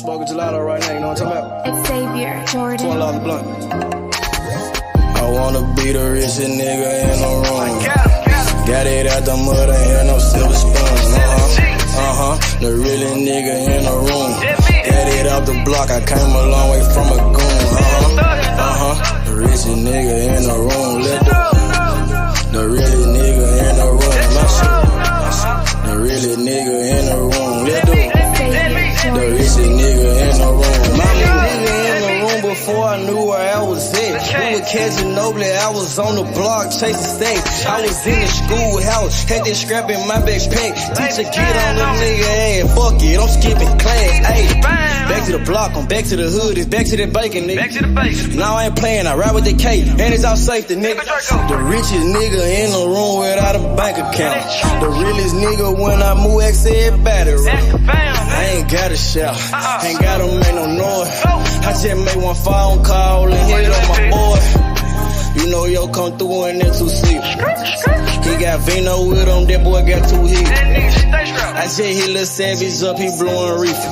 Smoking gelato right now, you know what I'm talking about? It's Xavier, Jordan. $12 blunt. I wanna be the richest nigga in the room. Got it out the mud, ain't had no silver spoon. The realest nigga in the room. Got it out the block, I came a long way from a goon. The richest nigga in the room. The realest nigga in the room. My shit. The realest nigga in the room. The richest nigga in the room. My nigga in the room before I knew where I was at. We were catching Noble, I was on the block chasing stacks. I was in the schoolhouse, had that scrap in my backpack. Teacher get on the nigga ass, fuck it, I'm skipping class. Ayy, back to the block, I'm back to the hood, it's back to the bacon, nigga. Now I ain't playing, I ride with the K, and it's all safety, nigga. The richest nigga in the room without a bank account. The realest nigga when I move, X everybody right. I ain't gotta shout, ain't gotta make no noise. I just made one phone call and hit on my boy. You know yo come through in that 2-seat. He got Vino with him, that boy got 2 hits. I just hit Lil Savage up, he blowing reefer.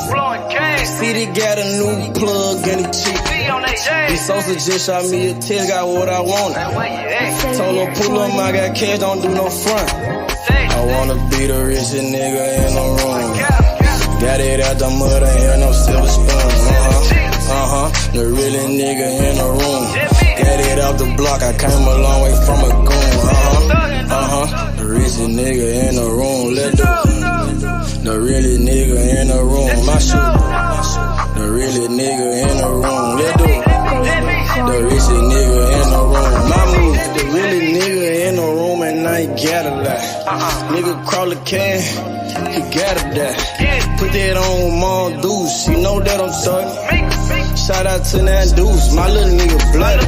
City got a new plug and he cheap. He Sosa just shot me a test, got what I wanted. Told him pull up, I got cash, don't do no front. I wanna be the richest nigga in the room. Got it out the mud, ain't had no silver spoon. The realest nigga in the room. Got it out the block, I came a long way from a goon. The richest nigga in the room. The realest nigga in the room. My shit. The realest nigga in the room. The richest nigga in the room. My move. The realest nigga in the room and I ain't got a lot. Nigga crawl a can, he gotta die. Put that on Mom Deuce, you know that I'm talking. Shout out to that Deuce, my little nigga bloody.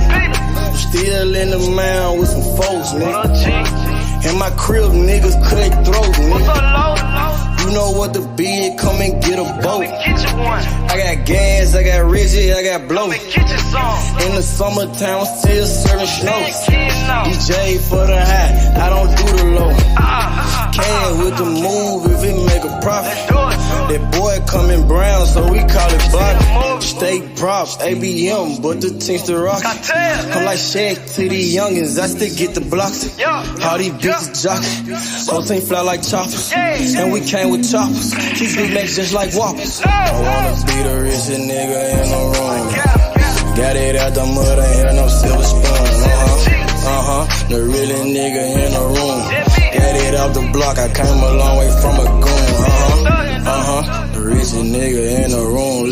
Still in the mound with some folks, nigga. In my crib, niggas cut throats, nigga. You know what the bid, come and get a boat. I got gas, I got Reggie, I got blow. In the summertime, I'm still serving snow. DJ for the high, I don't do the low. Can with the move if it make a profit. That boy coming brown, so we call it block. State props, ABM, but the team's the rock. I'm like Shaq to the youngins, I still get the blocks. All these bitches jockin', whole team fly like choppers. And we came with choppers, keep big necks just like whoppers. I wanna be the richest nigga in the room. Got it out the mud, ain't had no silver spoon. The realest nigga in the room. Got it out the block, I came a long way from a goon. The richest nigga in the room.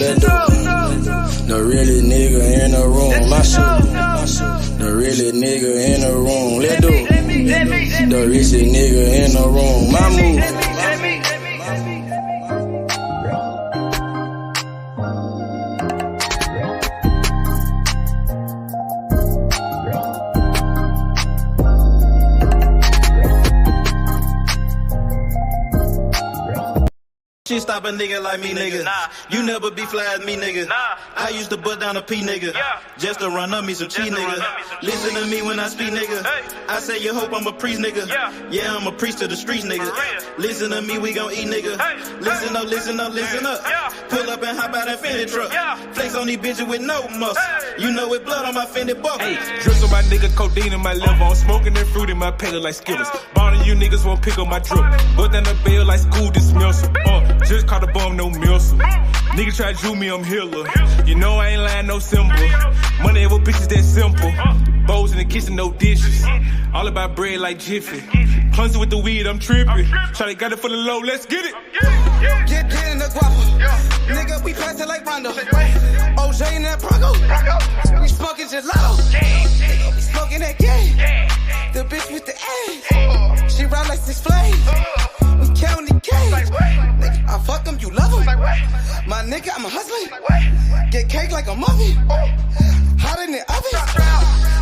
The realest nigga in the room. My shit. The realest nigga in the room. The richest nigga in the room. My move. She stop a nigga like me, nigga. You never be fly as me, nigga. I used to butt down a P, nigga. Just to run up me some cheese, nigga. Listen to me when I speak, nigga. I say you hope I'm a priest, nigga. Yeah, I'm a priest to the streets, nigga. Listen to me, we gon' eat, nigga. Listen up, listen up, listen up. Pull up and hop out that Fendi truck. Flex on these bitches with no muscle. You know it blood on my Fendi buckle. Drips on my nigga, codeine in my liver. I'm smoking that fruit in my pedal like Skittles. Bonding you niggas won't pick up my drip. But then the bill like school dismissal. Just caught a bum, no missile. Nigga try to chew me, I'm healer. You know I ain't lying, no symbol. Money with bitches that simple. Bowls in the kitchen, no dishes. All about bread like Jiffy. Clumsy with the weed, I'm tripping. Shawty got it for the low, let's get it. Get in the guapo. Nigga, we passing like Rondo. OJ in that Bronco. We smoking gelato. We smoking that game. The bitch with the A. She ride like 6 Flames. We counting the K. Nigga, I fuck him, you love him. My nigga, I'm a hustler. Get cake like a muffin. Hot in the oven.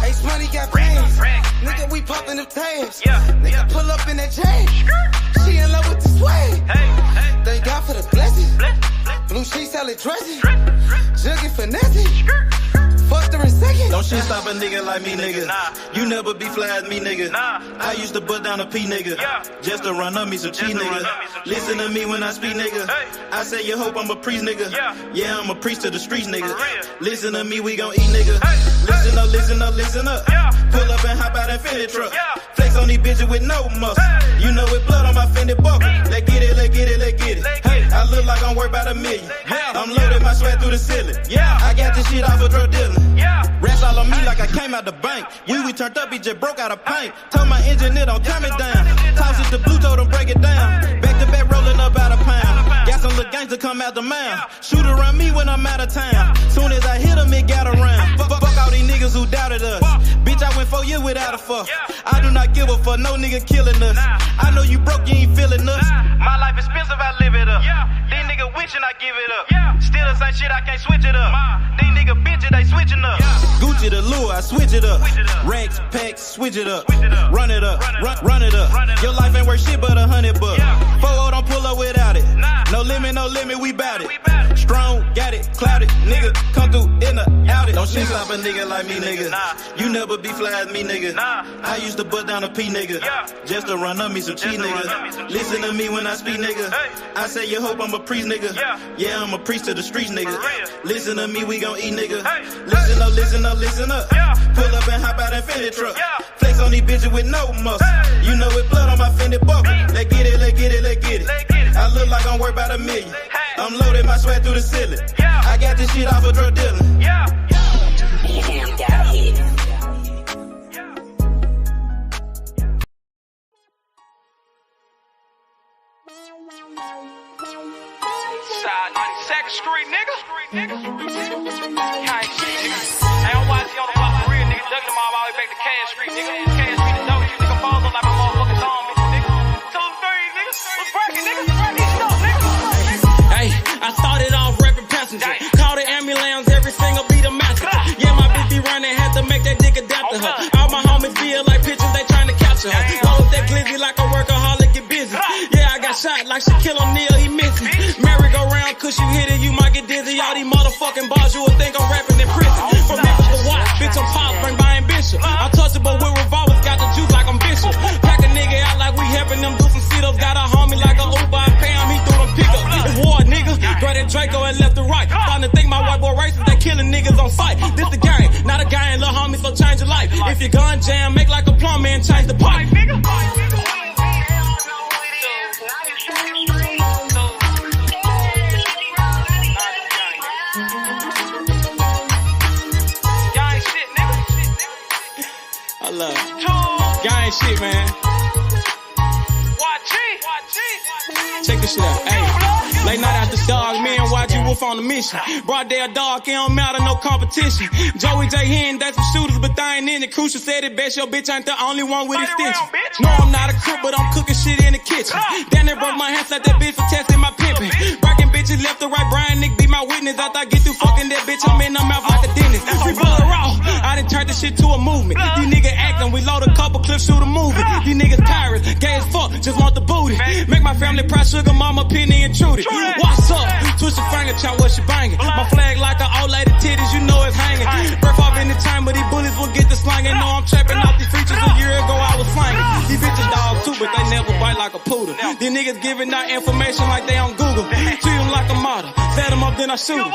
Ace money got brains. Nigga, we popping the tags. Nigga, pull up in that chain. She in love with the swag. Thank God for the blessing. Blue sheets, salad dressing. Jugging finessing. Fucked her in second. Don't shit stop a nigga like me, nigga. You never be fly as me, nigga. I used to put down a P, nigga. Just to run up me some cheese, nigga. Listen to me when I speak, nigga. I say you hope I'm a priest, nigga. Yeah, I'm a priest to the streets, nigga. Listen to me, we gon' eat, nigga. Listen up, listen up, listen up. Pull up and hop out that Fendi truck. Flex on these bitches with no muscle. You know it blood on my Fendi buckle. Let's get it, let's get it, let's get it. Hey, I look like I'm worth about $1 million. I'm loaded, my sweat through the ceiling. I got this shit off of drug dealing. Rats all on me like I came out the bank. We turned up, he just broke out of paint. Told my engineer don't turn me down. Toss it to blue, told him break it down. Back to back rolling up out a pound. Got some little gangster come out the mound. Shoot around me when I'm out of town. Soon as I hit him, it got around. Fuck all these niggas who doubted us. Bitch, I went 4 years without a fuck. I do not give a fuck, no nigga killing us. I know you broke, you ain't feeling us. My life expensive, I live it up. These niggas wishing I give it up. Still the same shit, I can't switch it up. These niggas bitches, they switching up. Gucci the lure, I switch it up. Rags, packs, switch it up. Run it up, run it up. Your life ain't worth shit but $100. 4-0 don't pull up without it. No limit, we bout it. Strong, got it, clouded. Nigga, come through in the out it. Don't shit stop a nigga like me, nigga. You never be fly as me, nigga. I used to put down a P, nigga. Just to run up me some cheese, nigga. Listen to me when I speak, nigga. I say you hope I'm a priest, nigga. Yeah, I'm a priest to the streets, nigga. Listen to me, we gon' eat, nigga. Listen up, listen up, listen up. Pull up and hop out that Fendi truck. Flex on these bitches with no muscle. You know it blood on my Fendi buckle. Let's get it, let's get it, let's get it. I look like I'm worth about $1 million. I'm loaded, my sweat through the ceiling. I got this shit off of drug dealing. Damn, got hit. Side 92nd Street, nigga. Can't shit, nigga. Hey, I'm watching on the block for real, nigga. Ducking them all the way back to Cash Street, nigga. Cash Street, the dope, you nigga. Balls up like my motherfucking thumb, nigga. 2, 3, nigga. What's breaking, nigga? Hey, I started off rapping passenger. Call the ambulance, every single beat a massacre. Yeah, my bitch be running, had to make that dick adapt to her. All my homies feel like pictures, they trying to capture her. Roll that glizzy like a workaholic, get busy. Yeah, I got shot like Shaquille O'Neal, he missing. Merry-go-round, cause you hit it, you might get dizzy. All these motherfucking bars, you would think I'm rapping in prison. From Memphis to Watt, bitch, I'm pop, bring by ambition. I'm touchable with revolvers, got the juice like I'm Bishop. Pack a nigga out like we helping them do some sit-ups. Got a homie like a Uber, I pay him, he threw them pickups. It's war, nigga. Grab that Draco and left to right. Starting to think my white boy racist, they killing niggas on sight. This the game, not a guy and little homie, so change your life. If your gun jam, make like a plumber and change the pipe. I love it. Y'all ain't shit, man. Check this shit out. Hey, late night after dog, me and YG Wolf on the mission. Broad day of dog, it don't matter, no competition. Joey J. Hen, that's some shooters, but they ain't in it. Crucial said it best, your bitch ain't the only one with extension. No, I'm not a cook, but I'm cooking shit in the kitchen. Then they broke my hands like that bitch for testing my pimping. Breaking bitches left to right, Brian Nick be my witness. After I get through fucking that bitch, I'm in her mouth like a dentist. Free blood raw, I done turned this shit to a movement. These niggas acting, we load a couple clips, shoot a movie. These niggas pirates, gay as fuck, just want the booty. Make my family proud, sugar mama, penny and Trudy. What's up? Twist your finger, chop what she banging. My flag like an old lady titties, you know it's hanging. Breath off in the time, but these bullies will get the slanging. No, I'm trapping off these features. A year ago I was slanging. These bitches dogs too, but they never bite like a poodle. These niggas giving out information like they on Google. Treat them like a model. Set them up, then I shoot them.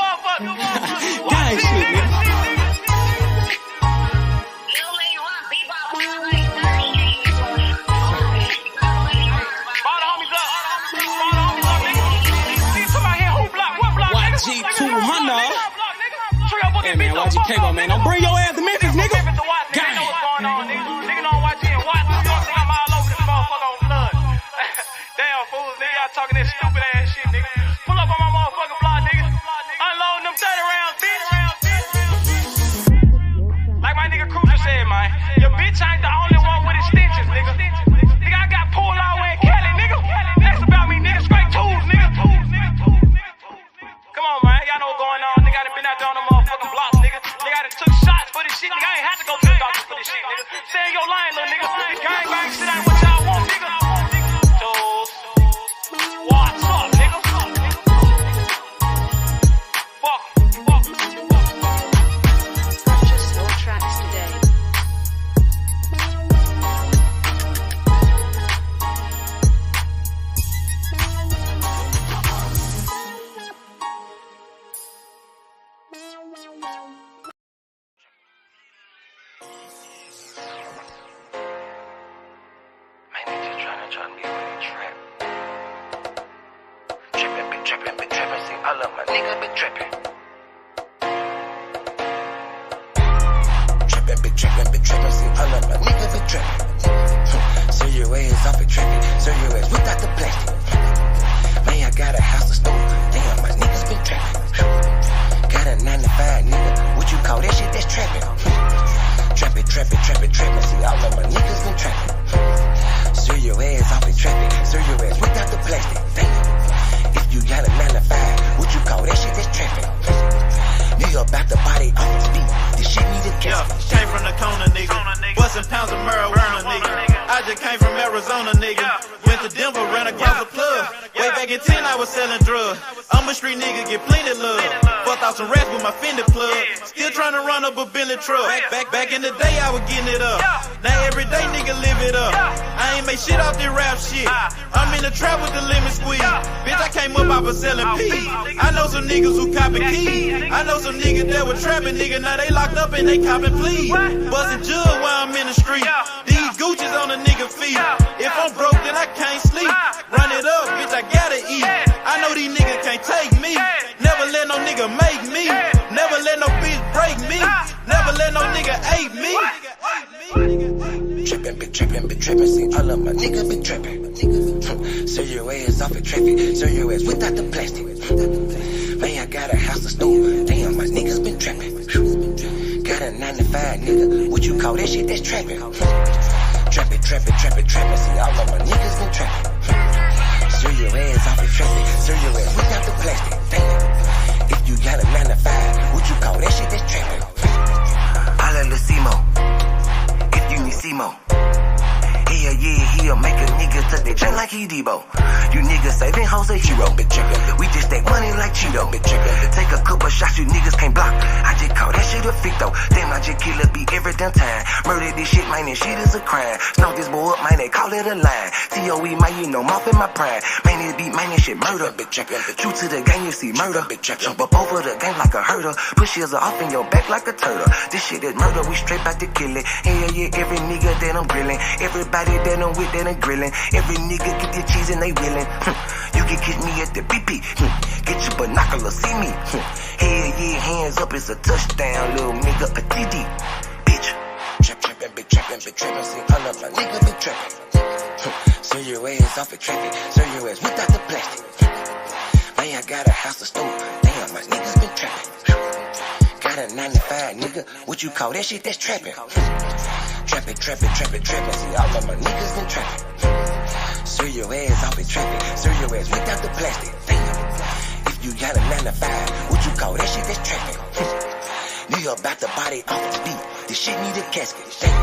Gang shit, nigga. Hey man, YG Cable, man, don't bring your ass to Memphis, nigga. Gang. Nigga don't watch it and watch. I'm all over this motherfucker on blood. Damn fools, nigga, y'all talking that stupid ass shit, nigga. Pull up on my motherfucking block, nigga. Unloading them 30 rounds, bitch. Like my nigga Cruiser said, man, your bitch ain't the only one with extensions, nigga. Nigga, I got pulled all the way in Cali, nigga. That's about me, nigga. Straight tools, nigga. Come on, man, y'all know what's going on, nigga. I done been out there on the motherfucking blocks, nigga. Nigga, I done took shots for this shit, nigga. I ain't had to go to the doctor for this shit, nigga. Stay in your line, little nigga. Gang bang shit ain't what y'all want, nigga. Tools. What's up, nigga? trapping, see all of my niggas been trapping. Trapping, see all of my niggas been trapping. So your ass off it trapping, so your ass without the plastic. Man, I got a house to store, damn, my niggas been trapping. Got a 9 to 5, nigga, what you call that shit? That's trapping. Trapping, see all of my niggas been trapping. So your ass off it trapping, so your ass without the plastic. Damn, if you got a 9 to 5, what you call that shit? That's trapping. Nigga about the body off the beat. This shit need a casket. Came from the corner, nigga. Bustin' pounds of marijuana, nigga. I just came from Arizona, nigga. Went to Denver, ran across the plug. Way back in 10, I was selling drugs. I'm a street nigga, get plenty love. Fucked out some rats with my Fendi plug. Still trying to run up a Bentley truck. Back in the day, I was getting it up. Now every day, nigga, live it up. I ain't make shit off this rap shit. I'm in the trap with the lemon squeeze. Bitch, I came up off of selling pee. I know some niggas who copy keys. I know some niggas that were trapping, nigga. Now they locked up and they copping pleas. Bustin' jug while I'm in the street. These Gucci's on a nigga feet. If I'm broke, then I can't sleep. Run it up, bitch, I gotta eat. I know these niggas can't take me. Never let no nigga make me. Never let no bitch break me. Never let no nigga ape me. Trapping, see all of my niggas been trapping. So your ass off it traffic, so your ass without the plastic. Man, I got a house to store, damn, my niggas been trapping. Got a 9 to 5, nigga, what you call that shit? That's trapping. Trapping, see all of my niggas been trapping. So your ass off it traffic, so your ass without the plastic. Damn, if you got a 9 to 5, what you call that shit? That's trapping. Holla Lucimo, if you need Simo. Yeah, he'll make a nigga touch that chain like he Debo. You niggas saving hoes a hero, bitch. We just take money like Cheeto, bitch. Take a couple shots you niggas can't block. I just call that shit a fit though. Damn, I just kill a beat every damn time. Murder this shit, man, this shit is a crime. Snout this boy up, man, they call it a line. TOE, man, you know, mouth in my prime. Man, this beat, man, this shit murder, bitch. True to the game, you see murder, bitch. Jump up over the game like a herder. Push yours off in your back like a turtle. This shit is murder, we straight back to kill it. Hell yeah, every nigga that I'm grilling. Everybody that I'm with that I'm grilling. Every nigga get their cheese and they willing. You can catch me at the BP. Get your binoculars, see me. Hell yeah, hands up, it's a touchdown, little nigga, a TD. Bitch. Trapping, see all of my niggas been trapping. So your ass off it traffic, so your ass without the plastic. Man, I got a house to store, damn, my niggas been trapping. Got a 9 to 5, nigga, what you call that shit? That's trapping. Trapping, see all of my niggas been trapping. So your ass off it traffic, so your ass without the plastic. Damn, if you got a 9 to 5, what you call that shit? That's trapping. Nigga about the body off the beat, this shit need a casket. Damn.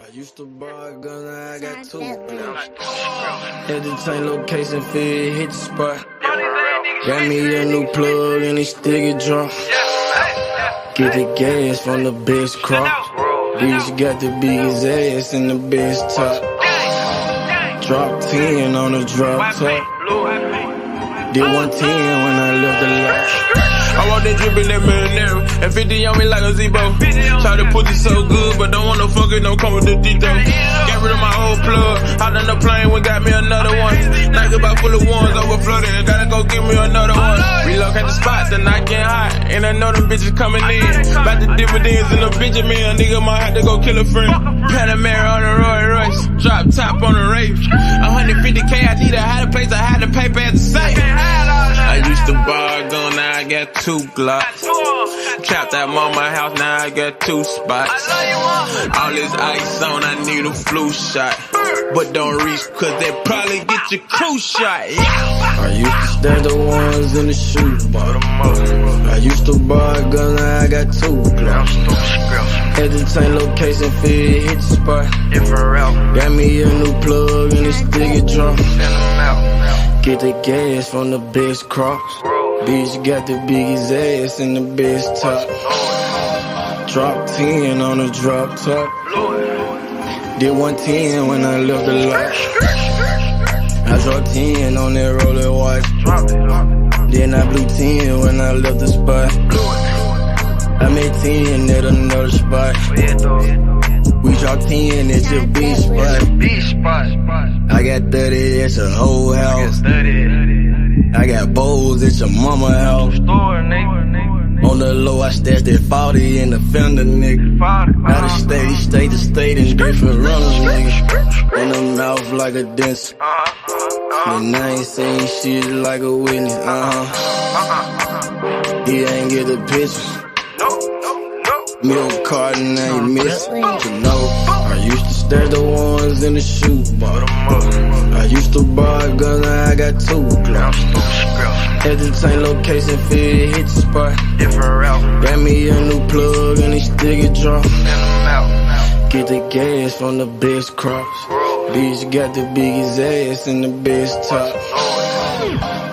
I used to buy a gun, now I got 2. Had to change location, feel hit the spot. Got me a new plug and it still get drunk. Get the gas from the best crop. Bitch got the biggest ass and the best top. Drop 10 on the drop top. Did 110 when I left the lot. I walked in drippin' that marinara, and 50 on me like a Zebo. Try to pussy so good, but don't wanna fuck it, don't come with the detail. Got rid of my old plug, hopped on the plane, we got me another one. Night about full of ones, overflooded, gotta go get me another one. Relocate the spot, the night getting hot, and I know them bitches coming in. About the dividends in the Benjamin, a nigga might have to go kill a friend. Panamera on the Roy Royce, drop top on the Wraith. 150K, I need a higher place, I had to pay at the safe. I used to buy a gun, now I got 2 Glocks. Trapped at mama house, now I got 2 spots. All this ice on, I need a flu shot. But don't reach, cause they probably get your crew shot. Yeah. I used to stash the ones in the shoebox. I used to buy a gun, now I got 2 Glocks. Had to change location, feel hit the spot. Got me a new plug and it still get drunk. Get the gas from the best crops. Bitch got the biggest ass and the best top. Drop 10 on the drop top. Did 110 when I left the lot. I dropped 10 on that roller watch. Then I blew 10 when I left the spot. I made 10 at another spot. We dropped 10 at your beach spot. I got 30 at your whole house. I got bowls at your mama house. On the low, I stashed that 40 in the fender, nigga. Out of state to state in different runners, nigga. In the mouth like a dentist. And I ain't saying shit like a witness, He ain't get the picture. Milk carton ain't missing. You know, I used to stash the ones in the shoe bar. I used to buy guns, now I got 2 clubs. At the same location, fit hit the spot. Got me a new plug and they still get dropped. Get the gas from the best crops. Bitch got the biggest ass and the best top.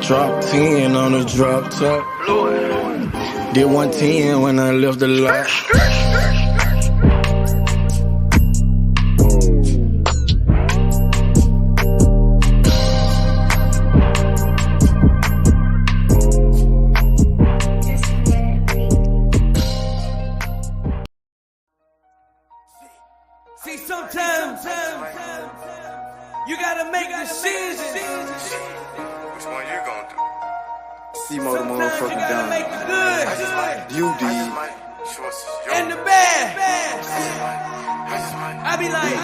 Drop 10 on the drop top. Did 110 when I left the lot. See, sometimes you gotta make decisions. Which one you gonna do? C-Mo the motherfucking You gotta make down. the good You did. and the bad. I be like,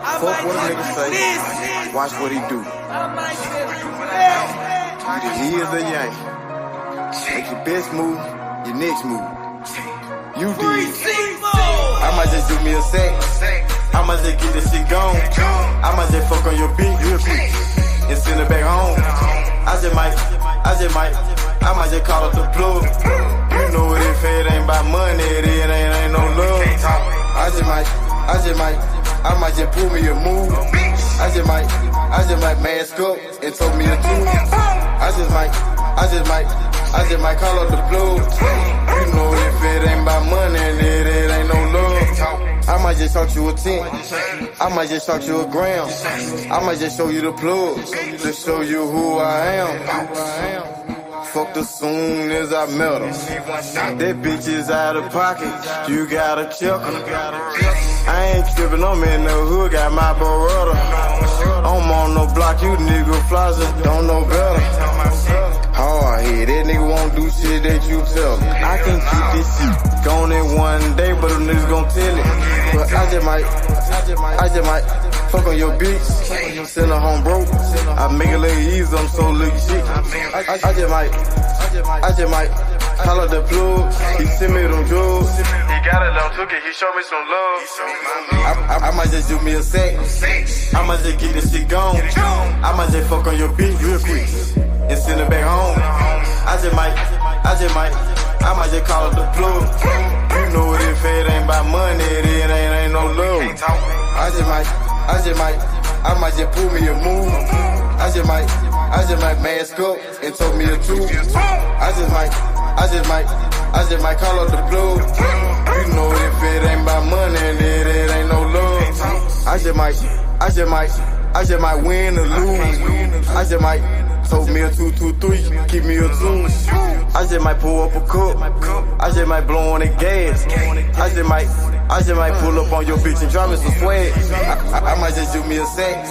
I Fuck might what a nigga do say. this. Watch what he do. I might do that. Either he is a yank. Make your best move, your next move. You did. I might just do me a sec. I might just get this shit gone. I might just fuck on your beat real quick and send it back home. I might just call up the plug. You know what if it ain't about money, it ain't no love. I might just pull me a move. I just might mask up and told me a tune. I just might call up the plug. You know if it ain't about money, it ain't no love. I might just shot you a 10. I might just shot you a gram. I might just show you the plug to show you who I am. Fucked her soon as I met her. That bitch is out of pocket. You gotta check her. I ain't trippin', I'm in the hood, got my Beretta. I'm on no block, you nigga flies don't know better. Hard head, that nigga won't do shit that you tell him. I can keep this shit going in one day, but them niggas gon' tell it. But I just might fuck on your bitch, send her home broke. I make it look easy, I'm so little shit. I just might call up the plug, he send me them drugs. He got it, I took it, he showed me some love. I might just do me a sec, I might just get this shit gone. I might just fuck on your bitch real quick and send it back home. I might just call up the plug. You know what if it ain't about money, it ain't no love. I might just pull me a move. I just might mask up and told me the truth. I just might call up the plug. You know if it ain't about money, it ain't no love. I just might win or lose. I just might told me a 2-2-3, keep me a 2. I just might pull up a cup. I just might blow on the gas. I just might pull up on your bitch and drop me some swag. I might just do me a sec.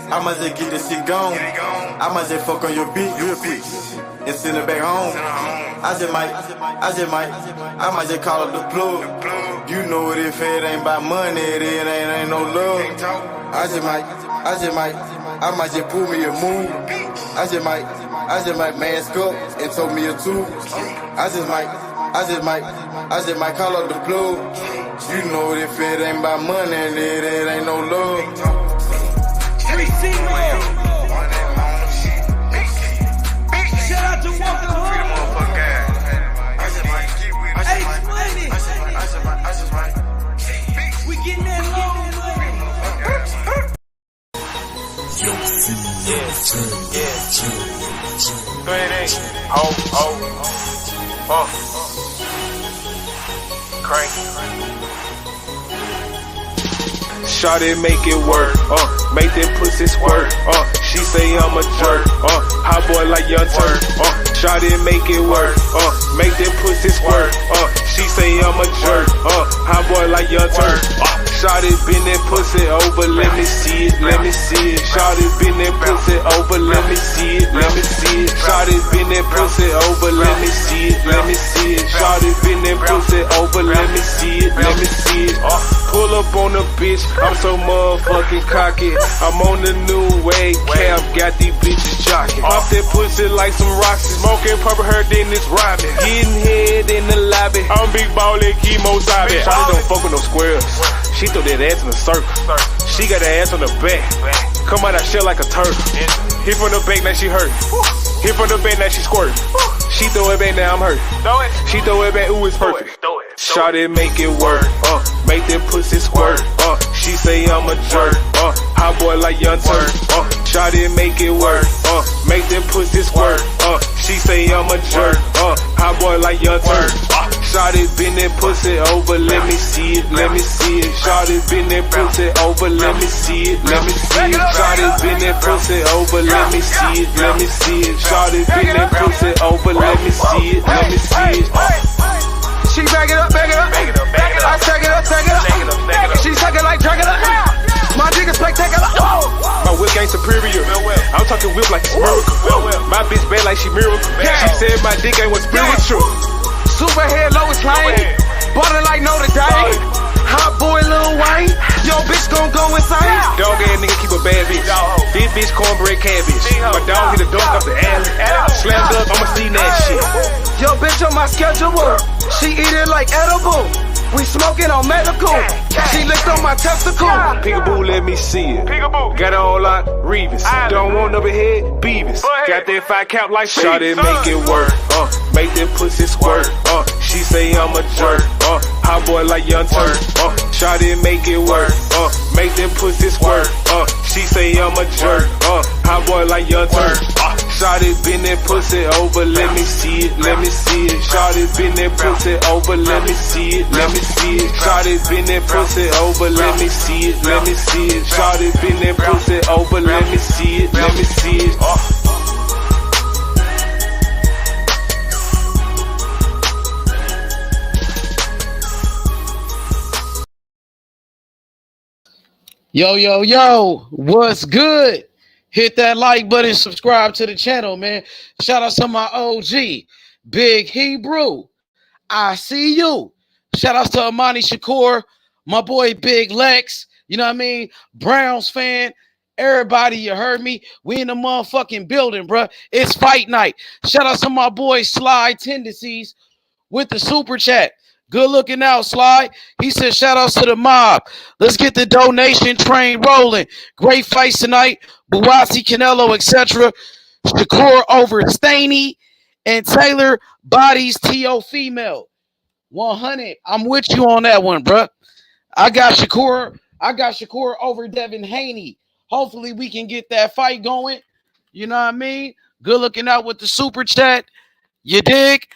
I might just get this shit gone. I might just fuck on your bitch real quick and send it back home. I might just call up the plug. You know what if it ain't about money, it ain't no love. I might just pull me a move. I just might mask up and told me a 2. I just might call up the plug. You know if it ain't about money, it ain't no love. Shout out to Walker Home. We getting that long. Yeah. Crank. Shawty make it work, make them pussies work, she say I'm a jerk, hot boy like Young Turk, Shawty make it work, make them pussies work, she say I'm a jerk, hot boy like Young Turk, Shawty been that pussy over, let me see it, let me see it, Shawty been that pussy over, let me see it, let me see it, Shawty been that pussy over, let me see it, let me see it, Shawty been that pussy over, let me see it, let me see it, pull up on the bitch, I'm so motherfucking cocky. I'm on the new wave cab, got these bitches jocking. Off that pussy like some rocks, smoking purple hair, then it's robbing. Getting head in the lobby. I'm big ballin', chemo sobbing. Shawty don't fuck with no squares. She throw that ass in a circle. She got her ass on the back. Come out that shell like a turtle. Hit from the back, now she hurt. Hit from the back, now she squirt. She throw it back, now I'm hurt. She throw it back, ooh, it's perfect. Shawty make it work, make them pussies work, she say I'm a jerk, hot boy like Young Turk, Shawty make it work, make them pussies work, she say I'm a jerk, hot boy like Young Turk, Shawty been that pussy over, let me see it, let me see it, Shawty been that pussy over, let me see it, let me see it, Shawty been that pussy over, let me see it, let me see it, Shawty been that pussy over, let me see it, let me see it. She back it up, back it up. I take it up, take it up. She suck it like Dracula. My dick is spectacular. My whip ain't superior. I'm talking whip like it's miracle. My bitch bad like she miracle. She said my dick ain't what's spiritual. Super head, Lois Lane. Butter like Notre Dame. Hot boy Lil Wayne. Yo, bitch gon' go insane. Dog ass nigga keep a bad bitch. This bitch cornbread cabbage. My dog hit a dunk off the alley. Slam dunk, I'ma see that shit. Yo, bitch on my schedule. She eat it like edible. We smoking on medical. She licked on my testicle. Peekaboo, let me see it. Got it all like Reeves. Don't want no head Beavis. Got that 5 count like Shawty make it work. Make them pussies squirt. She say I'm a jerk. Hot boy like Young Turk. Shawty make it work. Make them pussies work. She say I'm a jerk. Hot boy like Young Turk. Shawty been that pussy over, let me see it, let me see it. Shawty been that pussy over, let me see it, let me see it. Shawty been that pussy over, let me see it, let me see it. Shawty been that pussy over, let me see it, let me see it. Yo, yo, yo, what's good? Hit that like button, subscribe to the channel, man. Shout out to my OG, Big Hebrew. I see you. Shout out to Amani Shakur, my boy Big Lex. You know what I mean? Browns fan. Everybody, you heard me. We in the motherfucking building, bro. It's fight night. Shout out to my boy Sly Tendencies with the super chat. Good looking out, Sly. He said, shout outs to the mob. Let's get the donation train rolling. Great fights tonight. Buwasi, Canelo, etc. Shakur over Staney. And Taylor bodies T.O. female. 100. I'm with you on that one, bro. I got Shakur over Devin Haney. Hopefully we can get that fight going. You know what I mean? Good looking out with the super chat. You dig?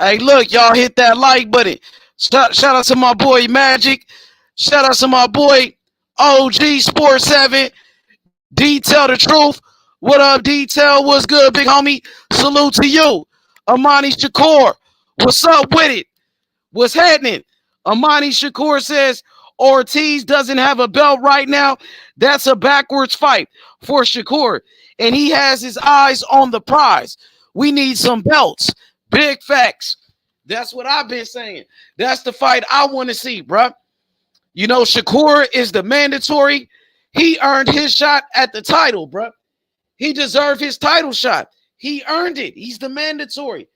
Hey, look, y'all hit that like button. Shout out to my boy Magic. Shout out to my boy OG Sports 7. Detail the truth. What up, Detail? What's good, big homie? Salute to you. Amani Shakur. What's up with it? What's happening? Amani Shakur says Ortiz doesn't have a belt right now. That's a backwards fight for Shakur. And he has his eyes on the prize. We need some belts. Big facts. That's what I've been saying. That's the fight I want to see, bro. You know, Shakur is the mandatory. He earned his shot at the title, bro. He deserved his title shot. He earned it. He's the mandatory.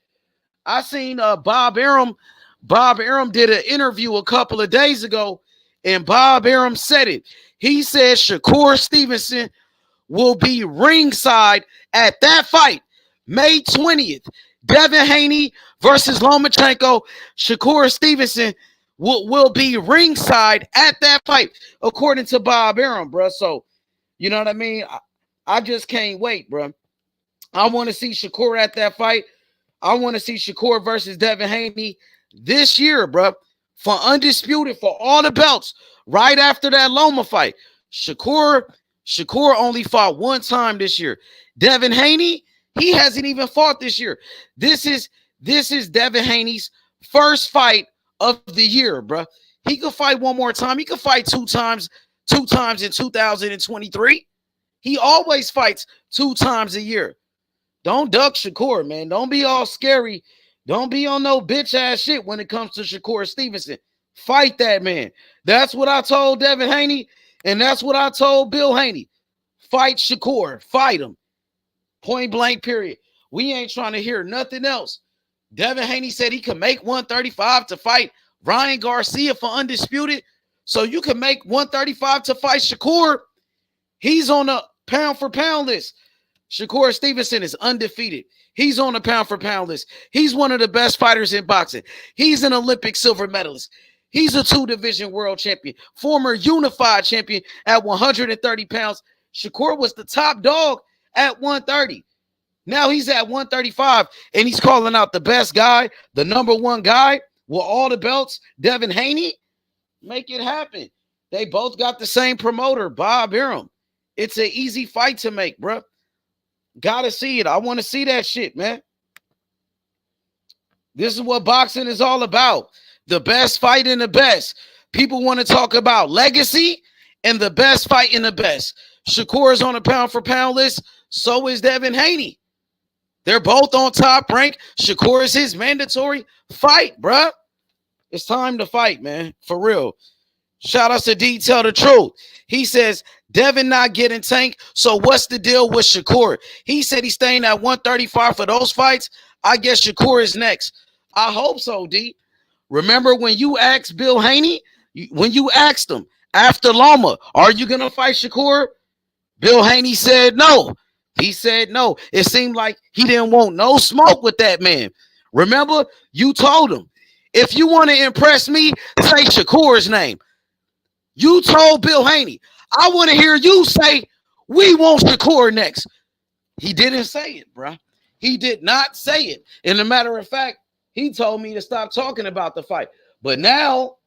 I seen Bob Arum. Bob Arum did an interview a couple of days ago, and Bob Arum said it. He said Shakur Stevenson will be ringside at that fight, May 20th. Devin Haney versus Lomachenko. Shakur Stevenson will be ringside at that fight, according to Bob Arum, bro. So, you know what I mean? I just can't wait, bro. I want to see Shakur at that fight. I want to see Shakur versus Devin Haney this year, bro, for undisputed for all the belts. Right after that Loma fight, Shakur only fought one time this year. Devin Haney, he hasn't even fought this year. This is Devin Haney's first fight of the year, bro. He could fight one more time. He could fight two times in 2023. He always fights 2 times a year. Don't duck Shakur, man. Don't be all scary. Don't be on no bitch ass shit when it comes to Shakur Stevenson. Fight that man. That's what I told Devin Haney, and that's what I told Bill Haney. Fight Shakur. Fight him. Point blank, period. We ain't trying to hear nothing else. Devin Haney said he could make 135 to fight Ryan Garcia for undisputed. So you can make 135 to fight Shakur. He's on the pound for pound list. Shakur Stevenson is undefeated. He's on the pound for pound list. He's one of the best fighters in boxing. He's an Olympic silver medalist. He's a 2-division world champion, former unified champion at 130 pounds. Shakur was the top dog at 130. Now he's at 135, and he's calling out the best guy, the number one guy with all the belts, Devin Haney. Make it happen. They both got the same promoter, Bob Arum. It's an easy fight to make, bro. Gotta see it. I want to see that shit, man. This is what boxing is all about. The best fight in the best. People want to talk about legacy and the best fight in the best. Shakur is on a pound for pound list. So is Devin Haney. They're both on top rank. Shakur is his mandatory fight, bruh. It's time to fight, man. For real. Shout out to D Tell the Truth. He says, Devin not getting tanked. So what's the deal with Shakur? He said he's staying at 135 for those fights. I guess Shakur is next. I hope so, D. Remember when you asked Bill Haney, when you asked him after Loma, are you going to fight Shakur? Bill Haney said no. He said no. It seemed like he didn't want no smoke with that man. Remember, you told him, if you want to impress me, say Shakur's name. You told Bill Haney, I want to hear you say, we want Shakur next. He didn't say it, bro. He did not say it. And a matter of fact, he told me to stop talking about the fight. But now,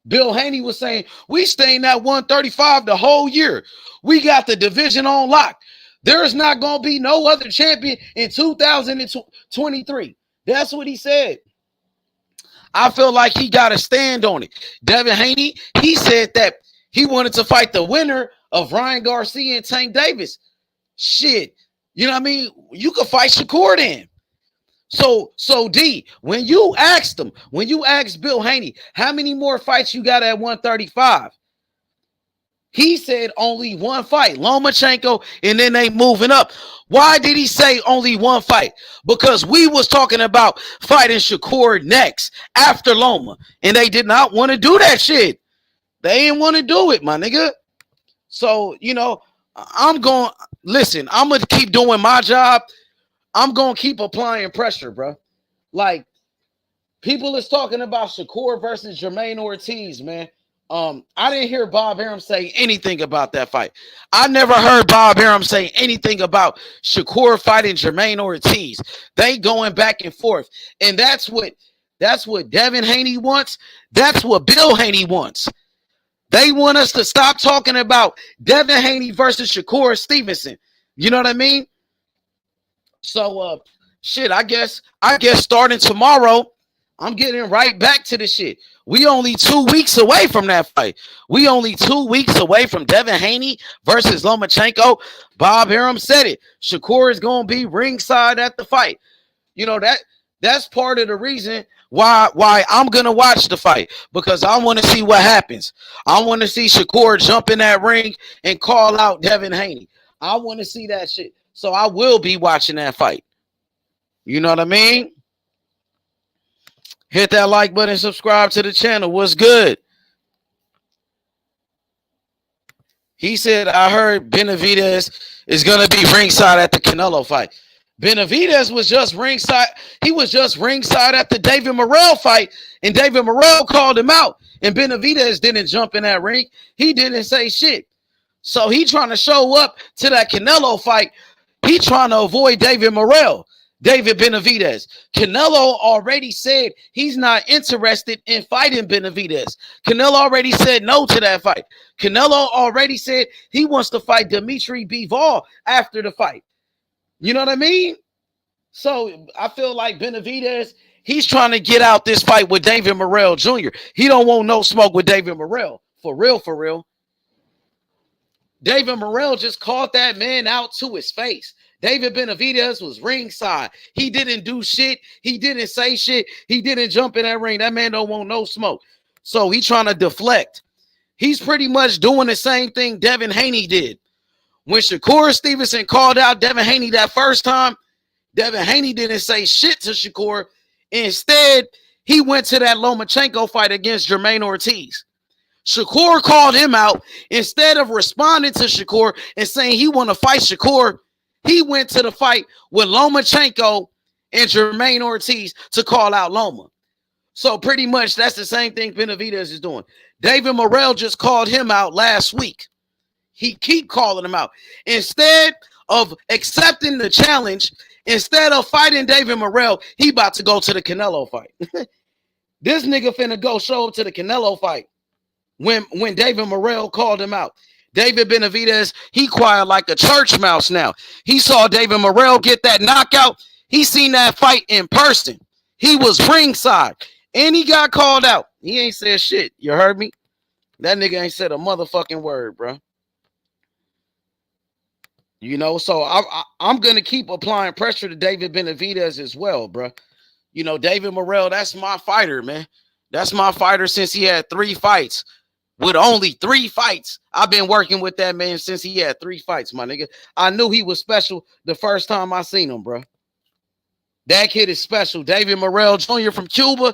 Bill Haney was saying, we staying at 135 the whole year. We got the division on lock. There's not going to be no other champion in 2023. That's what he said. I feel like he got to stand on it. Devin Haney, he said that he wanted to fight the winner of Ryan Garcia and Tank Davis. Shit. You know what I mean? You could fight Shakur then. So D, when you asked Bill Haney, how many more fights you got at 135? He said only one fight, Lomachenko, and then they moving up. Why did he say only one fight? Because we was talking about fighting Shakur next after Loma, and they did not want to do that shit. They didn't want to do it, my nigga. So, you know, I'm going to keep doing my job. I'm going to keep applying pressure, bro. Like, people is talking about Shakur versus Jermaine Ortiz, man. I didn't hear Bob Arum say anything about that fight. I never heard Bob Arum say anything about Shakur fighting Jermaine Ortiz. They going back and forth. And that's what Devin Haney wants. That's what Bill Haney wants. They want us to stop talking about Devin Haney versus Shakur Stevenson. You know what I mean? So shit, I guess starting tomorrow, I'm getting right back to the shit. We only 2 weeks away from that fight. We only 2 weeks away from Devin Haney versus Lomachenko. Bob Arum said it. Shakur is going to be ringside at the fight. You know, that's part of the reason why I'm going to watch the fight, because I want to see what happens. I want to see Shakur jump in that ring and call out Devin Haney. I want to see that shit. So I will be watching that fight. You know what I mean? Hit that like button, subscribe to the channel. What's good? He said, I heard Benavidez is going to be ringside at the Canelo fight. Benavidez was just ringside. He was just ringside at the David Morrell fight, and David Morrell called him out, and Benavidez didn't jump in that ring. He didn't say shit. So he trying to show up to that Canelo fight. He trying to avoid David Morrell. David Benavidez. Canelo already said he's not interested in fighting Benavidez. Canelo already said no to that fight. Canelo already said he wants to fight Dimitri Bivol after the fight. You know what I mean? So I feel like Benavidez, he's trying to get out this fight with David Morrell Jr. He don't want no smoke with David Morrell. For real, for real. David Morrell just called that man out to his face. David Benavidez was ringside. He didn't do shit. He didn't say shit. He didn't jump in that ring. That man don't want no smoke. So he's trying to deflect. He's pretty much doing the same thing Devin Haney did. When Shakur Stevenson called out Devin Haney that first time, Devin Haney didn't say shit to Shakur. Instead, he went to that Lomachenko fight against Jermaine Ortiz. Shakur called him out. Instead of responding to Shakur and saying he want to fight Shakur, he went to the fight with Lomachenko and Jermaine Ortiz to call out Loma. So pretty much that's the same thing Benavidez is doing. David Morrell just called him out last week. He keep calling him out. Instead of accepting the challenge, instead of fighting David Morrell, he about to go to the Canelo fight. This nigga finna go show up to the Canelo fight when David Morrell called him out. David Benavidez, he quiet like a church mouse now. He saw David Morrell get that knockout. He seen that fight in person. He was ringside, and he got called out. He ain't said shit. You heard me? That nigga ain't said a motherfucking word, bro. You know, so I'm going to keep applying pressure to David Benavidez as well, bro. You know, David Morrell, that's my fighter, man. That's my fighter since he had 3 fights. With only 3 fights, I've been working with that man since he had 3 fights, my nigga. I knew he was special the first time I seen him, bro. That kid is special. David Morrell Jr. from Cuba,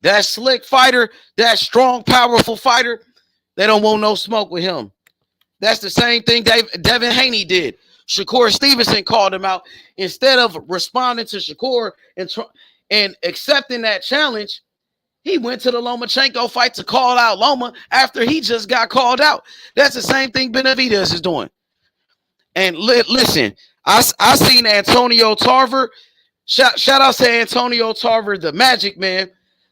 that slick fighter, that strong, powerful fighter. They don't want no smoke with him. That's the same thing Devin Haney did. Shakur Stevenson called him out. Instead of responding to Shakur and accepting that challenge, he went to the Lomachenko fight to call out Loma after he just got called out. That's the same thing Benavidez is doing. And listen, I seen Antonio Tarver. Shout out to Antonio Tarver, the Magic Man,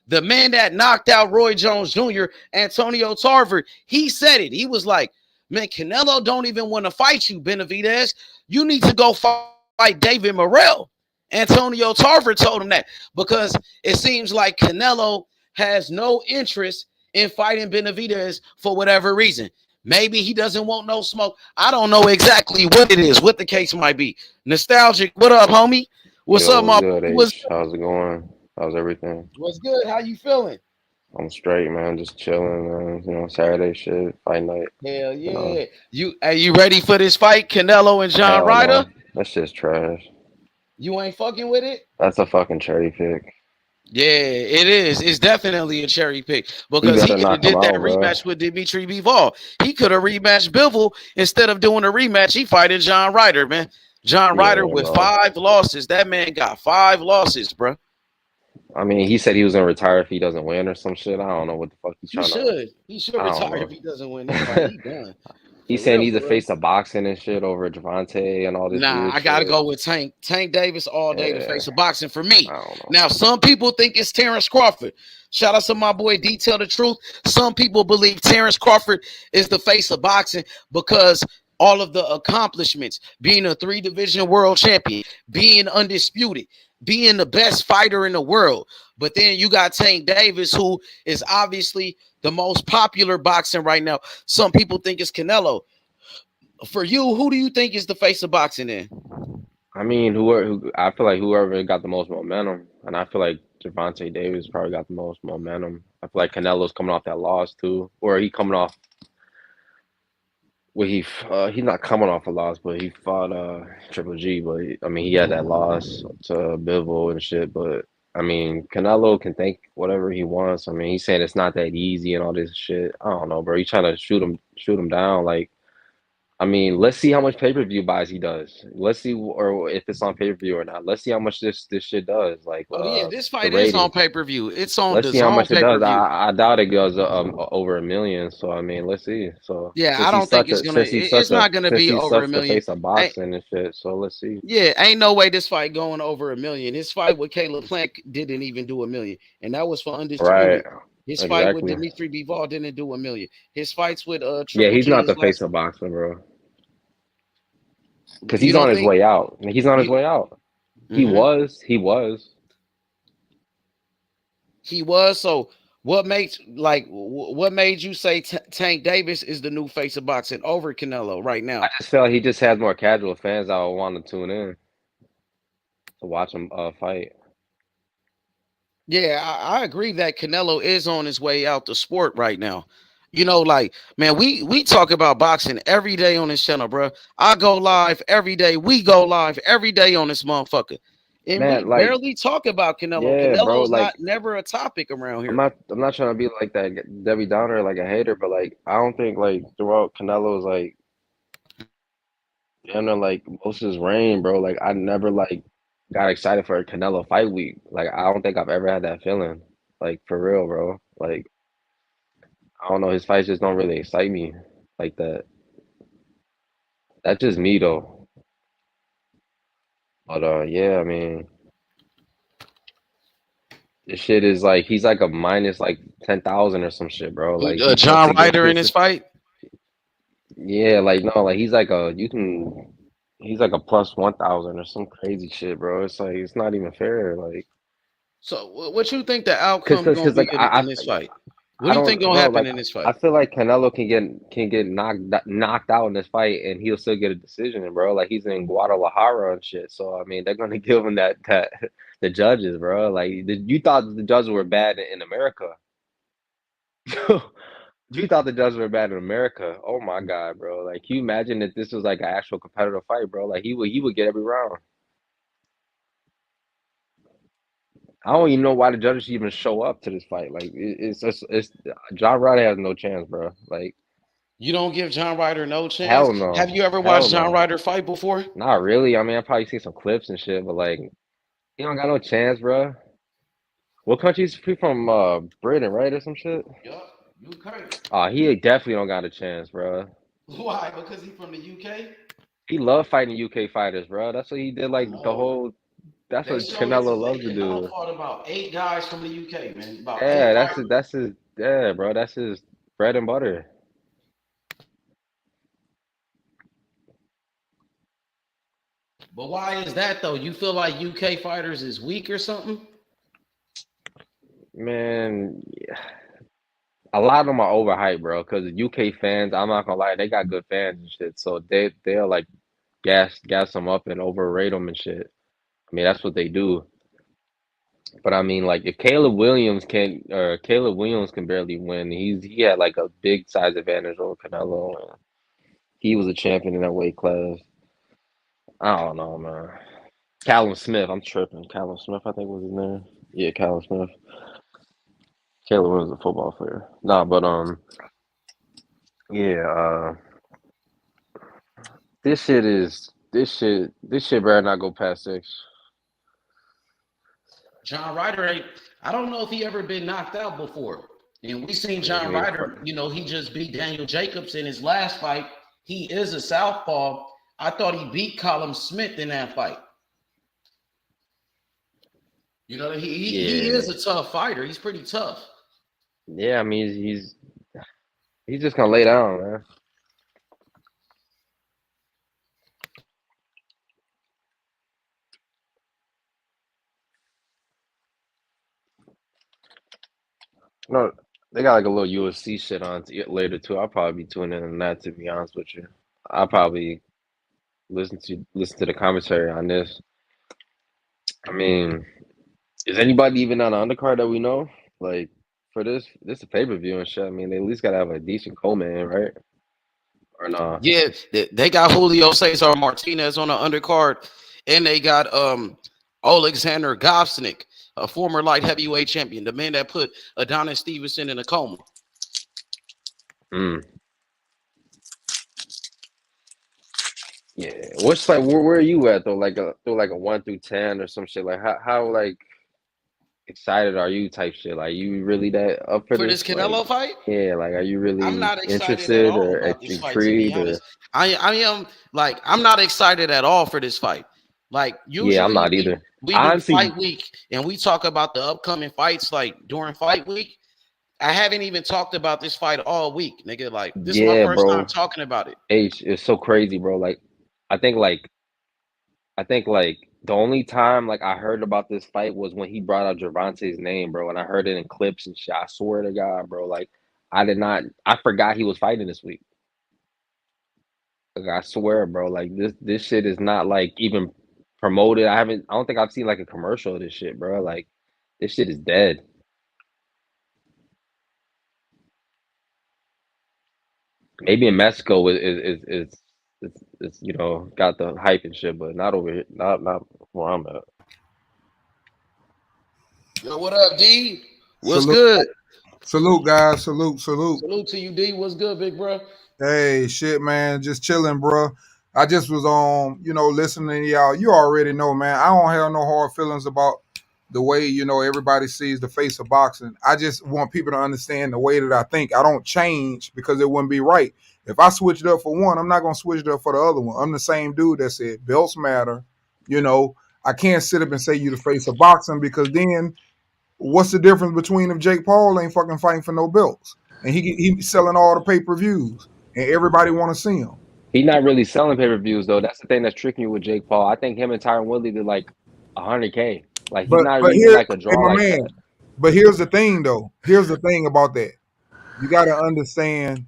the man that knocked out Roy Jones Jr. Antonio Tarver, he said it. He was like, man, Canelo don't even want to fight you, Benavidez. You need to go fight David Morrell. Antonio Tarver told him that because it seems like Canelo has no interest in fighting Benavidez for whatever reason. Maybe he doesn't want no smoke. I don't know exactly what it is, what the case might be. Nostalgic, what up, homie? What's up, my good, how's it going? How's everything? What's good? How you feeling? I'm straight, man. Just chilling, man. You know, Saturday shit, fight night. Hell yeah. Are you ready for this fight, Canelo and John Ryder? No. That shit's trash. You ain't fucking with it? That's a fucking cherry pick. Yeah, it is. It's definitely a cherry pick because he could have did that rematch with Dimitri Bivol. He could have rematched Bivol instead of doing a rematch. He fighted John Ryder, man. John Ryder with 5 losses. That man got 5 losses, bro. I mean, he said he was gonna retire if he doesn't win or some shit. I don't know what the fuck he's trying to. He should retire if he doesn't win this fight. He done. He said he needs to face the boxing and shit over Javante and all this. Nah, I gotta go with Tank Davis all day to face the boxing for me. Now, some people think it's Terrence Crawford. Shout out to my boy D Tell the Truth. Some people believe Terrence Crawford is the face of boxing because all of the accomplishments, being a 3-division world champion, being undisputed, being the best fighter in the world. But then you got Tank Davis, who is obviously the most popular boxing right now. Some people think it's Canelo. For you, who do you think is the face of boxing then? I mean, I feel like whoever got the most momentum, and I feel like Javante Davis probably got the most momentum. I feel like Canelo's coming off that loss too, or he coming off. Well, he's not coming off a loss, but he fought Triple G. But I mean, he had that loss to Bivol and shit. But I mean, Canelo can think whatever he wants. I mean, he's saying it's not that easy and all this shit. I don't know, bro. He's trying to shoot him down. Like, I mean, let's see how much pay-per-view buys he does. Let's see, or if it's on pay-per-view or not. Let's see how much this shit does. Like Oh yeah, this the fight is on ratings. pay-per-view. It's on Let's the see how zone much it does. pay-per-view. I doubt it goes over 1 million. So I mean, let's see. So Yeah, I don't think it's gonna. It's not gonna since be he's over a such the million. face of boxing and shit. So let's see. Yeah, ain't no way this fight going over 1 million. His fight with Caleb Plant didn't even do 1 million, and that was for Right. undisputed. His fight with Exactly. Dimitri Bivol didn't do 1 million. His fights with Yeah, Triple he's G, not his the face last. of boxing, bro. Because You he's on don't his think? way out. He's on his You, way out. He hmm was. He was. He was. So what makes what made you say Tank Davis is the new face of boxing over Canelo right I now? just felt he just has more casual fans that would want to tune in to watch him fight. Yeah, I agree that Canelo is on his way out the sport right now. You know, like man, we talk about boxing every day on this channel, bro. I go live every day. We go live every day on this motherfucker, and we Man, like, barely talk about Canelo. yeah, bro, Canelo's like not never a topic around I'm here. not trying to be like that Debbie Downer, like a hater, but like I don't think like throughout Canelo's like damn near like most of his reign, bro. Like I never like got excited for a Canelo fight week. Like I don't think I've ever had that feeling. Like for real, bro. Like I don't know, his fights just don't really excite me like that. That's just me though. But yeah, I mean, this shit is like he's like a minus like 10,000 or some shit, bro. Who, Like he John constantly get Ryder in pissed. his fight? Yeah, like no, like he's like a you can he's like a plus 1,000 or some crazy shit, bro. It's like it's not even fair. Like So what you think the cause outcome cause, gonna cause be like in this fight? What I do you think don't gonna bro, happen like in this I fight? feel like Canelo can get knocked out in this fight and he'll still get a decision, bro. Like he's in Guadalajara and shit. So I mean they're gonna give him that the judges, bro. Like you thought the judges were bad in America. You thought the judges were bad in America. Oh my God, bro. Like, can you imagine that this was like an actual competitive fight, bro? Like he would get every round. I don't even know why the judges even show up to this fight. Like it's John Ryder has no chance, bro. Like You don't give John Ryder no chance. hell Have no. you ever Hell watched John no. Ryder fight before? Not really. I mean, I probably seen some clips and shit, but like he don't got no chance, bro. What country's he from? Britain, right, or some shit? Yup, UK. He definitely don't got a chance, bro. Why? Because he from the UK? He love fighting UK fighters, bro. That's what he did. Like the No. whole. That's They what showed it Canelo loves today. to Canelo do. fought about 8 guys from the UK, man. About 8 Yeah, fighters. that's his. Yeah, bro. That's his bread and butter. But why is that though? You feel like UK fighters is weak or something? Man, yeah. A lot of them are overhyped, bro. Because the UK fans, I'm not gonna lie, they got good fans and shit. So they'll like gas them up and overrate them and shit. I mean, that's what they do. But I mean, like if Caleb Williams can barely win. He had like a big size advantage over Canelo. And he was a champion in that weight class. I don't know, man. Callum Smith, I'm tripping. Callum Smith, I think was his name. Yeah, Callum Smith. Caleb Williams is a football player. Nah, but yeah. This shit better not go past 6. John Ryder ain't. I don't know if he ever been knocked out before. And we seen Yeah, John Ryder, he just beat Daniel Jacobs in his last fight. He is a southpaw. I thought he beat Callum Smith in that fight. He is a tough fighter. He's pretty tough. Yeah, I mean he's just gonna lay down, man. No, they got like a little UFC shit on later too. I'll probably be tuning in on that to be honest with you. I'll probably listen to the commentary on this. I mean, is anybody even on the undercard that we know? Like for this is a pay-per-view and shit. I mean, they at least gotta have a decent co-man, right? Or nah? Yeah, they got Julio Cesar Martinez on the undercard, and they got Alexander Gopsnik, a former light heavyweight champion, the man that put Adonis Stevenson in a coma. Mm. Yeah. What's like where are you at though? Like a 1 through 10 or some shit. Like how like excited are you type shit? Like you really that up for For this this? Like Canelo fight, yeah, like are you I'm really not excited at interested all or about this fight, to be intrigued or honest. I am like I'm not excited at all for this fight. Like yeah, I'm usually not either. we do Honestly, fight week and we talk about the upcoming fights like during fight week. I haven't even talked about this fight all week, nigga. Like this is my yeah, first time bro. talking about it. H is so crazy, bro. Like I think like I think like the only time like I heard about this fight was when he brought up Gervonta's name, bro. And I heard it in clips and shit. I swear to God, bro. Like I did not. I forgot he was fighting this week. Like I swear, bro. Like this shit is not like even promoted. I haven't. I don't think I've seen like a commercial of this shit, bro. Like this shit is dead. Maybe in Mexico is you know got the hype and shit, but not over here. Not where I'm at. Yo, what up, D? What's Salute, good? salute, guys. Salute. Salute to you, D. What's good, big bro? Hey, shit, man. Just chilling, bro. I just was on, listening to y'all. You already know, man. I don't have no hard feelings about the way, everybody sees the face of boxing. I just want people to understand the way that I think. I don't change because it wouldn't be right. If I switched up for one, I'm not going to switch it up for the other one. I'm the same dude that said belts matter. You know, I can't sit up and say you the face of boxing because then what's the difference between if Jake Paul ain't fucking fighting for no belts and he selling all the pay-per-views and everybody want to see him? He's not really selling pay-per-views though. That's the thing that's tricking you with Jake Paul. I think him and Tyron Woodley did like 100K. Like he's not But even here, like a hey, draw my like man. that. But here's the thing, though. Here's the thing about that. You got to understand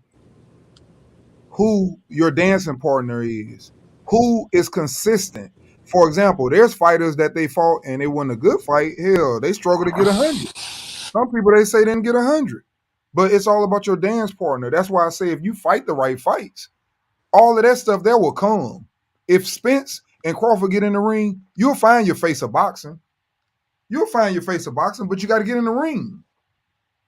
who your dancing partner is, who is consistent. For example, there's fighters that they fought and it wasn't a good fight. Hell, they struggle to get 100. Some people they say didn't get 100. But it's all about your dance partner. That's why I say if you fight the right fights, all of that stuff there will come. If Spence and Crawford get in the ring, you'll find your face of boxing. You'll find your face of boxing, but you got to get in the ring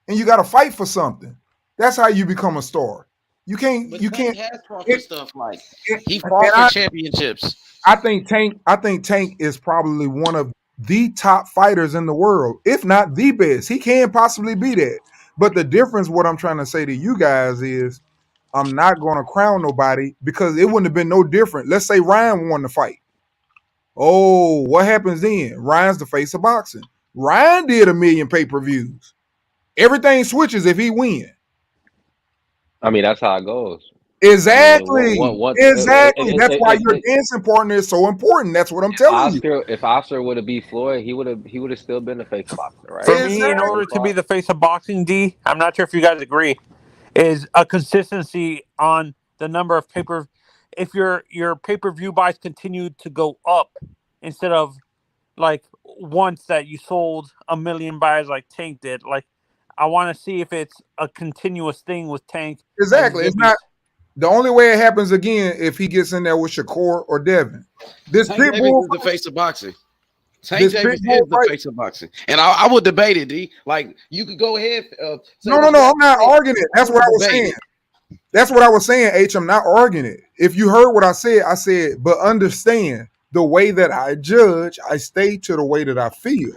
and you got to fight for something. That's how you become a star. You can't. But You Tank can't. has fought for It, stuff like he and fought for championships. I think Tank. I think Tank is probably one of the top fighters in the world, if not the best. He can possibly be that. But the difference, what I'm trying to say to you guys is, I'm not going to crown nobody because it wouldn't have been no different. Let's say Ryan won the fight. Oh, what happens then? Ryan's the face of boxing. Ryan did 1 million pay-per-views. Everything switches if he wins. I mean, that's how it goes. I mean, Exactly. what Exactly. That's why your dancing partner is so important. That's what I'm telling you. If Oscar would have beat Floyd, he would have still been the face of boxing, right? For me, in order to be the face of boxing, D, I'm not sure if you guys agree, is a consistency on the number of paper. If your pay-per-view buys continue to go up instead of like once that you sold 1 million buys like Tank did, like I want to see if it's a continuous thing with Tank. Exactly. It's not the only way it happens again if he gets in there with Shakur or Devin. This Tank Davis Pitbull is the face of boxing. Tank this Davis Pitbull is the fight. face of boxing, and I would debate it, D. Like you could go ahead. No. I'm not arguing it. That's what I was saying. That's what I was saying, H. I'm not arguing it. If you heard what I said, but understand the way that I judge, I stay to the way that I feel.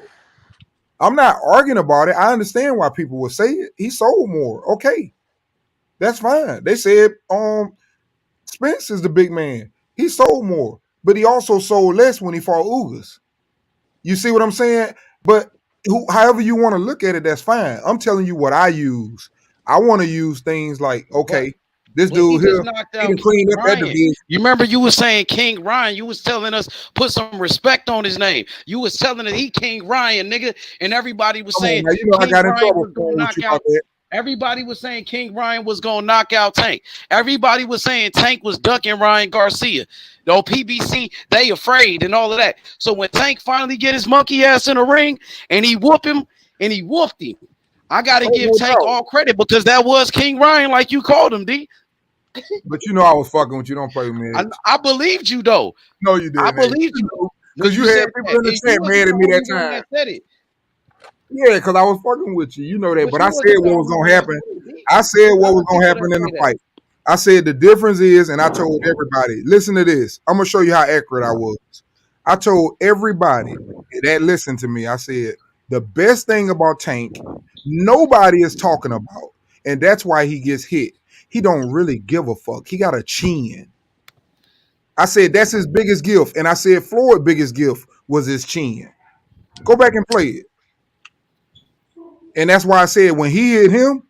I'm not arguing about it. I understand why people would say it. He sold more. Okay. That's fine. They said Spence is the big man. He sold more, but he also sold less when he fought Ugas. You see what I'm saying? But however you want to look at it, that's fine. I'm telling you what I use. I want to use things like, okay, this dude here, he can clean up that division. You remember you was saying King Ryan. You was telling us put some respect on his name. You was telling us he King Ryan, nigga, and everybody was saying Now, King I got in Ryan trouble was gonna with knock you out. about that. Everybody was saying King Ryan was gonna knock out Tank. Everybody was saying Tank was ducking Ryan Garcia. No PBC, they afraid and all of that. So when Tank finally get his monkey ass in the ring and he whooped him, I gotta give Tank all credit because that was King Ryan, like you called him, D. But you know I was fucking with you. Don't play with me. I believed you though. No, you didn't. I believed you because you had people in the chat mad at me that time. Said it. Yeah, because I was fucking with you. You know that. But I said what was gonna happen. I said what was gonna happen in the fight. I said the difference is, and I told everybody, listen to this. I'm gonna show you how accurate I was. I told everybody that listened to me. I said the best thing about Tank, nobody is talking about, and that's why he gets hit. He don't really give a fuck. He got a chin. I said that's his biggest gift, and I said Floyd's biggest gift was his chin. Go back and play it, and that's why I said when he hit him,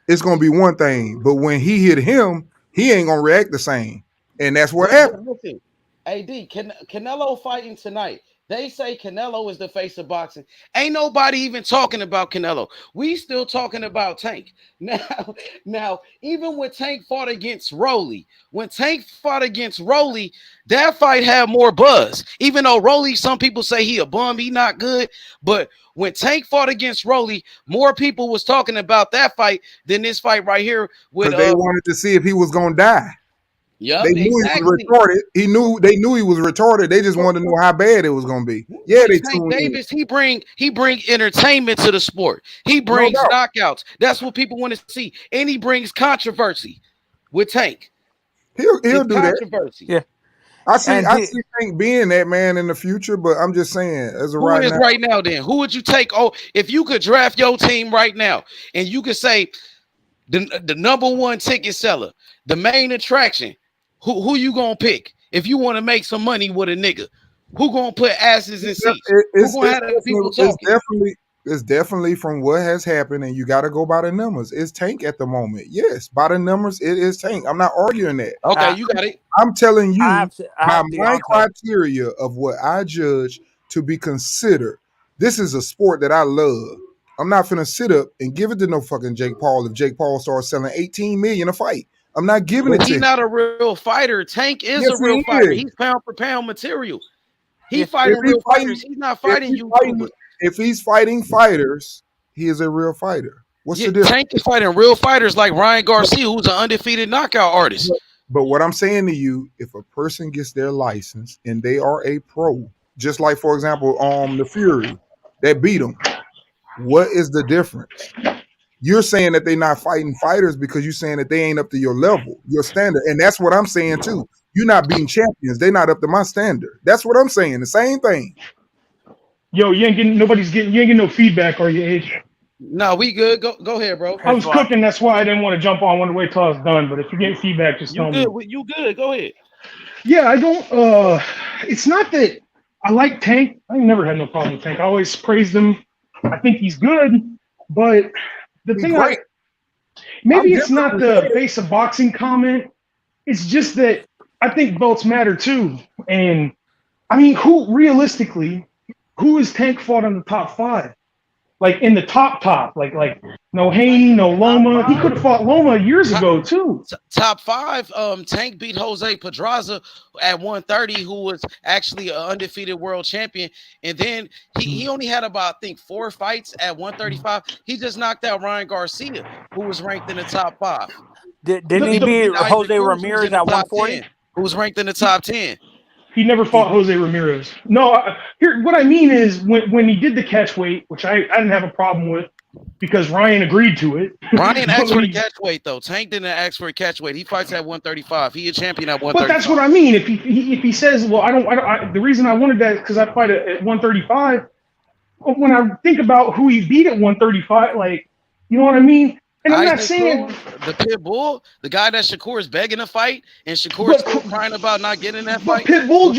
it's gonna be one thing, but when he hit him, he ain't gonna react the same, and that's what happened. Listen, AD, Canelo fighting tonight. They say Canelo is the face of boxing. Ain't nobody even talking about Canelo. We still talking about Tank. Now, even when Tank fought against Rolly, that fight had more buzz. Even though Rolly, some people say he a bum, he not good. But when Tank fought against Rolly, more people was talking about that fight than this fight right here with Because they wanted to see if he was gonna die. Yep, They knew he was retarded. They knew he was retarded. They just wanted to know how bad it was gonna be. Yeah, they Tank Davis, he bring entertainment to the sport. He brings knockouts. That's what people want to see, and he brings controversy with Tank. He'll do controversy. that. Yeah, I see Tank being that man in the future, but I'm just saying, as of Who right is now, right now? Then who would you take? Oh, if you could draft your team right now, and you could say the number one ticket seller, the main attraction. Who you gonna pick if you want to make some money with a nigga? Who gonna put asses in seats? Who gonna have the people talking? It's definitely from what has happened, and you got to go by the numbers. It's Tank at the moment. Yes, by the numbers, it is Tank. I'm not arguing that. Okay, you got it. I'm telling you by my criteria of what I judge to be considered. This is a sport that I love. I'm not finna sit up and give it to no fucking Jake Paul if Jake Paul starts selling 18 million a fight. I'm not giving it to him. He's not a real fighter. Tank is a real fighter. He's pound for pound material. He's fighting real fighters. He's not fighting YouTubers. If he's fighting fighters, he is a real fighter. What's the difference? Tank is fighting real fighters like Ryan Garcia, who's an undefeated knockout artist. But what I'm saying to you, if a person gets their license and they are a pro, just like, for example, the Fury that beat him, what is the difference? You're saying that they're not fighting fighters because you're saying that they ain't up to your level, your standard. And that's what I'm saying too. You're not beating champions. They're not up to my standard. That's what I'm saying. The same thing. Yo, you ain't getting no feedback, are you, H? No, we good. Go ahead, bro. I was cooking, that's why I didn't want to jump on. I wanted to wait till I was done. But if you're getting feedback, just tell me. You good. Go ahead. Yeah, I don't it's not that I like Tank. I never had no problem with Tank. I always praised him. I think he's good, but maybe it's not the face of boxing comment. It's just that I think belts matter too. And I mean, who is Tank fought in the top 5? Like in the top, like no Haney, no Loma. He could have fought Loma years ago too. Top 5. Tank beat Jose Pedraza at 130, who was actually an undefeated world champion. And then he only had about, I think, 4 fights at 135. He just knocked out Ryan Garcia, who was ranked in the top 5. Didn't he beat Jose Ramirez at 140? Who was ranked in the top 10? He never fought Jose Ramirez. No, here what I mean is when he did the catch weight, which I didn't have a problem with because Ryan agreed to it. Ryan asked for the catch weight though. Tank didn't ask for a catch weight. He fights at 135. He a champion at 135. But that's what I mean. If he says, well, the reason I wanted that is because I fight at 135. When I think about who he beat at 135, like, you know what I mean? And I'm not saying the Pitbull, the guy that Shakur is begging to fight, and Shakur's still crying about not getting that fight. Pitbull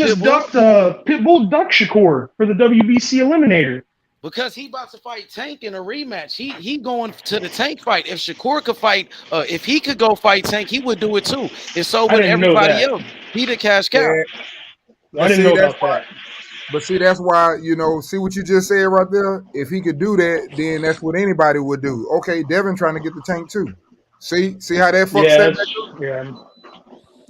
ducked Shakur for the WBC eliminator. Because he about to fight Tank in a rematch. He going to the Tank fight. If Shakur could fight, if he could go fight Tank, he would do it too. And so would everybody else. He the cash cow. Yeah. I didn't know about that. But see, that's why, see what you just said right there? If he could do that, then that's what anybody would do. Okay, Devin trying to get the Tank too. See how that fucks that? Yeah.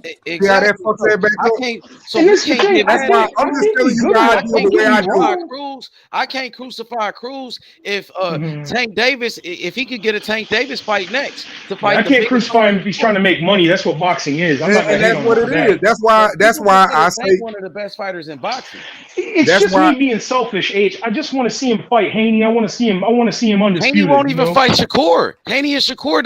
See how that Exactly. fucks So that back I up? can't. So And we that's the can't thing. get That's mad why at. I'm just telling He's you good how I enough. I do it can't the way I do crucify it. Cruz. I can't crucify Cruz if Mhm. Tank Davis, if he could get a Tank Davis fight next to Yeah, I fight the can't biggest crucify star him in if the he's sport. trying to make money. That's what boxing is. I'm not gonna And hate that's on him what for it is. that. That's People why consider I Tank say one of the best fighters in boxing. It's that's just why me being selfish, H. I just want to see him fight Haney. I want to see him. I want to see him Haney undisputed. won't You even know. fight Shakur. Haney and Shakur,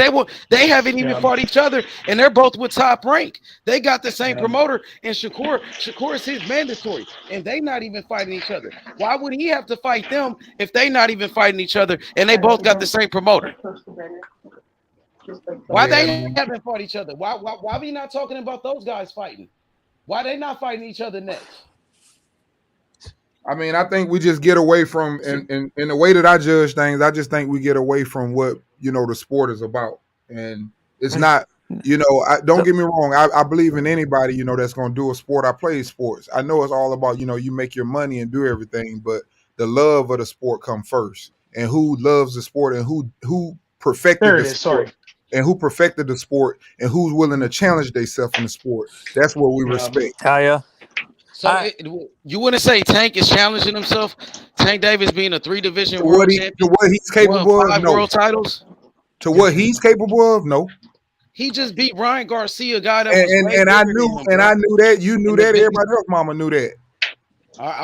they haven't even Yeah. fought each other, and they're both with Top Rank. They got the same Yeah. promoter, and Shakur is his mandatory, and they not even fighting each other. Why would he have to fight them if they not even fighting each other, and they both got the same promoter? Why yeah, they man. haven't fought each other? Why we not talking about those guys fighting? Why they not fighting each other next? I mean, I think we just get away from and in the way that I judge things, I just think we get away from what the sport is about. And it's not, don't get me wrong, I believe in anybody, that's gonna do a sport. I play sports. I know it's all about, you make your money and do everything, but the love of the sport come first. And who loves the sport and who perfected There it the is. sport Sorry. and who perfected the sport and who's willing to challenge themselves in the sport. That's what we Yeah. respect. Yeah. So you wouldn't say Tank is challenging himself? Tank Davis being a 3-division To world what champion, he's won capable of, 5 no. world titles. To what he's capable of, no. He just beat Ryan Garcia, a guy that And was way and I bigger knew than him, bro. I knew that. You knew And the that. biggest. Everybody else mama knew that.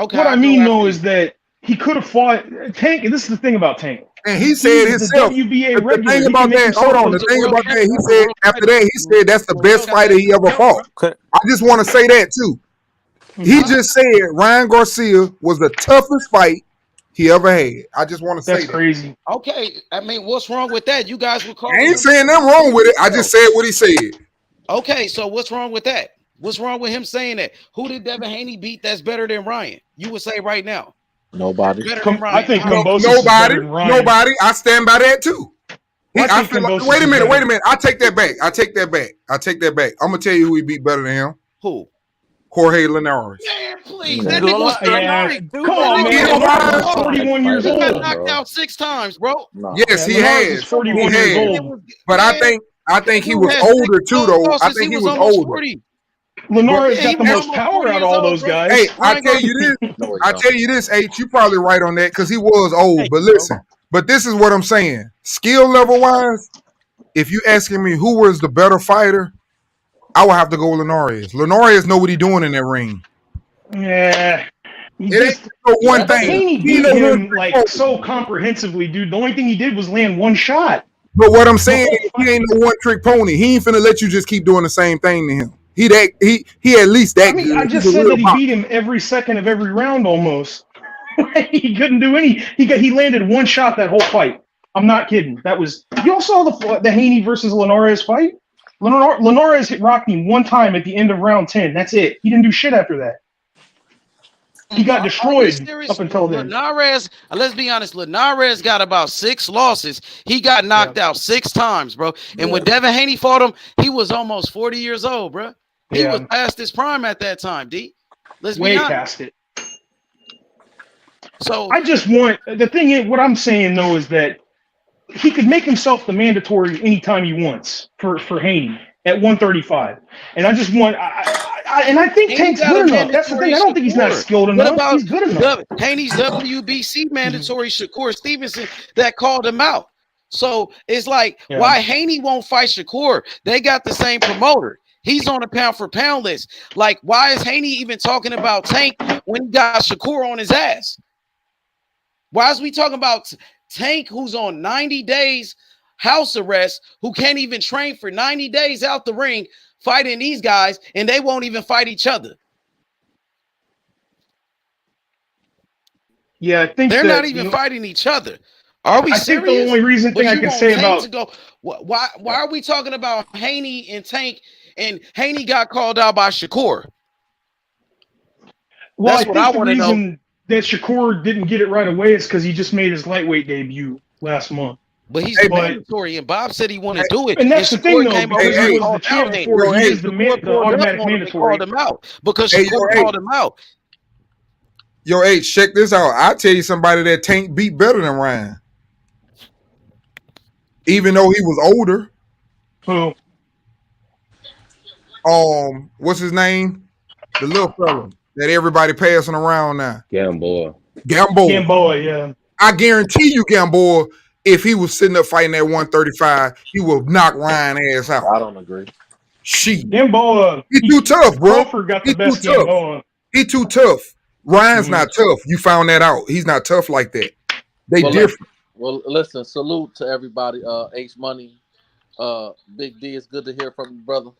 Okay, What I I'll go mean after though you. is that he could have fought Tank, and this is the thing about Tank. And he said He's the himself. WBA The regular. thing He about can make that, himself hold on. look The He's a thing world about that, champion. he That's a said world after title. that, he said that's the World best got fighter that he ever belt, fought. bro. I just want to say that too. He just said Ryan Garcia was the toughest fight he ever had. I just want to say That's that. crazy. Okay, I mean, what's wrong with that? You guys were I calling ain't him saying nothing wrong with it. I just said what he said. Okay, so what's wrong with that? What's wrong with him saying that? Who did Devin Haney beat that's better than Ryan? You would say right now. Nobody. Better than I Ryan. think How? Kambosos is better than Ryan. Nobody. I stand by that too. I I think feel like, Kambosos wait a is minute. better. I take that back. I take that back. I'm gonna tell you who he beat better than him. Who? Jorge Linares. Man, please. Yeah. That nigga was Yeah. 33. Come on, That man. nigga Linares was is 41 years He got old. knocked out 6 times, bro. No. Yes, Yeah, he Linares is has. 41 He years has. old. But I think he Dude was had 6 older too, though. I losses. think He he was was almost older. 40. Linares Yeah, got he the was most almost power 40 out of years all old, those bro. guys. Hey, I Ryan tell Garcia. you this. No, he I don't. tell you this, H. You probably right on that because he was old. Thank But you, bro. listen, but this is what I'm saying. Skill level wise, if you asking me who was the better fighter, I would have to go with Linares. Linares know what he doing in that ring. Yeah. He It ain't just no one That's thing. it. Haney He ain't beat no one him trick like pony. so comprehensively, dude. The only thing he did was land one shot. But what I'm The saying whole is fight. he ain't no one trick pony. He ain't finna let you just keep doing the same thing to him. He at least that I mean, good. I He's just a said real that he boxer. beat him every second of every round almost. He couldn't do any. He landed one shot that whole fight. I'm not kidding. That was. You all saw the Haney versus Linares fight. Linares hit Rockney one time at the end of round 10. That's it. He didn't do shit after that. He got Are we destroyed serious? up until then. Linares, let's be honest, Linares got about 6 losses. He got knocked out 6 times, bro. And when Devin Haney fought him, he was almost 40 years old, bro. He was past his prime at that time, D. Let's Way be honest. past it. So I just want the thing is what I'm saying though is that he could make himself the mandatory anytime he wants for Haney at 135. And I just want and I think Haney Tank's got a good enough. That's the mandatory thing. I don't think he's not Shakur. skilled What enough. about He's good enough. Haney's WBC mandatory Shakur Stevenson that called him out? So it's like, why Haney won't fight Shakur? They got the same promoter. He's on a pound for pound list. Like, why is Haney even talking about Tank when he got Shakur on his ass? Why is we talking about Tank, who's on 90 days house arrest, who can't even train for 90 days out the ring, fighting these guys, and they won't even fight each other? Yeah, I think they're not even fighting each other. Are we I serious? think the only reason thing I can say about to go, why are we talking about Haney and Tank, and Haney got called out by Shakur? well, That's I what I think the want to know. reason that Shakur didn't get it right away is because he just made his lightweight debut last month. But he's mandatory, and Bob said he wanted to do it. And that's the thing, though, because he was the champ before. He is the automatic mandatory. Called him out because Shakur called him out. Yo, H, check this out. I'll tell you somebody that Tank beat better than Ryan. Even though he was older. Who? What's his name? The little fella that everybody passing around now. Gamboa. Gamboa, yeah. I guarantee you, Gamboa, if he was sitting up fighting at 135, he would knock Ryan ass out. I don't agree. Gamboa, he too tough, bro. Crawford got He the best too tough. Gamboa. He too tough. Ryan's not tough. You found that out. He's not tough like that. They different. Well, listen, salute to everybody. H Money, Big D, it's good to hear from you, brother.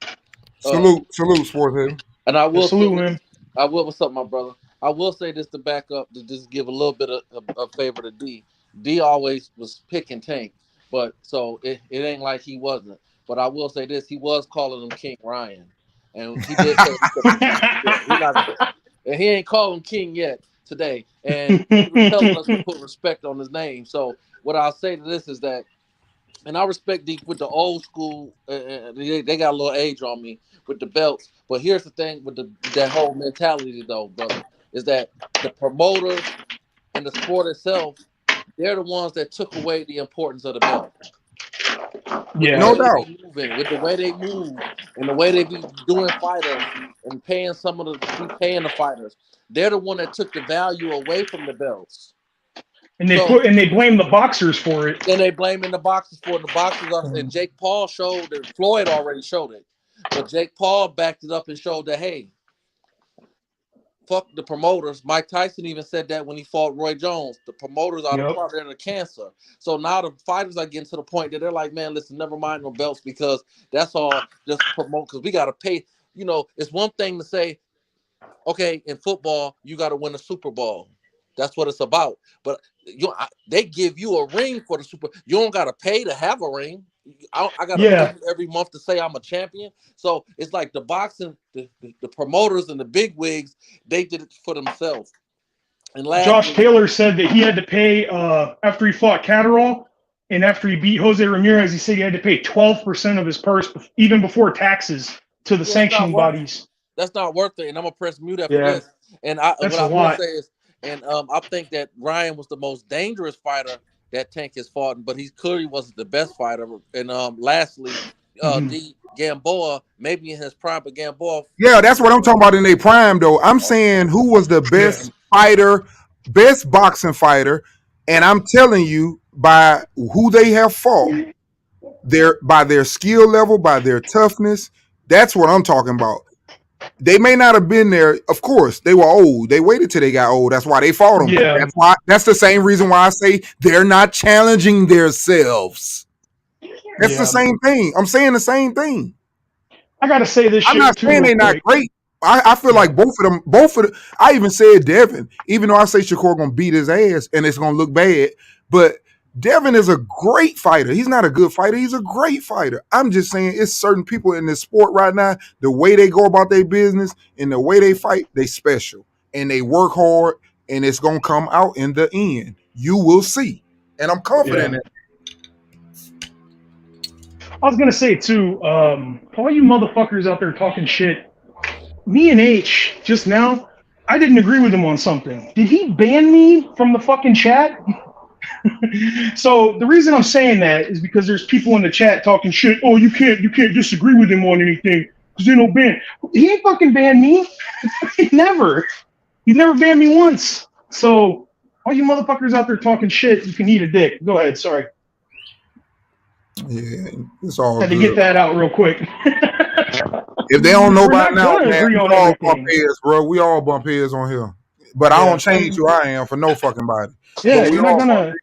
Salute, Sports Head. And I will salute him. What's up, my brother? I will say this to back up, to just give a little bit of favor to D. D always was picking Tank, but so it ain't like he wasn't. But I will say this, he was calling him King Ryan. And he did say and he ain't calling him King yet today. And he was telling us to put respect on his name. So what I'll say to this is that, and I respect D with the old school, they got a little age on me with the belts. But here's the thing with that whole mentality, though, brother, is that the promoters and the sport itself, they're the ones that took away the importance of the belt. Yeah, no doubt. With the way they move and the way they be doing fighters and paying the fighters, they're the one that took the value away from the belts. And they blame the boxers for it. And they blaming the boxers for it. The boxers and Jake Paul showed that Floyd already showed it. But Jake Paul backed it up and showed that, hey, fuck the promoters. Mike Tyson even said that when he fought Roy Jones. The promoters are the part of the cancer. So now the fighters are getting to the point that they're like, man, listen, never mind no belts because that's all just promote because we got to pay. You know, it's one thing to say, okay, in football, you got to win a Super Bowl. That's what it's about. But they give you a ring for the Super. You don't got to pay to have a ring. I got to pay you every month to say I'm a champion. So it's like the boxing, the promoters and the big wigs, they did it for themselves. And Josh Taylor said that he had to pay after he fought Catterall and after he beat Jose Ramirez, he said he had to pay 12% of his purse even before taxes to the sanctioning bodies. That's not worth it. And I'm gonna press mute after this. And what I will say is, and I think that Ryan was the most dangerous fighter that Tank has fought, but he clearly wasn't the best fighter. And lastly, D Gamboa, maybe in his prime, but Gamboa. Yeah, that's what I'm talking about in their prime, though. I'm saying who was the best fighter, best boxing fighter, and I'm telling you by who they have fought, by their skill level, by their toughness. That's what I'm talking about. They may not have been there. Of course, they were old. They waited till they got old. That's why they fought them. Yeah. That's the same reason why I say they're not challenging themselves. That's the same thing. I'm saying the same thing. I gotta say this. I'm not saying they're not great. I feel like both of them. I even said Devin, even though I say Shakur gonna beat his ass and it's gonna look bad, but Devin is a great fighter. He's not a good fighter. He's a great fighter. I'm just saying it's certain people in this sport right now, the way they go about their business and the way they fight, they special. And they work hard and it's going to come out in the end. You will see. And I'm confident in it. I was going to say, too, all you motherfuckers out there talking shit, me and H, just now, I didn't agree with him on something. Did he ban me from the fucking chat? So the reason I'm saying that is because there's people in the chat talking shit. Oh, you can't disagree with him on anything because they don't ban. He ain't fucking banned me. He's never banned me once. So all you motherfuckers out there talking shit, you can eat a dick. Go ahead. Sorry. Yeah, it's all had good. to get that out real quick. If they don't know by now, man, we all bump heads, bro. We all bump heads on here. But I don't change who I am for no fucking body. Yeah, you're not gonna.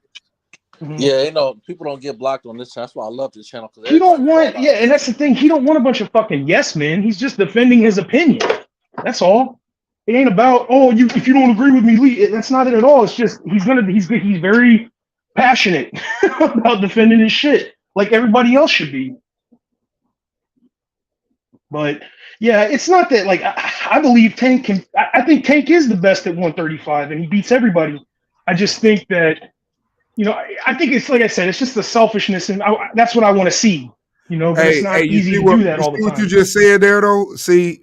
Yeah, you know, people don't get blocked on this channel. That's why I love this channel. He don't want, and that's the thing. He don't want a bunch of fucking yes men. He's just defending his opinion. That's all. It ain't about if you don't agree with me, leave. That's not it at all. It's just he's very passionate about defending his shit, like everybody else should be. But yeah, it's not that like I believe Tank can. I think Tank is the best at 135, and he beats everybody. I just think that. You know, I think it's like I said, it's just the selfishness, and that's what I want to see. You know, but it's not easy to do that all the time. What you just said there, though. See,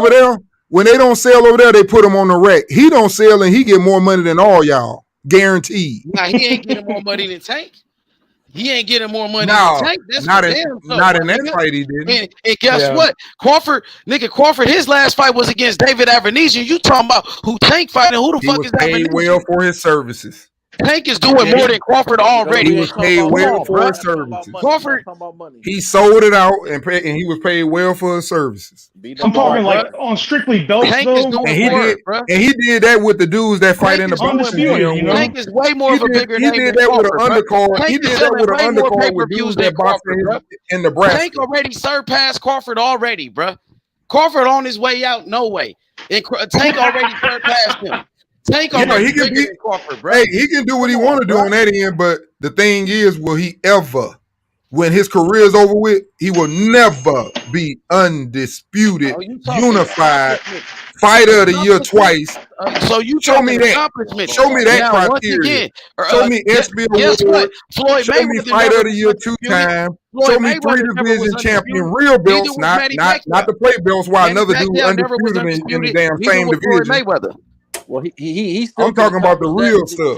over there, When they don't sell over there, they put him on the rack. He don't sell and he get more money than all y'all. Guaranteed. Now he ain't getting more money than Tank. He ain't getting more money No, than Tank. That's not for in damn sure. not in that fight he didn't. And guess what? Crawford, his last fight was against David Avenesian. You talking about who Tank fighting? Who the He fuck was is paid Avenesian? well for his services. Tank is doing more than Crawford already. He was paid well for his services. Crawford, he sold it out and he was paid well for his services. I'm talking like on strictly belts Tank though. is doing And he did that with the dudes that fight in the boxing gym. You know? Tank is way more of a bigger He name did than that with Crawford, an undercard. Tank He is did that selling with an way more undercard with pay-per-views dudes than that boxed Crawford, in Nebraska. Tank already surpassed Crawford already, bro. Crawford on his way out, no way. And Tank already surpassed him. Tank already he can bigger be, than Crawford, bro. hey, he can do what he want to do on that end, but the thing is, will he ever, when his career is over with, he will never be undisputed, unified fighter of the year twice. So you show me that. accomplishment. Show me that now, criteria. once again, show me SB guess award. what? Floyd show me Mayweather fighter of never the year was 2 undisputed. times. Floyd Show me Mayweather 3 never was division champion, undisputed. real Neither belts, was not Manny not Pacquiao. the play belts. While Manny another dude Pacquiao never was undisputed in the undisputed. damn Neither same was Floyd division. Mayweather. Well, he still. I'm talking about the real stuff.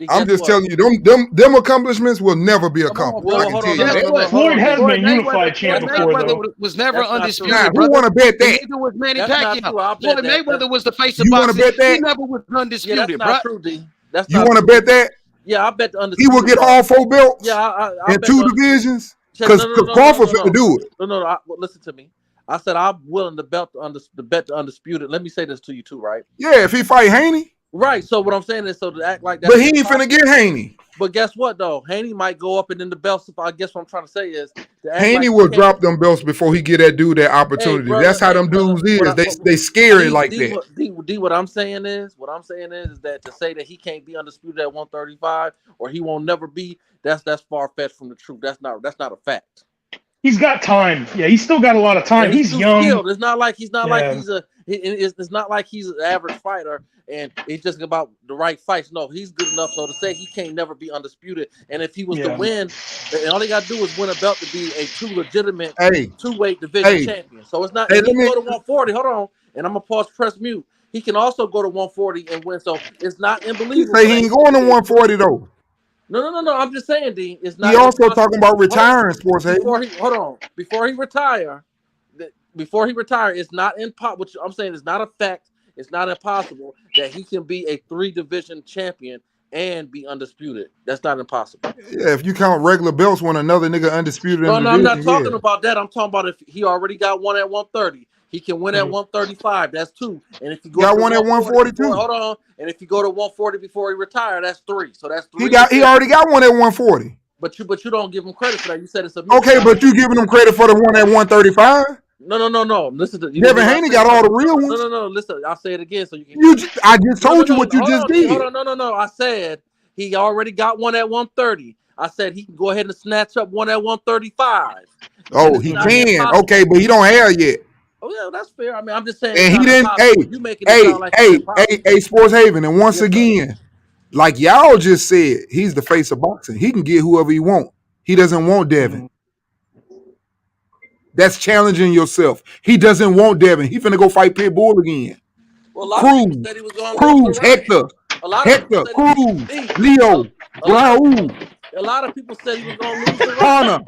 I'm just telling you, them accomplishments will never be accomplished. I can tell you that. Floyd has been unified champ before, though. Was never undisputed. Nah, who want to bet that? Neither was Manny That's not true. I'll Pacquiao. bet Floyd that. Mayweather was the face of You wanna boxing. bet that? He never was undisputed, Yeah, that's bro. not true, D. That's You not want to true. bet that? Yeah, I bet the He undisputed. will get all 4 belts Yeah, I in bet 2 the- divisions? No, Because no, no, Crawford no, no, finna do it. No, well, listen to me. I said I'm willing to bet the undisputed. Let me say this to you too, right? Yeah, if he fight Haney. Right. So what I'm saying is, so to act like that. But he ain't finna get Haney. But guess what though? Haney might go up and then the belts. I guess what I'm trying to say is, Haney will drop them belts before he get that dude that opportunity. That's how them dudes is. They scary like that. D, what I'm saying is that to say that he can't be undisputed at 135 or he won't never be, that's far fetched from the truth. That's not a fact. He's got time. Yeah, he's still got a lot of time. He's young. Skilled. It's not like he's it's not like he's an average fighter and it's just about the right fights. No, he's good enough so to say he can't never be undisputed. And if he was to win, all he got to do is win a belt to be a true legitimate 2-weight division champion. So it's not. He can go to 140. Hold on, and I'm gonna pause press mute. He can also go to 140 and win. So it's not unbelievable. He ain't going to 140 though. No. I'm just saying, D. It's not. He also talking about retiring, Sports Haven. Before he retire, it's not impossible. I'm saying it's not a fact. It's not impossible that he can be a 3-division champion and be undisputed. That's not impossible. Yeah, if you count regular belts when another nigga undisputed. No, I'm not talking about that. I'm talking about if he already got one at 130. He can win at 135. That's 2. And if you got one at 142. Hold on. And if you go to 140 before he retire, that's 3. So that's 3. He already got one at 140. But you don't give him credit for that. You said it's a okay, but you giving him credit for the one at 135? No. Listen to Devin Haney got all the real ones. No. Listen, I'll say it again so you can. I just told you what you just did. Hold on. No. I said he already got one at 130. I said he can go ahead and snatch up one at 135. Oh, he can. Okay, but he don't have yet. Oh yeah, that's fair. I mean, I'm just saying. And he didn't. Hey, Sports Haven, and once again, like y'all just said, he's the face of boxing. He can get whoever he want. He doesn't want Devin. That's challenging yourself. He doesn't want Devin. He finna go fight Pitbull again. Well, Cruz, Hector, Cruz, Leo, Raul. A lot of people said he was gonna lose the Connor.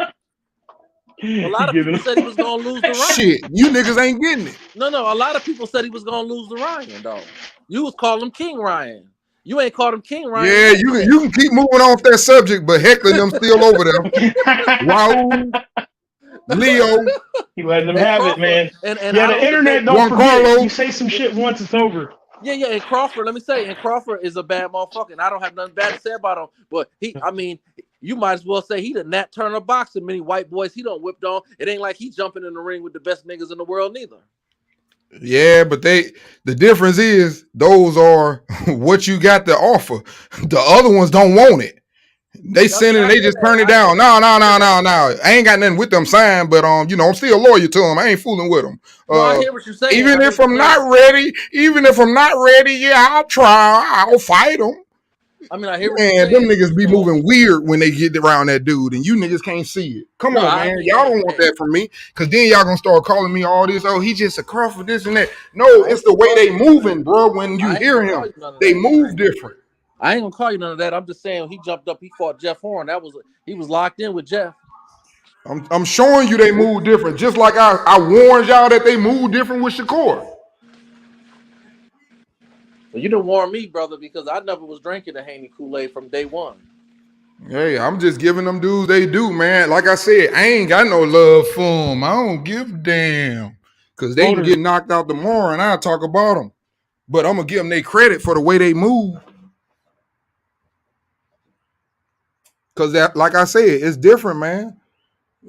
A lot of people said he was gonna lose the Ryan. Shit, you niggas ain't getting it. No. A lot of people said he was gonna lose the Ryan, though. You was calling him King Ryan. You ain't called him King Ryan. Yeah, you can keep moving off that subject, but Hector them still over there. Raul, Leo. He let them have it, man. And the internet don't forget. You say some shit once, it's over. Yeah, and Crawford, let me say, and Crawford is a bad motherfucker, and I don't have nothing bad to say about him, but you might as well say he the Nat Turner boxing, many white boys he don't whipped on. It ain't like he jumping in the ring with the best niggas in the world neither. Yeah, but the difference is those are what you got to offer. The other ones don't want it. They send it and they just turn it down. No. I ain't got nothing with them signed, but I'm still loyal to them. I ain't fooling with them. I hear what you're saying. Even if I'm not ready, yeah, I'll try. I'll fight them. I mean, I hear what you're Man, them saying. niggas be You know, moving weird when they get around that dude, and you niggas can't see it. Come no, on, I man. Y'all understand. don't want Hey, that from me, because then y'all gonna start calling me all this. Oh, he just a cross for this and that. No, I it's ain't the gonna way call they you none of that. moving, bro. When you I ain't hear gonna call him, you none of they that. move different. I ain't gonna call you none of that. I'm just saying he jumped up, he fought Jeff Horn. He was locked in with Jeff. I'm showing you they move different, just like I warned y'all that they move different with Shakur. But you didn't warn me, brother, because I never was drinking the Haney Kool-Aid from day one. Hey, I'm just giving them dudes they do, man. Like I said, I ain't got no love for them. I don't give a damn. Because they can Voters, get knocked out tomorrow and I'll talk about them. But I'm going to give them their credit for the way they move. Because that, like I said, it's different, man.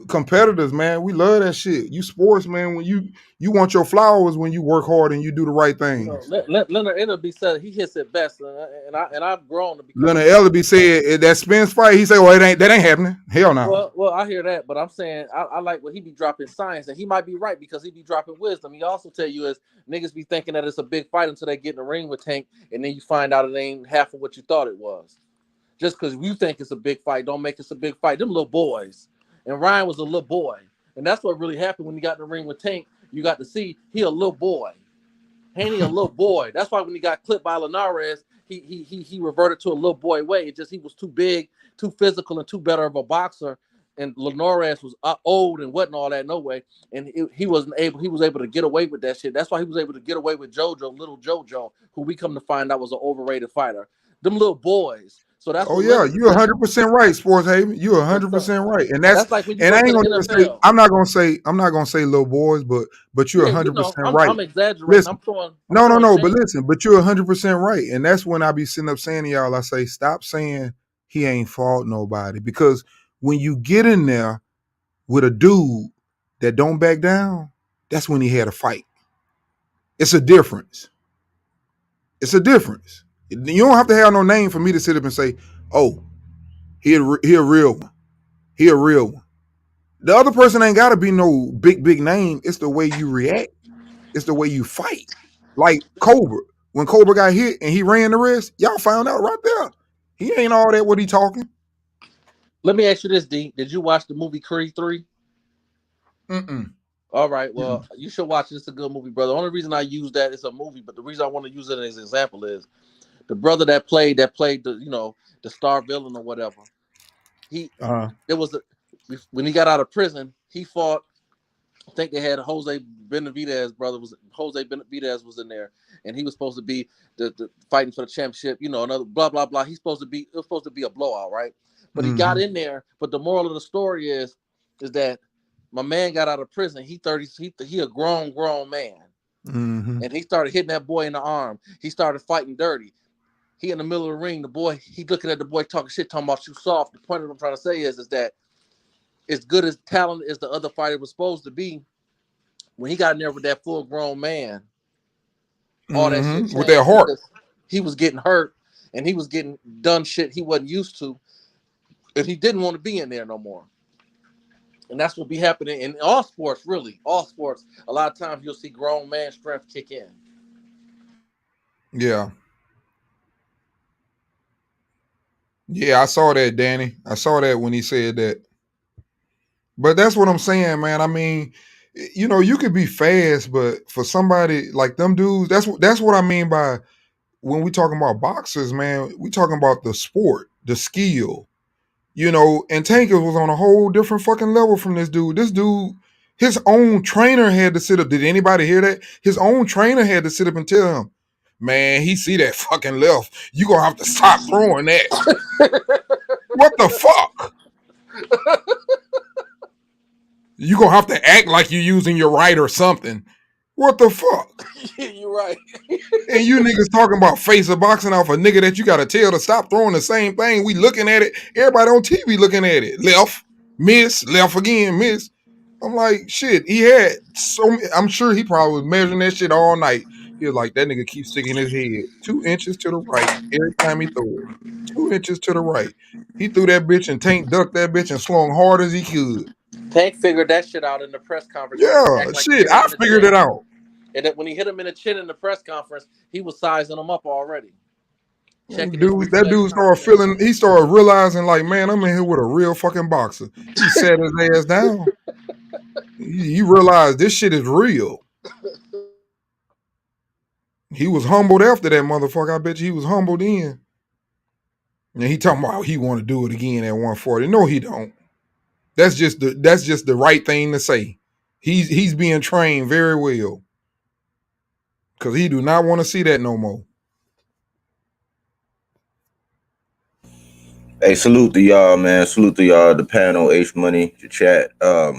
Competitors, man, we love that shit. You sports, man, when you want your flowers when you work hard and you do the right You know, things. Leonard Italy said he hits it best, and I've grown to become a Leonard fan. Ellerby said that Spence fight, he said, well, that ain't happening. Hell no. Well, I hear that, but I'm saying I like what he be dropping science, and he might be right because he be dropping wisdom. He also tell you is niggas be thinking that it's a big fight until they get in the ring with Tank, and then you find out it ain't half of what you thought it was. Just because you think it's a big fight, don't make it a big fight. Them little boys, and Ryan was a little boy, and that's what really happened when he got in the ring with Tank. You got to see he a little boy. Haney a little boy. That's why when he got clipped by Linares, he reverted to a little boy way. It just he was too big, too physical, and too better of a boxer. And Linares was old and wasn't all that no way. And he wasn't able. He was able to get away with that shit. That's why he was able to get away with JoJo, little JoJo, who we come to find out was an overrated fighter. Them little boys. So that's Oh what yeah, Leonard you're said. 100% right, Sports Haven. You're And so 100% right, and that's like when you and go I to ain't the gonna even say NFL. I'm not gonna say little boys, but you're Yeah, you 100% know, right. I'm exaggerating. Listen, I'm throwing no, but shade. listen, but you're 100% right, and that's when I be sitting up saying to y'all, I say stop saying he ain't fought nobody, because when you get in there with a dude that don't back down, that's when he had a fight. It's a difference. It's a difference. You don't have to have no name for me to sit up and say, oh, he a real one. He a real one. The other person ain't got to be no big name. It's the way you react. It's the way you fight. Like Cobra. When Cobra got hit and he ran the rest, y'all found out right there. He ain't all that what he talking. Let me ask you this, D. Did you watch the movie Creed 3? Mm-mm. All right, well, you should watch it. It's a good movie, brother. The only reason I use that it's a movie, but the reason I want to use it as an example is the brother that played the the star villain or whatever. He Uh-huh. it was when he got out of prison, he fought. I think they had Jose Benavidez brother was Jose Benavidez was in there, and he was supposed to be the fighting for the championship. You know, another blah blah blah. It was supposed to be a blowout, right? But he got Mm-hmm. in there. But the moral of the story is that my man got out of prison. He a grown man, Mm-hmm. and he started hitting that boy in the arm. He started fighting dirty. He in the middle of the ring. The boy he looking at the boy talking shit, talking about you soft. The point of what I'm trying to say is that as good as talent as the other fighter was supposed to be, when he got in there with that full grown man, all that shit Mm-hmm. With that changed heart. because he was getting hurt and he was getting done shit he wasn't used to, and he didn't want to be in there no more. And that's what be happening in all sports, really. All sports. A lot of times you'll see grown man strength kick in. Yeah. Yeah, I saw that, Danny. I saw that when he said that. But that's what I'm saying, man. I mean, you could be fast, but for somebody like them dudes, that's what I mean by when we talking about boxers, man. We talking about the sport, the skill, And Tanker was on a whole different fucking level from this dude. This dude, his own trainer had to sit up. Did anybody hear that? His own trainer had to sit up and tell him, man, he see that fucking left. You gonna have to stop throwing that. What the fuck? You gonna have to act like you using your right or something. What the fuck? You're right. And you niggas talking about face of boxing off a nigga that you gotta tell to stop throwing the same thing. We looking at it. Everybody on TV looking at it. Left, miss, left again, miss. I'm like, shit, he had I'm sure he probably was measuring that shit all night. He was like, that nigga keeps sticking his head 2 inches to the right every time he throw it. 2 inches to the right. He threw that bitch and Tank ducked that bitch and slung hard as he could. Tank figured that shit out in the press conference when he Yeah, act like he shit, hit him I in the figured it chin. out. And that when he hit him in the chin in the press conference, he was sizing him up already. checking his Dude, that reflex dude started combination. feeling. He started realizing, like, man, I'm in here with a real fucking boxer. He sat his ass down. He realized this shit is real. He was humbled after that motherfucker. I bet you he was humbled in. And he talking about he want to do it again at 140. No, he don't. That's just the right thing to say. He's being trained very well. Cause he do not want to see that no more. Hey, salute to y'all, man. Salute to y'all, the panel, H Money, the chat. I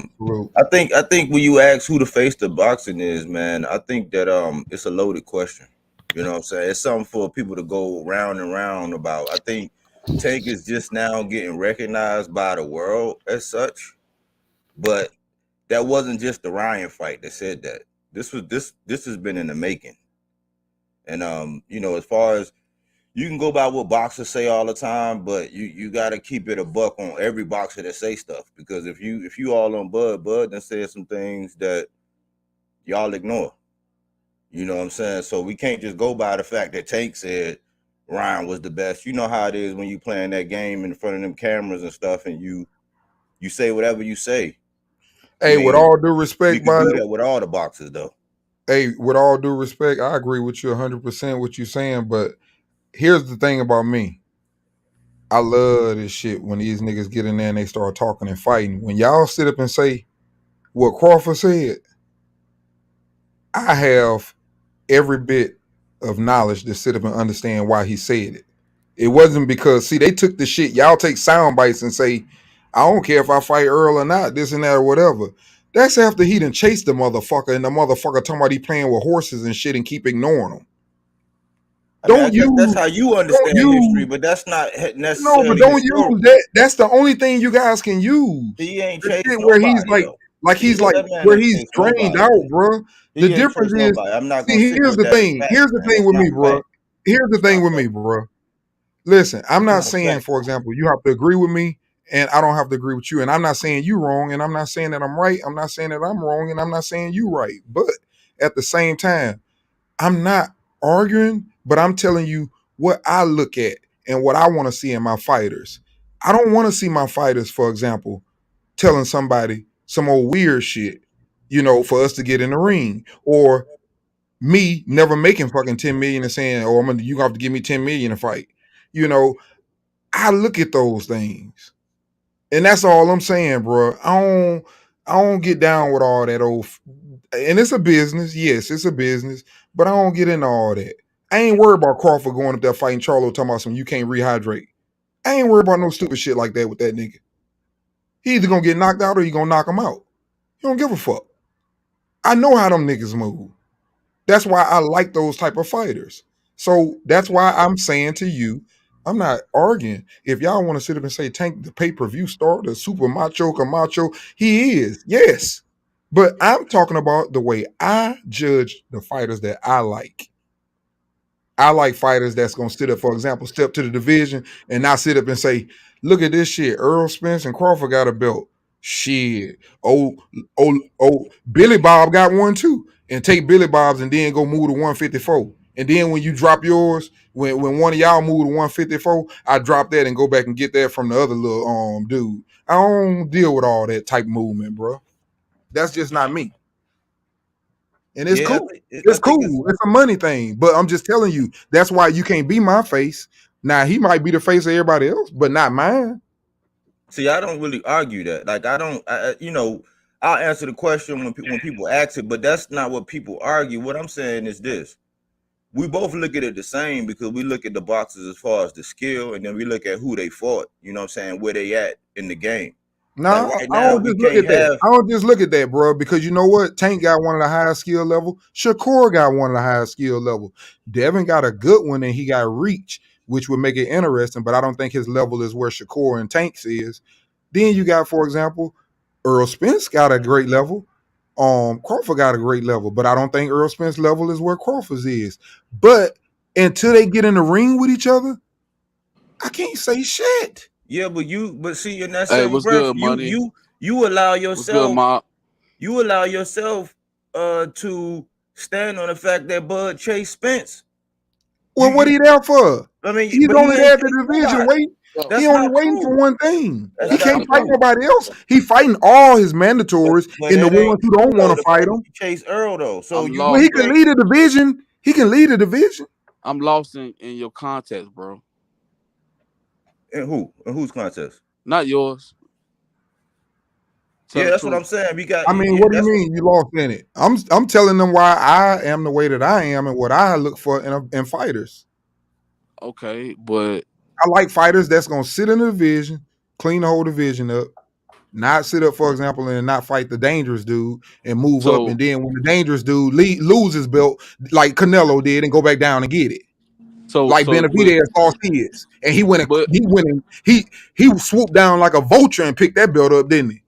think when you ask who the face of boxing is, man, I think that it's a loaded question. You know what I'm saying? It's something for people to go round and round about. I think Tank is just now getting recognized by the world as such, but that wasn't just the Ryan fight that said that. This has been in the making. And you know, as far as you can go by what boxers say all the time, but you got to keep it a buck on every boxer that say stuff, because if you all on Bud done said some things that y'all ignore. You know what I'm saying? So we can't just go by the fact that Tank said Ryan was the best. You know how it is when you playing that game in front of them cameras and stuff, and you say whatever you say. Hey, with all due respect, we can do that with all the boxers though. Hey, with all due respect, I agree with you 100% what you're saying, but here's the thing about me. I love this shit when these niggas get in there and they start talking and fighting. When y'all sit up and say what Crawford said, I have every bit of knowledge to sit up and understand why he said it. It wasn't because, see, they took the shit. Y'all take sound bites and say, I don't care if I fight Earl or not, this and that or whatever. That's after he done chased the motherfucker and the motherfucker talking about he playing with horses and shit and keep ignoring him. I guess that's how you understand history, but that's not necessarily no, but don't historical. use that. That's the only thing you guys can use. He ain't The chased shit where he's nobody, he's like that man where ain't he's chased drained nobody. out, bro. He The ain't difference chased is, nobody. I'm not gonna see, sit here's with the that as thing. fact, Here's the man. thing That's with not me, bro. fact. Here's the thing with me, bro. Listen, I'm not not a saying, fact. for example, you have to agree with me, and I don't have to agree with you. And I'm not saying you wrong, and I'm not saying that I'm right. I'm not saying that I'm wrong, and I'm not saying you right. But at the same time, I'm not arguing, but I'm telling you what I look at and what I want to see in my fighters. I don't want to see my fighters, for example, telling somebody some old weird shit, for us to get in the ring, or me never making fucking 10 million and saying, "Oh, you gonna have to give me 10 million to fight." I look at those things, and that's all I'm saying, bro. I don't get down with all that old. And it's a business, yes, it's a business, but I don't get into all that. I ain't worried about Crawford going up there fighting Charlo talking about some you can't rehydrate. I ain't worried about no stupid shit like that with that nigga. He either gonna get knocked out or he gonna knock him out. He don't give a fuck. I know how them niggas move. That's why I like those type of fighters. So that's why I'm saying to you, I'm not arguing. If y'all want to sit up and say Tank the pay-per-view star, the super macho Camacho, he is, yes. But I'm talking about the way I judge the fighters that I like. I like fighters that's gonna sit up, for example, step to the division and not sit up and say, look at this shit. Earl Spence and Crawford got a belt. Shit. Billy Bob got one too. And take Billy Bob's and then go move to 154. And then when you drop yours, when one of y'all move to 154, I drop that and go back and get that from the other little dude. I don't deal with all that type movement, bro. That's just not me. And it's Yeah, cool. I It's think cool. It's a money thing. But I'm just telling you, that's why you can't be my face. Now he might be the face of everybody else, but not mine. See, I don't really argue that. Like, I'll answer the question when people ask it, but that's not what people argue. What I'm saying is this: we both look at it the same, because we look at the boxers as far as the skill, and then we look at who they fought. You know what I'm saying? Where they at in the game. Like No, right I now, don't we just look can't at that. have. I don't just look at that, bro, because you know what? Tank got one of the highest skill level. Shakur got one of the highest skill level. Devin got a good one, and he got reach, which would make it interesting. But I don't think his level is where Shakur and Tank's is. Then you got, for example, Earl Spence got a great level. Crawford got a great level, but I don't think Earl Spence level is where Crawford's is. But until they get in the ring with each other, I can't say shit. Yeah, but see, in that Hey, same what's breath, good, money? you allow What's good, yourself Mop? to stand on the fact that Bud chased Spence. Well, what he there for? I mean, He's but only he there ain't at the division waiting. That's He only not waiting true. for one thing. That's He not can't fight true. nobody else. He fighting all his mandatories But and the that ain't ones who true don't though. want to The fight fact him. you chase Earl though, so I'm you Well, he lost. can lead a division. He can lead a division. I'm lost in your context, bro. in who? In whose contest? Not yours. Tell Yeah, the that's what truth. I'm saying. We got. I mean, what do you That's mean you lost in it? I'm telling them why I am the way that I am and what I look for in fighters. Okay, but I like fighters that's gonna sit in the division, clean the whole division up, not sit up, for example, and not fight the dangerous dude and move up, so and then when the dangerous dude lose his belt, like Canelo did, and go back down and get it. Like but Benavidez lost his, and he swooped down like a vulture and picked that belt up, didn't he?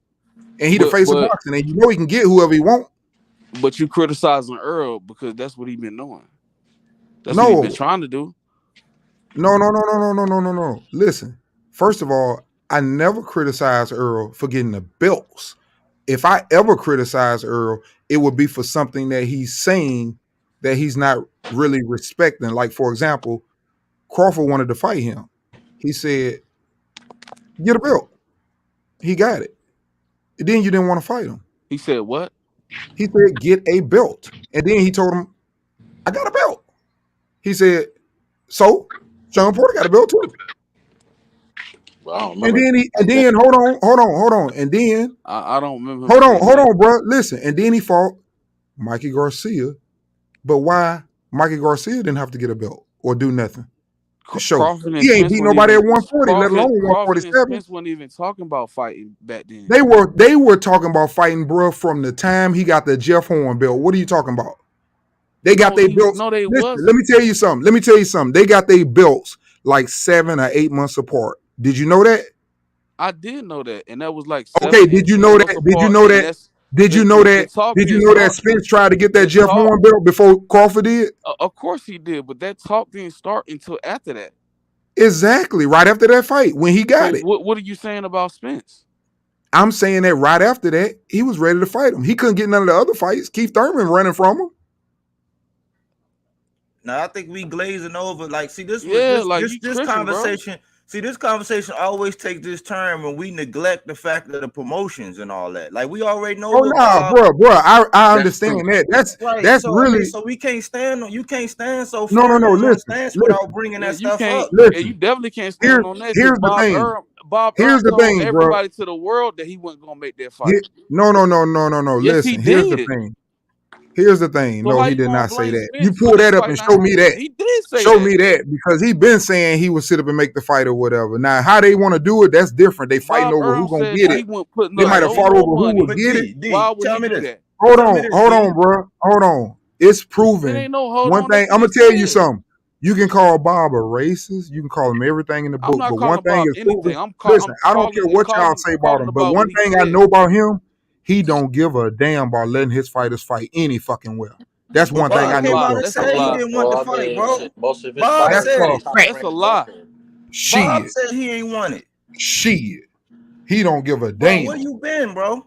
And he the face of but boxing, and you know he can get whoever he want. but you criticizing Earl because that's what he been doing. That's what he No, been trying to do. no. Listen, first of all, I never criticized Earl for getting the belts. If I ever criticize Earl, it would be for something that he's saying that he's not really respecting. Like, for example, Crawford wanted to fight him. He said, get a belt. He got it. And then you didn't want to fight him. He said what? He said, get a belt. And then he told him, I got a belt. He said, so Sean Porter got a belt too. Well, I don't And remember. then hold on. And then I don't remember. hold on, bro. Listen. And then he fought Mikey Garcia. But why Mikey Garcia didn't have to get a belt or do nothing? Crawford and He ain't Spence beat wasn't nobody even- at 140, let alone Crawford and 147. Spence wasn't even talking about fighting back then. They were talking about fighting, bro, from the time he got the Jeff Horn belt. What are you talking about? They got their belts. No, they Listen, wasn't. let me tell you something. They got their belts like 7 or 8 months apart. Did you know that? I did know that, and that was like Okay, did you know that? Did you know that? Did you know that? Did you know that Spence tried to get that Jeff Horn belt before Crawford did? Of course he did, but that talk didn't start until after that. Exactly, right after that fight when he got it. What are you saying about Spence? I'm saying that right after that, he was ready to fight him. He couldn't get none of the other fights. Keith Thurman running from him. Now I think we glazing over. Like, see, this tripping, conversation. Bro. See, this conversation always takes this turn when we neglect the fact of the promotions and all that. Like, we already know. Oh no, bro. I understand that. That's so, really. So we can't stand. You can't stand so. No. Listen, without bringing that stuff up. Listen, you definitely can't stand on that. Here's the thing. Bob here's the told thing, everybody bro. to the world that he wasn't gonna make that fight. No. Yes, Listen, he here's did. the thing. Here's the thing. So no, how he you did gonna not say blame that. Spence You for pull that that up fight and not show me that. He did say Show that. me that because he been saying he would sit up and make the fight or whatever. Now, how they want to do it, that's different. They fighting Bob over Earl who gonna said get that it. he wouldn't put They might have fought over who would get it. Why would he do that? Hold on, bro. Hold on. It's proven. It ain't no hold One on. thing I'm gonna tell you something. You can call Bob a racist. You can call him everything in the book. I'm not But calling one thing Bob is anything. proven. Listen, I don't care what y'all say about him. But one thing I know about him, he don't give a damn about letting his fighters fight any fucking well. That's one thing I know. Bob said he didn't want to fight, bro. Most of his Bob fights said are That's a lie. Bob said he ain't want it. Shit. He don't give a Bro, damn. where you been, bro?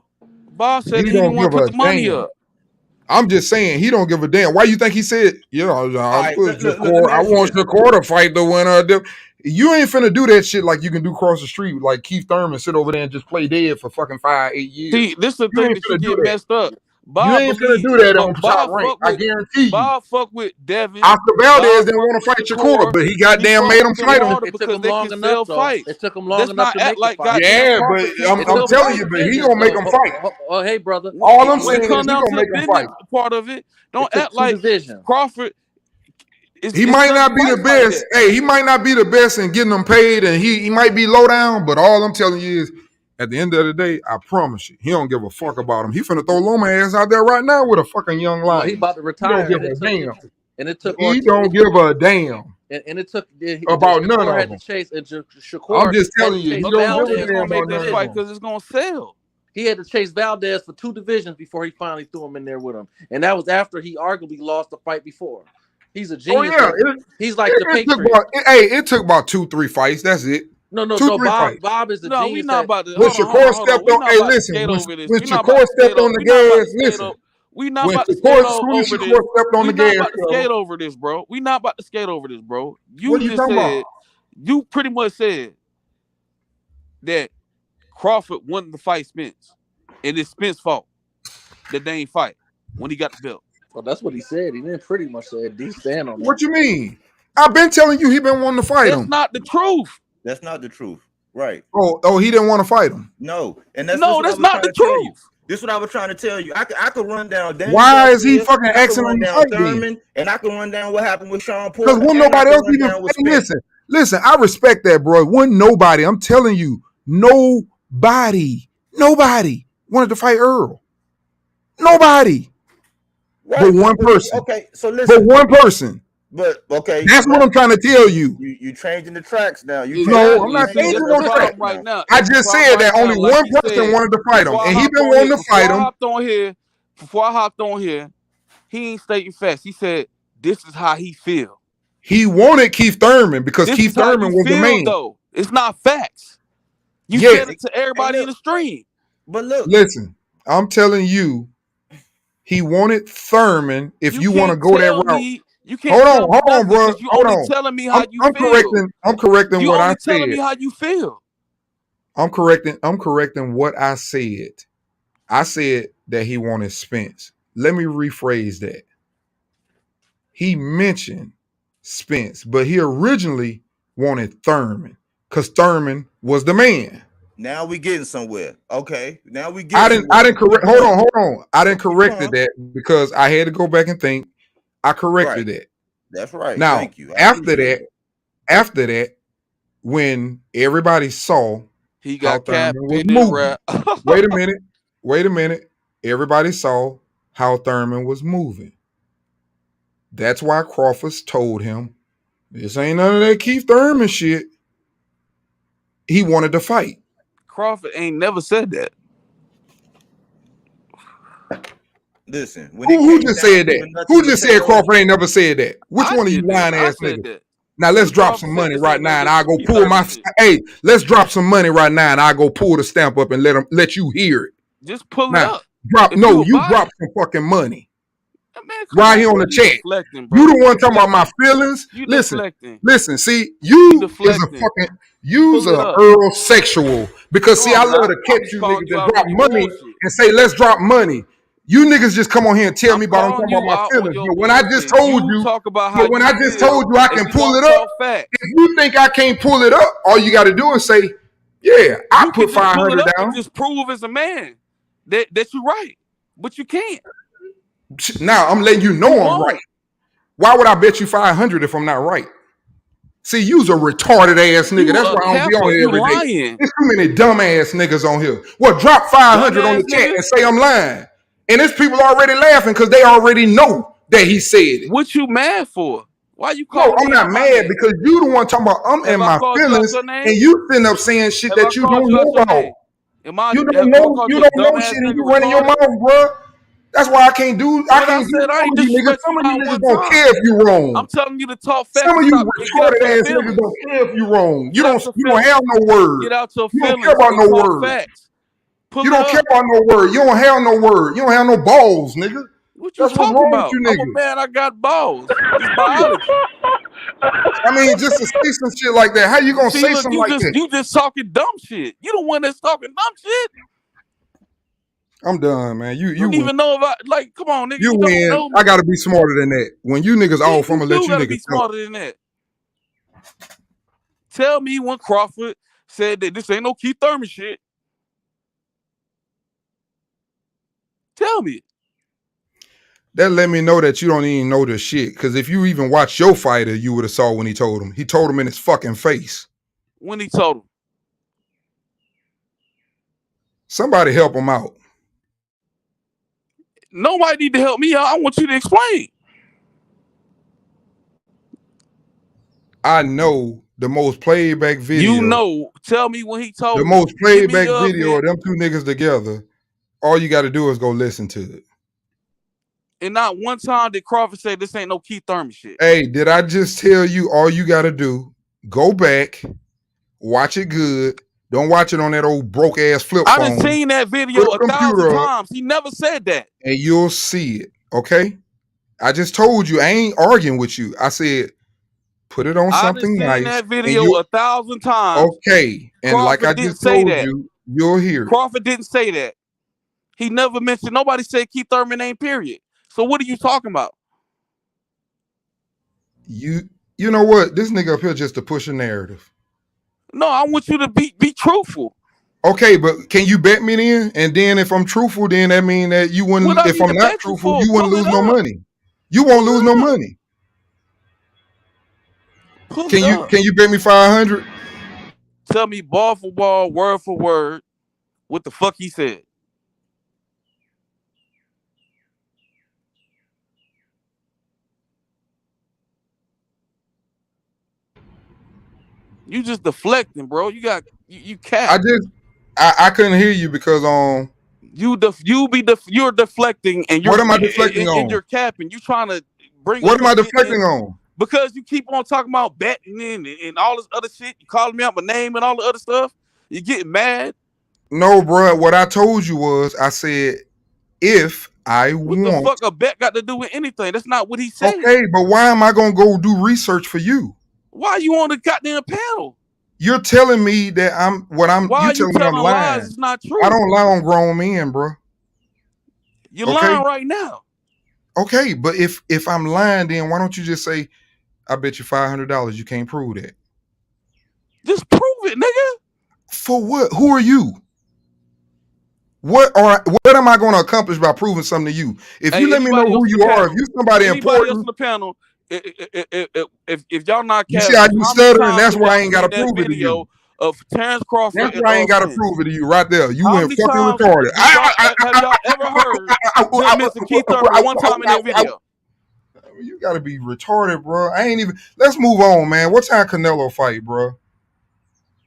Bob said He he didn't don't want to give put a the money damn. up. I'm just saying he don't give a damn. Why you think he said, I right, put look, let me I ask you want this. Shakur to fight the winner. You ain't finna do that shit like you can do across the street, like Keith Thurman sit over there and just play dead for fucking 5-8 years. See, this is the thing that you get messed up. Bob You ain't finna do that on top rank. I guarantee you. Bob fuck with Devin. Oscar Valdez didn't want to fight Shakur, but he goddamn made him fight him. It took him long enough, though. It took him long enough to make the fight. Yeah, but I'm telling you, but he gonna make him fight. Oh, hey, brother. All I'm saying is he come down gonna to make the him fight. business part of it. Don't took act two like divisions. Crawford. He might not be the best. Hey, he might not be the best in getting them paid, and he might be low down. But all I'm telling you is, at the end of the day, I promise you, he don't give a fuck about him. He finna throw Loma ass out there right now with a fucking young lion. Well, he about to retire. He don't give a damn. And it took. He don't give a damn and it took about none Shakur of had them. to chase, and Shakur I'm just telling had to you, he chase don't give a Valdez damn for about two none of fight them. because it's gonna sell. He had to chase Valdez for 2 divisions before he finally threw him in there with him, and that was after he arguably lost the fight before. He's a genius. Oh yeah, he's like the Patriot. It took about 2-3 fights. That's it. No. 2-3 fights. Bob is the genius. We not about to. When Shakur stepped on, hey, listen, when Shakur stepped on the gas, listen. We not When about to Shakur, skate as soon as over Shakur this. stepped on We the not gas about to pedal, skate over this, bro. We not about to skate over this, bro. what You are you just talking about? said, you pretty much said that Crawford wanted to fight Spence, and it's Spence's fault that they ain't fight when he got the belt. Well, that's what he said. He didn't pretty much say it. D stand on that. What you mean? I've been telling you he been wanting to fight That's him. not the truth. That's not the truth. Right. Oh, he didn't want to fight him. No. And that's No, what I that's was not trying the to tell you. truth. This is what I was trying to tell you. I could run down Daniel Why is he Garcia, fucking I could asking run on the down fight then? Thurman, and I could run down what happened with Sean Because Porter, when and I nobody could else run even down with Spence. listen, I respect that, bro. When nobody, I'm telling you, nobody wanted to fight Earl. Nobody. Right. But one person. Okay, so But listen. one person. But okay, That's what I'm trying to tell you. You changing the tracks now. No, I'm not See, changing that's no the track. problem right now. I That's the just problem said right that now. only Like one he person said, wanted to fight him, before I and he hopped been on wanting here- to fight him. Before I hopped on here, he ain't stating facts. He said, "This is how he feel." He wanted Keith Thurman because This Keith is how Thurman you was the feel, man. though. It's not facts. You Yes. said it to everybody in the stream. But look, Listen, I'm telling you, he wanted Thurman. If you want to can't go that tell route, me. You can't tell me hold on, nothing bro. because you Hold only on. telling me how you feel. I'm correcting You what I only telling me said. how you feel. I'm correcting what I said. I said that he wanted Spence. Let me rephrase that. He mentioned Spence, but he originally wanted Thurman because Thurman was the man. now we getting somewhere. Okay, now we I getting didn't somewhere. correct. Keep going. Hold on. I didn't Keep correct going. that because I had to go back and think. I corrected Right. that. That's right. Now, Thank you. I appreciate after that, when everybody saw He how got Thurman cap was in his moving, rap. wait a minute. Everybody saw how Thurman was moving. That's why Crawford told him, "This ain't none of that Keith Thurman shit." He wanted to fight. Crawford ain't never said that. Listen, when it Who came just down said to that? the nuts Who and the just said tails, Crawford ain't never said that? Which I one of you did that. lying I ass said niggas? that. Now let's drop Crawford some said money this right ain't now, no and I'll go Keith pull Thurman my. shit. Hey, let's drop some money right now, and I'll go pull the stamp up and let you hear it. Just pull it Now up. drop. If No, you you buy drop it, some fucking money man, come right on, here on bro. the You chat. deflecting, bro. You the You one talking about my deflecting. feelings. You Listen, deflecting. see, You you is a deflecting. fucking you's Pull it a up. Earl sexual because No, see, I I'm love not. to I'm catch just you calling niggas you and out drop on your money bullshit. and say let's drop money. You niggas just come on here and tell I'm me about I'm calling talking about you my out on feelings. your But when I just bullshit. told You you, talk about how you feel, I and can you pull don't it up. talk facts. If you think I can't pull it up, all you got to do is say, yeah, I You can put just pull it 500 up and down. just prove as a man that you're right, but you can't. Now I'm letting you know You I'm won't. right. Why would I bet you 500 if I'm not right? See, you's a retarded ass nigga. You That's a why I don't be capper. on here You every day. lying. There's too many dumb ass niggas on here. Well, drop 500 on Dumbass the chat nigga. and say I'm lying. And there's people already laughing because they already know that he said it. What you mad for? Why you No, calling I'm me not out my mad name? because you the one talking about I'm Have in I my called you out feelings your name? and you sitting up saying shit Have I that you called don't you out know your about. name? Am I? You Have don't I know, called you you a don't know dumbass shit and nigga you running your retarded? mouth, bro. That's why I can't do What I some said, I ain't of you niggas. disrespect Some you of you not niggas one don't time. care if you wrong. I'm telling you to talk facts Some and of you stop and get out your retarded ass niggas feelings. don't care if you wrong. Get out your You don't feelings. have no word. Get out your You don't care feelings about and no talk word. facts. Pull You it don't care up. about no word. You don't have no word. You don't have no balls, nigga. What you That's what's talking wrong with about? you I'm a niggas. man. I got balls. It's biology. I mean, just to say some shit like that. How you gonna See, say look, something you like that? just talking dumb shit. You the one that's talking dumb shit. I'm done, man. You You don't win. even know about like. Come on, nigga. You You don't win. know I me. gotta be smarter than that. When you niggas Yeah, off, I'm you gonna let do you gotta niggas be know. smarter than that. Tell me when Crawford said that this ain't no Keith Thurman shit. Tell me. That let me know that you don't even know the shit. Because if you even watch your fighter, you would have saw when he told him. He told him in his fucking face. When he told him. Somebody help him out. Nobody need to help me out. I want you to explain. I know the most played back video. You know, tell me when he told The me. most Give played me back the video event. of them two niggas together. All you got to do is go listen to it. And not one time did Crawford say this ain't no Keith Thurman shit. Hey, did I just tell you all you got to do? Go back, watch it good, Don't watch it on that old broke ass flip I done phone. seen that video Put a 1,000 computer up times. He never said that. and you'll see it. Okay. I just told you I ain't arguing with you. I said put it on I done something seen nice that and video you 1,000 times. okay. And like I Crawford just didn't say told that. you, you'll hear it. Crawford didn't say that. He never mentioned. Nobody said Keith Thurman ain't period. So what are you talking about? You know what? This nigga up here just to push a narrative. No, I want you to be truthful. Okay, but can you bet me then? And then if I'm truthful, then that mean that you wouldn't. What I If need I'm to not bet you truthful, for? you wouldn't Pull it lose no up. money. You won't lose no money. Pull Can it you up. bet me 500? Tell me ball for ball, word for word, what the fuck he said. You just deflecting, bro. You got you cap. I couldn't hear you because you're deflecting and what am I deflecting and on? you're capping. You trying to bring What us am I to get deflecting in on? because you keep on talking about betting and all this other shit. You calling me out my name and all the other stuff. You getting mad. No, bro. What I told you was I said if I What the want. fuck a bet got to do with anything? That's not what he said. Okay, but why am I gonna go do research for you? Why you on the goddamn panel? You're telling me that Why you are you telling me I'm telling lies? lying. It's not true. I don't lie on grown men, bro. You're Okay? lying right now. Okay, but if I'm lying, then why don't you just say, I bet you $500 you can't prove that? Just prove it, nigga. For what? Who are you? What am I going to accomplish by proving something to you? If you let me know who you are, if you somebody anybody else on important, the panel, if y'all not you see how capping, you how many stutter, and times that's have why I y'all ain't got to seen that prove it to you. video of Terrence Crawford That's and why I ain't got to Spence? prove it to you right there. You How went many fucking times retarded. have y'all ever heard Mr. Keith Thurman one time in that video? You got to be retarded, bro. I ain't even. Let's move on, man. What time Canelo fight, bro?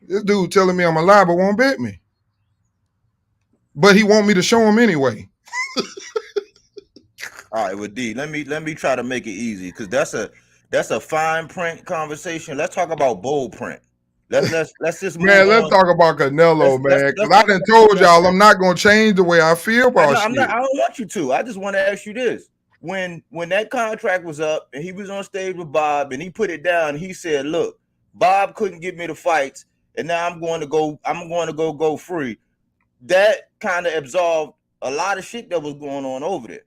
This dude telling me I'm a lie, but won't bet me. But he want me to show him anyway. All right, well, D, let me try to make it easy because that's a fine print conversation. Let's talk about bold print. Let's just move Man, let's on. talk about Canelo, man. Because I done told y'all I'm not gonna change the way I feel about shit. I don't want you to. I just want to ask you this: when that contract was up and he was on stage with Bob and he put it down, he said, "Look, Bob couldn't give me the fights, and now I'm going to go free." That kind of absolved a lot of shit that was going on over there.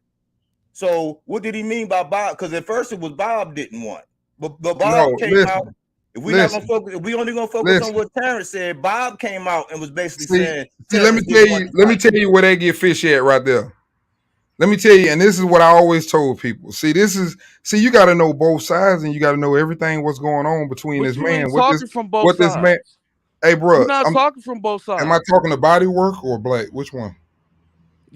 So what did he mean by Bob? Because at first it was Bob didn't want, but Bob came out. If we not gonna focus, if we only gonna focus on what Terrence said, Bob came out and was basically saying. Let me tell you where they get fish at right there. Let me tell you, and this is what I always told people. You got to know both sides, and you got to know everything what's going on between this man. From both sides. This man. Hey, bro, you're not talking from both sides. Am I talking to body work or black? Which one?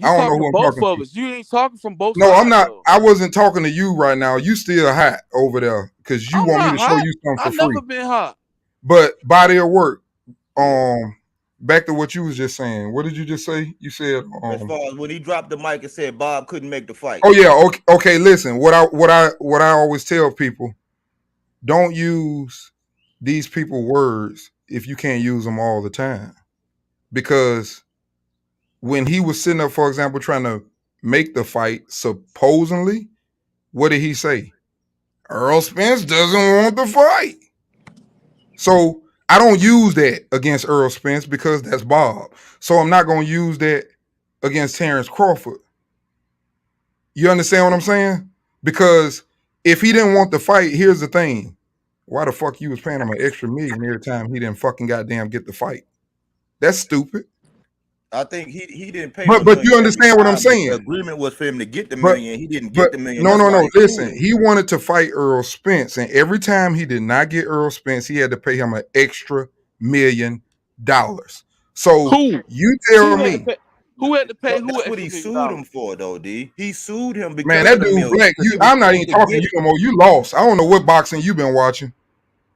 I don't know who I'm talking to. Both of us. You ain't talking from both sides. No, I'm not. I wasn't talking to you right now. You still hot over there because you want me to show you something for free. I've never been hot. But body of work. Back to what you was just saying. What did you just say? You said as far as when he dropped the mic and said Bob couldn't make the fight. Oh yeah, okay. Listen, what I always tell people: don't use these people words if you can't use them all the time. Because when he was sitting up, for example, trying to make the fight, supposedly, what did he say? Earl Spence doesn't want the fight. So I don't use that against Earl Spence because that's Bob. So I'm not going to use that against Terrence Crawford. You understand what I'm saying? Because if he didn't want the fight, here's the thing. Why the fuck you was paying him an extra million every time he didn't fucking goddamn get the fight? That's stupid. I think he didn't pay. But you understand what I'm saying? The agreement was for him to get the million. He didn't get the million. No. Listen, he wanted to fight Earl Spence, and every time he did not get Earl Spence, he had to pay him an extra $1 million. So you tell me. Who had to pay? That's what he sued him for, though, D. He sued him because man, that dude black. I'm not even talking to you no more. You lost. I don't know what boxing you've been watching.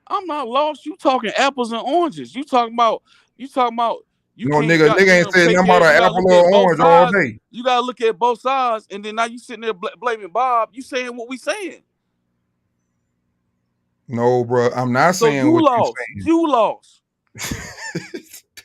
I'm not lost. You talking apples and oranges. You talking about. No, nigga ain't saying nothing about an apple or orange all day. You gotta look at both sides, and then now you sitting there blaming Bob. You saying what we saying? No, bro, I'm not saying you what lost. you saying. You lost.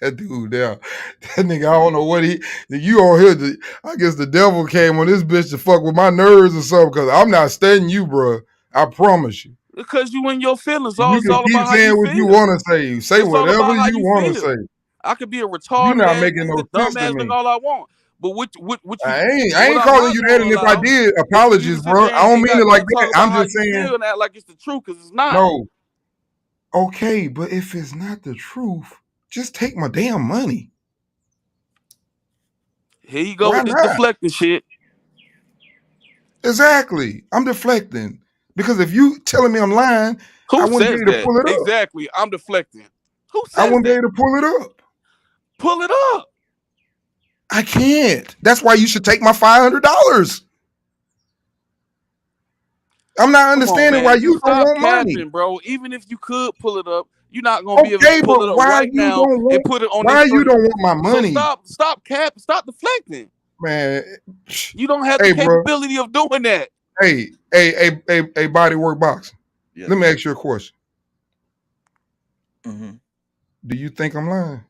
That dude there, that nigga, I don't know what you on here. I guess the devil came on this bitch to fuck with my nerves or something, because I'm not studying you, bro. I promise you. Because you in your feelings. You It's can all keep about how saying you what you feel. want to say. Say It's all whatever about how you you want to feel. say. I could be a You're retarded not ass making no nigga, sense dumb to ass me. nigga, all I want. But what I you ain't what I'm calling not you that, gonna and if I allow did, is for you to apologies, sit bro. there I don't and mean it like goddamn that. talk about I'm how just you saying, feel and act like it's the truth, because it's not. no. Okay, but if it's not the truth, just take my damn money. Here you go Why with this not? deflecting shit. Exactly. I'm deflecting. Because if you telling me I'm lying, I Who wouldn't be says able to that? pull it up. Exactly. I'm deflecting. Who I says wouldn't be that? able to pull it up. Pull it up. I can't. That's why you should take my $500. I'm not Come on, understanding why man. you Just don't stop want money. capping, bro. Even if you could pull it up, you're not gonna be able to Okay, pull but it up why right you now don't and want put it on this why you screen. don't want my So money? stop capping, stop deflecting. Man, You don't have the hey, bro. capability of doing that. Hey, body work boxing. Yeah. Let me ask you a question. Mm-hmm. Do you think I'm lying?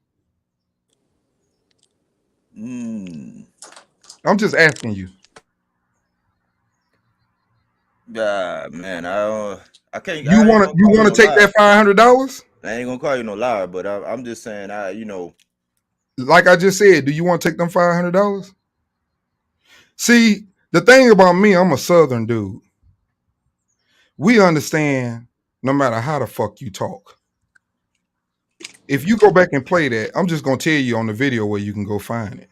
I'm just asking you. Man, I can't. You I ain't want to gonna call you no take liar. that $500? I ain't gonna call you no liar, but I'm just saying, Like I just said, do you want to take them $500? See, the thing about me, I'm a Southern dude. We understand no matter how the fuck you talk. If you go back and play that, I'm just gonna tell you on the video where you can go find it.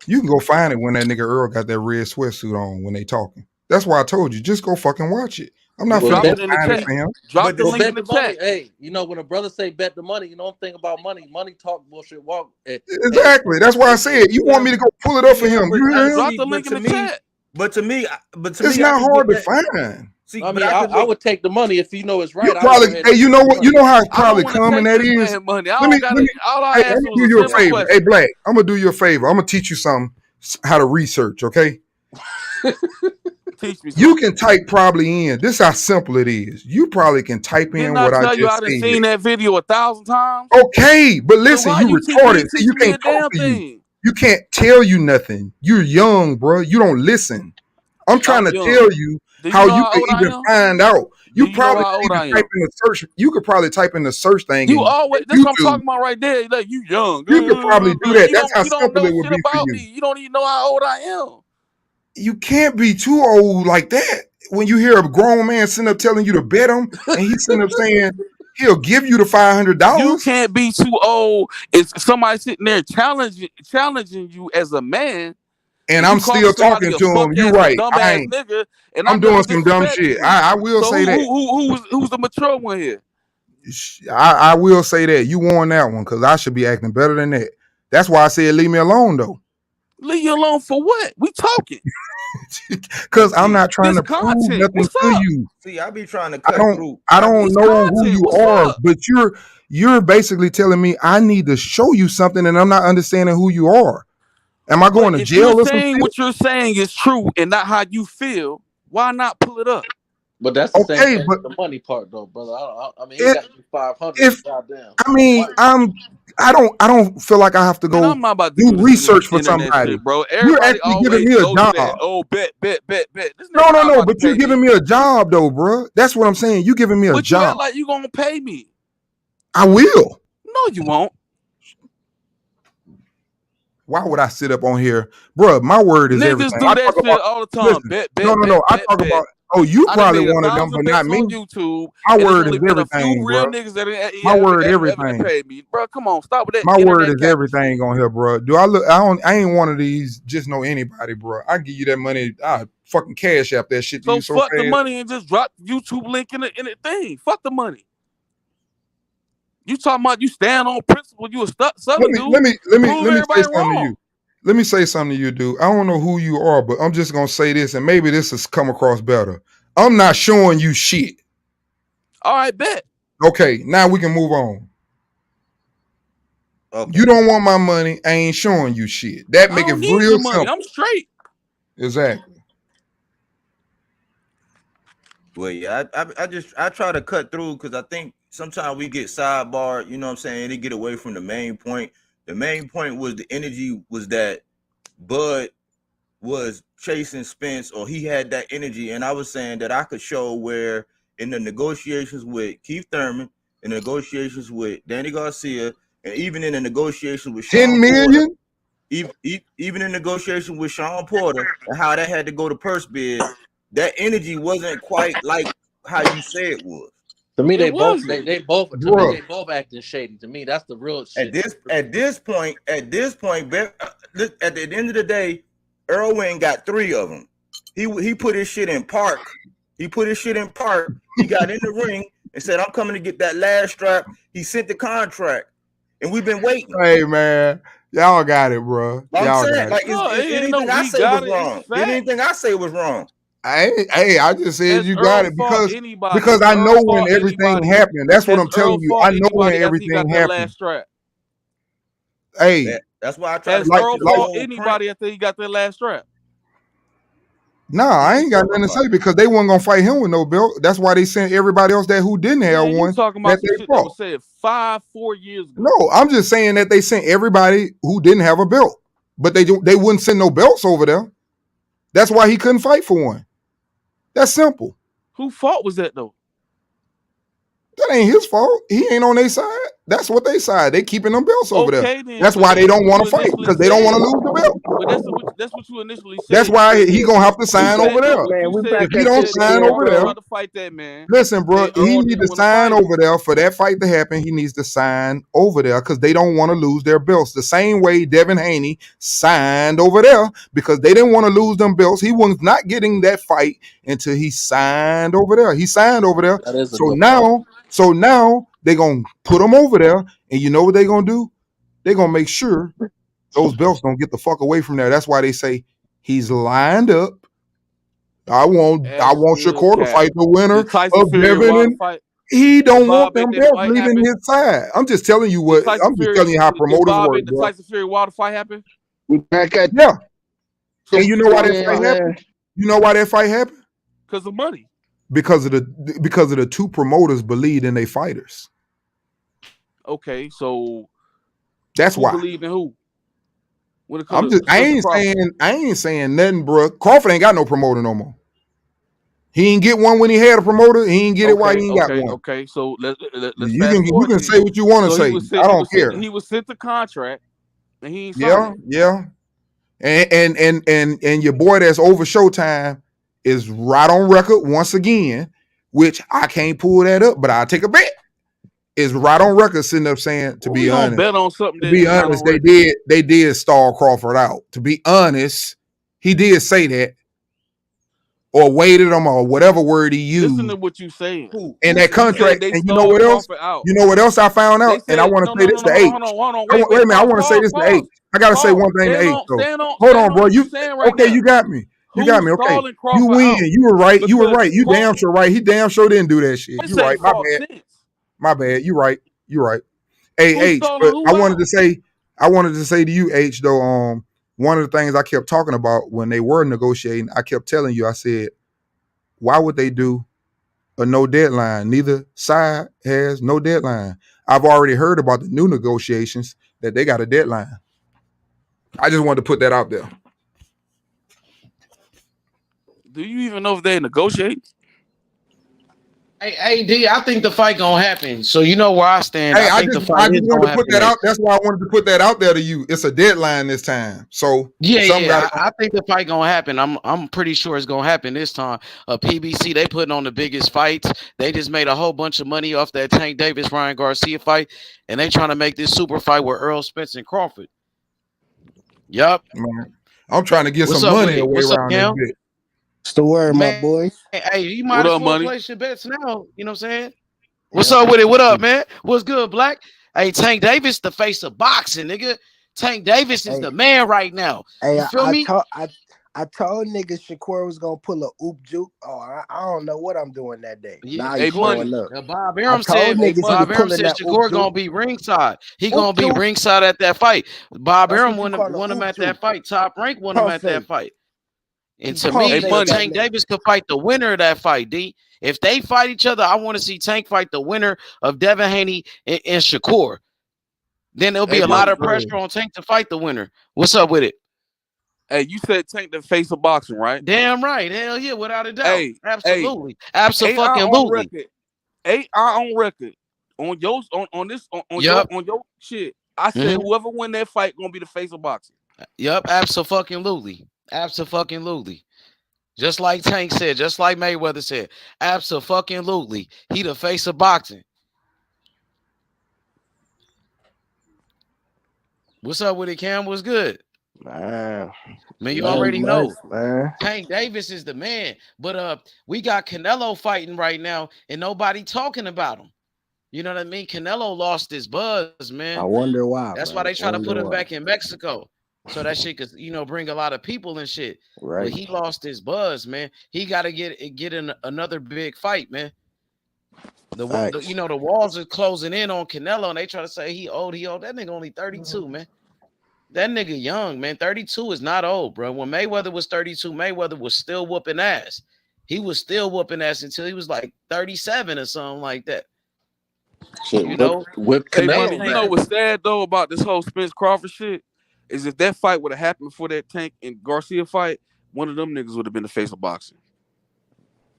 You can go find it when that nigga Earl got that red sweatsuit on when they talking. That's why I told you, just go fucking watch it. I'm not finna Drop go it in the find it chat. for him. Drop the Well, link in bet the the money. chat. Hey, you know when a brother say bet the money, you don't think about money. Money talk, bullshit walk. Hey, Exactly. That's why I said you want me to go pull it up for him. but You hear him? Drop the link in the chat. but to me, It's I not can hard get to that. find. See, I but mean, I can I make. would take the money if you know it's You right. I would probably, go ahead hey, and you take know the what? You money. know how I don't probably want to common take that this is. man money. I Let me, don't got let it. me. All I Hey, I'm asked gonna do was a you a simple favor. Hey, question. Black, I'm gonna do you a favor. I'm gonna teach you how to research. Okay. Teach me You something. can type probably in. This is how simple it is. You probably can type Didn't in I what I tell you I just done said. seen that video 1,000 times? Okay, but So listen, why you you you retarded. ain't See, you teaching me can't a talk damn to you. thing? You can't tell you nothing. You're young, bro. You don't listen. I'm trying I'm to young. tell you Do you how know you how can old I even am? find out. Do You you know probably how old need to I type am? in the search. You could probably type in the search thing You in always that's what I'm YouTube. talking about right there. Like you young. You could probably do that. That's how You don't simple know it would shit be for about you. me. You don't even know how old I am. You can't be too old like that. When you hear a grown man sitting up telling you to bet him, and he's sitting up saying he'll give you the You $500. can't be too old. It's somebody sitting there challenging you as a man, And and you I'm calling still somebody talking a to him. fuck You're ass or right. dumb ass nigga, and I'm I'm doing never some dumb disrespecting shit. you. I will So say that. who's the mature one here? I will say that. You won that one because I should be acting better than that. That's why I said leave me alone though. Leave you alone for what? We talking. Because I'm not trying This to prove content. nothing What's to up? you. See, I be trying to I cut don't through. I don't This know who content. you What's are, up? but you're basically telling me I need to show you something and I'm not understanding who you are. Am I But going to if you're jail or some saying shit? what you're saying is true and not how you feel, why not pull it up? But that's the same Okay, thing but with the money part, though, brother. I mean, he it, got to be 500. if Goddamn. I mean Money. I don't feel like I have to Man, go I'm not about to do do this research for internet somebody. shit, bro. You're Everybody actually giving always me a go to that. job. Oh, bet. This No, nigga no, not no. about to But you're pay giving me. me a job, though, bro. That's what I'm saying. You giving me a But you act job. like you gonna pay me. I will. No, you won't. Why would I sit up on here, bro? My word is Niggas everything. do I that talk shit about. all the time. Listen, Bet. no. I talk about. Oh, you I done probably made one of them, 1,000 but not bets me. on YouTube, My and there's word only is been a few everything, real bro. niggas My word, ever everything. paid me, bro. Come on, stop with that My word internet is capping shit. everything on here, bro. Do I look? I ain't one of these. Just know anybody, bro. I give you that money. I fucking cash app that shit to So you so fuck the fast. money and just drop the YouTube link in the thing. Fuck the money. You talking about you stand on principle? You a Southern dude? Let me Prove say everybody something to wrong. you. Let me say something to you, dude. I don't know who you are, but I'm just gonna say this, and maybe this has come across better. I'm not showing you shit. All right, bet. Okay, now we can move on. Okay. You don't want my money. I ain't showing you shit. That I make it don't need real your money. simple. I'm straight. Exactly. Well, yeah, I try to cut through because I think sometimes we get sidebarred, you know what I'm saying? They get away from the main point. The main point was the energy was that Bud was chasing Spence, or he had that energy. And I was saying that I could show where in the negotiations with Keith Thurman, in the negotiations with Danny Garcia, and even in the negotiations with 10 Sean million? Porter, even in negotiation with Sean Porter, and how that had to go to purse bid, that energy wasn't quite like how you say it was. To me, It they both wasn't. they both to me they both acting shady. To me, that's the real shit. At this point, at the end of the day, Earl Wayne got 3 of them. He put his shit in park. He got in the ring and said, "I'm coming to get that last strap." He sent the contract, and we've been waiting. Hey man, y'all got it, bro. I'm saying, like, anything I say was wrong. Anything I say was wrong. I just said you got it because anybody. I know Earl when fought everything anybody. happened. That's what I'm Has telling Earl you. fought I know when anybody after he got everything that last happened. strap? Hey, that's why I try Has to Earl like fought anybody after he got that last strap? nah, I ain't got nothing to say because they weren't gonna fight him with no belt. That's why they sent everybody else that who didn't have Man, you one talking that about some they shit that fought. was said 4 years ago. No, I'm just saying that they sent everybody who didn't have a belt, but they wouldn't send no belts over there. That's why he couldn't fight for one. That's simple. Who fault was that though? That ain't his fault. He ain't on their side. That's what they side. They keeping them belts over there. Then, That's why they don't want to fight because they don't want to lose the belt. But that's what you initially said. That's why he gonna have to sign over there. If he don't sign over there, to fight that man. listen, bro, he need to sign over there for that fight to happen. He needs to sign over there because they don't want to lose their belts. The same way Devin Haney signed over there because they didn't want to lose them belts. He was not getting that fight until he signed over there. He signed over there. So now they're gonna put him over there, and you know what they're gonna do? They're gonna make sure those belts don't get the fuck away from there. That's why they say he's lined up. I want Shakur to fight the winner of Devin, and he don't want them belts leaving his side. I'm just telling you what. I'm just telling you how promoters work. The Tyson Fury Wilder fight happened. Yeah. And you know why that fight happened? You know why that fight happened? Because of money. Because of the two promoters believed in their fighters. Okay, so that's why. Believe in who? I ain't saying nothing, bro. Crawford ain't got no promoter no more. He ain't get one when he had a promoter. He ain't get it while he ain't got one. Okay, so let's you can say what you want to say. I don't care. He was sent the contract, and he ain't signed it. Yeah. And your boy that's over Showtime is right on record once again, which I can't pull that up, but I'll take a bet. Is right on record sitting up saying, to be honest, bet on something. To be honest, they did stall Crawford out. To be honest, he did say that, or waited him, or whatever word he used. Listen to what you saying. And that contract, and you know what else? You know what else I found out? And I want to say this to H. Wait a minute, I want to say this to H. I gotta say one thing to H. Hold on, bro. You got me. You got me. Okay, you win. You were right. You were right. You damn sure right. He damn sure didn't do that shit. You right. My bad. My bad. You right. You right. Hey, H. But I wanted to say to you, H. Though, one of the things I kept talking about when they were negotiating, I kept telling you, I said, why would they do a no deadline? Neither side has no deadline. I've already heard about the new negotiations that they got a deadline. I just wanted to put that out there. Do you even know if they negotiate? Hey, D, I think the fight gonna happen. So you know where I stand. Hey, I just wanted to put that out. That's why I wanted to put that out there to you. It's a deadline this time. So I think the fight gonna happen. I'm pretty sure it's gonna happen this time. PBC, they putting on the biggest fights. They just made a whole bunch of money off that Tank Davis Ryan Garcia fight, and they trying to make this super fight with Earl Spence and Crawford. Yup. I'm trying to get some money away around this bit. What's the word, my boys? Hey, you might as well place your bets now. You know what I'm saying? What's up with it? What up, man? What's good, Black? Hey, Tank Davis, the face of boxing, nigga. Tank Davis is the man right now. Hey, you feel me? I told niggas Shakur was gonna pull a oop juke. Oh, I don't know what I'm doing that day. Yeah, nah, Bob Arum said Shakur gonna be ringside. He gonna be ringside at that fight. Bob Arum won him at that fight. Top Rank won him at that fight. And He to me, Hey, punked money. Tank Davis could fight the winner of that fight, D. If they fight each other, I want to see Tank fight the winner of Devin Haney and Shakur. Then there'll be Hey, a lot money. of pressure on Tank to fight the winner. What's up with it? Hey, you said Tank the face of boxing, right? Damn right. Hell yeah, without a doubt. Hey, Absolutely. AI on Absolutely. record. AI on record. On your on Yup. your shit. I said Mhm. whoever win that fight gonna be the face of boxing. Yup. Absolutely. Absolutely. Just like Tank said, just like Mayweather said. Absolutely. He the face of boxing. What's up with it, Cam? What's good? Man, Man, you nothing already know. much, man. Tank Davis is the man. But we got Canelo fighting right now, and nobody talking about him. You know what I mean? Canelo lost his buzz, man. I wonder why, That's bro. why they try to put Wonder him why. back in Mexico. So that shit could, bring a lot of people and shit. But Right. he lost his buzz, man. He got to get in another big fight, man. The Facts. the walls are closing in on Canelo, and they try to say he old. That nigga only 32, man. That nigga young, man. 32 is not old, bro. When Mayweather was 32, Mayweather was still whooping ass. He was still whooping ass until he was like 37 or something like that. Shit, You know? whip Hey, Canelo money. You know back. what's sad though about this whole Spence Crawford shit is if that fight would have happened before that Tank and Garcia fight, one of them niggas would have been the face of boxing.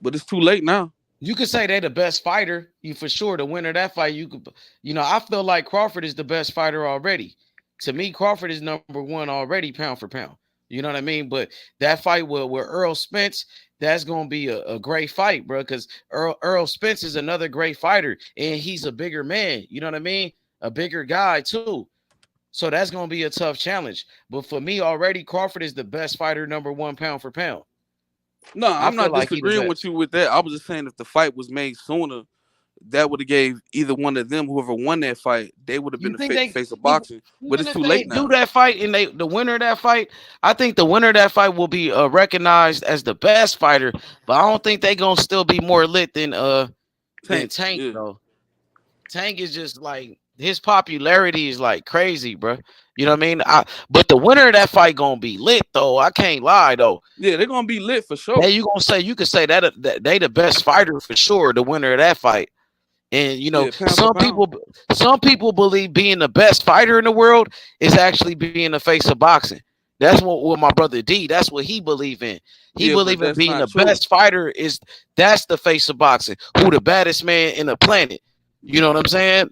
But it's too late now. You could say they the best fighter. You for sure the winner of that fight. I feel like Crawford is the best fighter already. To me, Crawford is number one already, pound for pound. You know what I mean? But that fight with Earl Spence, that's gonna be a great fight, bro. Because Earl Spence is another great fighter, and he's a bigger man. You know what I mean? A bigger guy too. So that's gonna be a tough challenge. But for me, already Crawford is the best fighter, number one, pound for pound. No, I I'm feel not like he the disagreeing with best. you with that. I was just saying if the fight was made sooner, that would have gave either one of them, whoever won that fight, they would have been You the think they face of boxing. But even it's if too they late do now. that fight and the winner of that fight, I think the winner of that fight will be recognized as the best fighter, but I don't think they gonna still be more lit than Tank Yeah. though. Tank is just like his popularity is like crazy, bro. You know what I mean? But the winner of that fight gonna be lit though. I can't lie though. Yeah, they're gonna be lit for sure. Hey, you could say that they the best fighter for sure, the winner of that fight. And Yeah, pound for some people believe being the best fighter in the world is actually being the face of boxing. That's what my brother D. That's what he believe in. He Yeah, but believe in that's being not the true. best fighter that's the face of boxing. Who the baddest man in the planet? You know what I'm saying?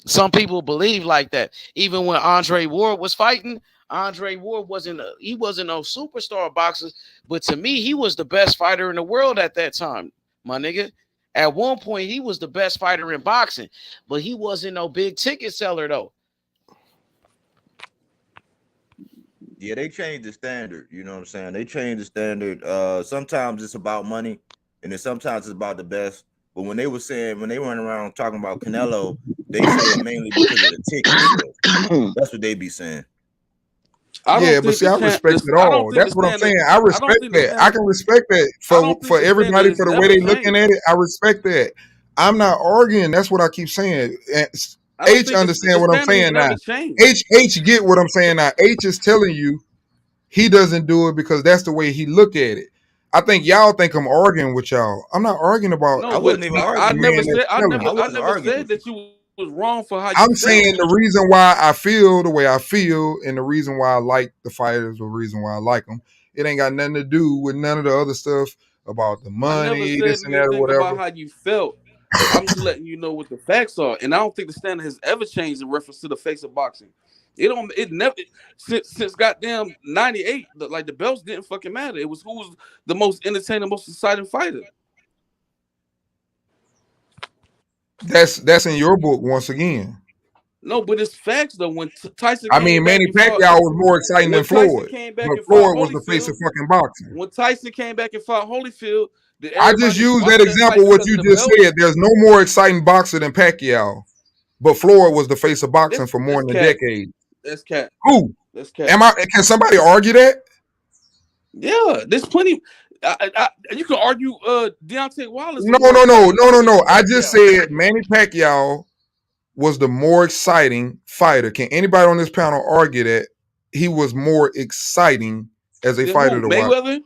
Some people believe like that. Even when Andre Ward was fighting, Andre Ward wasn't no superstar boxer, but to me, he was the best fighter in the world at that time, my nigga. At one point, he was the best fighter in boxing, but he wasn't no big ticket seller though. Yeah, they changed the standard. You know what I'm saying? They changed the standard. Sometimes it's about money, and then sometimes it's about the best. But when they went around talking about Canelo, they say it mainly because of the ticket sales. That's what they be saying. Yeah, but see, I respect it all. That's what I'm saying. I respect that. I can respect that for everybody for the way they looking at it. I respect that. I'm not arguing. That's what I keep saying. H understand what I'm saying now. H get what I'm saying now. H is telling you he doesn't do it because that's the way he look at it. I think y'all think I'm arguing with y'all. I'm not arguing about. No, but I never said that you was wrong for how you I'm felt. saying the reason why I feel the way I feel and the reason why I like the fighters, the reason why I like them, it ain't got nothing to do with none of the other stuff about the I never money, said this and that, or anything whatever. about how you felt. I'm just letting you know what the facts are, and I don't think the standard has ever changed in reference to the face of boxing. It never since goddamn '98. Like the belts didn't fucking matter. It was who was the most entertaining, most exciting fighter. That's in your book once again. No, but it's facts though. When Tyson, I mean, Manny Pacquiao was more exciting than Floyd, but Floyd was the face of fucking boxing. When Tyson came back and fought Holyfield, I just used that example. What you just said. There's no more exciting boxer than Pacquiao, but Floyd was the face of boxing for more than a decade. That's cat. Who? That's cat. Can somebody argue that? Yeah, there's plenty. You can argue Deontay Wallace. No. I just said Manny Pacquiao was the more exciting fighter. Can anybody on this panel argue that he was more exciting as a Then fighter who? to watch. Mayweather?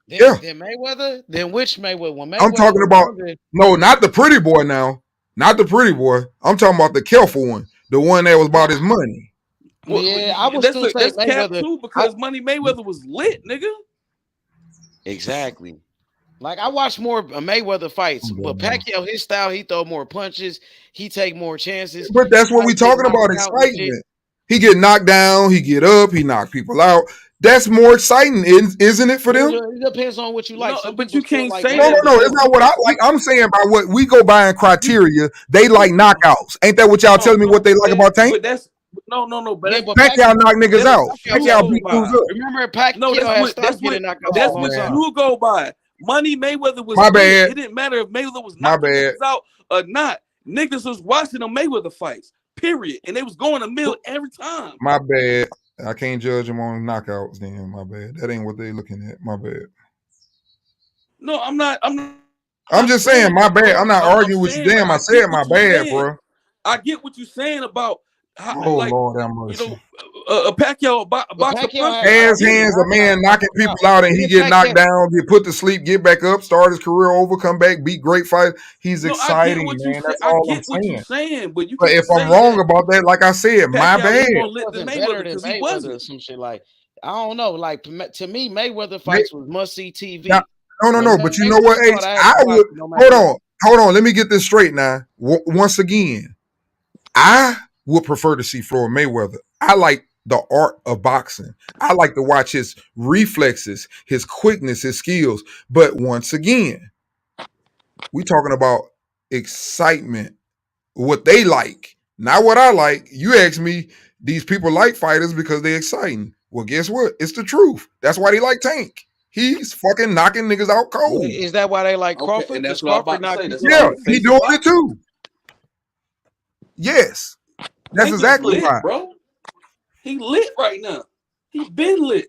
Yeah. Then Mayweather? Then which Mayweather? When Mayweather I'm talking was about younger, no, not the pretty boy now. Not the pretty boy. I'm talking about the careful one. The one that was about his money. Well, yeah, I would still say that's cap Mayweather. too because Money Mayweather was lit, nigga. Exactly. Like I watch more Mayweather fights, but Pacquiao, his style, he throw more punches, he take more chances. But that's what we talking about, excitement. He get knocked down, he get up, he knock people out. That's more exciting, isn't it, for them? It depends on what you like. No, but you can't say No, that. no, it's not what I like. I'm saying by what we go by in criteria. They like knockouts. Ain't that what y'all telling me what they like about Tank? But that's no. But Pacquiao knock niggas out. Pacquiao beat dudes up. Remember, Pacquiao No, that's what you go by. Money Mayweather was My lit. bad. It didn't matter if Mayweather was My knocking bad. niggas out or not. Niggas was watching the Mayweather fights. Period, and they was going a mill every time. My bad. I can't judge them on knockouts. Then my bad. That ain't what they looking at. My bad. No, I'm not. I'm just saying my bad. I'm not arguing with you. Damn, I said my bad, bro. I get what you're saying about how, Oh like, Lord, have mercy. you know, a Pacquiao boxer. Ass hands, a man knocking people out, and he get knocked down, get put to sleep, get back up, start his career over, come back, beat great fight. He's exciting, man. That's all I'm saying. But you But if I'm wrong about that, like I said, my bad. Wasn't better than Mayweather or some shit like. I don't know. Like to me, Mayweather fights was must see TV. Now, no. But you know what, H? I would hold on. Let me get this straight now. Once again, I would prefer to see Floyd Mayweather. I like the art of boxing. I like to watch his reflexes, his quickness, his skills. But once again, we talking about excitement, what they like, not what I like. You ask me, these people like fighters because they're exciting. Well, guess what? It's the truth. That's why they like Tank. He's fucking knocking niggas out cold. Is that why they like Crawford? And that's Because what I'm Crawford about to say. knocked Yeah, he doing it too. Yes. That's Tank is exactly lit, why. bro. He lit right now. He been lit.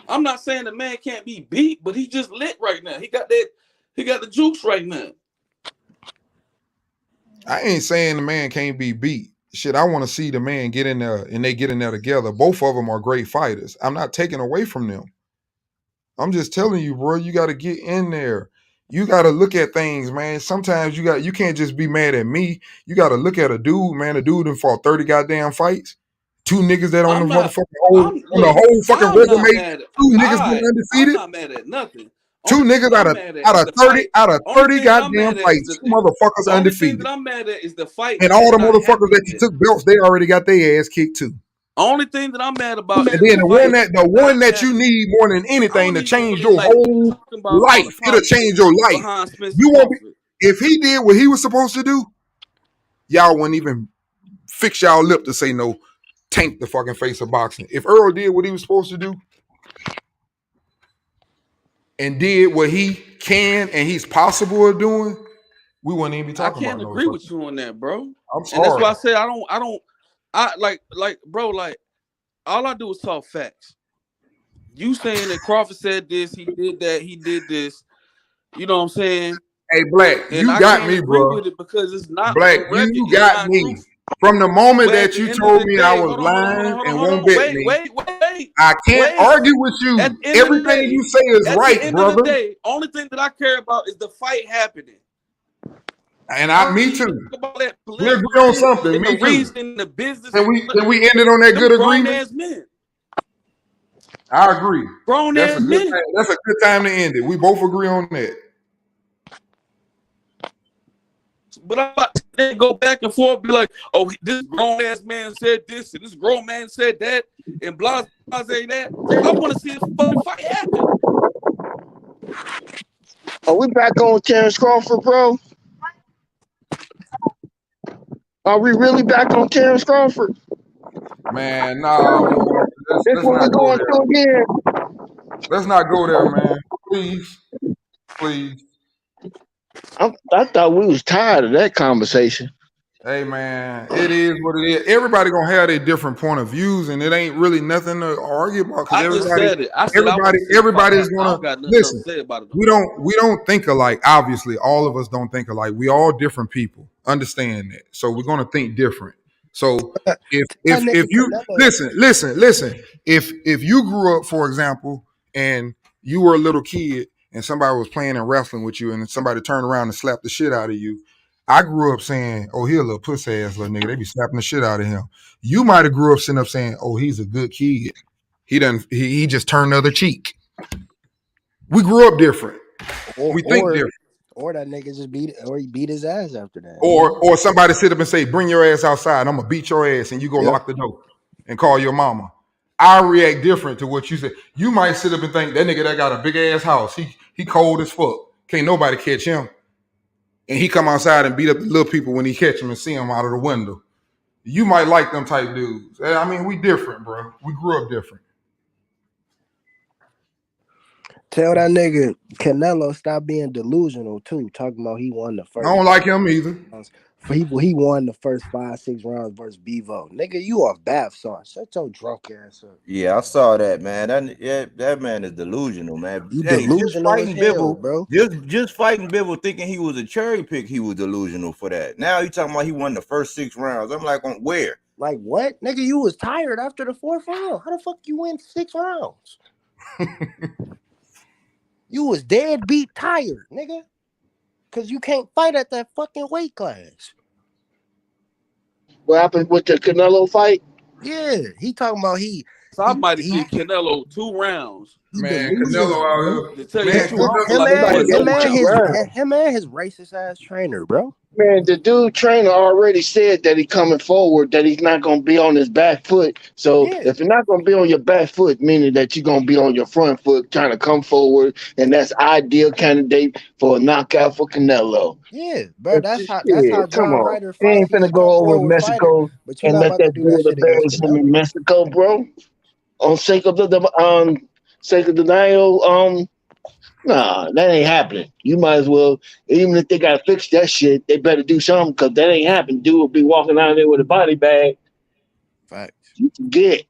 I'm not saying the man can't be beat, but he just lit right now. He got the juice right now. I ain't saying the man can't be beat. Shit, I want to see the man get in there and they get in there together. Both of them are great fighters. I'm not taking away from them. I'm just telling you, bro, you got to get in there. You got to look at things, man. Sometimes you can't just be mad at me. You got to look at a dude, man. A dude that fought 30 goddamn fights. Two niggas that on the whole fucking resume. Two niggas been undefeated. I'm not mad at nothing. Two niggas out of 30 goddamn fights. Two motherfuckers undefeated. The only thing that I'm mad at is the fight. And all the motherfuckers that took belts, they already got their ass kicked too. Only thing that I'm mad about and then the one that you need more than anything to change your whole life. It'll change your life. You won't be, if he did what he was supposed to do, y'all wouldn't even fix y'all lip to say no. Tank the fucking face of boxing. If Earl did what he was supposed to do and did what he can and he's possible of doing, we wouldn't even be talking about it. I can't agree with you on that, bro. I'm sorry. And that's why I said I like bro, like all I do is talk facts. You saying that Crawford said this, he did that, he did this. You know what I'm saying? Hey, Black, and you I got can't me, agree bro. with it because it's not Black, you got me. Truth. From the moment But that you told me I was lying and won't bet me, I can't argue with you. Everything you say is right, brother. Of the day, only thing that I care about is the fight happening. And me too. We agree on something. Me the too. reason, the business. Can we end it on that good agreement? Men. I agree. That's a good time to end it. We both agree on that. But I'm about to go back and forth, be like, oh, this grown ass man said this, and this grown man said that, and blah, blah, say that. I want to see this fucking fight happen. Are we back on Terrence Crawford, bro? Are we really back on Terrence Crawford? Man, no. That's what we're going through again. Let's not go there, man. Please. I thought we was tired of that conversation. Hey, man, it is what it is. Everybody gonna have their different point of views, and it ain't really nothing to argue about. I just said it. I said everybody's gonna listen. Say about it, we don't think alike. Obviously, all of us don't think alike. We all different people. Understand that. So we're gonna think different. So That if nigga you Canelo. listen, if you grew up, for example, and you were a little kid and somebody was playing and wrestling with you, and somebody turned around and slapped the shit out of you. I grew up saying, "Oh, he a little pussy ass little nigga." They be slapping the shit out of him. You might have grew up sitting up saying, "Oh, he's a good kid. He just turned the other cheek." We grew up different. Or We think or different. or that nigga just he beat his ass after that. Or somebody sit up and say, "Bring your ass outside. I'm gonna beat your ass," and you go Yep. lock the door and call your mama. I react different to what you said. You might sit up and think that nigga that got a big ass house. He cold as fuck. Can't nobody catch him. And he come outside and beat up the little people when he catch them and see them out of the window. You might like them type dudes. I mean, we different, bro. We grew up different. Tell that nigga Canelo stop being delusional too. Talking about he won the I first. don't like him either. He won the first 5-6 rounds versus Bevo. Nigga, you off bath sauce. Shut your drunk ass up. Yeah, I saw that, man. That man is delusional, man. You Hey, just delusional as fighting hell, Bibble, bro. just fighting Bibble, thinking he was a cherry pick. He was delusional for that. Now he talking about he won the first 6 rounds. I'm like, on where? Like what? Nigga, you was tired after the 4th round. How the fuck you win 6 rounds? You was dead beat tired, nigga. Cause you can't fight at that fucking weight class. What happened with the Canelo fight? Yeah, he talking about Somebody give Canelo 2 rounds. Man, Canelo out To here. tell you Man, the truth, I feel like he Somebody wasn't gave no him 2 round. rounds. him and his racist ass trainer, bro. Man, the dude trainer already said that he coming forward, that he's not gonna be on his back foot. So Yeah. if you're not gonna be on your back foot, meaning that you're gonna be on your front foot, trying to come forward, and that's ideal candidate for a knockout for Canelo. Yeah, bro. That's how Shit, come John on. Ryder He fights. ain't He's finna a come go over forward fighter, Mexico but you're and not let about to that do that dude shit against embarrass him in Canelo. Mexico, bro. On sake of the sake of denial, nah, that ain't happening. You might as well, even if they gotta fix that shit, they better do something because that ain't happening. Dude will be walking out there with a body bag. Facts. You forget.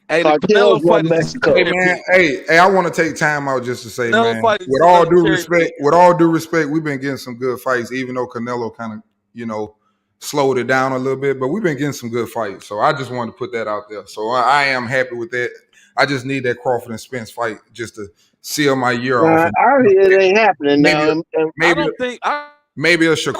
Hey, the Cartels Canelo run fight is Mexico. Hey cherry man, pick. hey, I want to take time out just to say, Canelo man, fight is another cherry pick. with all due respect, we've been getting some good fights, even though Canelo kind of, slowed it down a little bit, but we've been getting some good fights. So I just wanted to put that out there. So I am happy with that. I just need that Crawford and Spence fight just to seal my year off. And It ain't happening maybe, now. I maybe, don't think maybe a I don't think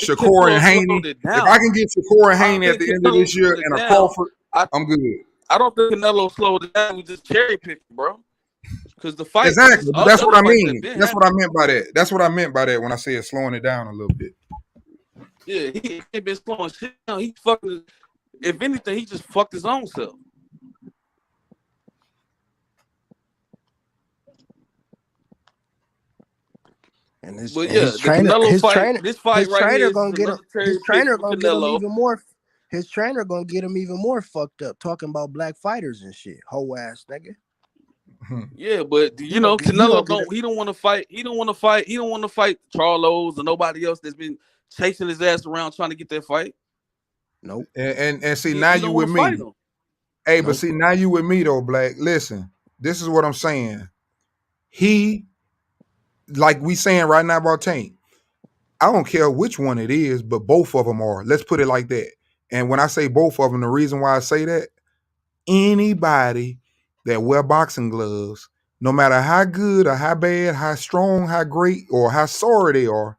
Shakur and Canelo slowed Haney. it If I down. can get Shakur and I Haney don't at the think end of Canelo this year slowed it and a down. Crawford, I'm good. I don't think Canelo slowed it down. He was just cherry picking, bro. Because the fight, Exactly. But that's what I fights have mean. been That's what I happening. meant by that. That's what I meant by that when I said slowing it down a little bit. Yeah, he ain't been slowing shit down. He fucking, if anything, he just fucked his own self. And his But yeah, the trainer, Canelo fight, this fight his right trainer here is gonna get him. another cherry His pick trainer for gonna get him Canelo. even more. His trainer gonna get him even more fucked up, talking about black fighters and shit. Hoe ass nigga. Yeah, but Canelo don't. He don't want to fight. He don't want to fight. He don't want to fight Charlos or nobody else that's been chasing his ass around trying to get that fight. Nope. And see, He now don't you wanna with fight me. him. Hey, but see, now you with me though, Black. Listen, this is what I'm saying. He, like we saying right now about Tank, I don't care which one it is, but both of them are. Let's put it like that. And when I say both of them, the reason why I say that, anybody that wear boxing gloves, no matter how good or how bad, how strong, how great, or how sorry they are,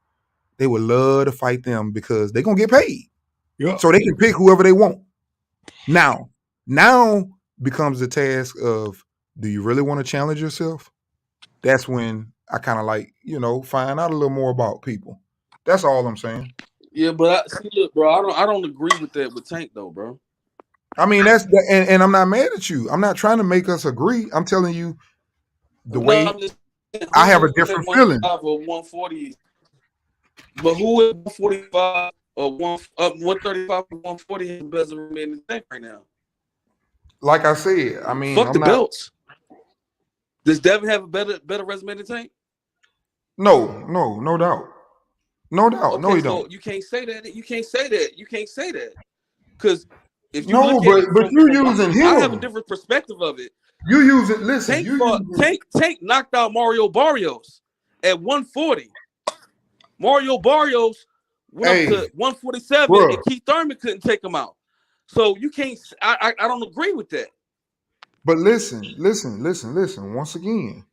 they would love to fight them because they're gonna get paid. Yeah. So they can pick whoever they want. Now becomes the task of, do you really want to challenge yourself? That's when I kind of like, find out a little more about people. That's all I'm saying. Yeah, but look, bro, I don't agree with that with Tank though, bro. I mean, and I'm not mad at you. I'm not trying to make us agree. I'm telling you the way I'm just saying, I have a who different at feeling. 145 or 140, but who at 145 or 135 or 140 has the best remaining Tank right now? Like I said, I mean, Fuck the belts. Does Devin have a better resume than Tank? No doubt. No doubt. Okay, No, he so don't. you can't say that. You can't say that. Because if you No, look at but it you from using I have a him. different perspective of it. You use it. Listen, Tank knocked out Mario Barrios at 140. Mario Barrios went up to 147, and Keith Thurman couldn't take him out. So you can't. I don't agree with that. But listen. Once again,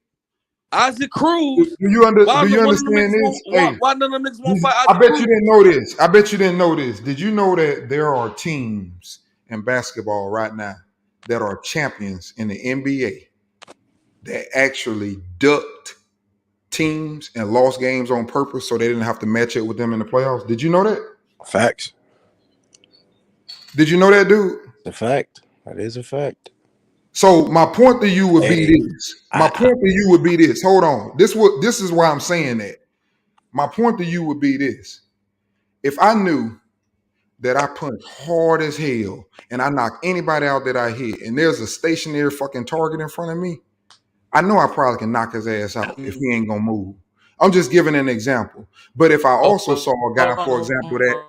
Isaac do Cruz. you Why do you one of them understand niggas this? won't? Hey, Why none of them niggas won't fight I Isaac bet you Cruz? didn't know this. I bet you didn't know this. Did you know that there are teams in basketball right now that are champions in the NBA that actually ducked teams and lost games on purpose so they didn't have to match it with them in the playoffs? Did you know that? Facts. Did you know that, dude? The fact. That is a fact. So my point to you would be Hey, this. My point to you would be this. Hold on. This is why I'm saying that. My point to you would be this. If I knew that I punch hard as hell and I knock anybody out that I hit, and there's a stationary fucking target in front of me, I know I probably can knock his ass out if he ain't gonna move. I'm just giving an example. But if I also saw a guy, for example, that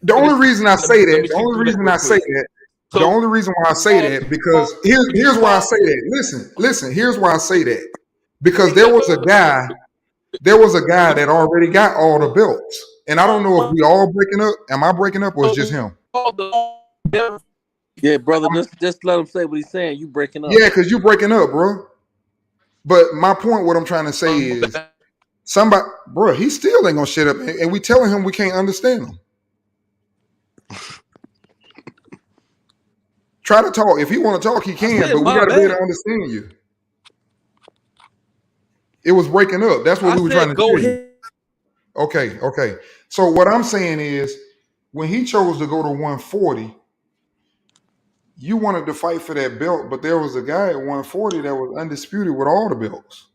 the only reason I say that, the only reason why I say that, because here's why I say that. Listen, here's why I say that. Because there was a guy that already got all the belts. And I don't know if we all breaking up. Am I breaking up or is just him? Yeah, brother, just let him say what he's saying. You breaking up. Yeah, because you breaking up, bro. But my point, what I'm trying to say is somebody, bro, he still ain't gonna shut up. And we telling him we can't understand him. Try to talk. If he want to talk, he can, but we got to be able to understand you. It was breaking up. That's what we were trying to tell you. Okay. So what I'm saying is, when he chose to go to 140, you wanted to fight for that belt, but there was a guy at 140 that was undisputed with all the belts.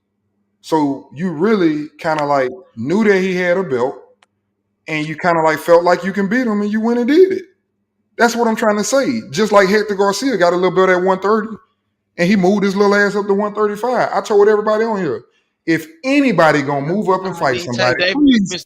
So you really kind of like knew that he had a belt, and you kind of like felt like you can beat him, and you went and did it. That's what I'm trying to say. Just like Hector Garcia got a little belt at 130, and he moved his little ass up to 135. I told everybody on here, if anybody gonna move up and fight somebody, please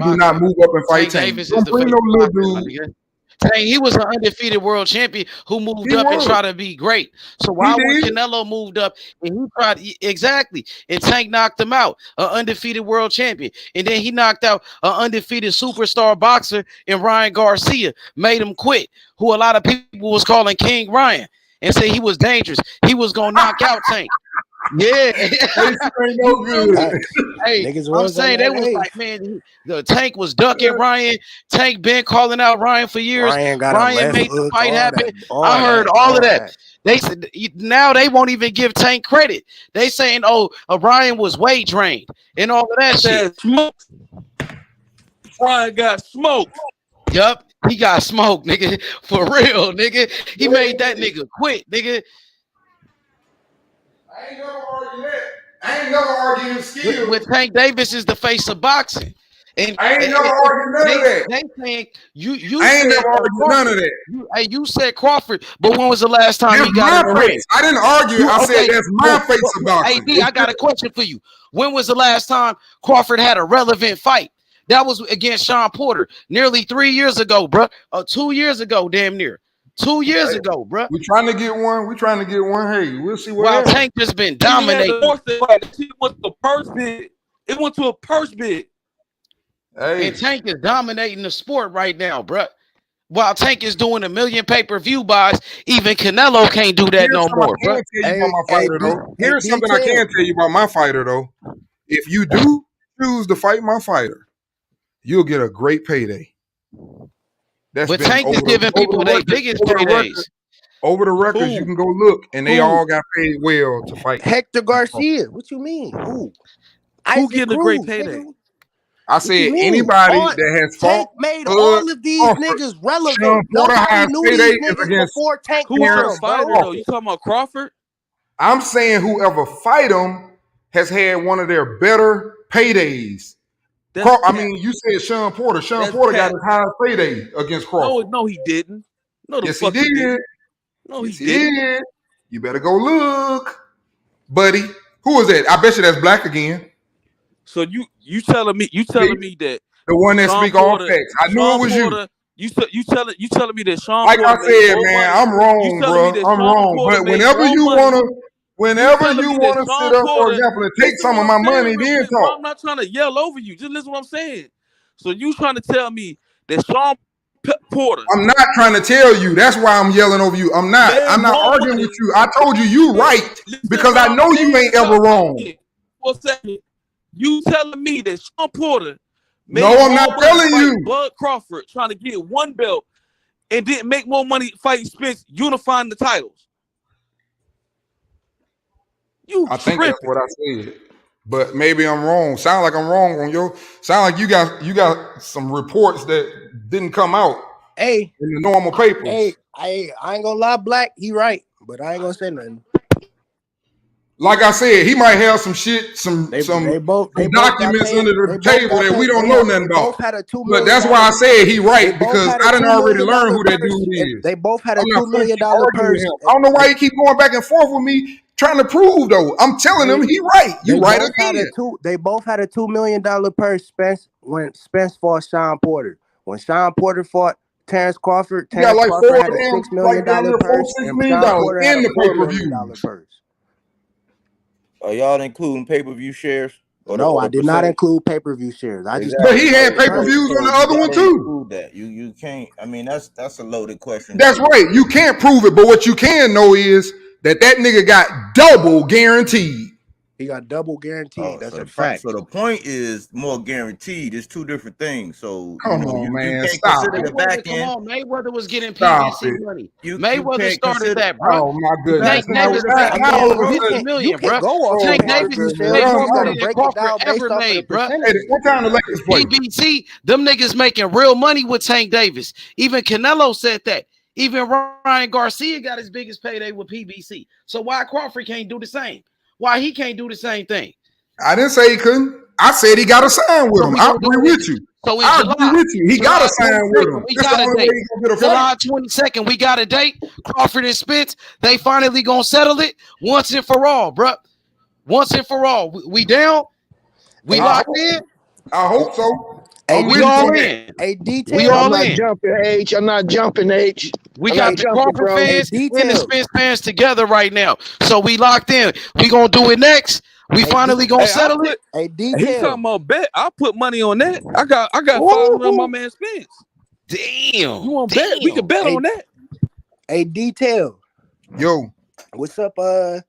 do not move up and fight Tank. Don't bring no little dude. Tank, he was an undefeated world champion who moved up and tried to be great. So why when Canelo moved up and he tried exactly, and Tank knocked him out, an undefeated world champion, and then he knocked out an undefeated superstar boxer in Ryan Garcia, made him quit, who a lot of people was calling King Ryan and say he was dangerous. He was gonna knock out Tank. Yeah, no good. Hey, I'm saying they was like, man, the Tank was ducking Ryan. Tank been calling out Ryan for years. Ryan made the fight happen. I heard all of that. They said now they won't even give Tank credit. They saying, oh, Ryan was weight trained and all of that shit. Ryan got smoked. Yup, he got smoked, nigga. For real, nigga. He made that nigga quit, nigga. I ain't never arguing that. I ain't never arguing skills. With Tank Davis is the face of boxing. And I ain't never arguing none of that. They saying you I ain't never arguing none of that. You said Crawford, but when was the last time he got in the ring? I didn't argue. I said that's my face of boxing. Hey, D, I got a question for you. When was the last time Crawford had a relevant fight? That was against Sean Porter nearly 3 years ago, bro. 2 years ago, damn near. 2 years ago, bro. We're trying to get one. Hey, we'll see what happens. Tank just been dominating. It went to a purse bid. It went to a purse bid. Hey. And Tank is dominating the sport right now, bro. While Tank is doing 1 million pay-per-view buys, even Canelo can't do that no more, bro. Here's something I can tell you about my fighter, though. If you do choose to fight my fighter, you'll get a great payday. But Tank is giving people their biggest paydays. Over the records, you can go look, and they all got paid well to fight. Hector Garcia. What you mean? Who getting a great payday? I said anybody that has fought made all of these niggas relevant. Nobody knew these niggas before Tank. Who was a fighter though? You talking about Crawford? I'm saying whoever fight them has had one of their better paydays. I mean, you said Sean Porter. Sean Porter got his highest payday against Crawford. No, he didn't. No, yes, he did. No, he didn't. You better go look, buddy. Who is that? I bet you that's Black again. So you telling me that the one that speak all facts? I knew it was Porter, you. You telling me that Sean? Like Porter I said, man, I'm wrong, bro. I'm wrong. But whenever you wanna sit up, for example, and take some of my money, then talk. I'm not trying to yell over you. Just listen to what I'm saying. So you trying to tell me that Sean Porter. I'm not trying to tell you. That's why I'm yelling over you. I'm not arguing with you. I told you right because I know you ain't ever wrong. For a second, you telling me that Sean Porter made No, I'm not more money telling fighting you. Bud Crawford trying to get one belt and didn't make more money fighting Spence unifying the titles. I think that's what I said. But maybe I'm wrong. Sound like I'm wrong on your. Sound like you got some reports that didn't come out. Hey, in the normal papers. Hey, I ain't gonna lie, Black. He right, but I ain't gonna say nothing. Like I said, he might have some shit, some documents under the table that we don't know nothing about. But that's why I said he right because I didn't already learn who that dude is. They both had a $2 million purse. purse. I don't know why he keep going back and forth with me trying to prove though. I'm telling him he right. You right again. They both had a $2 million purse. Spence fought Sean Porter. When Sean Porter fought Terrence Crawford, Terrence Crawford had a $6 million purse, and Sean Porter had a $4 million purse. Are y'all including pay-per-view shares? No, I did not include pay-per-view shares. I just But he had pay-per-views on the other one too. That you can't. I mean, that's a loaded question. That's right. You can't prove it, but what you can know is that nigga got double guaranteed. He got double guaranteed. That's a fact. So the point is more guaranteed. It's two different things. So come on, man, you can't stop consider the back end. Come on, Mayweather was getting Stop PBC it. money. You Mayweather can't started consider- that, bro. Oh my goodness! Tank Davis made million, bro. Tank Davis made more money than Crawford ever made, bro. What time the Lakers play? PBC, them niggas making real money with Tank Davis. Even Canelo said that. Even Ryan Garcia got his biggest payday with PBC. So why Crawford can't do the same? Why he can't do the same thing? I didn't say he couldn't. I said he got to sign with him. I agree with you. So I agree with you. He got to sign with him. We got a date. July 22nd, we got a date. Crawford and Spence, they finally gonna settle it once and for all, bro. Once and for all. We down? We locked in? I hope so. We all in. We all in. I'm not jumping, H. We got the Crawford fans and the Spence fans together right now. So we locked in. We gonna do it next. We finally gonna settle it. He's talking about bet. I'll put money on that. I got 500 on my man Spence. Damn. You want bet? We can bet on that. Hey, Detail. Yo. What's up? That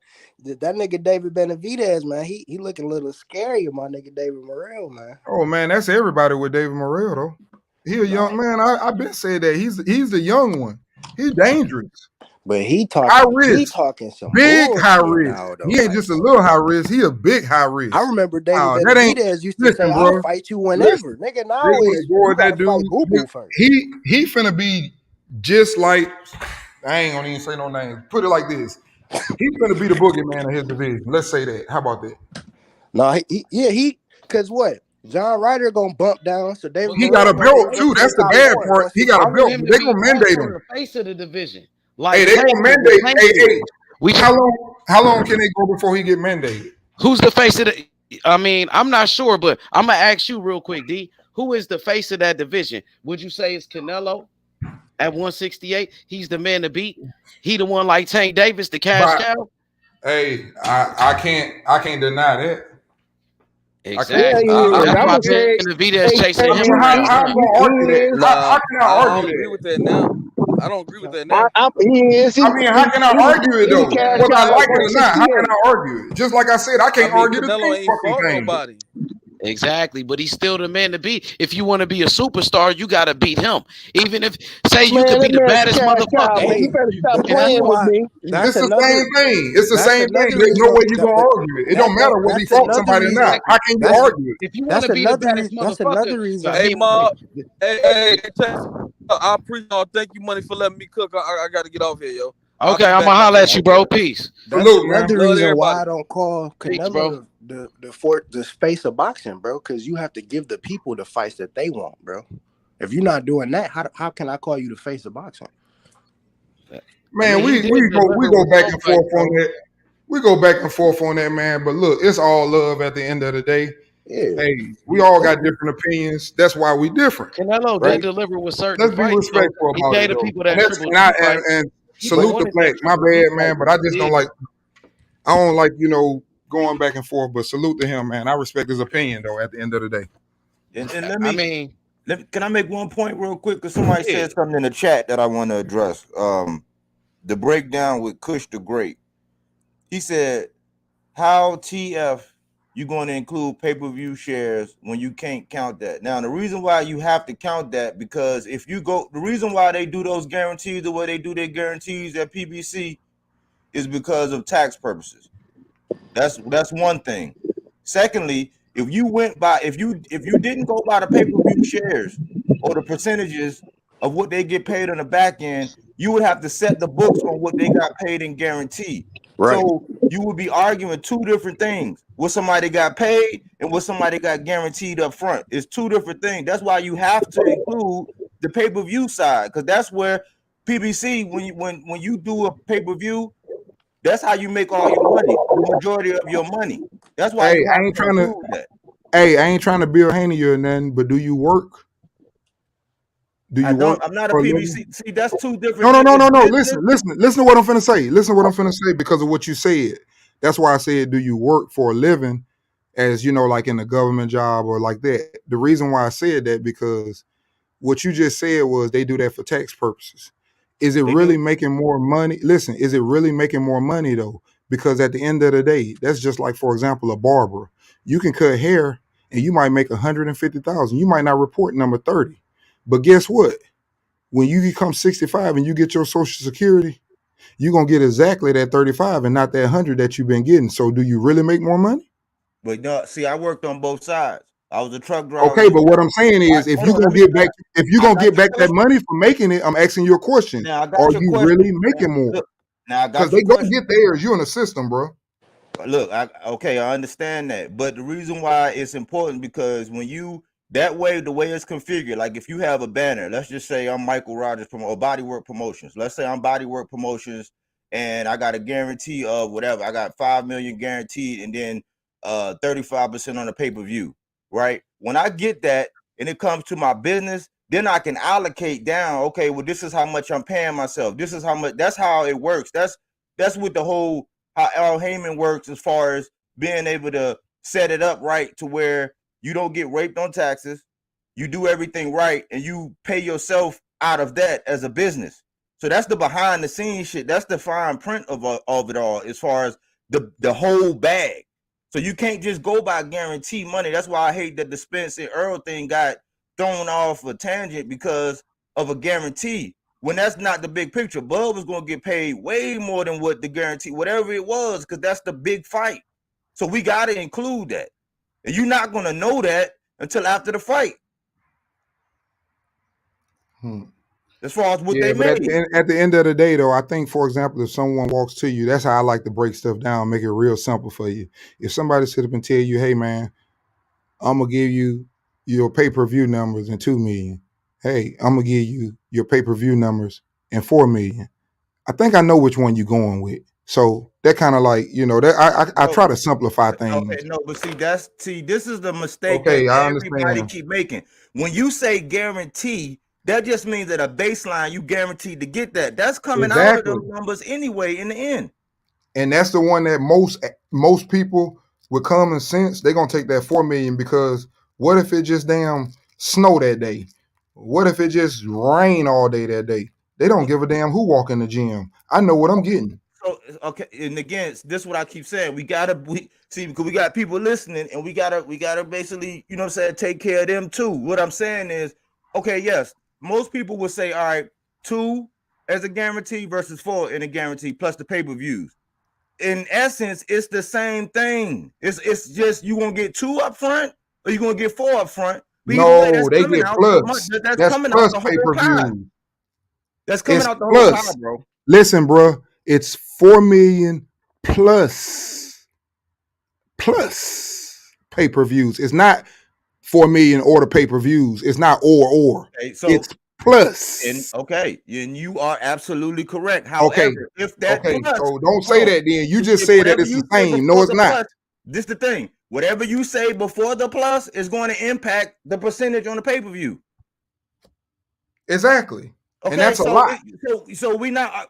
nigga David Benavidez, man. He looking a little scary, my nigga David Morrell, man. Oh man, that's everybody with David Morrell though. He a young man. I've been saying that he's the young one. He's dangerous. But he talking high risk. He talking some big high risk. now, though, He ain't just a little high risk. He a big high risk. I remember David Benavidez used to say, "I'll fight you whenever." Nigga, now you gotta fight Boo first. He finna be just like, I ain't gonna even say no names. Put it like this. He's gonna be the boogeyman of his division. Let's say that. How about that? No, cause what? John Ryder gonna bump down, so David. He got a belt too. That's the bad part. He got a belt. They gonna mandate him. Face of the division. Hey, they gonna mandate. Hey, how long can they go before he get mandated? Who's the face of the? I mean, I'm not sure, but I'm gonna ask you real quick, D. Who is the face of that division? Would you say it's Canelo at 168? He's the man to beat. He the one like Tank Davis, the cash cow. Hey, I can't deny that. Exactly. That's why Benavidez chasing him. How can I argue agree with that now. I don't agree with that now. how can I argue it though? Whether I like it or not, how can I argue it? Just like I said, I can't argue the same fucking thing. Nobody. Exactly, but he's still the man to beat. If you want to be a superstar, you got to beat him. Even if, say, you could be the baddest motherfucker. You better stop playing with me. It's the same thing. It's the same thing. There's no way you gonna argue it. It don't matter whether he fought somebody or not. How can you argue it? If you want to be the baddest motherfucker, that's another reason. Hey, Mark. Hey, I appreciate y'all. Thank you, money, for letting me cook. I got to get off here, yo. Okay, I'm gonna holler at you, bro. Peace. That's another reason why I don't call Canelo the face of boxing, bro. Because you have to give the people the fights that they want, bro. If you're not doing that, how can I call you the face of boxing? Man, we go back and forth on that. We go back and forth on that, man. But look, it's all love at the end of the day. Yeah. Hey, we all got different opinions. That's why we different. Canelo did deliver with certain Let's be respectful about it. People that and salute the flag. My bad, man, but I just don't like. I don't like going back and forth. But salute to him, man. I respect his opinion though. At the end of the day, and let me. Can I make one point real quick? Because somebody said something in the chat that I want to address. The breakdown with Kush the Great. He said, "How TF you going to include pay-per-view shares when you can't count that?" Now, the reason why you have to count that, because if you go, the reason why they do those guarantees the way they do their guarantees at PBC is because of tax purposes. That's one thing. Secondly, if you didn't go by the pay-per-view shares or the percentages of what they get paid on the back end, you would have to set the books on what they got paid in guarantee. Right. So you would be arguing two different things. What somebody got paid and what somebody got guaranteed up front. It's two different things. That's why you have to include the pay-per-view side, because that's where PBC, when you do a pay-per-view, that's how you make all your money, the majority of your money. That's why you have to include that. Hey, I ain't trying to build Haney or nothing, but do you work? Do you work? I'm not a PBC. See, that's two different. No. Listen to what I'm finna say. Listen to what I'm finna say because of what you said. That's why I said, do you work for a living, as you know, like in a government job or like that? The reason why I said that, because what you just said was they do that for tax purposes. Is it really making more money? Listen, is it really making more money though? Because at the end of the day, that's just like, for example, a barber. You can cut hair and you might make 150,000. You might not report number 30. But guess what? When you become 65 and you get your Social Security, you're gonna get exactly that 35 and not that 100 that you've been getting. So do you really make more money? But no, see, I worked on both sides. I was a truck driver. Okay, but what I'm saying is, if you're gonna get back that money for making it, I'm asking you a question. Now I got Are your you question. really making more? Look, now I Because got your they gonna question. get theirs. You're in the system, bro. Look, I understand that, but the reason why it's important, because when you the way it's configured, like if you have a banner, let's just say I'm Michael Rogers or Bodywork Promotions. Let's say I'm Bodywork Promotions, and I got a guarantee of whatever. I got 5 million guaranteed, and then 35% on the pay-per-view. Right? When I get that, and it comes to my business, then I can allocate down. Okay, well, this is how much I'm paying myself. This is how much. That's how it works. That's what the whole how Al Heyman works, as far as being able to set it up right to where you don't get raped on taxes, you do everything right, and you pay yourself out of that as a business. So that's the behind the scenes shit. That's the fine print of it all, as far as the whole bag. So you can't just go by guarantee money. That's why I hate that the Spence and Earl thing got thrown off a tangent because of a guarantee. When that's not the big picture. Bud was going to get paid way more than what the guarantee, whatever it was, because that's the big fight. So we got to include that. And you're not going to know that until after the fight. As far as what they made. At the end of the day, though, I think, for example, if someone walks to you, that's how I like to break stuff down, make it real simple for you. If somebody sit up and tell you, hey, man, I'm going to give you your pay-per-view numbers in 2 million. Hey, I'm going to give you your pay-per-view numbers in 4 million. I think I know which one you're going with. So that kind of like, that I try to simplify things. Okay, no, but this is the mistake that everybody keep making. When you say guarantee, that just means that a baseline you guaranteed to get that. That's coming out of those numbers anyway in the end. And that's the one that most people with common sense, they're gonna take that 4 million, because what if it just damn snow that day? What if it just rain all day that day? They don't give a damn who walk in the gym. I know what I'm getting. So okay, and again, this is what I keep saying. We see, because we got people listening, and we gotta basically, you know what I'm saying, take care of them too. What I'm saying is, okay, yes, most people would say, all right, 2 as a guarantee versus 4 in a guarantee plus the pay-per-views. In essence, it's the same thing. It's just you gonna get 2 up front or you gonna get 4 up front. No, they get plus. That's coming plus out the pay-per-view. That's coming out the whole pie, bro. Listen, bro, it's 4 million plus pay-per-views. It's not 4 million or the pay-per-views. It's not or. Okay, so it's plus. And you are absolutely correct. However, if that plus, so don't say that then. You just say that it's the same. No, it's not. This is the thing. Whatever you say before the plus is going to impact the percentage on the pay-per-view. Exactly. Okay, and that's a lot. So we're not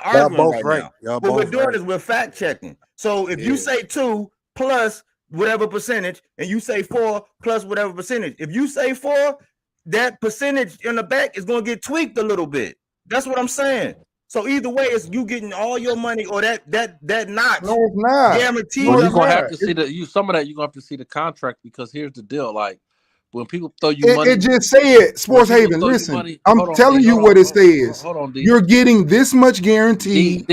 arguing right now. What we're doing is we're fact checking. So if you say 2 plus whatever percentage, and you say 4 plus whatever percentage, if you say 4, that percentage in the back is going to get tweaked a little bit. That's what I'm saying. So either way, it's you getting all your money or that notch. No, it's not. Guaranteed. Well, you're gonna have to see some of that. You're gonna have to see the contract because here's the deal: like when people throw you money, It just said Sports Haven. Listen, I'm telling you what it says. Hold on, D. You're getting this much guaranteed.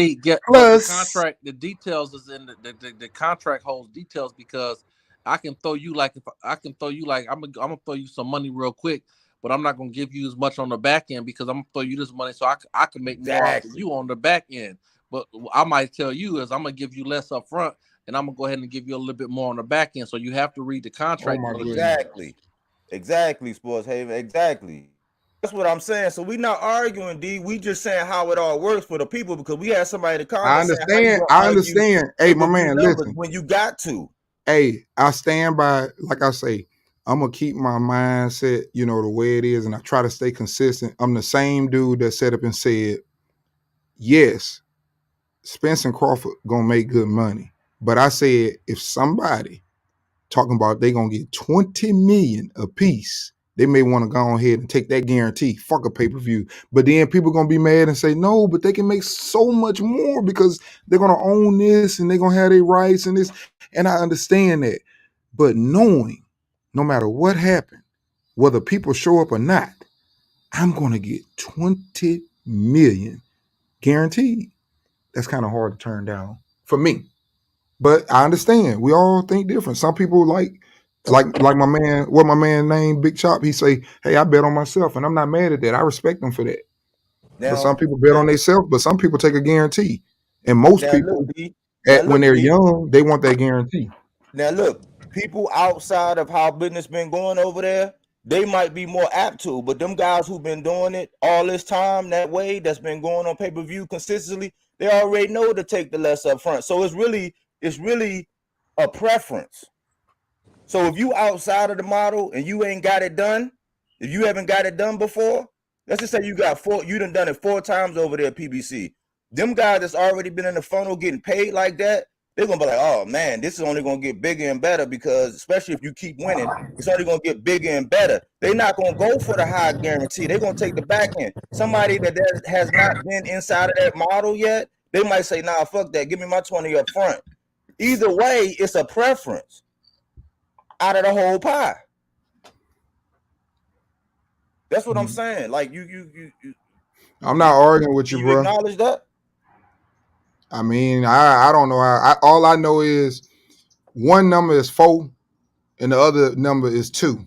Plus, the contract, the details is in the contract holds details because I can throw you like I'm gonna throw you some money real quick, but I'm not gonna give you as much on the back end because I'm gonna throw you this money so I can make more out of you on the back end. But I might tell you is I'm gonna give you less up front, and I'm gonna go ahead and give you a little bit more on the back end. So you have to read the contract. Exactly, Sports Haven. Exactly. That's what I'm saying. So we're not arguing, D. We just saying how it all works for the people because we had somebody in the comments. I understand. Hey, my man, listen. When you got to. Hey, I stand by, like I say, I'm gonna keep my mindset, the way it is, and I try to stay consistent. I'm the same dude that set up and said, yes, Spence and Crawford gonna make good money. But I said, if somebody talking about they gonna get 20 million a piece, they may want to go ahead and take that guarantee. Fuck a pay-per-view. But then people gonna be mad and say, no, but they can make so much more because they're gonna own this and they're gonna have their rights and this. And I understand that. But knowing no matter what happened, whether people show up or not, I'm gonna get 20 million guaranteed. That's kind of hard to turn down for me. But I understand. We all think different. Some people like my man, what my man named Big Chop, he say, hey, I bet on myself, and I'm not mad at that. I respect them for that. But some people bet on themselves, but some people take a guarantee. And most people, when they're young, they want that guarantee. Now look, people outside of how business been going over there, they might be more apt to, but them guys who've been doing it all this time that way, that's been going on pay-per-view consistently, they already know to take the less up front. So it's really a preference. So if you outside of the model and you ain't got it done, if you haven't got it done before, let's just say you done done it 4 times over there at PBC. Them guys that's already been in the funnel getting paid like that, they're gonna be like, oh man, this is only gonna get bigger and better because especially if you keep winning, it's only gonna get bigger and better. They're not gonna go for the high guarantee. They're gonna take the back end. Somebody that has not been inside of that model yet, they might say, nah, fuck that, give me my 20 up front. Either way, it's a preference out of the whole pie. That's what I'm saying. Like you I'm not arguing with you, bro. Acknowledge that? I mean, I don't know. All I know is one number is 4 and the other number is 2.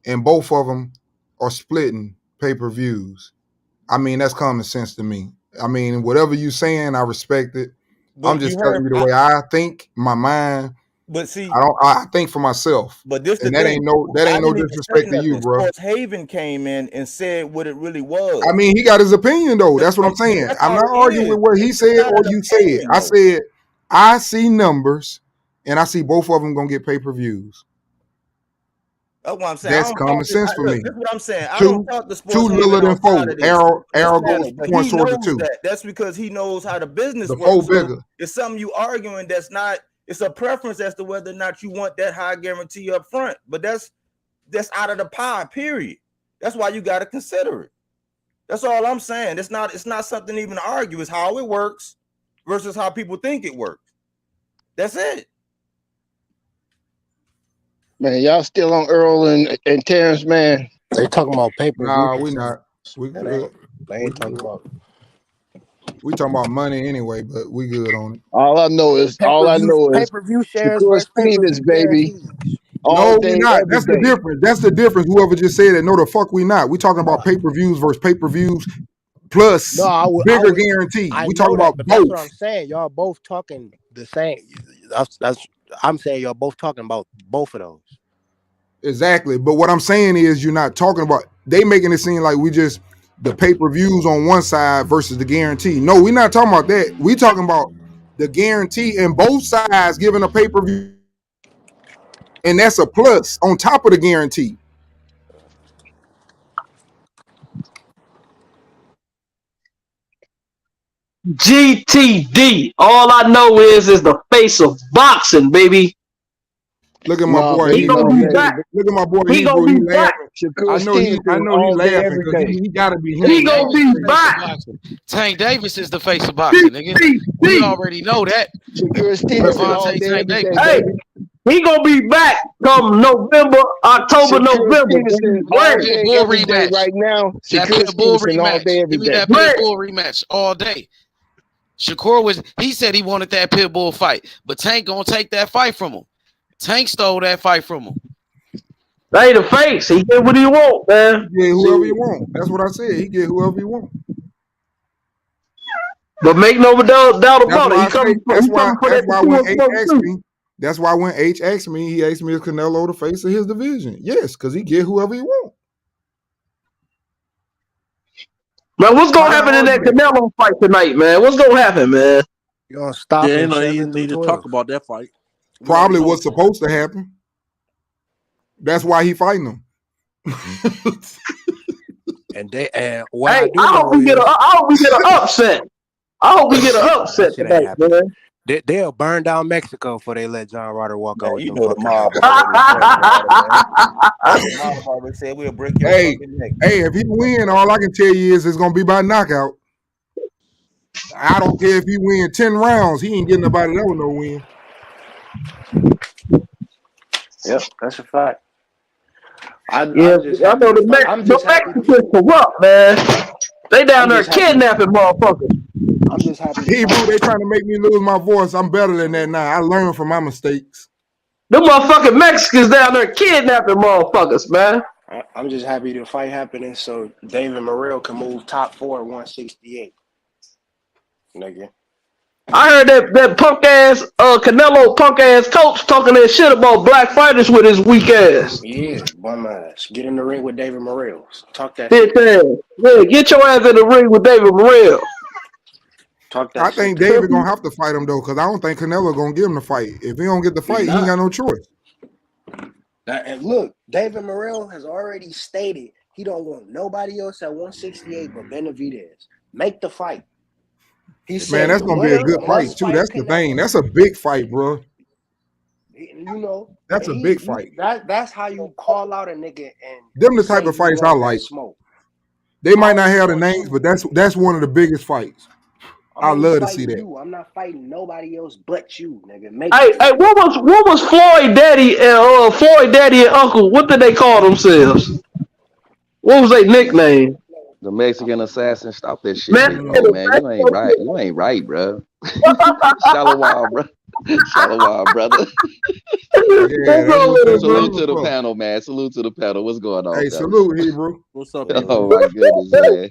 And both of them are splitting pay-per-views. I mean, that's common sense to me. I mean, whatever you saying, I respect it. But I'm just telling you the way I think, my mind. But see, I think for myself. But this and that ain't no disrespect to you, bro. Sports Haven came in and said what it really was. I mean, he got his opinion though. That's what I'm saying. I'm not arguing with what he said or you said. I said I see numbers, and I see both of them gonna get pay-per-views. That's what I'm saying. That's common sense for me. That's what I'm saying. I don't talk to Sports 2 little than 4. Arrow goes points towards the 2. That's because he knows how the business works. 4 bigger. It's something you arguing that's not. It's a preference as to whether or not you want that high guarantee up front. But that's out of the pie. Period. That's why you got to consider it. That's all I'm saying. It's not something even to argue. It's how it works versus how people think it works. That's it. Man, y'all still on Earl and Terrence, man. They talking about paper. Nah, we not. They ain't talking about. We talking about money anyway, but we good on it. All I know is pay-per-view shares versus Stevens, baby. No, we not. That's the difference. That's the difference. Whoever just said it, no, the fuck we not. We talking about pay-per-views versus pay-per-views plus bigger guarantee. We talking about both. That's what I'm saying. Y'all both talking the same. I'm saying y'all both talking about both of those. Exactly. But what I'm saying is you're not talking about, they making it seem like we just the pay-per-views on one side versus the guarantee. No, we're not talking about that. We talking about the guarantee and both sides giving a pay-per-view. And that's a plus on top of the guarantee. GTD. All I know is the face of boxing, baby. Look at my No, boy but He you gonna know, Hebrew. be He back. man, look at my boy He gonna Hebrew. be He back. laughing. Shakur I know he Stevenson all day, laughing every because day. he gotta be Tank He hearing gonna that. Davis be is the face of back. boxing. Tank Davis is the face of boxing, nigga. We already know that. Shakur Stevenson all Devontae day, Tank every day, Davis. Hey, baby. he gonna be back come October, November. November. Stevenson all Ready. day, Bull every day. rematch. Right now, That Shakur Pitbull Stevenson all rematch. day, every Give me day. that Pitbull rematch all day. Shakur he said he wanted that Pitbull fight, but Tank gonna take that fight from him. Tank stole that fight from him. They the face. He get what he want, man. He get whoever he want. That's what I said. He get whoever he want. But make no doubt That's about it. why He I say. coming for that That's why when H asked too. me. That's why when H asked me, he asked me is Canelo the face of his division? Yes, because he get whoever he want. Man, what's gonna happen in that Canelo fight tonight, man? What's gonna happen, man? You gonna stop Yeah, him ain't no 7 need through to talk 12. about that fight. We Probably already know what's supposed to happen. That's why he fighting him. And what Hey, I do know I hope we get an upset. I hope we get an that upset shit ain't tonight, happening. man. They'll burn down Mexico before they let John Ryder walk out with You them know the fucking mob belts. already man. The mob already said we'll break your Hey, fucking neck. if he win, all I can tell you is it's gonna be by knockout. I don't care if he win 10 rounds. He ain't getting nobody that with no win. Yep, that's a fact. I'm just I happy know to fight. I'm the just happy to. Mexicans corrupt, man. They down I'm there just happy. kidnapping motherfuckers. I'm just happy to Hebrew, fight. they trying to make me lose my voice. I'm better than that now. I learned from my mistakes. Them motherfucking Mexicans down there kidnapping motherfuckers, man. I'm just happy the fight happening so David Morrell can move top 4 at 168. Nigga. I heard that punk ass Canelo punk ass coach talking that shit about black fighters with his weak ass. Yeah, bum ass. Get in the ring with David Morrell. Talk that Bitch shit. ass. Yeah, get your ass in the ring with David Morrell. Talk that I shit. think David gonna have to fight him though, because I don't think Canelo gonna give him the fight. If he don't get the fight, he ain't got no choice. And look, David Morrell has already stated he don't want nobody else at 168 but Benavidez. Make the fight. He said Man, that's the gonna be a winner good fight must too. fight That's the Canelo. thing. That's a big fight, bro. You know, That's a big fight. That's how you call out a nigga and Them the type say of you fights I want that like. smoke. They might I not only have the want names, you. but that's one of the biggest fights. I'm I only love to see fighting that. you. I'm not fighting nobody else but you, nigga. Make Hey, the fight. what was Floyd Daddy and Floyd Daddy and Uncle? What did they call themselves? What was their nickname? The Mexican assassin, stop that shit, Man, Big Mo, man. You ain't right. You ain't right, bro. Shalom, bro. Shalom, brother. Yeah, that's what that's Salute brother to the for. panel, man. Salute to the panel. What's going on, Hey, fellas? salute, Hebrew. What's up, Oh my goodness, man.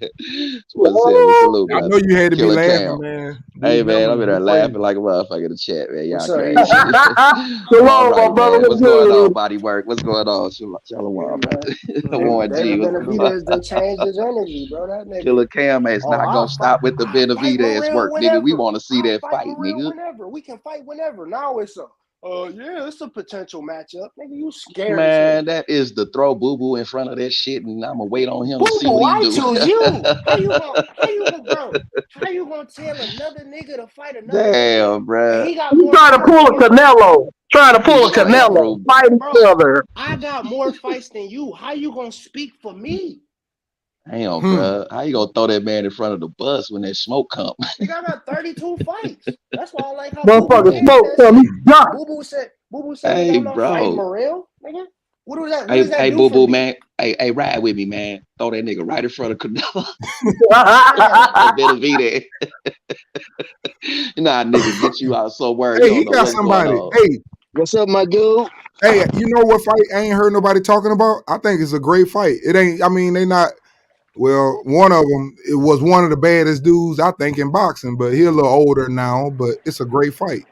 What's up? Salute, I brother. know you had to be Killer laughing, Cam. man. Hey These man, numbers I'm in be there crazy. laughing like a motherfucker in the chat, man. Y'all What's up, crazy. easy? I'm all Shalom, my right, brother. man. What's What's going on, good? body work? What's going on? Shalom, Yeah, brother. man. Warren G, David what's going on? Benavidez done changed his energy, bro. That nigga. Killer Cam is Oh, not gonna stop with the fight Benavidez Morrell work, nigga. We whenever. want to see I'll that fight fight, Morrell nigga. whenever. We can fight whenever. Now it's yeah, it's a potential matchup. Nigga, you scared as hell. Man, that is the throw Boo Boo in front of that shit, and I'ma wait on him to Boo see boo, what he I do. choose you. How you gonna tell another nigga to fight another nigga? Damn, And bruh. he got You more trying to fights pull than a you. Canelo? Trying to pull a He's straight, Canelo? bro. Fight each Bro, other. I got more fights than you. How you gonna speak for me? Damn, bruh. How you gonna throw that man in front of the bus when that smoke come? Nigga, I got 32 fights. That's why I like how Boo Boo Motherfucker said smoke that some. shit. He got. Boo Boo said, nigga, Hey, I'm not fighting bro. Morrell, nigga. What does that Hey, do Boo for Boo, me? man. Hey, ride with me, man. Throw that nigga right in front of Canelo. Man, That Benavidez. Nah, nigga, get you out somewhere. You Hey, he don't know got what's going somebody. on. Hey, What's up, my dude? hey, you know what fight I ain't heard nobody talking about? I think it's a great fight. It ain't, I mean, they not, well, one of them, it was one of the baddest dudes, I think, in boxing, but he a little older now, but it's a great fight.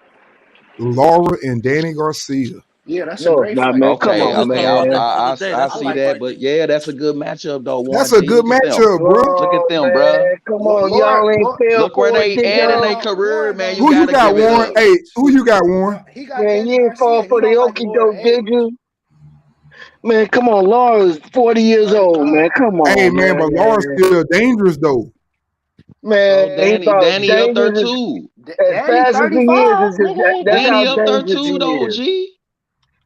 Laura and Danny Garcia. yeah, that's a No, it's great not, fight. man. Come Okay, on, okay, talked about man. that the other day. I That's I a see good like that, fight. but yeah, that's a good matchup though. Warren That's a G, good look at them. matchup, bro. Look at Oh, them, bruh. man. Come on. Y'all ain't Lord, fell Look where for it they this at in long. their career, man. You Who you gotta got, give it Warren? up. Hey, who you got, Warren? he got Man, Danny you ain't fall Garcia. He for the don't like okie Laura doke, did age. you? Man, come on. Laura's 40 years old, 39. man. Come Hey, on, man, but Laura's man. still dangerous, though. So Man, he about as Danny up there dangerous too. as Danny fast as he is. 35, nigga, ain't That's that how Danny up there dangerous he too, though, is. G.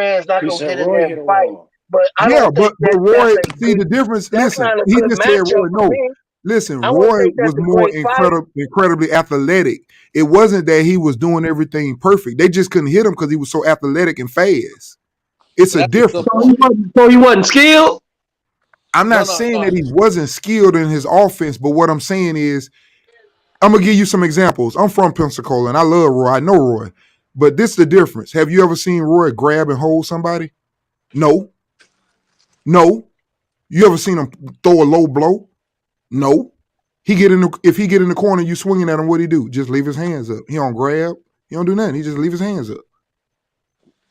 man's not He gonna said get in Roy there hit and a fight. wall. But I Yeah, don't think but that Roy, that's a see good. the difference. That's Listen, not a he good just said matchup Roy. for No, me. Listen, I wouldn't Roy think was that's a more great fight. incredibly athletic. It wasn't that he was doing everything perfect. They just couldn't hit him because he was so athletic and fast. It's a difference. So he wasn't skilled? I'm not saying that he wasn't skilled in his offense, but what I'm saying is, I'm gonna give you some examples. I'm from Pensacola and I love Roy. I know Roy, but this is the difference. Have you ever seen Roy grab and hold somebody? No. You ever seen him throw a low blow? No. If he get in the corner, you swinging at him, what he do? Just leave his hands up. He don't grab. He don't do nothing. He just leave his hands up.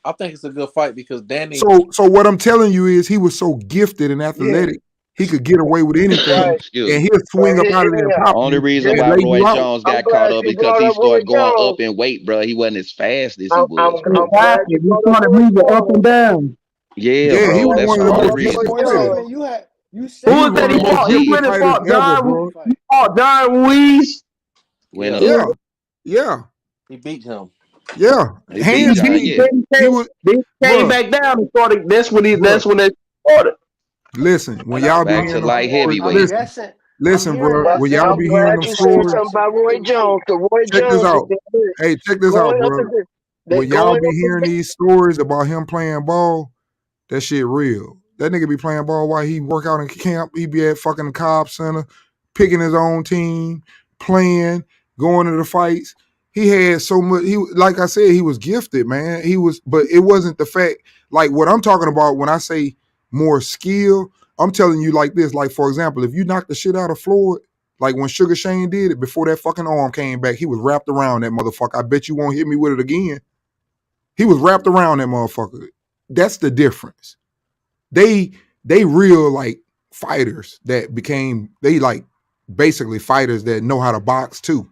I think it's a good fight because Danny. So what I'm telling you is he was so gifted and athletic, he could get away with anything, and he'll swing up out of there and pop Only you reason and why lay Roy you out. Jones got caught up because he started going up in weight, bro. He wasn't as fast as he was, bro. Exactly. He started moving up and down. Yeah, he bro. was That's one the of the only most reason. You Who he was was that one of he the most fought? He gifted went and fighters fought ever, bro. He fought John Ruiz. Yeah. He beat him. Yeah. He beat Hands John, down. yeah. He was Then he came bruh, back down and started. That's when they started. listen, when And y'all be Back to hearing them light stories, heavyweight. listen, bro. But When y'all I'm be hearing glad them you said stories, something about Roy Jones, because Roy check this Jones, out. Hey, check this out, going up bro. against, they When y'all going be up hearing against. these stories about him playing ball, that shit real. That nigga be playing ball while he work out in camp. He be at fucking Cobb Center, picking his own team, playing, going to the fights. He had so much. Like I said, he was gifted, man. But it wasn't the fact. Like what I'm talking about when I say more skill, I'm telling you like this. Like for example, if you knock the shit out of Floyd, like when Sugar Shane did it before that fucking arm came back, he was wrapped around that motherfucker. I bet you won't hit me with it again. He was wrapped around that motherfucker. That's the difference. They real like fighters that became like basically fighters that know how to box too.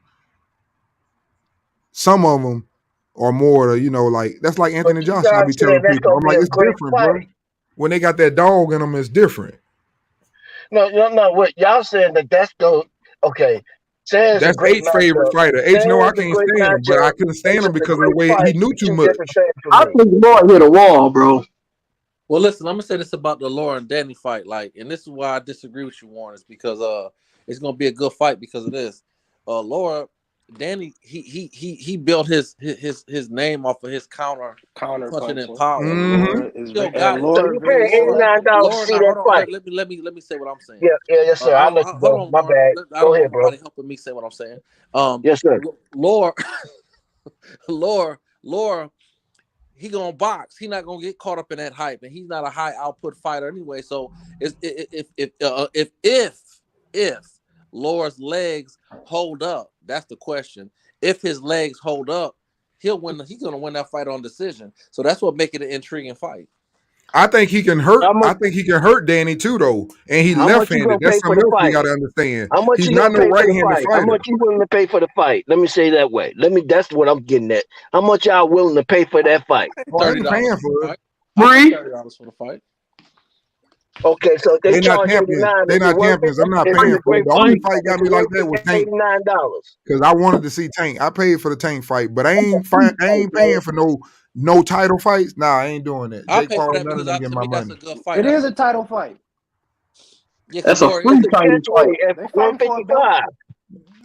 Some of them are more like that's like But Anthony you Johnson. I guys be saying telling that's people, gonna I'm be like, a it's great different, bro. fight. When they got that dog in them, it's different. No. What y'all saying that's the okay. Say it's a That's great H favorite matchup. fighter. Say H no, I it's a can't great stand him, but I matchup. couldn't stand It's him just a because of the great way he fight. knew too Two much. different things for I me. think Lloyd hit a wall, bro. Well, listen, I'm gonna say this about the Laura and Danny fight, and this is why I disagree with you, Warren, is because it's gonna be a good fight because of this. Laura, Danny, he built his name off of his counter punching and power. And Laura is Still and got it. So Laura you very paying slick. $89 to Laura, see now that hold on. fight? Let me say what I'm saying. Yes, sir. I'll let you Hold go. on, My Warren. bad. I Go don't ahead, want bro. nobody helping me say what I'm saying. Yes, sir. Laura, Laura, he gonna box. He not gonna get caught up in that hype, and he's not a high output fighter anyway. So if Laura's legs hold up, that's the question. If his legs hold up, he'll win. He's gonna win that fight on decision. So that's what make it an intriguing fight. I think he can hurt. I think he can hurt Danny too, though. And he How much you left-handed. gonna pay That's for something the else we fight? got to understand. How much He's you not gonna no pay for the right-handed fight? How fighter. much you willing to pay for the fight? Let me say that way. That's what I'm getting at. How much y'all willing to pay for that fight? Oh, I ain't paying for it. $30 for the fight. Okay, so if they They not charge champions. 89, They is it not worth it? champions. I'm not Is it paying a for it. great The fight? only fight got Is it me like worth that was the Tank $89? because I wanted to see Tank. I paid for the Tank fight, but I ain't paying for no title fights. Nah, I ain't doing that. I Jake pay for Paul, that none of because them get to my me that's money. a good fight. It is a title fight. Yeah, That's a free title fight. At They fighting for a belt. 155.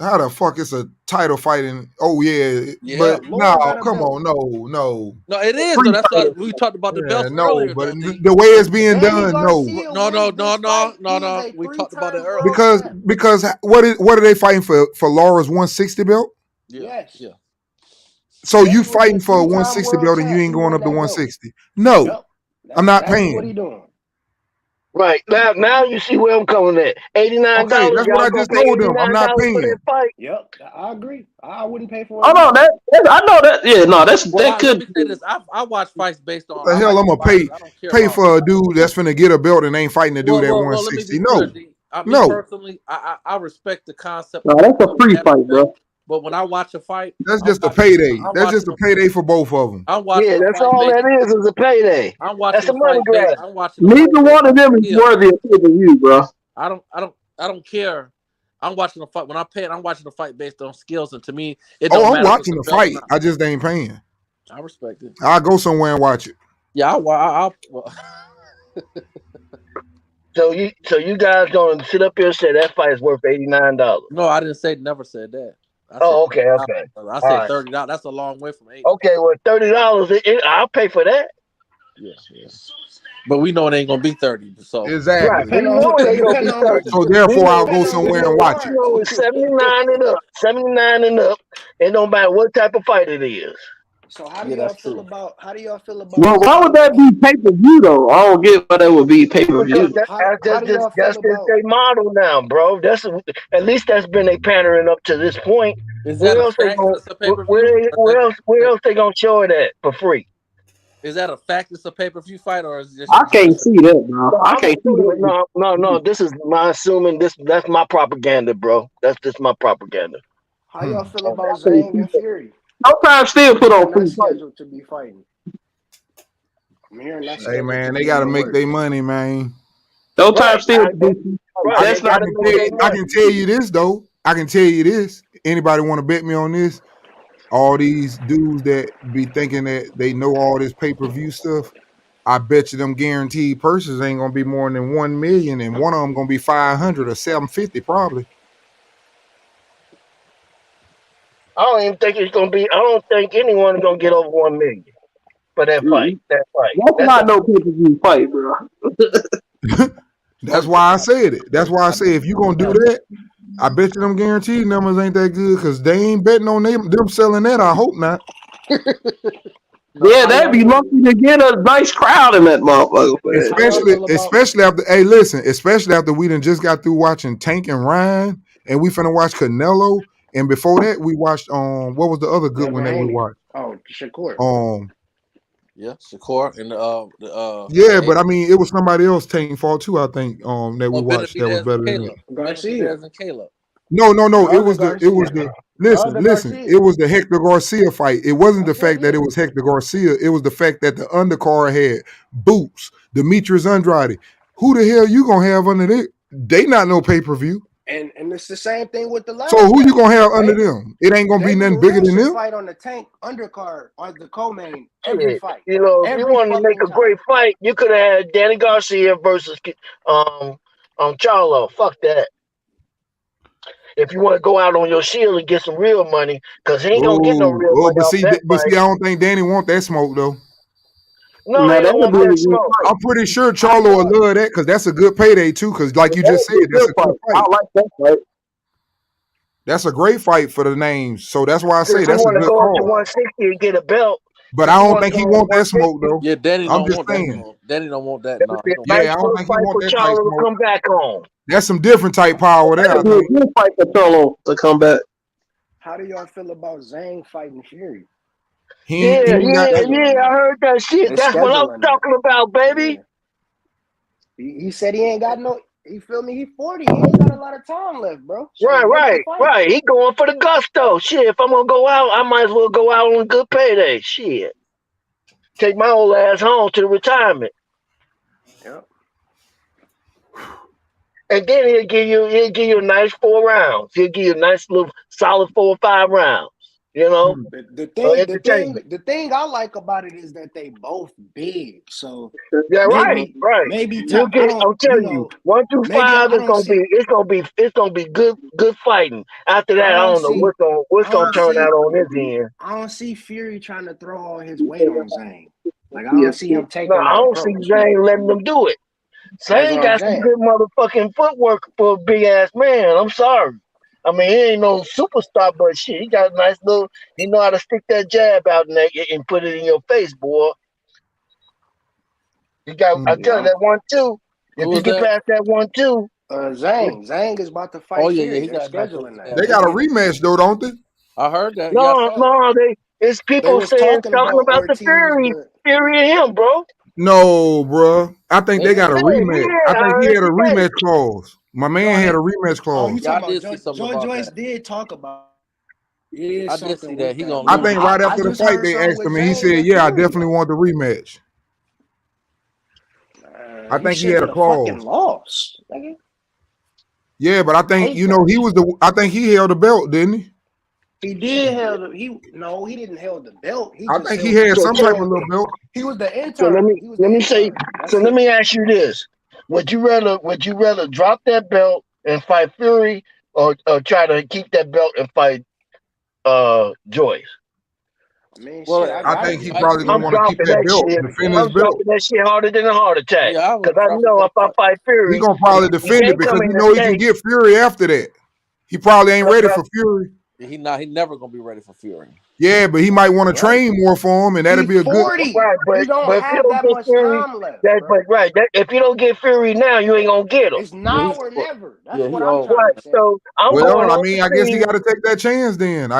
How the fuck is a title fight? Yeah. But Laura no, got a come belt. on, no. No, it is Free though. That's why title we fight. talked about the Yeah, belts no, earlier, but though. D. the way it's being Danny done, no. Garcia wins this fight. He is a Because three-time world champ. because what are they fighting for Laura's 160 belt? Yes. So you Danny will be a fighting for a three-time 160 world belt and you champ. ain't He going won up to that belt. 160? No, Yep. That's I'm not exactly what paying. he doing. Right. Now you see where I'm coming at. $89, Okay, that's what y'all I gonna just pay told them. I'm $89 not for that paying. fight? Yep. I agree. I wouldn't pay for it Oh no, either. I know that. Yeah, no, Well, that let could. me say this: I watch fights based on What I the hell like I'm the gonna fighters. I don't care pay about. for a dude that's finna get a belt and ain't fighting the dude at Well, let me be 160? clear, No, D. Me no. personally, I respect the concept No, of that's a belts free and fight, everything, bro. but when I watch a fight, That's just a payday. I'm That's just watching a payday for both of them. I'm watching Yeah, a that's fight all based. that is a payday. I'm That's watching a a money fight based. grab. I'm watching a fight Neither based one of on them is skill. worthy of paying you, bro. I don't care. I'm watching a fight. When I pay it, I'm watching a fight based on skills, and to me, it Oh, don't I'm matter if it's watching a the belt or fight. not. I just ain't paying. I respect it. I'll go somewhere and watch it. Yeah, I'll well, So you guys gonna sit up here and say that fight is worth $89? No, I didn't say. Never said that. I said. Oh, okay. I All said right. $30. That's a long way from 80. Okay, well, $30, I'll pay for that. Yeah. But we know it ain't gonna be 30. So Right. We Exactly. know it ain't gonna be 30. So We therefore, I'll know, go somewhere and watch it. it's 79 and up. 79 and up. It don't matter what type of fight it is. So how do y'all feel about Well, why would that be pay per view though? I don't get why that would be pay per Because view. that's just their model now, bro. That's at least that's been they pandering up to this point. Is that a fact that it's a pay-per-view? Where else they gonna show it at for free? Is that a fact it's a pay-per-view fight, or is it just I can't see that, bro. I can't see that. No. This is my assuming. That's my propaganda, bro. That's just my propaganda. How y'all feel about Zhang and Fury? Sometimes still put on free fight. Scheduled to be fighting. I'm hearing that's Hey man, they gotta make their money, man. Those times still. That's not. I can tell you this though. I can tell you this. Anybody want to bet me on this? All these dudes that be thinking that they know all this pay-per-view stuff, I bet you them guaranteed purses ain't gonna be more than 1 million, and one of them gonna be 500 or 750 probably. I don't even think it's gonna be. I don't think anyone's gonna get over 1 million for that fight. That fight. That's not no pay per view fight, bro. That's why I said it. That's why I say if you gonna do that, I bet you them guaranteed numbers ain't that good because they ain't betting on them selling that. I hope not. Yeah, they'd be lucky to get a nice crowd in that motherfucker. Especially after. Hey, listen. Especially after we done just got through watching Tank and Ryan, and we finna watch Canelo, and before that we watched what was the other good one that we watched? Oh, Shakur. Yeah, Shakur and the Yeah, but I mean, it was somebody else Tank fought too. I think that we watched that was better than it. Garcia and Caleb. No. It was the listen. It was the Hector Garcia fight. It wasn't the fact that it was Hector Garcia. It was the fact that the undercard had Boots, Demetrius Andrade. Who the hell you gonna have under there? They not no pay per view. And it's the same thing with the last. So who you gonna have under them? It ain't gonna be nothing bigger than them. Fight on the Tank undercard or the co-main every fight. You know, if you wanted to make a great fight, you could have had Danny Garcia versus Charlo. Fuck that. If you want to go out on your shield and get some real money, because he ain't gonna get no real money. But see, I don't think Danny want that smoke though. No, he don't want that smoke. I'm pretty sure Charlo will love that because that's a good payday too. Because like you just said, that's a good fight. I like that fight. That's a great fight for the names. So that's why I say If that's you a want to good go up to call. 160 and get a belt. But I don't think he want that smoke though. Yeah, Danny I'm don't just want saying. that. Smoke. Danny don't want that. No, Yeah, I don't think he want that type Charlo to come back on. That's some different type power there. That'd be a good fight for Charlo to come back. How do y'all feel about Zhang fighting Fury? Yeah, I heard that shit. That's what I'm talking about, baby. Yeah. He said he ain't got no. You feel me? He 40. He ain't got a lot of time left, bro. So Right. He going for the gusto. Shit, if I'm gonna go out, I might as well go out on a good payday. Shit. Take my old ass home to the retirement. Yep. And then he'll give you a nice 4 rounds. He'll give you a nice little solid 4 or 5 rounds. You know, the thing I like about it is that they both big. So yeah, right. Maybe I'm telling you, 1 through 5 is gonna be good fighting. After that, I don't know what's gonna turn out on this end. I don't see Fury trying to throw all his weight on Zhang. Like I don't see him taking. No, I don't see Zhang letting them do it. Zhang got some good motherfucking footwork for a big ass man. I'm sorry. I mean, he ain't no superstar, but shit, he got a nice little. He know how to stick that jab out in there and put it in your face, boy. You got. I tell you that 1-2. If you get past that 1-2, Zhang is about to fight. Oh yeah, he got scheduling that. They got a rematch though, don't they? I heard that. No, it's people talking about the Fury and him, bro. No, bro. I think they got a rematch. I think he had a rematch clause. My man had a rematch clause. Joy Joyce did talk about. I did see that. He gonna. I think right after the fight they asked him, and he said, "Yeah, I definitely want the rematch." I think he had a clause. Loss. Yeah, but I think he was the. I think he held the belt, didn't he? He did held. He didn't held the belt. I think he had some type of little belt. He was the intern. So let me ask you this: Would you rather drop that belt and fight Fury, or try to keep that belt and fight Joyce? Man, Well, shit, I I gotta think he get probably gonna I'm want to Fury. keep dropping that that belt, shit. defend I'm his belt. dropping that shit harder than a heart attack. yeah, I Cause would I drop it, know but if I fight He Fury, gonna probably he defend it can't come because in he the know he can States. get Fury after that. He probably ain't ready for Fury. he never gonna be ready for Fury. Yeah, but he might want to Right. train more for him, and that'll He be a good. 40. Right, He don't but if you have don't that get much Fury, time left, bro. if you don't get Fury now, you ain't gonna get him. It's Yeah, now or never. That's yeah, what he I'm old. trying Right. to say. So I'm Well, going I mean, I guess he overseas. got to take that chance. Then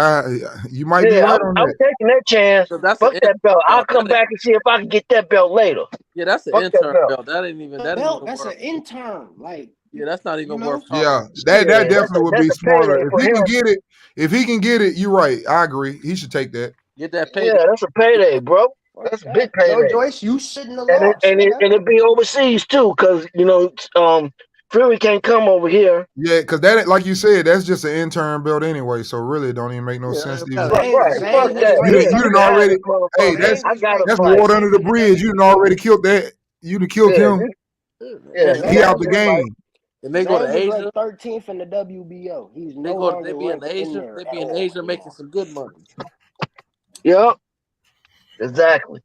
you might be Yeah, right on I'm that. taking that chance. So that's an Fuck that belt. I'll belt. come back and see if I can get that belt later. Yeah, that's an Fuck that intern belt. belt. That ain't Belt, even that's an worth. intern. Like, Yeah, that's not you even worth know, talking. Yeah, that Yeah, definitely would that's be a smarter payday if for he can him. get it. If he can get it, you're right. I agree. He should take that. Get that Yeah, payday. that's a payday, bro. That's a big Joe payday. Joyce, you shouldn't have And lost, nigga. it'll be overseas too, cause Fury can't come over here. Yeah, because that, like you said, that's just an intern belt anyway. So really, it don't even make no Yeah, sense to that even. ain't- Right, fuck Zayn was that. You ranked didn't. Yeah, You you didn't can have 13th. already. this Hey, motherfucker. Zayn that's I was got a ranked that's fight. water under 13th the in the bridge. You done already WBO. killed that. You done killed Yeah, him. yeah, and you He can out have the this fight. game. they go to Zayn was Asia. ranked 13th in the WBO. He's They no go. They longer be in ranked in Asia. there They at be in all Asia making anymore. some good money. Yep, exactly.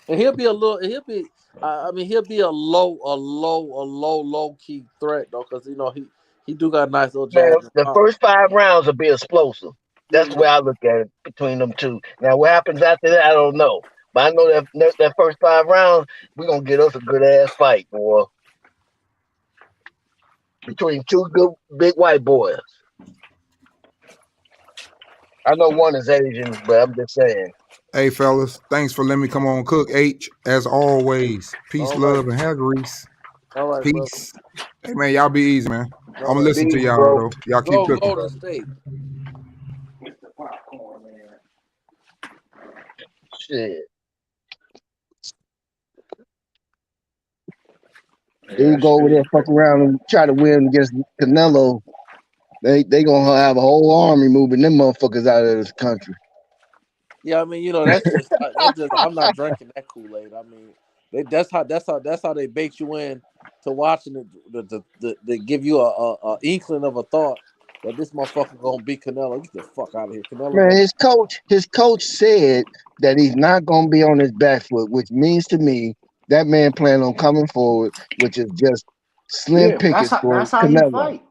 And he'll be a little. He'll be. I mean, he'll be a low key threat though, because he do got a nice little Man, jab. the first 5 rounds will be explosive. That's the way I look at it between them two. Now, what happens after that, I don't know. But I know that first 5 rounds, we're gonna get us a good ass fight, boy. Between two good big white boys. I know one is Asian, but I'm just saying. Hey, fellas, thanks for letting me come on. Cook H, as always. Peace, All right, love, and hair grease. all right, brother. Peace. Hey, man, y'all be easy, man. All I'm gonna right. listen to Peace, y'all bro. though. Y'all keep Go cooking. Golden State. Popcorn, man. Shit. Yeah, Then you that's go over there, crazy. fuck around and try to win against Canelo. They gonna have a whole army moving them motherfuckers out of this country. Yeah, I mean, that's just. I'm not drinking that Kool-Aid. I mean, that's how they bait you in to watching it. They give you a inkling of a thought that this motherfucker gonna beat Canelo. Get the fuck out of here, Canelo Man, gonna. his coach said that he's not gonna be on his back foot, which means to me that man plan on coming forward, which is just slim Yeah, pickings for that's how he Canelo. fight.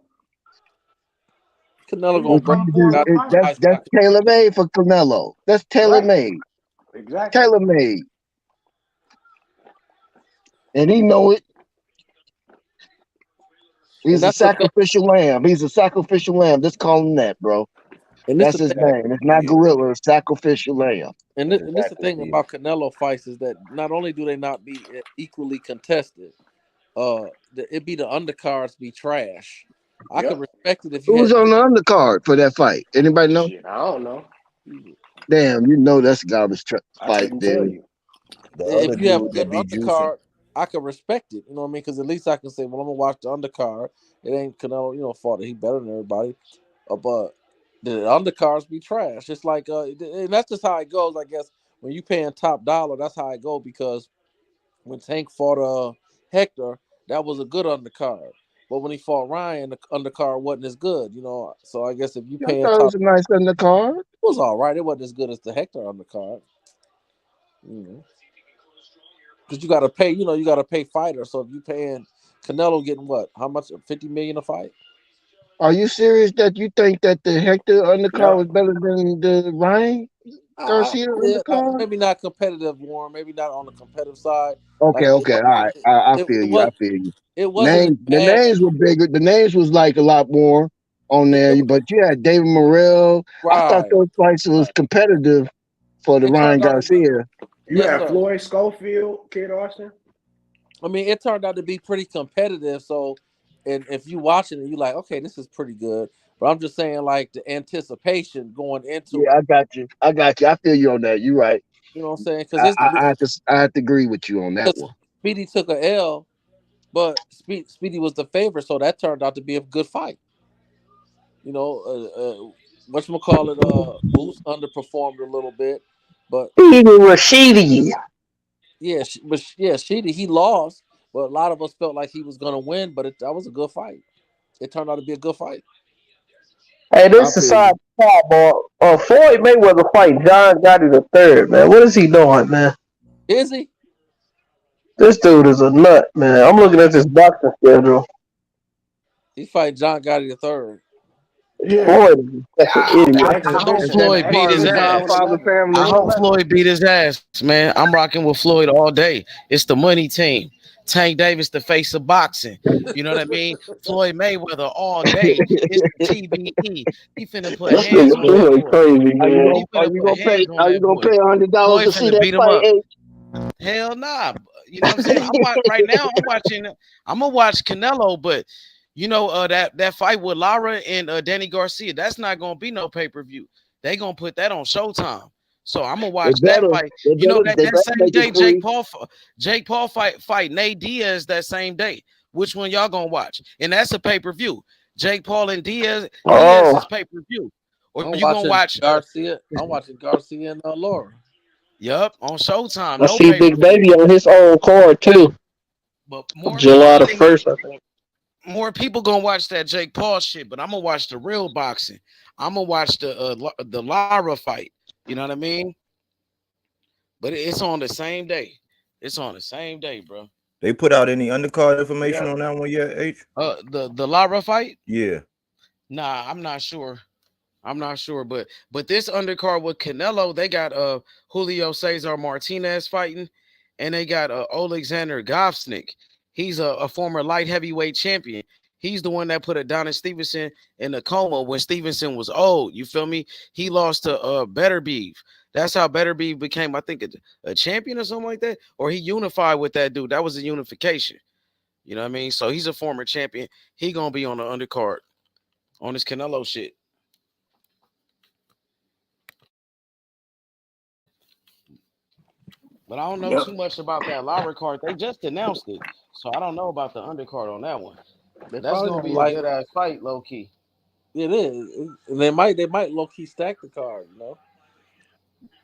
Canelo He gonna gonna Which break come means forward guys and fight. that's ice hockey. tailor made for Canelo. That's tailor Right. made, Exactly. tailor made, and he know it. And He's a that's the thing. sacrificial lamb. He's a sacrificial lamb. Just call him that, bro. And this That's the his thing. name. It's not gorilla. It's sacrificial lamb. And this the thing about Canelo fights is that not only do they not be equally contested, it be the undercards be trash. I could Yep. respect it if you Who's had on the undercard for that fight? Anybody know? Shit, I don't know. Damn, you know that's a garbage I fight, couldn't tell dude. you. The other if you have a dude good that be juicing. undercard, I could respect it. You know what I mean? Because at least I can say, well, I'm gonna watch the undercard. It ain't Canelo, fault that he better than everybody. But the undercards be trash. It's like, and that's just how it goes. I guess when you paying top dollar, that's how it go. Because when Tank fought Hector, that was a good undercard. But when he fought Ryan, the undercard wasn't as good. So I guess if you Yeah, I paying thought it top, was a nice undercard. it was all right. It wasn't as good as the Hector undercard. Because you got to pay, you got to pay fighters. So if you paying Canelo getting what? How much? 50 million a fight? Are you serious that you think that the Hector undercard Yep. was better than the Ryan Garcia Yeah, undercard? maybe not competitive, Warren. Maybe not on the competitive side. Okay, Like okay, all right. I it, feel it you. I was, feel you. it wasn't as The bad. names were bigger. The names was like a lot more on It, there. it, But you had David Morrell. I thought right. those fights was competitive for the It Ryan turned out to be. Garcia. You Yes, had sir. Floyd Schofield, Kid Austin. I mean, it turned out to be pretty competitive. So, and if you watching it, you like, okay, this is pretty good. But I'm just saying, like the anticipation going into Yeah, it. I got you. I got you. I feel you on that. You're right. You know what I'm saying? Because it's I have to agree with you on that because one. Speedy took a L, but Speedy was the favorite, so that turned out to be a good fight. Whatchamacallit, Boots underperformed a little bit, but Speedy Rashidi. Yeah, he lost, but a lot of us felt like he was gonna win. But that was a good fight. It turned out to be a good fight. Hey, I this is feel you. sidebar. Floyd Mayweather fight John Gotti the third, man. What is he doing, man? Is he? This dude is a nut, man. I'm looking at this boxing schedule. He fight John Gotti the third. Yeah. Floyd is a fucking idiot. I hope Is that Floyd beat part of his the ass. Godfather family I or hope whatever? Floyd beat his ass, man. I'm rocking with Floyd all day. It's the money team. Tank Davis, the face of boxing. You know what I mean? Floyd Mayweather all day. It's the TBE. He finna put This hands nigga on that Floyd boy. crazy, man. He finna put hands on Are you that gonna boy. pay $100 Floyd to see finna that beat him fight? up. H? Hell nah. You know what I'm saying? Right now. I'm gonna watch Canelo, but you know that fight with Lara and Danny Garcia. That's not gonna be no pay per view. They gonna put that on Showtime. So I'm gonna They watch that better, fight. they You know better, that they that better same make it day free. Jake Paul fight Nate Diaz that same day. Which one y'all gonna watch? And that's a pay per view. Jake Paul and Diaz is Oh, pay per view. Or I'm you gonna watching watch? Garcia. I'm watching Garcia and Laura. Yup, on Showtime. I No see pay per Big view. Baby on his own card too. But more people, July I the think first, I think. more people gonna watch that Jake Paul shit, but I'm gonna watch the real boxing. I'm gonna watch the Lara fight. You know what I mean? But it's on the same day. It's on the same day, bro. They put out any undercard information Yeah. on that one yet, H? The Lara fight? Yeah. Nah, I'm not sure. I'm not sure, but this undercard with Canelo, they got Julio Cesar Martinez fighting, and they got Alexander Govsnik. He's a former light heavyweight champion. He's the one that put Adonis Stevenson in a coma when Stevenson was old. You feel me? He lost to Better Beef. That's how Better Beef became, I think, a champion or something like that. Or he unified with that dude. That was a unification. You know what I mean? So he's a former champion. He gonna be on the undercard on this Canelo shit. But I don't know Yep. too much about that Lara card. They just announced it, so I don't know about the undercard on that one. They That's probably gonna gonna be a like good ass fight, low key. it is. And they might low key stack the card.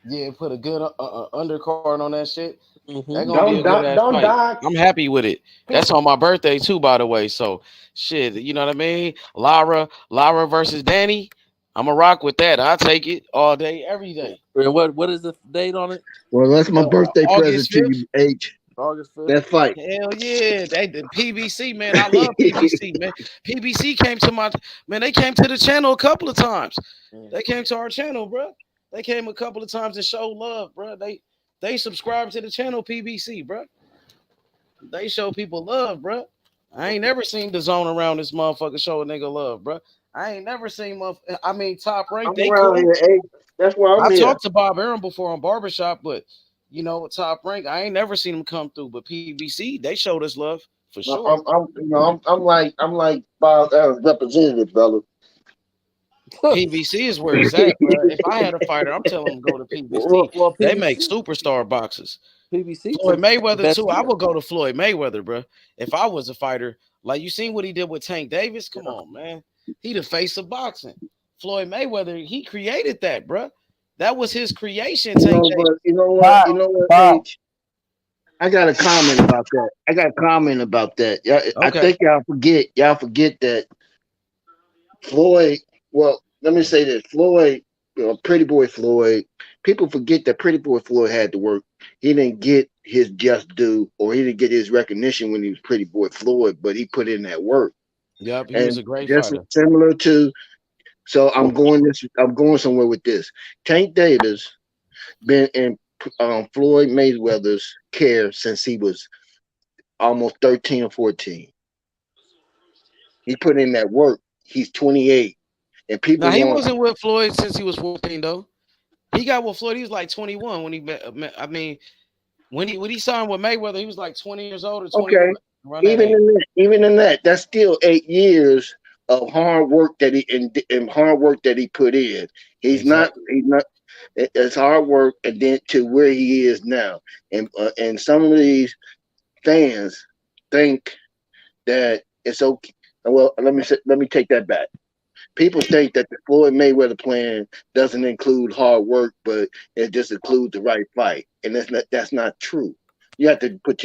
Yeah, put a good undercard on that shit. That's Mm-hmm. gonna be a good ass Don't fight. die. I'm happy with it. That's on my birthday too, by the way. So shit, you know what I mean? Lara versus Danny. I'm a rock with that. I take it all day, every day. And what is the date on it? Well, that's my birthday present August to 5th. you, H. August 5th. That fight. Hell yeah, the PBC, man. I love PBC, man. PBC came to my man. They came to the channel a couple of times. They came to our channel, bro. They came a couple of times and showed love, bro. They subscribed to the channel PBC, bro. They show people love, bro. I ain't never seen the zone around this motherfucker show a nigga love, bro. I ain't never seen I mean, Top Rank, I'm they around cool. here, H. That's why I'm I here. talked to Bob Aaron before on Barbershop, but you know, Top Rank, I ain't never seen him come through. But PBC, they showed us love for sure. I'm like Bob Aaron's representative, brother. PBC is where it's at, bro. If I had a fighter, I'm telling him go to PBC. Well, They PBC, make superstar boxes. PBC Floyd Mayweather best too. I deal. would go to Floyd Mayweather, bro. If I was a fighter, like you seen what he did with Tank Davis. Come on, man. He the face of boxing. Floyd Mayweather, he created that, bro. That was his creation. You Tank know, Davis. but you know what, H? I got a comment about that. I Okay. think y'all forget that Floyd. Well, let me say this: Floyd, Pretty Boy Floyd. People forget that Pretty Boy Floyd had to work. He didn't get his just due, or he didn't get his recognition when he was Pretty Boy Floyd, but he put in that work. Yep, he was And a great just fighter. similar to, so I'm going somewhere with this. Tank Davis been in Floyd Mayweather's care since he was almost 13 or 14. He put in that work. He's 28. And people Now he want, wasn't with Floyd since he was 14, though. He got with Floyd. He was like 21 when he I mean, when he signed with Mayweather, he was like 20 years old or 21. okay, Around that age. even in that, that's still 8 years of hard work that he put in. Exactly. It's hard work, and then to where he is now. And some of these fans think that it's okay. Well, let me take that back. People think that the Floyd Mayweather plan doesn't include hard work, but it just includes the right fight, and that's not true. You have to put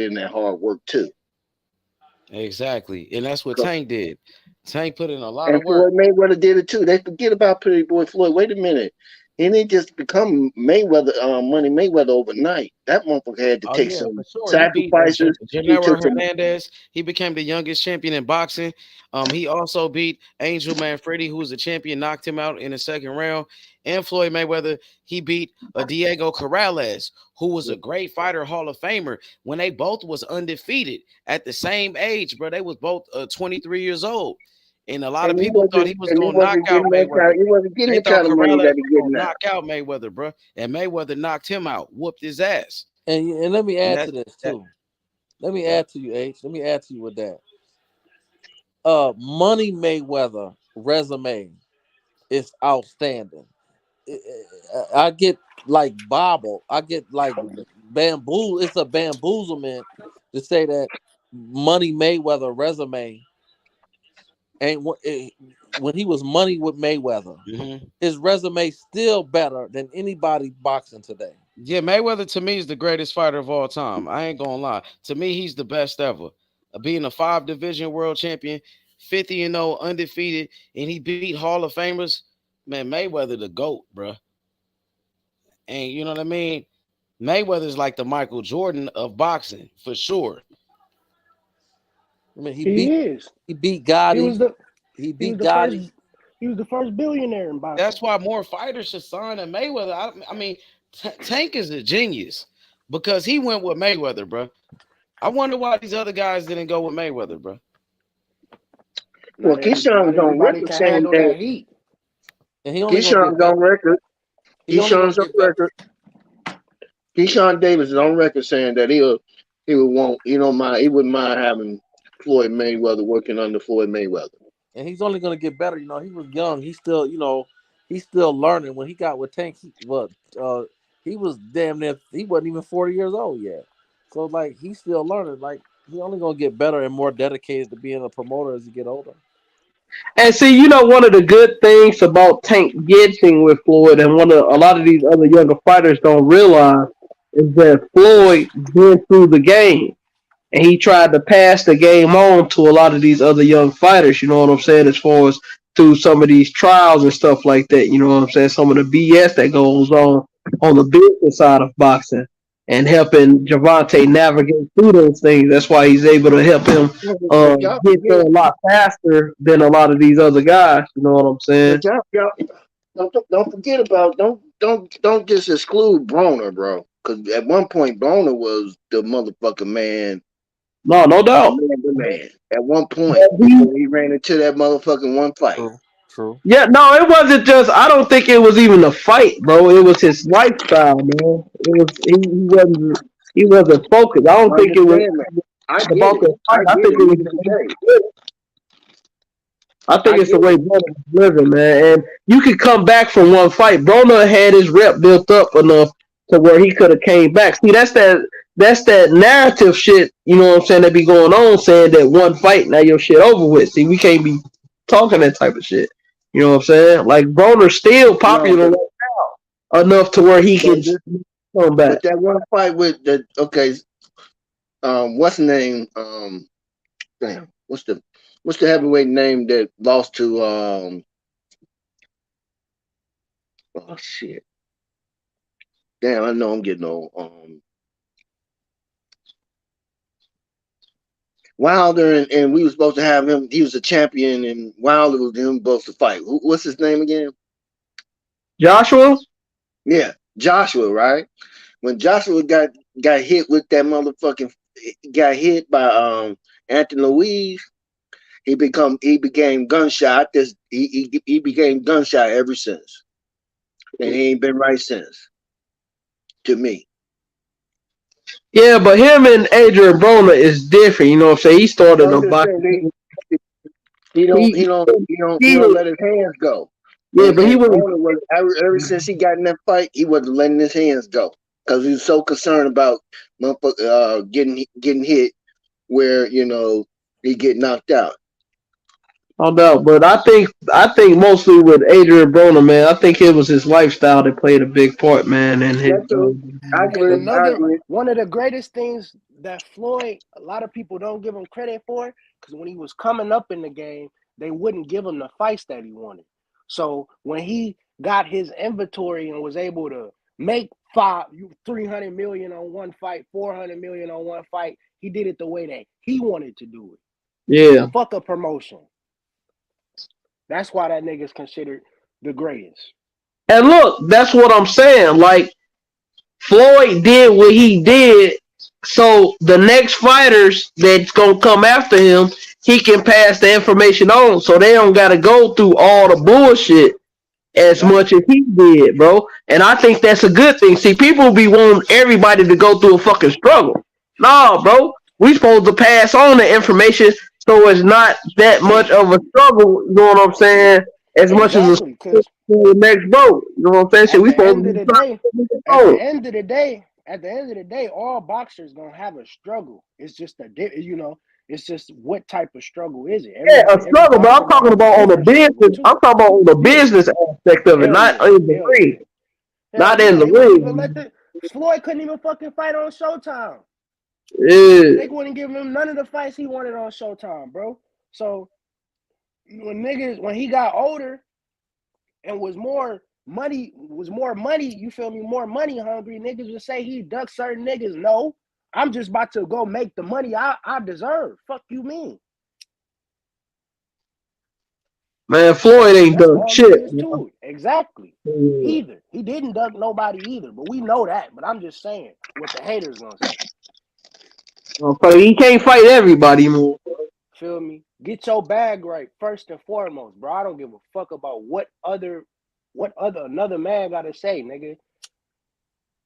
in that hard work too. Exactly, and that's what Tank did. Tank put in a lot And of work. Floyd Mayweather did it too. They forget about Pretty Boy Floyd. Wait a minute. He didn't just become Mayweather, Money Mayweather overnight. That motherfucker had to Oh take yeah, some for sure. He beat sacrifices. He Janero took some. Hernandez. He became the youngest champion in boxing. He also beat Angel Manfredi, who was a champion, knocked him out in the second round. And Floyd Mayweather, he beat Diego Corrales, who was a great fighter, Hall of Famer. When they both was undefeated at the same age, bro, they was both 23 years old. And a lot of And he people thought wasn't. he was And he gonna knock wasn't out getting that Mayweather. kind. He wasn't getting They the thought kind of money Corrales that he was getting gonna now. knock out Mayweather, bro, and Mayweather knocked him out, whooped his ass. And let me And add to that's this that. too. Let me Yeah. add to you, H. Let me add to you with that. Money Mayweather resume is outstanding. I get like bobble. I get like bamboo. It's a bamboozlement to say that Money Mayweather resume ain't when he was money with Mayweather. Mm-hmm. His resume still better than anybody boxing today. Yeah, Mayweather to me is the greatest fighter of all time. I ain't gonna lie. To me, he's the best ever. Being a 5 division world champion, 50-0 undefeated, and he beat Hall of Famers. Man, Mayweather the GOAT, bro. And you know what I mean? Mayweather's like the Michael Jordan of boxing, for sure. I mean, He is. he beat He was Gotti. the He he was beat the first Gotti. he was the first billionaire in boxing. That's why more fighters should sign to Mayweather. I mean, Tank is a genius because he went with Mayweather, bro. I wonder why these other guys didn't go with Mayweather, bro. Well, Not Keyshawn's on everybody record can saying handle that. that heat. And he only gonna get Keyshawn's better. on record. He only gonna Keyshawn's on get better. record. Keyshawn Davis is on record saying that he would want he wouldn't mind having Floyd Mayweather working under Floyd Mayweather. And he's only gonna get better. You know, he was young. He's still, he's still learning. When he got with Tank, he was damn near. He wasn't even 40 years old yet. So like, he's still learning. Like, he only gonna get better and more dedicated to being a promoter as he get older. And see, one of the good things about Tank getting with Floyd, and a lot of these other younger fighters don't realize, is that Floyd been through the game, and he tried to pass the game on to a lot of these other young fighters. You know what I'm saying? As far as through some of these trials and stuff like that. You know what I'm saying? Some of the BS that goes on the business side of boxing, and helping Javante navigate through those things. That's why he's able to help him But y'all get there forget. a lot faster than a lot of these other guys. You know what I'm saying? But y'all don't forget about don't just exclude Broner, bro. Because at one point Broner was the motherfucking man. No doubt. The man. At one point, before he ran into that motherfucking one fight. True. Yeah, no, it wasn't just. I don't think it was even a fight, bro. It was his lifestyle, man. It was he wasn't focused. I don't think it was Understand that. I get about it. the I fight. I get think it it was. even today. I think I it's the get way it. Broner was living, man. And you could come back from one fight. Broner had his rep built up enough to where he could have came back. See, that's that narrative shit. You know what I'm saying? That be going on, saying that one fight now your shit over with. See, we can't be talking that type of shit. You know what I'm saying? Like Broner's still No, popular right now enough to where he can come back. but that one fight with the what's the name? Damn, what's the heavyweight name that lost to oh shit. Damn, I know I'm getting old. Wilder and we were supposed to have him. He was a champion, and Wilder was him supposed to fight. What's his name again? Joshua? Yeah, Joshua, right? When Joshua got hit with that motherfucking got hit by Anthony Louise, he became gunshot. He became gunshot ever since, and he ain't been right since. To me, Yeah, but him and Adrian Broner is different. You know what I'm saying? He started I'm a just boxing. saying he don't let his hands go. Yeah, but he And was. Broner was ever since he got in that fight, he wasn't letting his hands go because he was so concerned about getting hit where he get knocked out. No doubt. But I think mostly with Adrian Broner, man, I think it was his lifestyle that played a big part, man, and his. That's true. I And agree. I agree. one of the greatest things that Floyd, a lot of people don't give him credit for, because when he was coming up in the game, they wouldn't give him the fights that he wanted. So when he got his inventory and was able to make 300 million on one fight, 400 million on one fight, he did it the way that he wanted to do it. Yeah. Fuck a promotion. That's why that nigga's considered the greatest. And look, that's what I'm saying. Like Floyd did what he did, so the next fighters that's gonna come after him, he can pass the information on, so they don't gotta go through all the bullshit as much as he did, bro. And I think that's a good thing. See, people be wanting everybody to go through a fucking struggle. Nah, bro. We supposed to pass on the information so it's not that much of a struggle, you know what I'm saying? As much as a Exactly, because the next bro. You know what I'm saying? Shit, at we the supposed end to of be the trying day, to get at the going. end of the day, all boxers gonna have a struggle. It's just it's just what type of struggle is it? Yeah, a Every struggle, but boxer I'm gonna talking have a about on the different struggle business. too. I'm talking about on the Yeah, business aspect of it, hell not yeah, in the hell yeah, ring. hell Not in yeah. the They wouldn't even let ring. the Floyd couldn't even fucking fight on Showtime. Yeah. They wouldn't give him none of the fights he wanted on Showtime, bro. So when he got older and was more money, you feel me, more money hungry, niggas would say he ducked certain niggas. No, I'm just about to go make the money I deserve. Fuck you mean? Man, Floyd ain't That's done all it shit. is to it. Exactly. Yeah. Either. He didn't duck nobody either, but we know that. But I'm just saying what the haters gonna say. Okay, he can't fight everybody, man. Feel me? Get your bag right first and foremost, bro. I don't give a fuck about what another man gotta say, nigga.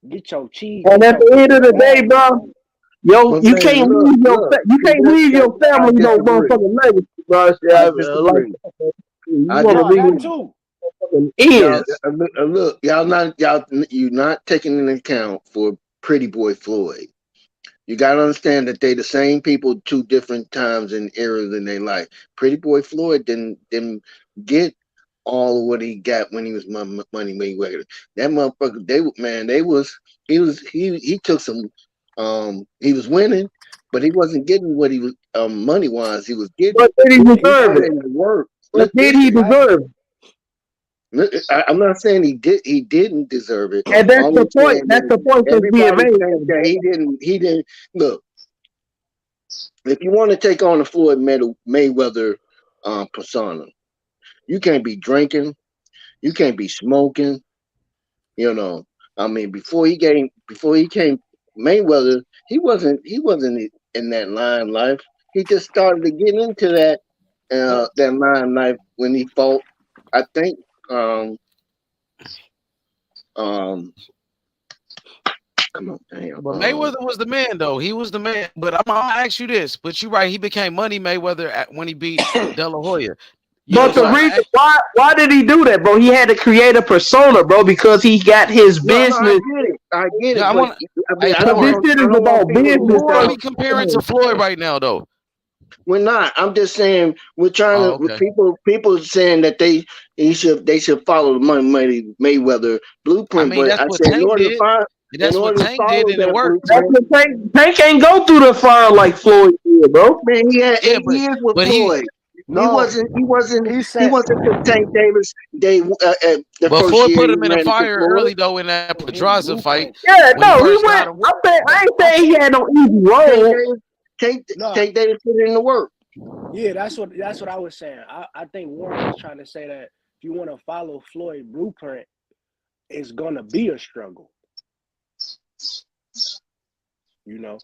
Get your cheese, And at the get end of your the day, bag right. bro, yo, But you man, can't look, leave look. you See, can't leave your I family no disagree. motherfucking legacy, bro. I Like disagree. you I want to No, leave that disagree. too. fucking Y'all, ends. look, you not taking into account for Pretty Boy Floyd. You gotta understand that they the same people two different times and eras in their life. Pretty Boy Floyd didn't get all of what he got when he was Money Mayweather. That motherfucker, he took some he was winning, but he wasn't getting what he was money wise he was getting. But did he He deserve put it? in the work. But did he Listen, deserve it? I'm not saying he didn't deserve it. And that's All the I'm point. saying That's is the point that's being everybody made. thinks that he didn't look. If you want to take on the Floyd Mayweather persona, you can't be drinking, you can't be smoking. You know, I mean, before he came Mayweather, he wasn't in that limelight. He just started to get into that limelight when he fought. I think um come on, damn. But Mayweather was the man, though. He was the man. But I'm gonna ask you this. But you're right. He became Money Mayweather when he beat De La Hoya. But So the I'm gonna reason ask. why did he do that, bro? He had to create a persona, bro, because he got his No, I business. get it. I get Yeah, it, I but want. I mean, Hey, I Because don't this Floyd. want shit I is don't want about people to business, Who miss are bro. we out. comparing to Floyd right now, though? We're not. I'm just saying we're trying Oh, to. okay. People saying that they should follow the Money Mayweather I blueprint, mean, but that's I what said Tank did. in That's what order to Tank did, follow and it that worked. That's blueprint, what Tank ain't go through the fire like Floyd did, bro. man, he had Yeah, 8 years with but he. Floyd. He No, wasn't. He wasn't. he He said wasn't the Tank Davis. The But first Floyd year put he him in the ran into fire Floyd. early, though, in that his Pedraza fight blueprint. Yeah, when he no, he first went. got him. I ain't I saying he think had no easy Tank road. Davis. no, Tank Davis put in the work. yeah, that's what I was saying. I think Warren was trying to say that if you want to follow Floyd blueprint, it's gonna be a struggle. You know,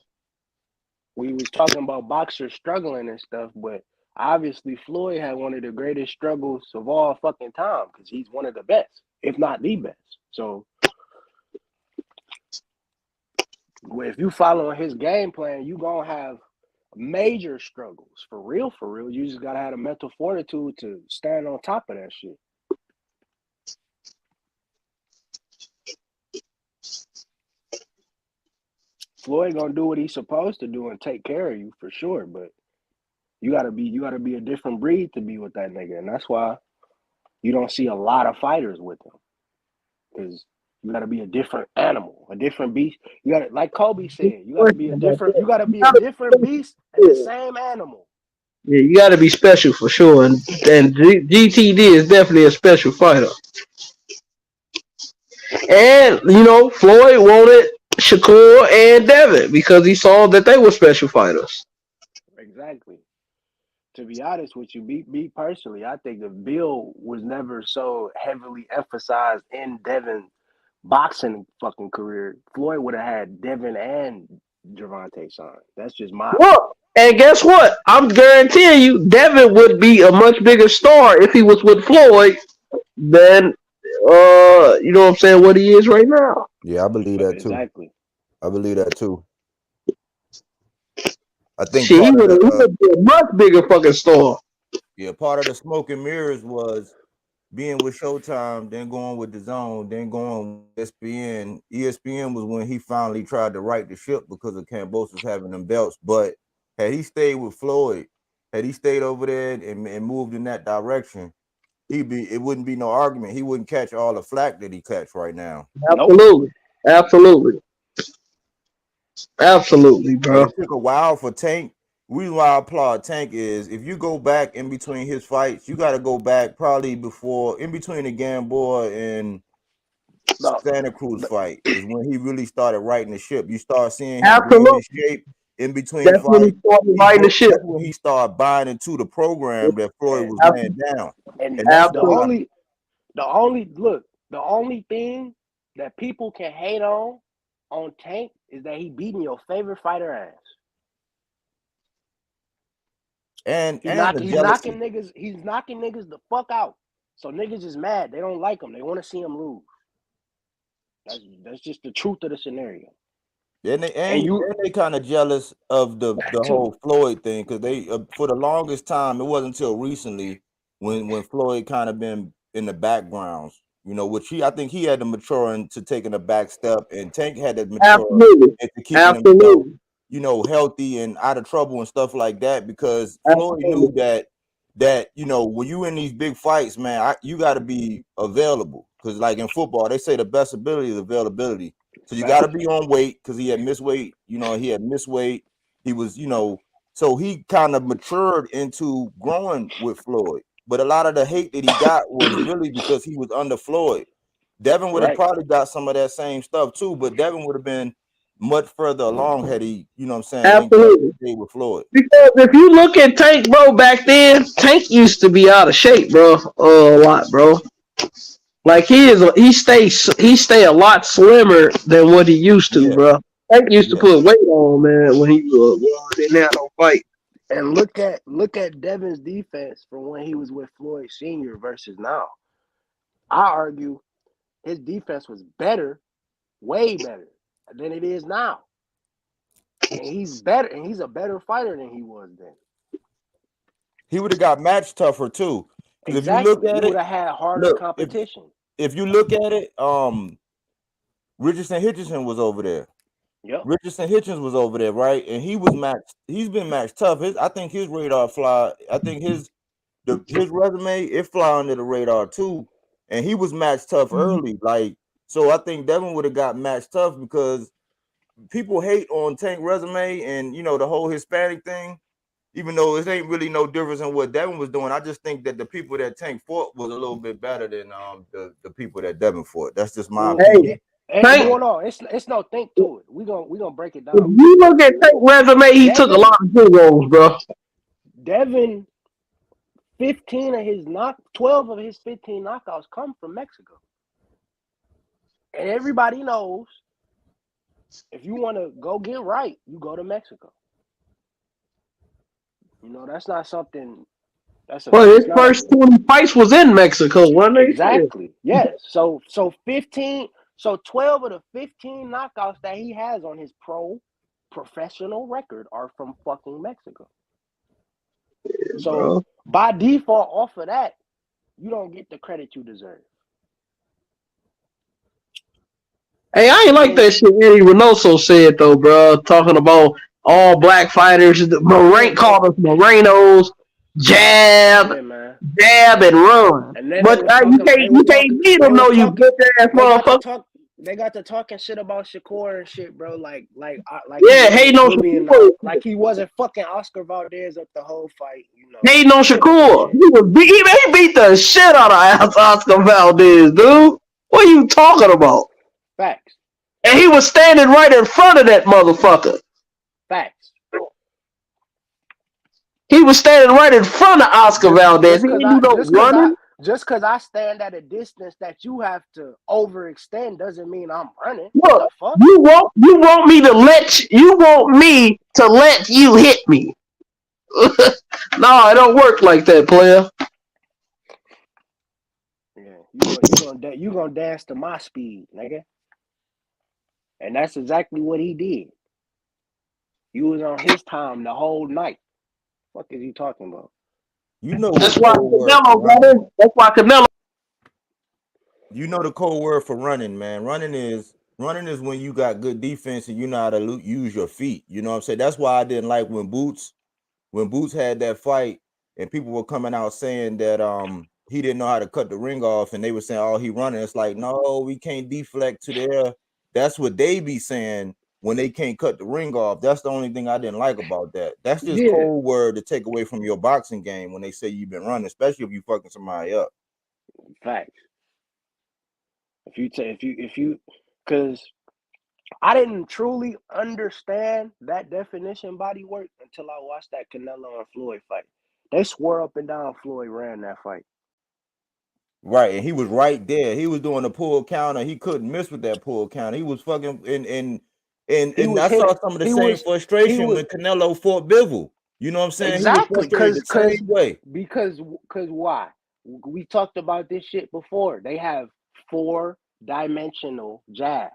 we was talking about boxers struggling and stuff, but obviously Floyd had one of the greatest struggles of all fucking time because he's one of the best, if not the best. So if you following his game plan, you gonna have major struggles for real. For real, you just gotta have the mental fortitude to stand on top of that shit. Floyd gonna do what he's supposed to do and take care of you for sure, but You gotta be a different breed to be with that nigga, and that's why you don't see a lot of fighters with him. Because you gotta be a different animal, a different beast. You gotta, like Kobe said, you gotta be a different beast and the same animal. Yeah, you got to be special for sure, and GTD is definitely a special fighter. And Floyd wanted Shakur and Devin because he saw that they were special fighters. Exactly. To be honest with you, me personally, I think if Bill was never so heavily emphasized in Devin's boxing fucking career, Floyd would have had Devin and Gervonta signed. That's just my opinion. Well, and guess what? I'm guaranteeing you, Devin would be a much bigger star if he was with Floyd than you know what I'm saying, what he is right now. Yeah, I believe that too. Exactly. I believe that too. I think He part of would be a much bigger fucking star. Yeah, part of the smoke and mirrors was being with Showtime, then going with the Zone, then going with ESPN. ESPN was when he finally tried to right the ship because of Kambosos having them belts. But had he stayed with Floyd, had he stayed over there and moved in that direction, it wouldn't be no argument. He wouldn't catch all the flack that he catch right now. Absolutely. Absolutely. Absolutely, bro. It took a while for Tank. Reason why I applaud Tank is if you go back in between his fights, you got to go back probably before, in between the Gamboa and Santa Cruz fight is when he really started righting the ship. You start seeing him being in shape in between That's when he started righting the ship. That's when he started buying into the program that Floyd was laying down. And that's the only thing that people can hate on Tank is that he beating your favorite fighter ass. And he's knocking niggas the fuck out. So niggas is mad. They don't like him. They want to see him lose. That's just the truth of the scenario. And they kind of jealous of the whole Floyd thing because they for the longest time it wasn't until recently when Floyd kind of been in the backgrounds, which I think he had to mature into taking a back step, and Tank had to mature into keeping himself, healthy and out of trouble and stuff like that because Floyd knew that when you in these big fights, man, you got to be available because like in football they say the best ability is availability. So you got to be on weight because he had missed weight. He was, so he kind of matured into growing with Floyd. But a lot of the hate that he got was really because he was under Floyd. Devin would have probably got some of that same stuff too, but Devin would have been much further along had he, Absolutely. with Floyd. Because if you look at Tank, bro, back then, Tank used to be out of shape, bro, a lot, bro. Like he stay a lot slimmer than what he used to, bro. Tank used to put weight on, man, when he didn't have no fight. And look at Devin's defense from when he was with Floyd Sr. versus now. I argue his defense was better, way better than it is now. And he's better, and he's a better fighter than he was then. He would have got match tougher too. Exactly. If you look at he would have had harder competition. If you look at it, Richardson Hitchison was over there. Yep. Richardson Hitchens was over there, right? And he was matched. He's been matched tough. I think his radar fly. I think his resume it fly under the radar too. And he was matched tough early. Like so, I think Devin would have got matched tough because people hate on Tank resume and the whole Hispanic thing. Even though it ain't really no difference in what Devin was doing, I just think that the people that Tank fought was a little bit better than the people that Devin fought. That's just my opinion. Going on. It's no think to it. We gonna break it down. If you look at Tank resume, he took a lot of good roles, bro. Devin, 12 of his 15 knockouts come from Mexico. And everybody knows if you want to go get right, you go to Mexico. That's not something. His first 20 fights was in Mexico, wasn't it? Exactly. Yes. So 15. So 12 of the 15 knockouts that he has on his professional record are from fucking Mexico. So by default, off of that, you don't get the credit you deserve. Hey, I ain't like that shit Eddie Reynoso said though, bro. Talking about all black fighters. Moraine called us Morenos. Jab, Yeah, man. jab, and run. And then But you can't beat them, no, you bitch ass motherfucker. They got to talking shit about Shakur and shit, bro. Like Yeah, hating on Shakur. like he wasn't fucking Oscar Valdez up the whole fight, you know. Hating on Shakur. He beat the shit out of Oscar Valdez, dude. What are you talking about? Facts. And he was standing right in front of that motherfucker. Facts. He was standing right in front of Oscar Valdez. He didn't do no running. Just because I stand at a distance that you have to overextend doesn't mean I'm running. Look, what the fuck? You want me to let you hit me. No, it don't work like that, player. Yeah, you gonna dance to my speed, nigga. And that's exactly what he did. You was on his time the whole night. What is he talking about? You know that's why Canelo got in. That's why Canelo. You know the code word for running, man. Running is when you got good defense and you know how to use your feet. You know what I'm saying? That's why I didn't like when Boots had that fight and people were coming out saying that he didn't know how to cut the ring off and they were saying, oh, he running. It's like, no, we can't deflect to there. That's what they be saying when they can't cut the ring off. That's the only thing I didn't like about that. That's just code word to take away from your boxing game when they say you've been running, especially if you fucking somebody up. Facts. If you, because I didn't truly understand that definition body work until I watched that Canelo and Floyd fight. They swore up and down Floyd ran that fight. Right, and he was right there. He was doing a pull counter. He couldn't miss with that pull counter. He was fucking and I saw some of the same frustration when Canelo fought Bivol. You know what I'm saying? Exactly, the same way. Because why? We talked about this shit before. They have 4-dimensional jabs.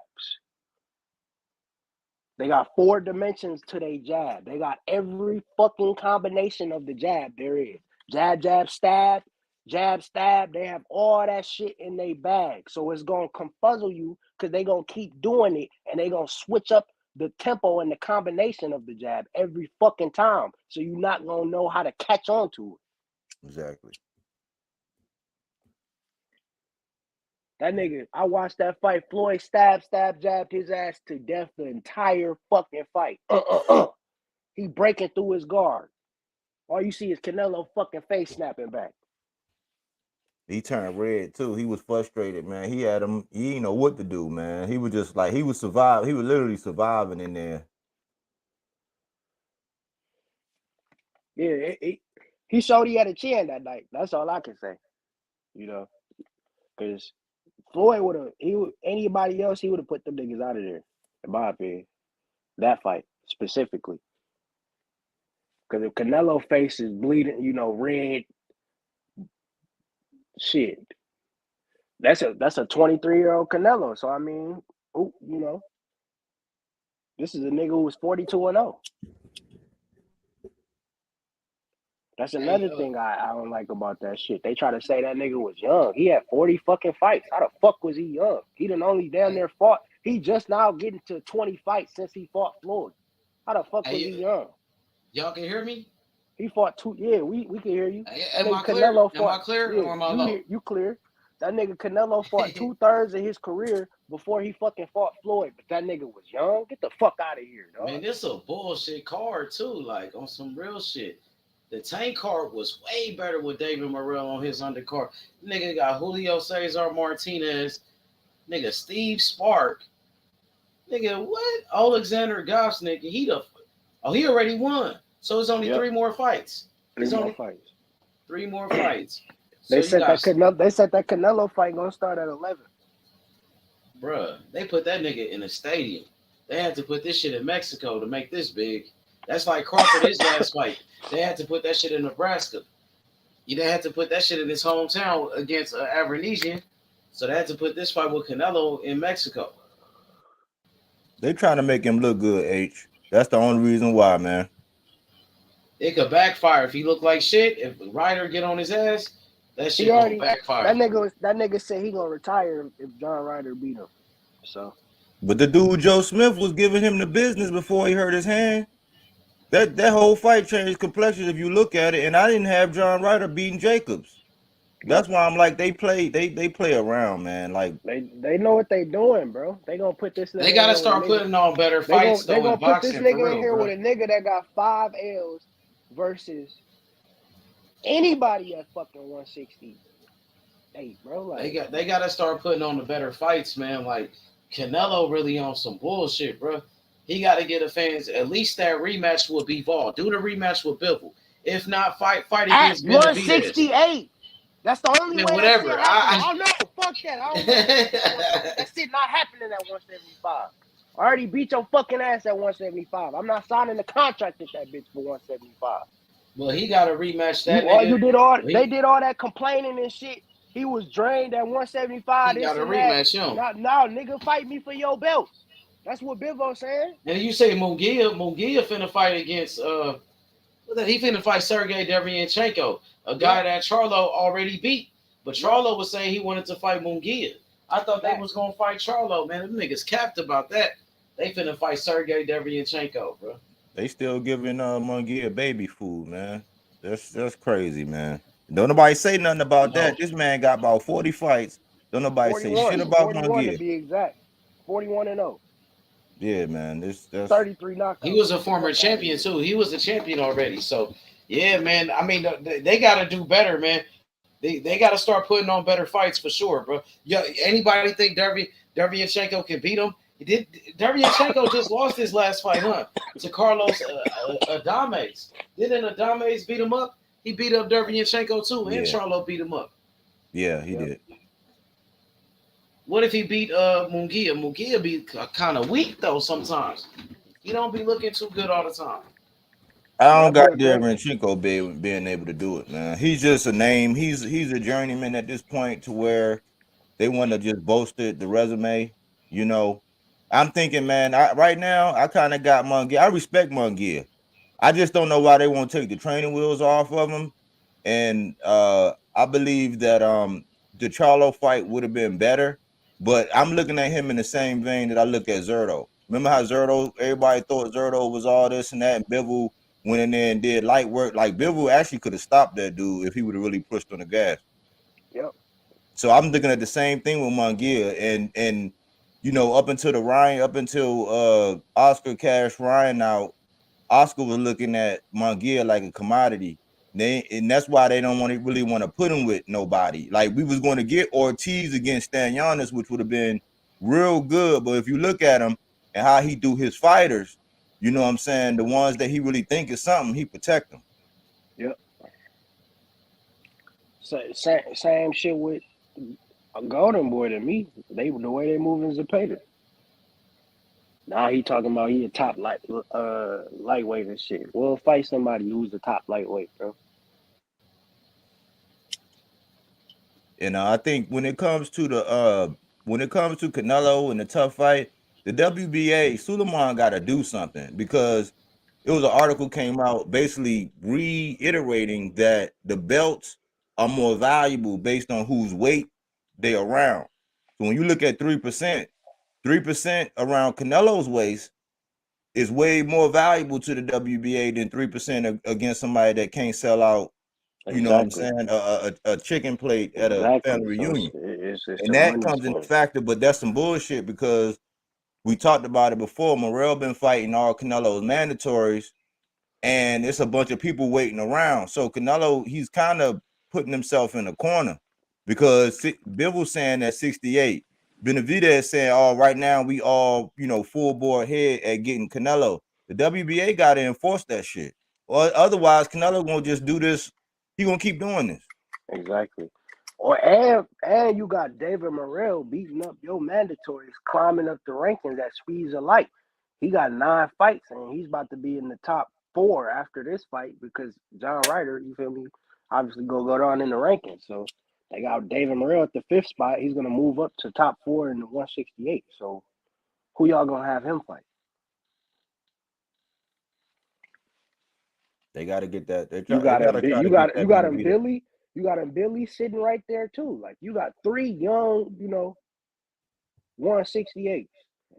They got 4 dimensions to their jab. They got every fucking combination of the jab there is. Jab, jab, stab, jab, stab. They have all that shit in their bag. So it's going to confuzzle you because they're going to keep doing it and they're going to switch up the tempo and the combination of the jab every fucking time. So you're not going to know how to catch on to it. Exactly. That nigga, I watched that fight. Floyd jabbed his ass to death the entire fucking fight. He breaking through his guard. All you see is Canelo fucking face snapping back. He turned red too. He was frustrated, man. He didn't know what to do, man. He was just like, he was literally surviving in there. Yeah, he showed he had a chin that night. That's all I can say. You know, because Floyd anybody else, he would have put them niggas out of there, in my opinion. That fight, specifically. Because if Canelo face is bleeding, red, shit. That's a 23-year-old Canelo. So, I mean, this is a nigga who was 42-0. That's another thing I don't like about that shit. They try to say that nigga was young. He had 40 fucking fights. How the fuck was he young? He done only damn near fought. He just now getting to 20 fights since he fought Floyd. How the fuck was he young? Y'all can hear me? He fought 2. Yeah, we can hear you. Am I clear? Am I clear? Or am I low? You clear. That nigga Canelo fought 2/3 of his career before he fucking fought Floyd. But that nigga was young. Get the fuck out of here, dog. Man, this a bullshit card too. Like on some real shit. The Tank card was way better with David Morrell on his undercard. Nigga got Julio Cesar Martinez. Nigga Steve Spark. Nigga what? Alexander Gosnick. He already won. So it's only 3 more fights. Three more fights. 3 more fights. They said that Canelo fight gonna start at 11. Bruh, they put that nigga in a stadium. They had to put this shit in Mexico to make this big. That's like Crawford his last fight. They had to put that shit in Nebraska. They had to put that shit in his hometown against Avernizian. So they had to put this fight with Canelo in Mexico. They trying to make him look good, H. That's the only reason why, man. It could backfire if he look like shit. If Ryder get on his ass, that shit gonna backfire. That nigga said he gonna retire if John Ryder beat him. So. But the dude Joe Smith was giving him the business before he hurt his hand. That whole fight changed complexion if you look at it, and I didn't have John Ryder beating Jacobs. That's why I'm like they play around, man. Like they know what they doing, bro. They gonna put this nigga They in gotta here with a start nigga. putting on better They fights though in gonna put this boxing for nigga in real, here with bro. a nigga that got 5 L's versus anybody at fucking 168, bro. Like They gotta start putting on the better fights, man. Like Canelo really on some bullshit, bro. He got to get the fans at least that rematch with Bivol. Do the rematch with Bivol. If not, fight at against Benavidez. 168. That's the only Man, way that shit whatever. happening. Oh no, fuck that. I don't want that shit not happening at 175. I already beat your fucking ass at 175. I'm not signing the contract with that bitch for 175. Well, he got to rematch that They did all that complaining and shit. He was drained at 175, He this got to and that. rematch him. Now, nigga, fight me for your belts. That's what Bivo saying. And you say Munguia finna fight against he finna fight Sergey Derevyanchenko, a guy that Charlo already beat. But Charlo was saying he wanted to fight Munguia. I thought they was gonna fight Charlo, man. Them niggas capped about that. They finna fight Sergey Derevyanchenko, bro. they still giving Munguia baby food, man. That's crazy, man. Don't nobody say nothing about that. This man got about 40 fights. Don't nobody say shit about 41 to Munguia. be exact. 41-0. Yeah, man. That's 33 knockouts. He was a former champion too. He was a champion already. So yeah, man. I mean, they got to do better, man. They got to start putting on better fights for sure, bro. Yeah, anybody think Derevyanchenko can beat him? Derevyanchenko just lost his last fight, huh? To Carlos Adames. Didn't Adames beat him up? He beat up Derevyanchenko too, and Charlo beat him up. Yeah, he did. What if he beat Munguia? Munguia be kind of weak though sometimes. He don't be looking too good all the time. I don't got Derevyanchenko being able to do it, man. He's just a name. He's a journeyman at this point to where they want to just bolster the resume. You know, I'm thinking, man. Right now, I kind of got Munguia. I respect Munguia. I just don't know why they won't take the training wheels off of him. And I believe that the Charlo fight would have been better. But I'm looking at him in the same vein that I look at Zerto. Remember how Zerto? Everybody thought Zerto was all this and that, and Bivol went in there and did light work. Like Bivol actually could have stopped that dude if he would have really pushed on the gas. Yep. So I'm looking at the same thing with Munguia, and you know, up until Oscar cashed Ryan out, Oscar was looking at Munguia like a commodity. And that's why they don't really want to put him with nobody. Like we was going to get Ortiz against Stanionis, which would have been real good. But if you look at him and how he do his fighters, you know what I'm saying? The ones that he really think is something, he protect them. Yep. Same shit with a Golden Boy to me. The way they moving Zepeda. Now he talking about he a top lightweight and shit. We'll fight somebody who's a top lightweight, bro. And I think when it comes to Canelo and the tough fight, the WBA, Suleiman got to do something, because it was an article came out basically reiterating that the belts are more valuable based on whose weight they around. So when you look at 3% around Canelo's waist is way more valuable to the WBA than 3% against somebody that can't sell out. You know what I'm saying? A chicken plate at a family reunion. It's And a that money comes into swing. factor, but that's some bullshit, because we talked about it before. Morrell been fighting all Canelo's mandatories, and it's a bunch of people waiting around. So Canelo, he's kind of putting himself in a corner, because Bivol saying at 68. Benavidez saying, oh, right now we all, full board head at getting Canelo. The WBA got to enforce that shit. Or otherwise, Canelo gonna just do this. He gonna keep doing this. Exactly. And you got David Morrell beating up your mandatories, climbing up the rankings at speeds of light. He got 9 fights, and he's about to be in the top 4 after this fight, because John Ryder, you feel me, obviously go down in the rankings. So they got David Morrell at the 5th spot. He's gonna move up to top 4 in the 168. So who y'all gonna have him fight? They got to get that. You got him Billy sitting right there too. Like you got 3 young, 168s,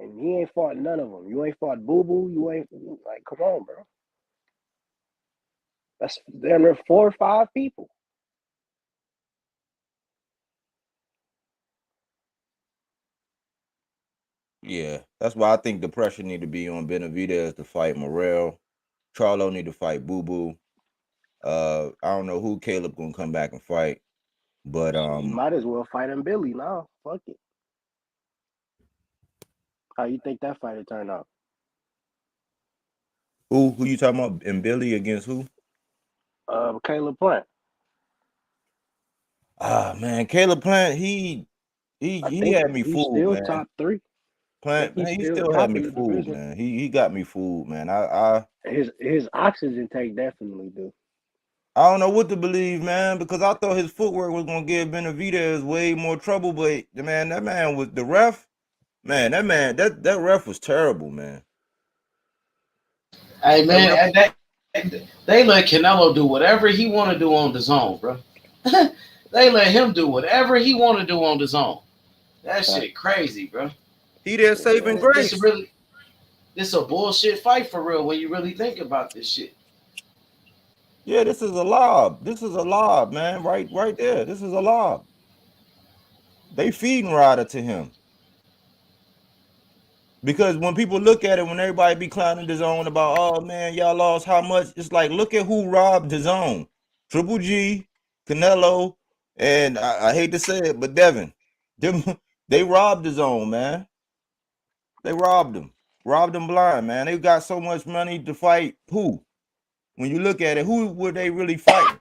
and he ain't fought none of them. You ain't fought Boo Boo. You ain't, like, come on, bro. That's damn near 4 or 5 people. Yeah, that's why I think the pressure need to be on Benavidez to fight Morrell. Charlo need to fight Boo Boo. I don't know who Caleb gonna come back and fight, but He might as well fight him Billy now. Fuck it. How you think that fight would turn out? who you talking about? And Billy against who? Caleb Plant. Ah man, Caleb Plant, he I think had me he's fooled, still man. top 3. I think Plant, he's man, he still still had top me of the fooled, division. man. He got me fooled, man. I His oxygen tank definitely do. I don't know what to believe, man, because I thought his footwork was gonna give Benavidez way more trouble, but man, that man was the ref. Man, that ref was terrible, man. Hey That ref, man, they let Canelo do whatever he want to do on the zone, bro. They let him do whatever he want to do on the zone. That shit crazy, bro. he there saving grace. This a bullshit fight for real when you really think about this shit. Yeah, this is a lob. This is a lob, man. Right there. This is a lob. They feeding Ryder to him. Because when people look at it, when everybody be clowning the zone about, oh man, y'all lost how much? It's like, look at who robbed the zone. Triple G, Canelo, and I hate to say it, but Devin. They robbed the zone, man. They robbed them. Robbed them blind, man. They got so much money to fight who? When you look at it, who would they really fight?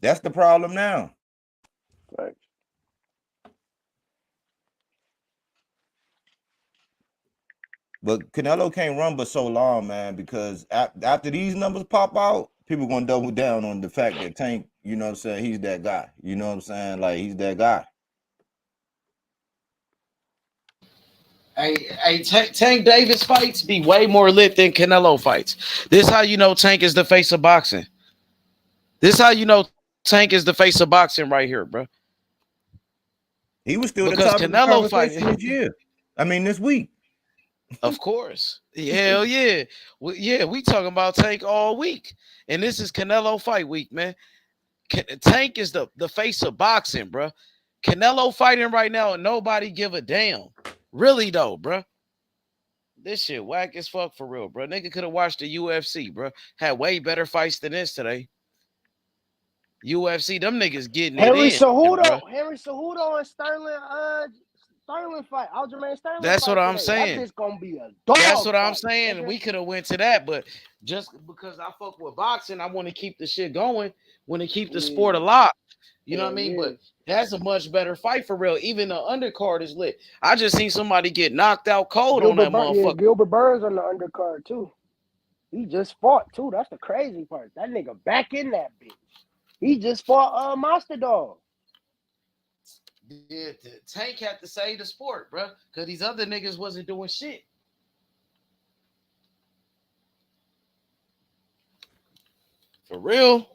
That's the problem now. Right. But Canelo can't run but so long, man, because after these numbers pop out, people gonna double down on the fact that Tank, you know what I'm saying, he's that guy. You know what I'm saying? Like, he's that guy. Hey, Tank Davis fights be way more lit than Canelo fights. This how you know Tank is the face of boxing. This how you know Tank is the face of boxing right here, bro. He was still because the top Canelo of the conversation this year. I mean, this week. Of course. Hell yeah. We talking about Tank all week. And this is Canelo fight week, man. Tank is the face of boxing, bro. Canelo fighting right now and nobody give a damn. Really though, bro. This shit whack as fuck for real, bro. Nigga could have watched the UFC, bro. Had way better fights than this today. UFC, them niggas getting Henry it in, bro. Cejudo and Sterling fight. Aljamain Sterling. That's fight what I'm today. saying. That bitch gonna be a dog. That's what I'm fight, saying. nigga. We could have went to that, but just because I fuck with boxing, I want to keep the shit going. Want to keep the sport alive. You know what I mean? But that's a much better fight for real. Even the undercard is lit. I just seen somebody get knocked out cold on that motherfucker. Gilbert Burns on the undercard too. He just fought too. That's the crazy part. That nigga back in that bitch. He just fought Monster Dog. Yeah, Tank had to save the sport, bro, because these other niggas wasn't doing shit. For real.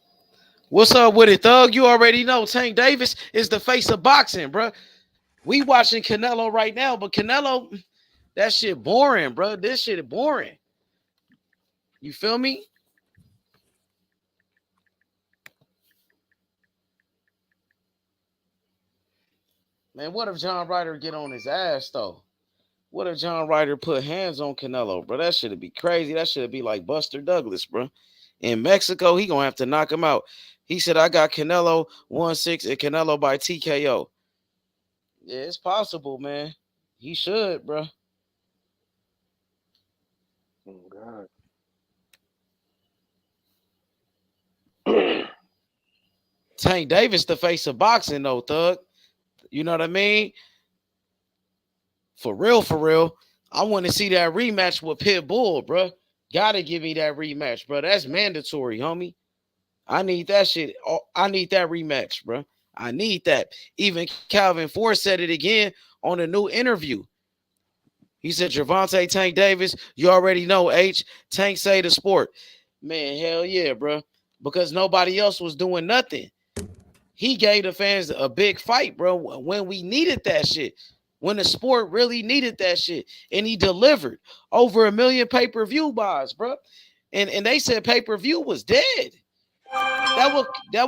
What's up with it, Thug? You already know Tank Davis is the face of boxing, bro. We watching Canelo right now, but Canelo, that shit boring, bro. This shit is boring. You feel me? Man, what if John Ryder get on his ass, though? What if John Ryder put hands on Canelo, bro? That should be crazy. That should be like Buster Douglas, bro. In Mexico, he gonna have to knock him out. He said, I got Canelo 1-6 and Canelo by TKO. Yeah, it's possible, man. He should, bro. Oh, God. Tank Davis, the face of boxing, though, Thug. You know what I mean? For real. I want to see that rematch with Pitbull, bro. Gotta give me that rematch, bro. That's mandatory, homie. I need that shit. I need that rematch, bro. I need that. Even Calvin Ford said it again on a new interview. He said, Gervonta Tank Davis, you already know, H. Tank say the sport. Man, hell yeah, bro. Because nobody else was doing nothing. He gave the fans a big fight, bro, when we needed that shit. When the sport really needed that shit. And he delivered over 1 million pay-per-view buys, bro. and they said pay-per-view was dead. That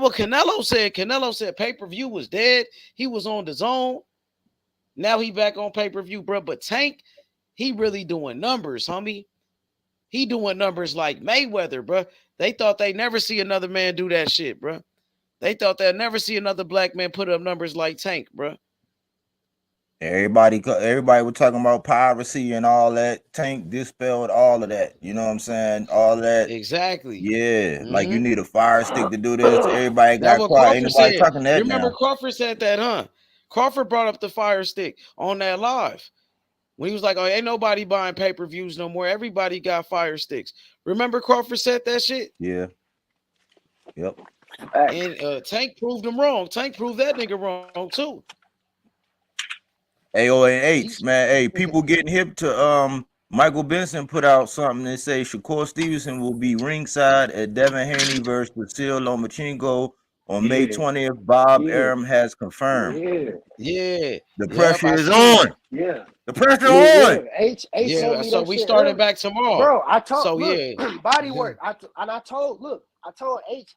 what Canelo said. Canelo said pay-per-view was dead. He was on the zone. Now he back on pay-per-view, bro. But Tank, he really doing numbers, homie. He doing numbers like Mayweather, bro. They thought they never see another man do that shit, bro. They thought they'd never see another black man put up numbers like Tank, bro. Everybody was talking about piracy and all that. Tank dispelled all of that. You know what I'm saying? All that. Exactly. Yeah. Like you need a fire stick to do this. Everybody That's got what quiet. Ain't Crawford nobody said. talking that You remember now. Crawford said that, huh? Crawford brought up the fire stick on that live. When he was like, oh, ain't nobody buying pay-per-views no more. Everybody got fire sticks. Remember Crawford said that shit? Yeah. Yep. And Tank proved him wrong. Tank proved that nigga wrong too. AOH, man. Hey, people getting hip to Michael Benson put out something that say Shakur Stevenson will be ringside at Devin Haney versus Vasil Lomachenko on May 20th. Bob Arum has confirmed. Yeah. The Yep, pressure I is seen on. it. Yeah. The pressure Yeah. on. H told me So that we shit started early. back tomorrow. Bro, I told So look, yeah. body work. I told H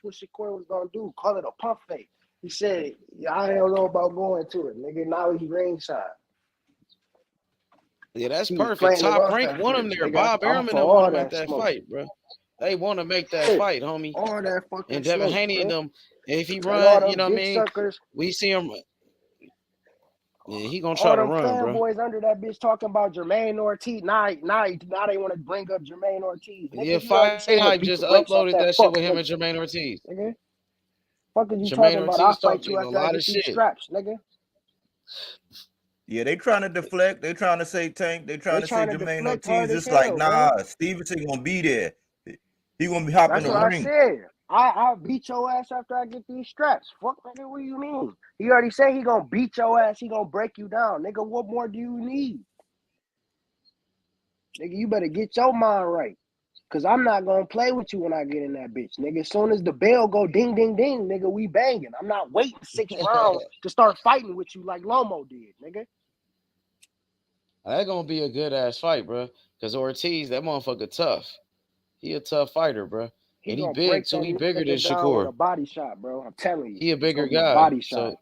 what Shakur was gonna do. Call it a pump fake. He said, yeah, I don't know about going to it, nigga. Now he ringside. Yeah, that's He was perfect. playing it Top off rank at want him first, there. nigga. Bob I'm Arum and for them want all him at that that smoke. fight, bro. They want to make that Hey, fight, homie. all that fucking And Devin smoke, Haney and bro. them, if he And all run, them you know what I dick mean? suckers, We see him. Yeah, he gonna try all to them run, bro. fanboys under that bitch talking about Jermaine Ortiz. Now they want to bring up Jermaine Ortiz. Yeah, Nigga, you already Fight say he'll Hype beat just the brakes off uploaded that that shit fuck with him nigga. and Jermaine Ortiz. Nigga, fuck is you Jermaine talking about? Ortiz I'll fight you talking a after I lot get of these shit. straps, nigga. Yeah, they trying to deflect. They trying to say Tank. They trying to say Jermaine deflect hard Ortiz. as It's like, hell, nah, bro. Stevenson gonna be there. He gonna be hopping That's the what I ring. said. I'll beat your ass after I get these straps. Fuck, nigga, what do you mean? He already said he gonna beat your ass. He gonna break you down. Nigga, what more do you need? Nigga, you better get your mind right. Cause I'm not gonna play with you when I get in that bitch. Nigga, as soon as the bell go ding, ding, ding, nigga, we banging. I'm not waiting 6 rounds to start fighting with you like Lomo did, nigga. That's gonna be a good ass fight, bro. Cause Ortiz, that motherfucker tough. He a tough fighter, bro. He And he gonna big break too. that He bigger than nigga down with Shakur. a body shot, bro. I'm telling you. He a It's bigger gonna be a guy. body shot. So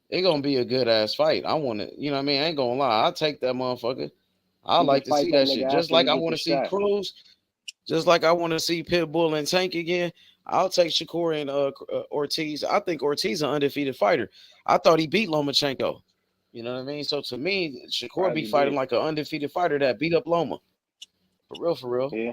it gonna be a good ass fight. I want to, you know what I mean? I ain't gonna lie. I'll take that motherfucker. I He like can to fight see that that shit. nigga Just after like he I get want the to see strap. Cruz. Just like I want to see Pitbull and Tank again. I'll take Shakur and Ortiz. I think Ortiz an undefeated fighter. I thought he beat Lomachenko. You know what I mean? So to me, Shakur Probably be fighting did. like an undefeated fighter that beat up Loma. For real, for real. Yeah.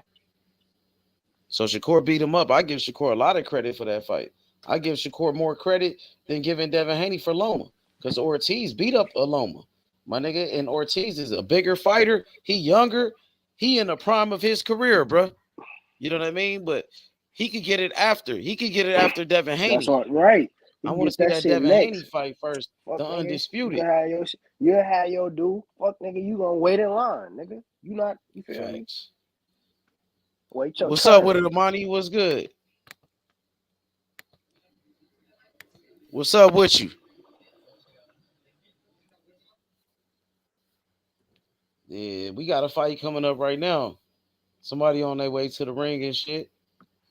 So Shakur beat him up. I give Shakur a lot of credit for that fight. I give Shakur more credit than giving Devin Haney for Loma. Because Ortiz beat up a Loma. My nigga, and Ortiz is a bigger fighter. He younger. He in the prime of his career, bro. You know what I mean? But he could get it after. He could get it after Devin Haney. That's all right. I You want to get see that that shit Devin Haney next. fight first. Fuck, The nigga. undisputed. You'll have your due. Fuck, nigga, you gonna wait in line, nigga. You feel me? Facts. Wait your What's turn. up with it, Amani? What's good? What's up with you? Yeah, we got a fight coming up right now. Somebody on their way to the ring and shit.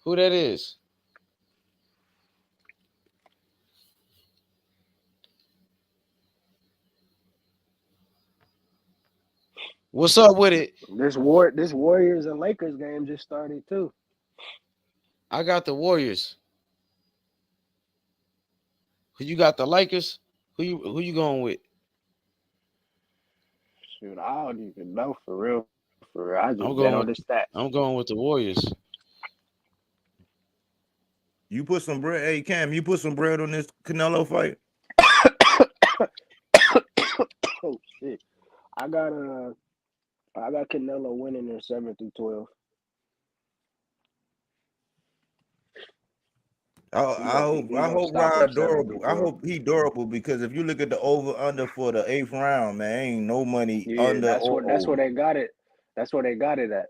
Who that is? What's up with it? This Warriors and Lakers game just started too. I got the Warriors. Who you got? The Lakers? Who you going with? Shoot, I don't even know for real. For real. I I'm just bet going on with the stats. I'm going with the Warriors. You put some bread. Hey Cam, you put some bread on this Canelo fight. Oh shit. I got Canelo winning in 7-12. I hope Ryder durable. I hope he durable because if you look at the over under for the 8th round, man, ain't no money under or That's where over. they got it. That's where they got it at.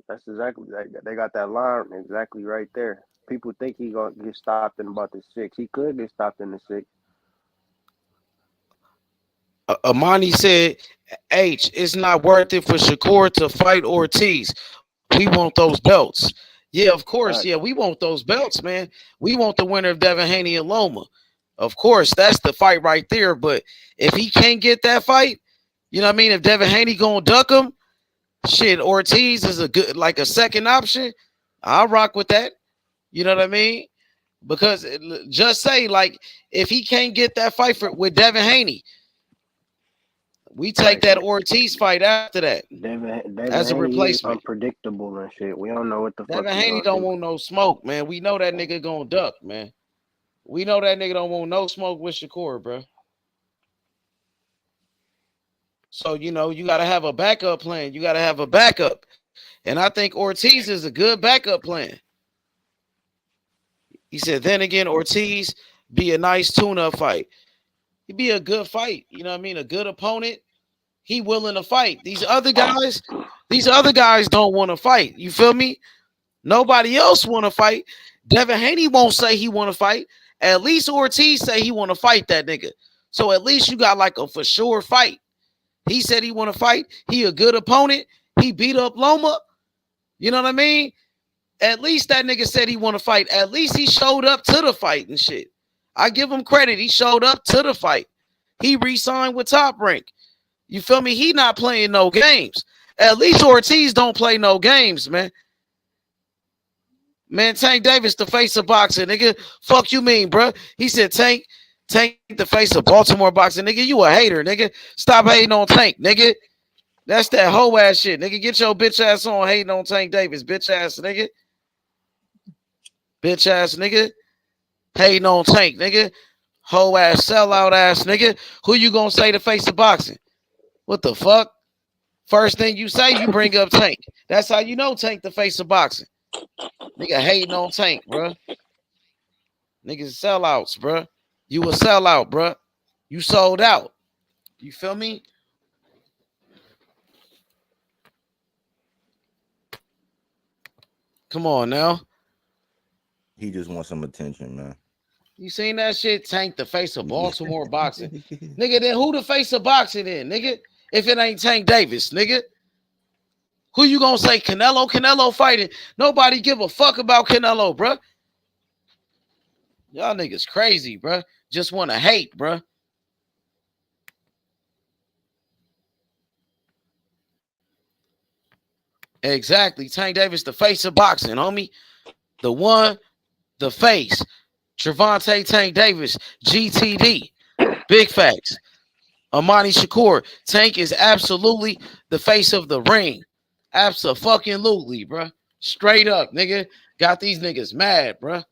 That's exactly they got that line exactly right there. People think he gonna get stopped in about the 6. He could get stopped in the 6. Amani said, H, it's not worth it for Shakur to fight Ortiz. We want those belts. Yeah, of course. Right. Yeah, we want those belts, man. We want the winner of Devin Haney and Loma. Of course, that's the fight right there. But if he can't get that fight, you know what I mean? If Devin Haney gonna duck him, shit, Ortiz is a good like a second option. I'll rock with that. You know what I mean? Because just say like if he can't get that fight with Devin Haney, we take that Ortiz fight after that Devin as a Haney is replacement. unpredictable and shit. We don't know what the fuck Devin he's Haney gonna don't do. want no smoke, man. We know that nigga gonna duck, man. We know that nigga don't want no smoke with Shakur, bro. So you know you gotta have a backup plan. You gotta have a backup, and I think Ortiz is a good backup plan. He said, then again, Ortiz be a nice tune-up fight. He'd be a good fight. You know what I mean? A good opponent. He willing to fight. These other guys don't want to fight. You feel me? Nobody else want to fight. Devin Haney won't say he want to fight. At least Ortiz say he want to fight that nigga. So at least you got like a for sure fight. He said he want to fight. He a good opponent. He beat up Loma. You know what I mean? At least that nigga said he want to fight. At least he showed up to the fight and shit. I give him credit. He showed up to the fight. He re-signed with Top Rank. You feel me? He not playing no games. At least Ortiz don't play no games, man. Man, Tank Davis, the face of boxing, nigga. Fuck you mean, bro? He said Tank, the face of Baltimore boxing, nigga. You a hater, nigga. Stop hating on Tank, nigga. That's that hoe ass shit, nigga. Get your bitch ass on hating on Tank Davis, bitch ass nigga. Bitch ass nigga. Hating on Tank, nigga. Hoe ass, sellout ass nigga. Who you gonna say the face of boxing? What the fuck? First thing you say, you bring up Tank. That's how you know Tank the face of boxing. Nigga hating on Tank, bro. Niggas sellouts, bro. You a sellout, bro. You sold out. You feel me? Come on now. He just wants some attention, man. You seen that shit? Tank the face of Baltimore boxing. Nigga, then who the face of boxing in, nigga? If it ain't Tank Davis, nigga. Who you gonna say? Canelo? Canelo fighting. Nobody give a fuck about Canelo, bro. Y'all niggas crazy, bro. Just want to hate, bro. Exactly. Tank Davis, the face of boxing, homie. The one, the face. Trevante Tank Davis, GTD. Big facts. Amani Shakur. Tank is absolutely the face of the ring. Abso-fucking-lutely, bro. Straight up, nigga. Got these niggas mad, bro.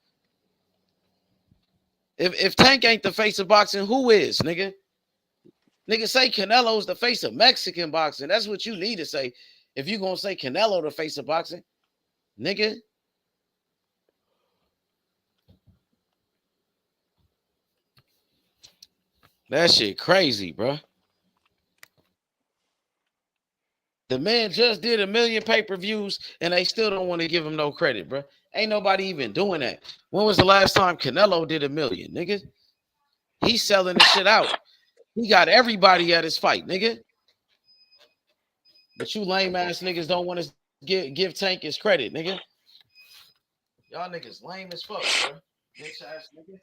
If Tank ain't the face of boxing, who is, nigga? Nigga, say Canelo's the face of Mexican boxing. That's what you need to say. If you gonna say Canelo the face of boxing, nigga. That shit crazy, bro. The man just did 1 million pay-per-views and they still don't want to give him no credit, bro. Ain't nobody even doing that. When was the last time Canelo did 1 million, nigga? He's selling the shit out. He got everybody at his fight, nigga. But you lame ass niggas don't want to give Tank his credit, nigga. Y'all niggas lame as fuck, bro. Bitch ass nigga.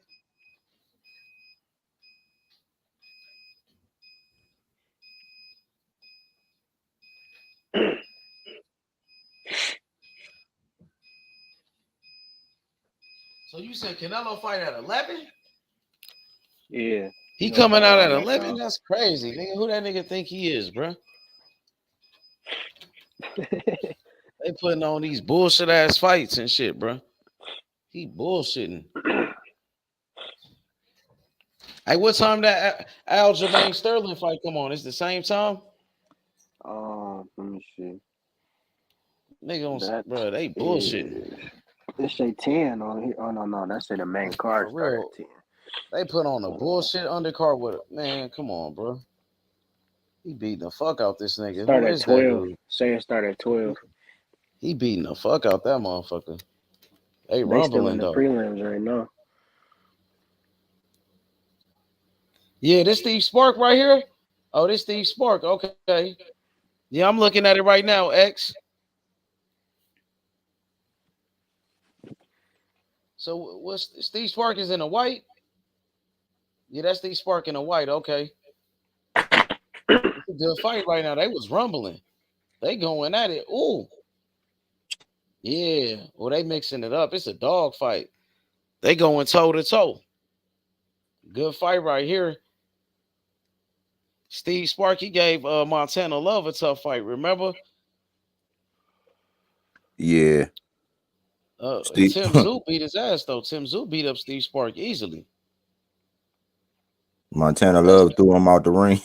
So you said Canelo fight at 11? Yeah. He coming out at 11? That's crazy, nigga. Who that nigga think he is, bro? They putting on these bullshit ass fights and shit, bro. He bullshitting. Hey, what time that Aljamain Sterling fight come on? It's the same time? Let me see. Nigga, bro, they bullshitting. It say 10 on here. Oh, no. That say the main card started at 10. They put on a bullshit undercard with it. Man, come on, bro. He beating the fuck out this nigga. Start at 12. Say it start at 12. He beating the fuck out that motherfucker. They Still rumbling in the though. prelims right now. Yeah, this Steve Spark right here. Oh, this Steve Spark. Okay. Yeah, I'm looking at it right now, X. So what's Steve Spark is in a white? Yeah, that's Steve Spark in a white. Okay. It's a good fight right now. They was rumbling. They going at it. Ooh. Yeah. Well, they mixing it up. It's a dog fight. They going toe to toe. Good fight right here. Steve Spark, he gave Montana Love a tough fight. Remember? Yeah. Steve. Tim Zoo beat his ass though. Tim Zoo beat up Steve Spark easily. Montana Love threw him out the ring.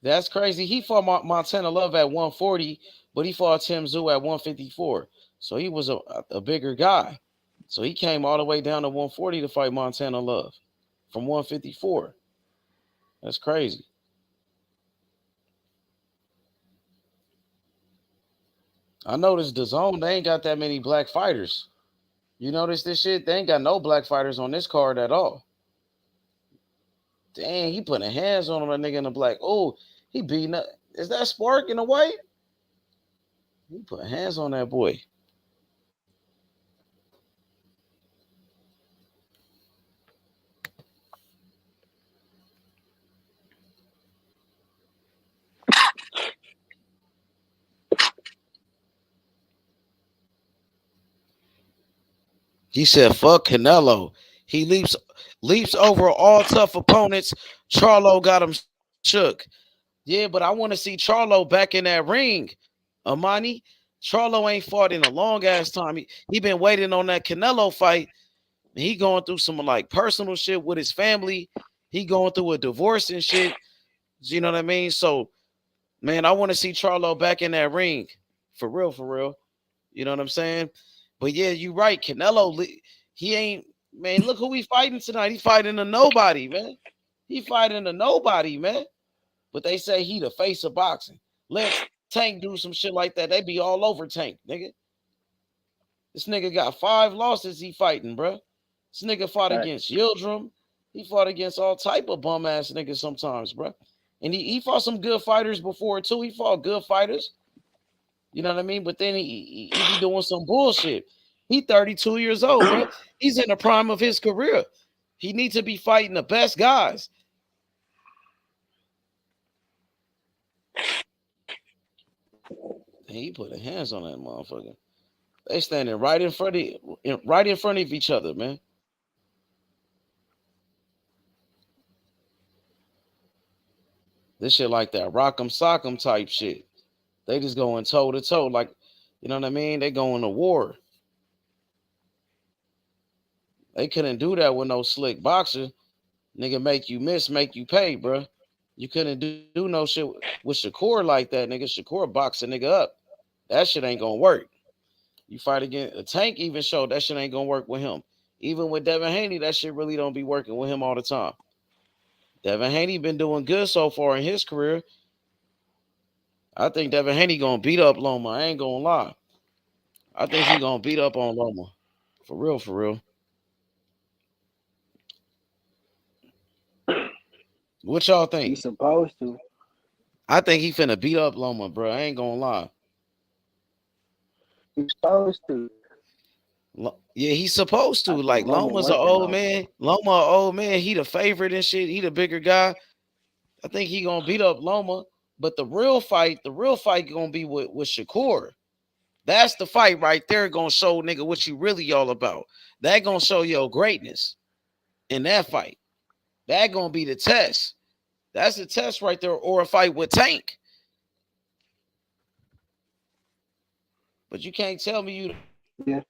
That's crazy. He fought Montana Love at 140, but he fought Tim Zoo at 154. So he was a bigger guy. So he came all the way down to 140 to fight Montana Love from 154. That's crazy. I noticed the zone, they ain't got that many black fighters. You notice this shit? They ain't got no black fighters on this card at all. Dang, he putting hands on him, that nigga in the black. Oh, he beating up. Is that Spark in the white? He put hands on that boy. He said, fuck Canelo. He leaps over all tough opponents. Charlo got him shook. Yeah, but I want to see Charlo back in that ring. Amani, Charlo ain't fought in a long ass time. He been waiting on that Canelo fight. He going through some like personal shit with his family. He going through a divorce and shit. You know what I mean? So, man, I want to see Charlo back in that ring. For real, for real. You know what I'm saying? But yeah, you right. Canelo, he ain't, man, look who he fighting tonight. He fighting a nobody, man. He fighting a nobody, man. But they say he the face of boxing. Let Tank do some shit like that. They be all over Tank, nigga. This nigga got 5 losses he fighting, bro. This nigga fought against Yildirim. He fought against all type of bum ass niggas sometimes, bro. And he fought some good fighters before too. He fought good fighters. You know what I mean? But then he be doing some bullshit. He 32 years old, bro. He's in the prime of his career. He needs to be fighting the best guys. And he put his hands on that motherfucker. They standing right in front of each other, man. This shit like that rock'em sock'em type shit. They just going toe to toe, like, you know what I mean? They going to war. They couldn't do that with no slick boxer. Nigga make you miss, make you pay, bro. You couldn't do no shit with Shakur like that, nigga. Shakur box a nigga up. That shit ain't gonna work. You fight against a Tank, even showed that shit ain't gonna work with him. Even with Devin Haney, that shit really don't be working with him all the time. Devin Haney been doing good so far in his career. I think Devin Haney gonna beat up Loma. I ain't gonna lie. I think he gonna beat up on Loma. For real, for real. What y'all think? He's supposed to. I think he finna beat up Loma, bro. I ain't gonna lie. He's supposed to. Yeah, he's supposed to. Like Loma's an old man. Loma, an old man. He the favorite and shit. He the bigger guy. I think he gonna beat up Loma. But the real fight gonna be with Shakur. That's the fight right there. Gonna show nigga what you really all about. That gonna show your greatness in that fight. That gonna be the test. That's the test right there. Or a fight with Tank. But you can't tell me you the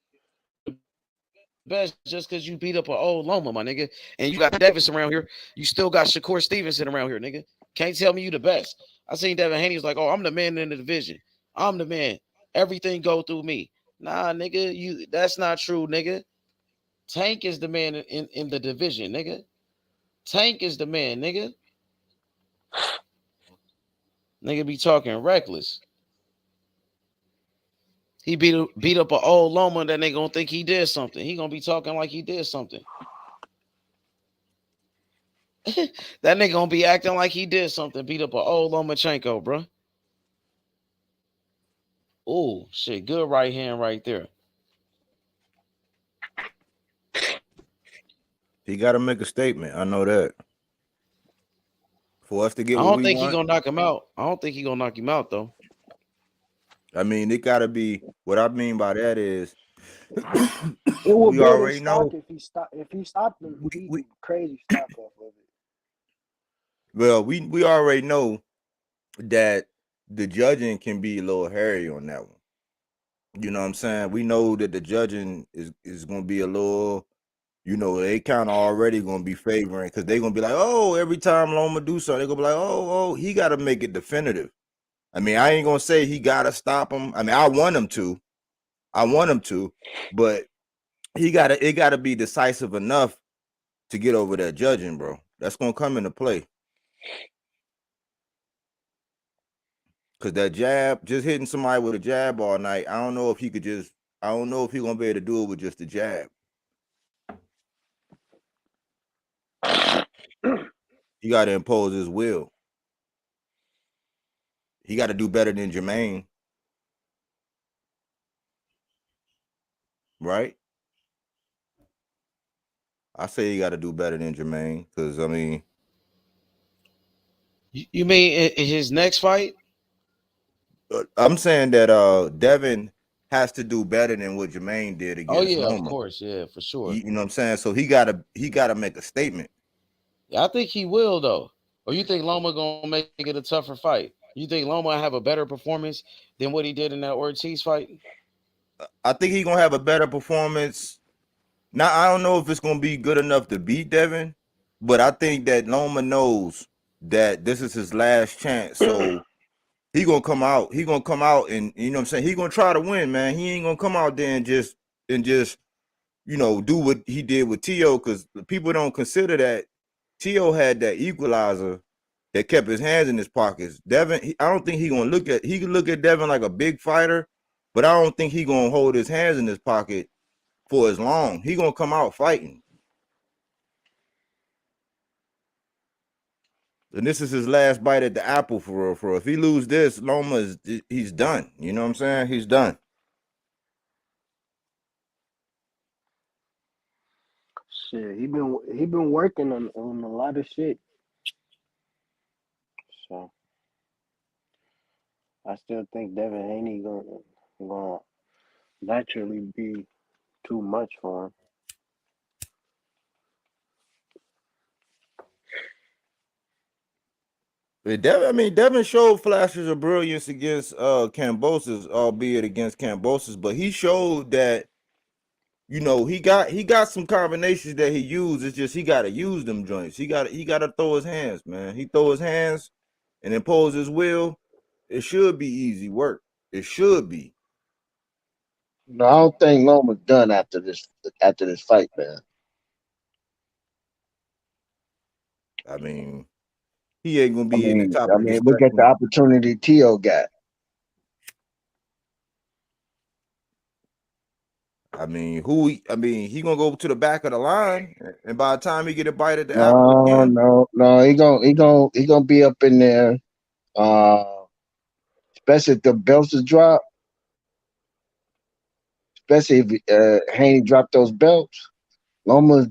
best just because you beat up an old Loma, my nigga. And you got Davis around here. You still got Shakur Stevenson around here, nigga. Can't tell me you the best. I seen Devin Haney was like, oh, I'm the man in the division. I'm the man. Everything go through me. Nah, nigga, that's not true, nigga. Tank is the man in the division, nigga. Tank is the man, nigga. Nigga be talking reckless. He beat up an old Loma that they gonna think he did something. He gonna be talking like he did something. That nigga gonna be acting like he did something. Beat up an old Lomachenko, bro. Oh, shit. Good right hand right there. He got to make a statement. I know that. For us to get I what don't we think he want, gonna knock him out. I don't think he gonna knock him out though. I mean, it got to be. What I mean by that is, It will we build his already stock know. if he stopped him. He We can crazy stock off of it. well, we already know that the judging can be a little hairy on that one. You know what I'm saying? We know that the judging is going to be a little. They kind of already going to be favoring because they're going to be like, oh, every time Loma do something, they're going to be like, oh, he got to make it definitive. I mean, I ain't going to say he got to stop him. I mean, I want him to, but it got to be decisive enough to get over that judging, bro. That's going to come into play. Because that jab, just hitting somebody with a jab all night, I don't know if he going to be able to do it with just the jab. He got to impose his will. He got to do better than Jermaine. Right? I say he got to do better than Jermaine because, I mean. You mean in his next fight? I'm saying that Devin has to do better than what Jermaine did Oh against yeah, of Loma. course, yeah, for sure. You know what I'm saying? So he gotta make a statement. Yeah, I think he will though. Or you think Loma gonna make it a tougher fight? You think Loma have a better performance than what he did in that Ortiz fight? I think he's gonna have a better performance. Now I don't know if it's gonna be good enough to beat Devin, but I think that Loma knows that this is his last chance. So he gonna come out. He gonna come out and you know what I'm saying. He gonna try to win, man. He ain't gonna come out there and just do what he did with T.O. because people don't consider that T.O. had that equalizer that kept his hands in his pockets. Devin, I don't think he can look at Devin like a big fighter, but I don't think he gonna hold his hands in his pocket for as long. He gonna come out fighting. And this is his last bite at the apple for real. For real. If he lose this, Loma he's done. You know what I'm saying? He's done. Shit, he been working on a lot of shit. So I still think Devin Haney gonna naturally be too much for him. Devin showed flashes of brilliance against Kambosos, albeit against Kambosos, but he showed that he got some combinations that he used. It's just he gotta use them joints. He gotta throw his hands, man. He throw his hands and impose his will. It should be easy work. It should be. No, I don't think Loma's done after this fight, man. I mean, he ain't gonna be in the top I of the mean, look at the discussion. opportunity T.O. got. I mean, he gonna go to the back of the line, and by the time he get a bite at the apple No, again, no. He gonna be up in there. Especially if the belts is dropped. Especially if Haney dropped those belts. Loma,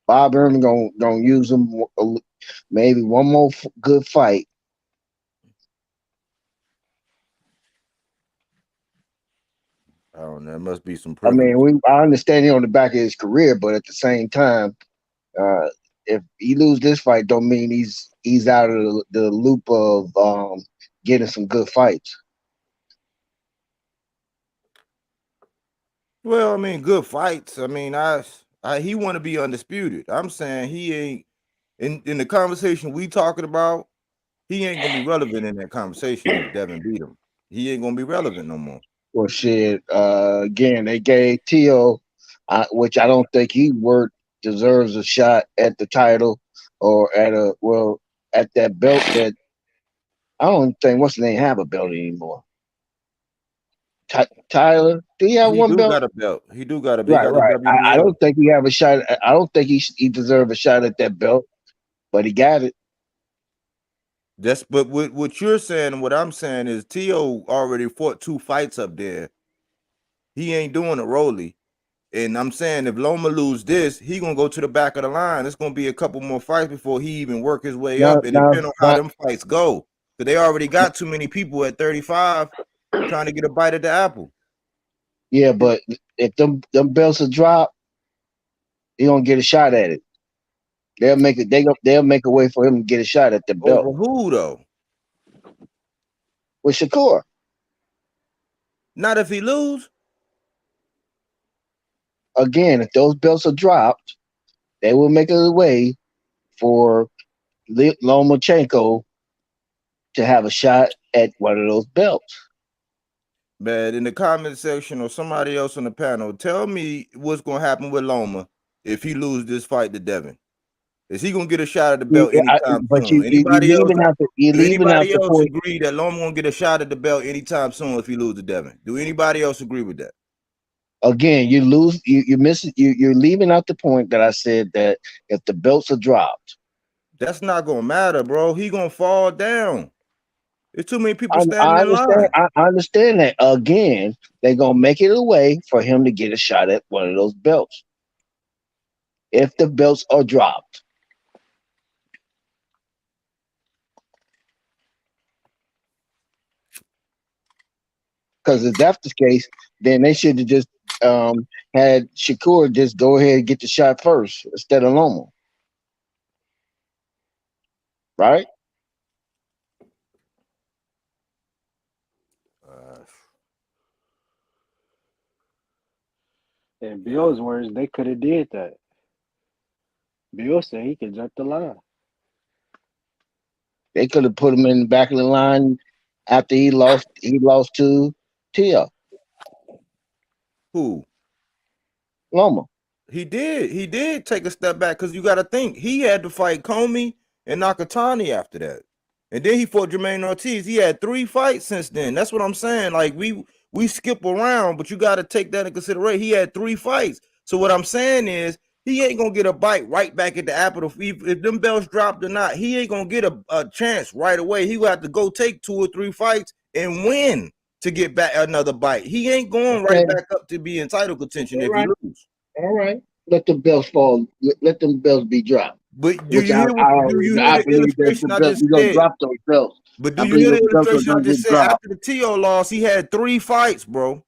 Bob Ehrman gonna use them maybe one more good fight. I don't know. It must be some I privilege. mean, I understand he on the back of his career, but at the same time, if he lose this fight, don't mean he's out of the loop of getting some good fights. Well, I mean, good fights. I mean, he want to be undisputed. I'm saying he ain't in the conversation we talking about. He ain't gonna be relevant in that conversation if Devin beat him. He ain't gonna be relevant no more. Well, shit. Again, they gave Tio, which I don't think deserves a shot at the title or at that belt that I don't think what's the name have a belt anymore. Tyler, do he have He one do belt? got a belt. He do got a belt. He Right, got the right. I WBO. don't think he have a shot. I don't think he deserve a shot at that belt, but he got it. But what you're saying and what I'm saying is T.O. already fought 2 fights up there. He ain't doing a Rolly. And I'm saying if Loma lose this, he gonna go to the back of the line. It's gonna be a couple more fights before he even work his way Now, up. And now, depending on how now, them fights go, because they already got too many people at 35 trying to get a bite at the apple. yeah, but if them belts are dropped, he gonna get a shot at it. They'll make it. They'll make a way for him to get a shot at the belt Over who though? with Shakur. Not if he lose. Again, if those belts are dropped, they will make a way for Lomachenko to have a shot at one of those belts. Man, in the comment section or somebody else on the panel, tell me what's gonna happen with Loma if he lose this fight to Devin. Is he gonna get a shot at the belt anytime But soon? you're leaving out Anybody the else point. agree that Loma gonna get a shot at the belt anytime soon if he lose to Devin? Do anybody else agree with that? Again, you lose. You miss it. You're leaving out the point that I said that if the belts are dropped, that's not gonna matter, bro. He gonna fall down. There's too many people I standing in understand. line. I understand that. Again, they're gonna make it a way for him to get a shot at one of those belts if the belts are dropped. Because if that's the case, then they should have just had Shakur just go ahead and get the shot first instead of Loma. Right? In Bill's words, they could have did that. Bill said he could jump the line. They could have put him in the back of the line after he lost to Tia. Who? Loma. He did take a step back because you got to think he had to fight Comey and Nakatani after that, and then he fought Jermaine Ortiz. He had 3 fights since then. That's what I'm saying. Like we skip around, but you got to take that in consideration. He had 3 fights. So what I'm saying is he ain't gonna get a bite right back at the apple. If them belts dropped or not, he ain't gonna get a chance right away. He will have to go take 2 or 3 fights and win to get back another bite. He ain't going right back up to be in title contention if he lose. All right. Let the belts fall. Let them belts be dropped. But do you hear the illustration I just We're gonna said? drop those belts. But do you hear the illustration I just said? After the T.O. loss, he had 3 fights, bro.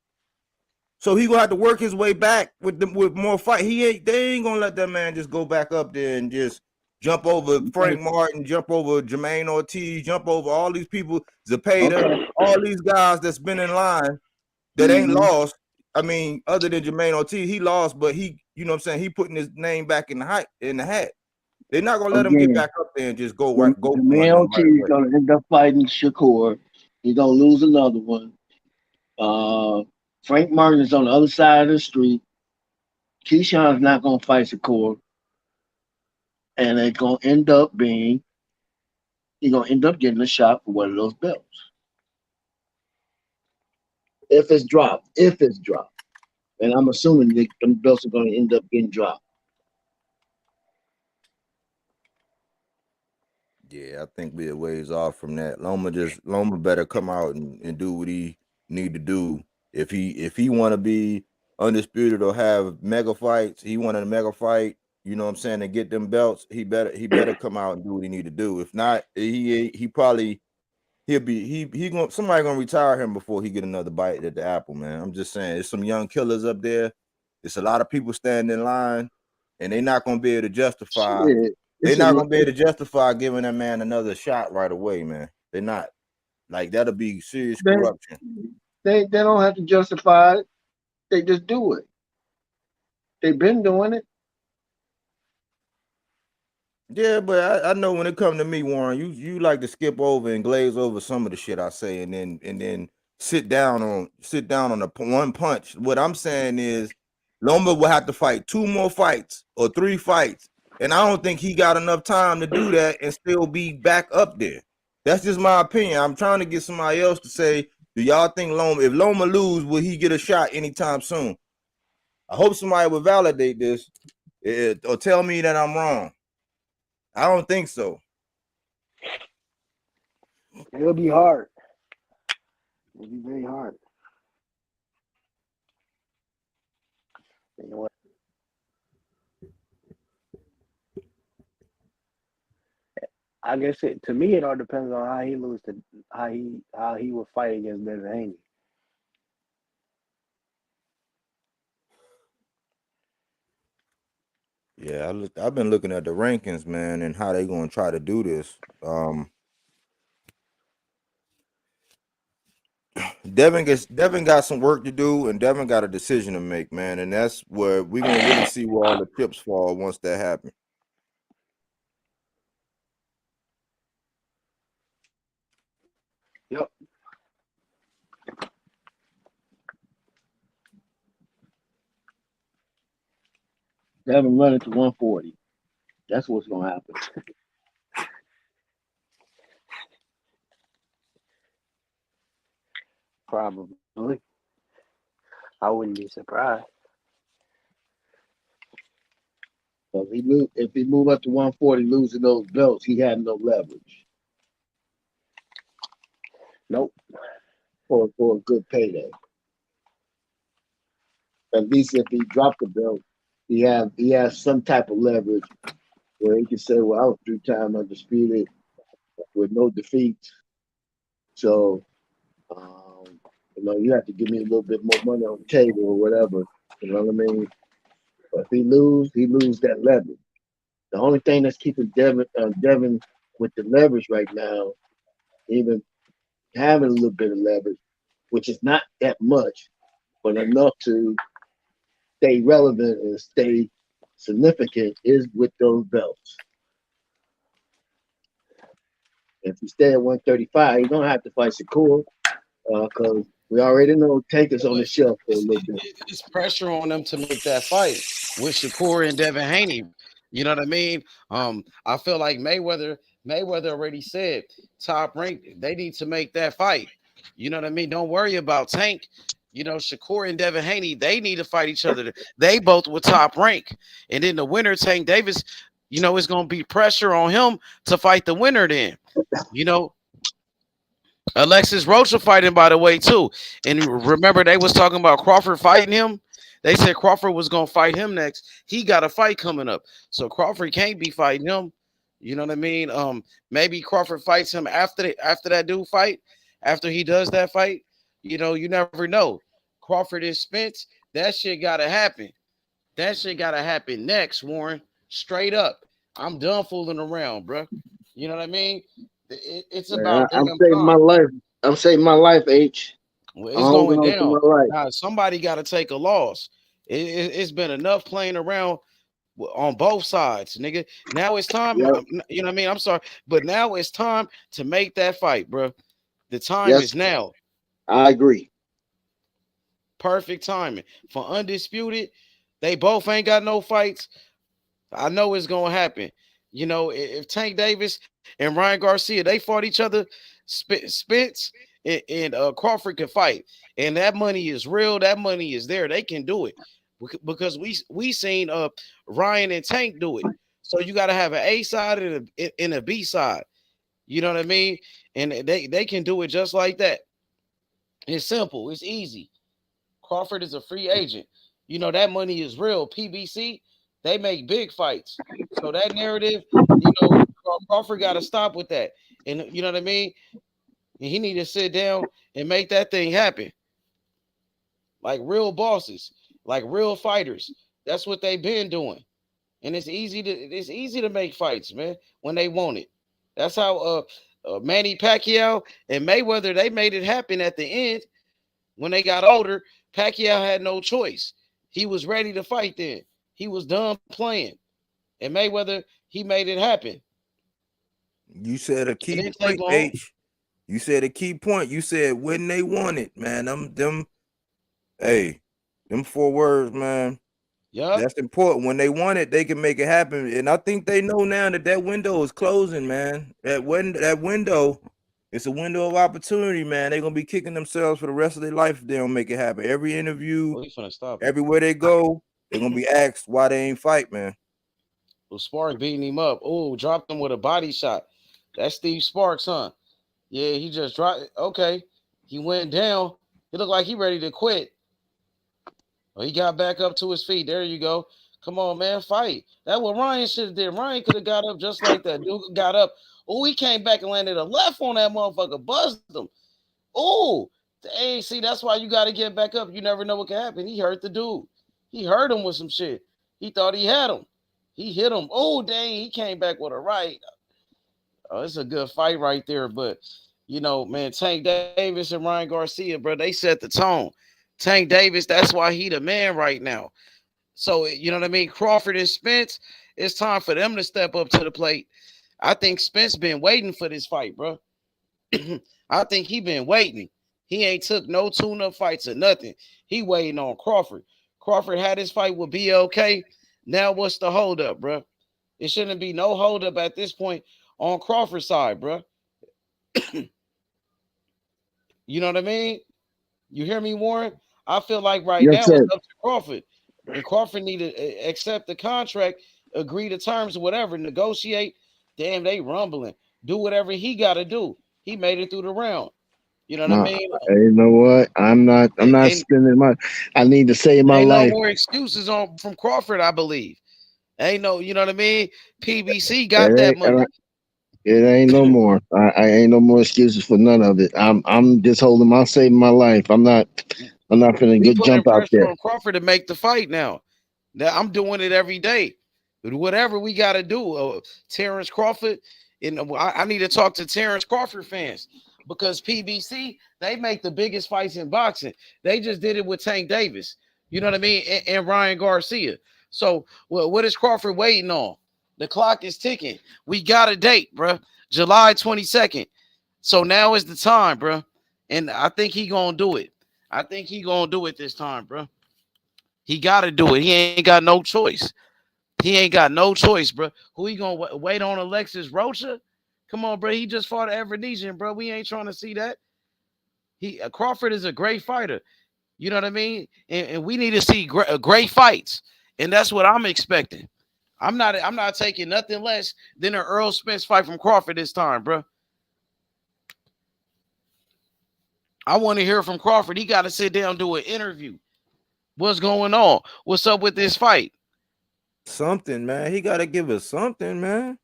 So he gonna have to work his way back with more fight. They ain't gonna let that man just go back up there and just jump over Frank Martin, jump over Jermaine Ortiz, jump over all these people, Zepeda, all these guys that's been in line that ain't lost. I mean, other than Jermaine Ortiz, he lost, but he, you know what I'm saying, he putting his name back in the hat. They're not gonna let him get back up there and just go from Jermaine Ortiz is gonna end up fighting Shakur. He's gonna lose another one. Frank Martin is on the other side of the street. Keyshawn's not gonna fight Shakur. And it's gonna end up being he's gonna end up getting a shot for one of those belts. If it's dropped. And I'm assuming that them belts are gonna end up getting dropped. Yeah, I think we're a ways off from that. Loma better come out and do what he need to do. If he want to be undisputed or have mega fights, he wanted a mega fight, you know what I'm saying, and get them belts, he better come out and do what he need to do. If not, he probably somebody gonna retire him before he get another bite at the apple, man. I'm just saying, there's some young killers up there. It's a lot of people standing in line, and they're not gonna be able to justify. They're not gonna be able to justify giving that man another shot right away, man. They're not. Like, that'll be serious corruption. They don't have to justify it. They just do it. They've been doing it. Yeah, but I know when it comes to me, Warren, you like to skip over and glaze over some of the shit I say, and then sit down on the one punch. What I'm saying is, Loma will have to fight 2 more fights or 3 fights, and I don't think he got enough time to do that and still be back up there. That's just my opinion. I'm trying to get somebody else to say, do y'all think if Loma lose, will he get a shot anytime soon? I hope somebody will validate this or tell me that I'm wrong. I don't think so. It'll be hard. It'll be very hard. I guess to me it all depends on how he lose to how he would fight against Devin Haney. Yeah, I've been looking at the rankings, man, and how they gonna try to do this. Devin got some work to do, and Devin got a decision to make, man, and that's where we're gonna really see where all the chips fall once that happens. Yep. Devin run it to 140. That's what's gonna happen. Probably. I wouldn't be surprised. So if he move up to 140, losing those belts, he had no leverage. Nope. For a good payday. At least if he dropped the belt, he has some type of leverage where he can say, "Well, I was 3-time undisputed with no defeats." So, you have to give me a little bit more money on the table or whatever. You know what I mean? But if he lose that leverage. The only thing that's keeping Devin with the leverage right now, even having a little bit of leverage, which is not that much, but enough to stay relevant and stay significant, is with those belts. If you stay at 135, you're gonna have to fight Shakur, because we already know Tank is on the shelf for a little bit. It's pressure on them to make that fight with Shakur and Devin Haney. You know what I mean? I feel like Mayweather already said top rank. They need to make that fight. You know what I mean? Don't worry about Tank. You know, Shakur and Devin Haney, they need to fight each other. They both were top rank. And then the winner, Tank Davis, it's going to be pressure on him to fight the winner then. Alexis Roach will fight him, by the way, too. And remember, they was talking about Crawford fighting him. They said Crawford was going to fight him next. He got a fight coming up. So Crawford can't be fighting him. You know what I mean? Maybe Crawford fights him after that dude fight, after he does that fight. You never know. Crawford is Spence. That shit got to happen. That shit got to happen next, Warren. Straight up. I'm done fooling around, bro. You know what I mean? It's about I'm damn saving time. my life. I'm saving my life, H. Well, it's going down. Now, somebody got to take a loss. It's been enough playing around on both sides, nigga. Now it's time. Yep. You know what I mean? I'm sorry, but now it's time to make that fight, bro. The time is now. I agree. Perfect timing for undisputed. They both ain't got no fights. I know it's gonna happen. If Tank Davis and Ryan Garcia they fought each other, Spence and Crawford can fight, and that money is real. That money is there. They can do it because we seen Ryan and Tank do it. So you got to have an A side and a B side. You know what I mean? And they can do it just like that. It's simple. It's easy. Crawford is a free agent. That money is real. PBC, they make big fights. So that narrative, Crawford got to stop with that. And you know what I mean? And he need to sit down and make that thing happen. Like real bosses, like real fighters. That's what they've been doing. And it's easy to make fights, man, when they want it. That's how Manny Pacquiao and Mayweather, they made it happen at the end. When they got older, Pacquiao had no choice. He was ready to fight then. He was done playing. And Mayweather, he made it happen. You said a key point, H. You said a key point. You said when they want it, man. Them 4 words, man. Yeah. That's important. When they want it, they can make it happen. And I think they know now that window is closing, man. That window, it's a window of opportunity, man. They're gonna be kicking themselves for the rest of their life if they don't make it happen. Every interview, everywhere they go, they're gonna be asked why they ain't fight, man. Well, Sparks beating him up. Oh, dropped him with a body shot. That's Steve Sparks, huh? Yeah, he just dropped. Okay, he went down. He looked like he ready to quit. Well, he got back up to his feet. There you go. Come on, man, fight. That's what Ryan should have did. Ryan could have got up just like that. Dude got up. Oh, he came back and landed a left on that motherfucker. Buzzed him. Oh, hey, see, that's why you got to get back up. You never know what can happen. He hurt the dude. He hurt him with some shit. He thought he had him. He hit him. Oh, dang, he came back with a right. Oh, it's a good fight right there. But, you know, man, Tank Davis and Ryan Garcia, bro, they set the tone. Tank Davis, that's why he the man right now. So, you know what I mean? Crawford and Spence, it's time for them to step up to the plate. I think Spence been waiting for this fight, bro. I think he been waiting. He ain't took no tune-up fights or nothing. He waiting on Crawford. Crawford had his fight with BLK. Now what's the holdup, bro? It shouldn't be no holdup at this point on Crawford's side, bro. You know what I mean? You hear me, Warren? I feel like right now sir. it's up to Crawford. And Crawford need to accept the contract, agree to terms or whatever, negotiate. Damn, they rumbling. Do whatever he got to do. He made it through the round. You know what I mean? You know what? I'm not spending my. I need to save my Ain't life. no more excuses on from Crawford, I believe. Ain't no, you know what I mean? PBC got that money. It ain't no more. I ain't no more excuses for none of it. I'm just holding my saving my life. I'm not gonna We get putting jump out pressure there. on Crawford to make the fight now. Now I'm doing it every day. Whatever we got to do. Terrence Crawford, and I need to talk to Terrence Crawford fans because PBC, they make the biggest fights in boxing. They just did it with Tank Davis. You know what I mean? And Ryan Garcia. So, well, what is Crawford waiting on? The clock is ticking. We got a date, bro. July 22nd. So now is the time, bro. And I think he gonna do it. I think he gonna do it this time, bro. He gotta do it. He ain't got no choice. He ain't got no choice, bro. Who he gonna wait on? Alexis Rocha? Come on, bro. He just fought an Everdesian, bro. We ain't trying to see that. Crawford is a great fighter. You know what I mean? And we need to see great fights, and that's what I'm expecting. I'm not taking nothing less than an Earl Spence fight from Crawford this time, bro. I want to hear from Crawford. He got to sit down, do an interview. What's going on? What's up with this fight? Something, man. He got to give us something, man.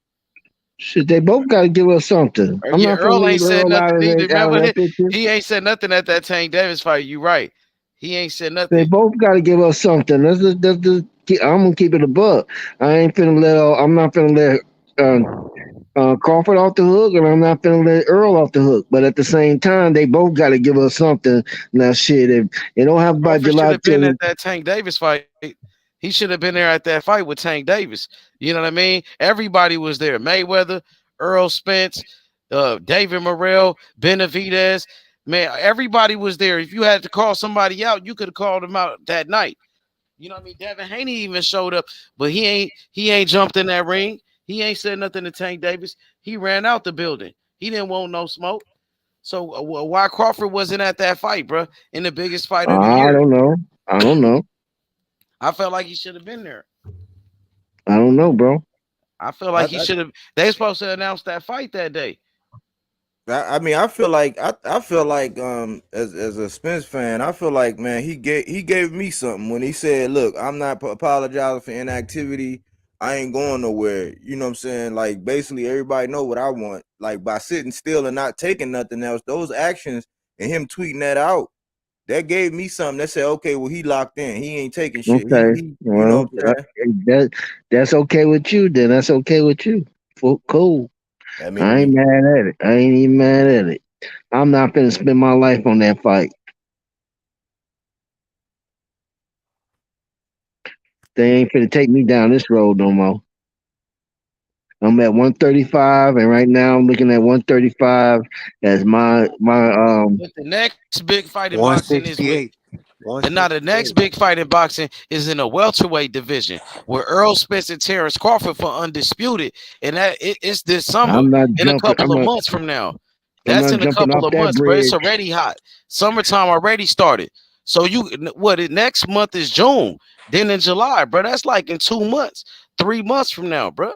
Shit, they both got to give us something. I'm Yeah, not gonna Earl ain't leave said Earl nothing either. out of Remember, that picture. he ain't said nothing at that Tank Davis fight. You right. He ain't said nothing. They both got to give us something. I'm gonna keep it a buck. I'm not finna let Crawford off the hook, and I'm not finna let Earl off the hook. But at the same time, they both got to give us something. Now, shit, if they don't have by Crawford should July have been 10th, at that Tank Davis fight. He should have been there at that fight with Tank Davis. You know what I mean? Everybody was there. Mayweather, Earl Spence, David Morrell, Benavidez. Man, everybody was there. If you had to call somebody out, you could have called them out that night. You know what I mean? Devin Haney even showed up, but he ain't jumped in that ring. He ain't said nothing to Tank Davis. He ran out the building. He didn't want no smoke. So why Crawford wasn't at that fight, bro? In the biggest fight of the I year. don't know. I felt like he should have been there. I don't know, bro. I feel like he should have. They supposed to announce that fight that day. I mean, I feel like as a Spence fan, I feel like, man, he gave me something when he said, "Look, I'm not apologizing for inactivity. I ain't going nowhere." You know what I'm saying? Like, basically, everybody know what I want. Like, by sitting still and not taking nothing else, those actions and him tweeting that out, that gave me something that said, okay, well, he locked in. He ain't taking shit. Okay, He you know well, what I'm saying? that's okay with you. Then that's okay with you. Cool. I mean, I ain't mad at it. I ain't even mad at it. I'm not gonna spend my life on that fight. They ain't gonna take me down this road no more. I'm at 135, and right now I'm looking at 135 as my But the next big fight in boxing is with. And now the next big fight in boxing is in a welterweight division where Earl Spence and Terrence Crawford for undisputed, and it's this summer I'm not in a jumping. couple of months from now. I'm That's not in a jumping couple off of that months, bro. It's bridge. already hot. Summertime already started. So next month is June. Then in July, bro. That's like in 2 months, 3 months from now, bro.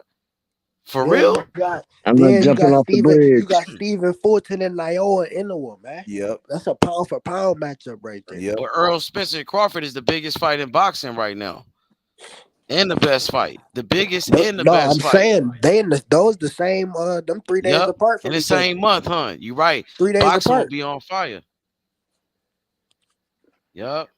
For Then real? you got I'm not you jumping got off the Steven you bridge. got Stephen Fulton and Naoya Inoue, man. Yep. That's a pound for pound matchup right there. Yep. But Earl Spencer Crawford is the biggest fight in boxing right now. And the best fight. The biggest No, and the no, I'm best fight. saying those the same them 3 days Yep. apart In from the each other. same month, huh? You right. 3 days Boxing will apart. be on fire. Yep.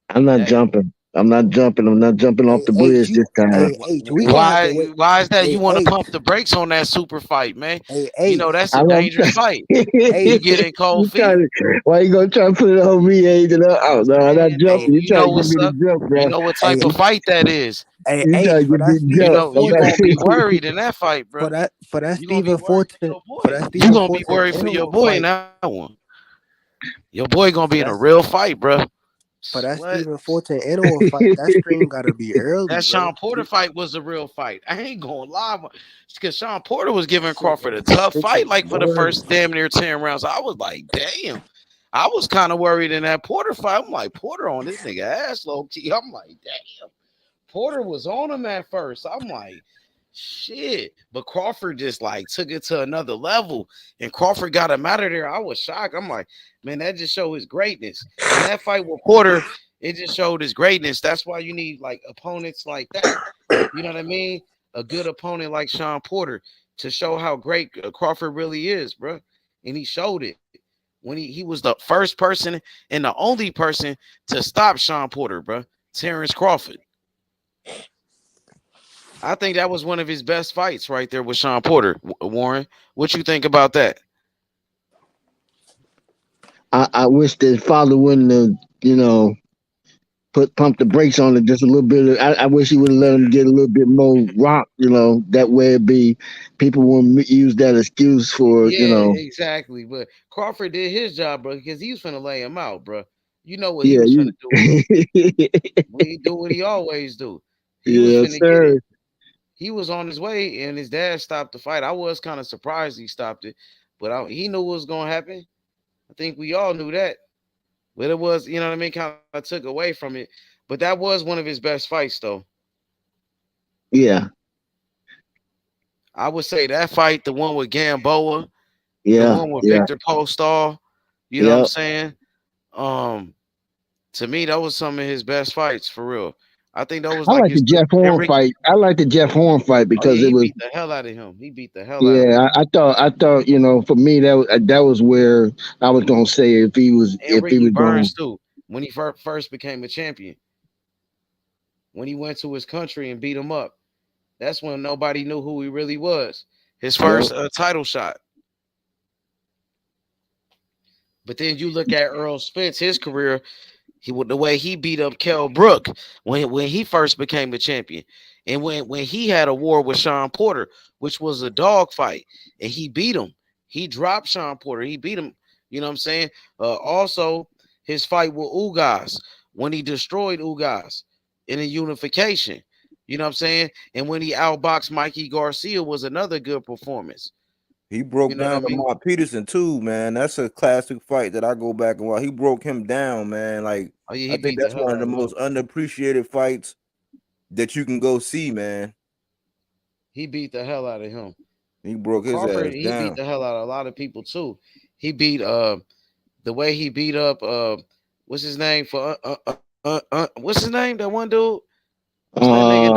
I'm not Hey, jumping. I'm not jumping. I'm not jumping off Hey the H, bridge this time. we gonna have to wait. why is that you Hey want to H, pump the brakes on that super fight, man? hey You know H, that's a I'm not. dangerous fight. You H, get in cold You feet. why you gonna try to put it on me, Agent? Oh no, I'm not Man, hey, jumping. You you trying know to get what's me to up. jump, You bro? know what hey, type of fight that is. You H trying to for get that me to You Stephen jump? know you Fulton gonna be worried in that fight, bro. for that You gonna be Stephen worried for Fulton your for boy. that You Stephen gonna be Fulton worried for your Inoue boy in fight that one. Your boy gonna for be in that a real fight, bro. for that What? Stephen Fulton Inoue fight. That stream gotta be early, That bro. Sean Porter fight was a real fight. I ain't gonna lie, because Sean Porter was That giving shit Crawford was a tough shit to fight, the like for the board. first damn near 10 rounds. I was like, damn. I was kind of worried in that Porter fight. I'm like, Porter on this nigga ass low key. I'm like, damn. Porter was on him at first. I'm like, shit. But Crawford just like took it to another level. And Crawford got him out of there. I was shocked. I'm like, man, that just showed his greatness. And that fight with Porter, it just showed his greatness. That's why you need like opponents like that. You know what I mean? A good opponent like Sean Porter to show how great Crawford really is, bro. And he showed it when he was the first person and the only person to stop Sean Porter, bro. Terrence Crawford. I think that was one of his best fights right there with Sean Porter. Warren, what you think about that? I wish that father wouldn't have, pump the brakes on it just a little bit. I wish he would have let him get a little bit more rock. That way it'd be people won't use that excuse for. Yeah, exactly. But Crawford did his job, bro, because he was finna lay him out, bro. You know what he Yeah, was finna you. do with him. We do what he always do. He was Yeah, finna get it. sir. He was on his way, and his dad stopped the fight. I was kind of surprised he stopped it, but he knew what was gonna happen. I think we all knew that. But it was, you know what I mean, kind of took away from it. But that was one of his best fights, though. Yeah. I would say that fight, the one with Gamboa, the Yeah. one with Yeah. Victor Postol, you know what I'm Yep. saying? To me, that was some of his best fights for real. I think that was I like like his the Jeff Horn Enrique. fight. I like the Jeff Horn fight Oh yeah, because it he was. beat the hell out of him. He beat the hell out of him. Yeah, I thought, for me that was where I was gonna say if he was Ricky going. Burns too, when he first became a champion, when he went to his country and beat him up. That's when nobody knew who he really was. His Yep. first title shot. But then you look at Earl Spence, his career, the way he beat up Kell Brook when he first became the champion, and when he had a war with Sean Porter, which was a dog fight, and he beat him. He dropped Sean Porter. He beat him. You know what I'm saying? Also, his fight with Ugas when he destroyed Ugas in a unification. You know what I'm saying? And when he outboxed Mikey Garcia was another good performance. He broke You know what down I mean? Lamar Peterson too, man. That's a classic fight that I go back and watch. He broke him down, man. Like Oh yeah, I he think beat the that's hell one of out the of him. most underappreciated fights that you can go see, man. He beat the hell out of him. He broke his Crawford, ass he beat down. the hell out of a lot of people too. He beat the way he beat up what's his name for what's his name? That one dude? What's that nigga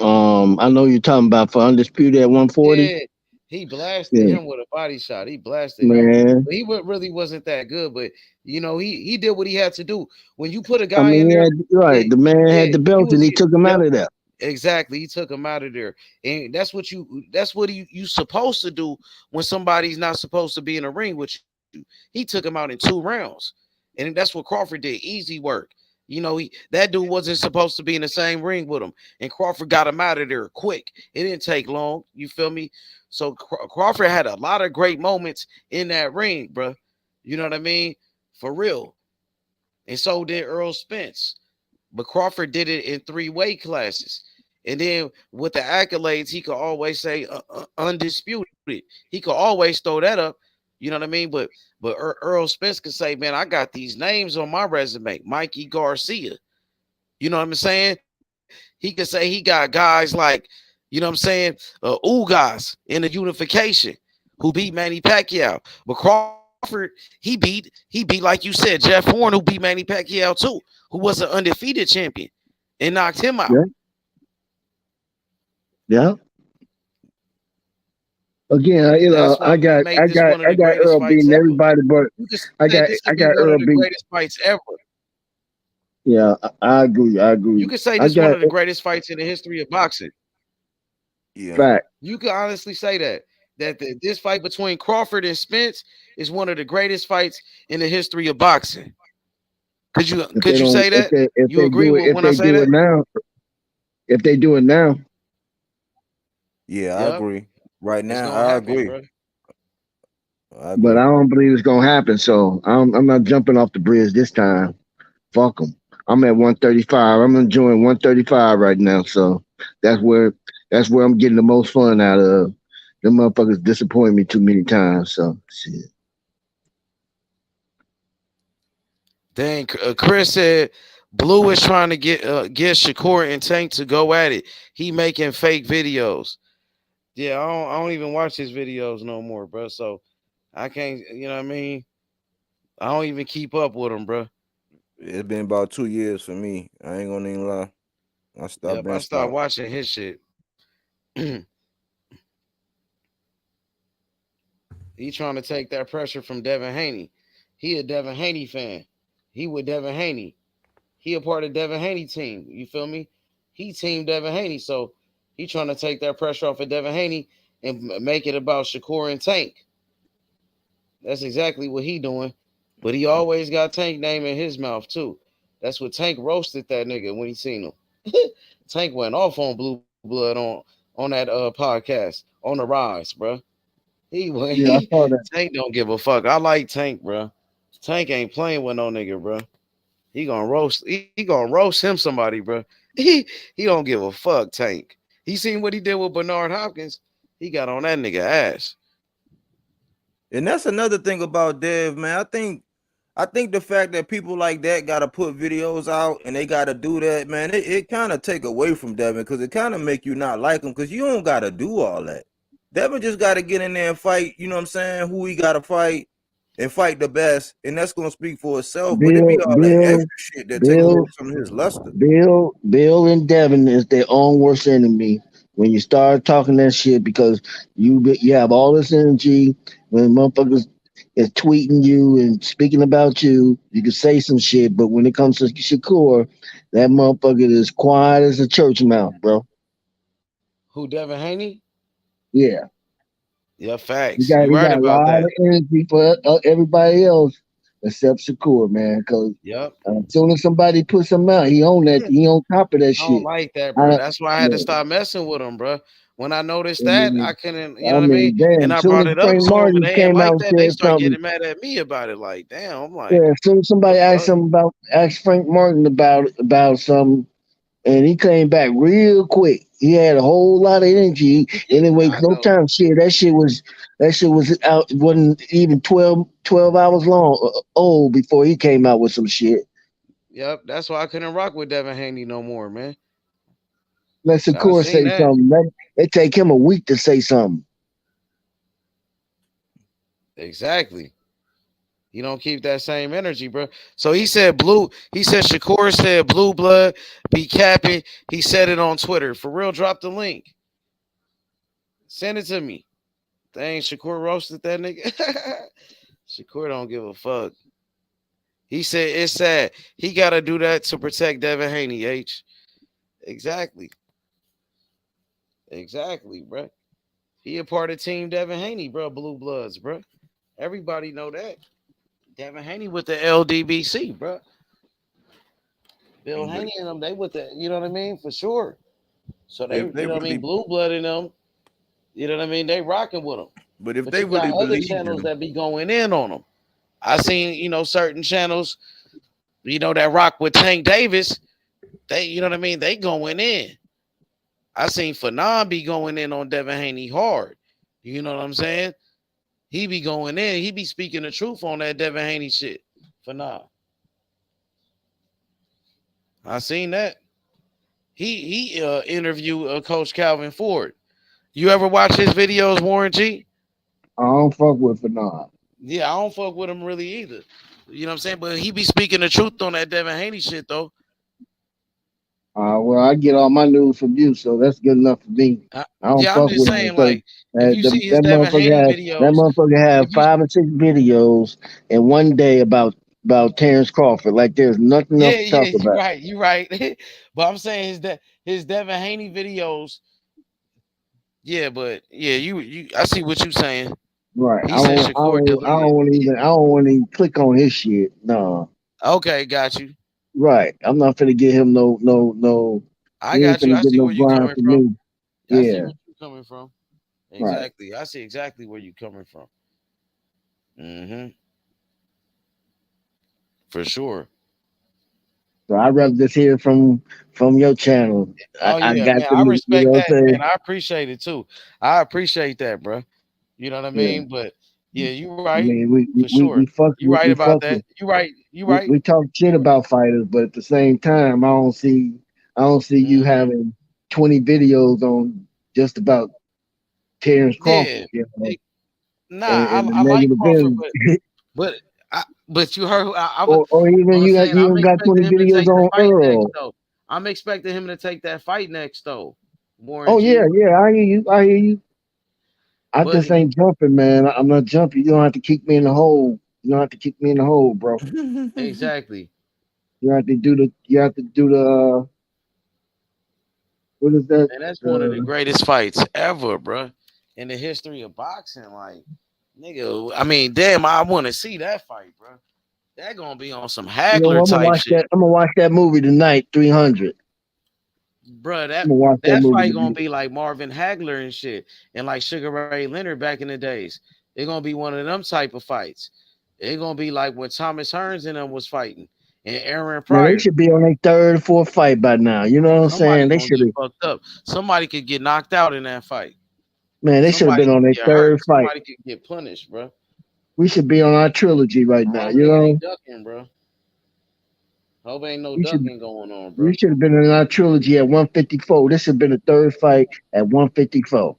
name? I know you're talking about for undisputed at 140. Yeah, he blasted Yeah, him with a body shot. He blasted him. man. But he really wasn't that good. But you know, he did what he had to do. When you put a I guy in mean, there, right. yeah, The man yeah, had the he belt and was he took him yep. out of there. Exactly. He took him out of there. And that's what you supposed to do when somebody's not supposed to be in a ring with you. He took him out in 2 rounds. And that's what Crawford did. Easy work. You know, that dude wasn't supposed to be in the same ring with him. And Crawford got him out of there quick. It didn't take long. You feel me? So Crawford had a lot of great moments in that ring, bro. You know what I mean? For real. And so did Earl Spence. But Crawford did it in 3 weight classes. And then with the accolades, he could always say undisputed. He could always throw that up. You know what I mean? But Earl Spence could say, man, I got these names on my resume. Mikey Garcia. You know what I'm saying? He could say he got guys like, You know what I'm saying? Ugas in the unification who beat Manny Pacquiao. But Crawford, he beat, like you said, Jeff Horn, who beat Manny Pacquiao too, who was an undefeated champion and knocked him out. Yeah. Yeah. Again, That's why I got made this one of the greatest Earl fights beating ever. everybody, but You could I say got this could be one of Earl the beat. greatest fights ever. Yeah, I agree. You could say I this one got of the greatest fights in the history of boxing. Yeah. fact. You could honestly say that this fight between Crawford and Spence is one of the greatest fights in the history of boxing. Could you say that? You agree with If when I they say do it that? now, if they do it now, Yeah, I Yep, agree. Right it's now, gonna I happen, agree. bro. I but agree. I don't believe it's gonna happen. So I'm not jumping off the bridge this time. Fuck them. I'm at 135. I'm enjoying 135 right now. So that's where I'm getting the most fun out of. Them motherfuckers disappoint me too many times. So shit. Dang, Chris said Blue is trying to get Shakur and Tank to go at it. He making fake videos. Yeah, I don't even watch his videos no more, bro. So I can't, you know what I mean? I don't even keep up with him, bro. It's been about 2 years for me. I ain't gonna even lie. I stopped. Yep, Been I stopped stopped. watching his shit. He trying to take that pressure from Devin Haney. He a Devin Haney fan. He with Devin Haney. He a part of Devin Haney team. You feel me? He team Devin Haney. So he trying to take that pressure off of Devin Haney and make it about Shakur and Tank. That's exactly what he doing. But he always got Tank name in his mouth too. That's what Tank roasted that nigga when he seen him. Tank went off on Blue Blood on that podcast on the rise, bro. Yeah, I saw that. Tank don't give a fuck. I like Tank, bro. Tank ain't playing with no nigga, bro. He gonna roast. He gonna roast him somebody, bro. He don't give a fuck. Tank. He seen what he did with Bernard Hopkins. He got on that nigga ass. And that's another thing about Dev, man. I think the fact that people like that gotta put videos out and they gotta do that, man, it kind of take away from Devin because it kind of make you not like him because you don't gotta do all that. Devin just gotta get in there and fight, you know what I'm saying, who he gotta fight and fight the best, and that's gonna speak for itself. But it be all that extra shit that take away Bill, some of his luster. Bill and Devin is their own worst enemy when you start talking that shit because you have all this energy when motherfuckers is tweeting you and speaking about you. You can say some shit, but when it comes to Shakur, that motherfucker is quiet as a church mouse, bro. Who Devin Haney? Yeah, Yeah, facts. You he right got a about lot that. of energy for everybody else except Shakur, man. Because Yep. as soon as somebody puts him out, he on that. He on top of that I don't shit. like that, bro. I, That's why I had to yeah. stop messing with him, bro. When I noticed I that, mean, I couldn't, you know what I mean? damn. And As I soon brought as it up Frank to him, and Martin they ain't came out like and that. They said start something, getting mad at me about it. Like, damn, I'm yeah. like, As soon as the somebody fuck? asked Frank Martin about something, and he came back real quick. He had a whole lot of energy. Anyway, I no know. time. Shit, that shit was out. Wasn't even 12 hours long old before he came out with some shit. Yep, that's why I couldn't rock with Devin Haney no more, man. Let I Shakur seen say that. something. It take him a week to say something. Exactly. You don't keep that same energy, bro. So he said Shakur said blue blood be capping. He said it on Twitter. For real, drop the link. Send it to me. Dang, Shakur roasted that nigga. Shakur don't give a fuck. He said it's sad. He gotta do that to protect Devin Haney, H. Exactly. Exactly, bro. He a part of Team Devin Haney, bro. Blue Bloods, bro. Everybody know that. Devin Haney with the LDBC, bro. Bill But Haney and them, they with the, you know what I mean? For sure. So they, if they you know what I mean? really, Blue blood in them, you know what I mean? They rocking with them. but if But they you got really other believed in channels him, that be going in on them. I seen, certain channels, that rock with Tank Davis. They, you know what I mean? They going in. I seen Fanon be going in on Devin Haney hard. You know what I'm saying? He be going in. He be speaking the truth on that Devin Haney shit. Fanon. I seen that. He interviewed Coach Calvin Ford. You ever watch his videos, Warren G? I don't fuck with Bernard. Yeah, I don't fuck with him really either. You know what I'm saying? But he be speaking the truth on that Devin Haney shit though. Well, I get all my news from you, so that's good enough for me. I don't Yeah, I'm fuck just with him saying, because like, if you see his Devin Haney that videos, motherfucker if had you 5 or 6 videos in one day about Terrence Crawford. Like there's nothing else to talk about. you right. But I'm saying his Devin Haney videos, yeah, but yeah, you I see what you saying. Right. He said Shakur deleted. I don't want to even click on his shit. No. Okay, got you. Right. I'm not finna get him no. I He ain't got you. finna I get see no where you grind coming from from. me. I see Yeah. where you coming from. Right. Exactly. I see exactly where you coming from. Mm-hmm. For sure. So I'd rather just hear from your channel. Oh I yeah, got man. to, I you respect know what that, I'm man. saying? I appreciate it too. I appreciate that, bro. You know what I Yeah. mean? But yeah, you I right mean, for sure. You right we about fuck that. with, You right. You right. we talk shit about fighters, but at the same time, I don't see you Mm-hmm. having 20 videos on just about Terrence Yeah. Crawford, you know, Nah, and the I like negative Crawford, energy. but but you heard I was Or even what I'm saying. you I'm don't got expecting 20 him to videos take the on fight next Earl. though. I'm expecting him to take that fight next though. Warren Oh yeah, G. yeah, I hear you. I hear you. I But just ain't jumping, man. I'm not jumping. You don't have to kick me in the hole. You don't have to kick me in the hole, bro. exactly. You have to do the what is that? And that's one of the greatest fights ever, bro, in the history of boxing. Like, nigga, I mean, damn, I want to see that fight, bro. That gonna be on some You know, Hagler type shit, I'm gonna watch that movie tonight, 300. bro. I'm gonna watch that That movie fight gonna tonight. be like Marvin Hagler and shit, and like Sugar Ray Leonard back in the days. It's gonna be one of them type of fights. It's gonna be like when Thomas Hearns and them was fighting, and Aaron Man, they Pryor. should be on their third, fourth fight by now. You know what I'm saying? Somebody They gonna should get have, fucked up. Somebody could get knocked out in that fight. man, they should have Somebody been on could their get hurt. third fight. Somebody could get punished, bro. We should be on our trilogy right now. Hope You they know, ain't ducking, bro. Hope ain't no we should ducking going on, we bro. should have been in our trilogy at 154. This should have been the third fight at 154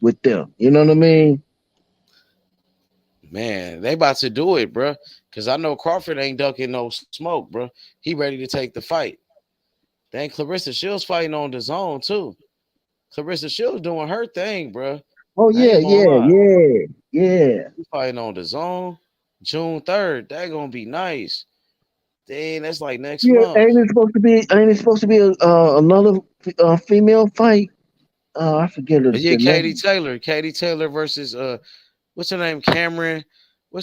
with them. You know what I mean? Man, they about to do it, bro. Cause I know Crawford ain't ducking no smoke, bro. He ready to take the fight. Then Clarissa Shields fighting on the zone too. Clarissa Shields doing her thing, bro. Oh I yeah, ain't gonna yeah, lie. yeah, yeah. He fighting on the zone. June 3rd. That gonna be nice. Dang, that's like next Yeah, month. ain't it supposed to be another female fight? I forget Yeah, the Katie name. Taylor. Katie Taylor versus what's her name? Cameron.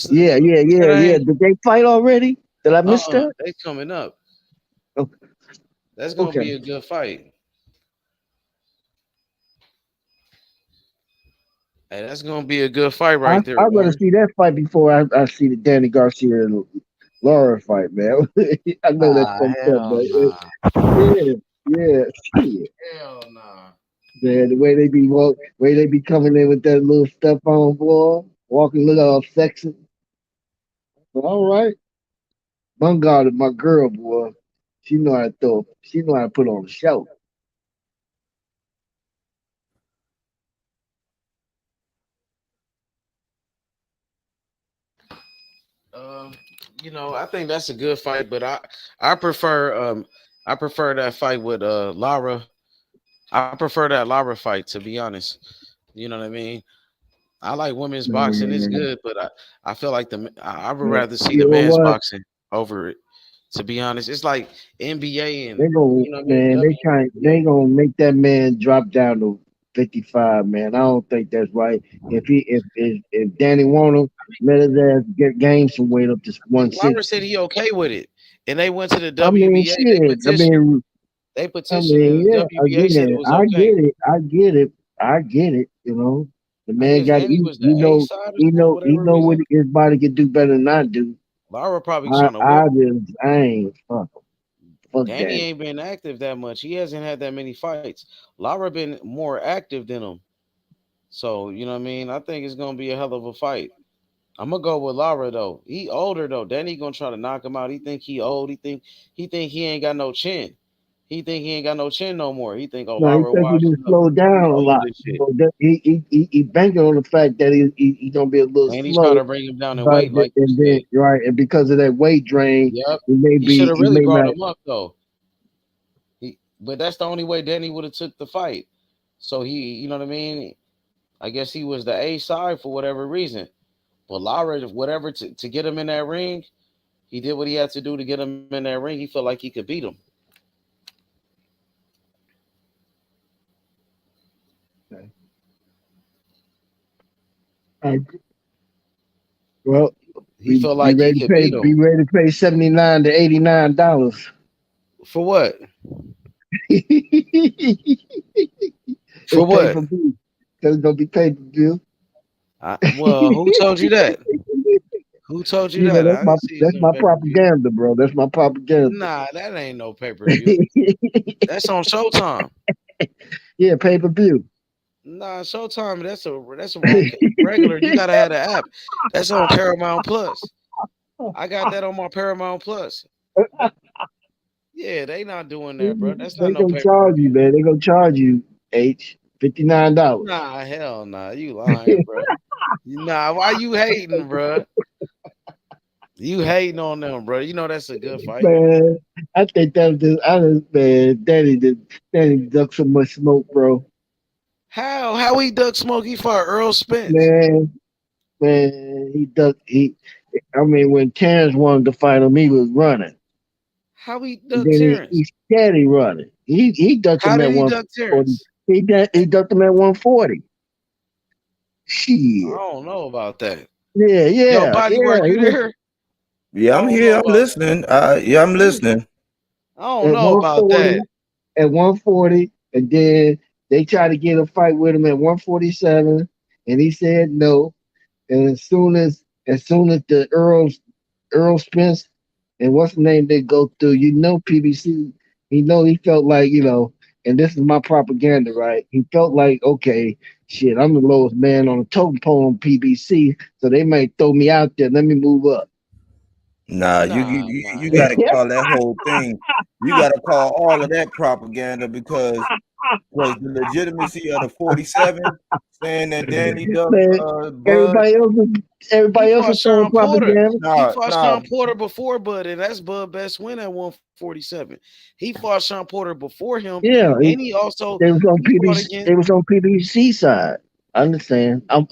Yeah, yeah, What's her yeah, yeah. name? Did they fight already? Did I miss that? They coming up. Okay. That's gonna Okay. be a good fight. Hey, that's gonna be a good fight right there, I'd rather Warren. see that fight before I see the Danny Garcia and Laura fight, man. I know that's Ah, fucked up, hell but nah. yeah, yeah, shit. Hell nah. Man, the way they be coming in with that little stuff on floor, walking look all sexy. But all right, Bungard is my girl, boy. She know how to throw. She know how to put on a show. Um, I think that's a good fight, but I prefer I prefer that fight with Lara. I prefer that Lara fight, to be honest. You know what I mean? I like women's boxing; it's Man, good, but I feel like I would man, rather see you the know men's what? boxing over it. To be honest, it's like NBA and They gonna you know what I mean man, they WNBA. gonna make that man drop down to 55, man. I don't think that's right. If Danny wanna let his ass gain some weight up to Lara said 160. he okay with it, and they went to the I mean, WBA. They shit. petitioned. They petitioned, and the Yeah. WBA said it Again, was okay. I get it. You know, the I man guess got Danny was the A side or for he whatever know what reason. his body can do better than I do. Lara probably trying to whip. I ain't fuck Danny Danny. ain't been active that much. He hasn't had that many fights. Lara been more active than him. So you know what I mean. I think it's gonna be a hell of a fight. I'm gonna go with Lara though. He older though. Danny gonna try to knock him out. He think he old. He think he ain't got no chin. He think he ain't got no chin no more. He think, oh, No, he Lara think he washed just up. slowed down He a old lot. as shit. So he banking on the fact that he gonna be a little And he's trying slow, to bring him down in but weight, like you and then said. right, and because of that weight drain, Yep. he He should have really may brought not. him up though. But that's the only way Danny would have took the fight. So he, you know what I mean? I guess he was the A side for whatever reason. But Lara, whatever to get him in that ring, he did what he had to do to get him in that ring. He felt like he could beat him. Well, He felt be like he ready to could pay. beat Be him. ready to pay $79 to $89. For what? For It's pay what? per view. Cause it's gonna be pay per view. Well, who told you that? Who told you You know that? I didn't see it's that's no my pay per view. propaganda, bro. That's my propaganda. Nah, that ain't no pay per view. That's on Showtime. Yeah, pay per view. Nah, Showtime. That's a wrong regular. You gotta have the app. That's on Paramount Plus. I got that on my Paramount Plus. Yeah, they not doing that, bro. That's not They no gonna pay per charge you, view. man. They gonna charge you $59. Nah, hell nah. You lying, bro. Nah, why you hating, bro? You hating on them, bro. You know that's a good fight. Man, I think that was just, man, Danny ducked so much smoke, bro. How he duck smoke? He fought Earl Spence. Man, I mean, when Terrence wanted to fight him, he was running. How he And ducked then Terrence? he steady running. He ducked How him did at he duck 140. Terrence? He ducked him at 140. I Shit. don't know about that. Yo, Yeah. body work, you there? Yeah, I I'm don't here. know I'm about listening. Yeah, I'm listening. I don't At know about 140, that. and then they tried to get a fight with him at 147, and he said no. And as soon as the Earl Spence and what's the name they go through, PBC, he felt like, and this is my propaganda, right? He felt like, okay, shit, I'm the lowest man on the totem pole on PBC, so they might throw me out there. Let me move up. Nah, you got to call that whole thing. You got to call all of that propaganda because the legitimacy of the 47 saying that Danny Duck Man, Bud. everybody else Fought is throwing Sean Porter. propaganda. He Nah, fought nah, Sean Porter before Bud, and that's Bud best win at 147. He fought Sean Porter before him, Yeah, and he also they was on he fought PBC. against. They was on PBC side. I understand. I'm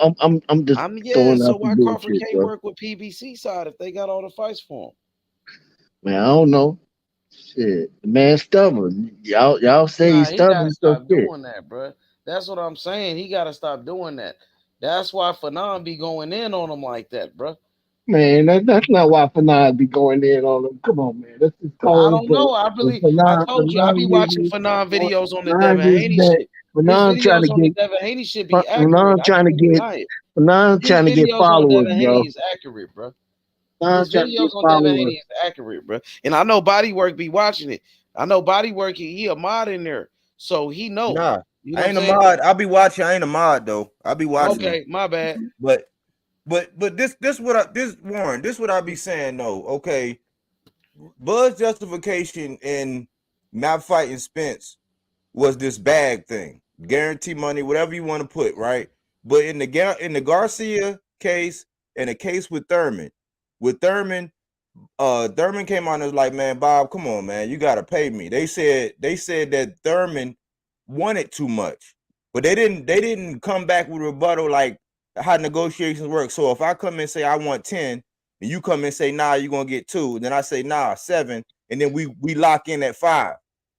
just Yeah. throwing So out the why Crawford bullshit, can't bro. work with PBC side if they got all the fights for him? Man, I don't know. Shit, the man stubborn. Y'all say Nah, he's he gotta stubborn, so stop shit. doing that, bro. That's what I'm saying. He gotta stop doing that. That's why Fanon be going in on him like that, bro. Man, that's not why Fanad be going in on him. Come on, man. Let's just I call him don't for know. I told you I Fanon be watching Fanon videos on the Fanon Devin gets Haney that. shit. His Fanon trying videos to on the get Devin Haney shit be accurate. I can't deny it. Fanon His trying to get videos on followers, Devin bro. Haney is accurate, bro. Fanon His trying to videos get on Devin followers. Haney is accurate, bro. And I know Bodywork be watching it. I know Bodywork, he a mod in there. So he know. nah. You know I what I'm ain't a saying? mod. I'll be watching. I ain't a mod though. I'll be watching them. Okay, my bad. But this Warren, this what I be saying though. Okay, Bud's justification in not fighting Spence was this bag thing, guarantee money, whatever you want to put, right? But in the Garcia case and the case with Thurman, Thurman came on and was like, man, Bob, come on, man, you gotta pay me. They said that Thurman wanted too much, but they didn't come back with rebuttal like how negotiations work. So if I come in and say I want 10, and you come and say, nah, you're gonna get 2, then I say, nah, 7, and then we lock in at 5.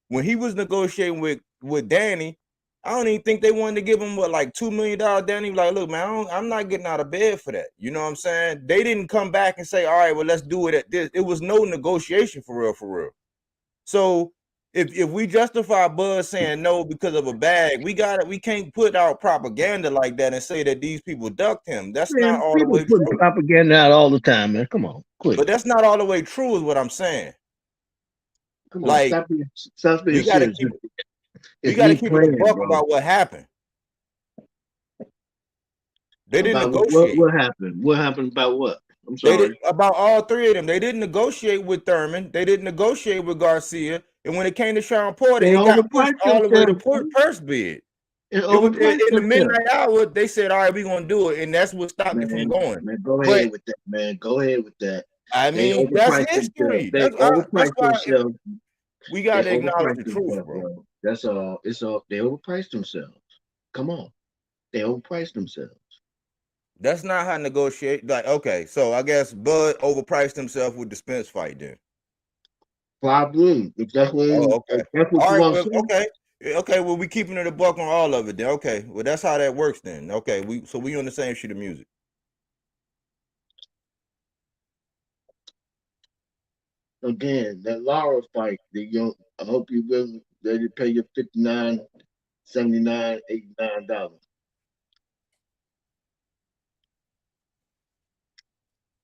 When he was negotiating with Danny, I don't even think they wanted to give him like $2 million. Danny was like, look, man, I'm not getting out of bed for that. You know what I'm saying? They didn't come back and say, all right, well, let's do it at this. It was no negotiation for real. So if we justify Bud saying no because of a bag, we can't put out propaganda like that and say that these people ducked him. That's Man, not all the people way put true. propaganda out all the time, man. Come on, quit. But that's not all the way true, is what I'm saying. Come on, Like, stop being we gotta serious. keep It's it a playing, buck bro. about what happened. They didn't About negotiate. what happened? What happened about what? I'm They sorry. did about all 3 of them. They didn't negotiate with Thurman. They didn't negotiate with Garcia, And when it came to Sean Porter, They it got pushed overpriced all the way to themselves, bro. purse bid. They It was overpriced in the themselves. midnight hour. They said, "All right, we're gonna do it," and that's what stopped it from going. Man, go But ahead with that, man. Go ahead with that. I They mean, that's overpriced themselves. history. They That's overpriced why themselves. we They got to acknowledge overpriced the truth, themselves, bro. bro. That's all. It's all. They overpriced themselves. Come on. They overpriced themselves. That's not how negotiate. Like, okay, so I guess Bud overpriced himself with the Spence fight then. Probably. If that's what, Oh, okay. if that's what All you right. want Well, to say. okay. Okay. Well, we keeping it a buck on all of it then. Okay. Well, that's how that works then. Okay. We on the same sheet of music. Again, that Lara fight, I hope you will let it pay you $59, $79, $89.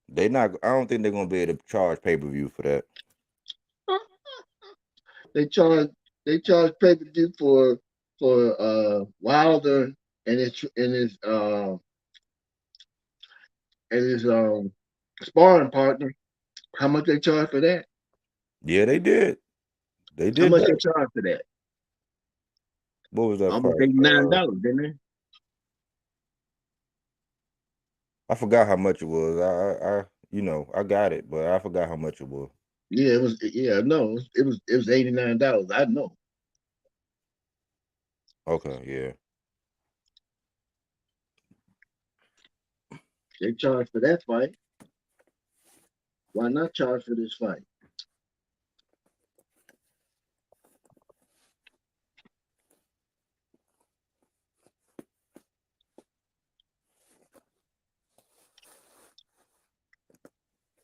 They not. I don't think they're gonna be able to charge pay per view for that. They charge pay-per-view for Wilder and his sparring partner. How much they charge for that? Yeah, they did. They How did much they that. charge for that? What was that Almost price? $89, didn't they? I forgot how much it was. I got it, but I forgot how much it was. Yeah, it was. Yeah, no, it was $89. I know. Okay, yeah. They charge for that fight. Why not charge for this fight?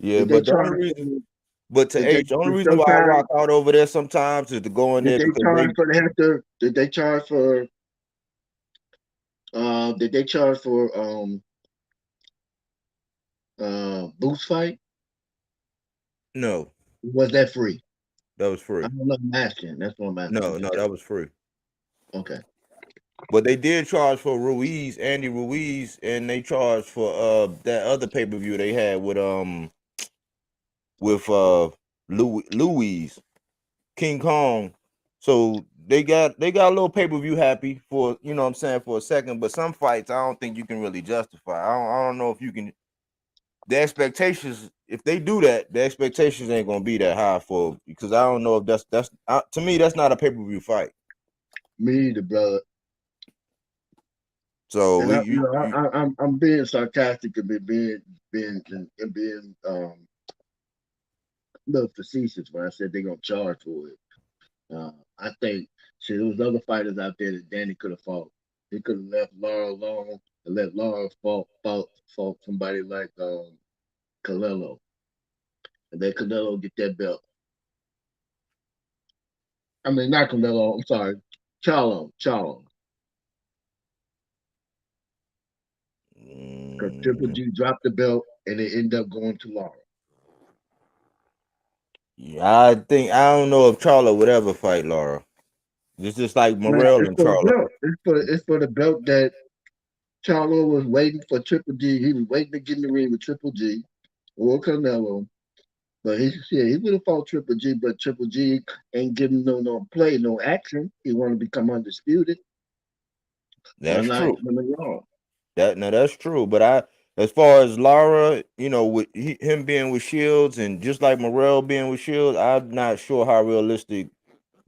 Yeah, Did they but the only charge? reason, but to Did they? H, the only Did reason why I sometimes rock out over there sometimes is to go in did there they because charge they for the Hector? Did they charge for? Did they charge for Boost fight? no, Was that free? that was I free. don't know. I'm asking. That's what I'm asking. No, that was free. Okay. But they did charge for Andy Ruiz, and they charged for that other pay per view they had with Louise King Kong. So they got a little pay per view happy for, you know what I'm saying, for a second. But some fights I don't think you can really justify. I don't know if you can. The expectations, if they do that, the expectations ain't gonna be that high for, because I don't know if that's to me that's not a pay per view fight. Me either, brother. So And I'm being sarcastic and being a little facetious when I said they're gonna charge for it. I think there was other fighters out there that Danny could have fought. He could have left Laura alone and let Laura fought somebody like Canelo, and then Canelo get that belt. I mean, not Canelo. I'm sorry, Charlo. Because Triple G dropped the belt and it ended up going to Laura. Yeah, I don't know if Charlo would ever fight Laura. It's just like Man, Morrell it's and for the Charlo. belt. It's for the belt that Charlo was waiting for Triple G. He was waiting to get in the ring with Triple G or Canelo. But he would have fought Triple G, but Triple G ain't giving no play, no action. He want to become undisputed. That's Not true. him and Laura. That's true. But as far as Lara, with him being with Shields and just like Morrell being with Shields, I'm not sure how realistic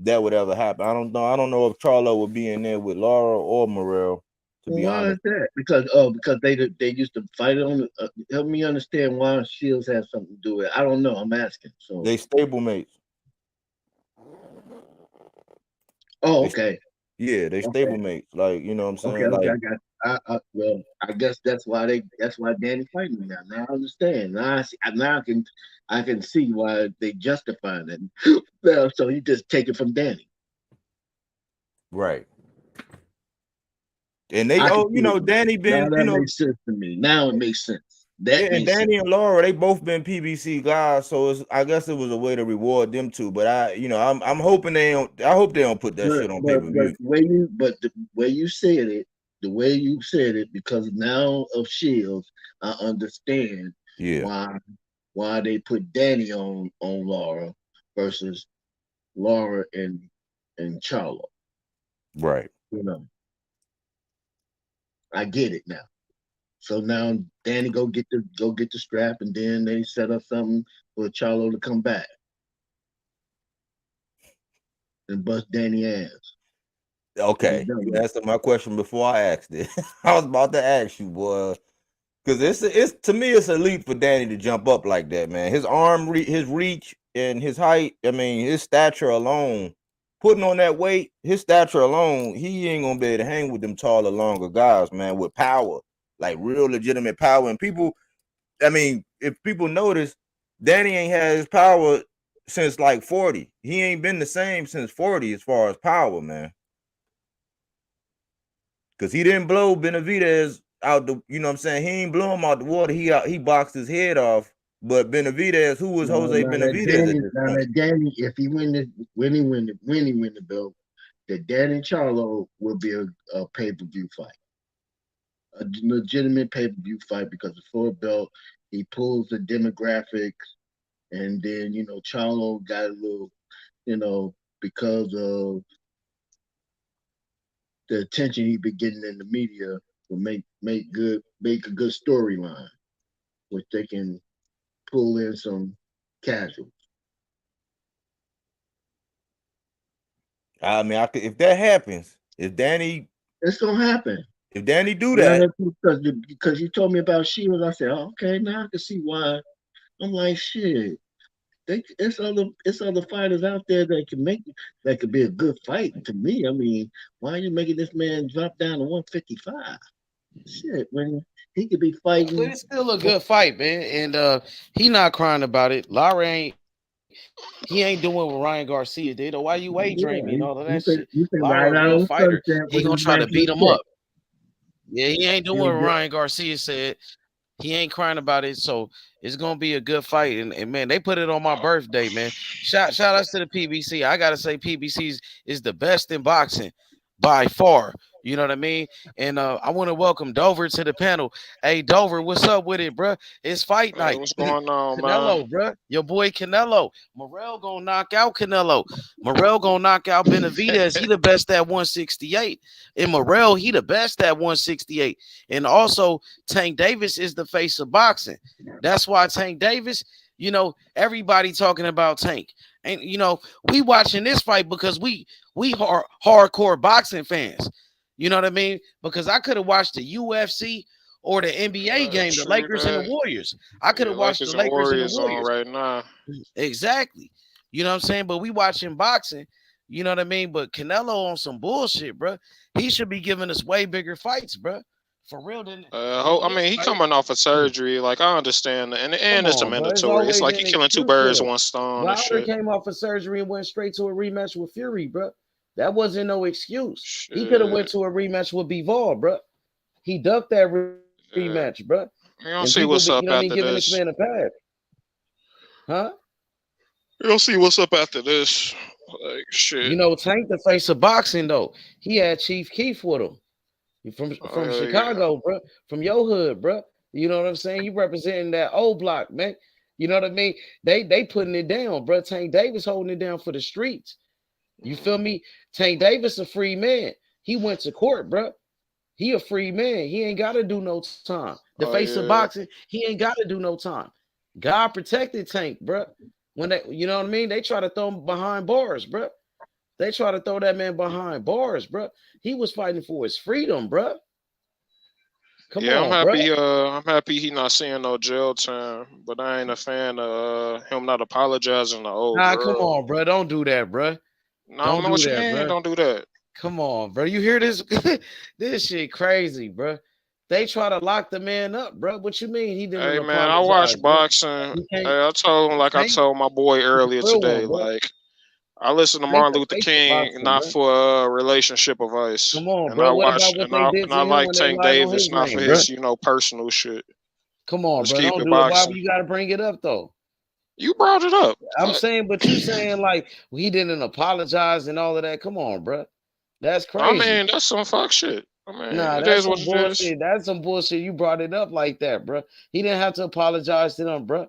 that would ever happen. I don't know. I don't know if Charlo would be in there with Lara or Morrell, to Well, be why is honest. that? Because they used to fight on. Help me understand why Shields has something to do with it. I don't know. I'm asking. So. They stablemates. Oh, okay. Yeah, they Okay. stablemates. Like, you know what I'm saying? Okay. Like, Well, I guess that's why Danny fighting me now. Now I understand. Now I can see why they justifying it. Well, so you just take it from Danny. right. And they, I can see it. Danny Now been, that makes sense to me. Now it makes sense. yeah, That and makes sense. Danny and Laura, they both been PBC guys, so I guess it was a way to reward them too. But I'm hoping they don't. I hope they don't put that shit on pay per view. The way you said it, because now of Shields, I understand Yeah. why they put Danny on Laura versus Laura and Charlo. Right. You know, I get it now. So now Danny go get the strap, and then they set up something for Charlo to come back and bust Danny ass. Okay, you answered my question before I asked it. I was about to ask you, boy, because it's to me it's a leap for Danny to jump up like that, man. His his reach, and his height. I mean, his stature alone, putting on that weight, his stature alone, he ain't gonna be able to hang with them taller, longer guys, man, with power, like real legitimate power. And people, I mean, if people notice, Danny ain't had his power since like 40. He ain't been the same since 40 as far as power, man. Because he didn't blow Benavidez out the, you know what I'm saying? He ain't blow him out the water. He boxed his head off. But Benavidez, who was Jose Benavidez at this point? That Danny, if he when he win the belt, the Danny Charlo will be a pay-per-view fight. A legitimate pay-per-view fight, because before a belt, he pulls the demographics, and then Charlo got a little, because of the attention he been getting in the media, will make a good storyline, which they can pull in some casuals. I mean, if that happens, if Danny, it's gonna happen. If Danny do that, because you told me about Shields, I said, oh, okay, now I can see why. I'm like, shit. It's other fighters out there that could be a good fight to me. I mean, why are you making this man drop down to 155? Shit, when he could be fighting. But it's still a good fight, man. And he not crying about it. Lara ain't doing what Ryan Garcia did. Or why you weight dreaming and all of that shit. Lara a real fighter. He gonna try to beat him up. Yeah, he ain't doing what Ryan Garcia said. He ain't crying about it, so it's gonna be a good fight. And man, they put it on my birthday, man. Shout out to the PBC. I gotta say, PBC is the best in boxing by far. You know what I mean? And I want to welcome Dover to the panel. Hey, Dover, what's up with it, bro? It's fight night. What's going on, Canelo, man? bro. Your boy Canelo. Morrell gonna knock out Canelo. Morrell gonna knock out Benavidez. He the best at 168. And Morrell, he the best at 168. And also, Tank Davis is the face of boxing. That's why Tank Davis, everybody talking about Tank. And we watching this fight because we hardcore boxing fans. You know what I mean? Because I could have watched the UFC or the NBA game, the Lakers and the Warriors. I could have watched the Lakers and the Warriors right now. Exactly. You know what I'm saying? But we watching boxing. You know what I mean? But Canelo on some bullshit, bro. He should be giving us way bigger fights, bro. For real. I mean, he coming off of surgery. Like, I understand, and it's a mandatory. It's like he killing two birds with one stone. Ryder came off of surgery and went straight to a rematch with Fury, bro. That wasn't no excuse. Shit. He could have went to a rematch with Bivol, bro. He ducked that rematch, bro. You don't see what's up after giving this. This man a pad. Huh? You don't see what's up after this. Like, shit. Tank the face of boxing, though. He had Chief Keef with him. From Chicago, bro. From your hood, bro. You know what I'm saying? You representing that old block, man. You know what I mean? They putting it down, bro. Tank Davis holding it down for the streets. You feel me? Tank Davis a free man. He went to court, bro. He a free man. He ain't got to do no time. The face of boxing, he ain't got to do no time. God protected Tank, bro. When they, you know what I mean? They try to throw him behind bars, bro. They try to throw that man behind bars, bro. He was fighting for his freedom, bro. Come on, I'm happy he not seeing no jail time, but I ain't a fan of him not apologizing to old girl. Come on, bro. Don't do that, bro. No, don't do what you mean. Bro. Don't do that. Come on, bro. You hear this? This shit crazy, bro. They try to lock the man up, bro. What you mean he didn't? Hey, man, I watch boxing. Hey, I told him I told my boy earlier today, like I listen to Martin Luther King not for relationship advice. Come on, and bro. I watch and I like Tank Davis not for his personal shit. Come on, Let's bro. keep Don't it do boxing. it. Why you got to bring it up though? You brought it up. I'm saying, but you saying like he didn't apologize and all of that. Come on, bro. That's crazy. I mean, that's some fuck shit. I mean, nah, that's some bullshit. That's some bullshit. You brought it up like that, bro. He didn't have to apologize to them, bro.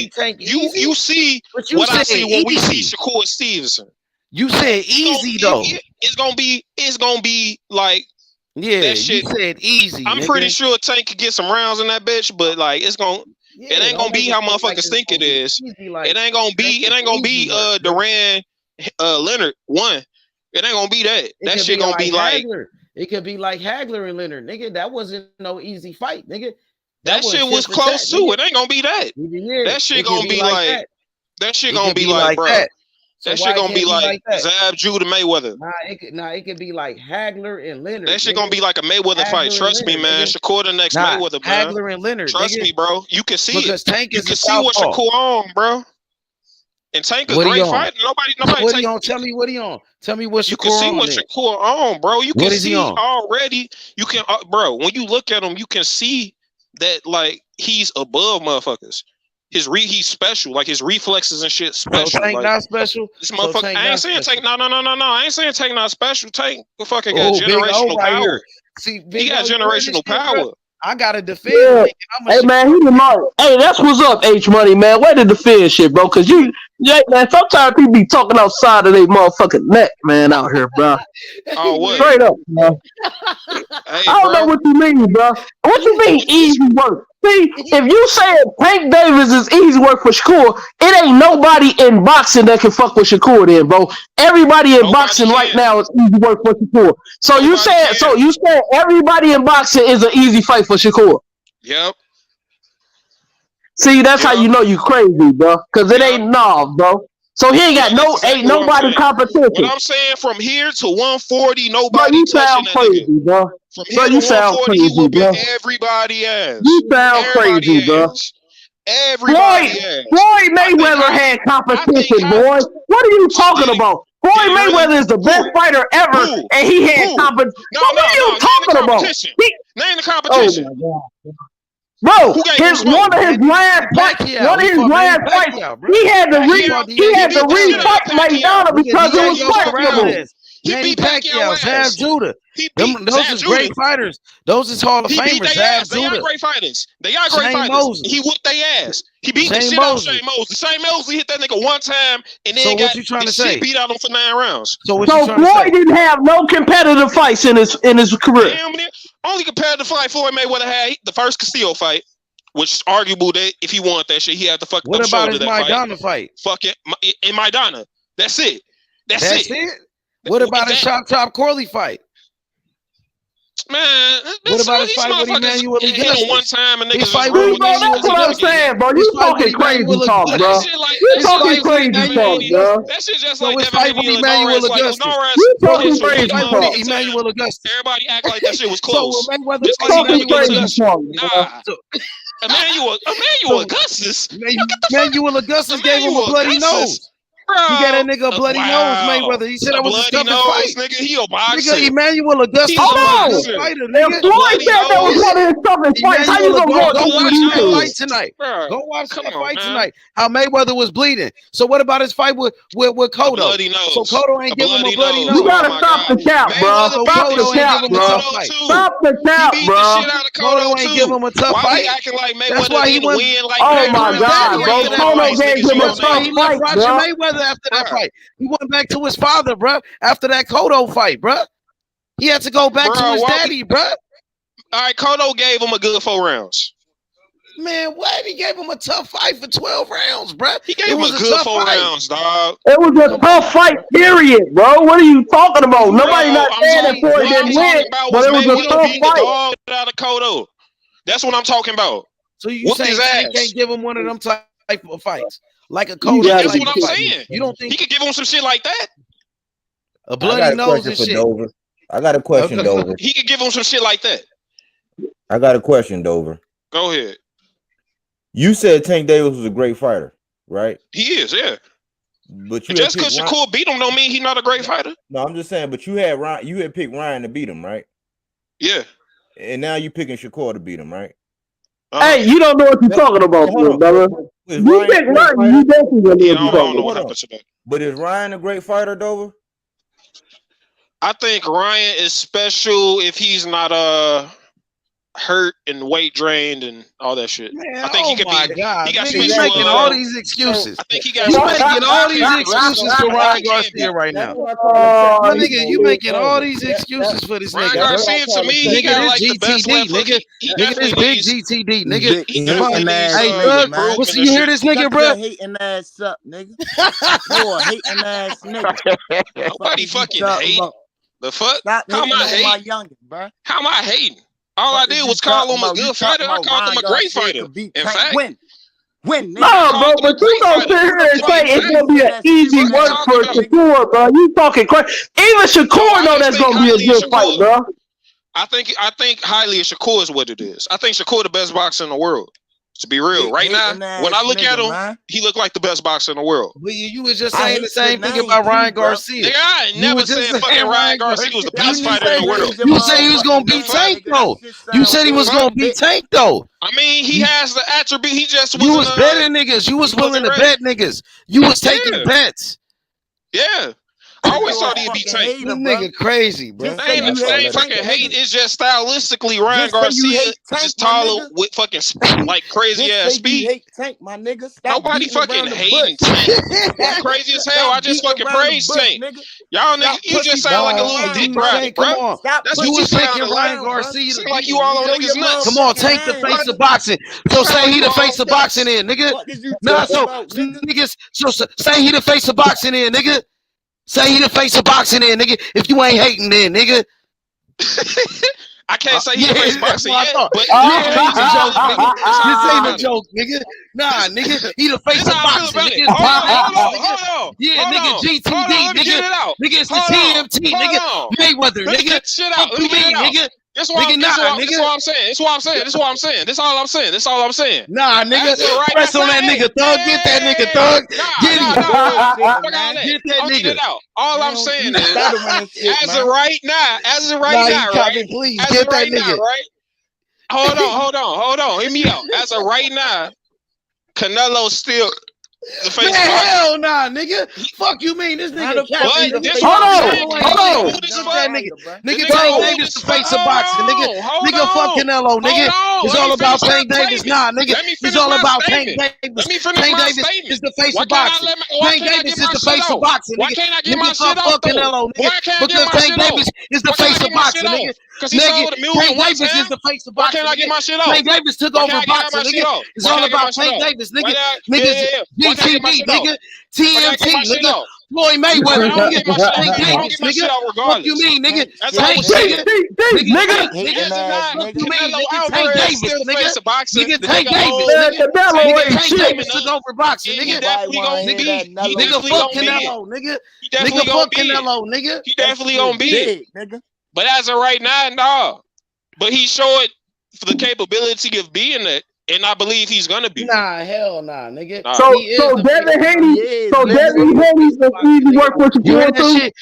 you see what I see when we see Shakur Stevenson. You said easy though. It's gonna be like that shit. You said easy. I'm pretty sure Tank could get some rounds in that bitch, but like it ain't gonna be how motherfuckers think it is. It ain't gonna be Duran Leonard one. It ain't gonna be that. That shit gonna be like it could be like Hagler and Leonard, nigga. That wasn't no easy fight, nigga. That shit was close too. It ain't gonna be that. That shit gonna be like that shit gonna be like, bro. That shit gonna be like Zab Judah Mayweather. It could be like Hagler and Leonard. That shit gonna be like a Mayweather fight. Trust me, man. Shakur the next Mayweather, man. Hagler and Leonard. Trust me, bro. You can see it. Tank you can see what Shakur on, bro. And Tank a great fighter. Nobody. What he on? Tell me what he on. Tell me what Shakur on. You can see what Shakur on, bro. You can see already. You can, bro. When you look at him, you can see that like he's above motherfuckers. He's special. Like his reflexes and shit special. So Tank like, not special. This motherfucker. I ain't saying Tank. No. I ain't saying Tank not special. Tank fucking got generational power. See, he got generational power. I gotta defend. Yeah. Hey man, he the mark. Hey, that's what's up, H Money, man. Where the defend shit, bro? Cause you Yeah, man. Sometimes people be talking outside of their motherfucking neck, man, out here, bro. Oh, what? Straight up, bro. Hey, I don't know what you mean, bro. What you mean easy work? See, if you say Tank Davis is easy work for Shakur, it ain't nobody in boxing that can fuck with Shakur then, bro. Everybody in boxing right now is easy work for Shakur. So you said everybody in boxing is an easy fight for Shakur. Yep. See, that's how you know you crazy, bro. Cause it ain't bro. So he ain't got nobody competition. What I'm saying, from here to 140, Bro, nobody you touching sound that crazy, nigga. bro. From Bro, here to you sound 140, he crazy, whooping bro. everybody ass. You sound crazy, bro. Everybody ass. Floyd Mayweather had competition, boy. What are you talking about? Floyd Mayweather is the best fighter ever, and he had competition. What are you talking about? Name the competition. Oh my God. Bro, one of his last fights, he had to refight McDonald because it was questionable. He beat Pacquiao Zav Judah. Those is great fighters. Those is Hall of He beat Famers. their ass. Zav They are Judah. great fighters. They are great Shane fighters. Mosley. He whooped their ass. He beat the Shane shit out of Mosley. Shane Mosley. Shane Mosley hit that nigga one time and then So what got you trying the to shit say? beat out of him for 9 rounds. So So Floyd didn't have no competitive fights in his career. Damn near. Only competitive fight Floyd Mayweather had the first Castillo fight, which is arguable that if he wanted that shit, he had to fuck What up about shoulder his that Maidana fight? Fuck it. In Maidana. That's it. That's it. What about his Chop Corley fight? Man, What about his fight with Emmanuel hit him one Augustus? time and His niggas fight just with run with that Emmanuel shit. That's what I'm saying, bro. You talking crazy talk, bro. You talking crazy talk, bro. That shit just So like his Devin fight with Haney and Emmanuel Norris. Like, Augustus. You talking His crazy fight talk. with Emmanuel Augustus. Everybody act like that shit was So close. Mayweather Just You because he talking never get crazy touched. talk, bro. Emmanuel Augustus. Emmanuel Augustus gave him a bloody nose. He got that nigga a bloody nose, Mayweather. He said that was his toughest fight. Nigga, he a boxer. Nigga, Emmanuel Augustus He's a was a good boxer. fighter, If nigga. Floyd said that was one of his toughest fights, how you gonna go Go against watch that YouTube? fight tonight. Bro, Go watch that fight man. tonight. How Mayweather was bleeding. So what about his fight with Cotto? Bloody nose. So Cotto ain't give him a bloody nose. You gotta stop the cap, bro. So Stop the Cotto ain't cap, give him a bro. tough fight. Stop the cap, He beat bro. the shit out of Cotto ain't give him a tough Why fight. we acting like That's Mayweather why he didn't went. win like Oh that? my God, bro. Cotto gave him a tough He left fight, Roger bro. Mayweather after that fight. He went back to his father, bro. After that Cotto fight, bro. He had to go back to his daddy, bro. All right, Cotto gave him a good 4 rounds. Man, what? He gave him a tough fight for 12 rounds, bro. He gave him a good 4 rounds, dog. It was a tough fight, period, bro. What are you talking about? Nobody not saying that Floyd didn't win, but it was a tough beat the fight. dog out of Cotto. That's what I'm talking about. So you Whooped saying his he ass. can't give him one of them type of fights? Like a Cotto. That's type what of I'm fight. saying. You don't think he could give him some shit like that? A bloody nose and shit. Dover. I got a question, Dover. He could give him some shit like that. I got a question, Dover. Go ahead. You said Tank Davis was a great fighter, right? He is, yeah. But you just because Shakur beat him don't mean he's not a great fighter. No, I'm just saying. But you had picked Ryan to beat him, right? Yeah. And now you picking Shakur to beat him, right? Hey, you don't know what you're talking about, brother. You pick Ryan, you definitely don't know what you're talking about. But is Ryan a great fighter, Dover? I think Ryan is special if he's not hurt and weight drained and all that shit. Man, I think he could be. God. He got Nigga, special. you making all these excuses. I think he got. You making all these excuses for Ryan Garcia right now. My nigga, you making all these excuses for this Ryan nigga. Garcia to me, he got like the best left hook. Nigga, this big GTD, nigga. Hating ass Hey, nigga, Doug, what's you hear this nigga, bro? Hating ass up, nigga. You're a hating ass nigga. Nobody fucking hate. The fuck? Stop How am I hating on my hating? youngin, bro. How am I hating? All I did was call him a good fighter. I called him a great fighter. In fact, win, No, bro, but you gonna sit here and say it's gonna be an easy work for Shakur, bro. You talking crazy. Even Shakur know that's gonna be a good fight, bro. I think highly of Shakur is what it is. I think Shakur the best boxer in the world. To be real, right now, when I look at him, he look like the best boxer in the world. But you was just saying the same thing about Ryan Garcia. Nigga, I ain't never said fucking Ryan Garcia was the best fighter in the world. You said he was gonna beat Tank though. You said he was gonna beat Tank though. I mean, he has the attribute. He just you was betting niggas. You was willing to bet niggas. You was taking bets. Yeah. I always thought he'd be Tank. This nigga crazy, bro. They ain't fucking hate. It's just stylistically, Ryan Garcia is taller with fucking like crazy ass speed. Hate Tank, my nigga. Nobody fucking hating Tank. That's crazy as hell. I just fucking praise Tank. Y'all niggas, you just sound like a little dick rider, bro. Come on. That's what you sound like. Garcia. Seem like you all on niggas nuts. Come on, Tank the face of boxing. So say he the face of boxing in, nigga. No, so niggas, so say he the face of boxing in, nigga. Say he the face of boxing in, nigga. If you ain't hating then, nigga. I can't say he the face of boxing yet, but this ain't a joke, nigga. Nah, nigga, he the face of boxing. Nigga. Hold on. Yeah, nigga, GTD, nigga. Nigga, it's the TMT, nigga. Mayweather, nigga. Shit out. Let me get it out. That's what I'm saying. That's all I'm saying. Nah, nigga. Press on that nigga, thug. Get that nigga, thug. Get him. Get that nigga. All I'm saying is, as of right now, right? Please get that nigga. Right? Hold on. Hear me out. As of right now, Canelo still the face. Man, hell nah, nigga. Fuck you mean this nigga? Hold on. Nigga, Tank Davis the face of boxing, nigga. Nigga, fuck Canelo, nigga. It's all about Tank Davis. Nah, nigga. It's all about Tank Davis. Tank Davis is the face of boxing. Tank Davis is the face of boxing, nigga. Nigga, fuck Canelo, nigga. Because Tank Davis is the face of boxing, nigga. Nigga, Tank Davis is the face of boxing. Tank Davis took over boxing, nigga. It's all about Tank Davis, nigga. Niggas, GTD, nigga. TMT, nigga. Floyd Mayweather, nigga. Tank Davis, nigga. What you mean, nigga? Tank Davis, nigga. What you mean, nigga? Tank Davis, nigga. Nigga, Tank Davis, nigga. Tank Davis took over boxing, nigga. Nigga, fuck Canelo, nigga. Nigga, fuck Canelo, nigga. He definitely gonna be it, nigga. But as of right now, no. But he showed for the capability of being it, and I believe he's gonna be. Nah, hell nah, nigga. So Devin Haney, Devin Haney's the easy work what you hear that shit?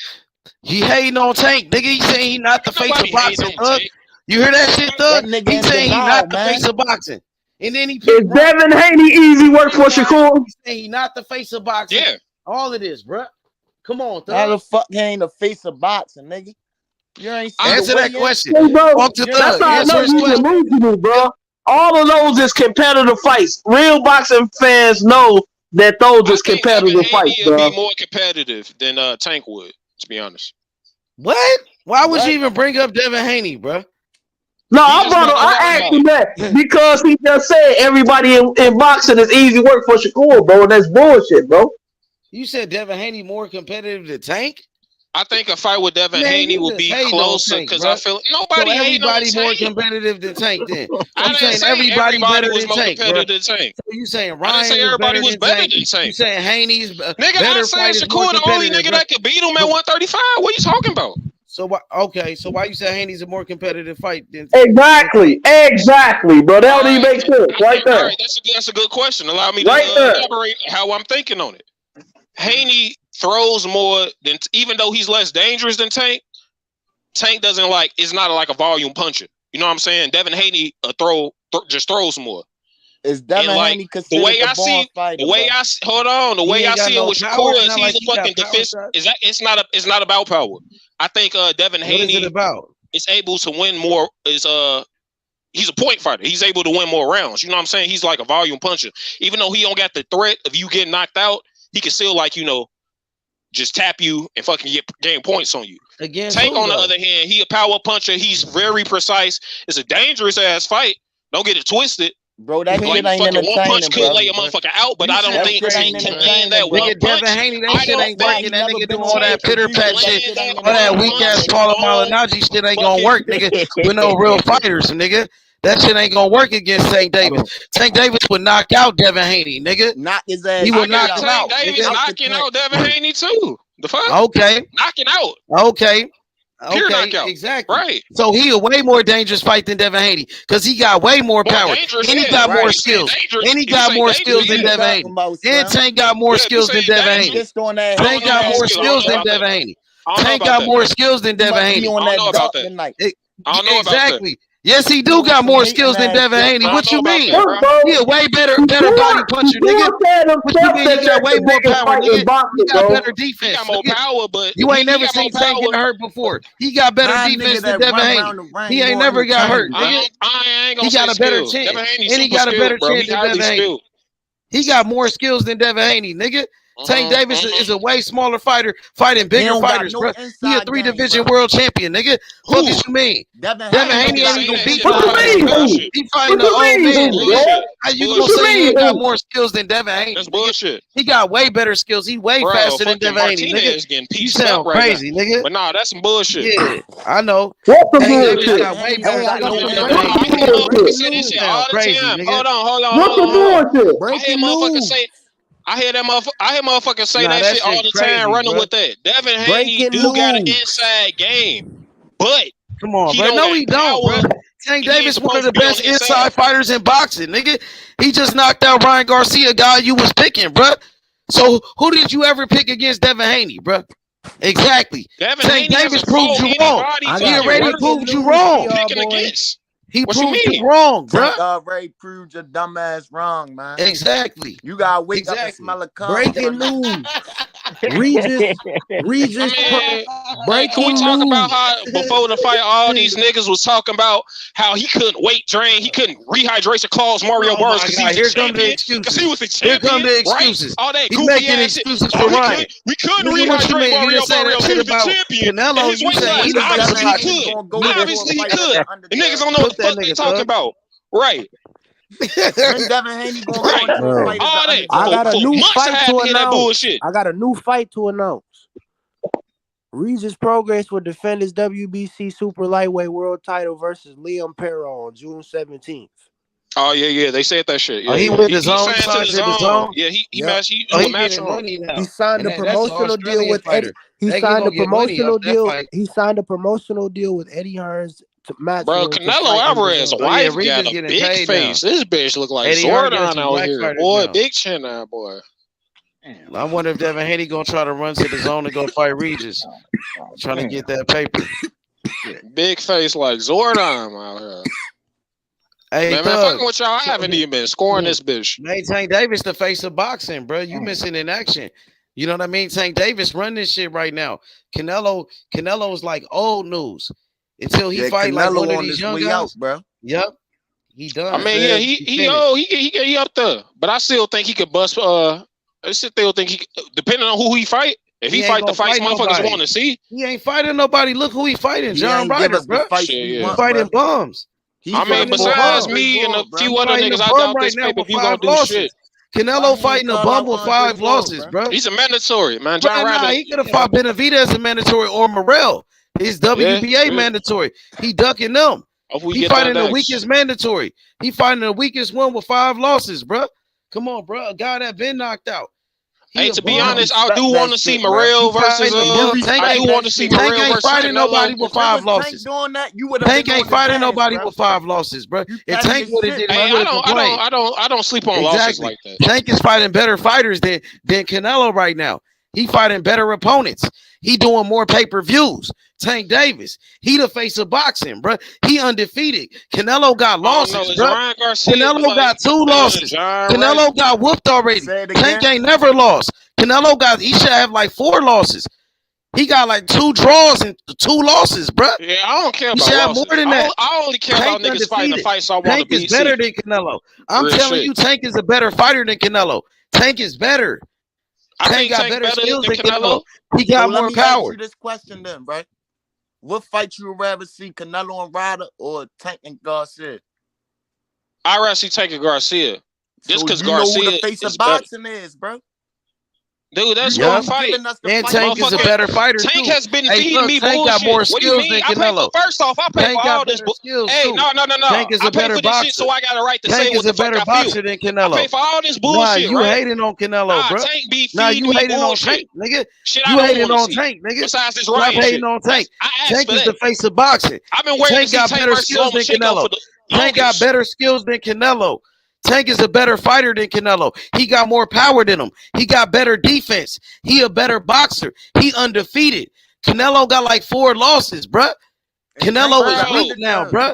He hating on Tank, nigga. He saying he not the face of boxing, thug. You hear that shit, thug? He saying he not the face of boxing. And then he is Devin Haney easy work for Shakur? He saying he not the face of boxing. Yeah. All of this, bro. Come on, thug. How the fuck he ain't the face of boxing, nigga? You ain't answer that question. Hey, bro, that's how I know you can move to, bro. All of those is competitive fights. Real boxing fans know that those is competitive fights, bro. Be more competitive than Tank would, to be honest. What? Why would you even bring up Devin Haney, bro? No, I asked him that because he just said everybody in boxing is easy work for Shakur, bro. And that's bullshit, bro. You said Devin Haney more competitive than Tank? I think a fight with Devin Haney would be closer because I feel nobody everybody more competitive than Tank. Then I'm saying everybody better than Tank. So you saying Ryan? I didn't say everybody was better than Tank. You saying Haney's nigga? I saying Shakur the only nigga that could beat him at 135. What are you talking about? So why? Okay, so why you say Haney's a more competitive fight than Exactly, bro. That don't even make sense, right there. Right, that's a good question. Allow me to elaborate how I'm thinking on it. Haney throws more than, even though he's less dangerous than Tank. Tank doesn't is not like a volume puncher. You know what I'm saying? Devin Haney just throws more. Is Devin Haney considered a born fighter? The way I see it with Shakur is he's a fucking defensive. It's not about power. I think Devin Haney is able to win more. He's a point fighter. He's able to win more rounds. You know what I'm saying? He's like a volume puncher. Even though he don't got the threat of you getting knocked out, he can still just tap you and fucking gain points on you. Tank, on the other hand, he a power puncher. He's very precise. It's a dangerous ass fight. Don't get it twisted. Bro, that shit ain't entertaining, one punch could lay a motherfucker out, but I don't think Tank can land that one punch. Devin Haney, that shit ain't working. That nigga doing all that pitter pat shit, all that weak ass Paulo Malignaggi shit ain't gonna work, nigga. With no real fighters, nigga. That shit ain't gonna work against Tank Davis. Tank Davis would knock out Devin Haney, nigga. Knock his ass. He would knock him out. Tank Davis knocking out Devin Haney too. The fuck? Okay. Knocking out. Okay. Pure knockout. Exactly. Right. So he a way more dangerous fight than Devin Haney because he got way more power. And he got more skills. And he got more skills than Devin Haney. And Tank got more skills than Devin Haney. Tank got more skills than Devin Haney. Tank got more skills than Devin Haney. I don't know about that. Exactly. Yes, he do got more skills than Devin Haney. What you mean? He a way better body puncher, nigga. What you mean? He got way more power, nigga. He got better defense. He got more power, but you ain't never seen Tank get hurt before. He got better defense than Devin Haney. He ain't never got hurt, nigga. I ain't gonna He got a better chance, and he got a better chance than Devin Haney. He got more skills than Devin Haney, nigga. Tank Davis is a way smaller fighter, fighting bigger fighters, bro. He a 3-division world champion, nigga. What do you mean? Devin Haney ain't even beat him. He fighting the old man, nigga. How you gonna say he got more skills than Devin Haney? That's bullshit. He got way better skills. He way faster than Devin Haney, nigga. You sound crazy, nigga. But nah, that's some bullshit. Yeah, I know. What's the Tank bullshit? Davis got way better skills than Devin Haney. You say this shit all the time. Hold on. What's the bullshit? I hear motherfuckers say that shit all the time, running with that. Devin Haney do got an inside game, but come on, bro. No, he don't, bro. Tank Davis one of the best inside fighters in boxing, nigga. He just knocked out Ryan Garcia, guy you was picking, bro. So who did you ever pick against Devin Haney, bro? Exactly. Tank Davis proved you wrong. He already proved you wrong. Picking against. He proved you wrong, bro. Tank already proved your dumb ass wrong, man. Exactly. You gotta wake up and smell a cum. Breaking news. Regis. Can we talk about how before the fight, all these niggas was talking about how he couldn't weight drain, he couldn't rehydration clause Mario Burns because he was the champion. Because he was the champion. Here come the excuses. Right? All that He's goofy making ass excuses shit. for Ryan. We couldn't Nigga, what you rehydrate mean? Mario You didn't say that Burns. He shit was the about champion. Canelo. And his You weight said he class. was Obviously he could. Obviously he could. The niggas don't know what the fuck they talking about. Right. Devin Haney going to fight. I got a new months I fight had to to hear that announce. bullshit. I got a new fight to announce. Regis Progress will defend his WBC Super Lightweight World Title versus Liam Perro on June 17th. Oh yeah, they said that shit. Yeah, he with the zone. He signed to the zone. Yeah, he matched. He matched on. He signed a promotional deal with Eddie. He signed a promotional deal. He signed a promotional deal with Eddie Hearns to match. Bro, Canelo Alvarez wife got a big face. This bitch look like Zordon out here, boy. Big chin now, boy. I wonder if Devin Haney gonna try to run to the zone and go fight Regis, trying to get that paper. Big face like Zordon out here. Hey, man, fucking with y'all, I haven't even been scoring this bitch. Man, Tank Davis the face of boxing, bro. You missing in action. You know what I mean? Tank Davis run this shit right now. Canelo's like old news until he fight like one of these young guys, bro. Yep, he done. I mean, yeah, he up there, but I still think he could bust. I still think he, depending on who he fight. If he fight the fights motherfuckers want to see, he ain't fighting nobody. Look who he fighting, John Ryder, bro. He fighting bums. I mean, besides me and a few other niggas, I doubt this pay-per-view gonna do shit. Canelo fighting a bum with 5 losses, bro. He's a mandatory, man. John Ryder. He could have fought Benavidez a mandatory or Morrell. His WBA mandatory. He ducking them. He fighting the weakest mandatory. He fighting the weakest one with 5 losses, bro. Come on, bro. A guy that been knocked out. Hey, to be honest, I do want to see Morrell versus. I do want to see Morrell versus. Tank ain't fighting nobody with 5 losses. Tank ain't fighting nobody with 5 losses, bro. If Tank would have did, I don't sleep on losses like that. Tank is fighting better fighters than Canelo right now. He fighting better opponents. He doing more pay-per-views. Tank Davis, he the face of boxing, bro. He undefeated. Canelo got losses, bro. Canelo got 2 losses. Canelo got whooped already. Tank ain't never lost. He should have like 4 losses. He got like 2 draws and 2 losses, bro. Yeah, I don't care about losses. He should have more than that. I only care about niggas fighting the fights I want to be. Tank is better than Canelo. I'm telling you, Tank is a better fighter than Canelo. Tank is better. Tank got better skills than Canelo. He got more power. Ask you this question then, right? What fight you would rather see, Canelo and Ryder or Tank and Garcia? I'd rather see Tank and Garcia. Just because Garcia know who the face of boxing is, bro. Dude, that's one fight. And Tank is a better fighter. Tank has been feeding me Tank bullshit. got more skills than Canelo. First off, I pay for all this bullshit. Hey, no. Tank is a better boxer. So I got a right to say what the fuck I feel. Tank is a better boxer than Canelo. I pay for all this bullshit. You hating on Canelo, bro? Tank be feeding me hating on Tank, nigga. You hating on Tank, nigga. Besides this Stop hating on Tank. Tank is the face of boxing. I've been waiting to see Tank got better skills than Canelo. Tank got better skills than Canelo. Tank is a better fighter than Canelo. He got more power than him. He got better defense. He a better boxer. He undefeated. Canelo got like 4 losses, bruh. Canelo is weak now, bruh.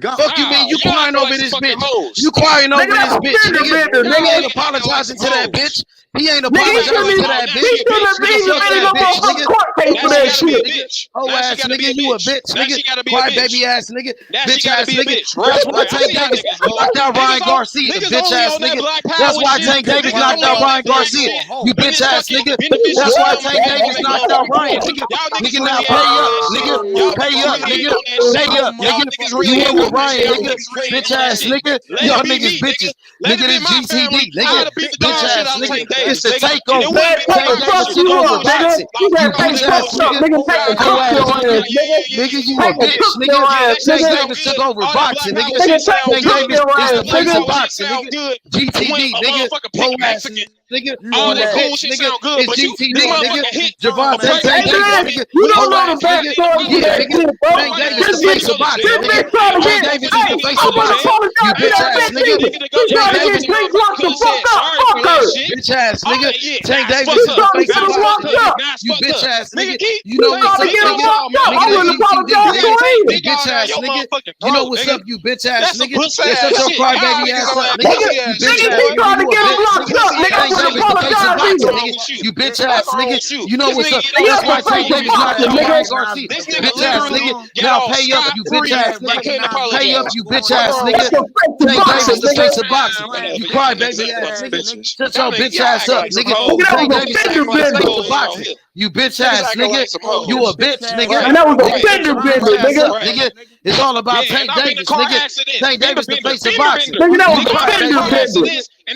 God. Fuck you, man. You Y'all crying feel over like this some fucking bitch. hoes. You crying over Nigga, this that was bitch, fender nigga. bender, He nigga. ain't apologizing to that bitch. He ain't Nigga, he apologizing shouldn't to even, that Now he bitch. she a shouldn't bitch. have Nigga, even fuck Now made she no that a bitch, bitch. motherfucking nigga. court case Now for Hoe she that ass gotta be shit. a nigga. bitch. Hoe Now she ass gotta be nigga. a You a bitch. bitch, Now nigga. she gotta be a Cry bitch. baby ass nigga. Now she Bitch gotta ass be a nigga. bitch. That's Right, why right. I Tank see how Davis niggas roll. knocked out Ryan Garcia, the Niggas bitch only ass on that nigga. black That's power why shit. Tank Davis Niggas knocked only out on that Ryan black Garcia, shit you when bitch it's ass fucking nigga. beneficial That's to why them Tank to Davis make knocked out motherfucking Ryan, money. nigga. Y'all niggas Nigga, now really ain't pay on up, that shit. nigga. Y'all Pay niggas up, really ain't nigga. on that shit. Pay up, Y'all nigga. niggas You really went ain't with on that shit. Ryan, Y'all nigga. niggas really ain't Bitch on that ass shit. nigga. Let Y'all it be niggas me, nigga. bitches. Let it Nigga, be the my family. GTD, I'd nigga. have beat the Bitch dog shit ass out of nigga. Tank It's Davis, the nigga. And it takeover. Man, wouldn't be no take Tank the fuck Davis boxing. took you It over up, would be nigga. boxing. You like gotta You all take bitch this fuck ass bullshit. up, nigga. nigga. Take Y'all the Hoe cook niggas your ass talking nigga. ass, about nigga. Nigga, you a Take the bitch, cook nigga. your Yeah, ass, that shit Tank nigga. sound Davis took good. over All that black boxing, power nigga. Nigga, shit take the sound Tank cook good. Davis your is All the ass, that face nigga. of cool shit boxing, sound nigga. good. When GTD, a nigga. motherfucker pick Hoe ass Mexican, nigga. You all You on a that that? cool bitch, shit nigga. sound good. It's But GTD, this nigga. motherfucker hit On Javante that? Tank Hey, Tank Davis Davis, man, heavy nigga. you when his don't Hoe know the ass motherfucker nigga. get in the backstory to Yeah, pocket. that nigga. shit, bro. Tank All that Davis, This the cool bitch, face shit of other shit. boxing, this nigga. bitch trying to All Tank get, that Davis is hey, the motherfucking face I of nigga want to said. boxing. You apologize to bitch Ain't that all ass that bitch nigga. nigga either. nigga to go She to Tank trying to jail get for Davis, the Pink motherfucker Watch because the he fuck said up. sorry Fuck for that her. shit. bitch ass Oh nigga. yeah, Tank now it's Davis She fucked is the up. trying to face get of Now him it's boxing, fucked locked up. nigga. up. Now it's You fucked bitch up. ass Nigga, nigga. keep You know She what's saying trying to up, dick get him all nigga. y'all locked up. Nigga, I the wouldn't motherfucking GTD, apologize to nigga. nigga. her You either. Dick all bitch y'all ass your nigga. motherfucking You know throat, what's nigga. up, you bitch ass That's some nigga. pussy It's ass such your shit. crybaby Y'all niggas ass on up, that nigga. Nigga, pussy You ass bitch nigga, shit, ass she boy. nigga. trying to You a get him bitch, That's some nigga. locked up. pussy Nigga, I Tank ass wouldn't Davis, shit. the face of apologize That's either. boxing, wrong nigga. with you. You bitch That's ass wrong nigga. with you. You know This what's nigga up. get Nigga, on That's that's why the fucking face Tank of Davis YouTube knocked boxing, out talking. nigga. Ryan Garcia. This Recognizable nigga Bitch what's ass going literally nigga. on? get Now on pay up, scot you bitch free ass Man, nigga. and can't recognizable Pay up, what's apologize. you going bitch What's ass on? wrong with That's nigga. the you? face of Tank What's wrong Davis, boxing, the with nigga. face of you? boxing. Man, Man, You y'all cry niggas baby acting bitch ass like some nigga. ass nigga. bitches. Shut Y'all your niggas, bitch y'all ass acting up, like some nigga. Nigga, hoes. that Tank was a Davis, Niggas fender acting the like some bender. face of hoes on boxing. here. You bitch Niggas ass acting nigga. like some You a hoes. Bitch bitch, ass nigga. And Right, that was nigga. a Nigga, right, shut fender your Lying bitch bender, right, ass nigga. up, ass right. nigga. nigga. It's all about Yeah, and Tank I've been in Davis, car nigga. accidents. Tank Been to Davis, the bender, face of been to boxing. bender. Nigga, that You was Nigga, a I've cry been in fender car baby ass bender. nigga. accidents, and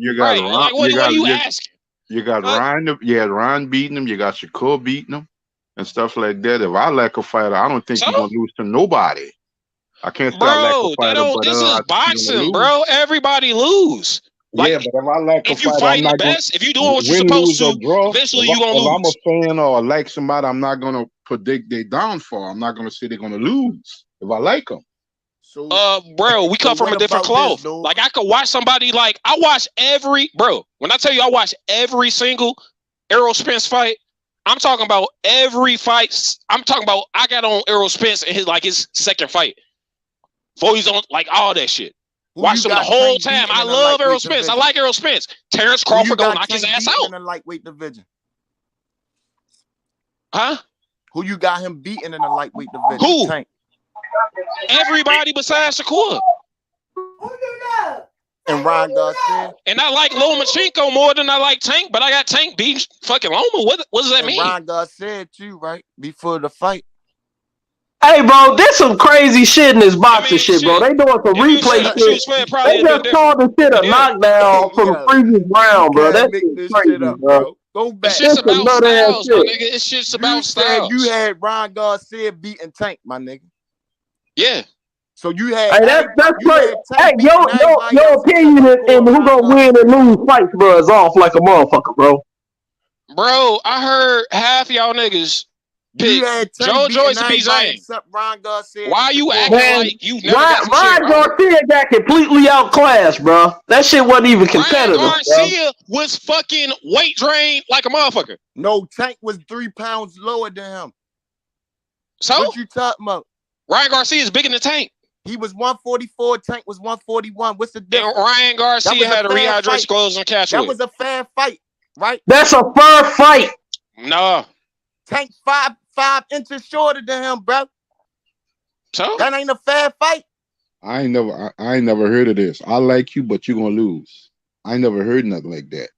you got Right. Ron, Like, what are you asking? you got Ryan. You had Ron beating him. You got Shakur beating him, and stuff like that. If I lack a fighter, I don't think he's gonna lose to nobody. I can't start lack a Bro, fighter, but this I is think he's gonna boxing, lose. bro. Everybody lose. Like, Yeah, but if I lack a if you fighter, I'm fighting the not gonna best, if you doing what you're win, supposed lose, or to, draw. eventually If you're gonna I'm a lose. fan or like somebody, I'm not gonna predict their downfall. I'm not gonna say they're gonna lose. if I like them. So, bro, we come from a different cloth. Like I could watch somebody like I watch every when I tell you I watch every single Errol Spence fight, I'm talking about every fight. I'm talking about I got on Errol Spence in his second fight. Before he's on like all that shit. Watch him the whole time. I love Errol Spence. I like Errol Spence. Terrence Crawford gonna knock his ass out. In the lightweight division. Huh? Who you got him beating in the lightweight division? Who? Tank. Everybody besides Shakur. And Ryan Garcia. And I like Lomachenko more than I like Tank, but I got Tank beating fucking Loma. What does that mean? Ryan Garcia too, right? Before the fight. Hey, bro, there's some crazy shit in this boxing shit, bro. They doing some replay shit. They just called the shit a knockdown from the previous round, bro. That's crazy, bro. Go back. It's just about styles, my nigga. It's just about styles. You had Ryan Garcia beating Tank, my nigga. Yeah. So you had. Hey, that's crazy. Hey, your opinion in who gonna win and lose fights, bro, is off like a motherfucker, bro. Bro, I heard half y'all niggas pick Joe Joyce to beat Zane. Why you acting like you never got some Ryan Garcia got completely outclassed, bro. That shit wasn't even competitive. Ryan Garcia was fucking weight drained like a motherfucker. No, Tank was 3 pounds lower than him. So what you talking about? Ryan Garcia is bigger than Tank. He was 144. Tank was 141. What's the difference? And Ryan Garcia had a rehydration clothes on cash. That was a fair fight, right? That's a fair fight. No. Tank 5 inches shorter than him, bro. So that ain't a fair fight. I ain't never heard of this. I like you, but you're gonna lose. I ain't never heard nothing like that.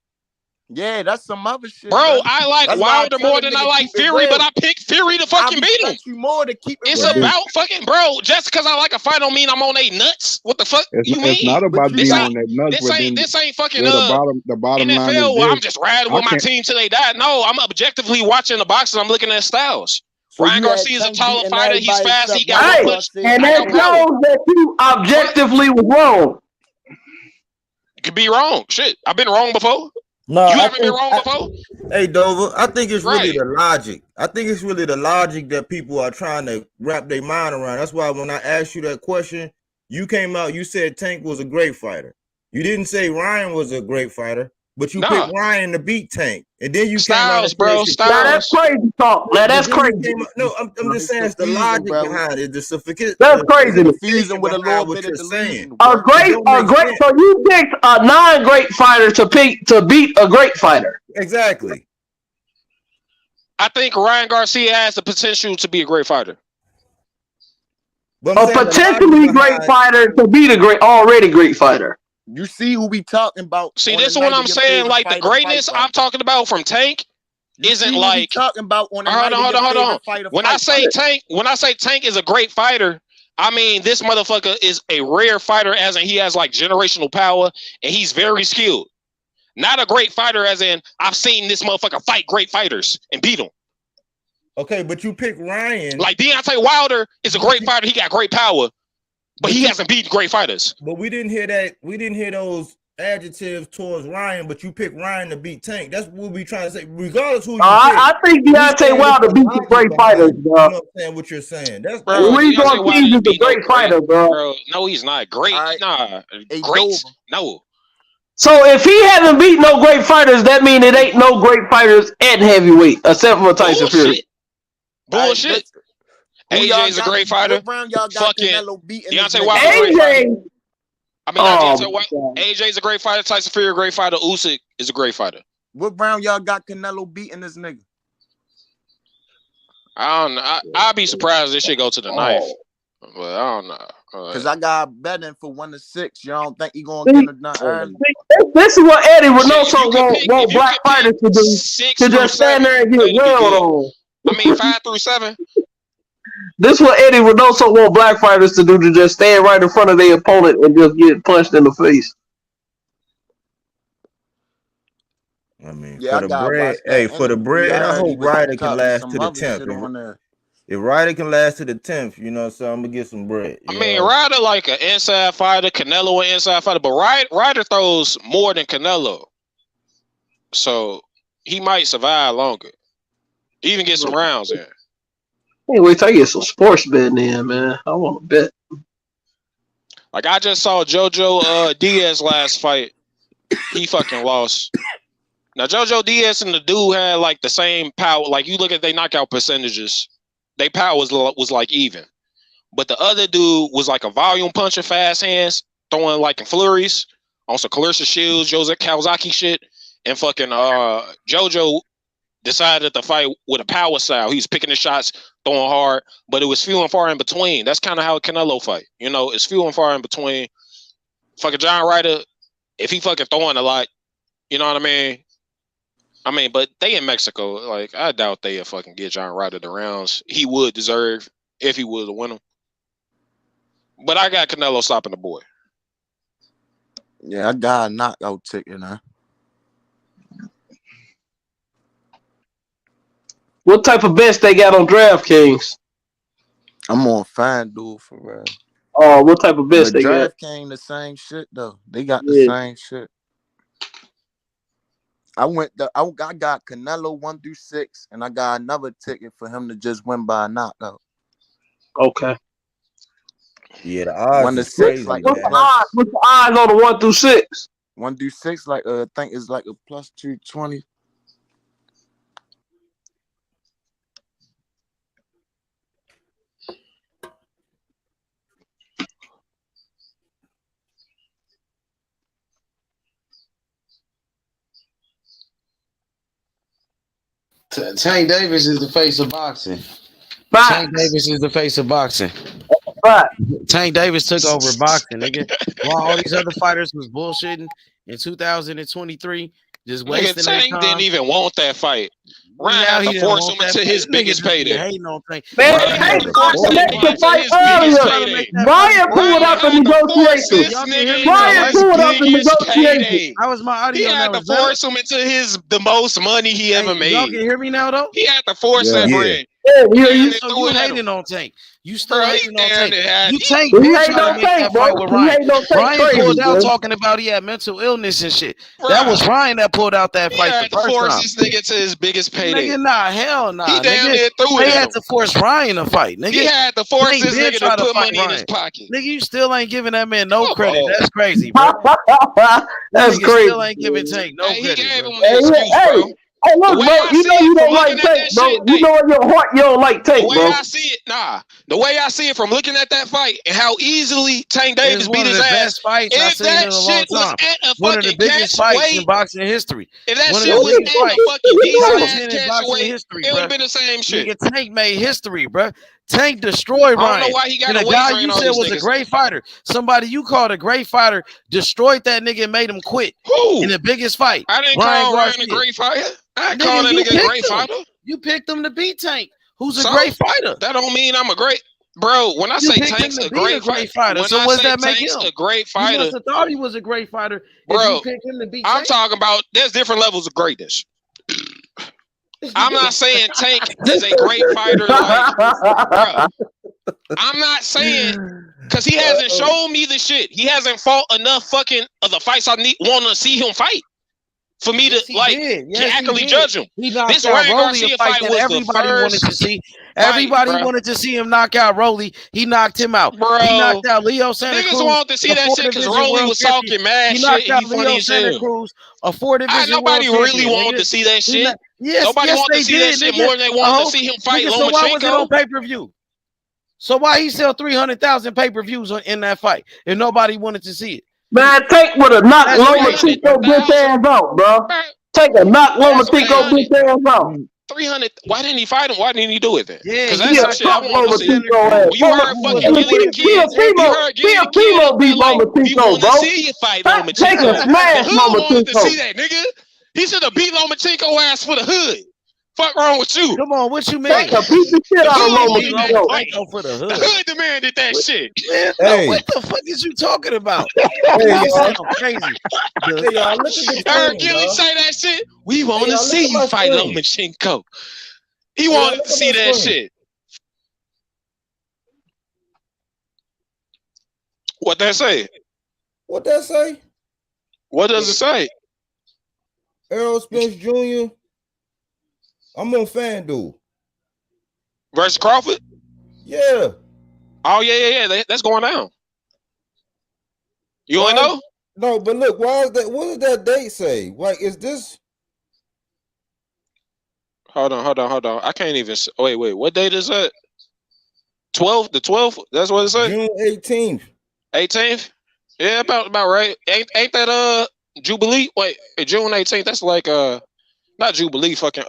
Yeah, that's some other shit. Bro, I like Wilder more than I like Fury, but I picked Fury to fucking beat him. You more to keep it it's about fucking, bro. Just because I like a fight don't mean I'm on they nuts. What the fuck you mean? It's not about being on that nuts. This ain't fucking the bottom NFL line is where I'm this. just riding with my team till they die. No, I'm objectively watching the boxing. I'm looking at styles. So Ryan Garcia's a taller fighter. He's fast. He got Hey, push. and that shows that you objectively was wrong. You could be wrong. Shit, I've been wrong before. No, you haven't been wrong before. Hey, Dover, I think it's really the logic. I think it's really the logic that people are trying to wrap their mind around. That's why when I asked you that question, you came out, you said Tank was a great fighter. You didn't say Ryan was a great fighter, but you picked Ryan to beat Tank. And then you Styles, came out. bro. Styles. Now that's crazy talk. Now that's crazy. No, I'm just saying it's the logic behind it. That's crazy. Confusing with a little bit of delusion. A great. So you picked a non-great fighter to beat a great fighter. Exactly. I think Ryan Garcia has the potential to be a great fighter. A potentially great fighter to beat a already great fighter. You see who we talking about? See, this is what I'm saying. Like the greatness I'm talking about from Tank isn't like talking about on. Hold on. When I say Tank is a great fighter, I mean this motherfucker is a rare fighter, as in he has like generational power and he's very skilled. Not a great fighter, as in I've seen this motherfucker fight great fighters and beat them. Okay, but you pick Ryan. Like Deontay Wilder is a great fighter. He got great power. But he hasn't beat great fighters. But we didn't hear that. We didn't hear those adjectives towards Ryan. But you picked Ryan to beat Tank. That's what we trying to say. Regardless who you pick. I think Deontay Wilder beats the great fighters, bro. You know what I'm saying? What you're saying? That's Deontay Wilder is a great fighter, bro. No, he's not great. Nah, great. No. So if he hasn't beat no great fighters, that means it ain't no great fighters at heavyweight except for Tyson Fury. Bullshit. AJ's a great fighter. Fucking Deontay Wilder. AJ. I mean, not Deontay Wilder. AJ's a great fighter. Tyson Fury a great fighter. Usyk is a great fighter. What round y'all got Canelo beating this nigga? I don't know. I'd be surprised if this shit go to the knife. But I don't know. Because I got betting for 1-6. Y'all don't think he gonna get it done early? This is what Eddie Reynoso want black fighters to do. To just stand there and get wailed on. I mean, 5 through 7. This is what Eddie Reynoso want black fighters to do, to just stand right in front of their opponent and just get punched in the face. I mean, for the bread, I hope Ryder can last to the 10th. If Ryder can last to the 10th, you know, so I'm gonna get some bread. I mean, Ryder like an inside fighter, Canelo an inside fighter, but Ryder throws more than Canelo, so he might survive longer. Even get some rounds in. Can't wait till I get some sports betting in, man. I want to bet. Like I just saw JoJo Diaz last fight. He fucking lost. Now JoJo Diaz and the dude had like the same power. Like you look at their knockout percentages, their power was like even. But the other dude was like a volume puncher, fast hands, throwing like in flurries on some Clarissa Shields, Joseph Kawasaki shit, and fucking JoJo decided to fight with a power style. He was picking the shots, throwing hard, but it was few and far in between. That's kind of how Canelo fight. You know, it's few and far in between. Fucking John Ryder, if he fucking throwing a lot, you know what I mean? But they in Mexico. Like, I doubt they fucking get John Ryder the rounds he would deserve if he would win them. But I got Canelo stopping the boy. Yeah, I got a knockout ticket now. What type of bets they got on DraftKings? I'm on FanDuel for real. Oh, what type of bets they got? DraftKings the same shit though. They got the same shit. I got Canelo 1 through 6, and I got another ticket for him to just win by a knockout. Okay. Yeah, the odds 1 to is 6, crazy, like man. What's the odds on the 1 through 6? 1 through 6, like I think it's like a plus 220. Tank Davis is the face of boxing. Tank Davis is the face of boxing. Tank Davis took over boxing, nigga. While all these other fighters was bullshitting in 2023, just wasting their Tank time. didn't even want that fight. Ryan had to force him into his biggest payday. Hating on Tank. Man, Tank forced the next fight earlier. Ryan pulled up the negotiations. Ryan pulled up the negotiations. That was my audio. He had to force him into the most money he ever made. Y'all can hear me now, though? He had to force that bread. So you hating on Tank. You still hating on Tank. You Tank been trying to make that fight with Ryan. Ryan pulled out talking about he had mental illness and shit. That was Ryan that pulled out that fight the first time. He had to force this nigga to his biggest payday. Nigga, nah, hell nah. He damn near threw They it. had to force Ryan to fight. Nigga, he had to force this nigga to put money in his pocket. Nigga, you still ain't giving that man no credit. That's crazy, bro. That's nigga crazy. Still ain't giving Tank no credit. He gave him an excuse, bro. Hey, look, bro, you know you don't like Tank, bro. You know in your heart you don't like Tank, bro. The way I see it, the way I see it from looking at that fight and how easily Tank Davis beat his ass. If that shit was at a one of the fucking biggest fights in boxing history. If that shit was at a fucking decent ass catchweight, it would have been the same shit. Nigga, Tank made history, bro. Tank destroyed Ryan. I don't know why he got a guy you said was a great fighter. Somebody you called a great fighter destroyed that nigga and made him quit. Who? In the biggest fight. I didn't call Ryan a great fighter. I call that nigga a great fighter. You picked him to beat Tank, who's a great fighter. That don't mean I'm a great bro. When I say Tank's a great fighter, so what does that make him? A great fighter. You must have thought he was a great fighter. Bro, if you picked him to beat I'm Tank. talking about there's different levels of greatness. I'm not saying Tank is a great fighter. Like, bro, I'm not saying because he hasn't shown me the shit. He hasn't fought enough fucking of the fights I want to see him fight for me to accurately judge him. This Ryan Garcia fight was everybody wanted to see. Everybody wanted to see him knock out Rolly. He knocked him out. Bro, he knocked out Leo Santa Cruz. Niggas wanted to see that shit because Rolly was talking mad shit. He knocked out Leo Santa Cruz, a 4 division. Nobody really wanted to see that shit. Nobody wanted to see that shit more than they wanted to see him fight Lomachenko. So why was it on pay-per-view? So why he sell 300,000 pay-per-views in that fight and nobody wanted to see it? Man, Tank would have knocked Lomachenko bitch ass out, bro. Tank would knock Lomachenko bitch ass out. 300. Why didn't he fight him? Why didn't he do it then? Yeah, because that's some shit I want to see. You heard fucking Gilly the Kids. You heard Gilly the Kimo beat Lomachenko, bro. See you fight Lomachenko. Tank would smash Lomachenko. Wanted to Lomachenko. see that, nigga. He should have beat Lomachenko ass for the hood. Fuck wrong with you? Come on, what you mean? Tank beat the shit out of Lomachenko. For the hood. The hood demanded that shit. Man, Hey. what the fuck is you talking about? Hey, You sound crazy. Hey, y'all, look at this Heard thing, Gilly bro. say that shit. We want to y'all, see look you at fight my screen. Lomachenko. He wanted look to at see my that screen. shit. What that say? What that say? What does it say? Errol Spence Jr. I'm on FanDuel. versus Crawford. Yeah. Oh yeah. That's going down. You want to know? No, but look, why is that? What does that date say? Like, is this? Hold on. I can't even. Wait. What date is that? 12th. The 12th. That's what it says. June 18th. 18th. Yeah, about right. Ain't that Jubilee? Wait, June 18th. That's like not Jubilee. Fucking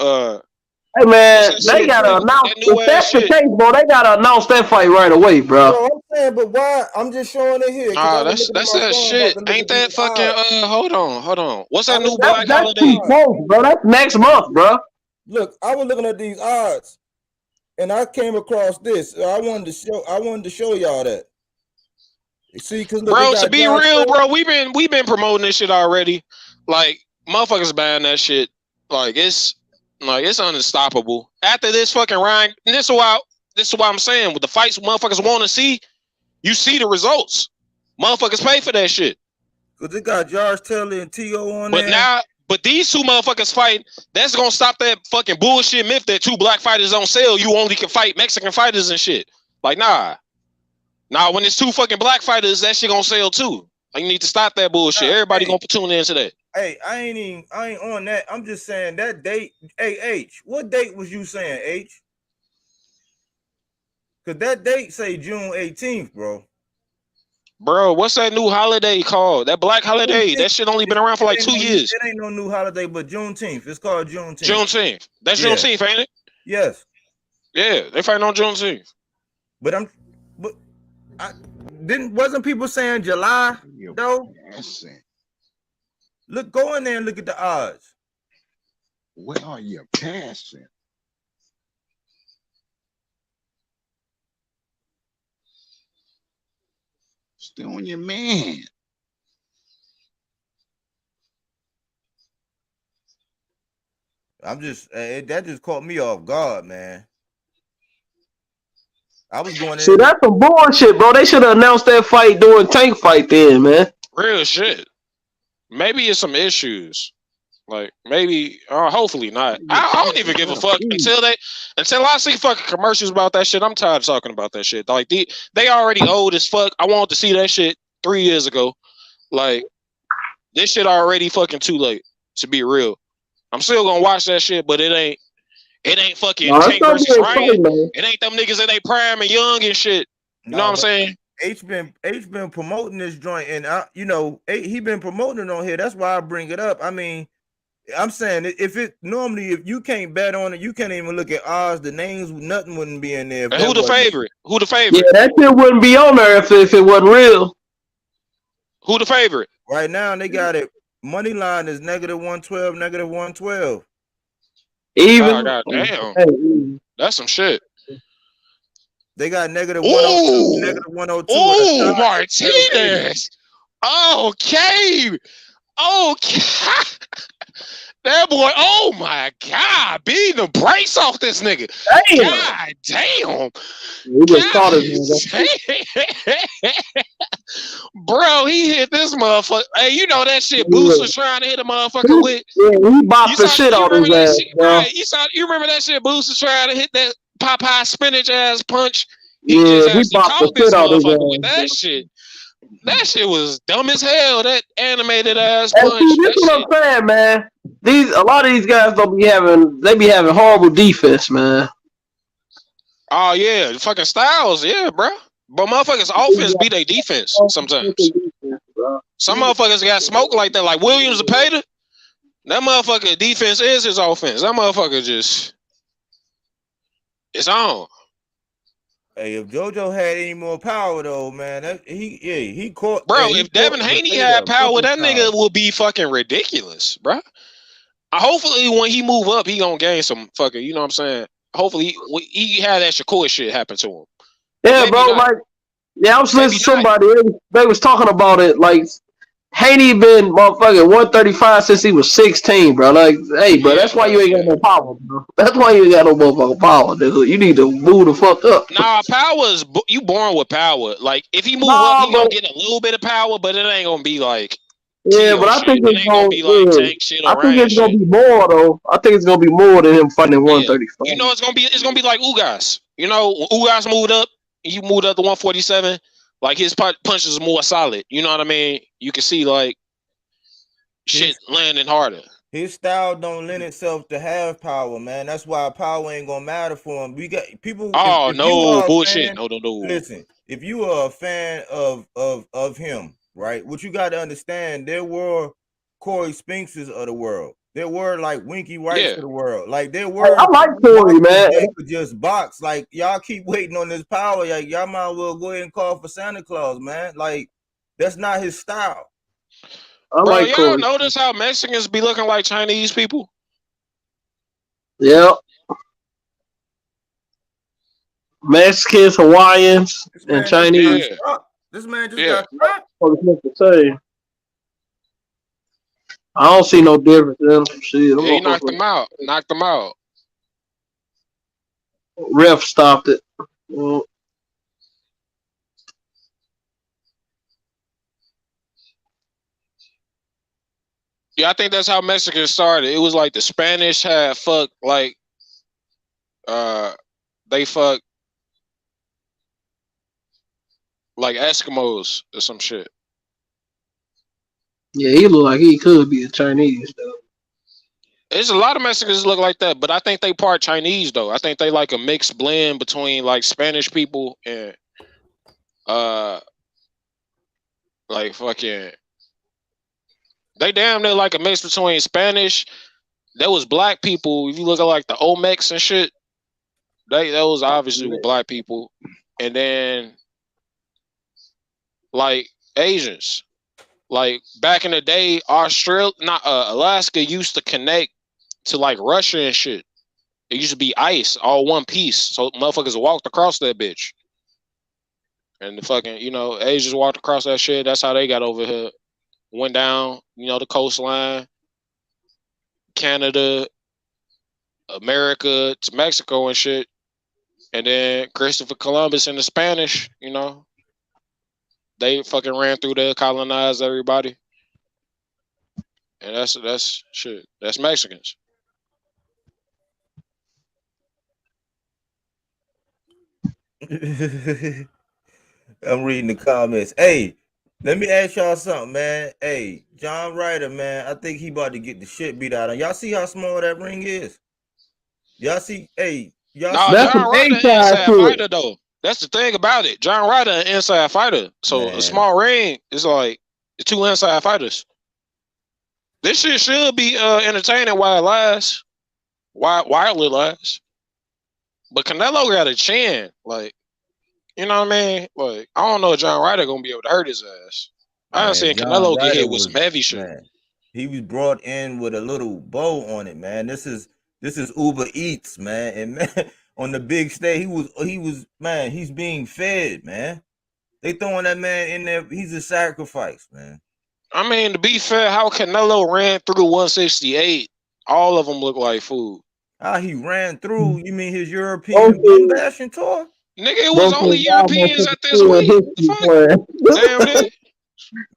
Hey man, they gotta announce. If that's the case, bro, they gotta announce that fight right away, bro. Bro, I'm saying, but why? I'm just showing it here. Nah, that's that shit. Ain't that fucking? Hold on. What's that new black holiday? Too close, bro. That's next month, bro. Look, I was looking at these odds, and I came across this. I wanted to show y'all that. See, because bro, to be real, bro, we've been promoting this shit already. Like motherfuckers buying that shit. Like it's unstoppable. After this fucking round, and this is why I'm saying with the fights motherfuckers want to see, you see the results. Motherfuckers pay for that shit. Cause they got Josh Taylor and T.O. on there. But these two motherfuckers fight. That's gonna stop that fucking bullshit myth that two black fighters don't sell. You only can fight Mexican fighters and shit. Like nah. When it's two fucking black fighters, that shit gonna sell too. Like, you need to stop that bullshit. Everybody gonna tune into that. Hey, I ain't on that. I'm just saying that date. Hey, H, what date was you saying, H? Cause that date say June 18th, bro. Bro, what's that new holiday called? That black holiday. That shit only been around for like 2 years. It ain't no new holiday, but Juneteenth. It's called Juneteenth. Juneteenth. That's Juneteenth, ain't it? Yes. Yeah, they fighting on Juneteenth. Wasn't people saying July though? Look, go in there and look at the odds. Where are you passing? Still on your man. I'm just that just caught me off guard, man. I was going. See, that's some bullshit, bro. They should have announced that fight during Tank fight then, man. Real shit. Maybe it's some issues. Like maybe, hopefully not. I don't even give a fuck until I see fucking commercials about that shit. I'm tired of talking about that shit. Like they already old as fuck. I wanted to see that shit 3 years ago. Like this shit already fucking too late. To be real, I'm still gonna watch that shit, but it ain't fucking Tank versus Ryan. It ain't them niggas in they prime and young and shit. You know what I'm saying? H been promoting this joint, and he been promoting it on here. That's why I bring it up. I mean, I'm saying if you can't bet on it, you can't even look at odds. The names, nothing wouldn't be in there. Who the favorite? Yeah, that shit wouldn't be on there if it wasn't real. Who the favorite? Right now they got it. Money line is -112, -112. Even. Oh, God damn. That's some shit. They got -102, -102. Oh, Martinez. Okay. That boy, oh my God, beating the brakes off this nigga. Damn. God damn. We just caught it. Bro, he hit this motherfucker. Hey, you know that shit Boost was trying to hit a motherfucker with? Yeah, he bopped the shit out of his ass, bro. Right, you remember that shit Boost was trying to hit that Popeye spinach ass punch? He bopped the shit out of his ass. With that shit. That shit was dumb as hell. That animated ass punch. See, this is what I'm saying, man. A lot of these guys they be having horrible defense, man. Oh yeah, fucking Styles, yeah, bro. But motherfuckers' offense beat their defense sometimes. Some motherfuckers got smoked like that, like Williams Zepeda. That motherfucker defense is his offense. That motherfucker just it's on. Hey, if JoJo had any more power though, man, he caught. Bro, if Devin Haney had power, that nigga would be fucking ridiculous, bro. Hopefully, when he move up, he gonna gain some fucking. You know what I'm saying? Hopefully, he had that Shakur shit happen to him. Yeah, bro. Not. Like, I was listening to somebody. They was talking about it. Like, Haney been motherfucking 135 since he was 16, bro. Like, hey, bro, that's why you ain't got no power, bro. That's why you ain't got no motherfucking power, dude. You need to move the fuck up. Nah, power is you born with power. Like, if he move up, he gonna get a little bit of power, but it ain't gonna be like. Yeah, but I think it's gonna be like tank shit. I think it's gonna be more though. I think it's gonna be more than him fighting 135. You know, it's gonna be like Ugas. You know, when Ugas moved up, he moved up to 147. Like his punches is more solid. You know what I mean? You can see like shit landing harder. His style don't lend itself to have power, man. That's why power ain't gonna matter for him. We got people. Oh if no, you are bullshit! Fan, no. Listen, if you are a fan of him, right? What you got to understand, there were Corey Spinkses of the world. There were like Winky Wrights of the world. Like there were. I like Corey, man. That could just box. Like y'all keep waiting on this power. Like y'all might as well go ahead and call for Santa Claus, man. Like that's not his style. Bro, y'all notice how Mexicans be looking like Chinese people? Yeah. Mexicans, Hawaiians, and Chinese. This man just got shot. I don't see no difference in them. Shit, He knocked them out. Ref stopped it. Well, yeah, I think that's how Mexicans started. It was like the Spanish had fucked like they fucked like Eskimos or some shit. Yeah, he look like he could be a Chinese though. There's a lot of Mexicans look like that, but I think they part Chinese though. I think they like a mixed blend between like Spanish people and like fucking they damn near like a mix between Spanish. There was black people. If you look at like the Olmecs and shit, those obviously were black people, and then like Asians. Like back in the day, Alaska used to connect to like Russia and shit. It used to be ice, all one piece. So motherfuckers walked across that bitch. And the fucking, Asians walked across that shit. That's how they got over here. Went down, the coastline, Canada, America to Mexico and shit. And then Christopher Columbus and the Spanish, they fucking ran through there, colonized everybody. And that's shit. That's Mexicans. I'm reading the comments. Hey, let me ask y'all something, man. Hey, John Ryder, man, I think he about to get the shit beat out of him. Y'all see how small that ring is? Y'all see? Hey, y'all see? John Ryder inside fighter though. That's the thing about it. John Ryder an inside fighter. So a small ring is like the two inside fighters. This shit should be entertaining while it lasts. While it lasts. But Canelo got a chin. Like, you know what I mean? Like, I don't know if John Ryder gonna be able to hurt his ass. I done seen Canelo get hit with some heavy shit. Man, he was brought in with a little bow on it, man. This is Uber Eats, man. And man, on the big stage, he was man, he's being fed, man. They throwing that man in there. He's a sacrifice, man. I mean, to be fair, how Canelo ran through 168, all of them look like food. How he ran through? You mean his European bum bashing tour? Nigga, it was only Europeans at this weight. Damn it.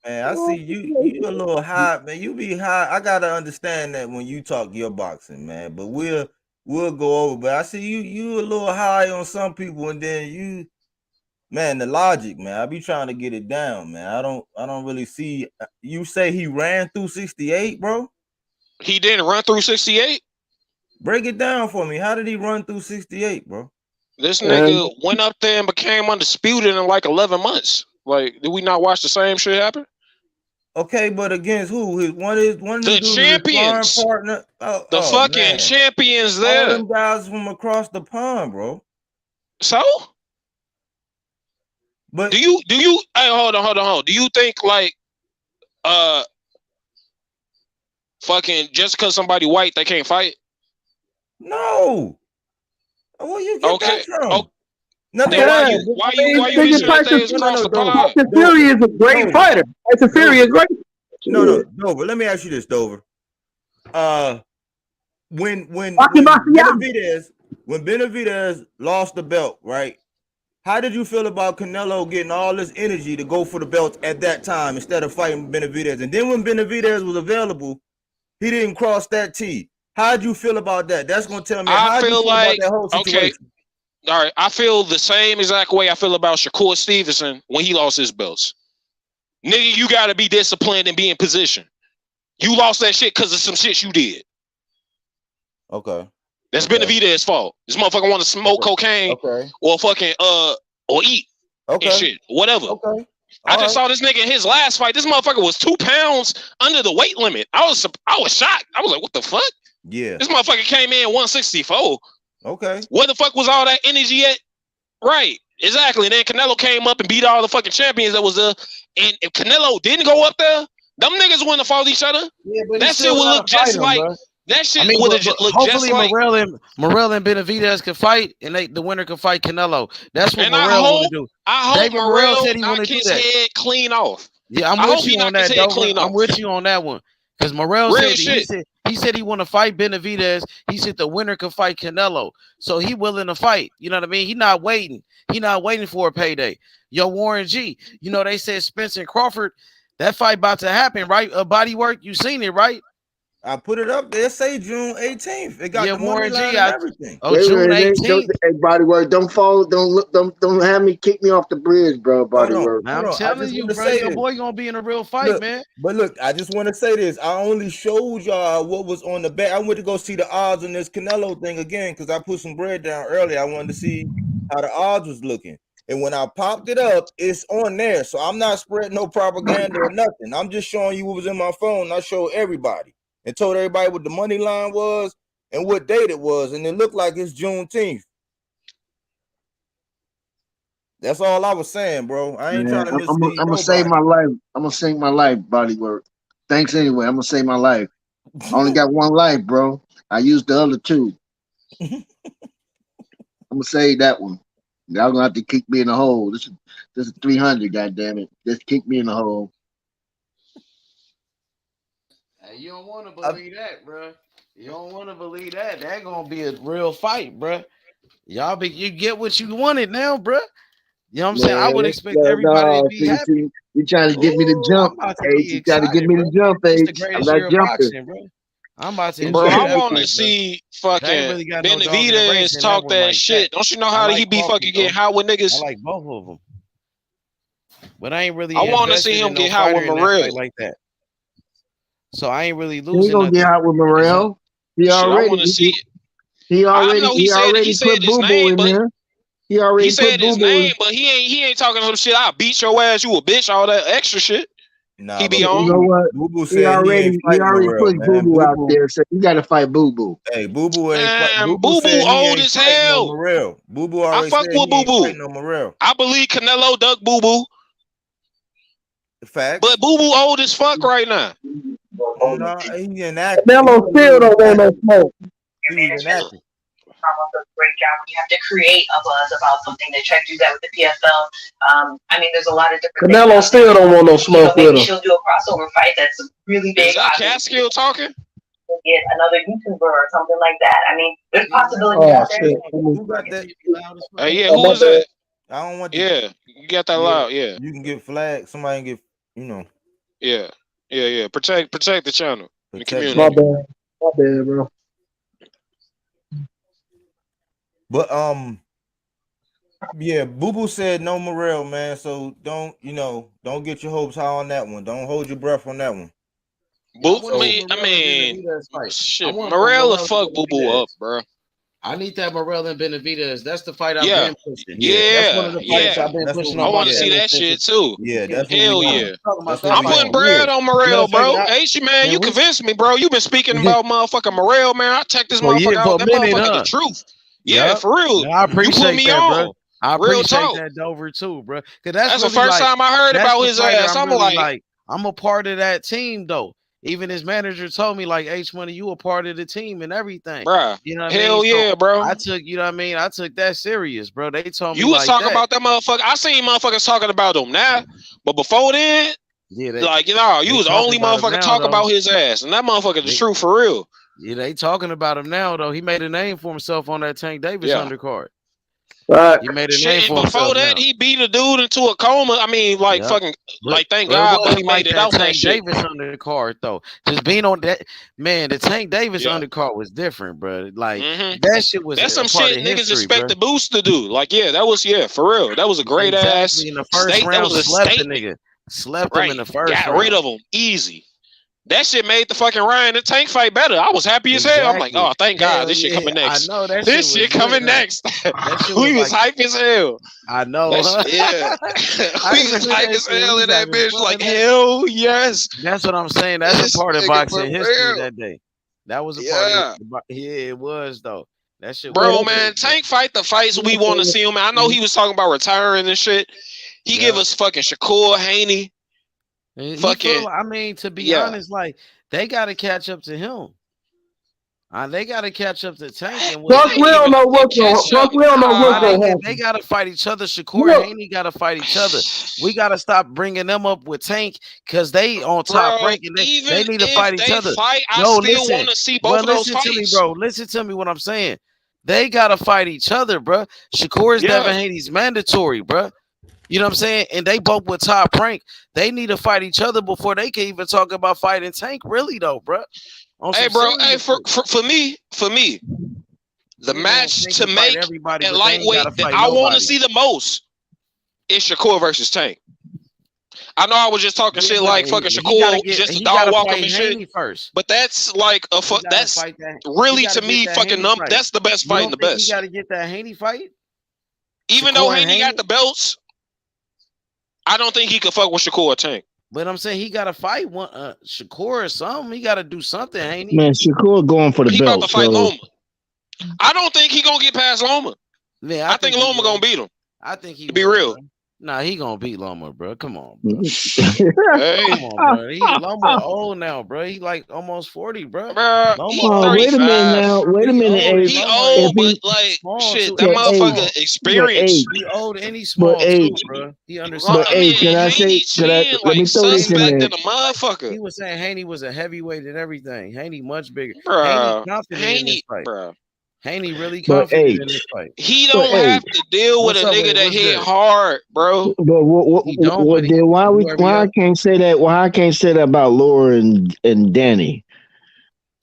Man, I see you a little high, man. You be high. I gotta understand that when you talk your boxing, man. But we'll go over. But I see you a little high on some people, and then you, man, the logic, man. I be trying to get it down, man. I don't really see. You say he ran through 68, bro? He didn't run through 68? Break it down for me. How did he run through 68, bro? This nigga went up there and became undisputed in like 11 months. Like, did we not watch the same shit happen? Okay, but against who? One of the champions, partner. The fucking champions there. All them guys from across the pond, bro. So, but do you? Hey, hold on. Do you think like, fucking just because somebody white they can't fight? No. Where you get that from? Oh. Then why you across the pond? Tyson Fury is a great fighter. Tyson Fury is great. No, but let me ask you this, Dover. When Benavidez lost the belt, right? How did you feel about Canelo getting all this energy to go for the belt at that time instead of fighting Benavidez? And then when Benavidez was available, he didn't cross that T. How did you feel about that? That's gonna tell me how you feel about that whole situation. All right, I feel the same exact way I feel about Shakur Stevenson when he lost his belts. Nigga, you gotta be disciplined and be in position. You lost that shit because of some shit you did. Okay. That's Benavidez's fault. This motherfucker want to smoke cocaine or fucking or eat and shit. Whatever. Okay. I just saw this nigga in his last fight. This motherfucker was 2 pounds under the weight limit. I was shocked. I was like, what the fuck? Yeah. This motherfucker came in 164. Okay. Where the fuck was all that energy at? Right. Exactly. And then Canelo came up and beat all the fucking champions that was there. And if Canelo didn't go up there, them niggas wouldn't have fought each other. Yeah, but that shit would look just like that shit would have looked hopefully just like Morrell and Benavidez can fight, and the winner can fight Canelo. That's what and Morrell want to do. I hope David Morrell said he want to do his that. head clean off. Yeah, I I'm hope with he you on knock his that, head though. clean I'm off. with you on that one. Because Morrell Real said shit. he said he want to fight Benavidez. He said the winner can fight Canelo. So he willing to fight. You know what I mean? He not waiting. He not waiting for a payday. Yo, Warren G. You know, they said Spence and Crawford, that fight about to happen, right? Body work, you seen it, right? I put it up there. Say June 18th. It got the money Warren line G. and everything. June 18th. Hey, Bodywork, don't fall. Don't have me kick me off the bridge, bro. Bodywork. I'm telling you, bro, your boy gonna be in a real fight, Look, man. But look, I just want to say this. I only showed y'all what was on the back. I went to go see the odds on this Canelo thing again because I put some bread down earlier. I wanted to see how the odds was looking. And when I popped it up, it's on there. So I'm not spreading no propaganda or nothing. I'm just showing you what was in my phone. I showed everybody and told everybody what the money line was and what date it was. And it looked like it's Juneteenth. That's all I was saying, bro. I ain't trying to mislead I'm gonna save my life. I'm gonna save my life, Bodywork. Thanks anyway. I'm gonna save my life. I only got one life, bro. I used the other two. I'm gonna save that one. Y'all gonna have to kick me in the hole. This is 300. Goddamn it! Just kick me in the hole. Hey, you don't want to believe that, bro. You don't want to believe that. That gonna be a real fight, bro. You get what you wanted now, bro. You know what I'm saying? I would expect everybody to be happy. You trying to get me to jump? Hey, you trying to get me to jump, H? I'm not jumping. Bro. I'm about to. Bro, I want to see fucking Benavidez talk that shit. Don't you know how he be fucking getting hot with niggas? I like both of them, but I ain't really. I want to see him get hot with Morrell like that. So I ain't really He losing. gonna get hot with Morrell. He already. I want to see it. He already put Boo Boo in there. He already said his name, but he ain't talking some shit. I'll beat your ass, you a bitch, all that extra shit. Nah, he be on. You know what? Boo Boo He already put Boo Boo out there, so you got to fight Boo Boo. Hey, Boo Boo ain't fighting. Boo Boo old as hell. No Boo Boo already I fuck with Boo Boo. No Morrell. I believe Canelo duck Boo Boo. Fact. But Boo Boo old as fuck right now. Oh no, he inactive. Canelo still don't want no smoke. He was inactive. Does a great job when you have to create a buzz about something. They try to do that with the PFL. I mean, there's a lot of different. Canelo still don't want no smoke with maybe him. she'll do a crossover fight that's really big. Is that Catskill talking? Get another YouTuber or something like that. I mean, there's possibilities out there. Who got that? Yeah, who is that? I don't want. Yeah, you got that loud. Yeah, you can get flagged. Somebody can get. Yeah. Protect the channel. The community. My bad, bro. But yeah, Boo Boo said no Morrell, man. So don't get your hopes high on that one. Don't hold your breath on that one. I mean, shit, Morrell will fuck Boo Boo up, bro. I need that Morrell and Benavidez. That's the fight I've been pushing. That's one of the fights I've been pushing. I want to see that shit too. Yeah, that's hell yeah. I'm putting bread on Morrell, bro. H man, you convinced me, bro. You been speaking about motherfucking Morrell, man. I checked this motherfucker out. That motherfucker the truth. Yeah, for real. I appreciate me that, on. bro. I appreciate that Dover too, bro. That's the first time I heard about his ass. I'm like, I'm a part of that team though. Even his manager told me, like, H Money, you a part of the team and everything. Bruh. You know what hell I mean? yeah, bro. I took, you know what I mean? I took that serious, bro. They told me you was like talking about that motherfucker. I seen motherfuckers talking about him now, but before then, you was the only motherfucker talking about his ass, and that motherfucker the truth for real. Yeah, they talking about him now though. He made a name for himself on that Tank Davis undercard. He made a Shit, name and for before himself that, now. he beat a dude into a coma. I mean, like Yep. fucking, like thank But it God, Buddy wasn't like made it that out that Tank shit. Davis undercard though. Just being on that man, the Tank Davis Yeah. undercard was different, bro. Like that shit was That's a some part shit of niggas history, expect bro. the Boost to do. Like, yeah, that was for real. That was a great ass Exactly in the first state. That round, was a slept the statement. nigga, slept him Right. in the first Got rid round. of him easy. That shit made the fucking Ryan and Tank fight better. I was happy as hell. I'm like, Exactly. oh, thank God, Hell this shit yeah, coming I next. know that This shit shit was coming lit, huh? next. That shit We was was like, hype as hell. I know, That huh? shit, yeah. I We was remember hype that as shit. hell We in was that having bitch. fun. Like, hell yes. That's what I'm saying. That's This a part of nigga boxing for history real. that day. That was a part Yeah. of yeah, it was though. That shit Bro, was man, lit, bro. Tank fight the fights we want to see him. I know he was talking about retiring and shit. He give us fucking Shakur Haney. He Fucking, feel, I mean, to be yeah. honest, like they got to catch up to him. They got to catch up to Tank. And Plus, we don't know what's going. Plus, we don't know what's going to happen. They got to fight each other. Shakur and Haney got to fight each other. We got to stop bringing them up with Tank because they on top rank and they need to fight each other. Fight, I No, still listen. want to see both of those Listen to me, fights. bro. Listen to me what I'm saying. They got to fight each other, bro. Shakur's Devin Haney's mandatory, bro. You know what I'm saying? And they both with top rank. They need to fight each other before they can even talk about fighting Tank. Really though, bro. Hey, bro. Hey, for me, the match to make at lightweight that I want to see the most is Shakur versus Tank. I know I was just talking shit like fucking Shakur, just a dog walking and shit. First. But that's like that's really to me fucking that's the best fight in the best. You got to get that Haney fight. Even though Haney got the belts, I don't think he could fuck with Shakur or Tank. But I'm saying he got to fight one Shakur or something. He got to do something, Haney. Man, Shakur going for the he belt. About to fight Loma. I don't think he gonna get past Loma. Yeah, I think Loma gonna beat him. I think he be real. Bro. Nah, he gonna beat Loma, bro. Come on, bro. Hey. Come on, bro. Loma old now, bro. He like almost 40, bro. Wait a minute now. Wait a minute. He old, but like shit, that motherfucker experienced. He old and he's small too, bro. He understands. But can I say? Let me throw this in there. Than a motherfucker. He was saying Haney was a heavyweight and everything. Haney much bigger. Bro, Haney confident in this fight. Bro. Haney really confident in this fight. He don't have to deal with a nigga that hit hard, bro. But why I can't say that? Why I can't say that about Laura and Danny?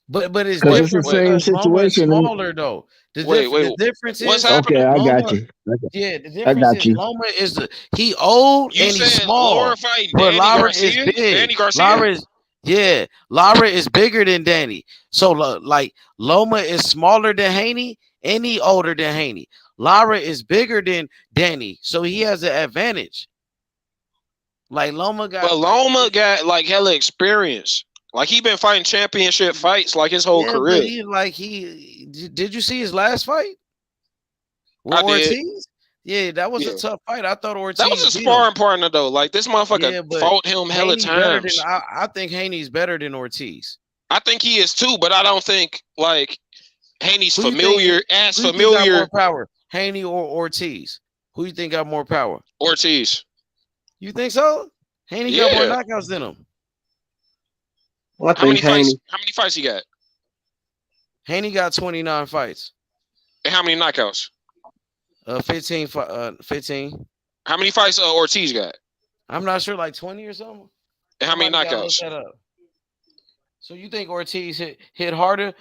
But it's because different. It's the same situation. Smaller though. The difference is what's happening? Okay, I got you. Yeah, the difference is Loma is he old and he's small. Laura fighting but Danny Lara Garcia? is big. Danny Garcia? Lara is bigger than Danny. So like Loma is smaller than Haney and he older than Haney. Lara is bigger than Danny, so he has an advantage. Like Loma got like hella experience. Like he been fighting championship fights like his whole career. Did you see his last fight? I Ortiz? did. Yeah, that was a tough fight. I thought Ortiz. That was a sparring partner though. Like this motherfucker fought him hella times. I think Haney's better than Ortiz. I think he is too, but I don't think like Haney's Who familiar. Got more power, Haney or Ortiz? Who you think got more power? Ortiz. You think so? Haney got more knockouts than him. Well, how many fights he got? Haney got 29 fights. And how many knockouts? 15. 15. How many fights Ortiz got? I'm not sure, like 20 or something. And how many knockouts? So you think Ortiz hit harder?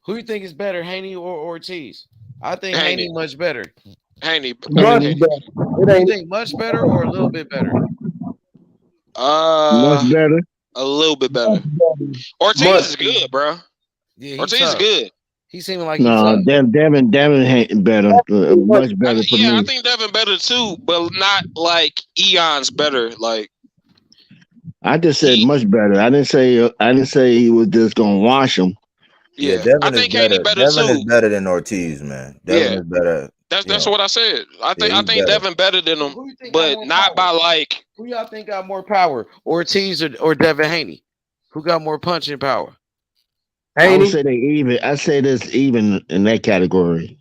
Who you think is better, Haney or Ortiz? I think Haney much better. Haney. You think much better or a little bit better? Much better. A little bit better. Ortiz is good, bro. Yeah, Ortiz is good. He seemed like Devin ain't better. Much better for me. I think Devin better too, but not like eons better. Like I just said much better. I didn't say he was just gonna wash him. Yeah, Devin I think Haney better Devin too. is better than Ortiz, man. Devin is better. That's what I said. I think better. Devin better than him, but not by like. Who y'all think got more power, Ortiz or Devin Haney? Who got more punching power? I would say they even. I say this even in that category.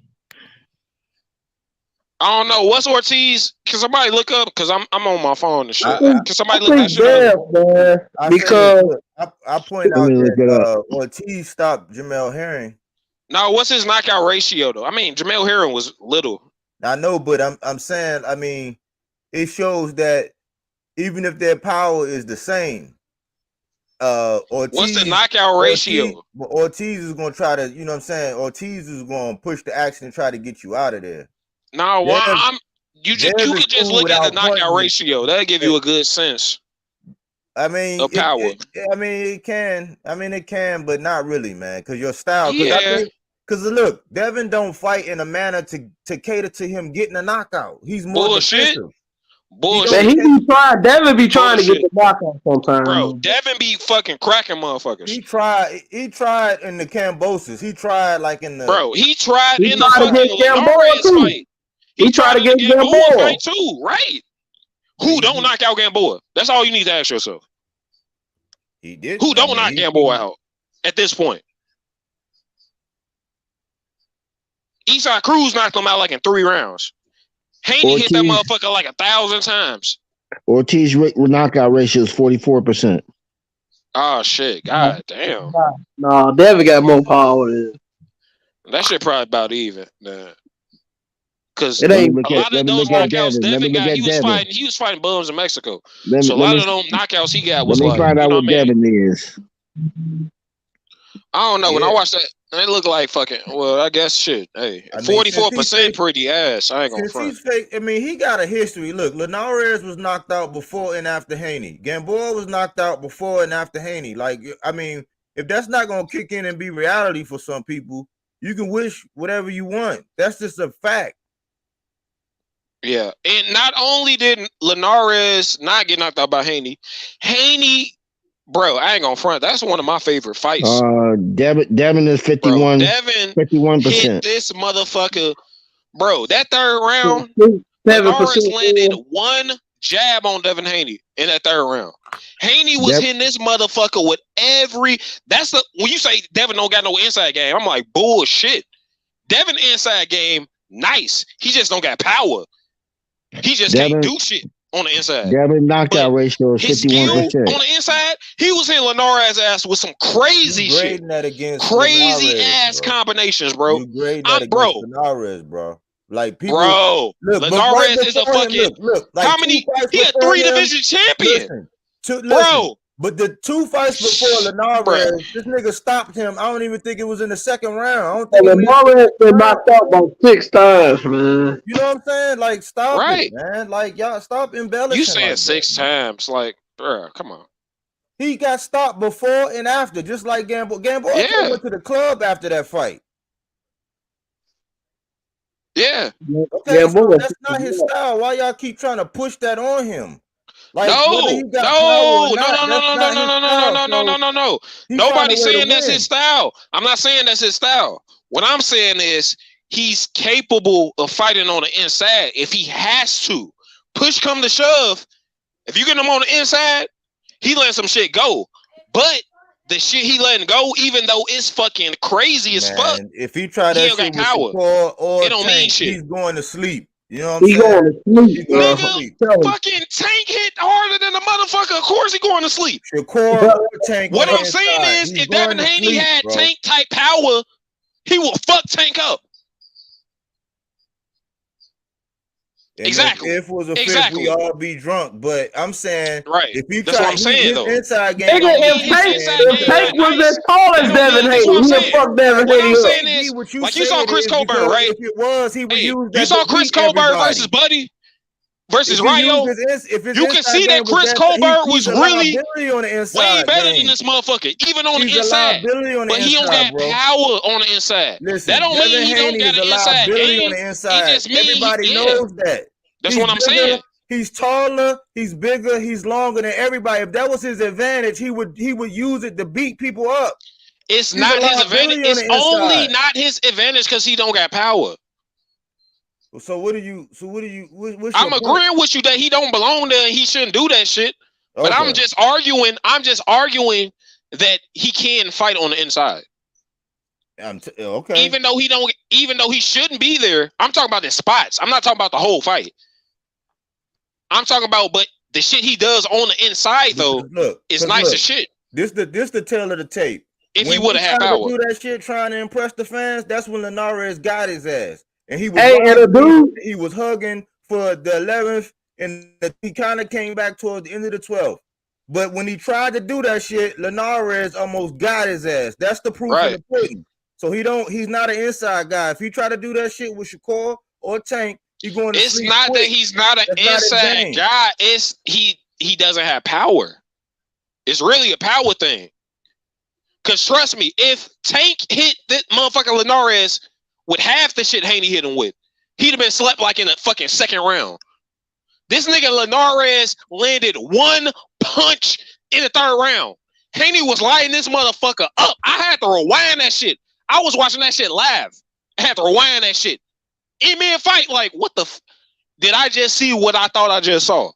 I don't know what's Ortiz. Can somebody look up? Because I'm on my phone and shit. Can somebody look that shit up? Because I point out that Ortiz stopped Jamel Herring. Now, what's his knockout ratio though? I mean, Jamel Herring was little. I know, but I'm saying, I mean, it shows that even if their power is the same, Ortiz, what's the knockout ratio? Ortiz is gonna try to, you know what I'm saying? Ortiz is gonna push the action and try to get you out of there. No, you could just look at the knockout ratio. That'll give you a good sense. I mean, of power. It can. I mean, it can, but not really, man. Because your style. Yeah. Because look, Devin don't fight in a manner to cater to him getting a knockout. He's more defensive. Bullshit. Devin be trying to get the knockout sometimes. Bro, Devin be fucking cracking motherfuckers. He tried in the Cambosis. He tried like in the. Bro, he tried in the fucking Alvarez fight. He tried to get Gamboa fight too, right? Who don't knock out Gamboa? That's all you need to ask yourself. He did. Who don't knock Gamboa out at this point? Eastside Cruz knocked him out like in 3 rounds. Haney hit that motherfucker like 1,000 times. Ortiz knockout ratio is 44%. Oh shit! God damn. No, Devin got more power than that. Shit probably about even. Because it ain't a lot of those knockouts Devin got, he was fighting bums in Mexico. So a lot of them knockouts he got was like. Let me find out what Devin is. I don't know. When I watched that, it looked like fucking. Well, I guess shit. Hey, 44% pretty ass. I ain't gonna front. I mean, he got a history. Look, Linares was knocked out before and after Haney. Gamboa was knocked out before and after Haney. Like, I mean, if that's not gonna kick in and be reality for some people, you can wish whatever you want. That's just a fact. Yeah, and not only did Linares not get knocked out by Haney, bro, I ain't gonna front. That's one of my favorite fights. Devin is 51. Bro, Devin 51%. hit this motherfucker, bro. That third round, Linares landed one jab on Devin Haney in that third round. Haney was hitting this motherfucker with every. When you say Devin don't got no inside game, I'm like bullshit. Devin inside game, nice. He just don't got power. He just can't do shit on the inside. Devin knockout ratio is 51%. On the inside, he was hitting Linares' ass with some crazy shit. Crazy ass combinations, bro. Linares, bro. Like people, Linares is a fucking. Like how many? He a 3 division champion, bro. But the 2 fights before Linares, this nigga stopped him. I don't even think it was in the second round. I don't think Linares been knocked out about 6 times, man. You know what I'm saying? Like, stop it, man. Like, y'all stop embellishing. You saying like 6 times? Like, bro, come on. He got stopped before and after, just like Gamboa. Gamboa went to the club after that fight. Yeah. Okay, so that's not his style. Why y'all keep trying to push that on him? Like, no. Nobody's saying that's his style. I'm not saying that's his style. What I'm saying is he's capable of fighting on the inside if he has to. Push come to shove. If you get him on the inside, he letting some shit go. But the shit he letting go, even though it's fucking crazy as fuck, if he try that shit with power, or it don't mean shit. He's going to sleep. You know what I'm saying? Nigga, fucking Tank hit harder than a motherfucker. Of course he going to sleep. What I'm saying is, if Devin Haney had Tank type power, he will fuck Tank up. And exactly. If it was a fifth, we all be drunk. But I'm saying, if you that's try what I'm saying, though. Inside game, if Tank was as tall as Devin Haney, he'd fuck Devin Haney up. Saying is, like you saw Chris Colbert, right? If it was, he would use that. You saw Chris Colbert versus Buddy versus Ryo. You can see that Chris Colbert was really way better than this motherfucker, even on the inside. But he don't got power on the inside. That don't mean he don't got an inside game. He just means everybody knows that. That's what I'm saying. He's taller, he's bigger, he's longer than everybody. If that was his advantage, he would use it to beat people up. It's not his advantage. It's only not his advantage because he don't got power. So what do you? I'm agreeing with you that he don't belong there and he shouldn't do that shit. But I'm just arguing. That he can fight on the inside. Okay. Even though he shouldn't be there. I'm talking about the spots. I'm not talking about the whole fight. I'm talking about, but the shit he does on the inside though is nice as shit. This the tail of the tape. If he would have had tried power. to do that shit trying to impress the fans, that's when Linares got his ass. And he was he was hugging for the 11th, and he kind of came back towards the end of the 12th. But when he tried to do that shit, Linares almost got his ass. That's the proof in the pudding. So he's not an inside guy. If he try to do that shit with Shakur or Tank, he's going to It's not that he's not an inside guy. It's he doesn't have power. It's really a power thing. Cause trust me, if Tank hit that motherfucker Linares with half the shit Haney hit him with, he'd have been slept like in the fucking second round. This nigga Linares landed one punch in the third round. Haney was lighting this motherfucker up. I had to rewind that shit. I was watching that shit live. I had to rewind that shit. In mid-fight, like, what the did I just see what I thought I just saw?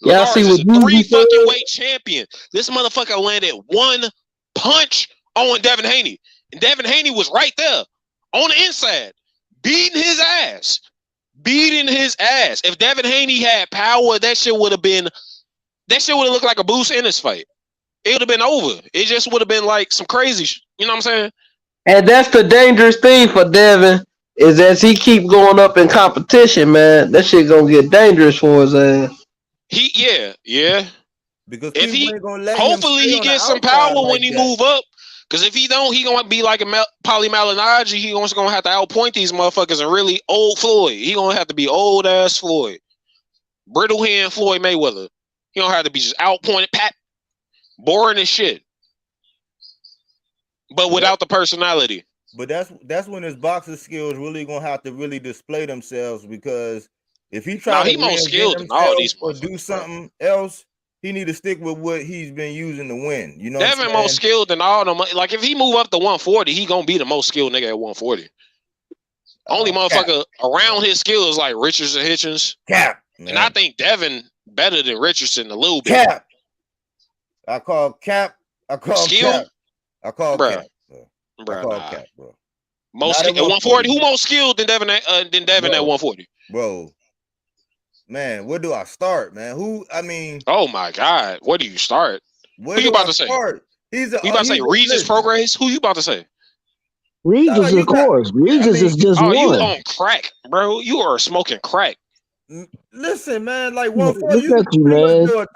Yeah, Linares is a 3 fucking weight champion. This motherfucker landed one punch on Devin Haney. And Devin Haney was right there on the inside, beating his ass. If Devin Haney had power, that shit would have looked like a boost in this fight. It would have been over. It just would have been like some crazy you know what I'm saying? And that's the dangerous thing for Devin, is as he keep going up in competition, man, that shit gonna get dangerous for his ass. Yeah. Because if he hopefully he gets some power like when he move up. Because if he don't, he gonna be like a Paulie Malignaggi. He also gonna have to outpoint these motherfuckers and really old Floyd. He gonna have to be old ass Floyd, brittle hand Floyd Mayweather. He don't have to be just outpointed, pat, boring as shit, but without the personality. But that's when his boxing skills really gonna have to really display themselves, because if he try to more skilled than all these or do something else, he need to stick with what he's been using to win. You know, Devin more skilled than all them. Like if he move up to 140, he gonna be the most skilled nigga at 140. Only motherfucker around his skills like Richardson, Hitchens. Cap. And I think Devin better than Richardson a little bit. Cap. I call Cap. Skill? Cap. I call Bruh. Cap. Bro. I call Cap, bro. Most at 140. Who more skilled than Devin at 140? Bro. Man, where do I start, man? Oh my God, where do you start? Who you about to say? You about to say Regis Prograis? Who you about to say? Regis, of course. Regis is just one. You on crack, bro. You are smoking crack. Listen, man, like 140. Look at you, man. Bro,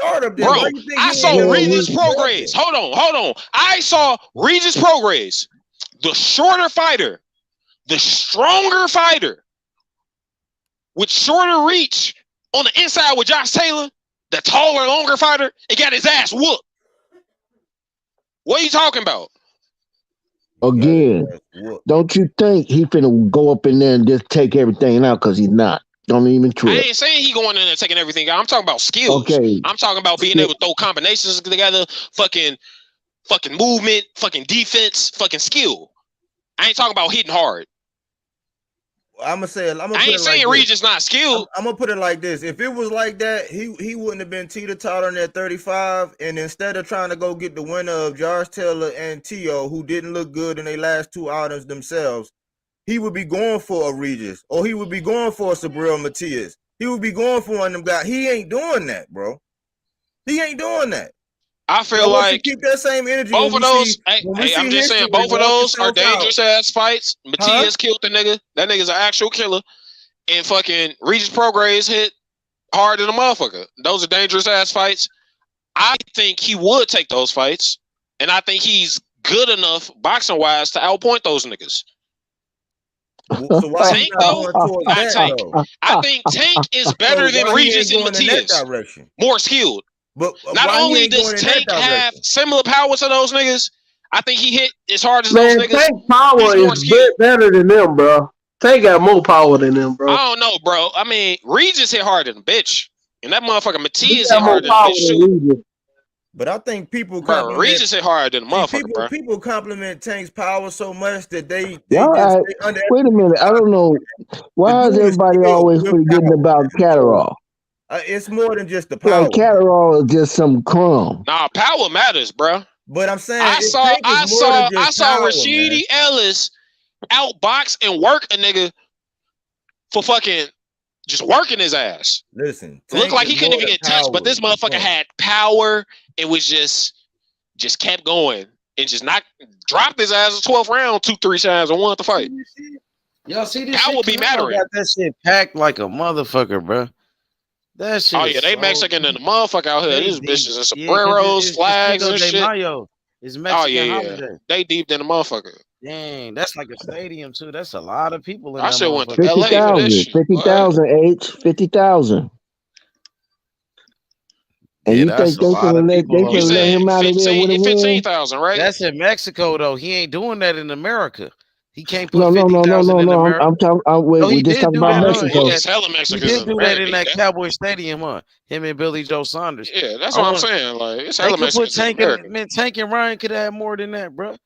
I saw Regis Prograis. Hold on. I saw Regis Prograis, the shorter fighter, the stronger fighter, with shorter reach on the inside with Josh Taylor, the taller, longer fighter, and got his ass whooped. What are you talking about? Again, don't you think he finna go up in there and just take everything out? Because he's not. Don't even trip. I ain't saying he going in there taking everything out. I'm talking about skills. Okay. I'm talking about being able to throw combinations together, fucking movement, fucking defense, fucking skill. I ain't talking about hitting hard. I ain't saying Regis not skilled. I'm gonna put it like this: if it was like that, he wouldn't have been teeter-tottering at 35. And instead of trying to go get the winner of Josh Taylor and T.O., who didn't look good in their last two outings themselves, he would be going for a Regis, or he would be going for a Sabril Matias. He would be going for one of them guys. He ain't doing that, bro. He ain't doing that. I feel like keep that same energy. Both of those, I'm just saying, both of those are dangerous ass fights. Matias killed the nigga. That nigga's an actual killer. And fucking Regis Prograis hit hard than a motherfucker. Those are dangerous ass fights. I think he would take those fights, and I think he's good enough boxing wise to outpoint those niggas. So why Tank though? I think Tank is better than Regis and Matias. More skilled. But not only does Tank have similar power to those niggas, I think he hit as hard as those niggas. Tank power is better than them, bro. Tank got more power than them, bro. I don't know, bro. I mean, Regis hit harder than bitch, and that motherfucker Matias hit harder than bitch too. But I think people Regis hit harder than a motherfucker, bro. People compliment Tank's power so much that they wait a minute. I don't know. Why is everybody always forgetting about Catterall? It's more than just the power. Like Catterall is just some crumb. Nah, power matters, bro. But I'm saying I saw Rashidi Ellis outbox and work a nigga for fucking just working his ass. Listen, it looked like he couldn't even get touched, but this motherfucker had power. It was just kept going. and just dropped his ass in 12th round 2-3 times and won the fight. Y'all see this? That shit? would be mattering. Got that shit packed like a motherfucker, bro. That shit. Oh yeah, they so Mexican and the motherfucker out here. These bitches and sombreros, flags and shit. Mayo. It's Mexican holiday. They deep in the motherfucker. Dang, that's like a stadium too. That's a lot of people in I that should went to 50,000. 50,000, H. 50,000. And Yeah, you think they can let him out of there with a win? 15,000, right? That's in Mexico though. He ain't doing that in America. He can't put No. 50,000 in America. I'm talking. We're just talking about Mexico. He did do that in that Cowboy Stadium, huh? Him and Billy Joe Saunders. Yeah, that's what I'm saying. Like it's hella Mexicans in America. Man, Tank and Ryan could have more than that, bro.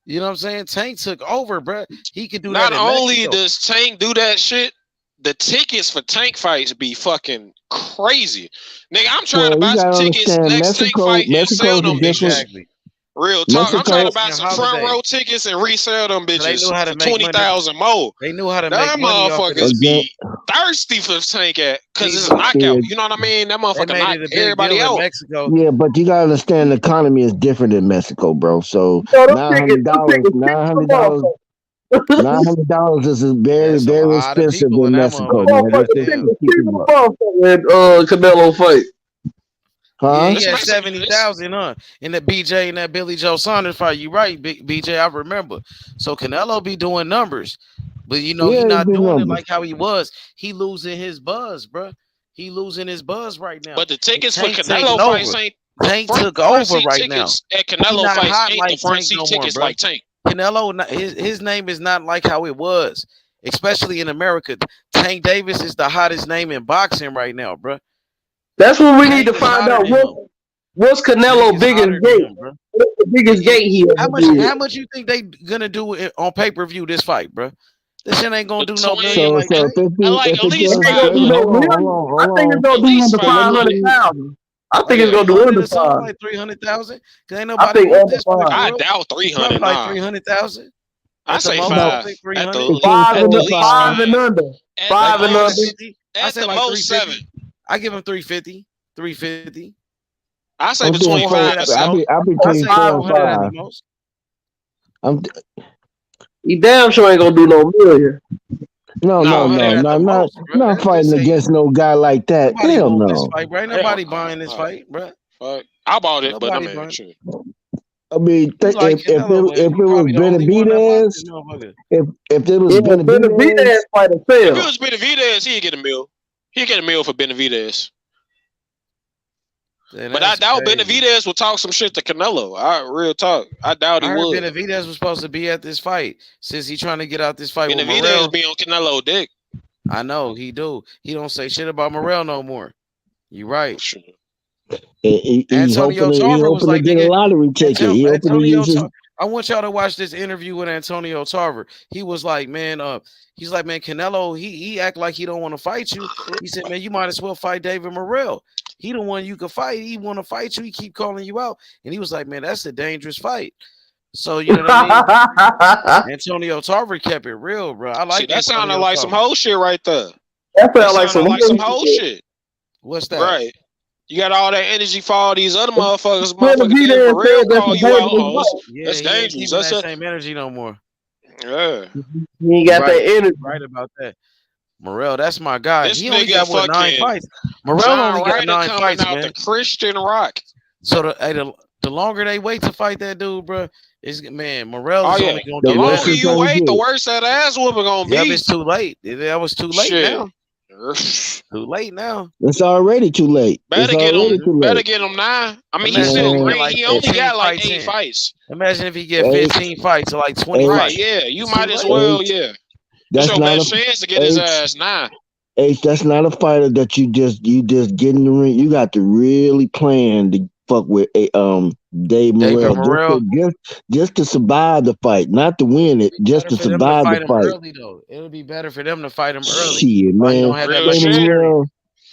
You know what I'm saying? Tank took over, bro. He could do that. Not only does Tank do that shit, the tickets for Tank fights be fucking crazy. Nigga, I'm trying to buy some tickets next Tank fight and sell them bitches. Real talk. I'm trying to buy some front row tickets and resell them bitches for 20,000 more. They knew how to make money off motherfuckers be thirsty for Tank at because it's a knockout. You know what I mean? That motherfucker knocked everybody out. Yeah, but you gotta understand the economy is different in Mexico, bro. So $900 is very, very expensive in Mexico, man. Canelo fight. Huh? Yeah, he had 70,000, in the BJ and that Billy Joe Saunders fight. You right, BJ. I remember. So Canelo be doing numbers, but you know he's not doing it like how he was. He losing his buzz, bro. He losing his buzz right now. But the tickets for Canelo fights ain't. Tank took over right now. At Canelo fights ain't the front seat tickets like Tank. Canelo, his name is not like how it was, especially in America. Tank Davis is the hottest name in boxing right now, bro. That's what we need to find out. What's Canelo biggest gate? What's the biggest gate he ever How much you think they gonna do it on pay-per-view this fight, bro? This shit ain't gonna do no million like that. I think it's gonna do under 500,000. I think it's gonna do under 500. Like 300,000. Cause ain't nobody want this. I doubt 300. Like 300,000. I say 5. 5 and under. 5 and under. I say like 7. I give him 350. 350. I say between 5 and 7. I'll be between 4 and 5. He damn sure ain't gonna do no million. No, not fighting against no guy like that. Hell no. Fight, bro. Ain't nobody buying this fight, bro. I bought it, but I mean, sure. I mean, if it was Benavidez, if it was Benavidez, fight a fail. If it was Benavidez, he'd get a meal. He'd get a meal for Benavidez. But I doubt Benavidez will talk some shit to Canelo. Real talk. I doubt he would. Benavidez was supposed to be at this fight since he's trying to get out this fight. Benavidez be on Canelo dick. I know he do. He don't say shit about Morrell no more. You right. Antonio Tarver was like, get a lottery ticket. I want y'all to watch this interview with Antonio Tarver. He was like, man, he's like, man, Canelo, he act like he don't want to fight you. He said, man, you might as well fight David Morrell. He the one you can fight. He want to fight you. He keep calling you out. And he was like, man, that's a dangerous fight. So, you know what I mean? Antonio Tarver kept it real, bro. I like that. Sounded like some whole shit right there. That sounded like some whole shit. What's that? Right. You got all that energy for all these other motherfuckers. Motherfuckers Morrell call you out. That's dangerous. That's that same energy no more. Yeah. He ain't got that energy. Right about that. Morrell, that's my guy. This he only got 9 fights. Morrell only got 9 fights, man. The Christian Rock. So the longer they wait to fight that dude, bro, Morrell is only gonna the longer you wait, the worse that ass whooping gonna be. Yeah, it's too late. That was too late now. Too late now. It's already too late. Better get him now. I mean, he's still great. He only got like 8 fights. Imagine if he get 15 fights or like 20 fights. Yeah, you might as well. Yeah. That's your best chance to get his ass now. That's not a fighter that you just get in the ring. You got to really plan to fuck with Dave Morrell just to survive the fight, not to win it, just to survive the fight. Early, though. It'll be better for them to fight him early. Shit, man.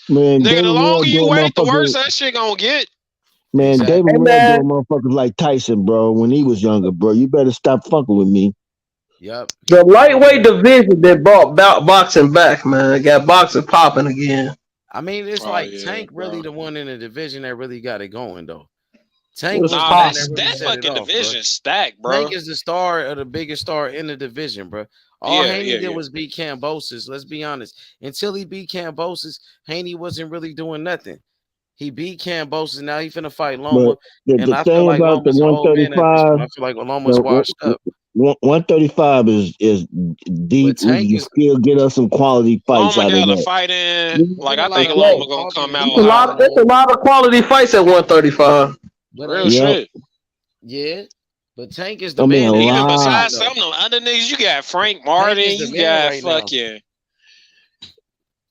Nigga, the longer you wait, the worse that shit gonna get. Man, David Morrell doing motherfuckers like Tyson, bro, when he was younger, bro. You better stop fucking with me. Yep. The lightweight division that brought boxing back, man. Got boxing popping again. I mean, it's Tank really the one in the division that really got it going, though. Tank was the Nah, man that that really set it fucking off, division bro. stacked, bro. Tank is the star of the biggest star in the division, bro. All Haney did yeah. was beat Kambosos. Let's be honest. Until he beat Kambosos, Haney wasn't really doing nothing. He beat Kambosos. Now he finna fight Loma. But And the I feel thing like about the Loma's an old man at this 135, point. I feel like Loma's washed up. 135 is deep. We can still get us some quality fights Loma out of got a that. fight in. Like I think of Loma gonna come out hot. It's a lot of quality fights at 135. But Real shit. Yeah. But Tank is the I mean, man. Even besides some of them other niggas, you got Frank Martin, is the you man got right now. fucking.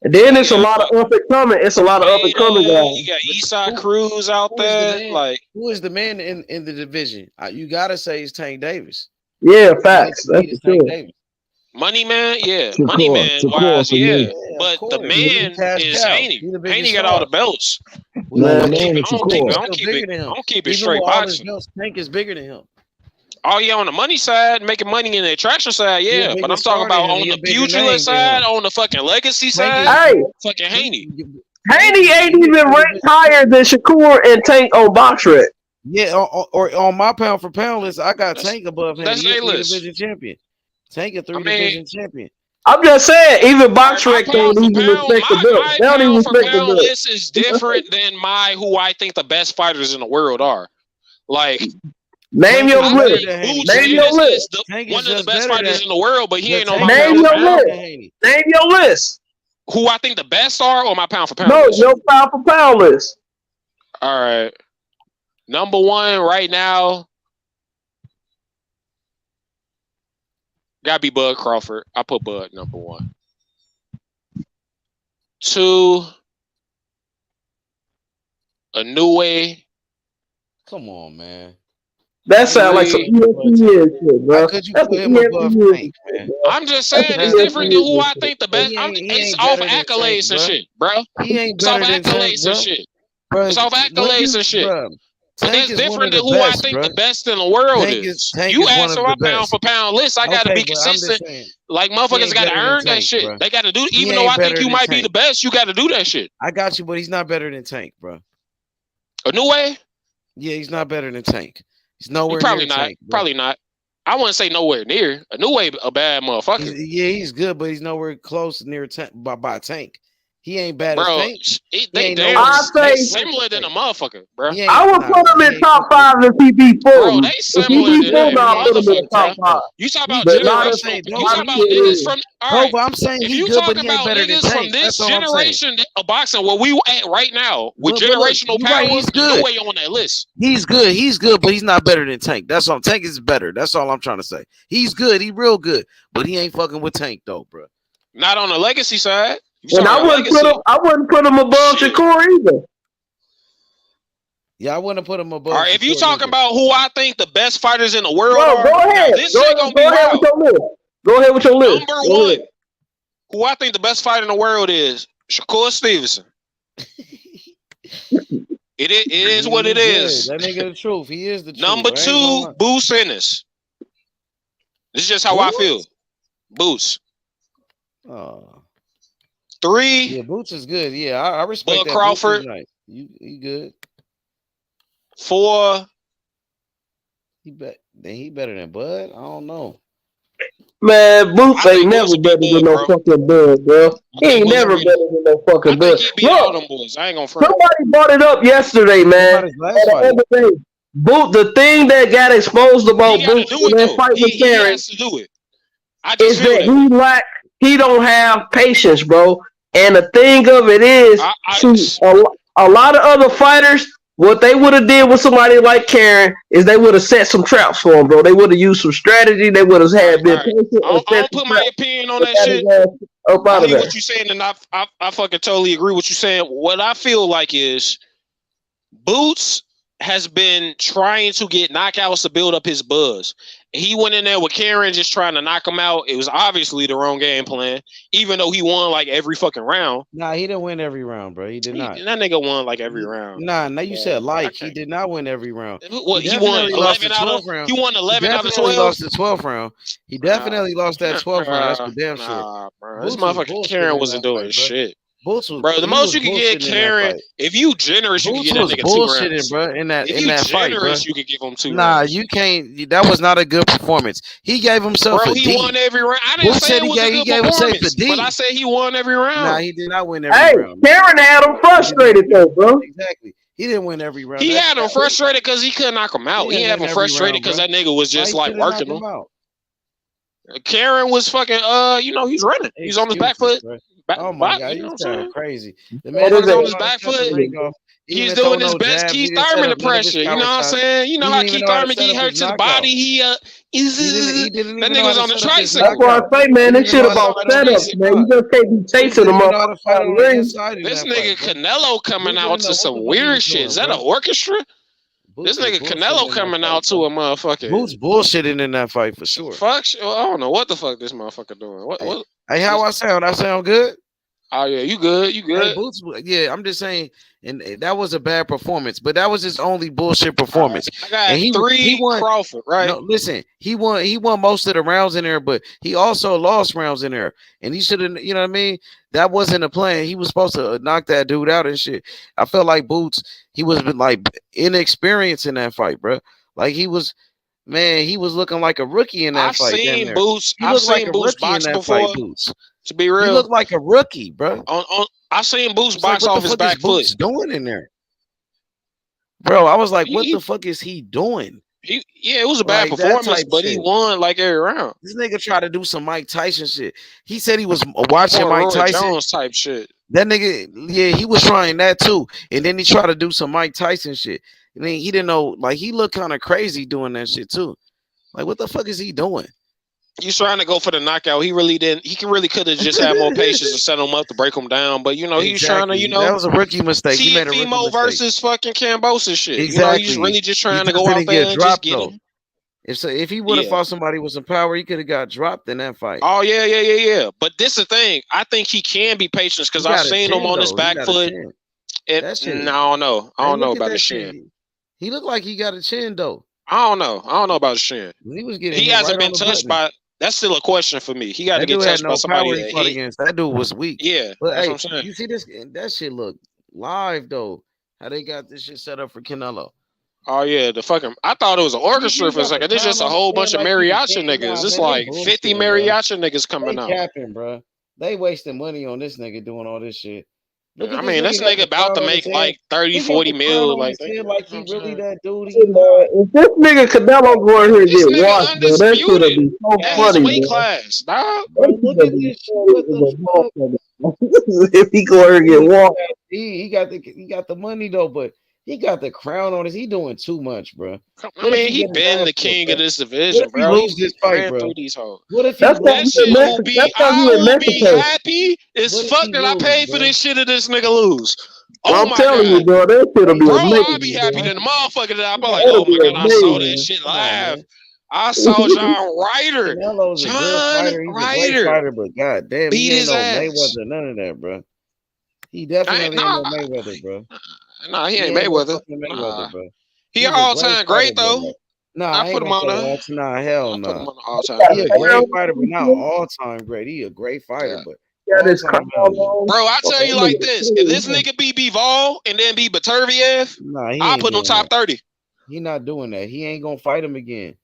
And then it's a lot of up and coming. It's a lot of up and coming guys. You got Eastside Cruz out there. Like, who is the man in the division? You gotta say it's Tank Davis. Yeah, facts. That's for Tank sure. Davis. Money Man, yeah. Shakur, Money Man Shakur wise, for yeah. me. But the man is Haney. Haney got star. all the belts. Man, I'm man, gonna Tank keep it Even straight with all his boxing. belts, Tank is bigger than him. Oh yeah, on the money side, making money in the attraction side, He a yeah. bigger But I'm star talking than about him. on He a the bigger name pugilist than side, him. on the fucking legacy Tank side, Hey, fucking Haney. Haney ain't even ranked higher than Shakur and Tank on BoxRec. Yeah, or on my pound for pound list, I got Tank above him. That's He a A-list. division champion. Tank a division champion. I'm just saying, even BoxRec My don't even pound, respect the belt. my They don't even pound for respect the pound belt. list is different than who I think the best fighters in the world are. Like, Name your list. Boots Name your list. is one of the best fighters in the world, but he ain't on my Name pound for your pound. list. Name your list. Who I think the best are on my pound for pound No, list? your pound for pound list. All right. Number one right now, gotta be Bud Crawford. I put Bud number one. 2, Inoue. Come on, man. That sounds like some ESPN shit, bro. How could you That's put some him above ESPN Tank, man? I'm just saying it's different than who I think the best. It's off accolades and shit, bro. He ain't It's off better than Tank, accolades and bro. shit. Bro, It's off accolades and shit. Bro, But Tank that's is one different of than the who I best, think bro. the best in the world Tank is. Tank You is one ask of for my the pound best. for pound list, I gotta Okay, be but I'm just consistent. saying, Like he motherfuckers ain't gotta better than earn that Tank, shit. bro. They gotta do. He Even though ain't I think better you than might be Tank. the best, you gotta do that shit. I got you, but he's not better than Tank, bro. Inoue? Yeah, he's not better than Tank. He's He nowhere probably near not. Tank, bro. Probably not. I wouldn't say nowhere near. Inoue a bad motherfucker. He's good, but he's nowhere close near by Tank. He ain't bad as Bro, Tank. they similar than a motherfucker, bro. I would put him in top 5 if he beat Bro, Fulton. they If he similar beat than Fulton, a I'll put him in motherfucker, top bro. 5. You talk about But not if generational. You not talk if about he niggas is. from. All No, right. but I'm saying If he you good, but talk he ain't about better than niggas from Tank. this That's all I'm saying. generation of boxing, where we at right now with But look, generational you're right, power, he's good. no way on that list. He's good, but he's not better than Tank. That's all. Tank is better. That's all I'm trying to say. He's good, he real good, but he ain't fucking with Tank though, bro. Not on the legacy side. You And talking I about wouldn't put him above Shakur either. Yeah, I wouldn't put him above. All right, if you Shakur talking either. about who I think the best fighters in the world Bro, are, go ahead. now, this shit gonna be Go ahead with wild. your list. Go ahead with your list. Number Go one, ahead. who I think the best fighter in the world is Shakur Stevenson. It is what it is. That nigga the truth. He is the truth. Number 2, Boots Ennis. This is just how I feel. Boots. Oh. 3, Yeah, Boots is good. Yeah, I respect Bud that. Crawford. Boots is nice. He good. 4, He better than Bud. I don't know. Man, Boots ain't never better than no fucking Bud, bro. He ain't never better than no fucking Bud. he beat all them boys. I ain't gonna front. Somebody brought it up yesterday, man. The other day. Boot, the thing that got exposed about Boots in that fight with Karen has to do it. is that he don't have patience, bro. And the thing of it is, a lot of other fighters, what they would have did with somebody like Karen is they would have set some traps for him, bro. They would have used some strategy. They would have had been patient. I don't put my opinion on that shit. I hear what you're saying, and I fucking totally agree with you saying. What I feel like is Boots has been trying to get knockouts to build up his buzz. He went in there with Karen just trying to knock him out. It was obviously the wrong game plan, even though he won like every fucking round. Nah, he didn't win every round, bro. He did not. That nigga won like every round. Nah, now you said he did not win every round. Well, he won 11 out of 12. He won 11 out of 12. Lost the 12th round. He definitely lost that 12th round. That's for damn sure. Bro. This motherfucking Karen wasn't doing shit. Boots was, bro. The most you can get bullshitting in that Karen, fight. if you generous, you can Boots get that was nigga 2 bullshitting, rounds. bro. In that If you fight, bro. generous, you can give him 2 Nah, rounds. you can't. That was not a good performance. He gave himself Bro, a he D. won every round. I didn't Boots say said it was a good gave himself a performance, D. but I said he won every round. Nah, he did not win every Hey, round. Karen had him frustrated though, bro. Exactly. He didn't win every round. He had him frustrated because he couldn't knock him out. He had him frustrated because that nigga was just like working him. Karen was fucking he's running. He's on his back foot. Oh my god, he's kind of crazy. The man was on his back foot. He's doing his best Keith Thurman impression. You know what I'm saying? You know how Keith Thurman he hurts his body. That nigga was on the tricycle. That's why I say, man, this shit about setups, man. You just can't be chasing them up. This nigga Canelo coming out to some weird shit. Is that an orchestra? This nigga Canelo coming out to a motherfucker. Boots bullshitting in that fight for sure. Fuck, I don't know what the fuck this motherfucker doing. What? Hey, how I sound? I sound good? Oh yeah, you good? You good? Hey, Boots, yeah, I'm just saying, and that was a bad performance, but that was his only bullshit performance. I got and he won Crawford, right? No, listen, he won most of the rounds in there, but he also lost rounds in there, and he should have, you know what I mean? That wasn't a plan. He was supposed to knock that dude out and shit. I felt like Boots, he was like inexperienced in that fight, bro. Like he was looking like a rookie in that fight. I've seen Boots box before. Boots. To be real, he looked like a rookie, bro. I seen Boots box off his back foot. Doing in there, bro? I was like, what the fuck is he doing? It was a bad performance, but he won like every round. This nigga tried to do some Mike Tyson shit. He said he was watching Mike Tyson Jones type shit. That nigga, yeah, he was trying that too, and then he tried to do some Mike Tyson shit. I mean, he didn't know, like he looked kind of crazy doing that shit too. Like, what the fuck is he doing? He's trying to go for the knockout. He really didn't. He really could have just had more patience to set him up to break him down. But he's trying to, that was a rookie mistake. He made a rookie mistake. versus fucking Cambosa shit. Exactly. He's really just trying to go out there and just get him. If he would have fought somebody with some power, he could have got dropped in that fight. Oh yeah. But this is the thing. I think he can be patient because I've seen him on his back foot. I don't know. I don't know about his chin. He looked like he got a chin though. I don't know about his chin. He hasn't been touched by. That's still a question for me. He got to get touched by somebody that fought against. That dude was weak. Yeah, but that's what I'm saying. You see this? That shit look live though. How they got this shit set up for Canelo. Oh yeah, I thought it was an orchestra for a second. It's just a whole bunch of mariachi niggas. It's like 50 mariachi niggas coming out. Capping, bro. They wasting money on this nigga doing all this shit. I mean, this nigga about to make like 30, 40 mil. Like he really that dude. If this nigga Canelo go in here and get washed, bro, that should have been so funny. Weight class, dog. Look at this shit. What the fuck? If he go in and get washed, he got the money though, but he got the crown on us. He doing too much, bro. I mean, he been the king of this division, bro. He lose this fight, bro. What if that shit will be? I will be happy as fuck that I paid for this shit if this nigga lose. I'm telling you, bro, that shit'll be amazing. I'll be happy than the motherfucker that I'm like, oh my god, I saw that shit live. I saw John Ryder. Canelo's a good fighter. He's a great fighter, but god damn, he ain't no Mayweather, none of that, bro. He definitely ain't no Mayweather, bro. Nah, he ain't Mayweather. Bro. He all time great though. Bro. Nah, I put him on there. Nah, hell no. He a great fighter, but not all time great. He a great fighter, but bro, I tell you like this: if this nigga be Bivol and then be Baturviev, I'll put him top 30. He not doing that. He ain't gonna fight him again.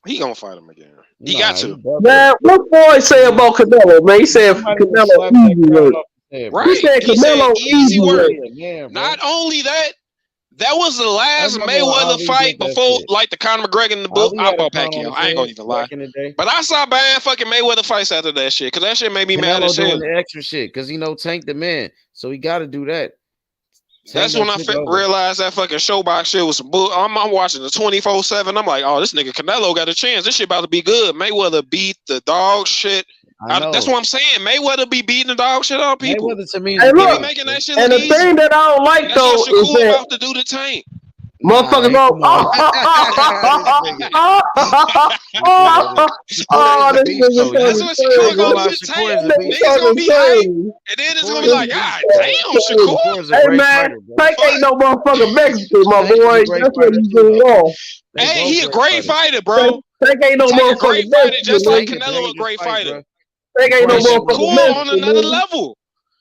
He gonna fight him again. He got to. Man, what boy say about Canelo? Man, he said Canelo easy work. Right. He said Canelo easy work. Not only that, that was the last Mayweather fight before, like the Conor McGregor in the book. I bought Pacquiao. I ain't gonna even lie. But I saw buying fucking Mayweather fights after that shit, because that shit made me mad as hell. Doing the extra shit, because Tank the man, so he got to do that. That's when I realized that fucking showbox shit was some bull. I'm watching the 24/7. I'm like, oh, this nigga Canelo got a chance. This shit about to be good. Mayweather beat the dog shit. That's what I'm saying. Mayweather be beating the dog shit on people. Mayweather to me, hey, look, making that shit and the easy. thing that I don't like though is that about to do the Tank. motherfuckers go, this nigga that's what Shakur gonna do to Tank. Niggas gonna be hype, and then it's gonna be like, God damn, Shakur. Hey man, Tank ain't no motherfucking Mexican, my boy. That's what he's doing wrong. Hey, he a great fighter, bro. Tank ain't no motherfucking Mexican, just like Canelo a great fighter. Tank ain't no motherfucking Shakur Mexican. on another level.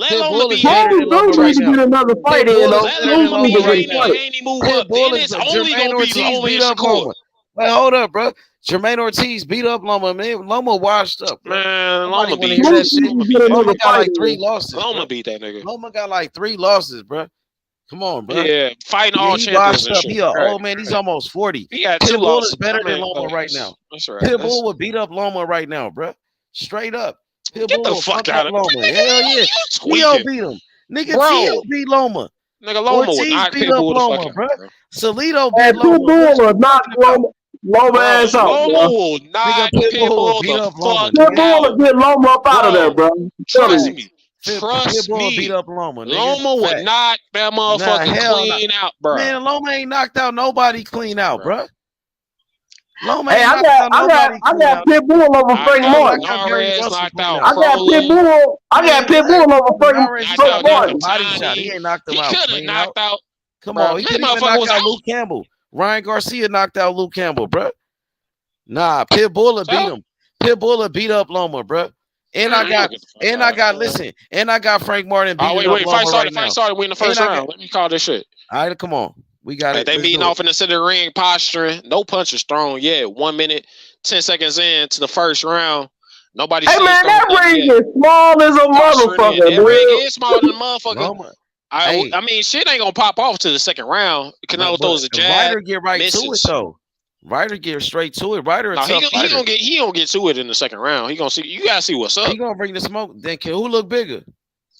Let Loma be better than Loma right now. Get another fight in, though. Let Loma be right now. Ain't he move up? Then it's only Jermaine gonna be Ortiz Loma beat and up Shakur. Loma. Wait, hold up, bro. Jermaine Ortiz beat up Loma, man. Loma washed up, bro. Man, Nobody Loma want to beat hear that shit. Loma got like 3 in. losses. Loma bro. beat that nigga. Loma got like 3 losses, bro. Come on, bro. Yeah, fighting all he champions washed and up. shit. He an Right. old man. He's almost 40. He got 2 Pitbull losses. is better than Loma right now. That's right. Pitbull would beat up Loma right now, bro. Straight up. Pitbull Get the will fuck fuck out up of Loma. Hell yeah. Neo beat him. Nigga, bro. Tio beat Loma. Nigga, Loma would Ortiz knock beat up Pitbull the fuck Loma, out, bro. bro. Salito And beat Loma. What Pitbull you will knock talking about? Loma Bro, ass out, Loma bro. will knock Nigga, Pitbull Pitbull beat the up Loma, fuck nigga. Pitbull out. will get Loma up out of there, Bro, bro. I'm telling trust you. me. Trust Pitbull beat me. up Loma, nigga. Loma would Fact. knock that Nah, motherfucker hell nah. clean out, bro. Man, Loma ain't knocked out nobody clean out, bro. Loma Hey, ain't I knocked out nobody clean got out. Pitbull over Frank Knocked out Martin. Knocked out Gary Narez, Russell knocked clean out out. I got Crowley. Pitbull over Narez, Knocked Frank out Martin. body shot. Tiny. He ain't knocked him He out could have clean knocked out. out. Come Bro, on, he that could even motherfucker knock was out out. Luke Campbell. Ryan Garcia knocked out Luke Campbell, bro. Nah, Pitbull beat him. Pitbull beat up Loma, bro. And I got Frank Martin beating up Wait, Loma fight right started. We in the first now. round. Let me call this shit. All right, come on. We got it. They Let's meeting do it. off in the center of the ring, posturing. No punches thrown yet. 1 minute, 10 seconds in to the first round. Nobody. Hey man, that ring is small as a motherfucker. That ring is smaller than a motherfucker. Loma. I mean, shit ain't gonna pop off to the second round. Canelo throws a jab. Ryder get right to it though. Ryder get straight to it. Ryder, no, he gonna get to it in the second round. He gonna see. You gotta see what's up. He gonna bring the smoke. Then who look bigger?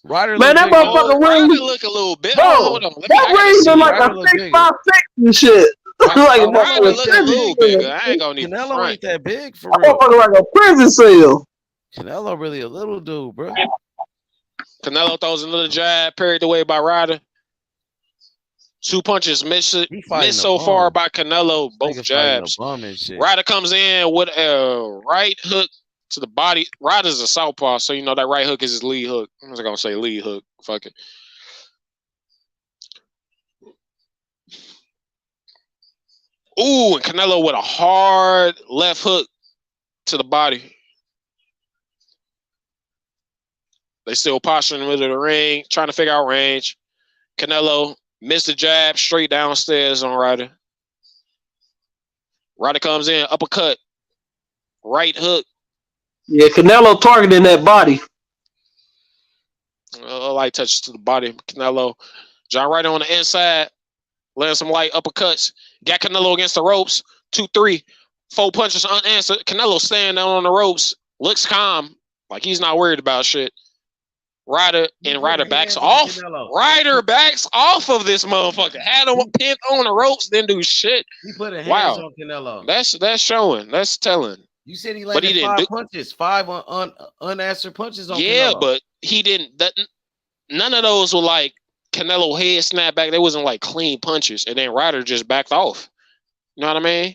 Ryder man, look that motherfucker ring. Ryder look a little bit. Bro, hold on. That ring look like a 6'5" and shit. Like Ryder look a little bigger. I ain't gonna even Canelo front. ain't that big for That real. motherfucker like a prison cell. Canelo really a little dude, bro. Canelo throws another jab, parried away by Ryder. 2 punches missed so far by Canelo, both jabs. Ryder comes in with a right hook to the body. Ryder's a southpaw, so you know that right hook is his lead hook. I'm just gonna say lead hook. Fuck it. Ooh, and Canelo with a hard left hook to the body. They still posturing in the middle of the ring, trying to figure out range. Canelo missed the jab straight downstairs on Ryder. Ryder comes in, uppercut, right hook. Yeah, Canelo targeting that body. Light touches to the body. Canelo, John Ryder on the inside, laying some light uppercuts. Got Canelo against the ropes. 2, 3, 4 punches unanswered. Canelo standing down on the ropes, looks calm, like he's not worried about shit. Ryder backs off. Ryder backs off of this motherfucker. Had him pinned on the ropes, didn't do shit. He put a hands on Canelo. That's showing. That's telling. You said he landed 5 punches, 5 unanswered punches on Canelo. Yeah, but he didn't. None of those were like Canelo head snap back. They wasn't like clean punches, and then Ryder just backed off. You know what I mean?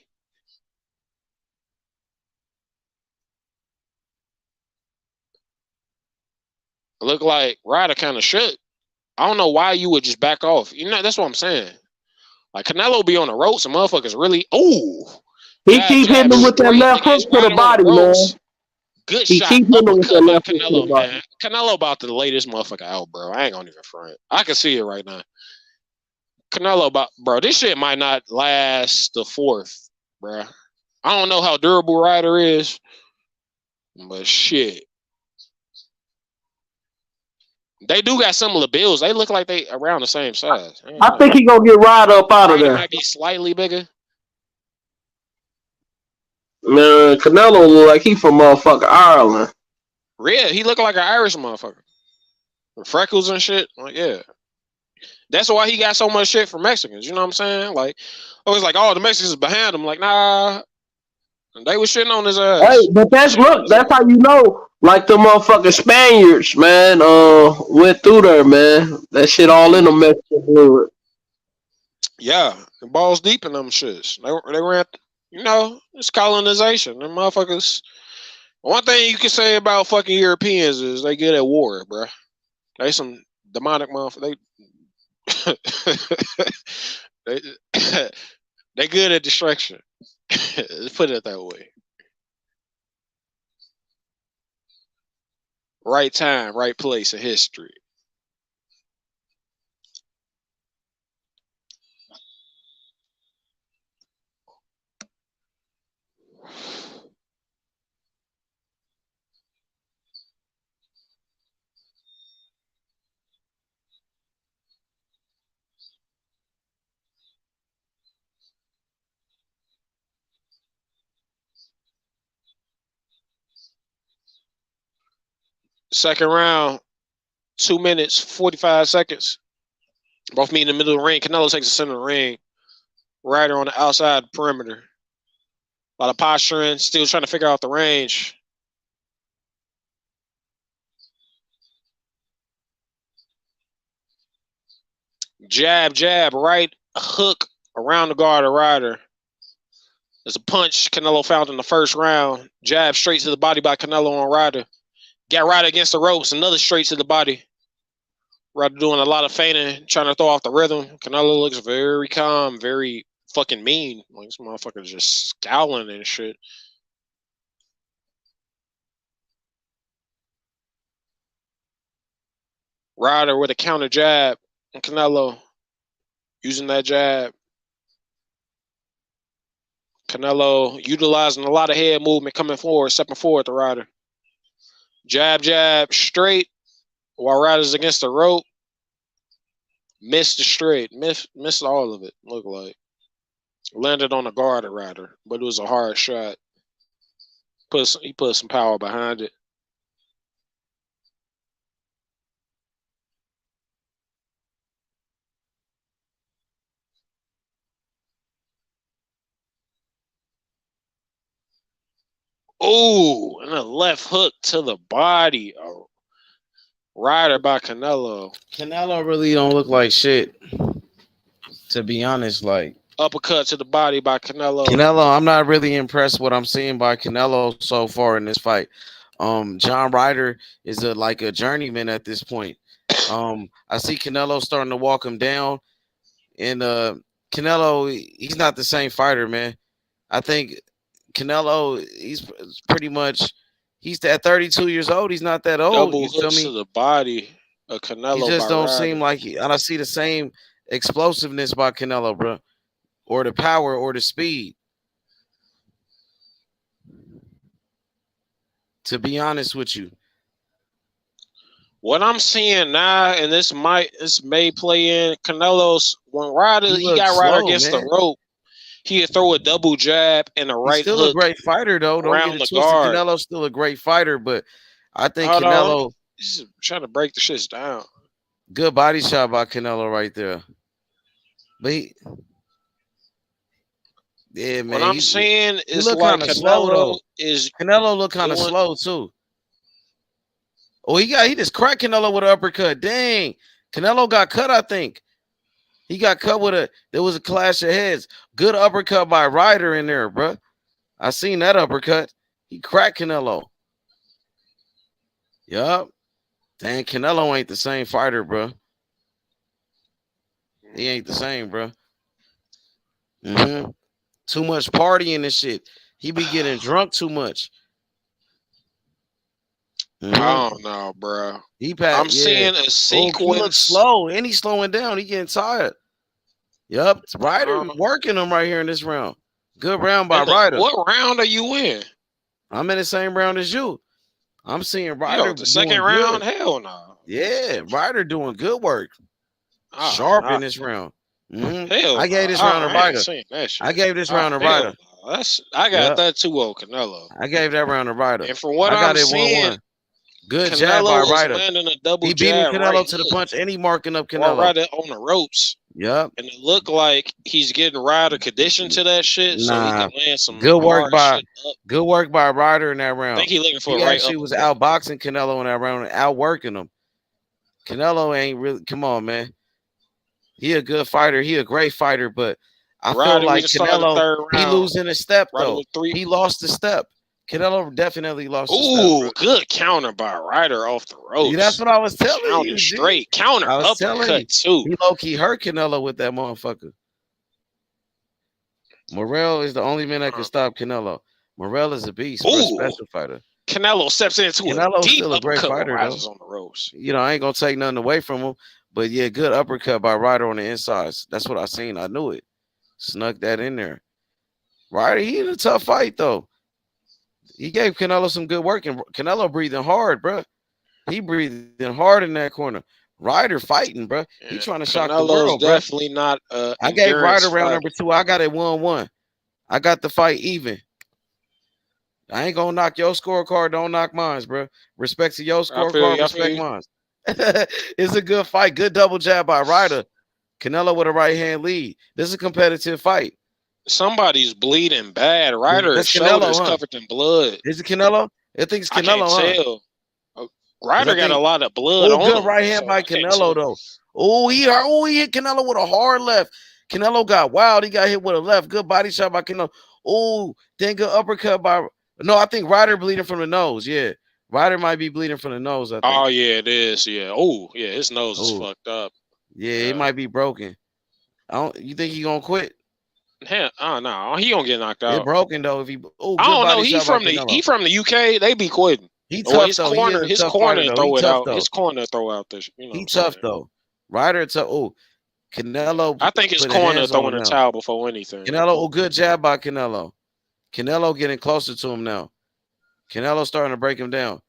Look like Ryder kind of shook. I don't know why you would just back off. You know, that's what I'm saying. Like Canelo be on the ropes, and motherfuckers really. Ooh, he keep hitting him with that left hook to the body, man. Good shot. Uppercut by Canelo, man. Canelo about to lay this motherfucker out, bro. I ain't gonna even front. I can see it right now. Canelo bro, this shit might not last the fourth, bro. I don't know how durable Ryder is, but shit. They do got similar builds. They look like they around the same size. I think he gonna get Ryder up out of there. Might be slightly bigger. Man, Canelo look like he from motherfucking Ireland. Yeah, he look like an Irish motherfucker. With freckles and shit. Like, yeah. That's why he got so much shit from Mexicans. You know what I'm saying? Like, I was like, oh, the Mexicans is behind him. Like, nah. They was shitting on his ass. Hey, but that's how you know, like the motherfucking Spaniards, man, went through there, man. That shit all in the Mexican fluid. Yeah, the balls deep in them shits. They ran, you know, it's colonization. Them motherfuckers. One thing you can say about fucking Europeans is they good at war, bro. They some demonic motherfuckers. They good at destruction. Let's put it that way. Right time, right place in history. Second round, 2 minutes, 45 seconds. Both meet in the middle of the ring. Canelo takes the center of the ring. Ryder on the outside perimeter. A lot of posturing, still trying to figure out the range. Jab, jab, right hook around the guard of Ryder. There's a punch Canelo found in the first round. Jab straight to the body by Canelo on Ryder. Got Ryder against the ropes. Another straight to the body. Ryder doing a lot of feigning, trying to throw off the rhythm. Canelo looks very calm, very fucking mean. Like this motherfucker just scowling and shit. Ryder with a counter jab. And Canelo using that jab. Canelo utilizing a lot of head movement, coming forward, stepping forward to Ryder. Jab, jab, straight. While Ryder's against the rope. Missed the straight. Missed all of it, looked like. Landed on the guard of Ryder, but it was a hard shot. He put some power behind it. Oh, and a left hook to the body. Oh, Ryder by Canelo. Canelo really don't look like shit, to be honest. Like uppercut to the body by Canelo. Canelo, I'm not really impressed what I'm seeing by Canelo so far in this fight. John Ryder is like a journeyman at this point. I see Canelo starting to walk him down, and Canelo, he's not the same fighter, man. I think Canelo, he's pretty much, he's at 32 years old. He's not that old. Double hooks to the body of Canelo. He just don't Ryder. seem like I don't see the same explosiveness by Canelo, bro, or the power or the speed. To be honest with you, what I'm seeing now, and this may play in Canelo's when Ryder he got Ryder against the rope. He'd throw a double jab and a right hook. He's still a great fighter, though. Don't get it twisted. Canelo's still a great fighter, but I think Canelo. He's trying to break the shits down. Good body shot by Canelo right there. But yeah, man. What I'm saying is look like kind of slow, though. Canelo look kind of doing... slow too. Oh, he just cracked Canelo with an uppercut. Dang, Canelo got cut. I think he got cut with there was a clash of heads. Good uppercut by Ryder in there, bro. I seen that uppercut. He cracked Canelo. Yup. Dang, Canelo ain't the same fighter, bro. He ain't the same, bro. Too much partying and shit. He be getting drunk too much. I don't know, bro. I'm seeing a sequence. He looks slow, and he's slowing down. He getting tired. Yup, Ryder working him right here in this round. Good round by Ryder. What round are you in? I'm in the same round as you. I'm seeing Ryder. The second round? Hell no. Yeah, Ryder doing good work. Sharp in this round. Hell, I gave this round to Ryder. I gave this round to Ryder. I got that too, old Canelo. I gave that round to Ryder. And from what I'm seeing, 1-1. Good jab by Ryder. He beating Canelo to the punch, and he marking up Canelo. Ryder on the ropes. Yep. And it looked like he's getting Ryder conditioned to that shit, so he can land some good work by shit up. Good work by Ryder in that round. I think he looking for he a right actually was outboxing Canelo in that round, outworking him. Canelo ain't really. Come on, man. He a good fighter. He a great fighter, but I feel like Canelo, he losing a step though. He lost a step. Canelo definitely lost a step. Ooh, good counter by Ryder off the ropes. Yeah, that's what I was telling counter you. Straight counter uppercut too. He low key hurt Canelo with that motherfucker. Morrell is the only man that can stop Canelo. Morrell is a beast, bro, special fighter. Canelo steps into Canelo a deep still a great fighter, though. On the ropes. You know, I ain't gonna take nothing away from him, but yeah, good uppercut by Ryder on the insides. That's what I seen. I knew it. Snuck that in there. Ryder, he in a tough fight though. He gave Canelo some good work, and Canelo breathing hard, bro. He breathing hard in that corner. Ryder fighting, bro. He trying to shock the world, bro. Definitely not. I gave Ryder round number 2. I got it 1-1. I got the fight even. I ain't gonna knock your scorecard. Don't knock mine, bro. Respect to your scorecard. Respect mine. It's a good fight. Good double jab by Ryder. Canelo with a right hand lead. This is a competitive fight. Somebody's bleeding bad. Ryder's shoulders covered in blood. Is it Canelo? I think it's Canelo. I can't tell. Ryder got a lot of blood on good him. Right hand by Canelo though. He hit Canelo with a hard left. Canelo got wild. He got hit with a left. Good body shot by Canelo. Then good uppercut by. No, I think Ryder bleeding from the nose. Yeah, Ryder might be bleeding from the nose. I think. Oh yeah, it is. Yeah. Oh yeah, his nose is fucked up. Yeah, it might be broken. You think he gonna quit? Hell, no, he gonna get knocked out. It's broken though. If he, I don't know. He from the UK. They be quitting. He tough his though. His corner throw it out. His corner throw out this. He tough though. Ryder tough. Canelo. I think his corner throwing the towel before anything. Canelo. Good jab by Canelo. Canelo getting closer to him now. Canelo starting to break him down.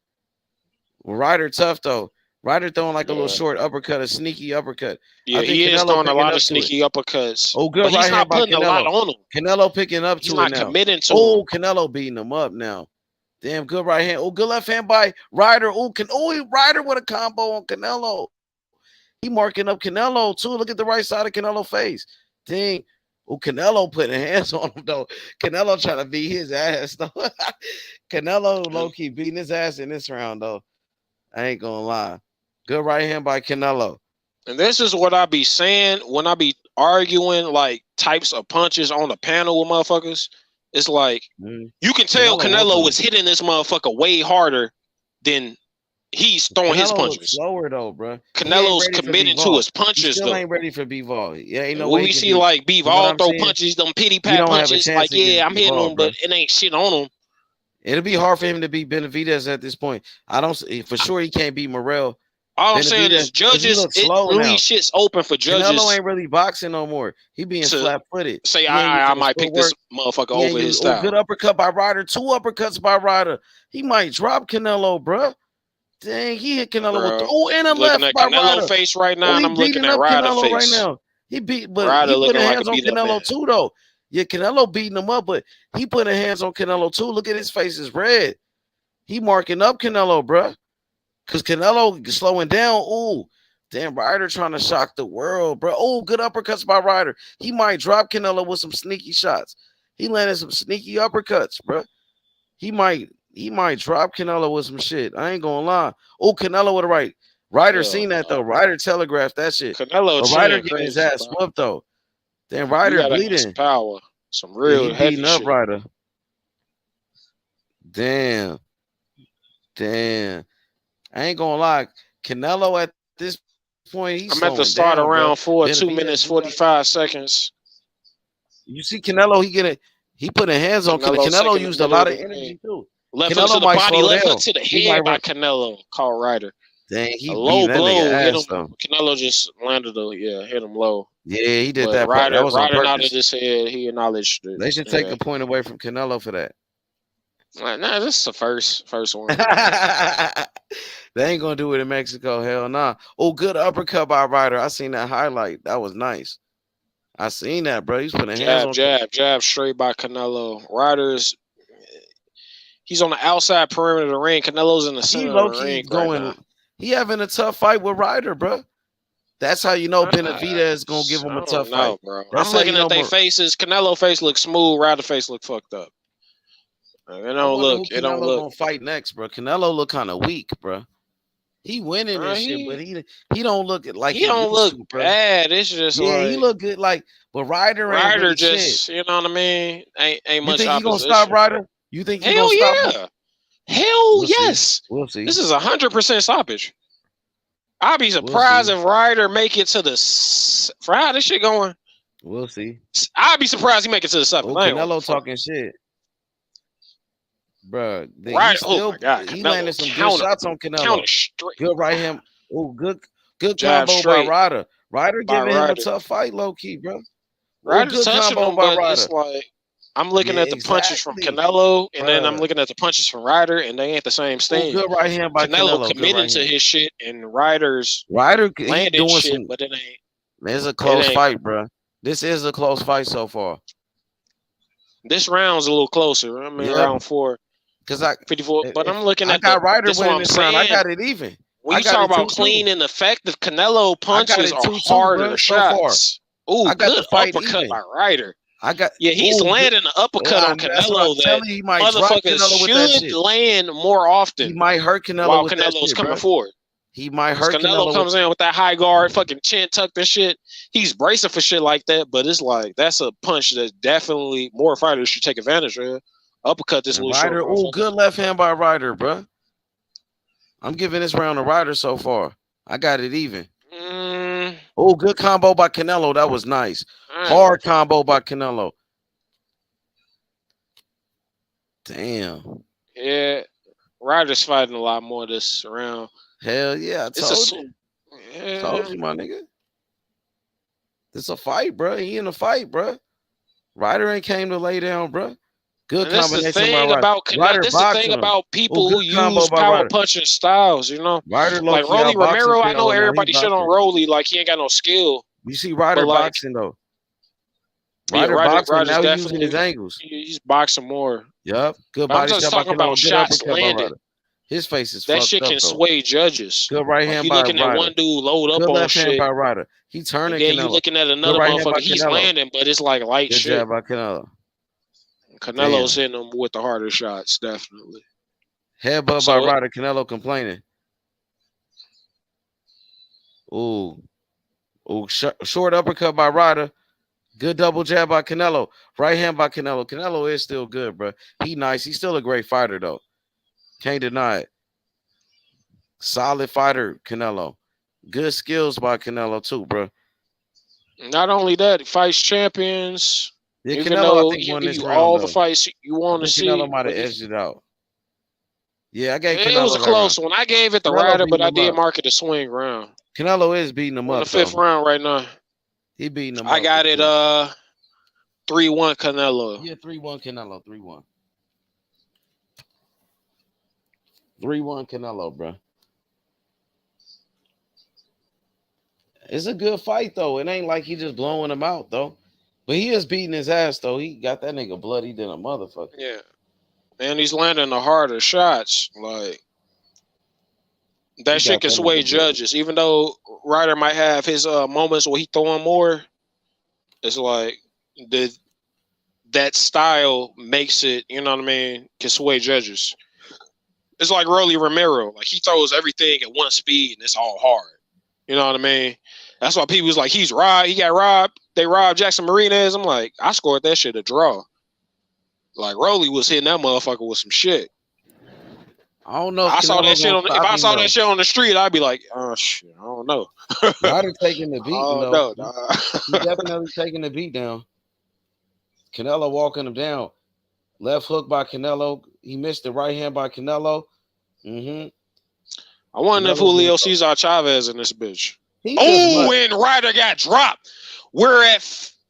Ryder tough though. Ryder throwing like a little short uppercut, a sneaky uppercut. Yeah, he is throwing a lot of sneaky uppercuts. Good. But he's not putting a lot on him. Canelo picking up to it now. He's not committing to him. Canelo beating him up now. Damn, good right hand. Good left hand by Ryder. Ryder with a combo on Canelo. He marking up Canelo too. Look at the right side of Canelo's face. Dang. Canelo putting hands on him though. Canelo trying to beat his ass though. Canelo low-key beating his ass in this round though. I ain't gonna lie. Good right hand by Canelo. And this is what I be saying when I be arguing like types of punches on the panel with motherfuckers. It's like you can tell Canelo was hitting this motherfucker way harder than he's throwing his punches. Slower though, bro. Canelo's committing to his punches though. Ain't ready for B-Ball. Yeah, ain't no when way we see like B-Ball throw punches, them pity pat punches. Like I'm hitting him, but it ain't shit on him. It'll be hard for him to beat Benavidez at this point. I don't for sure he can't beat Morrell. All I'm saying is judges, it really shit's open for judges. Canelo ain't really boxing no more. He being flat-footed. Say I might pick this motherfucker over his style. Good uppercut by Ryder. 2 uppercuts by Ryder. He might drop Canelo, bro. Dang, he hit Canelo with and a left by Ryder. Canelo face right now, and I'm looking at Ryder face right now. He putting hands on Canelo too, though. Yeah, Canelo beating him up, but he putting hands on Canelo too. Look at his face is red. He marking up Canelo, bro. Because Canelo slowing down. Damn, Ryder trying to shock the world, bro. Good uppercuts by Ryder. He might drop Canelo with some sneaky shots. He landed some sneaky uppercuts, bro. He might drop Canelo with some shit. I ain't gonna lie. Canelo with the right. Ryder seen that though. Ryder telegraphed that shit. Canelo Ryder getting his ass swept though. Damn, Ryder bleeding. Power. Some real heavy beating up shit. Ryder. Damn. I ain't gonna lie. Canelo at this point, he's I'm at the start down, of round bro. 4, 2 minutes 45 seconds. You see Canelo, he putting hands on Canelo. Canelo used a lot of energy too. Left hook to the body, left hook to the head by Canelo. Call Ryder. Dang, he a low blow hit him. Though. Canelo just landed hit him low. Yeah, he did that. Ryder nodded his head. He acknowledged it. They should take a point away from Canelo for that. Nah, this is the first one. They ain't gonna do it in Mexico. Hell nah. Good uppercut by Ryder. I seen that highlight. That was nice. I seen that, bro. He's putting hands on jab straight by Canelo. Ryder's he's on the outside perimeter of the ring. Canelo's in the center of the ring. He having a tough fight with Ryder, bro. That's how you know Benavidez is gonna give him a tough fight, bro. I'm looking at their faces. Canelo face looks smooth. Ryder face look fucked up. It don't look. It don't look. Gonna fight next, bro. Canelo look kind of weak, bro. He winning this shit, but he don't look like he don't look bad. It's just he look good. But Ryder really just shit. You know what I mean? Ain't much. You think he gonna stop Ryder? You think he gonna stop him? Hell yes. We'll see. This is 100% stoppage. I'd be surprised if Ryder make it to the for how this shit going. We'll see. I'd be surprised he make it to the 7th. Canelo talking shit. Bro, right. Oh my God. He landed some good shots on Canelo. Good right hand. Good combo by Ryder. Ryder giving him a tough fight, low key, bro. Ryder's touching him, but it's like I'm looking at the punches from Canelo, and then I'm looking at the punches from Ryder, and they ain't the same thing. Good right hand by Canelo. Committed to his shit, and Ryder landed shit, but it ain't. It's a close fight, bro. This is a close fight so far. This round's a little closer. I mean, round 4. Because 54, but I'm looking at Ryder winning this round. I got it even. When you talk about clean and effective, Canelo punches are harder shots. Ooh, good uppercut by Ryder. He's landing an uppercut on Canelo that motherfuckers should land more often. He might hurt Canelo while with Canelo's that shit, coming bro. forward. He might hurt Canelo comes in with that high guard, fucking chin tucked and shit. He's bracing for shit like that, but it's like that's a punch that definitely more fighters should take advantage of. Uppercut this little Ryder. short. Ooh, good left hand by Ryder, bro. I'm giving this round to Ryder so far. I got it even. Oh, good combo by Canelo. That was nice. Hard combo by Canelo. Damn. Yeah, Ryder's fighting a lot more this round. Hell yeah, I told you, my nigga. This a fight, bro. He in a fight, bro. Ryder ain't came to lay down, bro. Good combination. This the thing about people who use power punching styles, you know. Ryder like Rolly Romero, I know everybody shit on Rolly like he ain't got no skill. You see Ryder boxing though. Ryder boxing now using his angles. He's boxing more. Yep. Good I'm body just shot talking about shots landed. His face is that fucked shit up, can though. sway judges. Good right hand you by looking Ryder. at one dude load up Good on left shit. hand by Ryder. He turning. And then Canelo. you looking at another right motherfucker. He's landing, but it's like light Good shit. jab by Canelo. Canelo's hitting him with the harder shots, definitely. Headbutt by Ryder. Canelo complaining. Ooh, short uppercut by Ryder. Good double jab by Canelo. Right hand by Canelo. Canelo is still good, bro. He nice. He's still a great fighter, though. Can't deny it. Solid fighter, Canelo. Good skills by Canelo, too, bro. Not only that, he fights champions. Yeah, even Canelo, though I think, he won give this you round, all though. the fights you want to see. Canelo might have edged it out. Yeah, I gave Canelo It was a that close round. one. I gave it the Canelo Ryder, but beating I him did up. mark it a swing round. Canelo is beating him On up, the fifth though. round right now. He beating him I up. got it 3-1 Canelo. Yeah, 3-1 Canelo. 3-1. 3-1 Canelo, bro. It's a good fight, though. It ain't like he just blowing him out, though. But he is beating his ass, though. He got that nigga bloody than a motherfucker. Yeah. And he's landing the harder shots. Like, that shit can sway judges. Even though Ryder might have his moments where he throwing more, it's like that style makes it, you know what I mean, can sway judges. It's like Rolly Romero. Like, he throws everything at one speed and it's all hard. You know what I mean? That's why people was like, he's robbed. He got robbed. They robbed Jackson Martinez. I'm like, I scored that shit a draw. Like, Rolly was hitting that motherfucker with some shit. I don't know. I saw that shit if I saw that shit on the street, I'd be like, oh shit, I don't know. Ryder taking the beat, though. He definitely taking the beat down. Canelo walking him down. Left hook by Canelo. He missed the right hand by Canelo. I wonder if Julio Cesar Chavez in this bitch. And Ryder got dropped. We're at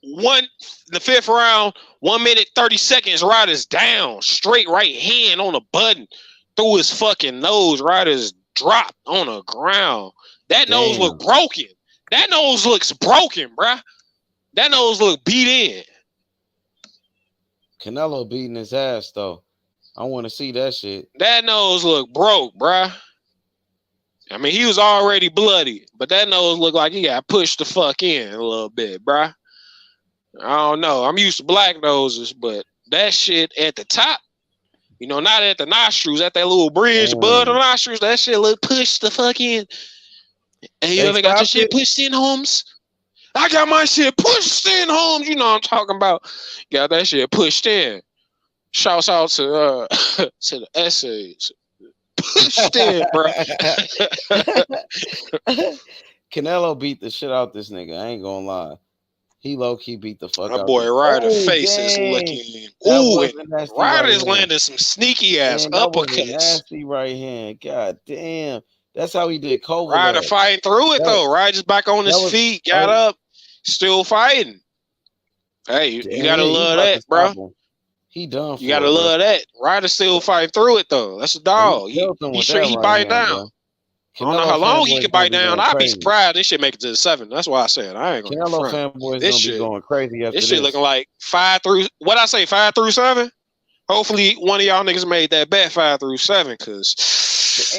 the fifth round, 1 minute 30 seconds. Ryder's down, straight right hand on the button through his fucking nose. Ryder's dropped on the ground. That nose look broken. That nose looks broken, bruh. That nose look beat in. Canelo beating his ass, though. I want to see that shit. That nose look broke, bruh. I mean, he was already bloody, but that nose looked like he got pushed the fuck in a little bit, bruh. I don't know. I'm used to black noses, but that shit at the top, you know, not at the nostrils, at that little bridge above the nostrils, that shit look pushed the fuck in. And you ever got your shit pushed in, Holmes? I got my shit pushed in, Holmes. You know what I'm talking about. Got that shit pushed in. Shouts out to to the essays. Pushed in, bro. Canelo beat the shit out this nigga. I ain't gonna lie. He low-key beat the fuck out. My boy Ryder face is looking. Ooh, and Ryder's landing some sneaky ass uppercuts. Nasty right hand. God damn. That's how he did Kovalev. Ryder fighting through it though. Ryder's back on his feet. Got up. Still fighting. Hey, you gotta love that, bro. He done. You gotta love that. Ryder still fighting through it though. That's a dog. He bite down. I don't know how long he can bite down. I'd be surprised this shit make it to the 7. That's why I said I ain't gonna. Canelo fanboys gonna be going crazy after this shit looking like 5 through 7. Hopefully one of y'all niggas made that bet 5 through 7, cause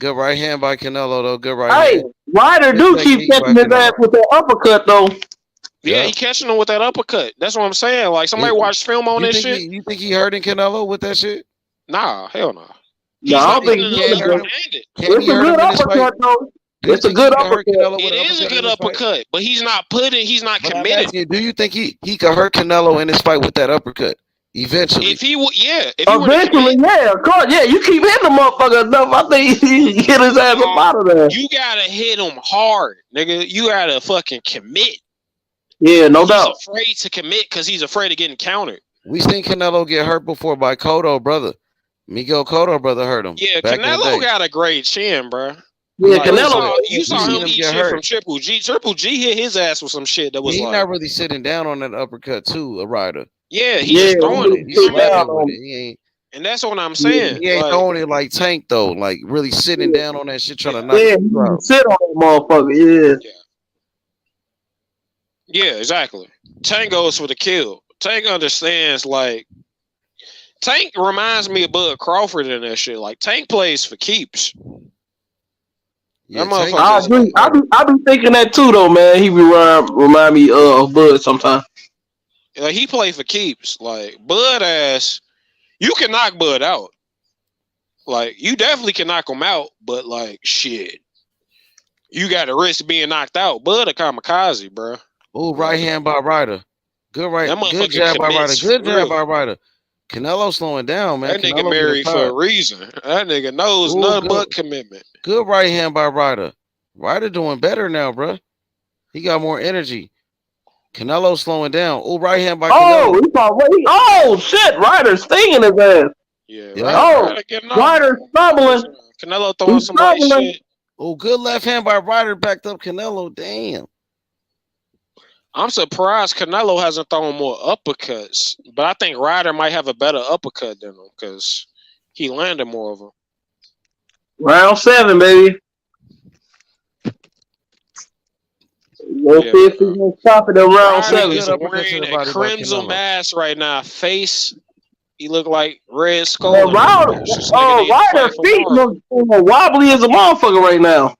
Good right hand by Canelo though. Good right Hey, hand. Ryder do keep catching his ass with that uppercut though. Yeah, he catching him with that uppercut. That's what I'm saying. Like somebody watched film on this shit. You think he hurting Canelo with that shit? Nah, hell no. Nah. No, I don't think it's a good uppercut, though. It's a good uppercut. It is a good uppercut, but he's not committed. Do you think he could hurt Canelo in this fight with that uppercut? Eventually. If he would, yeah. Eventually, yeah, of course, yeah. You keep hitting the motherfucker enough, I think he can get his ass up out of there. You gotta hit him hard, nigga. You gotta fucking commit. Yeah, no doubt. He's afraid to commit because he's afraid of getting countered. We seen Canelo get hurt before by Cotto, brother. Miguel Cotto, brother, hurt him. Yeah, Canelo got a great chin, bro. Yeah, like, Canelo. You saw him eat shit from Triple G. Triple G hit his ass with some shit that was he's not really sitting down on that uppercut too, a Ryder. Yeah, he's just throwing it. He's slapping with it. He ain't. And that's what I'm saying. He ain't throwing it like Tank though, like really sitting down on that shit, trying to knock it out. Sit on that motherfucker. Yeah, exactly. Tank goes for the kill. Tank understands, like, Tank reminds me of Bud Crawford and that shit. Like, Tank plays for keeps. Yeah, I agree. I be thinking that too, though, man. He remind me of Bud sometimes. Like, he play for keeps. Like, Bud ass, you can knock Bud out. Like, you definitely can knock him out, but like, shit, you got to risk being knocked out. Bud a kamikaze, bro. Oh, right hand by Ryder. Good jab by Ryder. Good jab by Ryder. Canelo slowing down, man. That nigga married for a reason. That nigga knows nothing but commitment. Good right hand by Ryder. Ryder doing better now, bro. He got more energy. Canelo slowing down. Oh, right hand by Canelo. Oh, shit. Ryder stinging his ass. Yeah. Ryder stumbling. Canelo throwing some light shit. Oh, good left hand by Ryder backed up Canelo. Damn. I'm surprised Canelo hasn't thrown more uppercuts, but I think Ryder might have a better uppercut than him because he landed more of them. Round 7, baby. Let's see if he's gonna stop it at round 7. He's wearing a crimson mask right now. Face, he look like Red Skull. Ryder's feet look wobbly as a motherfucker right now.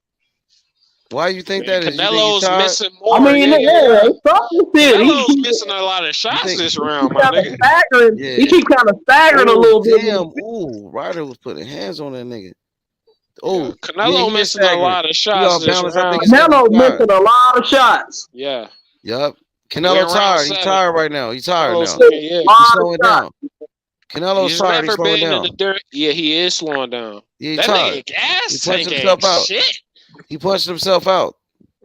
Why you think that is? Canelo's missing more. I mean, Canelo's missing a lot of shots this round, my nigga. He keep kind of staggering a little bit. Damn, ooh, Ryder was putting hands on that nigga. Oh, Canelo missing a lot of shots this round. Canelo missing a lot of shots. Yeah. Yup. Canelo tired. He's tired right now. He's tired now. Yeah. He's slowing down. Canelo's tired. He's slowing down. Yeah, he is slowing down. Yeah, that tired. nigga gas He tank punched himself out. shit. He punched himself out.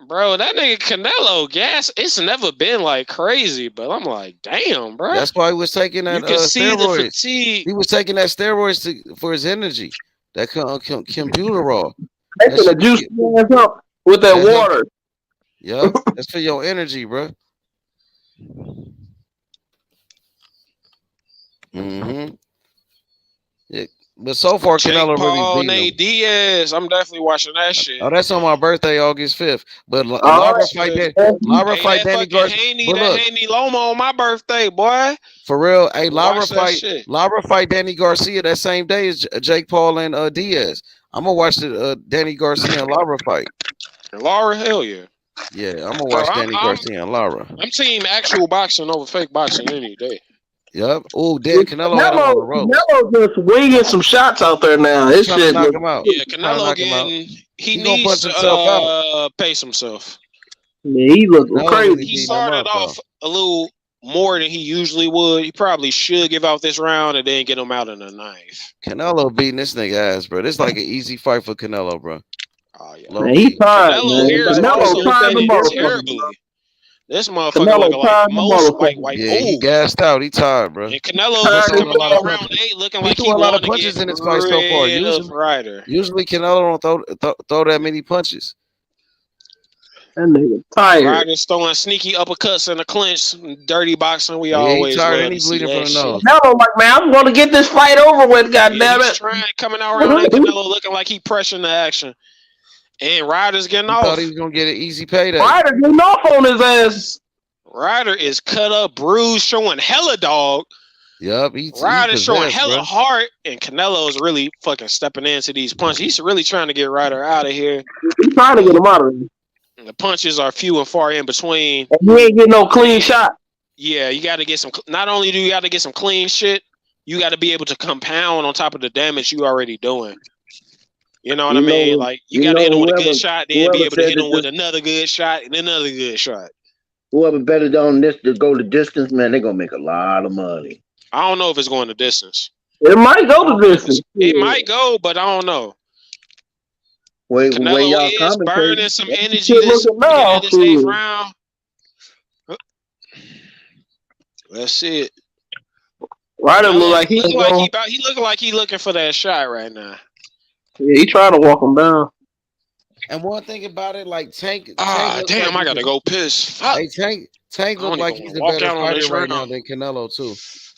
Bro, that nigga Canelo gas, it's never been like crazy, but I'm like, damn, bro. That's why he was taking that you can see the steroids. fatigue. He was taking that steroids for his energy. That computer raw. That's the juice up with that water. Yup, that's for your energy, bro. Yeah. But so far, Canelo really beat Nate Diaz. I'm definitely watching that shit. Oh, that's on my birthday, August 5th. But Lara fight Danny Garcia. That Haney Loma on my birthday, boy. For real, hey, Lara fight Danny Garcia that same day as Jake Paul and Diaz. I'm gonna watch the Danny Garcia and Lara fight. Lara, hell yeah. Yeah, I'm gonna watch Danny Garcia and Lara. I'm team actual boxing over fake boxing any day. Yep. Oh, damn, Canelo on the road. Canelo just winging some shots out there now. This shit knock him out. Yeah, Canelo getting he needs to pace himself. Yeah, he looked crazy. He started off a little more than he usually would. He probably should give out this round and then get him out in the ninth. Canelo beating this nigga ass, bro. This is like an easy fight for Canelo, bro. Oh yeah. Man, he tired. Canelo tired terribly. This motherfucker looking like most white. Yeah, he gassed out. He tired, bro. And Canelo was coming out of round 8 looking like he threw a lot of wanted punches to in his fight so far. Usually Canelo don't throw that many punches. That nigga tired. Ryder's throwing sneaky uppercuts in the clinch, dirty boxing. We always tired love and to he see bleeding that from the nose. Canelo like, man, I'm gonna get this fight over with. Goddamn it! He's trying coming out around that Canelo looking like he pressuring the action, and Ryder's getting off. Thought he was gonna get an easy payday. Ryder getting off on his ass. Ryder is cut up, bruised, showing hella dog. Yup, Ryder's showing hella heart, and Canelo is really fucking stepping into these punches. He's really trying to get Ryder out of here. He's trying to get him out of here. The punches are few and far in between. And you ain't getting no clean shot. Yeah, you got to get some. Not only do you got to get some clean shit, you got to be able to compound on top of the damage you already doing. You know what I mean? Like you got to hit him with a good shot, then be able to hit him with another good shot and another good shot. Whoever betted on this to go the distance, man, they're gonna make a lot of money. I don't know if it's going the distance. It might go the distance. It might go, but I don't know. Canelo y'all is burning some energy Shit, this look at beginning now, of this 8th shit. round. Let's see it. Ryder look like he looking like he looking for that shot right now. Yeah, he trying to walk him down. And one thing about it, like Tank. Ah, Tank damn! like I gotta go piss. Fuck. Hey, Tank look like he's a better fighter right now than Canelo too.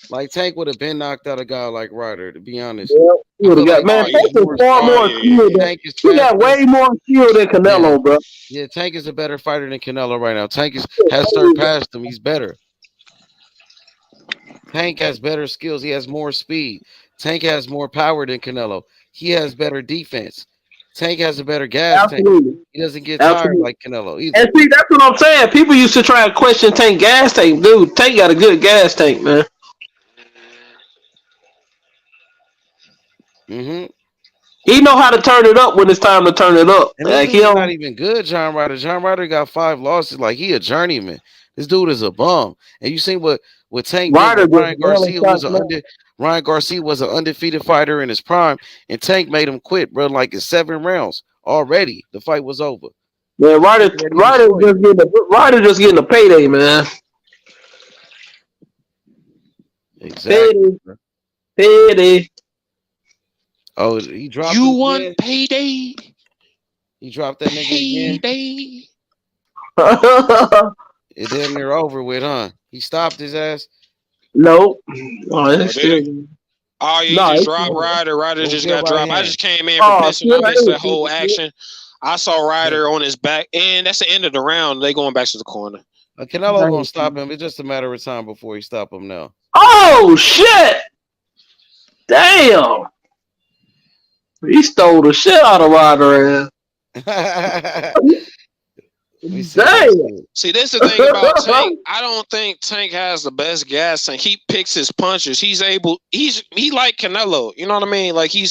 Like Tank would have been knocked out a guy like Ryder, to be honest. Yeah, he would have got man. Tank is far more skilled. He got way more skill than Canelo, bro. Yeah, Tank is a better fighter than Canelo right now. Tank has surpassed him. He's better. Tank has better skills. He has more speed. Tank has more power than Canelo. He has better defense. Tank has a better gas tank. He doesn't get tired like Canelo either. And see, that's what I'm saying. People used to try and question Tank gas tank. Dude, Tank got a good gas tank, man. Mm-hmm. He know how to turn it up when it's time to turn it up. And this dude's not even good, John Ryder. John Ryder got 5 losses. Like, he a journeyman. This dude is a bum. And you seen what Tank did with Ryan Garcia, Ryan Garcia was an undefeated fighter in his prime, and Tank made him quit, bro, like in 7 rounds already. The fight was over. Man, Ryder just getting a payday, man. Exactly. Payday. Oh, he dropped. You want payday? He dropped that nigga payday. Again. It damn near over with, huh? He stopped his ass. Nope. Oh, it's still. Oh, yeah, he just dropped Ryder. Ryder just got dropped. I just came in from pissing. I missed that whole action. I saw Ryder on his back, and that's the end of the round. They going back to the corner. Canelo gonna stop him. It's just a matter of time before he stop him now. Oh shit! Damn! He stole the shit out of Ryder. See, this is the thing about Tank. I don't think Tank has the best gas tank. He picks his punches. He like Canelo. You know what I mean? Like he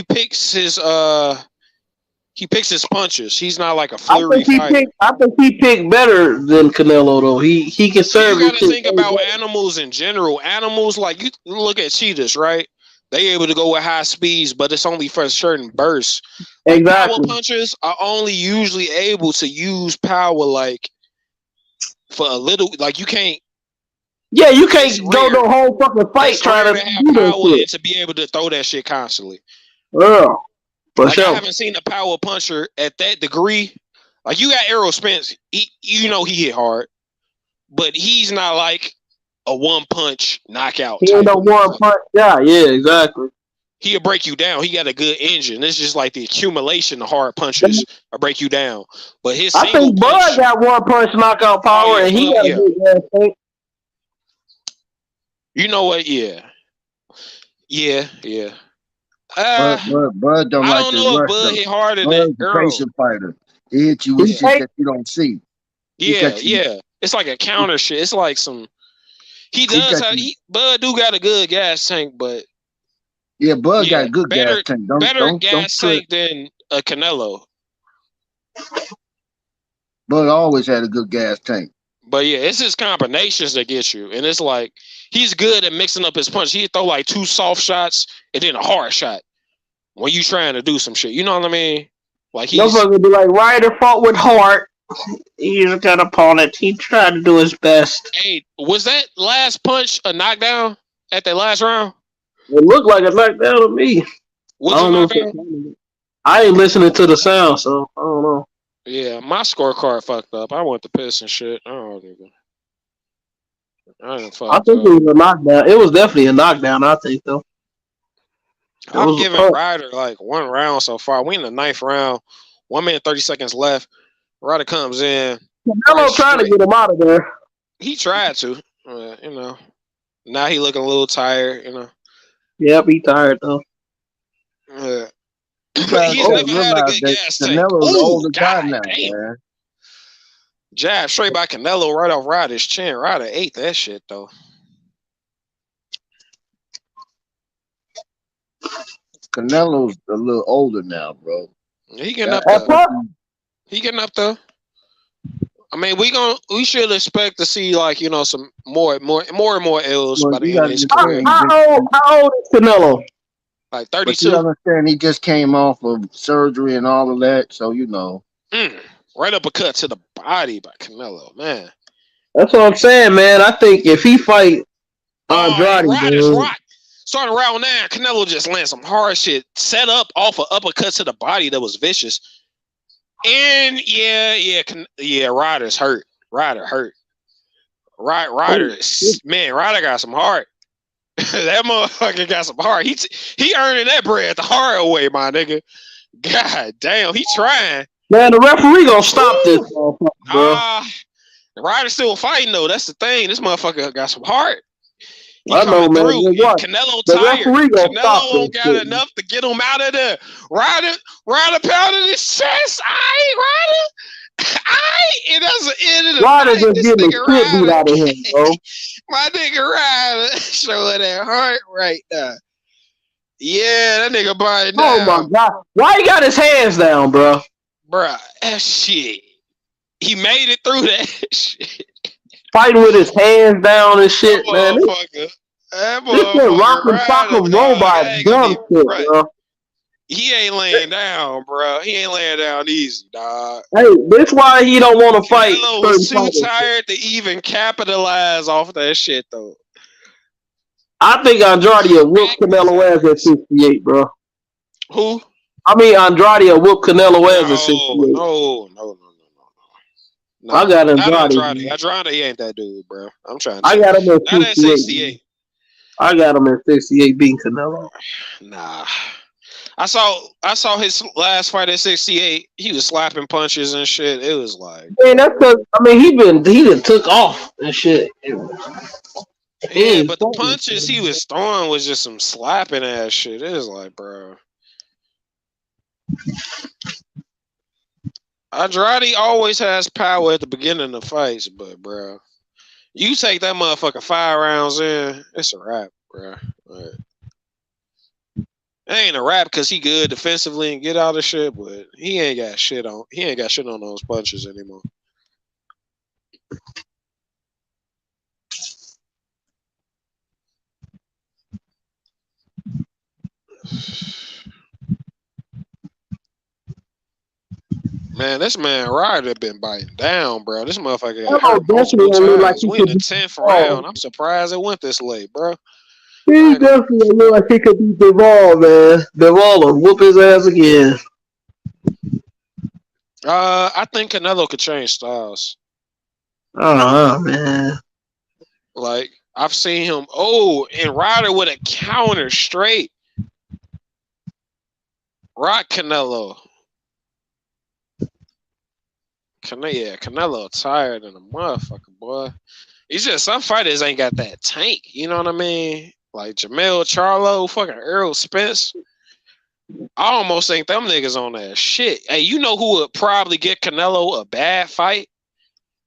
picks his punches. He's not like a flurry fighter. I think he picked better than Canelo though. He can serve. You got to think about animals in general. Animals like you look at cheetahs, right? They able to go with high speeds, but it's only for certain bursts. Like exactly. Power punchers are only usually able to use power like for a little. Like you can't. Yeah, you can't go the whole fucking fight trying to have power and to be able to throw that shit constantly. Yeah, for like sure. I haven't seen a power puncher at that degree. Like you got Errol Spence, he hit hard, but he's not like a one punch knockout. He ain't no one punch guy. Yeah, exactly. He'll break you down. He got a good engine. It's just like the accumulation of hard punches will break you down. But his I think Bud got one punch knockout power, and he got a good gas tank. You know what? Yeah. Bud don't like to rush. Bud hit harder Bud's than a Earl. patient fighter. He hit you with shit that you don't see. Yeah. It's like a counter shit. It's like some. Bud do got a good gas tank, but yeah, Bud got a good gas tank. Better gas tank than a Canelo. Bud always had a good gas tank. But yeah, it's his combinations that get you, and it's like he's good at mixing up his punch. He throw like 2 soft shots and then a hard shot when you trying to do some shit. You know what I mean? Like he's gonna be like Ryder fought with heart. He's got an opponent. He tried to do his best. Hey, was that last punch a knockdown at that last round? It looked like a knockdown to me. I ain't listening to the sound, so I don't know. Yeah, my scorecard fucked up. I went to piss and shit. I think it was a knockdown. It was definitely a knockdown, I think, though. I'm giving Ryder like 1 round so far. We in the 9th round. 1 minute 30 seconds left. Ryder comes in. Canelo trying to get him out of there. He tried to. You know. Now he looking a little tired, you know. Yep, he tired though. Yeah. He's never had a good gas tank. Canelo's older guy now, man. Jab straight by Canelo right off Ryder's chin. Ryder ate that shit though. Canelo's a little older now, bro. He getting up there. He getting up there. I mean, we should expect to see like some more and more L's by the end of his career. How old is Canelo? Like But 32. you understand, he just came off of surgery and all of that, so Right uppercut to the body by Canelo, man. That's what I'm saying, man. I think if he fight Andrade, Ryder's rock. Starting round 9, Canelo just landed some hard shit, set up off an uppercut to the body that was vicious. And Ryder's hurt. Ryder hurt. Ryder got some heart. That motherfucker got some heart. He earning that bread the hard way, my nigga. God damn, he trying. Man, the referee gonna stop this motherfucker, bro. Ryder's still fighting though. That's the thing. This motherfucker got some heart. He I know, man. Canelo tired. Canelo don't got enough to get him out of there. Ryder pounded his chest. Ryder. It doesn't end of the Ryder night. just This getting the nigga shit beat out of him, bro. My nigga Ryder showing that heart right now. Yeah, that nigga body down. Oh my god. Why he got his hands down, bro? Bruh, that shit. He made it through that shit. Fighting with his hands down and shit, man. That This is rock and sock robot dumb shit, bro. He ain't laying down, bro. He ain't laying down easy, dog. Hey, that's why he don't want to fight. Canelo was too tired to even capitalize off that shit, though. I think Andrade will whoop Canelo ass at 68, bro. Who? I mean, Andrade will whoop Canelo ass at 68. No. I got Andrade. Andrade ain't that dude, bro. I'm trying to I got him at 68. 68. I got him at 68 beating Canelo. Nah. I saw his last fight at 68. He was slapping punches and shit. It was like, man, that's because he done took off and shit. Yeah, but the punches he was throwing was just some slapping ass shit. It was like, bro. Andrade always has power at the beginning of fights, but bro, you take that motherfucker 5 rounds in, it's a wrap, bro. Like, it ain't a wrap because he good defensively and get out of shit, but he ain't got shit on those punches anymore. Man, this man Ryder been biting down, bro. This motherfucker got hurt multiple times. We in the 10th round. I'm surprised it went this late, bro. He definitely look like he could be Bivol, man. Bivol will whoop his ass again. I think Canelo could change styles. Man. Like, I've seen him. And Ryder with a counter straight. Rock Canelo. Canelo tired than a motherfucker, boy. It's just some fighters ain't got that tank. You know what I mean? Like Jamel Charlo, fucking Errol Spence. I almost think them niggas on that shit. Hey, you know who would probably get Canelo a bad fight?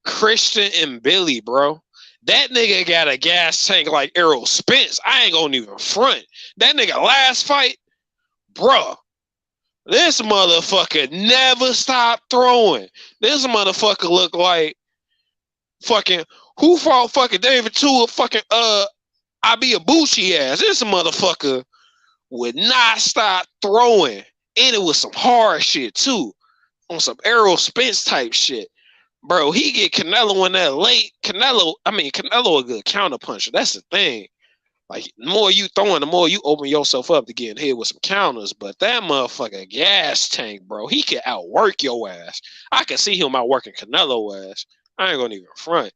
Christian and Billy, bro. That nigga got a gas tank like Errol Spence. I ain't gonna even front. That nigga last fight, bro. This motherfucker never stopped throwing. This motherfucker look like fucking who fought fucking David Tua fucking Abiyabuchi ass. This motherfucker would not stop throwing. And it was some hard shit too. On some Errol Spence type shit. Bro, he get Canelo in that late. Canelo a good counter puncher. That's the thing. Like, the more you throwing, the more you open yourself up to getting hit with some counters. But that motherfucker gas tank, bro, he can outwork your ass. I can see him outworking Canelo ass. I ain't gonna even front.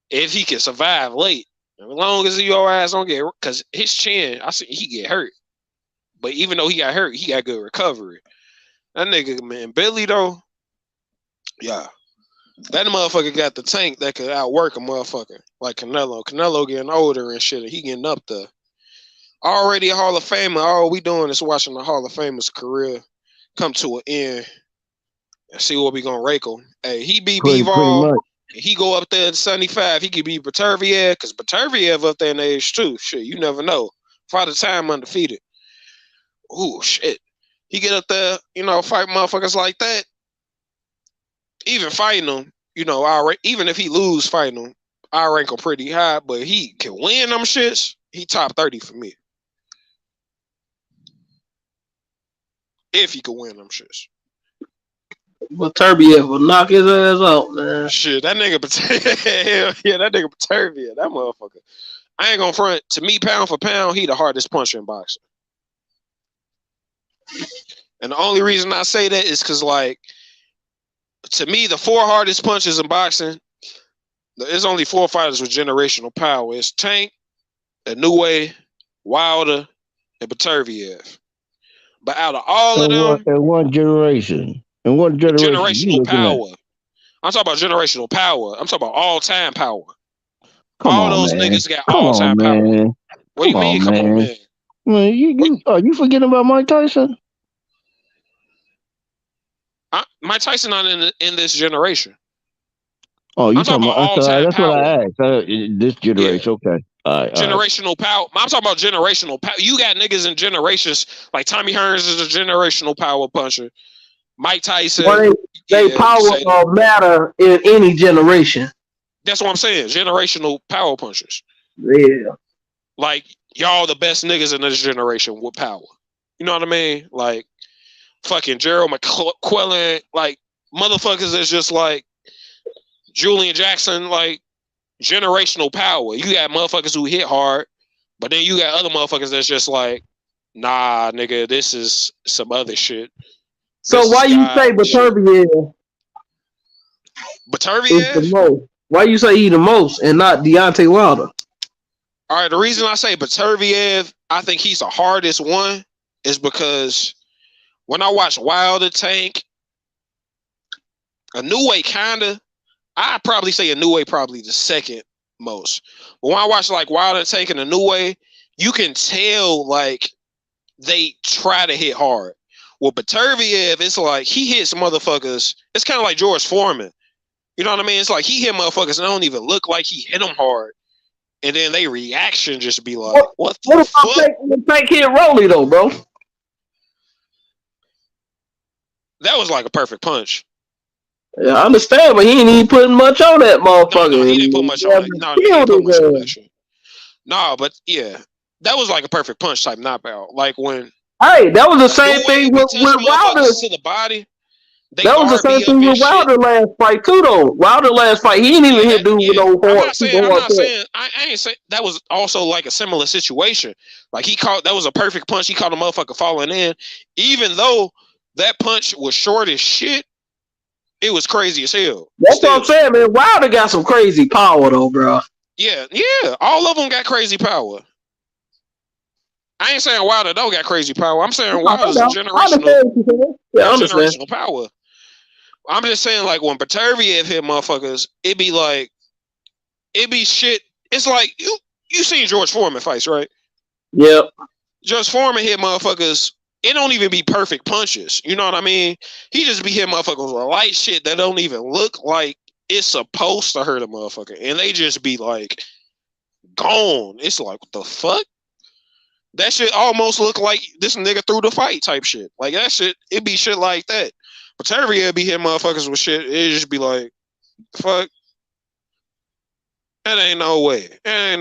If he can survive late, as long as your ass don't get, because his chin, I see he get hurt. But even though he got hurt, he got good recovery. That nigga, man, Billy though, yeah. That motherfucker got the tank that could outwork a motherfucker like Canelo. Canelo getting older and shit. And he getting up there. Already a Hall of Famer. All we doing is watching the Hall of Famer's career come to an end and see what we gonna rake him. Hey, he beat Bivol. He go up there at 75. He could be Beterbiev because Beterbiev up there in age too. Shit, you never know. Father Time undefeated. Ooh, shit. He get up there, fight motherfuckers like that. Even fighting them, even if he lose fighting them, I rank him pretty high, but he can win them shits. He top 30 for me. If he could win them shits. But Turbiev will knock his ass out, man. Shit, that nigga yeah, that nigga Turbiev, that motherfucker. I ain't gonna front. To me, pound for pound, he the hardest puncher in boxing. And the only reason I say that is because, like, to me, the 4 hardest punches in boxing, there's only 4 fighters with generational power. It's Tank, Inoue, Wilder, and Beterbiev. But out of all of them, in one generation, you generational looking power. at? I'm talking about generational power. I'm talking about all-time power. Come all on, those man. niggas got Come all-time on, power. man. What do you mean? Come on, man. Man, you forgetting about Mike Tyson? Mike Tyson not in this generation. Oh, you I'm talking about all-time that's power. what I asked. This generation, okay. All right. Generational power. I'm talking about generational power. You got niggas in generations like Tommy Hearns is a generational power puncher. Mike Tyson. Well, they power matter in any generation. That's what I'm saying. Generational power punchers. Yeah. Like, y'all the best niggas in this generation with power. You know what I mean? Like, fucking Gerald McClellan, like, motherfuckers that's just like Julian Jackson, like, generational power. You got motherfuckers who hit hard, but then you got other motherfuckers that's just like, nah, nigga, this is some other shit. So why you say Beterbiev? Beterbiev? The most. Why you say he the most and not Deontay Wilder? All right, the reason I say Beterbiev, I think he's the hardest one, is because when I watch Wilder, Tank, Inoue kinda, I'd probably say Inoue probably the second most. But when I watch like Wilder, Tank, and Inoue, you can tell like they try to hit hard. Well, Beterbiev, it's like he hits motherfuckers. It's kind of like George Foreman. You know what I mean? It's like he hit motherfuckers and they don't even look like he hit them hard. And then they reaction just be like, what the fuck? Tank hit Rolly though, bro? That was like a perfect punch. Yeah, I understand, but he ain't even putting much on that motherfucker. No, he didn't put much on it. No, he didn't put much on that shit. No, but yeah, that was like a perfect punch type knockout. Like when that was the same thing with Wilder to the body. That was the same thing with Wilder last fight too, though. Wilder last fight, he didn't even hit dude with no hard. I'm not saying. I ain't saying that was also like a similar situation. Like that was a perfect punch. He caught a motherfucker falling in, even though that punch was short as shit. It was crazy as hell. That's what I'm saying, man. Wilder got some crazy power, though, bro. Yeah. All of them got crazy power. I ain't saying Wilder don't got crazy power. I'm saying Wilder's a generational power. I'm just saying, like, when Beterbiev hit motherfuckers, it be shit. It's like, you seen George Foreman fights, right? Yep. George Foreman hit motherfuckers. It don't even be perfect punches. You know what I mean? He just be hitting motherfuckers with light shit that don't even look like it's supposed to hurt a motherfucker. And they just be like, gone. It's like, what the fuck? That shit almost look like this nigga threw the fight type shit. Like, that shit, it be shit like that. But Beterbiev be hitting motherfuckers with shit. It just be like, fuck. That ain't no way. A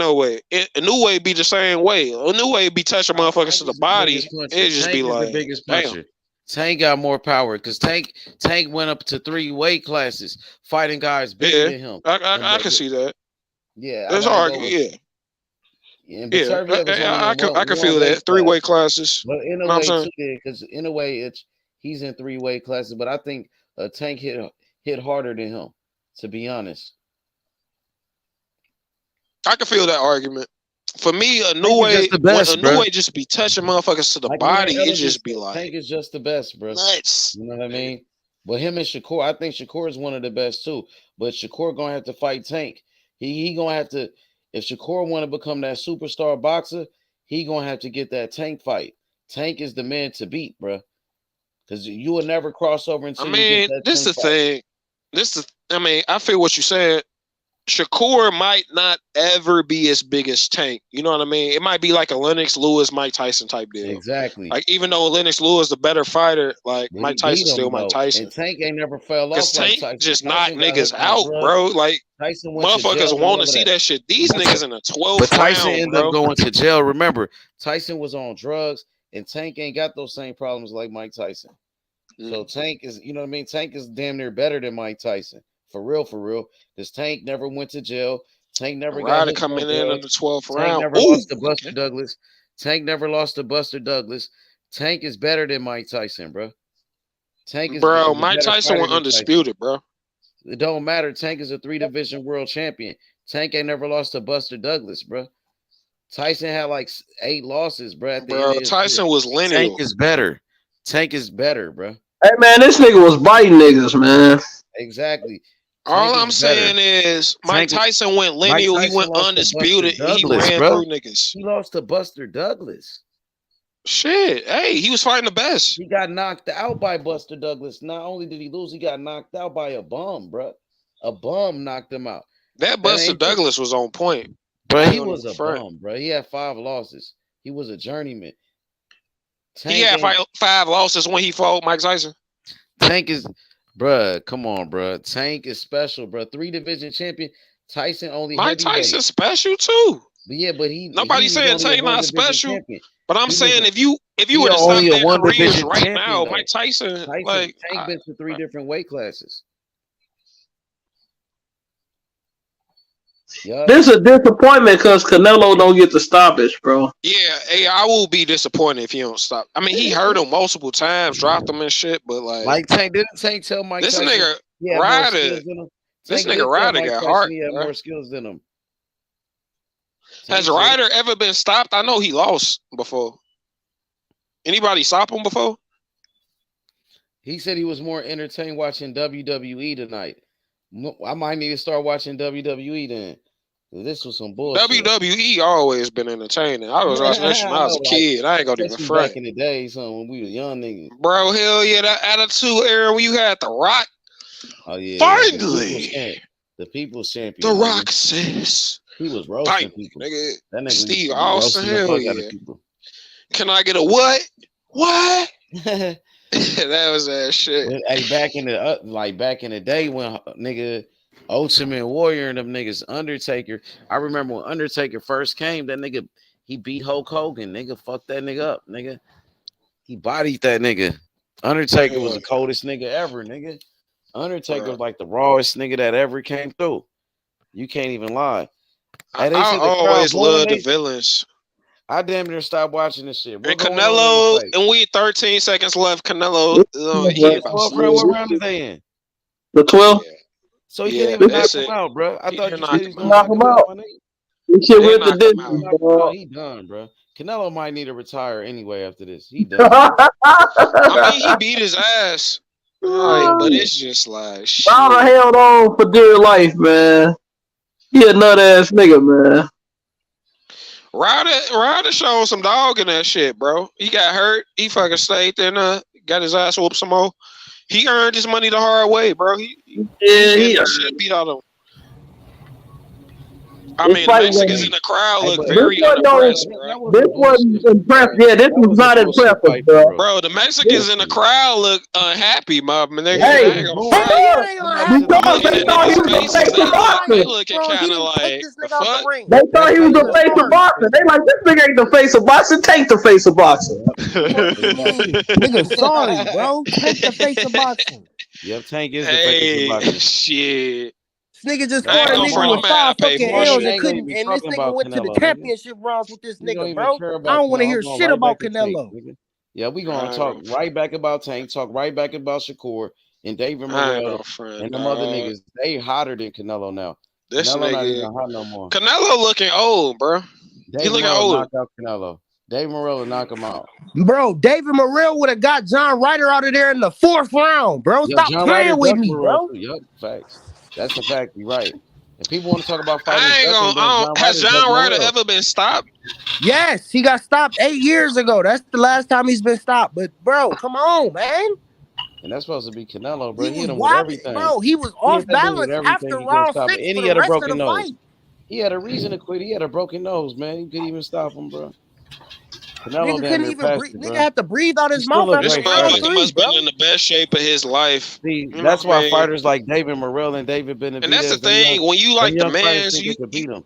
new way be the same way. A new way be touching motherfuckers to the body. It just be like, the biggest damn. puncher. Tank got more power because Tank went up to 3 weight classes fighting guys bigger than him. I can see that. Yeah, that's hard. I can feel that. 3 weight classes. But in a way, too, because in a way, he's in 3 weight classes. But I think Tank hit harder than him. To be honest, I can feel that argument. For me, a new way just be touching motherfuckers to the body. It just be like, Tank is just the best, bro. Nuts. You know what I mean? But him and Shakur, I think Shakur is one of the best too. But Shakur gonna have to fight Tank. He gonna have to. If Shakur want to become that superstar boxer, he gonna have to get that Tank fight. Tank is the man to beat, bro. Because you will never cross over until you get that this Tank the thing. I feel what you said. Shakur might not ever be as big as Tank. You know what I mean? It might be like a Lennox Lewis, Mike Tyson type deal. Exactly. Like even though Lennox Lewis the better fighter, like But Mike he beat Tyson him still Mike though, Tyson. and Tank ain't never fell Cause off like Tank Tyson. just Tyson knocked got hooked niggas on out, drugs. bro. Like Tyson went to jail motherfuckers and want all to of see that. that shit. These niggas in the 12th But Tyson round, ended bro. up going to jail. Remember, Tyson was on drugs, and Tank ain't got those same problems like Mike Tyson. So Tank is, you know what I mean? Tank is damn near better than Mike Tyson. For real. Because Tank never went to jail. Tank never got Ryder hooked coming on in drugs. the 12th Tank round. never Ooh, lost to Buster okay. Douglas. Tank never lost to Buster Douglas. Tank is better than Mike Tyson, bro. Tank is Bro, a Mike better Tyson fighter went than undisputed, bro. Tyson. It don't matter. Tank is a 3-division world champion. Tank ain't never lost to Buster Douglas, bro. Tyson had like 8 losses, bro. At the end of his Tyson career. was lineal. Tank is better. Tank is better, bro. Hey man, this nigga was biting niggas, man. Exactly. All I'm saying is Mike Tyson went lineal. He went undisputed. He ran through niggas. He lost to Buster Douglas. Shit. Hey, he was fighting the best. He got knocked out by Buster Douglas. Not only did he lose, he got knocked out by a bum, bro. A bum knocked him out. That Buster Douglas was on point. Bro, he was a bum, bro. He had 5 losses. He was a journeyman. He had 5 losses when he fought Mike Tyson. Tank is, bro. Come on, bro. Tank is special, bro. 3-division champion. Tyson only. Mike Tyson's special too. But yeah, but nobody saying Tank not special. Champion. But I'm saying if you were to stop their careers right now, Mike Tyson like Tank been to 3 different weight classes. Yep. This is a disappointment because Canelo don't get the stoppage, bro. Yeah, I will be disappointed if he don't stop. I mean, he hurt him multiple times, dropped him and shit, but like Tank didn't Tank tell Mike this Tyson nigga Ryder. This nigga Ryder got heart. He had more skills than him. Has Ryder ever been stopped? I know he lost before. Anybody stop him before? He said he was more entertained watching WWE tonight. I might need to start watching WWE then. This was some bullshit. WWE always been entertaining. I was watching that shit when I was a kid. I ain't gonna even front. Back in the day, when we were young niggas. Bro, hell yeah, that Attitude Era when you had The Rock. Oh yeah. Finally. The People's Champion. The Rock says. He was roasting people. Nigga. That nigga Steve Austin, hell yeah. Can I get a what? That was that shit. Hey, back in the day when nigga Ultimate Warrior and them niggas Undertaker. I remember when Undertaker first came, that nigga he beat Hulk Hogan. Nigga fucked that nigga up, nigga. He bodied that nigga. Undertaker was the coldest nigga ever, nigga. Undertaker was like the rawest nigga that ever came through. You can't even lie. I always love the villains. I damn near stopped watching this shit. And Canelo, and we 13 seconds left. Canelo, what round is they in? The 12. Yeah. So he can't even knock him out, bro. I thought you said he's gonna knock him out. He shit with the distance, bro. He done, bro. Canelo might need to retire anyway after this. He done. I mean, he beat his ass, but it's just like shit. Ryder held on for dear life, man. He a nut ass nigga, man. Ryder showed some dog in that shit, bro. He got hurt. He fucking stayed there and got his ass whooped some more. He earned his money the hard way, bro. He shit beat out of him. I mean, the Mexicans in the crowd look very unimpressed, bro. This wasn't impressive. Yeah, this was not impressive, bro. Bro, the Mexicans in the crowd look unhappy, man. Hey, because they thought he was a face of boxing. They looking kind of like, the fuck? They thought he was the face of boxing. They like, this nigga ain't the face of boxing. Take the face of boxing. Nigga, sorry, bro. Take the face of boxing. Yep, Tank is the face of boxing. Shit. This nigga just fought a nigga with 5 fucking L's and couldn't, and this nigga went to the championship rounds with this nigga, bro. I don't want to hear shit about Canelo. Yeah, we gonna talk right back about Tank, talk right back about Shakur and David Morrell and them other niggas. They hotter than Canelo now. This Canelo nigga not even hot no more. Canelo looking old, bro. He looking old. Knock out Canelo. David Morrell will knock him out. Bro, David Morrell would have got John Ryder out of there in the 4th round, bro. Stop playing with me, bro. Yup, facts. That's a fact. You're right. If people want to talk about fighting, has John Ryder ever been stopped? Yes, he got stopped 8 years ago. That's the last time he's been stopped. But bro, come on, man. And that's supposed to be Canelo, bro. He He was hit him with wobbling, everything. bro. He was He off hit that dude with balance everything. after He couldn't round stop it. 6 And for he the had a rest of broken the nose. fight. He had a reason to quit. He had a broken nose, man. You couldn't even stop him, bro. Canelo Nigga damn couldn't near even passed breathe. it, Nigga bro. had to breathe out He his still mouth a after This great round fighter. motherfucker 3, must been bro. in the best shape of his life. See, You know that's what I why mean? fighters like David Morrell and David And that's the Benavidez, thing. When you like the them young fighters mans, think they could beat him.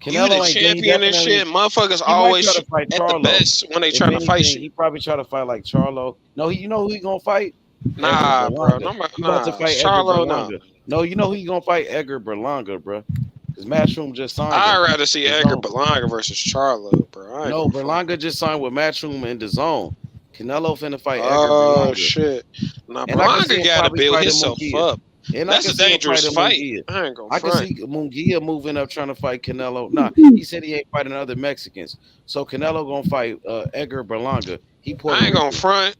you the Canelo ain't good. He champion and definitely shit. Motherfuckers he might try always to fight at the Charlo. best when they If trying to fight anything, you. he probably try to fight like Charlo. No, you know who he gonna fight? Edgar Nah, bro. Berlanga. No, He about to nah. fight Edgar Charlo, nah. Berlanga. No, you know who he gonna fight? Edgar Berlanga, bro. Because Matchroom just signed I'd him. rather see Edgar Berlanga versus Charlo, bro. I ain't No, gonna front. Berlanga just signed with Matchroom in the zone. Canelo finna fight Edgar Oh Berlanga. shit. Nah, And I can see Berlanga him gotta probably build fighting himself Munguia. up. And I That's can a see him dangerous fighting fight. Munguia. I ain't gonna I can front. see Munguia moving up trying to fight Canelo. Nah, he said he ain't fighting other Mexicans. So Canelo gonna fight Edgar Berlanga. He Puerto I ain't gonna Rican. front.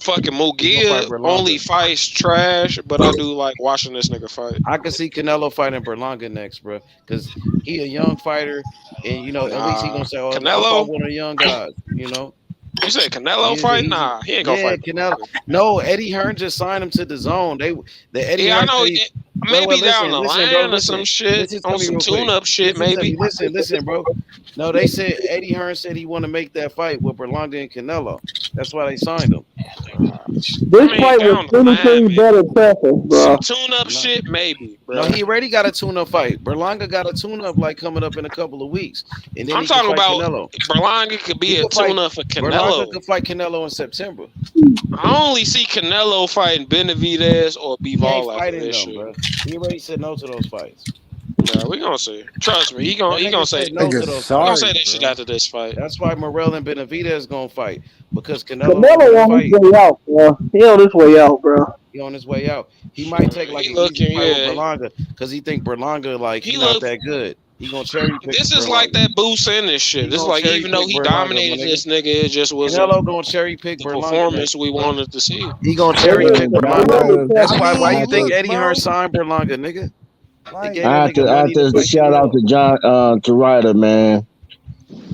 Fucking He gonna Mugia fight Berlanga. only fights trash, but I do like watching this nigga fight. I can see Canelo fighting Berlanga next, bro, because he a young fighter, and you know at least he gonna say, "Oh, I fought Canelo? one of the young guys," you know. You said Canelo He's fight? Nah, he ain't gonna fight Canelo. Berlanga. No, Eddie Hearn just signed him to the zone. The Eddie Yeah, I Hearn know. said he, Maybe down the listen, bro, line or some shit listen to on me some real quick. tune-up shit, Listen to maybe. me. Listen, bro. No, they said Eddie Hearn said he want to make that fight with Berlanga and Canelo. That's why they signed him. This fight was anything better preference, bro. Some tune-up shit, maybe, bro. No, he already got a tune-up fight. Berlanga got a tune-up like coming up in a couple of weeks, and then I'm he can talking fight about Canelo. Berlanga could be a tune-up for Berlanga Canelo. could fight Canelo in September. I only see Canelo fighting Benavidez or He ain't Bivol after fighting this them, shit. bro. He already said no to those fights. Nah, we gonna see. Trust me, he gonna say no to those he gonna fights. say that shit after this fight. That's why Morrell and Benavidez gonna fight because Canelo Canelo won't on his fight. way out, bro. He on his way out, bro. He on his way out. He might take like an easy fight with Berlanga because he think Berlanga like he not that good. He gonna cherry pick. This is like that Boost in this shit. This is like even though he dominated this nigga, it just wasn't Canelo gonna cherry pick the Berlanga performance we wanted to see. He gonna cherry pick Berlanga. That's why you think look, Eddie bro. Hearn signed Berlanga, nigga? They gave I that have nigga money to shout out to John to Ryder, man.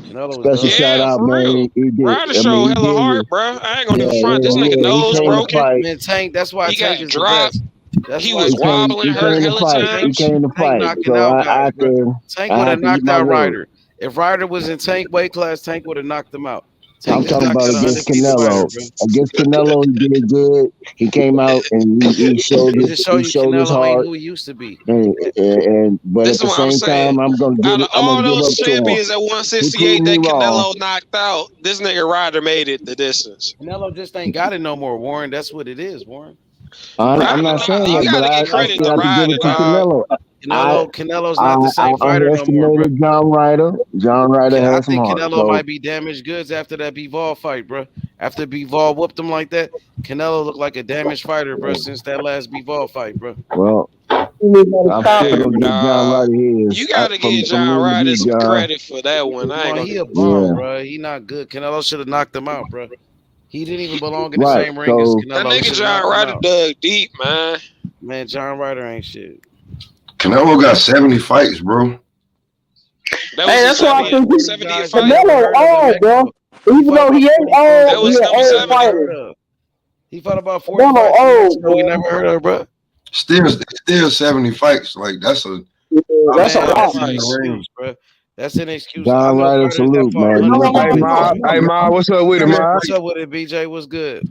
Special shout out, man. He did. Ryder show he hella did hard, it. bro. I ain't gonna even front. This nigga He nose came to broken. fight. Man, Tank. That's why He Tank got is the dropped. best. That's He why was wobbling, He hurt came to hella fight. He times. came to Tank fight. knocking So out I guys, have bro. to. Tank I would have have to give knocked my out word. Ryder. If Ryder was in Tank weight class, Tank would have knocked him out. I'm Tank just talking knocked about out an against undefeated fighter, Canelo. bro. Against Canelo, he did good. He came out and he showed It his just show you his Canelo ain't heart. who he used to be. But This at is the what I'm same saying. time, I'm gonna Out of all give those up to him. champions at He 168 proved me that wrong. Canelo knocked out, this nigga Ryder made it the distance. Canelo just ain't got it no more, Warren. That's what it is, Warren. I'm not saying You that, but gotta I get credit still to have to give Ryder, it to dog. Canelo. Cannelo's not the I same fighter no more, bro. underestimated John Ryder. John Ryder I has some think heart. Canelo So might be damaged goods after that Bivol fight, bro. After Bivol whooped him like that, Canelo looked like a damaged fighter, bro, since that last Bivol fight, bro. well, I'm still gonna give John Ryder his. You gotta give from John me to Ryder you, some John. credit for that one. I ain't No, gonna he a do bum, Yeah. bro. He not good. Canelo should have knocked him out, bro. He didn't even belong in the Right. same ring as So that Canelo. He nigga should have John knocked him Ryder out. dug deep, man. Man, John Ryder ain't shit. Canelo got 70 fights, bro. That Hey, was that's why I think 70th fight. Canelo old, bro. Even though he ain't old, That was he an old 70. fighter. He fought about 40 Canelo fights in old, Mexico we bro. never heard of, bro. Still 70 fights. Like that's a That's a Man, lot. that's an in the ring. excuse, bro. That's an excuse. I John know Ryder, fighters that salute, fought man. hundreds of Hey, fights. Ma, what's up with it, Ma? What's up with it, BJ? What's good?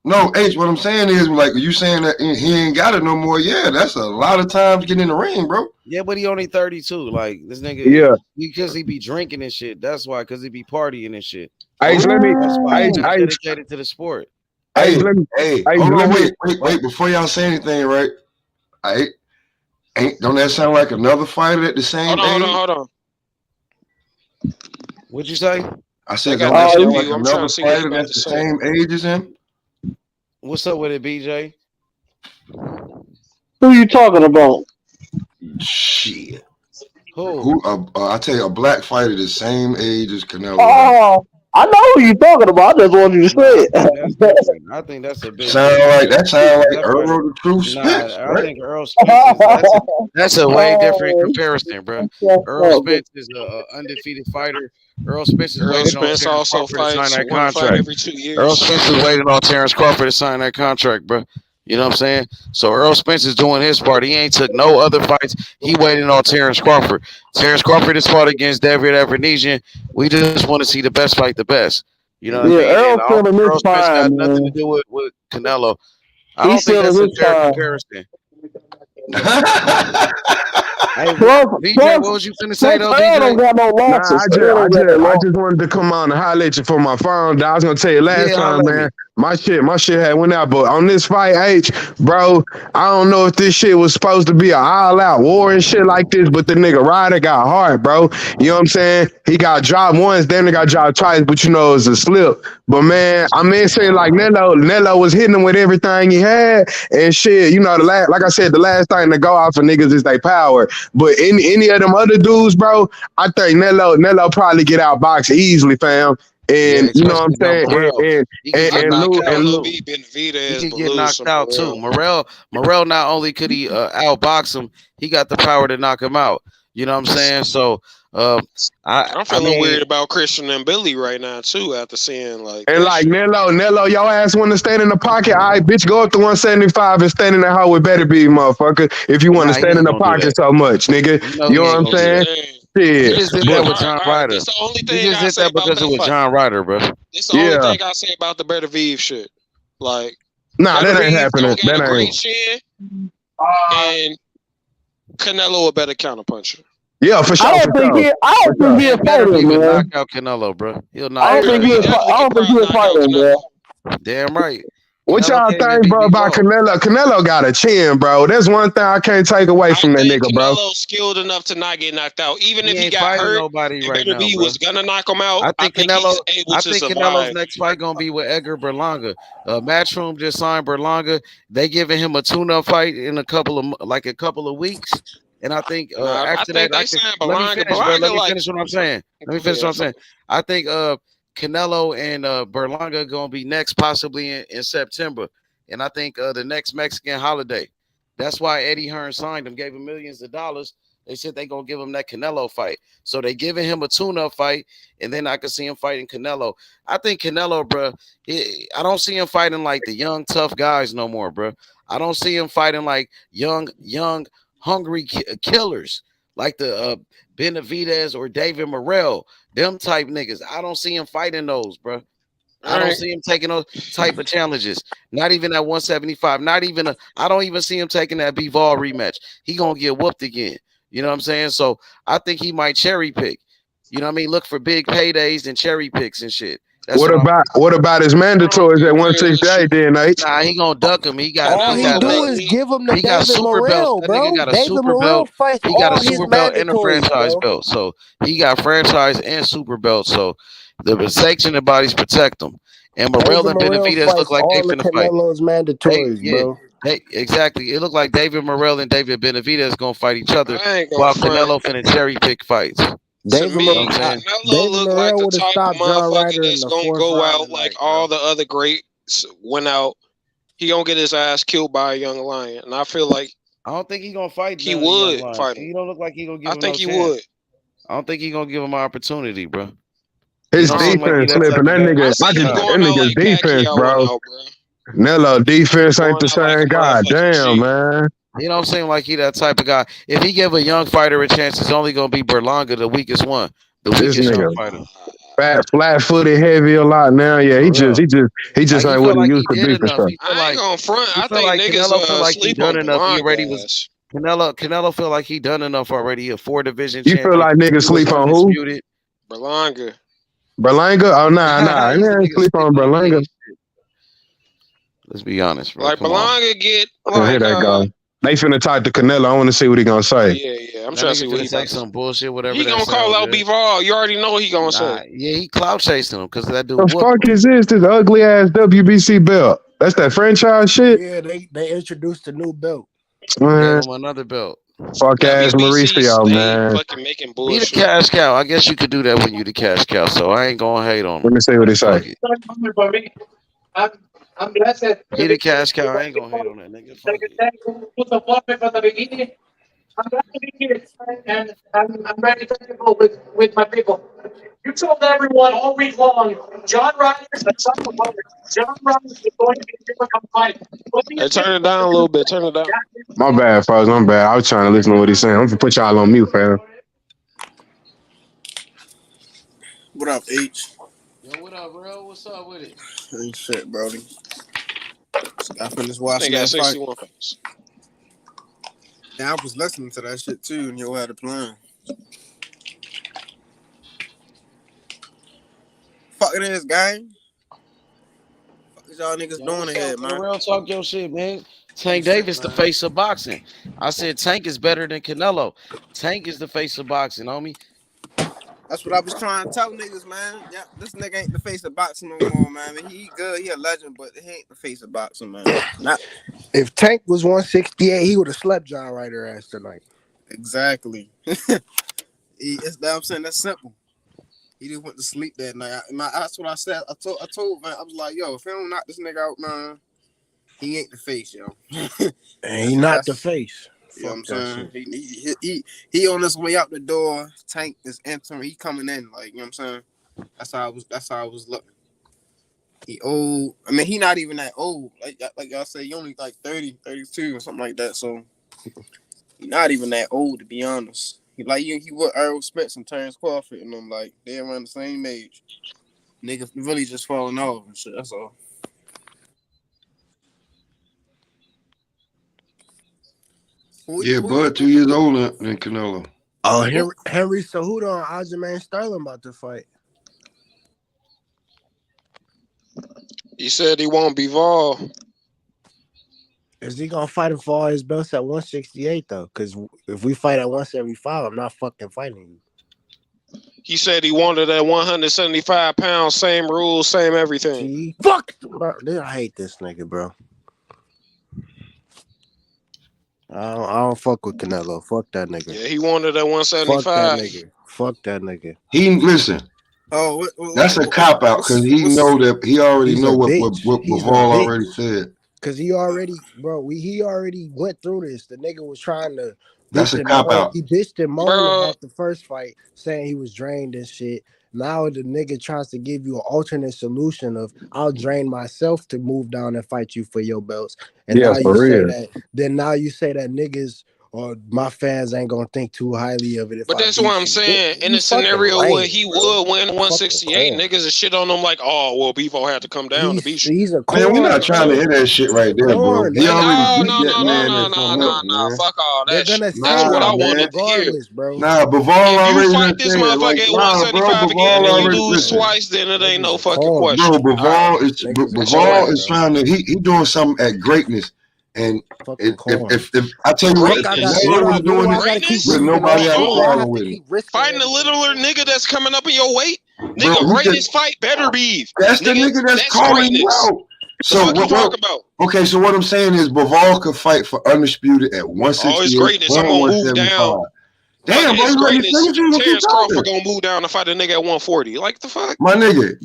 No, H, what I'm saying is, like, you saying that he ain't got it no more. Yeah, that's a lot of times getting in the ring, bro. Yeah, but he only 32. Like, this nigga, Yeah. because he be drinking and shit. That's why, because he be partying and shit. Hey, let me. That's why he's not Hey, dedicated to the sport. Hey, let me. hey, Hey, hold let on, me. wait, before y'all say anything, right? Don't that sound like another fighter at the same age? Hold on. What'd you say? I said, got don't that that sound shit like view. I'm trying another to see what you fighter about that's to the say. same age as him? What's up with it, BJ? Who you talking about? Shit. Who? I tell you, a black fighter the same age as Canelo. Oh, I know who you talking about. I just want you to say That's it. different. I think that's a bit Sound different. like that sound like That Earl fighter, the Truth Spence, I right? think Earl Spence is that's a way different comparison, bro. Earl Spence is a undefeated fighter. Earl Spence is Earl waiting on Spence Terrence also Crawford to sign fights that one fight contract. every 2 Earl years. Spence is waiting on Terrence Crawford to sign that contract, bro. You know what I'm saying? So Earl Spence is doing his part. He ain't took no other fights. He waiting on Terrence Crawford. Terrence Crawford is fought against David Avenesian. We just want to see the best fight the best. You know what I Yeah, mean? And Earl's I don't still think in his Earl Spence got prime, nothing to man. do with Canelo. I He's don't think still in that's a his fair prime. comparison. Hey, Plus, BJ, what was you finna say plus though, Earl BJ? don't got no Nah, losses. Earl don't got no I losses. just wanted to come on and holler at you for my phone. I was gonna tell you last Yeah, time, holla at me. man. My shit had went out, but on this fight, H, bro, I don't know if this shit was supposed to be an all-out war and shit like this, but the nigga Ryder got hard, bro. You know what I'm saying? He got dropped once, then he got dropped twice, but you know it's a slip. But man, I mean, saying like Nello was hitting him with everything he had and shit. You know, like I said, the last thing to go off of niggas is they power. But any of them other dudes, bro, I think Nello probably get outboxed easily, fam. Yeah, And you know what I'm especially no saying? Morrell. He could get knocked out. Beat He Benavidez, could but get lose knocked some out too. Morel. Morrell not only could he outbox him, he got the power to knock him out. You know what I'm saying? So I'm I feeling mean, weird about Christian and Billy right now too. After seeing like and that like shit. Nello, your ass want to stand in the pocket. All right, bitch, go up to 175 and stand in that hoe with better be, motherfucker. If you want to nah, he stand in ain't the gonna do pocket that. so much, nigga. You know You he know what ain't I'm gonna do saying? that. He Shit. just did But that with John All right, Ryder. this the only He thing just I did say that about because it that was fight. John Ryder, bro. This the only yeah. thing I say about the Benavidez shit. Like Nah, that ain't Benavidez happening. don't got That a great ain't. chin, and Canelo a better counterpuncher. Yeah, for sure, for sure. I For don't think sure. he'll And fight him, Benavidez would knock man. out Canelo, bro. He'll I knock don't his think ass he'll out. fight. I don't think he'll fight him, bro. Damn right. What Canelo y'all can't even think, beat bro, about Bivol. Canelo? Canelo got a chin, bro. That's one thing I can't take away from that nigga, bro. Canelo's skilled enough to not get knocked out. Even He if he ain't got fighting hurt nobody and right now, Benavidez bro. was gonna knock him out, I I think think he's Canelo. able I to think Canelo's survive. next fight gonna be with Edgar Berlanga. Matchroom just signed Berlanga. They giving him a tune-up fight in a couple of weeks. And I think Nah, I after that, think they signed let me Belanga. finish, bro. Let Belanga me like finish what I'm saying. Let me go finish what ahead, I'm saying. I think Canelo and Berlanga gonna be next, possibly in September. And I think the next Mexican holiday. That's why Eddie Hearn signed him, gave him millions of dollars. They said they gonna give him that Canelo fight. So they giving him a tune-up fight, and then I could see him fighting Canelo. I think Canelo, bro. I don't see him fighting like the young tough guys no more, bro. I don't see him fighting like young, hungry killers like the Benavidez or David Morrell, them type niggas. I don't see him fighting those, bro. I don't see him taking those type of challenges. Not even at 175. I don't even see him taking that Bivol rematch. He gonna get whooped again. You know what I'm saying? So I think he might cherry pick. You know what I mean? Look for big paydays and cherry picks and shit. That's What about his mandatories at 168 then, H? Nah, he gonna duck him. All he do is give him the he got David super belts. Morrell, That nigga bro. got a David super Morrell belt. fights He got a all his super belt and a mandatories, franchise bro. belt. So he got franchise and super belt. So the sanctioned bodies protect him. And Morrell David and Morrell Benavidez look fights like they all the finna fight. Canelo's mandatories, bro. Exactly. It looked like David Morrell and David Benavidez gonna fight each other I ain't gonna while front. Canelo finna cherry pick fights. To David, You know me, what I'm saying? Canelo David look like Morrell the would have type of stopped John motherfucker Ryder in that's the gonna fourth go round out like tonight, all bro. the other greats went out. He gonna get his ass killed by a young lion, and I feel like I don't think he gonna fight he none of the young would lions. fight him. He don't look like he gonna give I him think no he chance. would. I don't think he gonna give him an opportunity, bro. He His don't seem like he defense that slipping. type of That guy. nigga, I see him that going out nigga's like defense, Pacquiao went bro. out, bro. Nello defense ain't Going the out like same. a God motherfucking damn, G. man. He don't seem like he that type of guy. If he give a young fighter a chance, it's only gonna be Berlanga, the weakest one, the This weakest young nigga fighter. flat footed, heavy a lot now. Yeah, he For just real. Like he ain't felt what he like used he to did be for enough. sure. I ain't gonna front. He I felt think like niggas Canelo felt like he sleep done on enough. He already Belonga was ass. Canelo felt like he done enough already. A 4 division You feel champion. like niggas He was sleep on who? undisputed. Berlanga. Berlanga? Oh nah. These He ain't niggas sleep sleep on on the king Berlanga. of shit. Let's be honest, bro. Like Come on. Belonga get Oh, here like that go. They finna talk to Canelo. I want to see what he gonna say. yeah. I'm That trying to nigga see what finna he say about to say. some bullshit, whatever He that gonna call sound out good. Bivol. You already know what he gonna Nah, say. yeah, he clout chasing him because that dude The whooped fuck him. is this ugly ass WBC belt? That's that franchise shit? Yeah, they introduced a new belt. Gave Man, him another belt. Fuck ass WBC Mauricio, stay man. fucking making Be the bullshit. cash cow. I guess you could do that when you the cash cow. So I ain't gonna hate on him. Let me see what he Fuck say. it. I'm blessed. He the cash cow. I ain't gonna hate on that nigga. Fuck it. Put the water from the beginning. I'm glad to be here, and I'm ready to go with my people. You told everyone all week long, John Ryder is the son of mother. John Ryder is going to be a difficult fight. Hey, turn it down a little bit. Turn it down. My bad, folks. My bad. I was trying to listen to what he's saying. I'm gonna put y'all on mute, fam. What up, H? Yo, what up, bro? What's up with it? Ain't shit, Brody. I finished watching They got that fight. 61 fights. Yeah, I was listening to that shit too, and you had it playing. Fuck it is, gang. Fuck is y'all niggas doing in here, man? Real talk your shit, man. Tank Davis, the face of boxing. I said Tank is better than Canelo. Tank is the face of boxing, homie. That's what I was trying to tell niggas, man. Yeah, this nigga ain't the face of boxing no more, man. He good, he a legend, but he ain't the face of boxing, man. If Tank was 168, he would have slept John Ryder ass tonight. Exactly. It's that I'm saying that's simple. He just went to sleep that night. That's what I said. I told man, I was like, yo, if he don't knock this nigga out, man, he ain't the face, yo. And he not the face. You know what I'm saying? He on his way out the door. Tank is entering. He coming in. Like, you know what I'm saying? That's how I was looking. He old. I mean, he not even that old. Like y'all say, he only like 30, 32 or something like that. So he not even that old, to be honest. He what Earl Spence and Terrence Crawford and them, like they around the same age. Niggas really just falling off and shit. That's all. Yeah, Bud 2 years older than Canelo. Oh, Henry Cejudo and Aljamain Sterling about to fight. He said he won't be Vol. Is he gonna fight him for all his belts at 168 though? Because if we fight at 175, I'm not fucking fighting you. He said he wanted at 175 pounds, same rules, same everything. See? Fuck, bro. I hate this nigga, bro. I don't fuck with Canelo. Fuck that nigga. Yeah, he wanted at 175. Fuck that nigga. He listen. Oh, that's a cop out because he know that he already know what Bivol already said. Because he already went through this. The nigga was trying to. That's a cop out. He bitched and moaned about the first fight, saying he was drained and shit. Now the nigga tries to give you an alternate solution of I'll drain myself to move down and fight you for your belts. And yeah, now you say real. Now you say that niggas or my fans ain't gonna think too highly of it. But that's what I'm saying. In a scenario where he would win 168, niggas is shit on him like, oh, well, Bivol had to come down to beat you. He's a man, we're not trying to hear that shit right there, bro. He already beat that man. No, fuck all that shit. That's what I wanted to hear. Bro. Nah, Bivol already you fight this motherfucker at 175 again and you lose twice, then it ain't no fucking question. Bro, Bivol is trying to he doing something at greatness. And if I tell you what, Canelo was doing it with nobody else following with it. Fighting a littler nigga that's coming up in your weight, nigga, greatness fight better be. That's the nigga that's calling you out. So what you talk about? Okay, so what I'm saying is Bivol could fight for undisputed at 168. Oh, it's greatness. I'm gonna move down. Damn, bro, Terrence Crawford gonna move down to fight a nigga at 140. Like the fuck? My nigga,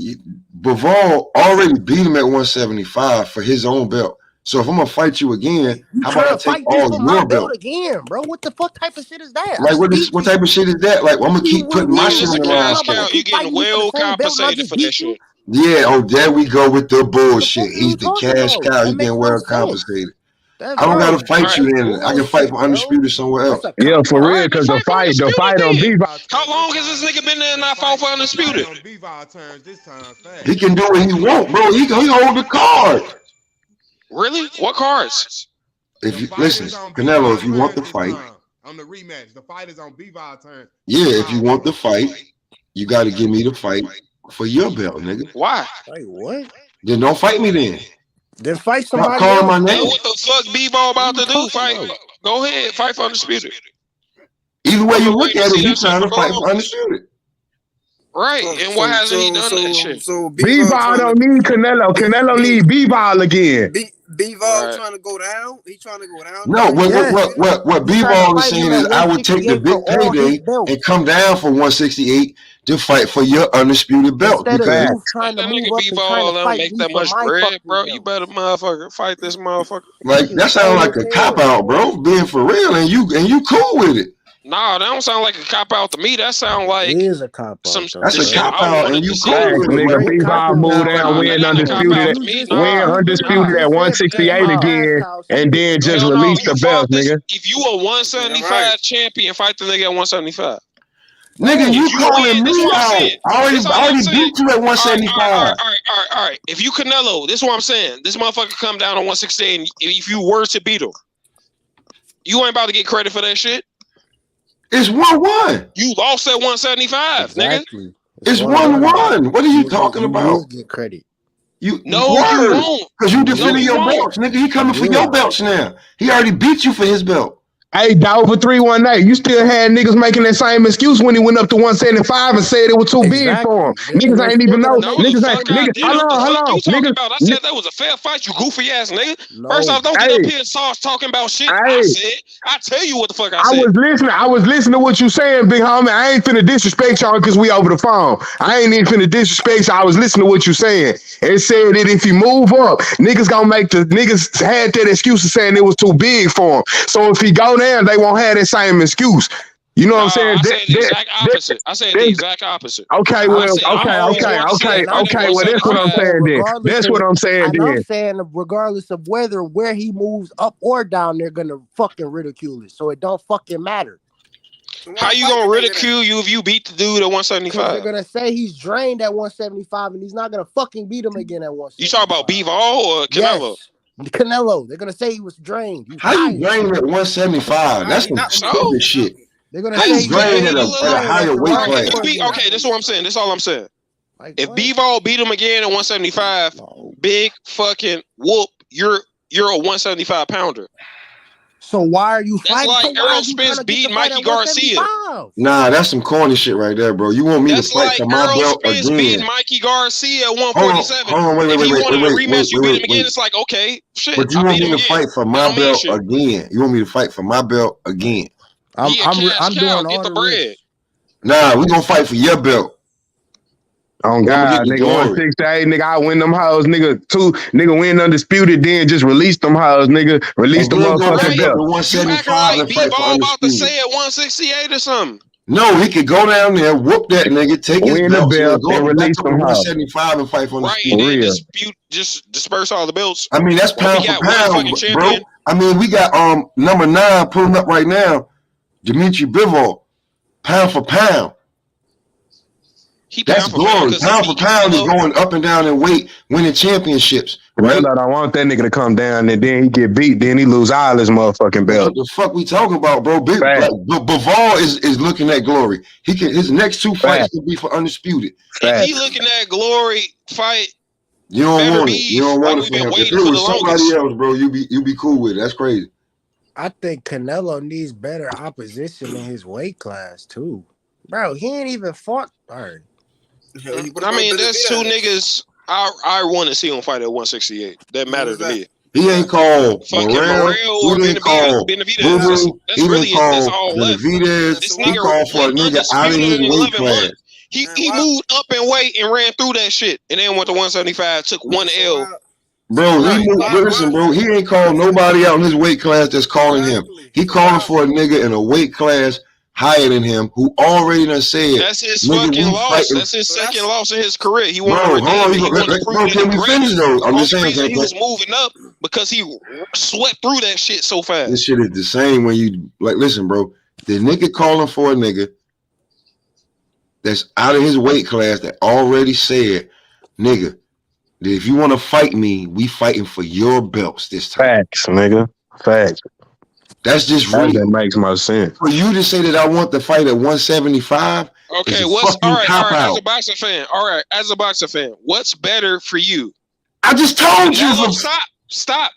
Bivol already beat him at 175 for his own belt. So if I'm gonna fight you again, how about I take all your belt again, bro? What the fuck type of shit is that? Like what type of shit is that? Like I'm gonna keep putting my shit on the line. You getting well compensated for that shit. Yeah, oh there we go with the bullshit. He's the cash cow. He's getting well compensated. I don't gotta fight you then. I can fight for undisputed somewhere else. Yeah, for real, because the fight on Bivol. How long has this nigga been there and not fought for undisputed? He can do what he want, bro. He hold the card. Really? What cards? If you listen, Canelo, if you want the fight, on the rematch, the fight is on Bivol turn. Yeah, if you want the fight, you got to give me the fight for your belt, nigga. Why? Wait, what? Then don't fight me then. Then fight somebody. Stop calling my name. What the fuck Bivol about to do? Fight. Go ahead, fight for undisputed. Either way you look at it, he's trying to fight for undisputed. Right, and why hasn't he done that shit? So B-Ball don't need Canelo. Canelo need B-Ball again. B-Ball trying to go down. He trying to go down. No, what B-Ball is saying is I would take the big payday and come down for 168 to fight for your undisputed belt. Instead Because of you trying to move up and trying to fight make me that for much my bread, fucking bro. belt. You better motherfucker fight this motherfucker. like that sounds like a cop out, bro. Being for real, and you cool with it. Nah, that don't sound like a cop out to me. That sound like it is a cop out. That's a cop out, and you cool with it. Nigga, B-Ball move down, win undisputed at 168 again, and then just release the belt, nigga. If you a 175 champion, fight the nigga at 175. Nigga, you calling me out? I already beat you at 175. All right. If you Canelo, this is what I'm saying. This motherfucker come down on 168, and if you were to beat him, you ain't about to get credit for that shit. It's 1-1. You lost at 175, nigga. It's 1-1. What are you talking about? You will get credit. You won't. Because you defending your belts, nigga. He coming for your belts now. He already beat you for his belt. Hey, dog, for 318, you still had niggas making that same excuse when he went up to 175 and said it was too big for him. Niggas ain't even know. Niggas. Hold on. You talking about? I said that was a fair fight, you goofy ass nigga. First off, don't get up here and start talking about shit. I tell you what the fuck I said. I was listening to what you saying, big homie. I ain't finna disrespect y'all because we over the phone. I ain't even finna disrespect y'all. I was listening to what you saying. It said that if he move up, niggas gonna make the niggas had that excuse of saying it was too big for him. So if he go down, they won't have that same excuse. You know what I'm saying? I said the exact opposite. I said the exact opposite. Okay, well, okay. Well, that's what I'm saying then. That's what I'm saying then. I'm saying regardless of where he moves up or down, they're gonna fucking ridicule it. So it don't fucking matter. How you gonna ridicule you if you beat the dude at 175? They're gonna say he's drained at 175 and he's not gonna fucking beat him again at 175. You talking about B-Ball or Canelo? Yes. Canelo. They're gonna say he was drained. How you drained at 175? That's some stupid shit. They're gonna say he's drained at a higher weight class. Okay, this is what I'm saying. This is all I'm saying. If B-Ball beat him again at 175, big fucking whoop. You're a 175 pounder. So why are you fighting? That's like Errol Spence beat Mikey Garcia. Nah, that's some corny shit right there, bro. You want me to fight for my belt again? Spence beat Mikey Garcia at 147. Hold on, wait, if you wanted a rematch, you beat him again. It's like, okay, shit. But you want me to fight for my belt again? You want me to fight for my belt again? I'm doing all the bread. Nah, we gonna fight for your belt. Oh God, nigga, 168, nigga, I win them hoes, nigga. Nigga, win undisputed, then just release them hoes, nigga. Release the motherfucking belt. You act like B-Ball about to say at 168 or something. No, he could go down there, whoop that nigga, take his belt, and release them hoes. 175 and fight for right, and then just disperse all the belts. I mean, that's pound for pound, bro. I mean, we got number 9 pulling up right now, Dimitri Bivol, pound for pound. That's glory. Pound for pound is going up and down in weight, winning championships. Right? I don't want that nigga to come down and then he get beat, then he lose all his motherfucking belt. What the fuck we talking about, bro? Bivol is looking at glory. His next 2 fights will be for undisputed. If he looking at glory fight, you don't want it. You don't want it for him. If it was somebody else, bro, you be cool with it. That's crazy. I think Canelo needs better opposition in his weight class too, bro. He ain't even fought. All right. I mean, there's 2 niggas I want to see him fight at 168. That matters to me. He ain't called Morel or Benavidez. That's all left. He called for a nigga out of his weight class. He moved up in weight and ran through that shit, and then went to 175, took 1 L. Bro, listen, bro. He ain't called nobody out in his weight class that's calling him. He calling for a nigga in a weight class higher than him, who already done said that's his fucking loss. That's his second loss in his career. He wanted to can we finish though? I'm just saying he was moving up because he swept through that shit so fast. This shit is the same when you listen, bro. The nigga calling for a nigga that's out of his weight class that already said, nigga, that if you want to fight me, we fighting for your belts this time. Facts, nigga. Facts. That's just real. That makes more sense. For you to say that I want to fight at 175. Okay, what's all right? As a boxing fan, as a boxing fan, what's better for you? I just told you. Stop.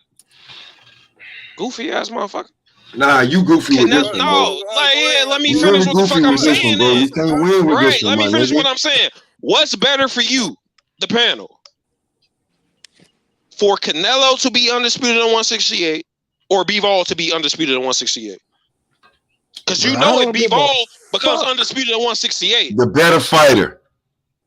Goofy ass motherfucker. Nah, you goofy with this one, bro. No, like, yeah, let me You finish really what the fuck goofy I'm with this one, saying bro. then. You can't win with Right, this one, let me my finish nigga. what I'm saying. What's better for you, the panel? For Canelo to be undisputed at 168 or Bivol to be undisputed at 168? Because you know if Bivol becomes undisputed at 168, The better fighter.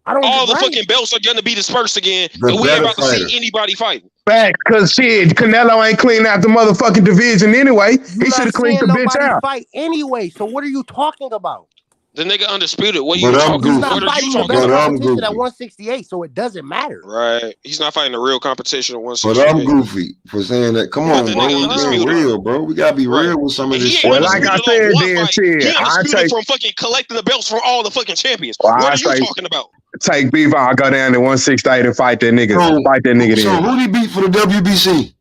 all the fucking belts are going to be dispersed again, and we ain't about to see anybody fighting. Fact, because shit, Canelo ain't cleaned out the motherfucking division anyway. He should have cleaned the bitch out. Fight anyway. So what are you talking about? The nigga undisputed. What are you talking He's about? not fighting the best competition at 168, so it doesn't matter. Right. He's not fighting the real competition at But 168. I'm goofy for saying that. Come on, bro. We being real, bro. We gotta be real with some of this shit. Well, like I said, he undisputed from fucking collecting the belts from all the fucking champions. Well, what are you talking about? Take Bivol, go down to 168 and fight that nigga. So who did he beat for the WBC?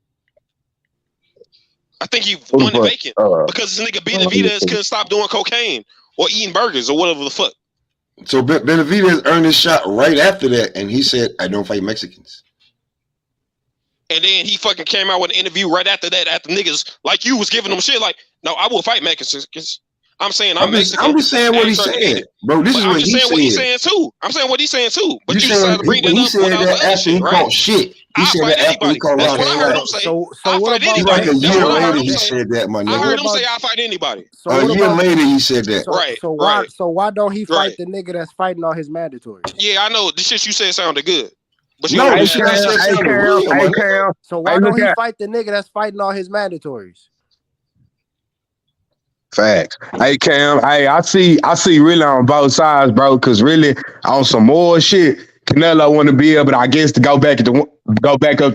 I think he won it vacant because this nigga Benavidez couldn't stop doing cocaine or eating burgers or whatever the fuck. So Benavidez earned his shot right after that, and he said, "I don't fight Mexicans." And then he fucking came out with an interview right after that, after niggas like you was giving them shit like, "No, I will fight Mexicans." I'm saying I'm Mexican. I'm just saying what he said, bro. This is what he said. What he's saying too. I'm saying what he's saying too. But you decided to bring that he up said that after he caught shit. He said that after he caught That's what I heard him say. So what about like a year later he said that, my nigga. I heard him say I'll fight anybody. So a year later he said that. So why don't he fight the nigga that's fighting all his mandatories? Yeah, I know the shit you said sounded good. But you So why Hey, don't he look fight the nigga that's fighting all his mandatories? Facts. Hey Cam, hey, I see really on both sides, bro, because really on some more shit, Canelo want to be able to, I guess, to go back up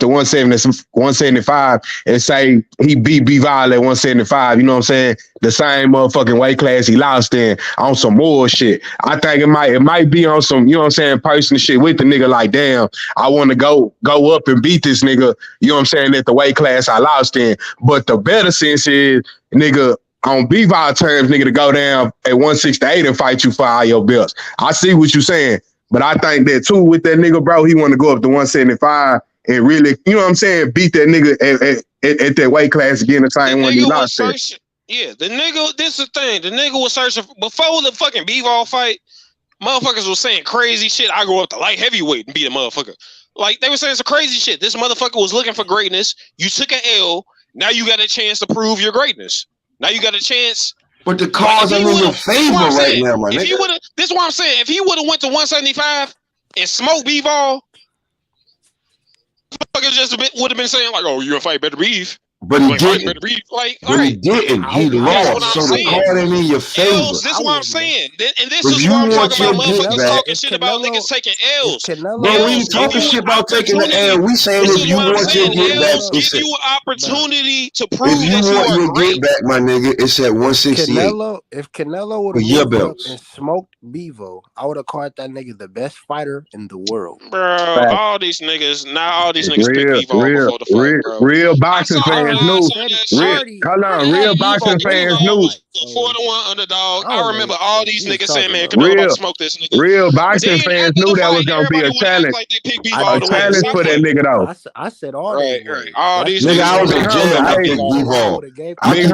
to 175 and say he beat Bivol at 175, you know what I'm saying? The same motherfucking weight class he lost in on some more shit. I think it might be on some, you know what I'm saying, personal shit with the nigga like, damn, I want to go up and beat this nigga, you know what I'm saying, at the weight class I lost in. But the better sense is, nigga, on Bivol terms, nigga, to go down at 168 and fight you for all your belts. I see what you're saying, but I think that too with that nigga, bro, he want to go up to 175 and really, you know what I'm saying, beat that nigga at that weight class again the same one he lost at. Yeah, the nigga, this is the thing. The nigga was searching before the fucking Bivol fight. Motherfuckers was saying crazy shit. I go up to light heavyweight and beat a motherfucker. Like they were saying some crazy shit. This motherfucker was looking for greatness. You took an L. Now you got a chance to prove your greatness. Now you got a chance. But the cause ain't in your favor right now, my nigga. This is what I'm saying. If he would have went to 175 and smoked Bivol, motherfuckers just would have been saying like, "Oh, you gonna fight better beef?" But he didn't. He didn't. He lost. So the card ain't in your favor. This is what I'm saying. And this is what I'm talking about. Motherfuckers talking shit about niggas taking L's. Bro, we ain't talking shit about taking the L. We saying if you want your get back, give you an opportunity to prove if you want your get back, my nigga, it's at 168. If Canelo would have moved up and smoked Bivol, I would have called that nigga the best fighter in the world. Bro, all these niggas pick Bivol before the fight, bro. Real boxing fans knew. Real boxing fans knew. 4-1 underdog. I remember all these niggas saying, "Man, Canelo about to smoke this nigga." Real boxing fans knew that was gonna be a challenge. A challenge for that nigga though. I said all right. All these nigga, niggas. I was in jail. I picked Bivol. Big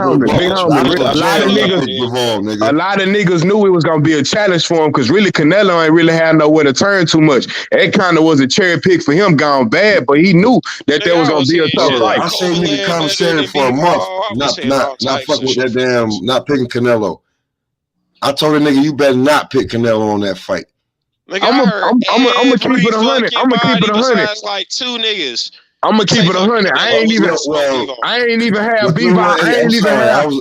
homie. A lot of niggas knew it was gonna be a challenge for him because really Canelo ain't really had nowhere to turn too much. It kind of was a cherry pick for him gone bad, but he knew that there was gonna be a tough fight. I say nigga conversation for a month, not fucking with that damn, not picking Canelo. I told a nigga you better not pick Canelo on that fight. Nigga, I'm gonna keep it 100. I'm gonna keep it 100. Like two niggas. I'm gonna keep it 100. I ain't even have Bivol.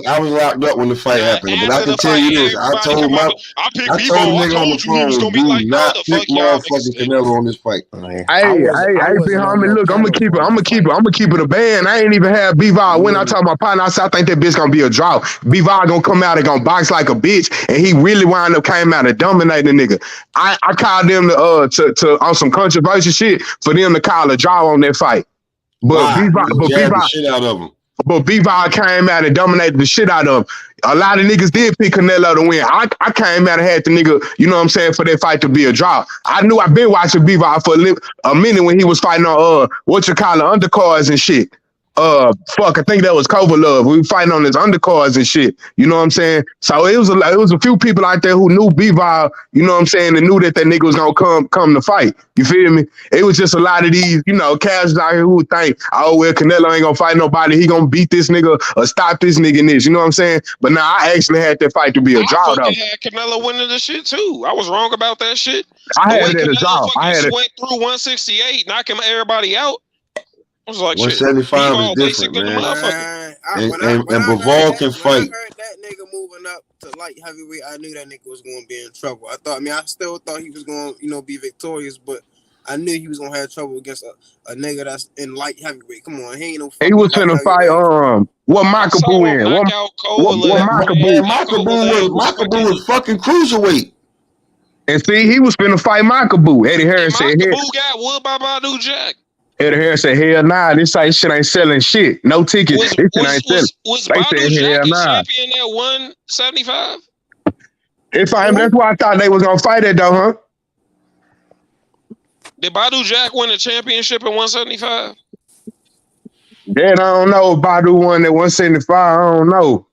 I was locked up when the fight happened, but I can tell you this. I told the nigga on the phone, do not pick motherfucking Canelo on this fight. Hey, big homie, look, I'm gonna keep it a band. I ain't even have Bivol. When I told my partner, I said I think that bitch gonna be a draw. Bivol gonna come out and gonna box like a bitch, and he really wound up came out and dominating the nigga. I called them to on some controversial shit for them to call a draw on that fight. But Bivol came out and dominated the shit out of him. A lot of niggas did pick Canelo to win. I came out and had the nigga, you know what I'm saying, for that fight to be a draw. I knew I've been watching Bivol for a minute when he was fighting on undercards and shit. fuck, I think that was Kovalov. We were fighting on his undercards and shit. You know what I'm saying? So it was a few people out there who knew Bivol, you know what I'm saying, and knew that nigga was gonna come to fight. You feel me? It was just a lot of these, casuals out here who would think, oh well, Canelo ain't gonna fight nobody. He gonna beat this nigga or stop this nigga in this. You know what I'm saying? But now I actually had that fight to be a draw though. I had Canelo winning the shit too. I was wrong about that shit. I had it at a draw. I had it. Went through 168, knocking everybody out. I was like, 175 is different, man. And Bivol can fight. I heard that nigga moving up to light heavyweight, I knew that nigga was going to be in trouble. I still thought he was going to, be victorious, but I knew he was going to have trouble against a nigga that's in light heavyweight. Come on, he ain't no fucking He was finna fight, what Makabu in? What Makabu was fucking cruiserweight. And see, he was finna fight Makabu. Eddie Harris said, Makabu got whooped by Badu Jack. Eddie Harris said, hell nah, this shit ain't selling shit. No tickets. This shit ain't selling. Was Badu Jack champion at 175? That's why I thought they was gonna fight it though, huh? Did Badu Jack win a championship at 175? That I don't know. Badu won at 175. I don't know.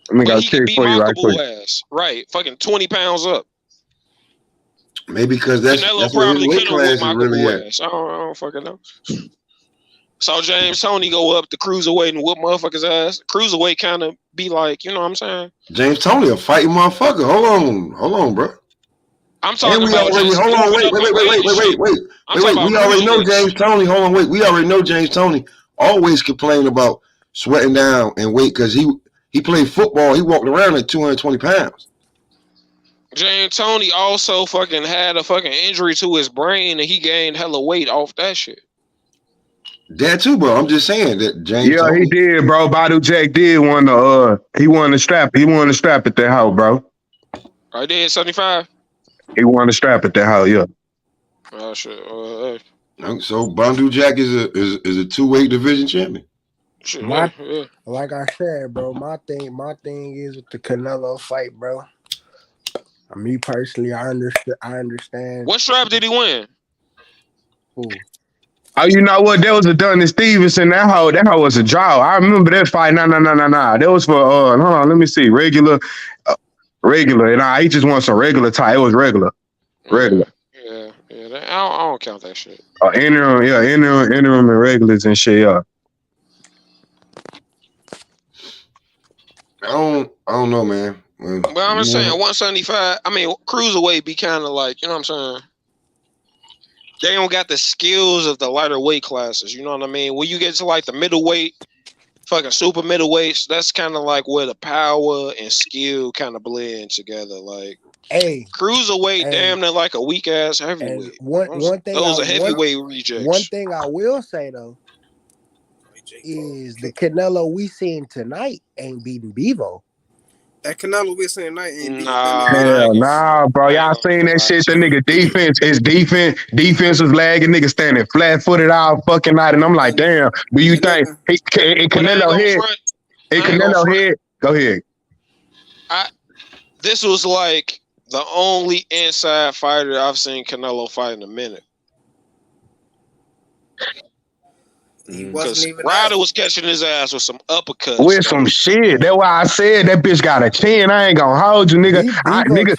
Let me go check for you right quick. Right, fucking 20 pounds up. Maybe because that's where his weight class is really at. I don't fucking know. Saw James Toney go up to cruiserweight and whoop motherfuckers' ass. Cruiserweight kind of be like, you know what I'm saying? James Toney a fighting motherfucker. Hold on, bro. I'm talking about. Wait. We already know James Toney. Hold on, wait. We already know James Toney always complained about sweating down and weight because he played football. He walked around at 220 pounds. James Toney also fucking had a fucking injury to his brain and he gained hella weight off that shit. That too, bro. I'm just saying that James Toney. He did, bro. Badu Jack did won he won the strap. He won the strap at that house, bro. I did 75. He won the strap at that house, yeah. Oh shit. So Badu Jack is a 2-weight division champion. Shit, like I said, bro, my thing is with the Canelo fight, bro. Me personally, I understand. What strap did he win? Who? Oh, you know what? That was a Dunn and Stevenson. That hoe was a draw. I remember that fight. Nah. That was for hold on, let me see. Regular. And he just won some regular tie. It was regular. Yeah. I don't count that shit. Interim and regulars and shit. Yeah. I don't know, man. But I'm just saying 175. I mean, cruiserweight be kind of like, you know what I'm saying? They don't got the skills of the lighter weight classes. You know what I mean? When you get to like the middleweight, fucking super middleweights, that's kind of like where the power and skill kind of blend together. Like, cruiserweight, damn near like a weak ass heavyweight. Those are heavyweight rejects. One thing I will say though is the Canelo we seen tonight ain't beating Bivol. That Canelo we seen tonight ain't beating. Nah, bro. Y'all seen that shit? The nigga defense was lagging. Nigga standing flat footed all fucking night, and I'm like, damn. Do you think Canelo hit? Go ahead. This was like the only inside fighter I've seen Canelo fight in a minute. Because Ryder was catching his ass with some uppercuts. With some shit. That's why I said that bitch got a chin. I ain't gonna hold you, nigga. Nigga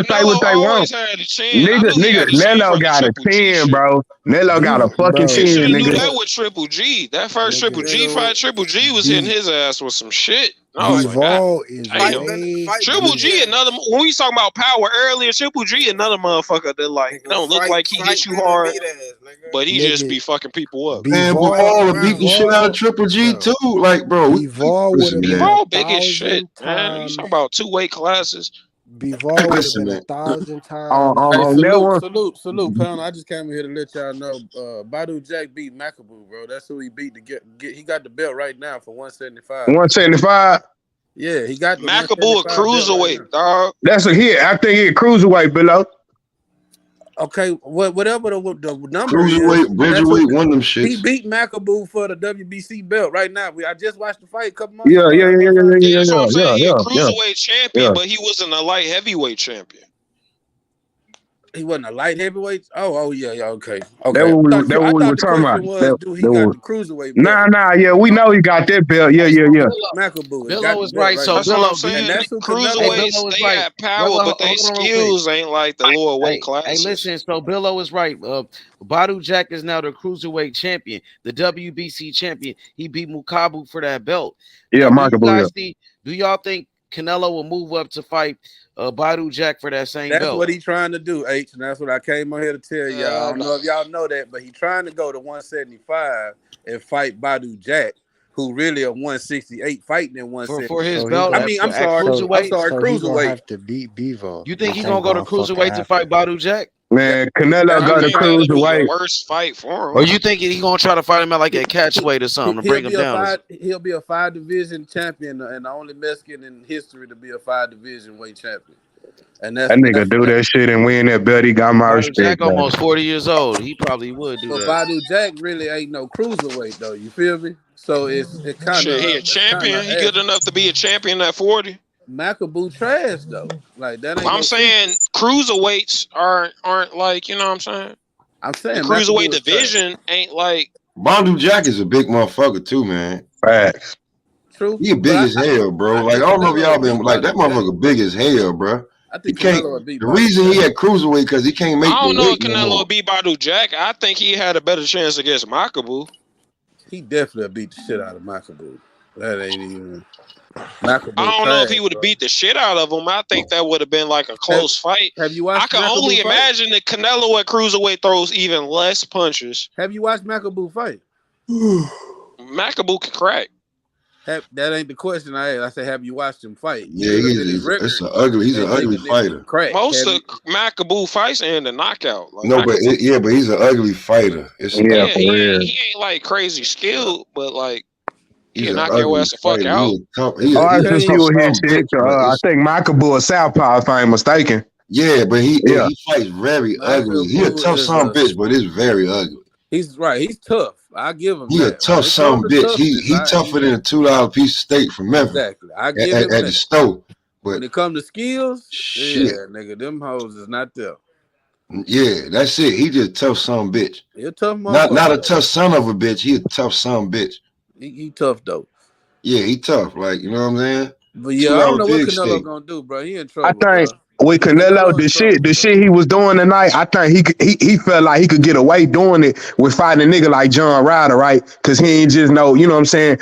say what they want. Nigga, Nello got a chin, bro. Nello got a fucking chin, nigga. Do that with Triple G. That first Triple G fight, Triple G was hitting his ass with some shit. Triple G, another. When we talking about power earlier, Triple G, another motherfucker that like don't look like he hit you hard, but he just be fucking people up. Man, Bivol beat the shit out of Triple G too. Like, bro, Bivol big as shit, man. You talking about 2-weight classes? Bivol would have been 1,000 times. Salute, pound. I just came here to let y'all know. Badu Jack beat Makabu, bro. That's who he beat to get. He got the belt right now for 175. 175. Yeah, he got the Makabu a cruiserweight, dog. That's a hit. I think he a cruiserweight below. Okay, whatever the number cruiserweight, Bridgerweight, one of them shits. He beat Makabu for the WBC belt right now. I just watched the fight a couple months ago. Yeah, that's what I'm saying. He a cruiserweight champion, but he wasn't a light heavyweight champion. He wasn't a light heavyweight. Oh yeah, okay. That I what we thought were the talking about. question was, do he got the cruiserweight belt? Nah. Yeah, we know he got that belt. Yeah. McAboo has Billo got the was belt right. right So now. That's what I'm Billo, do you saying. And The that's who Canelo. cruiserweights, was they right. got power, but they Hold on real quick. skills ain't like the lower weight classes. Listen. So Billo is right. Badu Jack is now the cruiserweight champion, the WBC champion. He beat Mukabu for that belt. Yeah, Now, Michael. do y'all think Canelo will move up to fight Badu Jack for that same That's belt? what he trying to do, H, and that's what I came on here to tell y'all. I don't know if y'all know that, but he trying to go to 175 and fight Badu Jack, who really a 168 fighting in 170. For his belt. I'm sorry, cruiserweight. cruiserweight. He gonna have to beat Bevo. You think which he's ain't gonna go to fucking cruiserweight to fight happen. Badu Jack? Man, Canelo I go to think that'll be a cruiserweight. worse fight for him. Or you think he's gonna try to fight him at like a catchweight or something to bring him down? He'll be a 5-division champion and the only Mexican in history to be a 5-division weight champion. And That nigga do that shit and win that belt. He got my Badu respect. Jack almost 40 years old. He probably would do But that. Badu Jack really ain't no cruiserweight though. You feel me? So it kind of. Shit, he a champion. He good enough to be a champion at 40. McAboo trash though. Like that ain't. I'm saying cruiserweights aren't like, you know what I'm saying? I'm saying the cruiserweight division ain't like. Badu Jack is a big motherfucker too, man. Facts. True. He big as hell, bro. Like I don't know if y'all been like that motherfucker big as hell, bro. I think he can't. The reason he had cruiserweight because he can't make. I don't the know weight if no Canelo more. will beat Badu Jack. I think he had a better chance against Makabu. He definitely beat the shit out of Makabu. That ain't even. Makabu I don't know if he trash, would have beat the shit out of him. I think that would have been like a close fight. Have you watched? I can Makabu only fight? imagine that Canelo at cruiserweight throws even less punches. Have you watched Makabu fight? Makabu can crack. That ain't the question I asked. I said, have you watched him fight? Yeah, he's an ugly fighter. Most of Makabu fights end in knockout. Like, No, but he's an ugly fighter. he ain't like crazy skilled, but like he can knock your ass the fuck out. I just see what his shit. I think Makabu a southpaw, if I ain't mistaken. Yeah, but he fights very ugly. He a tough son of a bitch, but it's very ugly. He's right. He's tough. I give him. He a tough son of a bitch. He tougher than a $2 piece of steak from Memphis. Exactly. I give him at the store. But when it comes to skills, shit. yeah, nigga, them hoes is not there. Yeah, that's it. He just a tough son of a bitch. He a tough motherfucker. Not a tough son of a bitch. He a tough son of a bitch. He tough though. Yeah, he tough. Like, you know what I'm saying? But yeah, I don't know what Canelo gonna do, bro. He in trouble. I think with Canelo, the shit he was doing tonight, I think he felt like he could get away doing it with fighting a nigga like John Ryder, right? Because he ain't just know, you know what I'm saying,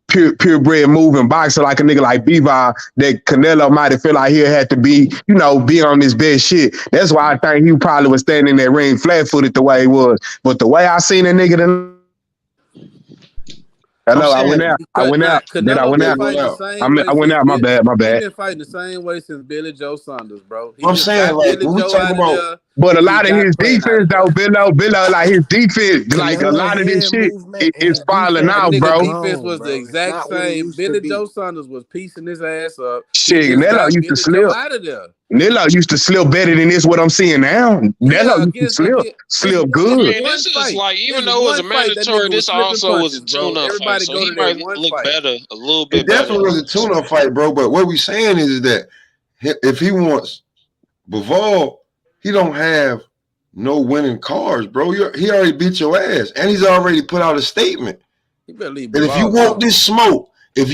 purebred moving boxer like a nigga like Bivol that Canelo might have felt like he had to be, you know, be on his best shit. That's why I think he probably was standing in that ring flat-footed the way he was. But the way I seen a nigga tonight, hello, I went out. I went out. My bad. He been fighting the same way since Billy Joe Saunders, bro. I'm saying, like, when we talk about, but a lot of his defense, though, Billo, like his defense, like a lot of this shit is falling out, bro. Defense was the exact same. Billy Joe Saunders was piecing his ass up. Shit, Nello used to slip. Out of there. Nello used to slip better than this. What I'm seeing now, Nello used to slip good. I mean, this is like, even though it was a mandatory, this also was a tune-up fight, so he might look better, a little bit better. It definitely was a tune-up fight, bro. But what we saying is that if he wants Bivol, he don't have no winning cards, bro. He already beat your ass, and he's already put out a statement. And if you want this smoke, my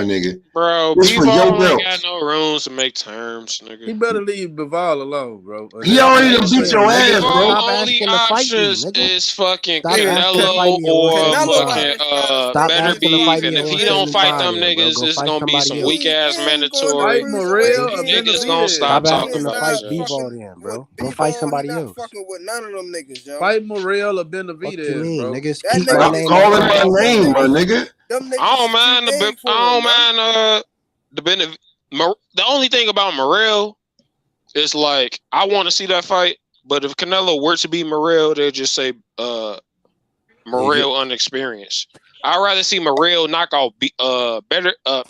nigga, bro, Bivol ain't got no room to make terms, nigga. He better leave Bivol alone, bro. He already done beat your ass, bro. Only options is fucking Canelo or fucking Better Beef, and if he don't fight them niggas, it's gonna be some weak ass mandatory. Niggas gonna stop talking about it. Bro, go fight somebody else. Fucking with none of them niggas, yo. Fight Morel or Benavidez, bro. Niggas That keep nigga my name, my nigga. I don't mind the only thing about Morel is like I want to see that fight, but if Canelo were to be Morel, they'd just say Morel unexperienced. I'd rather see Morel knock out Benavidez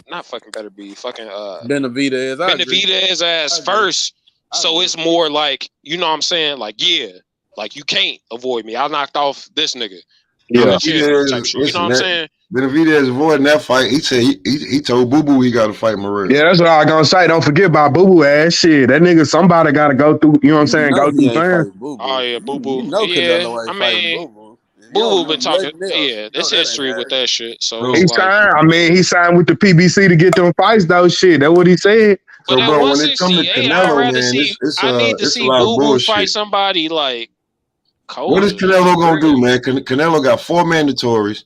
ass first. So it's more like, you know what I'm saying? Like, yeah, like you can't avoid me. I knocked off this nigga. Yeah. You know what I'm saying? Benavidez avoiding that fight. He said he told Boo Boo he got to fight Morrell. Yeah, that's what I was gonna say. Don't forget about Boo Boo ass shit. That nigga, somebody got to go through. You know what I'm saying? Go He through ain't time. fighting Boo Boo. Oh yeah, Boo Boo. You know Yeah, Canelo I ain't fighting mean, Boo Boo. You Boo don't Boo know been talking. nothing else. Yeah, You that's know that ain't history with happening. that shit. So He it's like, signed. I mean, he signed with the PBC to get them fights. Though shit. That's what he said. but So, at bro, when it comes to 168, I'd Canelo, rather man, see. I need to it's a see lot of Boo Boo fight bullshit. somebody like What is colder. Canelo gonna do, man? Canelo got 4 mandatories.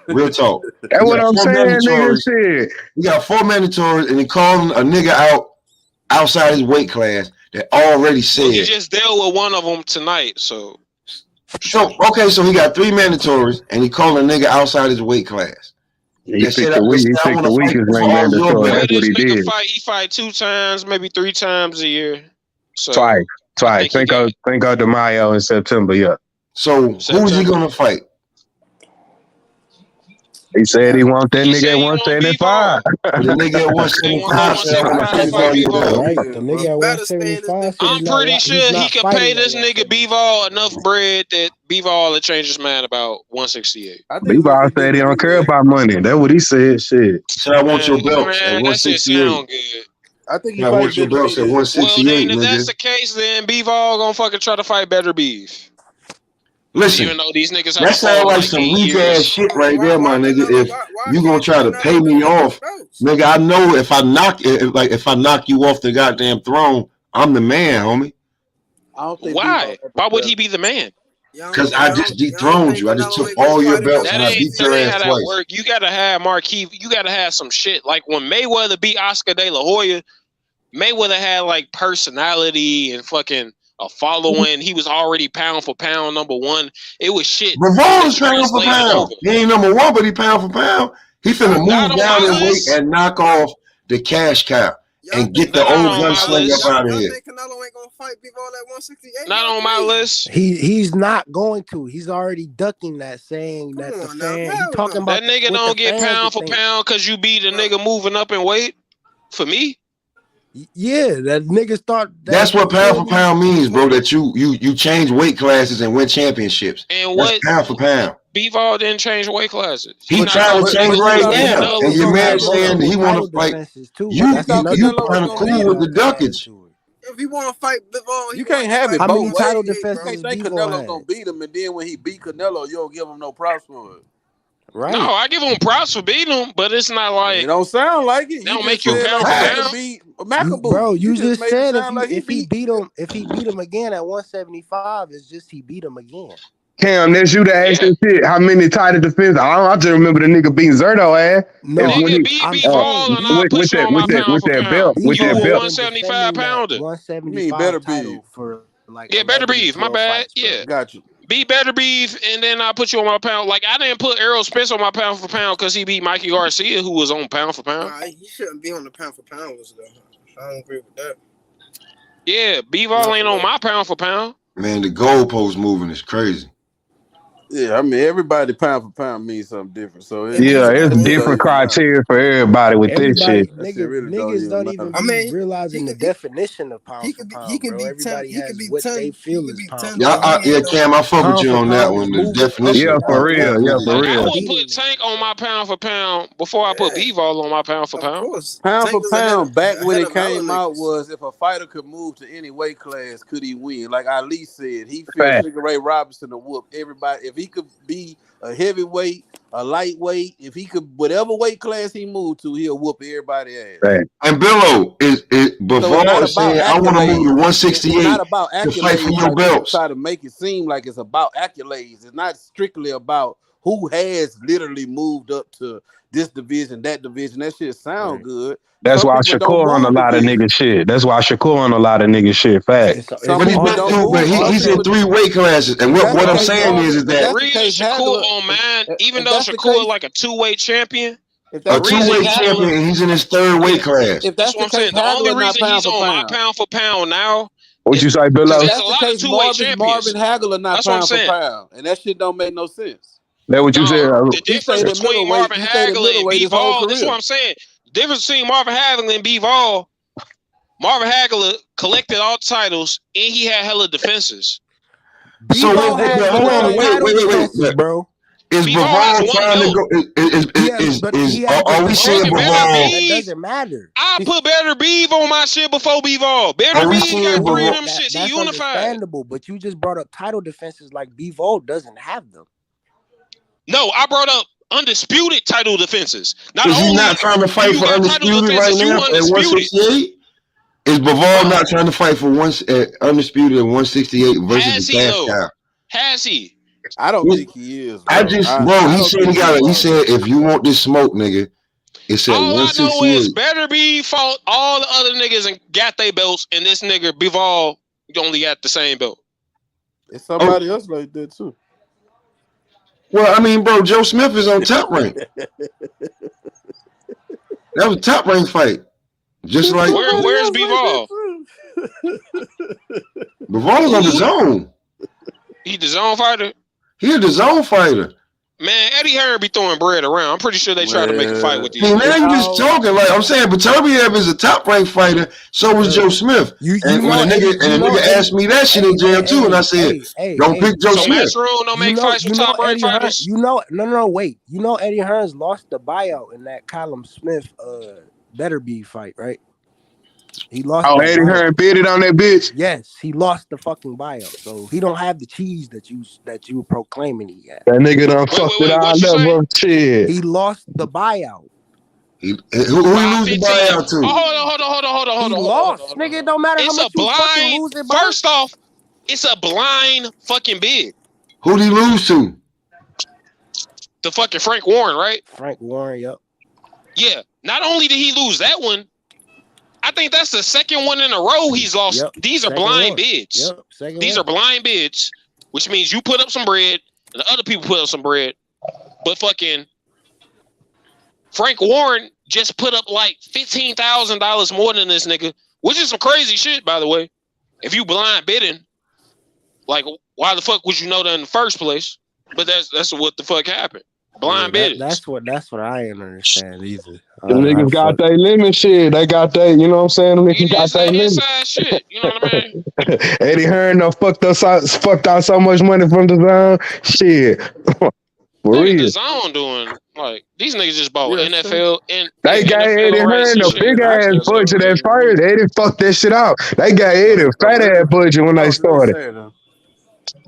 Real talk. That's He what got I'm 4 saying, nigga. mandatories. Shit. He got 4 mandatories, and he calling a nigga out outside his weight class that already Well, he said. just dealt with one of them tonight. So Okay, so he got 3 mandatories, and he calling a nigga outside his weight class. He That picked said, the weak. He I picked want the to fight weakest you for link all your mandatory. the way That's belts. what this he nigga did. fight, he fight 2 times, maybe 3 times a year. Twice. So I think he got Cinco de Mayo in September. Yeah. So who is he September. gonna fight? He said he want that He nigga said at he want Bivol. 175. The nigga at He want him at 175 said, I want to 175 to take fight all your Bivol. belts. Right, the nigga at Better stay in 175 this said I'm pretty he's sure he not could pay fighting at this nigga 175. Bivol enough bread that Bivol will change his mind about 168. I think it's gonna B-Ball be said he don't Bivol, care man. about money. That's what he said. Shit. Said, I want your belts at Man, that shit 168. sound good. I think he I fight want your belts at Benavidez. Well, 168, then, if that's nigga. the case, then Bivol gonna fucking try to fight Better Beef. Listen, Even though these niggas that haven't fought sounds in like like some 8 weak ass years. shit right there, my nigga. If you gonna try to pay me off, nigga, I know if I knock you off the goddamn throne, I'm the man, homie. I don't think Why? Bivol that Why much would better. he be the man? Cause I just dethroned you. I just took all your belts and I beat That your ain't ass how that twice. work. You gotta have Marquis. You gotta have some shit. Like when Mayweather beat Oscar De La Hoya, Mayweather had like personality and fucking a following. He was already pound for pound #1. It was shit Bivol that is pound for translated pound. over. He ain't #1, but he pound for pound. He finna Not move on down my in weight list. and knock off the cash cow and get the Not old on my gunslinger list. up out of here. Canelo ain't gonna fight Bivol at 168. Not on my list. He's not going to. He's already ducking that, saying that the fan. He talking That about nigga what the don't get fans pound would for think. pound because you beat a nigga moving up in weight. For me, Yeah, that niggas thought That's what pound for pound means, bro. That you change weight classes and win championships. and That's what pound for pound. Bivol didn't change weight classes. He Not trying to ducking change niggas right who now, Canelo. and What your you man thought saying Canelo he want to title fight. defenses too. You That's another Canelo was kind of gonna cool beat with him? the duckage. If he want to fight Bivol, You can't have it How both many title ways. You defenses can't think Bivol Canelo had? gonna beat him, and then when he beat Canelo, you don't give him no props for it. Right. No, I give him props for beating him, but it's not like It don't sound like it. they You don't just make you said pound like for he could pound. beat Macaboo. Bro, you just made it said sound like if he beat him again at 175, it's just he beat him again. Cam, that's you to ask that shit. How many title defense? I just remember the nigga beating Zerto ass. No, Nigga, beat Bivol and I'll put you on my pound for that pound. belt. With You a that belt. 175 pounder. 175 title for like Yeah, Better 11 to Beef. My 12 bad. fights, bro. Yeah. Got you. Be Better Beef, and then I'll put you on my pound. Like, I didn't put Errol Spence on my pound for pound because he beat Mikey Garcia, who was on pound for pound. Nah, he shouldn't be on the pound for pound list though. I don't agree with that. Yeah, Bivol ain't on my pound for pound. Man, the goalpost moving is crazy. Yeah, I mean everybody pound for pound means something different. So It's different criteria for everybody with this Everybody, shit. niggas don't even be realizing the definition of pound for pound, bro. Everybody has what they feel is pound for pound. Yeah, Cam, I fuck with Pound you for on that pound is one. The moving up definition and of pound for pound. Like, I would put Tank on my pound for pound before I put Bivol on my pound for pound. Pound for pound, back when it came out, was if a fighter could move to any weight class, could he win? Like Ali said, he feels Fact. Sugar Ray Robinson to whoop everybody. If he could be a heavyweight, a lightweight, if he could, whatever weight class he moved to, he'll whoop everybody's ass. Right. And Billo is Bivol saying, I want to move to 168 It's not about to fight for accolades your like people belts. try to make it seem like it's about accolades. It's not strictly about who has literally moved up to this division, that division. That shit sound good. That's Some why people don't Shakur on a move lot of divisions. nigga shit. That's why Shakur on a lot of nigga shit. Fact. Some people don't move. But he's in 3 weight classes. And what I'm saying is that Real Shakur on mine, even though Shakur like a 2-weight champion, a 2-weight champion, and he's in his 3rd weight class. That's what I'm saying. The only reason he's on my pound for pound now, what you say, Billo? because there's That's a the lot of case. 2-weight champions. Marvin Hagler not That's what I'm pound for saying. pound, and that shit don't make no sense. That what you said? The difference between Marvin Hagler and Bivol, this is what I'm saying. The difference between Marvin Hagler and Bivol, Marvin Hagler collected all the titles, and he had hella defenses. So hold on, wait, bro. Is Bivol trying to go? Are we seeing Bivol? That doesn't matter. I put Better Beef on my shit before Bivol. Better Beef got 3 of them shits. He That's unified. understandable, but you just brought up title defenses like Bivol doesn't have them. No, I brought up undisputed title defenses. Is he not trying to fight for undisputed right now at 168? Is Bivol not trying to fight for undisputed at 168 versus the cash cow? Has he? I don't think he is. Bro. He said if you want this smoke, nigga, it's at 168. All I know is Better Be fought all the other niggas and got their belts, and this nigga Bivol only got the same belt. It's somebody else like that too. Well, I mean, bro, Joe Smith is on Top Rank. That was a Top Rank fight. Just like where's Bivol? Bivol's on the zone. He the zone fighter? He the zone fighter. Man, Eddie Hearn be throwing bread around. I'm pretty sure they try to make a fight with these. Now you just talking like I'm saying, but Beterbiev is a Top Rank fighter. So was Joe Smith. And when a nigga asked me that shit in jail too, and I said, "Don't pick Joe Smith." So Matchroom don't make fights with Top Rank fighters. Wait. You know Eddie Hearns lost the buyout in that Callum Smith Better Be fight, right? He lost. Oh, Eddie Hearn bid it on that bitch. Yes, he lost the fucking buyout, so he don't have the cheese that you were proclaiming he had. That nigga done fucked it all up. Shit. He lost the buyout. Who he lose the buyout to? Hold on. He lost, nigga. It don't matter how much you fucking lose it by. First off, it's a blind fucking bid. Who'd he lose to? The fucking Frank Warren, right? Frank Warren, yep. Yeah. Not only did he lose that one, I think that's the second one in a row he's lost. Yep. These are blind bids. Yep. These are blind bids, which means you put up some bread and the other people put up some bread. But fucking Frank Warren just put up like $15,000 more than this nigga, which is some crazy shit, by the way. If you blind bidding, like why the fuck would you know that in the first place? But that's what the fuck happened. Blind bidding. That's what I ain't understand either. The niggas got their limit shit. They got their, you know what I'm saying? The niggas got their limit. Shit, you know what I mean? Eddie Hearn done fucked out so much money from the zone. Shit. For real. The zone doing like these niggas just bought NFL and they got Eddie Hearn a big ass budget at first. They didn't fuck that shit out. They got Eddie a fat ass budget when they started.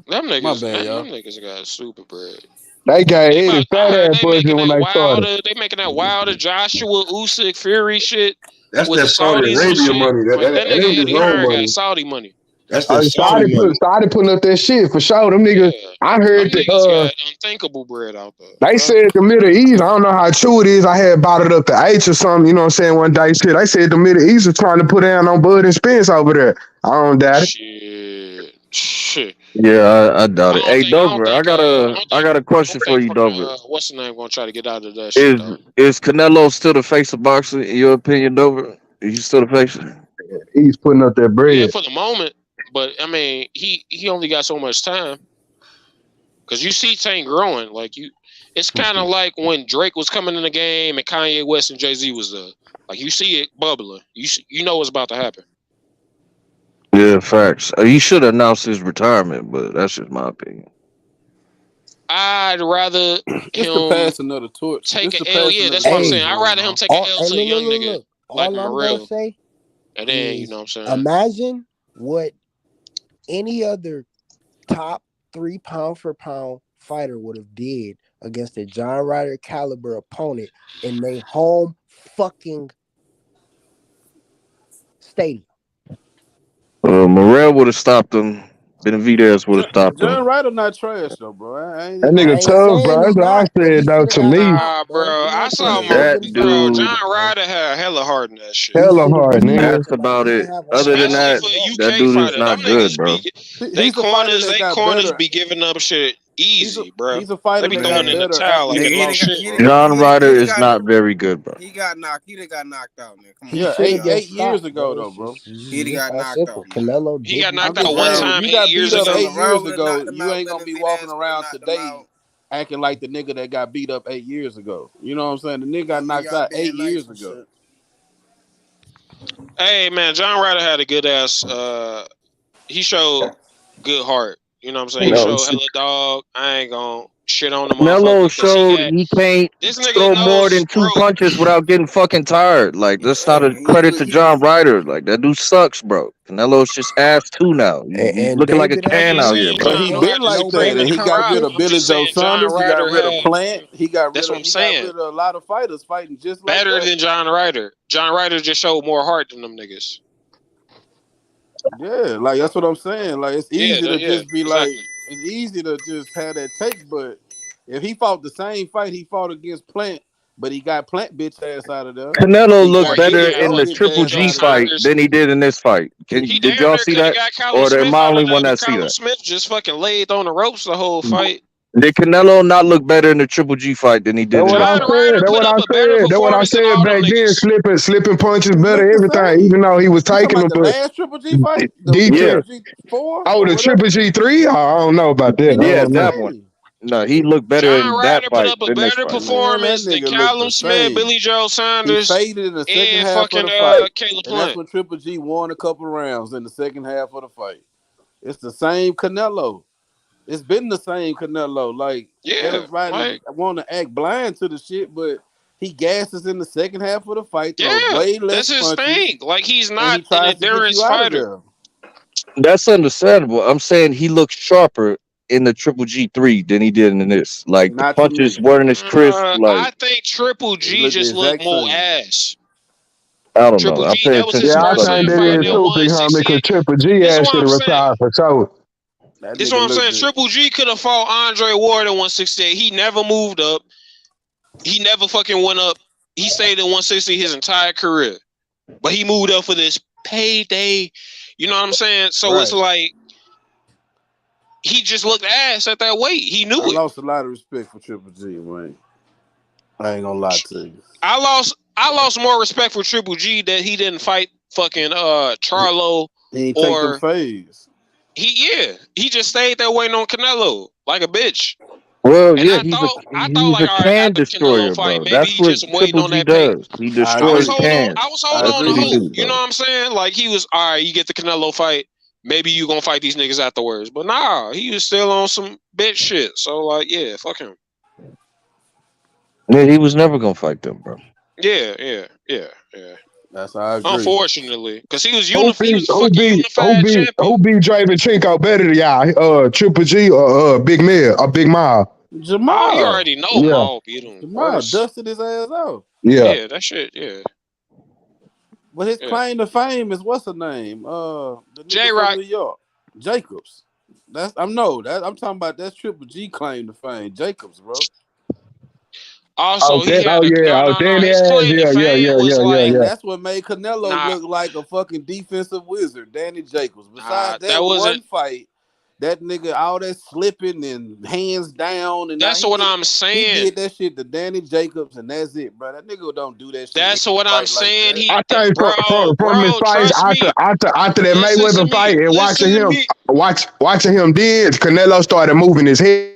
Them niggas got stupid bread. They got Eddie fat ass budget when they started. They making that wilder Joshua Usyk Fury shit. That's that Saudi Arabia money. That nigga Eddie Hearn got Saudi money. That's the Saudi money. Started putting up that shit for sure. Them niggas, I heard that got unthinkable bread out there. They said the Middle East. I don't know how true it is. I had bought it up to H or something. You know what I'm saying? One day, shit. They said the Middle East was trying to put down on Bud and Spence over there. I don't doubt it. Shit. Yeah, I doubt it. Hey, Dover, I got a question for you, Dover. What's the name? Gonna try to get out of that shit. Is Canelo still the face of boxing in your opinion, Dover? Is he still the face? He's putting up that bread. Yeah, for the moment, but I mean, he only got so much time. Cause you see Tank growing, like it's kind of like when Drake was coming in the game and Kanye West and Jay-Z was there. Like you see it bubbling. You know what's about to happen. Yeah, facts. He should announce his retirement, but that's just my opinion. I'd rather him pass another torch. Take an L. Yeah, that's what I'm saying. I'd rather him take an L to a young nigga like Morrell. And then, you know what I'm saying? Imagine what any other top 3 pound for pound fighter would have did against a John Ryder caliber opponent in their home fucking stadium. Morrell would have stopped him. Benavidez would have stopped him. John Ryder not trash though, bro. That nigga tough, bro. That's what I said though to me. Nah, bro. I saw bro. John Ryder had hella hard in that shit. Hella hard, nigga. That's about it. Other than that, that dude is not good, bro. They corners be giving up shit easy, bro. He's a fighter. They be throwing in the towel like a shit. John Ryder is not very good, bro. He got knocked out, man. Come on. Yeah, 8 years ago though, bro. He got knocked out. Canelo. He got knocked out one time 8 years ago. 8 years ago, you ain't gonna be walking around today acting like the nigga that got beat up 8 years ago. You know what I'm saying? The nigga got knocked out 8 years ago. Hey man, John Ryder had a good ass. He showed good heart. You know what I'm saying? He showed hella dog. I ain't gonna shit on the Canelo motherfucker because showed he can't this nigga throw more knows, than bro. 2 punches without getting fucking tired. Like, that's not a credit to John Ryder. Like, that dude sucks, bro. Canelo's just ass 2 now. He's looking like a I can ain't out here, saying bro. But he John been Ryder's like better that, than and he John got rid Ryder. of I'm Billy just Joe saying John Saunders. He got Ryder rid of had. Plant. He got That's rid what of I'm saying. a lot of fighters fighting just like Better that. than John Ryder. John Ryder just showed more heart than them niggas. Yeah, like that's what I'm saying. Like it's easy to Yeah, just be like, exactly. it's easy to just have that take. But if he fought the same fight he fought against Plant, but he got Plant bitch ass out of there, Canelo he Or looked got he better Billy got in Joe the fucking bitch Billy Triple ass Joe G out of there. fight Saunders. than he did in this fight. He Did damn y'all near see could have that? got Callum Or am Smith I out only of there, one but that see Callum that? Smith just fucking laid on the ropes the whole fight. Did Canelo not look better in the Triple G fight than he That's did in what this I John fight? said. Ryder That's put what up I a better said. That's what I performance than said all them back then. niggas. Slipping punches He better, looked the everything. same. Even though he was You talking taking about them, the but last Triple G fight, the Yeah, Triple defense. G 4 Oh, or the whatever? Triple G3. I don't know about that. He I looked yeah, the don't know. that one. same. No, he looked better John in that Ryder put fight up a than this better fight. Man, that performance than nigga looked Callum the Smith, same. Billy Joe He Saunders, faded in the second and half of fucking the fight, Caleb and that's Plant. when Triple G won a couple rounds in the second half of the fight. It's the same Canelo. It's been the same Canelo. Like Yeah, everybody like want to act blind to the shit, but he gasses in the second half of the fight, throws yeah, way that's less his punches, thing. Like he's and he not an tries to get you endurance out of fighter. there. That's understandable. I'm saying he looks sharper in the Triple G3 than he did in this. Like, the Not to punches me. weren't as crisp. Like, I think Triple He G looked the just looked exact more same. ass. I don't know. Triple I G, pay that was his attention Yeah, to I first color think time that different fighting is at colors. too, big homie, because 168. Triple G This is ass what should I'm have saying. retired for sure. That This is nigga what I'm looked saying. it. Triple G could have fought Andre Ward at 168. He never moved up. He never fucking went up. He stayed at 160 his entire career. But he moved up for this payday. You know what I'm saying? So it's Right. like he just looked ass at that weight. He knew I it. lost a lot of respect for Triple G, man. I ain't gonna lie to you. I lost more respect for Triple G that he didn't fight fucking Charlo He ain't take them or fades. he just stayed there waiting on Canelo like a bitch. Well, And yeah, I thought he's like, a all right, can after the Canelo destroyer, fight, bro. maybe That's he what just waiting Triple on G that pay. does. He I I was destroys agree. holding on. cans. I was I holding That's on what to he agree. hope. do, You know bro. what I'm saying? Like he was all right. You get the Canelo fight. Maybe you gonna fight these niggas afterwards. But nah, he was still on some bitch shit. So like, yeah, fuck him. Yeah, he was never gonna fight them, bro. Yeah. That's how I agree. Unfortunately, because he was Who he was beat the fucking unified champion. Dravenchenko better than y'all? Triple G or Big Mill or Big Mile? Oh, you Jamal. already know Yeah, Maul beat him Jamal first. dusted his ass out. yeah. Yeah, that shit. Yeah. But his claim to fame is what's her name? The J nigga from Rock. New York. Jacobs. I'm talking about that's Triple G claim to fame. Jacobs, bro. Also, he had a no. Danny His ass. claim to fame was like And that's what made Canelo nah, look like a fucking defensive wizard, Danny Jacobs. Besides that that wasn't. one fight, that nigga all that slipping and hands down and now That's what I'm he saying. did that shit to Danny Jacobs and that's it, bro. That nigga don't do that shit That's any what I'm fight like saying. that. I think from his Bro, fights trust me. after that Listen to Mayweather me. fight and Listen to me. watching him then Canelo started moving his head.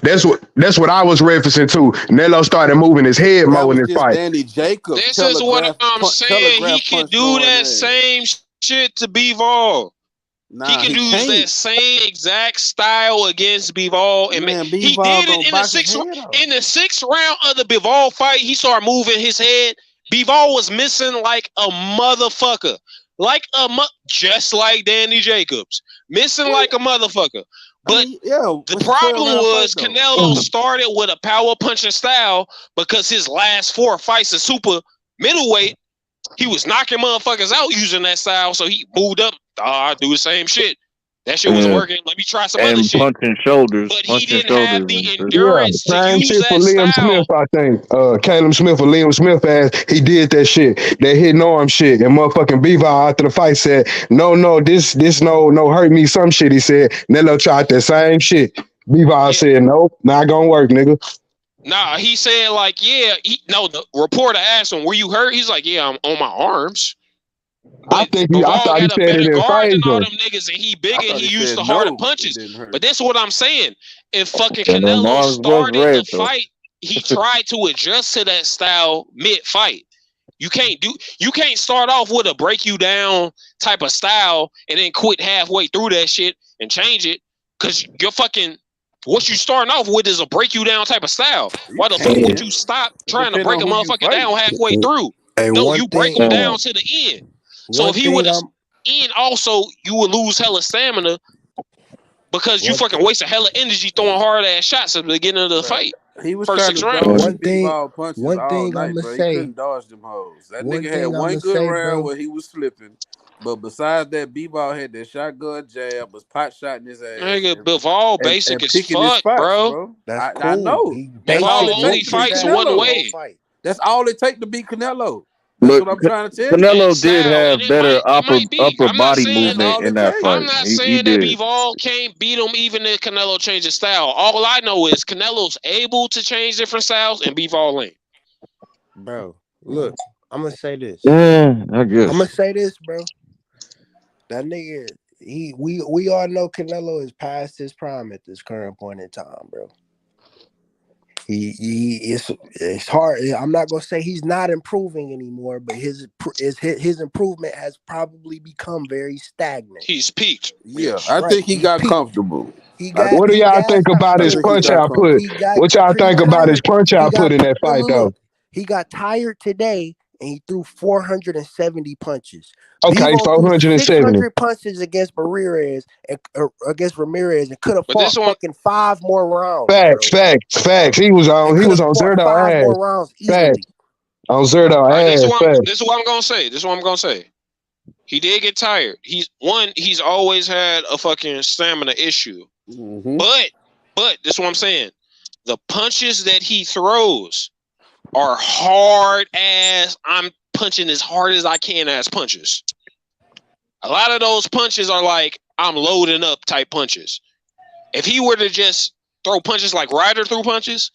That's what I was referencing to. Canelo started moving his head That more in was this just fight. Danny Jacobs This is what I'm saying. He telegraph can punch do throwing that ass. same shit to Bivol. He Nah, can he do can't. that same exact style against Bivol, and Man, he Bivol did gonna it box his head off. in the sixth round of the Bivol fight. He started moving his head. Bivol was missing like a motherfucker, just like Danny Jacobs, missing like a motherfucker. But the problem was Canelo started with a power punching style because his last 4 fights at super middleweight, he was knocking motherfuckers out using that style. So he moved up. I do the same shit. That shit was working. Let me try some other And shit. punching shoulders. But he Punching didn't have shoulders. the And shit. endurance to Same use shit for that Liam style. Smith, I think. Caleb Smith or Liam Smith ass, he did that shit. That hidden arm shit. And motherfucking Bivol after the fight said, no, this no hurt me some shit. He said, Nello tried that same shit. Bivol said, nope, not gonna work, nigga. Nah, he said like, the reporter asked him, were you hurt? He's like, yeah, I'm on my arms. But I Bivol thought he got a said better it in guard than all favor. them niggas, and he big I and thought he he used said the harder no, punches. it didn't hurt. But that's what I'm saying. If fucking And them Canelo arms was started red, the though. fight, he tried to adjust to that style mid-fight. You can't start off with a break you down type of style and then quit halfway through that shit and change it. Cause you're fucking what you starting off with is a break you down type of style. Why the fuck would you stop trying to break a motherfucker down halfway through? Hey, No, one you break thing, them down to the end. So if he would have end also, you would lose hella stamina because you fucking wasted hella energy throwing hard ass shots at the beginning of the fight. He was First trying 6 to rounds. dodge B-ball punches all night, I'ma bro. He say, couldn't dodge them hoes. That one nigga thing had one I'ma good say, round bro. where he was slipping. But besides that, B-ball had that shotgun jab, was pot shotting his ass. Nigga, Bivol basic and as picking his fuck, spots, bro. That's I cool. know. That's all it Bivol only takes to beat fights Canelo. one way. That's all it takes to beat Canelo. That's Look, what I'm trying to tell you. Canelo did have better upper I'm not body saying movement in that I'm fight. not He saying that did. Bivol can't beat him even if Canelo changes style. All I know is Canelo's able to change different styles and Bivol ain't. Bro, look, I'm gonna say this. Yeah, I guess. I'm gonna say this, bro. That nigga, we all know Canelo is past his prime at this current point in time, bro. It's hard. I'm not gonna say he's not improving anymore, but his improvement has probably become very stagnant. He's peaked. Yeah, I think he got comfortable. What do y'all think about his punch output? What y'all think about his punch output in that fight, though? He got tired today, and he threw 470 punches. Okay, Bivol 470. 600 punches against Ramirez, and could have fought fucking 5 more rounds. Facts. He was on Zerdo 5 ass. more rounds easily. Facts. On Zerdo ass. This is what I'm gonna say. He did get tired. He's always had a fucking stamina issue. Mm-hmm. But this is what I'm saying. The punches that he throws are hard ass. I'm punching as hard as I can as punches. A lot of those punches are like I'm loading up type punches. If he were to just throw punches like Ryder threw punches,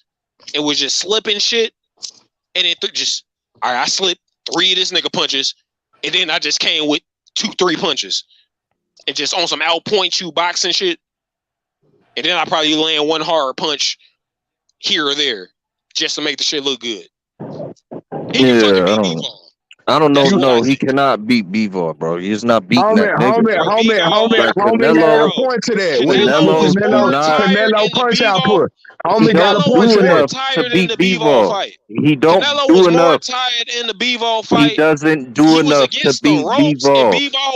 it was just slipping shit, and it just all right. I slipped 3 of this nigga punches, and then I just came with 2-3 punches, and just on some outpoint you boxing shit, and then I probably land one hard punch here or there just to make the shit look good. I don't know. No, he cannot beat Bivol, bro. He's not beating that nigga. Homie got a point to that. Canelo punch output. Homie got a point to that. To beat Bivol. He don't do enough. Tired in the Bivol fight. He doesn't do enough to beat Bivol.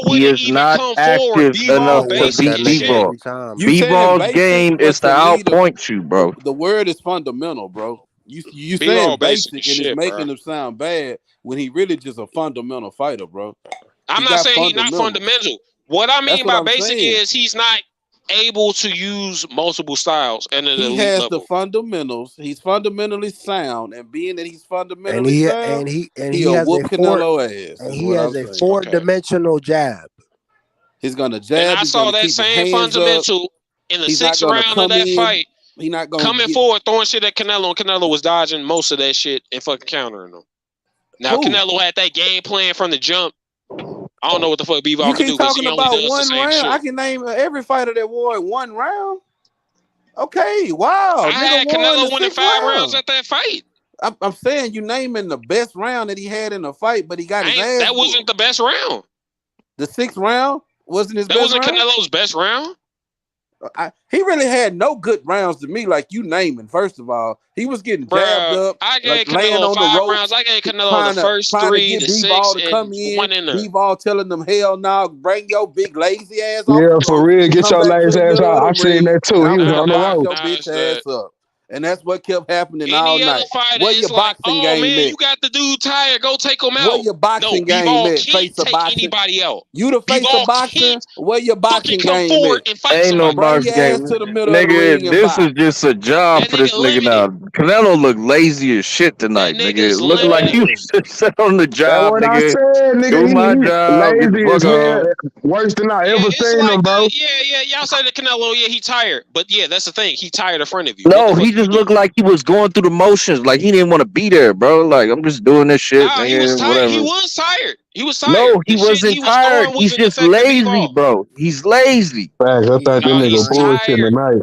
He is not active enough to beat Bivol. Bivol's game is to outpoint you, bro. The word is fundamental, bro. You saying basic and it's making him sound bad when he really just a fundamental fighter, bro. I'm not saying he's not fundamental. What I mean by basic is he's not able to use multiple styles and he has the fundamentals. He's fundamentally sound, and being that he's fundamentally sound, he has whoop Canelo ass. And he has a 4-dimensional jab. He's gonna jab. And I saw that same fundamental in the 6th round of that fight. He not gonna coming forward, throwing shit at Canelo, and Canelo was dodging most of that shit and fucking countering him. Now Canelo had that game plan from the jump. I don't know what the fuck Bivol can do. You keep talking about one round. I can name every fighter that won 1 round. Okay, wow. I had Canelo winning 5 rounds at that fight. I'm saying you naming the best round that he had in the fight, but he got his ass. That wasn't the best round. The 6th round wasn't his best round? That wasn't Canelo's best round? He really had no good rounds to me, like you naming. First of all, he was getting jabbed up. I gave Canelo 5 rounds. I gave Canelo the first 3, the 6, and 1 in there. Bivol telling them, hell no, bring your big lazy ass off. Yeah, for real, get your lazy ass out. I seen that too. He was on the road. Your bitch ass up. And that's what kept happening all night. Where your boxing game at? You got the dude tired. Go take him out. Where your boxing game at? Face of boxing. Anybody out. You the face of boxing. Where your boxing game at? Ain't no boxing game, nigga. This is just a job for this nigga now. Canelo look lazy as shit tonight, nigga. Looking like he was just sat on the job, nigga. Do my job. Lazy as hell. Worse than I ever seen him, bro. Yeah. Y'all say that Canelo, he tired. But yeah, that's the thing. He tired in front of you. No, he just looked like he was going through the motions, like he didn't want to be there, bro. Like I'm just doing this shit. Nah, he was tired. Whatever. He was tired. He was tired. No, he wasn't tired. He's just lazy, bro. He's lazy. Facts. I thought that nigga bullshit tonight.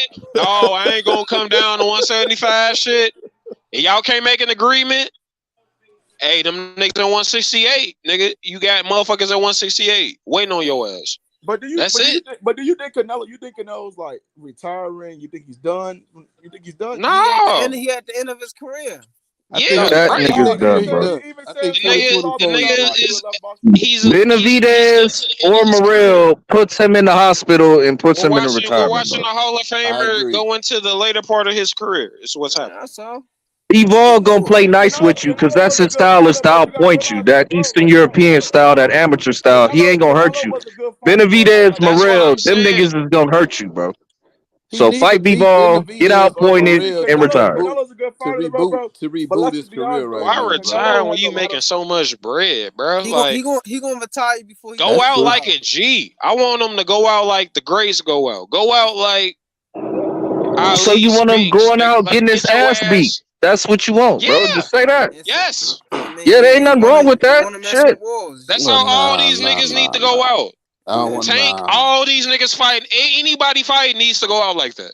I ain't gonna come down to 175 shit. And y'all can't make an agreement. Hey, them niggas at 168, nigga. You got motherfuckers at 168 waiting on your ass. But do you? That's it. But do you think Canelo? You think Canelo's like retiring? You think he's done? You think he's done? No. He at the end of his career. Yeah, that nigga's done, bro. The nigga is he's Benavidez or Morrell puts him in the hospital and puts him in a we're retirement. watching the Hall of Famer go into the later part of his career. It's what's happening. That's all. Evolve gonna play nice with you because that's his style is to outpoint you. That Eastern European style, that amateur style. He ain't gonna hurt you. Benavidez, Morrell, them niggas is gonna hurt you, bro. So fight B-ball, get outpointed, and retire. To reboot his career right Why now. retire when you making so much bread, bro? He Like gonna retire before he go out like a G. I want him to go out like the greats go out. Go out like so you want him going out getting his ass beat. That's what you want, bro. Just say that. Yes. Yeah, there ain't nothing wrong with that. Shit. That's how all these niggas need to go out. I don't want Tank, all these niggas fighting. Anybody fighting needs to go out like that.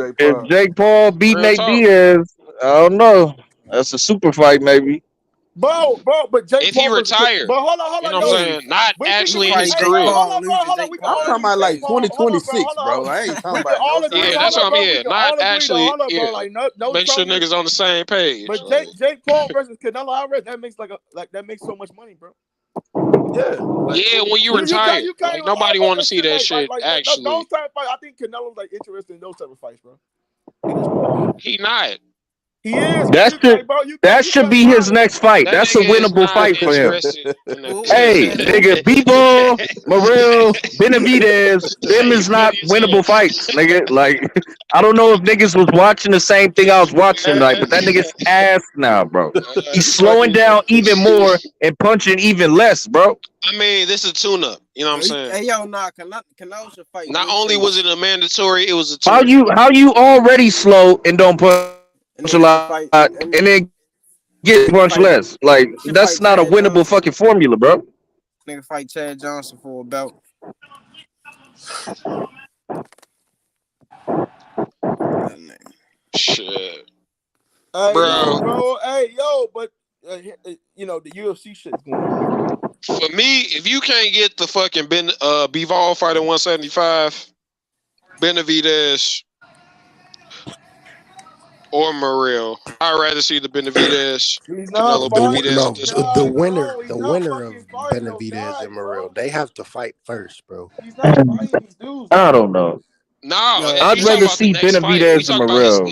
Jake If Paul. Jake Paul beat Real Nate talk. Diaz, I don't know. That's a super fight, maybe. Bro, but Jake If he Paul versus retired, hold you on, know what I'm yo. saying? Not We can actually in his Fight hey, Jake bro, career. hold Paul, on, bro, lose to hold on. Jake We can Paul. all I'm talking agree about like Jake Paul. Hold on, bro, 2026, hold on, hold bro. on. I ain't talking We can about no all agree. Yeah, certain that's Hold what on, I'm. bro. We Yeah, can not all agree though. actually. Hold on, bro. Yeah, Like no make sure trolling. niggas on the same page. But Like, Jake Paul versus Canelo Alvarez, that makes that makes so much money, bro. Yeah, like yeah, when you you retire, can't like even lie nobody about want to that see shit. that Like shit. those Actually, type of fights. I think Canelo's like interested in those type of fights, bro. At this point, he not. He is. That should be his next fight. That That's a nigga is winnable not fight for him. interested in the Hey, nigga, B-Ball, Morrell, Benavidez, them is not winnable fights, nigga. Like, I don't know if niggas was watching the same thing I was watching, like, but that nigga's ass now, bro. He's slowing down even more and punching even less, bro. I mean, this is a tune-up. You know what I'm saying? Hey, yo, nah, Canelo should fight. Not only was it a mandatory, it was a How tune-up. you already slow and don't punch a lot, fight, and then get punch less? Like, that's not a winnable fucking formula, bro. Nigga fight Chad Johnson for a belt. Shit. Hey, Bro. bro. Hey, yo, but you know the UFC shit's going on. For me, if you can't get the fucking Bivol fight at 175, Benavidez or Morrell, I'd rather see the Benavidez. Canelo Benavidez. The winner of Benavidez and Morrell, they have to fight first, bro. He's not fighting these dudes. I don't know. No, I'd rather see Benavidez and Morrell.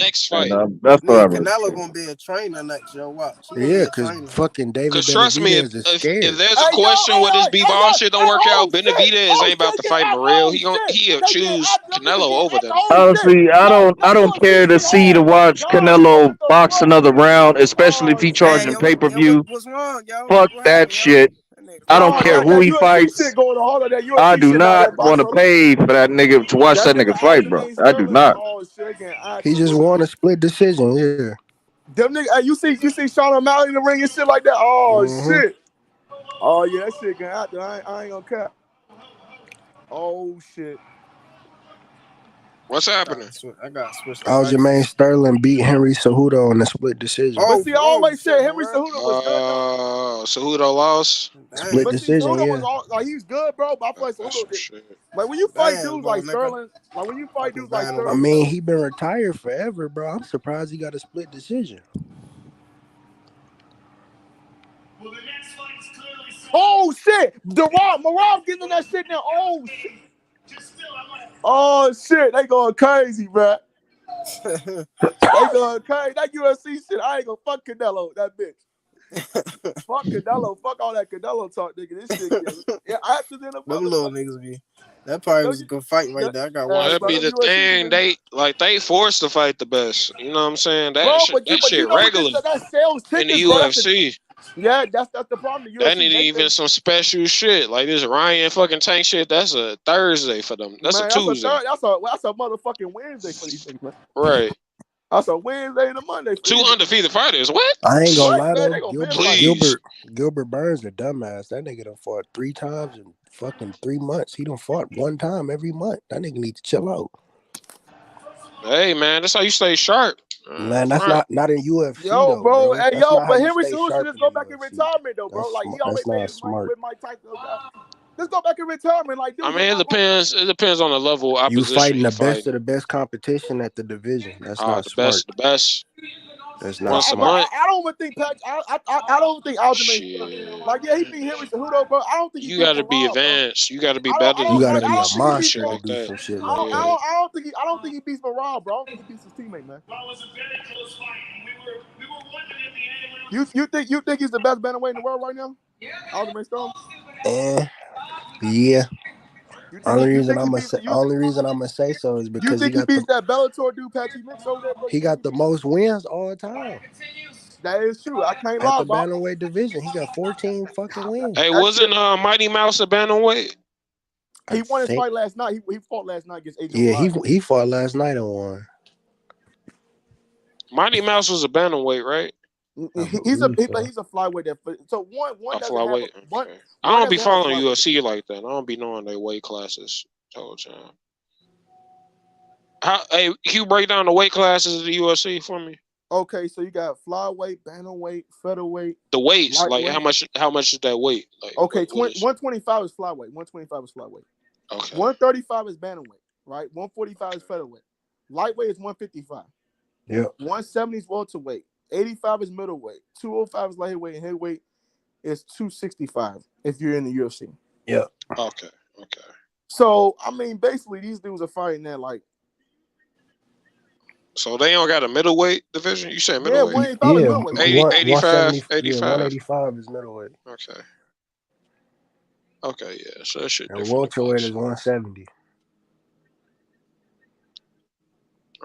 That's what I would. Canelo gonna be a trainer next year. Watch. Yeah, because fucking David Because trust me, Benavidez is scared. if there's a question with this Bivol shit don't work out, Benavidez ain't about to fight Morrell. He'll choose Canelo over them. Honestly, I don't care to see to watch Canelo box another round, especially if he charging pay-per-view. Fuck that shit. I don't care who he fights. I do not want to pay for that nigga to watch that nigga fight, bro. I do not. He just won a split decision. Yeah. Them niggas, you see Sean O'Malley in the ring and shit like that. Oh shit. Oh yeah, that shit getting out there. I ain't gonna cap. Oh shit. What's happening? I got switched. Aljamain Sterling beat Henry Cejudo in a split decision. But see, I always said Henry Cejudo was good. Cejudo lost. Split decision, Cejudo was like he's good, bro. But I feel like Cejudo like when you fight dudes like Sterling, like when you fight dudes like Sterling. I mean, he been retired forever, bro. I'm surprised he got a split decision. Oh shit! Marab getting in that shit now. Oh shit! Oh shit! They going crazy, bro. They going crazy. That UFC shit. I ain't gonna fuck Canelo. That bitch. Fuck Canelo. Fuck all that Canelo talk, nigga. This shit. Yeah, after then, them little niggas be. That probably was a good fight right there. I got one. That be the thing. They forced to fight the best. You know what I'm saying? That shit regular in the UFC. Yeah, that's the problem. The UFC, that ain't even some special shit like this Ryan fucking Tank shit. That's a Thursday for them. That's a Tuesday. That's a motherfucking Wednesday for these things, man. Right. That's a Wednesday and a Monday. Two undefeated fighters. What? I ain't gonna lie though. Gilbert Burns a dumbass. That nigga done fought 3 times in fucking 3 months. He done fought 1 time every month. That nigga need to chill out. Hey man, that's how you stay sharp. Man, that's not in UFC. Yo, though, bro. Hey, Hey, yo, but Henry Cejudo should just go back in retirement, though, bro. Like he always made his money with Mike Tyson. Let's go back in retirement, like. Dude, I mean, it depends. It depends on the level of opposition. You fighting the best of the best competition at the division. That's not the smart. The best. That's not smart. I don't even think I don't think Aljamain. Like, yeah, he beat Henry Cejudo, bro. I don't think you got to be advanced. You got to be better. You got to be a monster like to do that. some shit I like that. don't think he beats Marab, bro. I don't think he beats his teammate, man. You think he's the best bantamweight in the world right now? Aljamain Sterling? Yeah. Only reason I'm gonna say so is because you think he beats that Bellator dude, Patchy Mix over there, bro? He got the most wins all time. That is true. I can't lie. At the bantamweight division, he got 14 fucking wins. Hey, wasn't Mighty Mouse a bantamweight? He won his fight last night. He fought last night against AJ. Yeah, he fought last night and won. Mighty Mouse was a bantamweight, right? He's a flyweight. So one flyweight. I don't be following UFC like that. I don't be knowing their weight classes the whole time. Hey, can you break down the weight classes of the UFC for me? Okay, so you got flyweight, bantamweight, featherweight. The weights, like how much is that weight? Like, okay, 125 is flyweight. 125 is flyweight. Okay. 135 is bantamweight, right? 145 is featherweight. Lightweight is 155. Yeah. 170 is welterweight. 85 is middleweight. 205 is lightweight, and heavyweight is 265 if you're in the UFC. Yeah. Okay. So I mean, basically, these dudes are fighting at like So they don't got a middleweight division? You said Yeah, middleweight? 185 is middleweight. 85. 185 is middleweight. Okay. Okay, yeah. So that shit And different. welterweight is 170.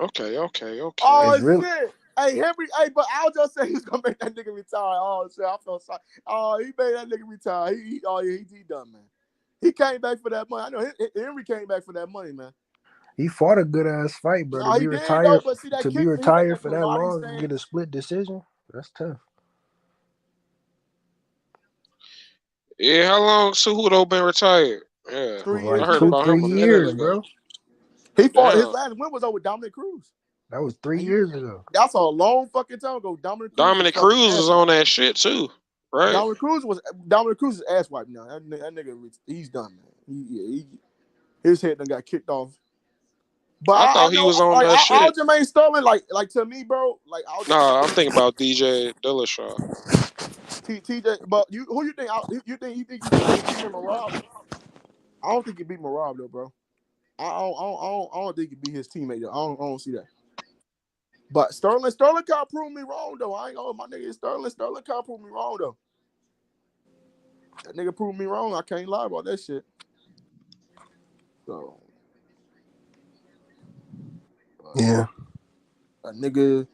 Okay. Oh It's really shit! Hey Henry, hey, but I'll just say he's gonna make that nigga retire. Oh shit, I feel sorry. Oh, he made that nigga retire. He done, man. He came back for that money. I know Henry came back for that money, man. he fought a good ass fight, bro. No, To he be did retired, though. But see that to kick, be he retired for put a that lot of long these and things. get a split decision, that's tough. Yeah, how long Cejudo been retired? Yeah, 3 Like I years. heard about him 3 a years, minute ago. bro. He fought his Damn. last win was over Dominic Cruz. That was 3 years ago. That's a long fucking time ago. Dominic Cruz was on that shit too, right? Dominic Cruz is ass wiped now. That nigga, he's done, man. His head done got kicked off. But I thought he was on that shit. Aljamain Sterling, like to me, bro. Like Nah, I'm thinking about DJ Dillashaw. TJ, but who you think? You think he beat Marab? I don't think he beat Marab though, bro. I don't think he beat his teammate though. I don't see that. But Sterling can't prove me wrong though. I ain't gonna my nigga Sterling can't prove me wrong though. That nigga proved me wrong. I can't lie about that shit. So Yeah. a nigga,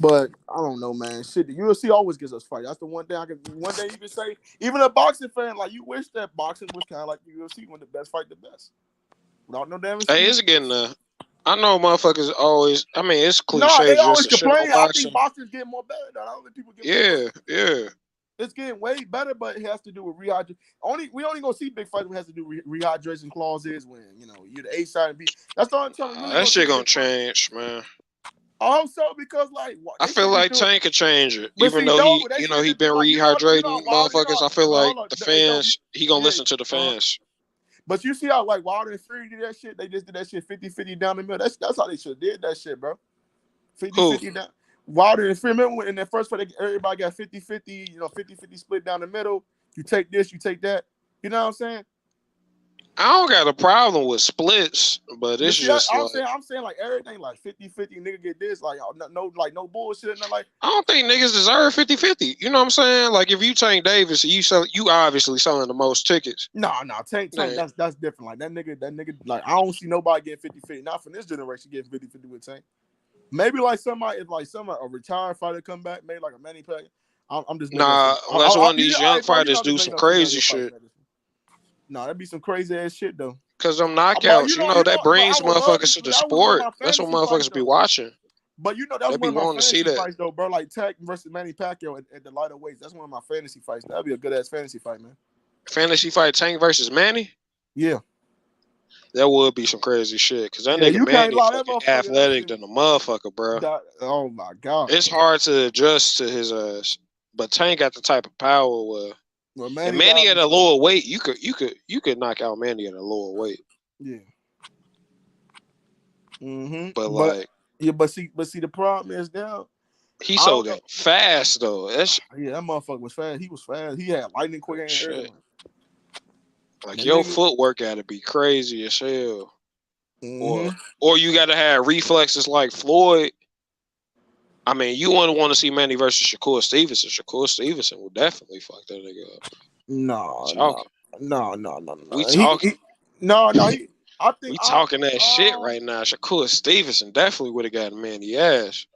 but I don't know, man. Shit, the UFC always gives us fight. That's the one thing you can say. Even a boxing fan, like you wish that boxing was kind of like the UFC, when the best fight the best. Without no damn excuse. Hey, it's getting I know motherfuckers always. I mean, it's cliche. No, they always just to shit complain. on I boxing. think boxing's getting more better. I don't think people get. Yeah. It's getting way better, but it has to do with rehydration. We only gonna see big fights when it has to do with rehydration clauses, when you're the A side and B. That's all I'm telling you. Really That shit gonna change, man. Also, because I feel like Tank could change it, But even see, though no, he they he been rehydrating motherfuckers. I feel like the fans, he gonna listen to the fans. But you see how like Wilder and Fury did that shit? They just did that shit 50-50 down the middle. That's how they should have did that shit, bro. 50-50 down. Wilder and Fury, remember in their first fight, everybody got 50-50, 50-50 split down the middle. You take this, you take that. You know what I'm saying? I don't got a problem with splits, but it's just I'm saying like everything like 50-50, nigga get this, like no bullshit, nothing like. I don't think niggas deserve 50-50. You know what I'm saying? Like if you Tank Davis, you obviously selling the most tickets. No, Tank, that's different. Like that nigga, like I don't see nobody getting 50-50. Not from this generation getting 50-50 with Tank. Maybe like somebody, if like a retired fighter come back, maybe like a Manny Pacquiao. I'm just unless one of these young fighters do some crazy shit. No, that'd be some crazy ass shit though. Cause them knockouts, that brings motherfuckers to the sport. That's what motherfuckers be watching. But that's one of my fantasy fights though, bro. Like Tank versus Manny Pacquiao at the lighter weights. That's one of my fantasy fights. That'd be a good ass fantasy fight, man. Fantasy fight Tank versus Manny? Yeah. That would be some crazy shit. Cause that nigga Manny fucking athletic than a motherfucker, bro. Oh my god. It's hard to adjust to his ass. But Tank got the type of power where and Manny at a lower weight, you could knock out Manny at a lower weight. Yeah. But see the problem is now he's so damn fast though. That motherfucker was fast. He was fast. He had lightning quick and like your footwork gotta be crazy as hell. Or you gotta have reflexes like Floyd. I mean, you wouldn't want to see Manny versus Shakur Stevenson. Shakur Stevenson would definitely fuck that nigga up. No. We talking. I think we talking that shit right now. Shakur Stevenson definitely would have gotten Manny ass.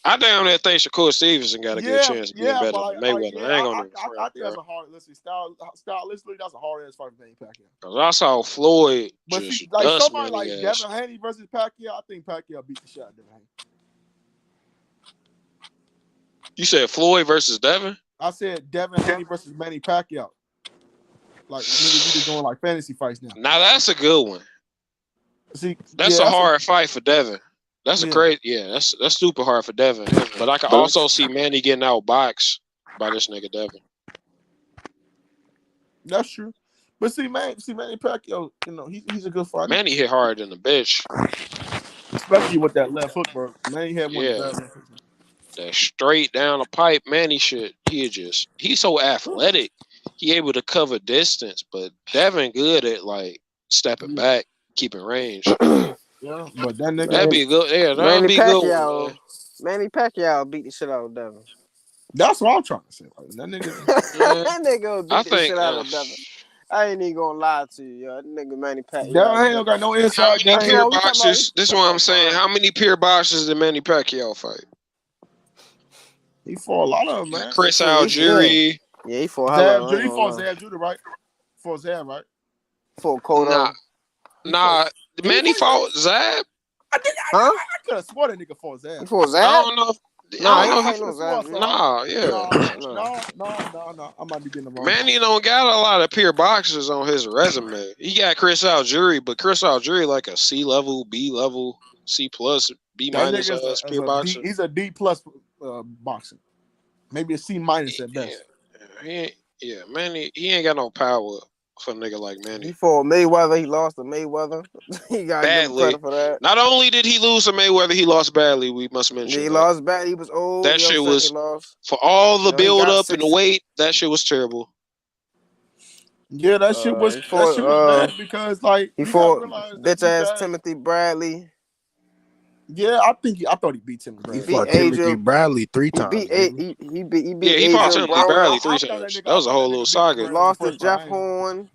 I damn near think Shakur Stevenson got a good chance of being better than Mayweather. I ain't gonna. I think that's a hard. Let's see, stylistically, that's a hard ass fight for Manny Pacquiao. Cause I saw Floyd but just see, like dust somebody Manny like ass. Devin Haney versus Pacquiao, I think Pacquiao beat the shit out of Devin Haney. You said Floyd versus Devin? I said Devin Haney versus Manny Pacquiao. Like nigga, you just doing like fantasy fights now. Now that's a good one. See, that's a hard fight for Devin. That's a great, that's super hard for Devin. But I can also see Manny getting outboxed by this nigga Devin. That's true. But see, Manny Pacquiao, he's a good fighter. Manny hit hard than a bitch. Especially with that left hook, bro. Manny had one of the best left hooks. That straight down the pipe, Manny shit. He's so athletic. He able to cover distance, but Devin good at like stepping back, keeping range. Yeah, but that nigga That'd be good. Yeah, that'd be a good one. Manny Pacquiao beat the shit out of Devin. That's what I'm trying to say. Like, that nigga, That nigga I beat the think. shit out of Devin. I ain't even gonna lie to you, yo. That nigga Manny Devin Pacquiao. ain't got no How inside many game. pure boxers? This is what I'm saying. How many pure boxers did Manny Pacquiao fight? He fought a lot of them, man. Chris Algieri. Yeah, he fought Zab, he fought Zab Judah, right? Fought Zab, right? Fought Cotto. Nah. Manny fought Zab. Huh? I could have swore that nigga fought Zab. He fought Zab? I don't know. Nah, I he don't fight know. no Zab. Nah, yeah. No. I might be getting the wrong. Manny don't got a lot of pure boxers on his resume. He got Chris Algieri, but Chris Algieri like a C level, B level, C plus, B minus pure boxer. He's a D plus boxer. Maybe a C minus at best. Manny, he ain't got no power for a nigga like Manny. He fought Mayweather. He lost to Mayweather. He got to give him credit for that. Not only did he lose to Mayweather, he lost badly. We must mention. Yeah, he lost bad. He was old. That shit was for all the build up and the weight. That shit was terrible. Yeah, that shit was bad because like he fought bitch ass Timothy Bradley. Yeah, I thought he beat Timothy Bradley. He fought Timothy Bradley 3 times. He beat he fought Timothy Bradley 3 times. That was a whole little saga. Lost to Jeff Horn.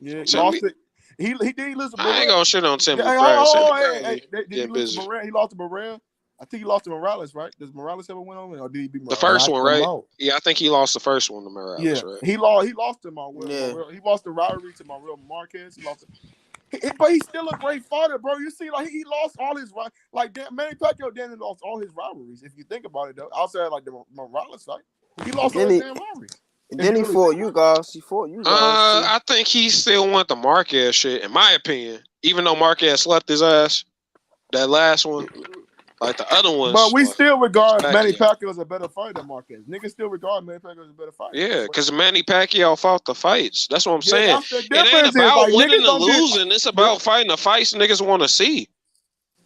Yeah, lost it. He did lose to I ain't gonna shit on Timothy Bradley. Did he lose to Morel? He lost to Morel. I think he lost to Morales, right? Does Morales ever win on him, or did he beat Morales? The first one, right? Yeah, I think he lost the first one to Morales, right? He lost to Morel. Yeah. He lost the rivalry to Morel Marquez. He lost but he's still a great fighter, bro. You see, like he lost all his like Manny Pacquiao lost all his rivalries. If you think about it, though, outside like the Morales fight, he lost all his damn rivalries. And then he fought you guys. I think he still want the Marquez shit, in my opinion. Even though Marquez slept his ass, that last one, like the other ones. But we still regard Manny Pacquiao as a better fighter than Marquez. Niggas still regard Manny Pacquiao as a better fighter. Yeah, because Manny Pacquiao fought the fights. That's what I'm saying. It ain't about winning or losing. It's about fighting the fights niggas want to see.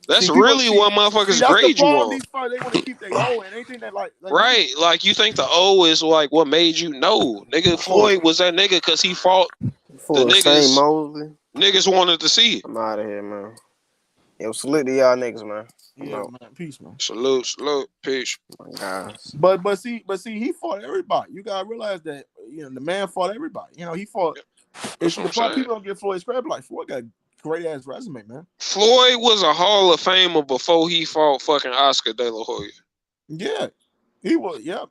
That's really what motherfuckers grade you on. These fighters, they want to keep their O and anything that like right, like you think the O is like what made you know. Nigga Floyd was that nigga because he fought the niggas. Niggas wanted to see it. I'm out of here, man. Yo, salute to y'all niggas, man. Yeah, man. Peace, man. Salute, peace. My guys. But see, he fought everybody. You gotta realize that the man fought everybody. He fought. It's the part people don't get Floyd's credit. Like Floyd got a great ass resume, man. Floyd was a Hall of Famer before he fought fucking Oscar De La Hoya. Yeah, he was. Yeah.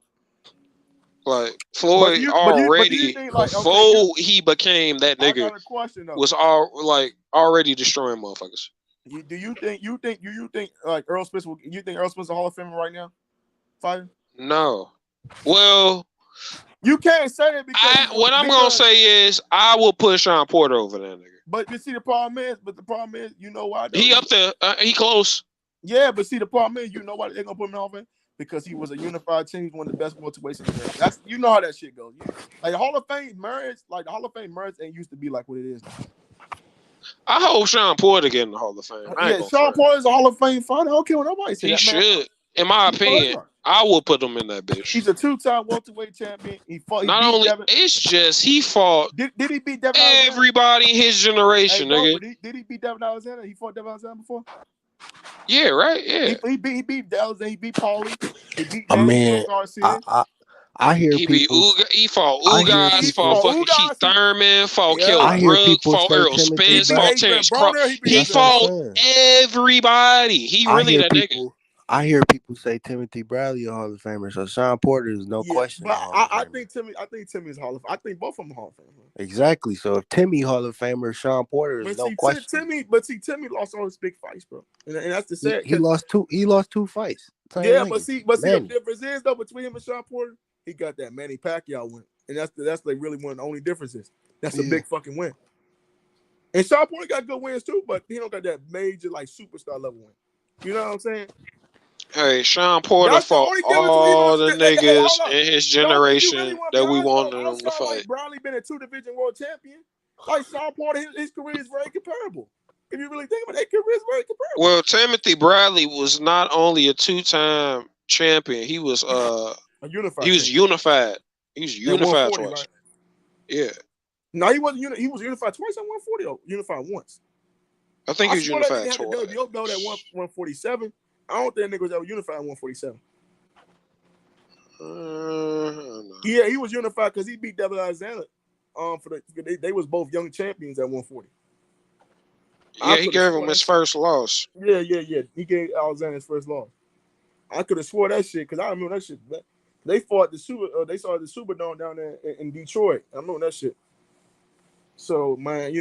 Like Floyd before he became that nigga was already destroying motherfuckers. Do you think like Earl Spence? You think Earl Spence a Hall of Famer right now? Fighting? No. Well, you can't say that because what I'm gonna say is I will put Sean Porter over that nigga. But you see, the problem is, you know why? He up there. He close. Yeah, but see, the problem is, you know why they're gonna put him in Hall of Fame? Because he was a unified team. He's one of the best welterweights in the world. That's how that shit goes. Like the Hall of Fame merits ain't used to be like what it is now. I hope Sean Porter get in the Hall of Fame. Sean Porter is a Hall of Fame fighter. I don't care what nobody says. He should. In my opinion, I will put him in that bitch. He's a 2-time welterweight champion. He fought. Not only it's just he fought. Did he beat Devin everybody in his generation, nigga? Did he beat Devin Alexander? He fought Devin Alexander before. Yeah, right. Yeah. He beat Alexander. He beat Paulie. He beat Garcia. I hear people. He fought Ugas, fought fucking Keith Thurman, fought Kell Brook, fought Earl Spence, fought Terrence Crawford. He fought everybody. He really that nigga. I hear people say Timothy Bradley a Hall of Famer, so Sean Porter is no question. But I think Timmy's Hall of Fame. I think both of them Hall of Fame. Exactly. So if Timmy Hall of Famer, Sean Porter is no question. Timmy lost all his big fights, bro, and that's the sad. He lost two fights. Yeah, but see, the difference is though between him and Sean Porter, he got that Manny Pacquiao win, and that's like really one of the only differences. That's a big fucking win. And Sean Porter got good wins too, but he don't got that major like superstar level win. You know what I'm saying? Hey, Sean Porter fought all the niggas in his generation that we wanted him to fight. Like Bradley been a 2-division world champion. Like Sean Porter, his career is very comparable. If you really think about it, their career is very comparable. Well, Timothy Bradley was not only a 2-time champion, he was unified. He was unified. He was unified twice. Right? Yeah. No, he wasn't. He was unified twice and 140. Unified once. I think he was swear that unified nigga had the twice. WBO belt at 147. I don't think that nigga was ever unified at 147. Yeah, he was unified because he beat Devin Alexander. They was both young champions at 140. Yeah, he gave him his first loss. Yeah. He gave Alexander his first loss. I could have swore that shit because I remember that shit. They fought the they saw the Superdome down there in Detroit. I remember that shit. So man,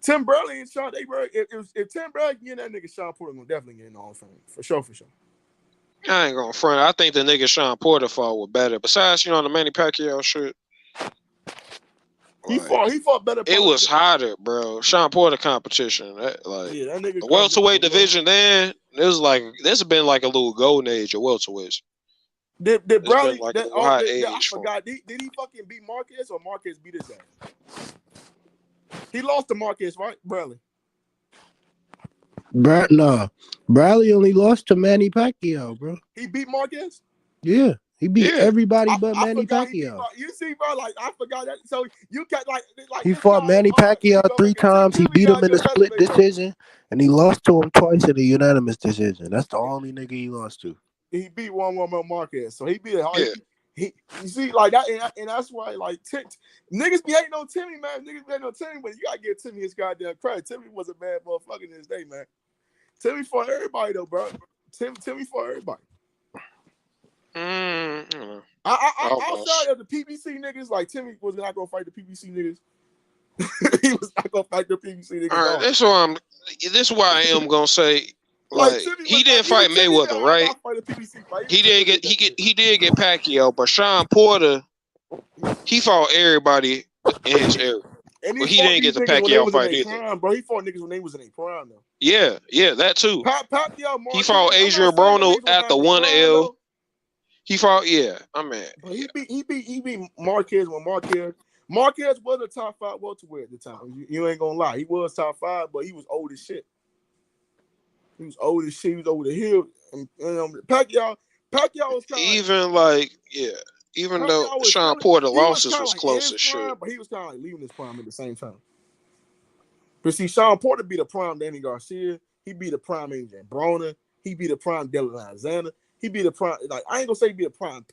Tim Burley and Sean, if Tim Burley can get that nigga Sean Porter, gonna definitely get in the Hall of Fame for sure. I ain't gonna front. I think the nigga Sean Porter fought was better. Besides, the Manny Pacquiao shit. He fought better. It was hotter, bro. Sean Porter competition. That nigga. The welterweight division then, this has been like a little golden age of welterweights. Did Bradley? Like I forgot. Did he fucking beat Marquez or Marquez beat his ass? He lost to Marquez, right, Bradley? No, Bradley only lost to Manny Pacquiao, bro. He beat Marquez. Yeah, he beat everybody but Manny Pacquiao. You see, bro, I forgot that. So you got like he fought Manny Pacquiao 3 times. He beat him in a split decision, and he lost to him twice in a unanimous decision. That's the only nigga he lost to. He beat one Marquez, so he beat it. He you see like that, and that's why niggas be hating on Timmy, man. Niggas be hating on Timmy, but you gotta give Timmy his goddamn credit. Timmy was a bad motherfucker in his day, man. Timmy fought everybody though, bro. Timmy fought everybody. Outside of the PBC niggas, like Timmy was not gonna fight the PBC niggas. He was not gonna fight the PBC niggas. All right, this is why I am gonna say. He didn't fight Mayweather, right? He did get Pacquiao, but Sean Porter, he fought everybody in his era. And he didn't get the Pacquiao fight either. Prime, bro. He fought niggas when they was in their prime, though. Yeah, that too. Pacquiao, he fought Adrian Broner at the 1L. He fought, But he beat Marquez when Marquez was a top 5 welterweight at the time. You ain't gonna lie, he was top 5, but he was old as shit. He was old as shit. He was over the hill. And Pacquiao was kind of even though Sean Porter losses was close as shit. But he was kind of like leaving his prime at the same time. But see, Sean Porter beat a prime Danny Garcia. He beat a prime Adrian Broner. He beat a prime Dylan Alexander. He beat a prime, I ain't gonna say he beat a prime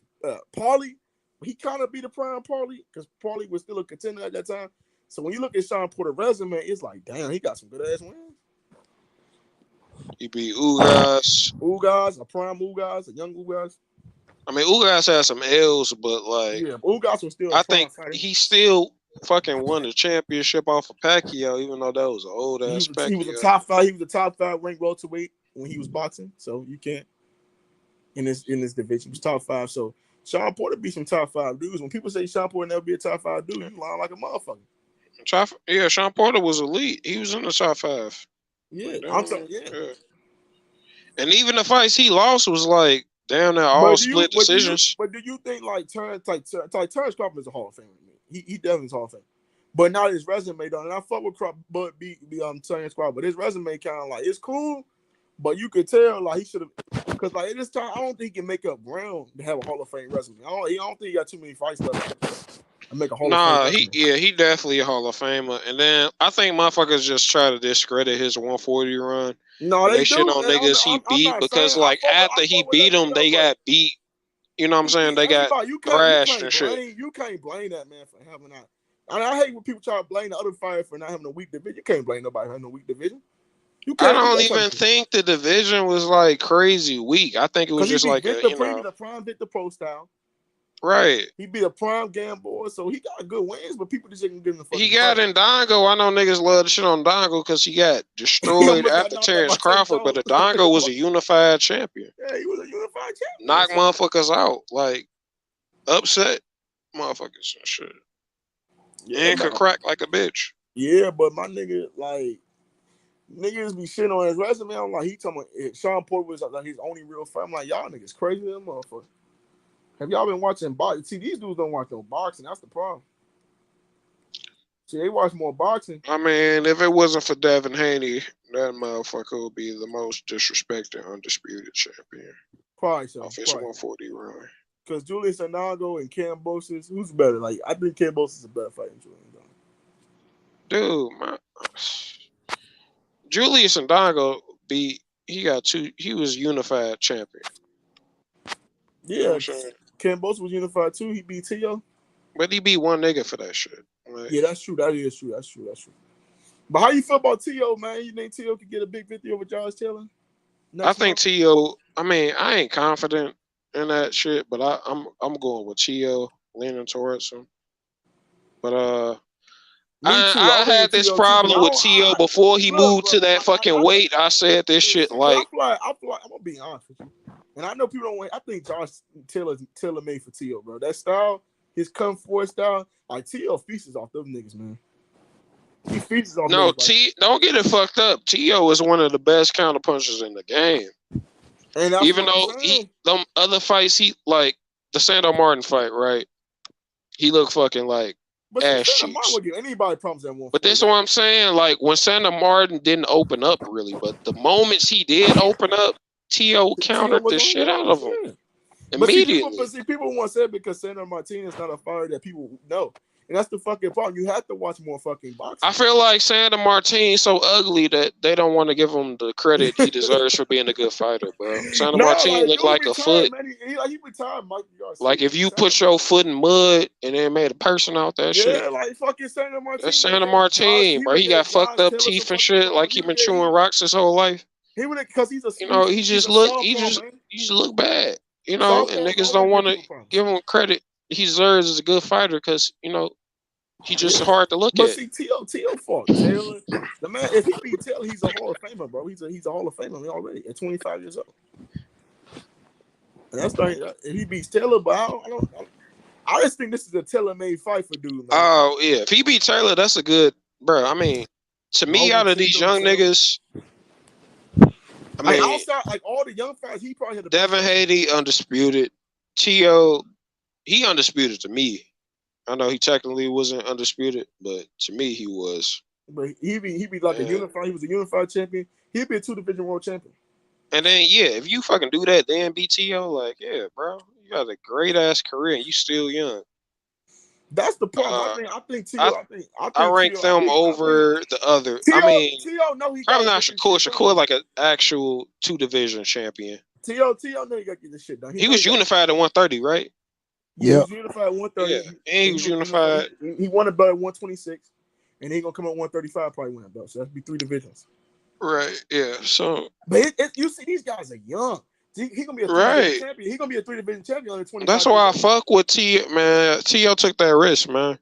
Paulie, but he kind of beat a prime Paulie because Paulie was still a contender at that time. So when you look at Sean Porter's resume, it's like, damn, he got some good ass wins. He beat Ugas, a prime Ugas, a young Ugas. I mean, Ugas had some L's, but Ugas was still. I think he still fucking won the championship off of Pacquiao, even though that was an old ass Pacquiao. He was a top 5. He was a top 5 ranked welterweight when he was boxing. So you can't in this division. He was top 5. So Sean Porter beat some top 5 dudes. When people say Sean Porter never be a top 5 dude, you lying like a motherfucker. Sean Porter was elite. He was in the top 5. Yeah, And even the fights he lost was like damn near all split decisions. But do you think Terrence Crawford is a Hall of Famer? He definitely is a Hall of Fame. But not his resume though. And I fuck with Crawford, but Terrence Crawford. But his resume kind of it's cool. But you could tell he should have, because at this time I don't think he can make up ground to have a Hall of Fame resume. I don't think he got too many fights left. Make a Hall of Fame. He definitely a Hall of Famer. And then I think motherfuckers just try to discredit his 140 run. No, they shit on niggas he beat because after he beat them, they got beat. You know what I'm saying? They got thrashed and shit. You can't blame that man for having that. I hate when people try to blame the other fighter for not having a weak division. You can't blame nobody for having a weak division. I don't even think the division was crazy weak. I think it was just he beat a prime Victor Pro style. Right. He beat a prime Gamboa, so he got good wins, but people just didn't give him the fucking He got Ndongo. I know niggas love the shit on Ndongo because he got destroyed after Terrence Crawford, but Ndongo was a unified champion. Yeah, he was a unified champion. Knock motherfuckers out. Upset motherfuckers and shit. Yeah, and could crack like a bitch. Yeah, but my nigga, niggas be shitting on his resume. I'm like, he talking about Sean Porter was his only real fight. I'm like, y'all niggas crazy than motherfucker. Have y'all been watching boxing? See, these dudes don't watch no boxing. That's the problem. See, they watch more boxing. I mean, if it wasn't for Devin Haney, that motherfucker would be the most disrespected undisputed champion. Probably so. Off his 140 run. Because Julius Anago and Kambosos, who's better? I think Kambosos is a better fighter than Julius Anago. Dude, Julius Ndongo he got two. He was unified champion. Yeah, you know what I'm saying? Cambosa was unified too. He beat T.O. But he beat one nigga for that shit. Like, yeah, that's true. That is true. That's true. But how you feel about T.O., man? You think T.O. could get a big victory over Josh Taylor? I think T.O. I mean, I ain't confident in that shit, but I'm going with T.O. leaning towards him. But I had this problem with T.O. before he moved to that fucking weight. I said this shit like I feel like I'm gonna be honest with you, and I know people don't want. I think Josh Taylor made for T.O., bro. That style, his come forward style, like T.O. feasts off them niggas, man. He feasts off. No, don't get it fucked up. T.O. is one of the best counterpunchers in the game. And even though them other fights, he like the Sandor Martin fight, right? He looked fucking like ass cheeks. Martin would give anybody problems at one. But that's what I'm saying. Like when Sandor Martin didn't open up really, but the moments he did open up, T.O. countered the shit out of him immediately. But see, people want to say it because Sandor Martin is not a fighter that people know. And that's the fucking problem. You have to watch more fucking boxing. I feel like Sandor Martin's so ugly that they don't want to give him the credit he deserves for being a good fighter, bro. Sandor Martin looked like a foot. Man. He retired, Mike. Like if you put your foot in mud and then made a person out that shit. Yeah, like fucking Sandor Martin. That's Sandor Martin, bro. He got fucked up teeth and shit. Like he been chewing rocks his whole life. He would because he's a. He just look bad. And niggas don't want to give him credit he deserves as a good fighter because he just hard to look at. But see, T.O. fought Taylor. The man, if he beat Taylor, he's a Hall of Famer, bro. He's a Hall of Famer already at 25 years old. And that's like if he beats Taylor, but I just think this is a Taylor-made fight for dude, man. Oh yeah, if he beat Taylor, that's a good, bro. I mean, to me, out of these young niggas, I mean, outside like all the young fighters, he probably had the Devin Haney undisputed. T.O. he undisputed to me. I know he technically wasn't undisputed, but to me he was. But he'd be like a unified. He was a unified champion. He'd be a 2-division world champion. And then if you fucking do that, then beat T.O., like bro, you got a great ass career and you still young. That's the problem. I think T.O. I rank them over the other. T.O., I mean, T.O. know he probably not Shakur. Shakur like an actual 2-division champion. T.O. know he got to get this shit done. He was unified at 130, right? Yeah, he was unified at 130. Yeah, and he was unified. He won a belt at 126, and he gonna come at 135. Probably win a belt. So that'd be 3 divisions. Right. Yeah. So, but you see, these guys are young. He gonna be a 3-division champion. He gonna be a 3-division champion under 25. That's why I fuck with T. Man, T.O. took that risk, man.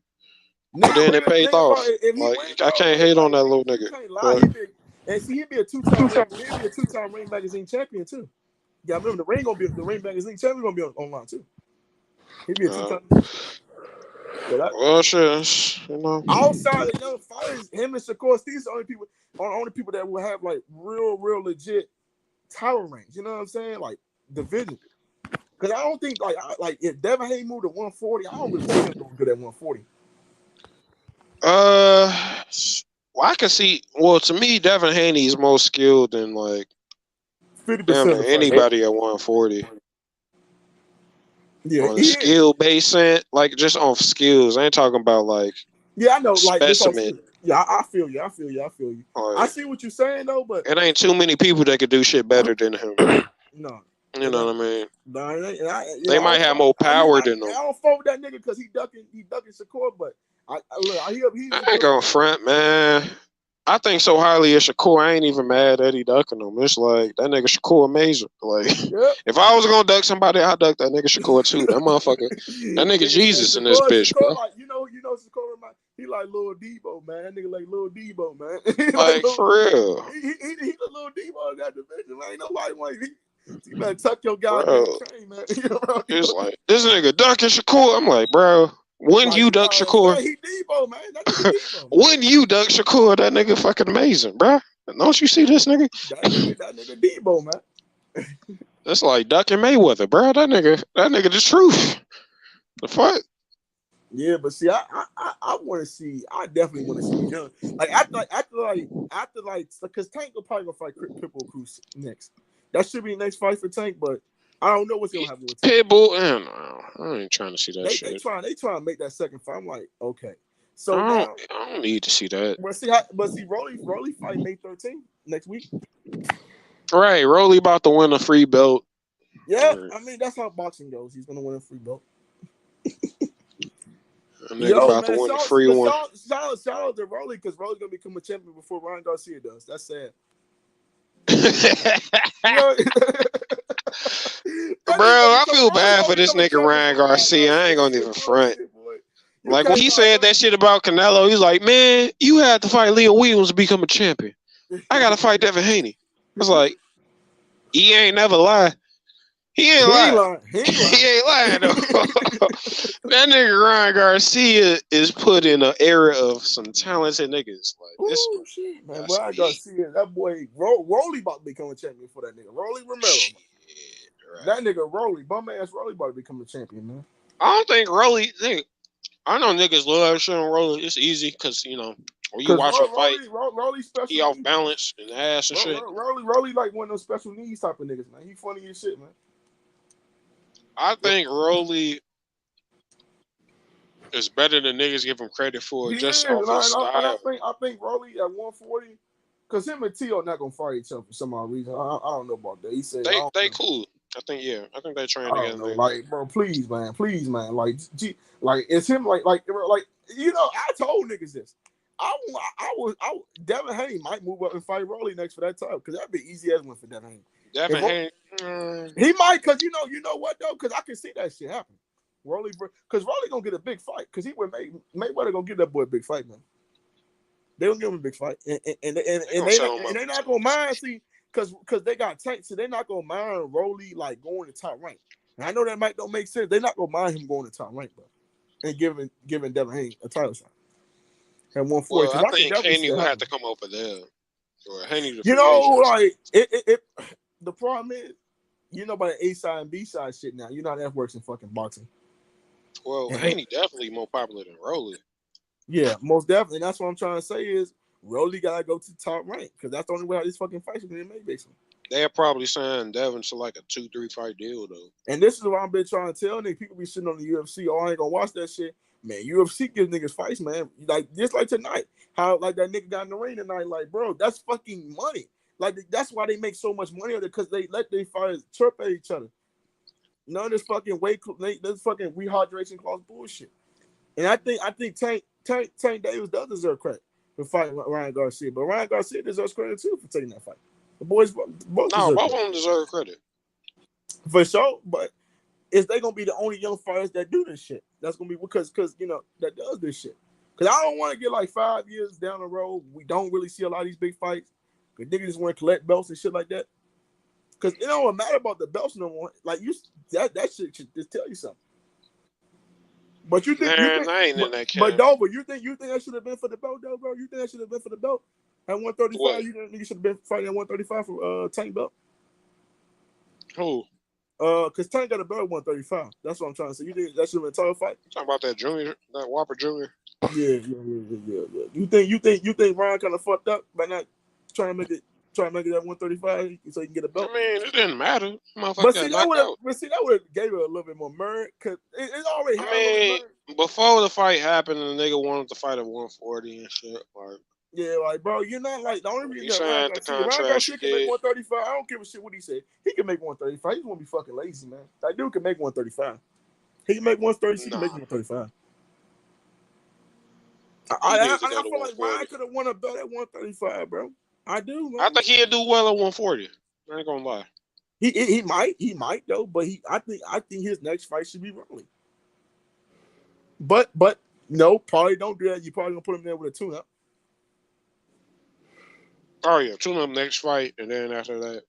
Then it paid off. I can't hate on that little nigga. And see, he'd be a 2-time Ring Magazine champion too. Yeah, I remember the Ring Magazine champion gonna be online too. He'd be a 2-time. Well, shit, outside of young fighters, him and Shakur, these are the only people that will have like real legit title range. You know what I'm saying? Like division. Because I don't think like if Devin Haney moved to 140, I don't really think he's gonna do that 140. Well, I can see. Well, to me, Devin Haney is most skilled than like 50% anybody at 140. Yeah, on skill based, like just on skills. I ain't talking about like I know, like specimen. I feel you. I see what you're saying though, but it ain't too many people that could do shit better than him. No, you know what I mean. They might have more power than him. I don't fuck with that nigga because he ducking Shakur, but I ain't gonna front, man. I think so highly of Shakur, I ain't even mad that he ducking him. It's like that nigga Shakur amazing. Like if I was gonna duck somebody, I'd duck that nigga Shakur too. That motherfucker, that nigga Jesus in this bitch, bro. Like, you know, Shakur he like Lil Debo, man. That nigga like Lil Debo, man. like for real. He the Lil Debo in that division, man. Ain't nobody want you better tuck your goddamn chain, man. It's like this nigga ducking Shakur. I'm like, bro. When you duck Shakur, he Debo, man. That nigga Debo. When you duck Shakur, that nigga fucking amazing, bro. Don't you see this nigga? That nigga Debo, man. That's like ducking Mayweather, bro. That nigga the truth. The fuck? Yeah, but see, I want to see. I definitely want to see young. Like after because Tank will probably gonna fight Pitbull Cruz next. That should be the next fight for Tank, but I don't know what's gonna happen with Tank. Pitbull, I ain't trying to see that shit. They trying to make that second fight. I'm like, okay, So I don't need to see that. But see, Rolly fight May 13th next week. Right, Rolly about to win a free belt. Yeah, I mean that's how boxing goes. He's gonna win a free belt. Nigga about to win a free one. Shout out to Rolly because Rolly's gonna become a champion before Ryan Garcia does. That's sad. Bro, I feel bad for this nigga Ryan Garcia. I ain't gonna even front. Like when he said that shit about Canelo, he's like, man, you had to fight Leo Williams to become a champion. I gotta fight Devin Haney. I was like, he ain't never lied. He ain't lying. He ain't lying though. That nigga Ryan Garcia is put in an era of some talented niggas. Like this shit, man. Ryan Garcia, that boy Rolly about to become a champion for that nigga. Rolly Romero. Right. That nigga Rolly, bum ass Rolly about to become a champion, man. I don't think Rolly. I know niggas love showing Rolly. It's easy because you know when you watch a fight, Rolly special. He off balance and ass and shit. Rolly like one of those special needs type of niggas, man. He funny as shit, man. I think Rolly is better than niggas give him credit for just off his style. I think Rolly at 140, because him and T.O. not gonna fight each other for some odd reason. I don't know about that. He said they cool. I think they train together. Like, bro, please, man, like, it's him, like, you know, I told niggas this. Devin Haney might move up and fight Rolly next for that time because that'd be easy as one for Devin Haney. Devin Haney, he might, because you know what though, because I can see that shit happen. Because Rolly gonna get a big fight because he would Mayweather gonna give that boy a big fight, man. They gonna give him a big fight, and they not gonna mind. See, because they got Tank, so they're not gonna mind Rolly like going to top rank. And I know that might don't make sense. They're not gonna mind him going to top rank, bro, and giving Devin Haney a title shot at 140. Well, I think Haney will have to come over there. Or Haney, you know, like it. The problem is, you know about the A side and B side shit now. You know how that works in fucking boxing. Well, Haney definitely more popular than Rolly. Yeah, most definitely. And that's what I'm trying to say is Rolly gotta go to the top rank because that's the only way how this fucking fights are gonna make basically. They'll probably sign Devin to like a 2-3 fight deal though. And this is what I've been trying to tell niggas. People be sitting on the UFC, I ain't gonna watch that shit. Man, UFC gives niggas fights, man. Like just like tonight, how like that nigga got in the ring tonight, like bro, that's fucking money. Like that's why they make so much money on it because they let their fighters chirp at each other. None of this fucking this fucking rehydration clause bullshit. And I think Tank Davis does deserve credit for fighting Ryan Garcia, but Ryan Garcia deserves credit too for taking that fight. The boys both of them deserve credit for sure. But is they gonna be the only young fighters that do this shit? That's gonna be because you know that does this shit. Because I don't want to get like 5 years down the road. We don't really see a lot of these big fights. Because niggas just want to collect belts and shit like that. Because it don't matter about the belts no more. Like that shit should just tell you something. But you think, I ain't in that but Dover, you think that should have been for the belt, though, bro? You think that should have been for the belt at 135? What? You think you should have been fighting at 135 for Tank belt? Who? Because Tank got a belt at 135. That's what I'm trying to say. You think that should have been a title fight? Talking about that junior, that Whopper Junior. Yeah. You think Ryan kind of fucked up by not trying to make it at 135 so he can get a belt? I mean, it didn't matter. But see, that would have gave it a little bit more merit because it already had a little merit. Before the fight happened, the nigga wanted to fight at 140 and shit. Like, yeah, like bro, you're not like the only reason Ryan Garcia can make 135. I don't give a shit what he said. He can make 135. He just want to be fucking lazy, man. That dude can make 135. He can make 130. He can make 135. I feel like Ryan could have won a belt at 135, bro. I do, man. I think he'd do well at 140. I ain't gonna lie. He might though, but I think his next fight should be Rolly. But no, probably don't do that. You probably gonna put him there with a tune-up. Oh yeah, tune-up next fight, and then after that,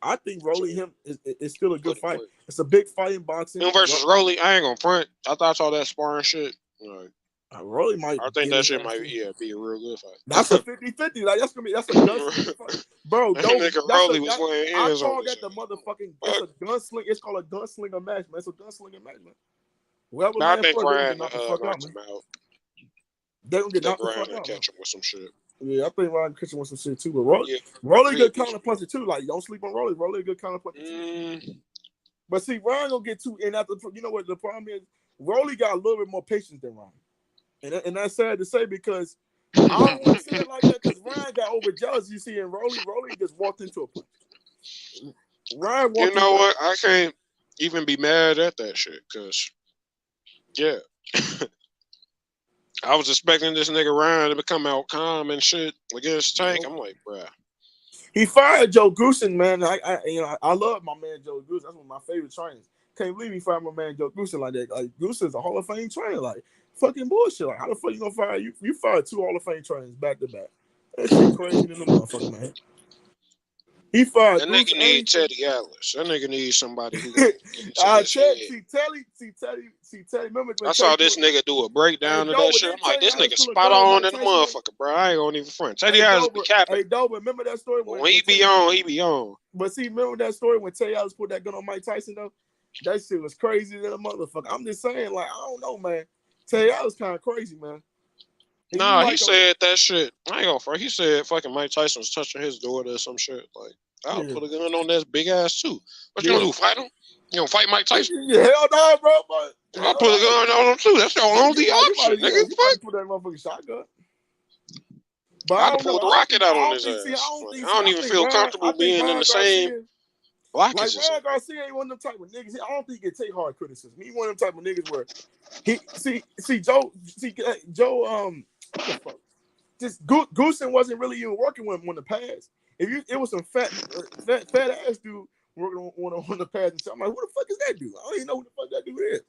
I think Rolly him is still a good fight. It's a big fight in boxing. Him versus Rolly, I ain't gonna front. I thought I saw that sparring shit. Like, Rolly might. I think that shit might be a real good fight. That's a 50-50. Like that's a gunslinger fight, bro. Rolly was playing hands on. I call that the motherfucking. It's a gunsling. It's called a gunslinger match, man. It's a gunslinger match, man. Whoever I think Ryan knocked him out. They gonna get knocked the fuck out. Catch him with some shit. Yeah, I think Ryan catch him with some shit too. But Rolly good counter puncher too. Like don't sleep on Rolly. Rolly good counter puncher too. But see, Ryan gonna get too. And after you know what the problem is, Rolly got a little bit more patience than Ryan. And that's sad to say because I don't want to say it like that because Ryan got overjealous. You see, and Rolly just walked into a punch. Ryan walked. You know what? I can't even be mad at that shit because, yeah, I was expecting this nigga Ryan to come out calm and shit against Tank. I'm like, bruh. He fired Joe Goosen, man. I love my man Joe Goosen. That's one of my favorite trainers. Can't believe he fired my man Joe Goosen like that. Like Goosen's a Hall of Fame trainer. Like fucking bullshit. Like how the fuck you gonna fire you? You fired 2 Hall of Fame trainers back to back. That shit crazy than the motherfucker, man. He fired. That nigga need Teddy Atlas. That nigga need somebody who. Teddy. Remember I saw this nigga do a breakdown of that shit. I'm like, this nigga spot on in the motherfucker, bro. I ain't gonna even front. Teddy Atlas be capping. Hey, Dover, remember that story? When he be on, he be on. But see, remember that story when Teddy Atlas put that gun on Mike Tyson though? That shit was crazy than a motherfucker. I'm just saying, like, I don't know, man. Teddy Atlas kind of crazy, man. Nah, he said that shit. I ain't gonna front. He said fucking Mike Tyson was touching his daughter or some shit. Like, I'll put a gun on that big ass too. What you gonna do? Fight him? You gonna fight Mike Tyson? Yeah, hell no, bro. But I'll put a gun on him too. That's your only option, nigga. You might put that motherfucking shotgun. But I'd pull the rocket out on his ass. I don't even feel comfortable being in the same block as him. Ryan Garcia ain't one of them type of niggas. I don't think he can take hard criticism. He one of them type of niggas where he Joe what the fuck? Just Goosen wasn't really even working with him on the pass. It was some fat ass dude working on the pass. And I'm like, who the fuck is that dude? I don't even know who the fuck that dude is.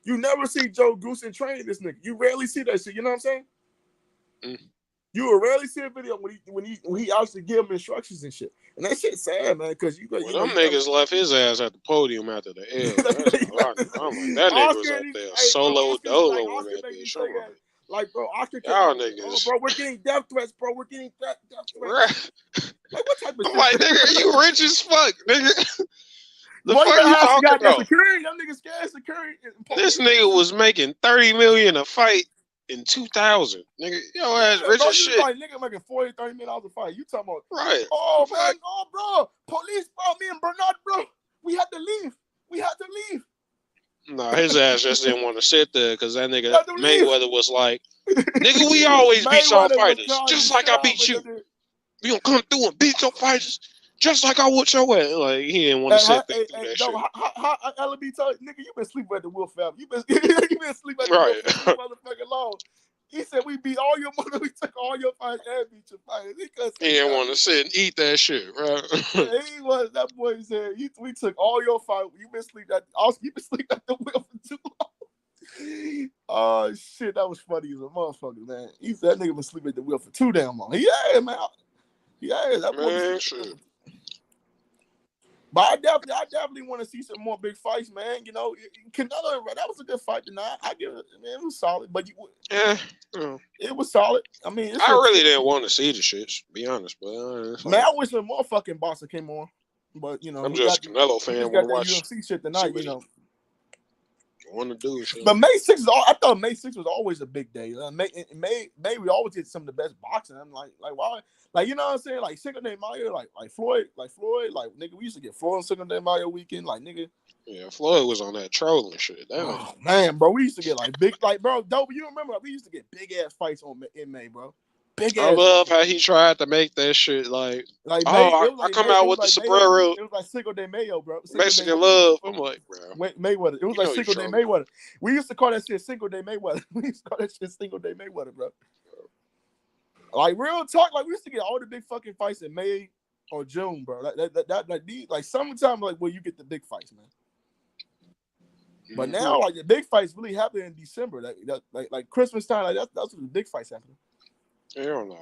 You never see Joe Goosen train this nigga. You rarely see that shit. You know what I'm saying? Mm. You will rarely see a video when he actually give him instructions and shit. And that shit's sad, man, because them niggas left his ass at the podium after the L. I'm like, that nigga was up there solo dolo on that bitch. Like, bro, Oscar, y'all niggas. Bro, we're getting death threats, bro. We're getting death threats. Like, what type of I'm like, nigga, you rich as fuck, nigga. The fuck you talking about? Security. Them niggas scared security. This nigga was making $30 million a fight in 2000. Nigga, your ass rich as shit. Like, nigga making $40, $30 million a fight. You talking about? Right. Oh, man. Oh, bro. Police found me and Bernard, bro. We had to leave. Nah, his ass just didn't want to sit there because that nigga Mayweather was like, nigga, we always beat our fighters just like I beat you. We gonna come through and beat your fighters just like I would your ass. Like, he didn't want to sit there through that shit. How LB told nigga, you been sleeping at the Will family. You been sleeping at the Will family motherfucking long. He said we beat all your mother, we took all your fighters and beat your fighters. He didn't want to sit and eat that shit, right? He was that boy said we took all your fight. You been sleeping at the Will for too long. Oh shit, that was funny as a motherfucker, man. He said that nigga been sleeping at the Will for too damn long. Yeah, man. Yeah, that boy. Shit. But I definitely want to see some more big fights, man. You know, Canelo, that was a good fight tonight. I give it, man, it was solid. But it was solid. I mean, I really didn't want to see the shit, to be honest. But man, I wish more fucking boxing came on. But you know, I'm just a Canelo fan. Want to watch UFC shit tonight. You know, want to do shit. But May 6th I thought May 6th was always a big day. May we always get some of the best boxing. I'm like why? Like, you know what I'm saying? Like Cinco de Mayo, like Floyd, like nigga, we used to get Floyd on Cinco de Mayo weekend, like nigga. Yeah, Floyd was on that trolling shit. Oh, man, bro, we used to get like big, like bro, dope. You remember we used to get big ass fights in May, bro. I love how he tried to make that shit like I come out with the sombrero. It was like Cinco de Mayo, bro. Mexican love. I'm like, bro. Mayweather. It was like Cinco de Mayweather. We used to call that shit Cinco de Mayweather. We used to call that shit Cinco de Mayweather, bro. Like real talk, like we used to get all the big fucking fights in May or June, bro. Like summertime, like where you get the big fights, man. But now, like the big fights really happen in December. Like Christmas time, like that's when the big fights happen. Hell no.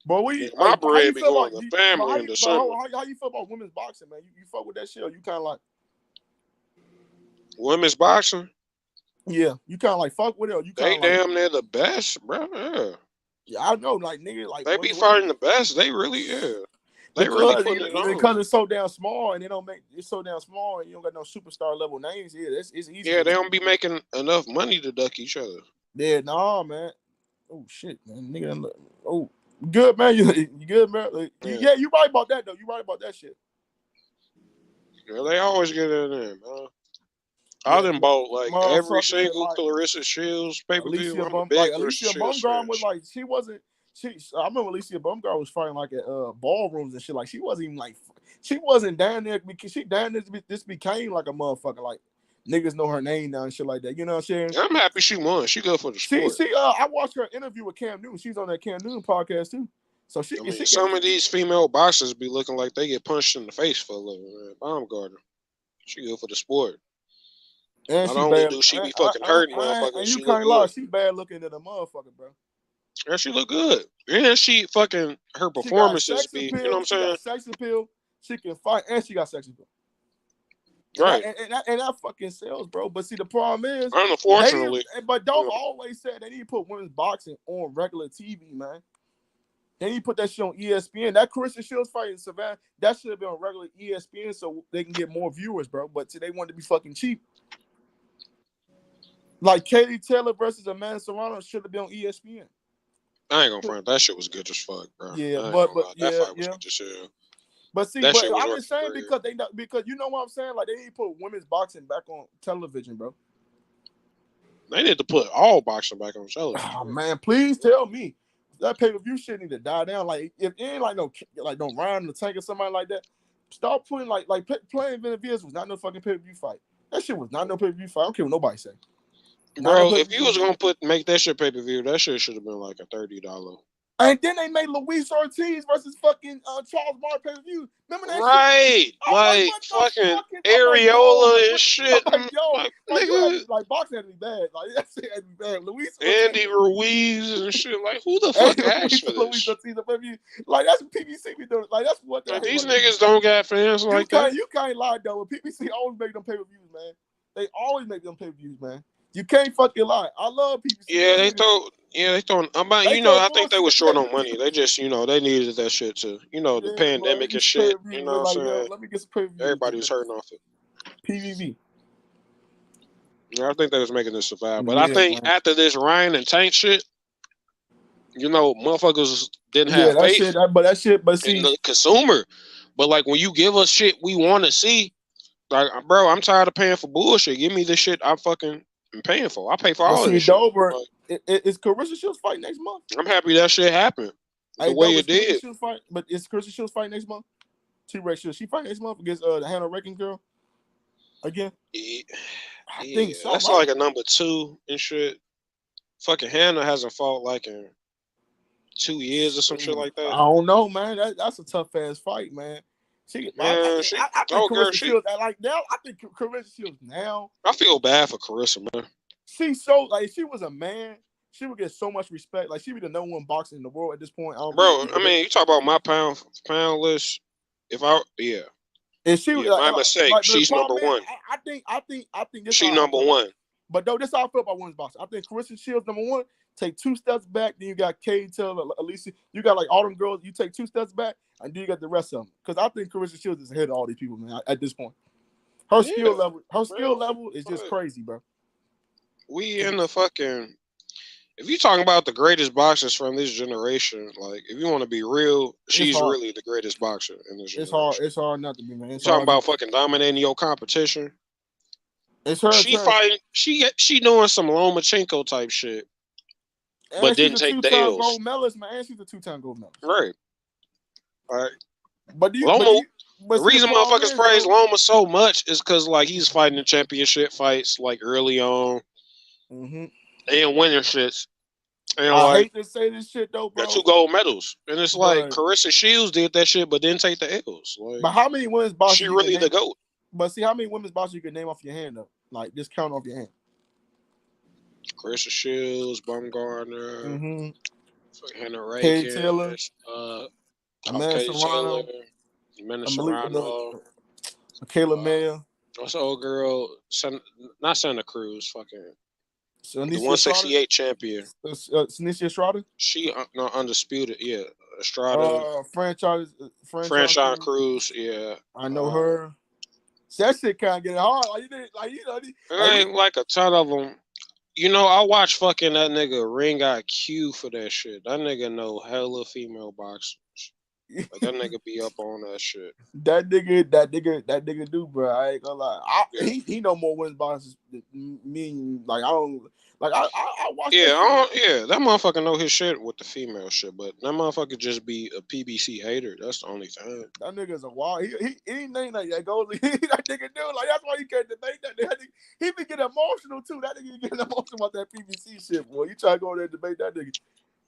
But we my bread be going to family in December. How you feel about women's boxing, man? You fuck with that shit, or you kind of like women's boxing? Yeah, you kind of like fuck with it, or you kind of damn near the best, bro. Yeah, I know, like nigga, like they be fighting the best. They really, they really putting it on because it's so damn small, and it's so damn small, and you don't got no superstar level names. Yeah, it's easy. Yeah, they don't be making enough money to duck each other. Yeah, nah, man. Oh shit, man, nigga. Oh, good man. You good, man? Like, yeah, you right about that though. You right about that shit. Yeah, they always get in there, man. I done bought like every motherfucker, single like Clarissa Shields pay per view. Alicia I'm a big Clarissa Alicia Shields Bumgarner fan. was like she wasn't. I remember Alicia Bumgarner was fighting like at ballrooms and shit. Like she wasn't even like she wasn't down there because she down there this became like a motherfucker. Like niggas know her name now and shit like that. You know what I'm saying? I'm happy she won. She good for the sport. I watched her interview with Cam Newton. She's on that Cam Newton podcast too. So some of these female boxers be looking like they get punched in the face for a living, man. Baumgartner. She good for the sport. And Not only do she be fucking hurting motherfuckers, and you she can't look lie, good. she bad looking at a motherfucker, bro. Yeah, she look good. And she fucking her performances be, you know what I'm saying? She got sex appeal. She can fight, and she got sex appeal. Right. And that fucking sells, bro. But see, the problem is, unfortunately, but Dove always said they need to put women's boxing on regular TV, man. They need to put that shit on ESPN. That Carissa Shields fight in Savannah, that should have been on regular ESPN so they can get more viewers, bro. But see, they want to be fucking cheap. Like Katie Taylor versus Amanda Serrano should have been on ESPN. I ain't gonna front. That shit was good as fuck, bro. Yeah, that fight was good as hell. But see, I'm just saying because you know what I'm saying. Like they need to put women's boxing back on television, bro. They need to put all boxing back on television. Oh man, please tell me that pay-per-view shit need to die down. Like if it ain't like no Ryan in the Tank or somebody like that, start putting playing Benavidez was not no fucking pay-per-view fight. That shit was not no pay-per-view fight. I don't care what nobody say. Bro, if you was gonna make that shit pay-per-view, that shit should have been like a $30. And then they made Luis Ortiz versus fucking Charles Martin pay-per-view. Remember that right. shit? Like fucking areola and shit. Like boxing had to be bad. Like that shit had to be bad. Luis Andy Ruiz and shit. Like who the fuck asked for this? Luis Ortiz pay-per-view. Like that's what PBC be doing. Like that's what these niggas don't got fans like that. You can't lie though. PBC always make them pay-per-views, man. They always make them pay-per-views, man. You can't fucking lie. I love PBC. Yeah, they throw. I think they were short on money. They just, they needed that shit too. The pandemic and shit. You know what I'm saying? Let me get some pay-per-view. Everybody was hurting off it. PVV. Yeah, I think they was making this survive. But I think after this Ryan and Tank shit, motherfuckers didn't have faith. But see, in the consumer. But like when you give us shit we want to see, like, bro, I'm tired of paying for bullshit. Give me the shit I'm paying for. I pay for all this shit. Is Carissa Shields fight next month? I'm happy that shit happened. The way it did. But is Carissa Shields fight next month? T-Rex Shields. She fight next month against the Hannah Rankin girl again? Yeah. I think so. That's like a number 2 and shit. Fucking Hannah hasn't fought like in 2 years or some shit like that. I don't know, man. That's a tough ass fight, man. I think Carissa Shields now. I feel bad for Carissa, man. She's so like she was a man, she would get so much respect. Like she be the number 1 boxer in the world at this point. You talk about my pound list. And she my mistake. She's number 1. I think this she number 1. But no, this is how I feel about women's boxing. I think Carissa Shields number 1. Take 2 steps back, then you got Katie Taylor, Alicia. You got like all them girls. You take 2 steps back, and then you got the rest of them. Because I think Carissa Shields is ahead of all these people, man. At this point, her skill level is just crazy, bro. We in the fucking. If you talking about the greatest boxers from this generation, like if you want to be real, she's really the greatest boxer in this generation. It's hard not to be, man. Talking about fucking dominating your competition. It's her. She fighting. She doing some Lomachenko type shit. But didn't take the L's. Gold medalist, man. She's a 2-time gold medalist. Right. All right. But the reason motherfuckers praise Loma so much is because like he's fighting the championship fights like early on, and winning shits. And I hate to say this shit though, bro. Got 2 gold medals, and it's like Carissa Shields did that shit, but didn't take the L's. Like, but how many women's boxers? She really the GOAT. But see, how many women's boxers you can name off your hand though? Like just count off your hand. Carissa Shields, Bumgarner, Hannah Rankin, Katie Taylor, Amanda Serrano, Kayla Mayer. What's the old girl? Not Santa Cruz, fucking the 168 champion. Sinicia Estrada? She undisputed, yeah. Estrada. Franchise Cruz, yeah. I know her. So that shit kind of getting hard. Ain't like a ton of them. I watch fucking that nigga Ring IQ for that shit. That nigga know hella female boxers. Like, that nigga be up on that shit. That nigga do, bro. I ain't gonna lie. He know more wins boxes than me. Like I don't. Like I watch. That motherfucker know his shit with the female shit, but that motherfucker just be a PBC hater. That's the only thing. That nigga's a wild. He anything like that goes. That nigga do. Like that's why you can't debate that nigga. He be getting emotional too. That nigga getting emotional about that PBC shit, boy. You try to go there and debate that nigga.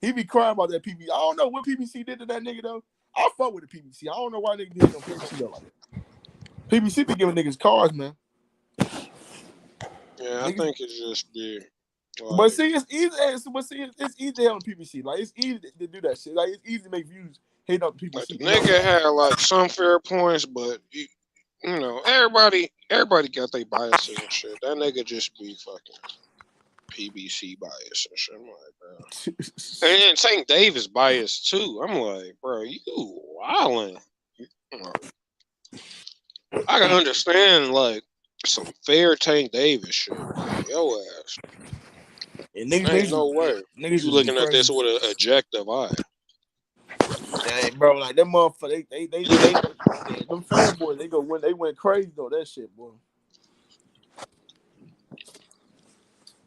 He be crying about that PBC. I don't know what PBC did to that nigga though. I fuck with the PBC. I don't know why niggas hate on PBC though like that. PBC be giving niggas cars, man. Yeah, I think it's just be. Like, but see, it's easy. It's easy on PBC. Like it's easy to do that shit. Like it's easy to make views hate on PBC. Like, the nigga had like some fair points, but you know, everybody got their biases and shit. That nigga just be fucking PBC bias and shit. I'm like, bro. And then Tank Davis bias too. I'm like, bro, you wildin'. I can understand like some fair Tank Davis shit. Yo ass. And niggas, ain't no way. Niggas you looking at this with an objective eye. Dang, bro, like that motherfucker, they them fanboys, they went crazy though, that shit, boy.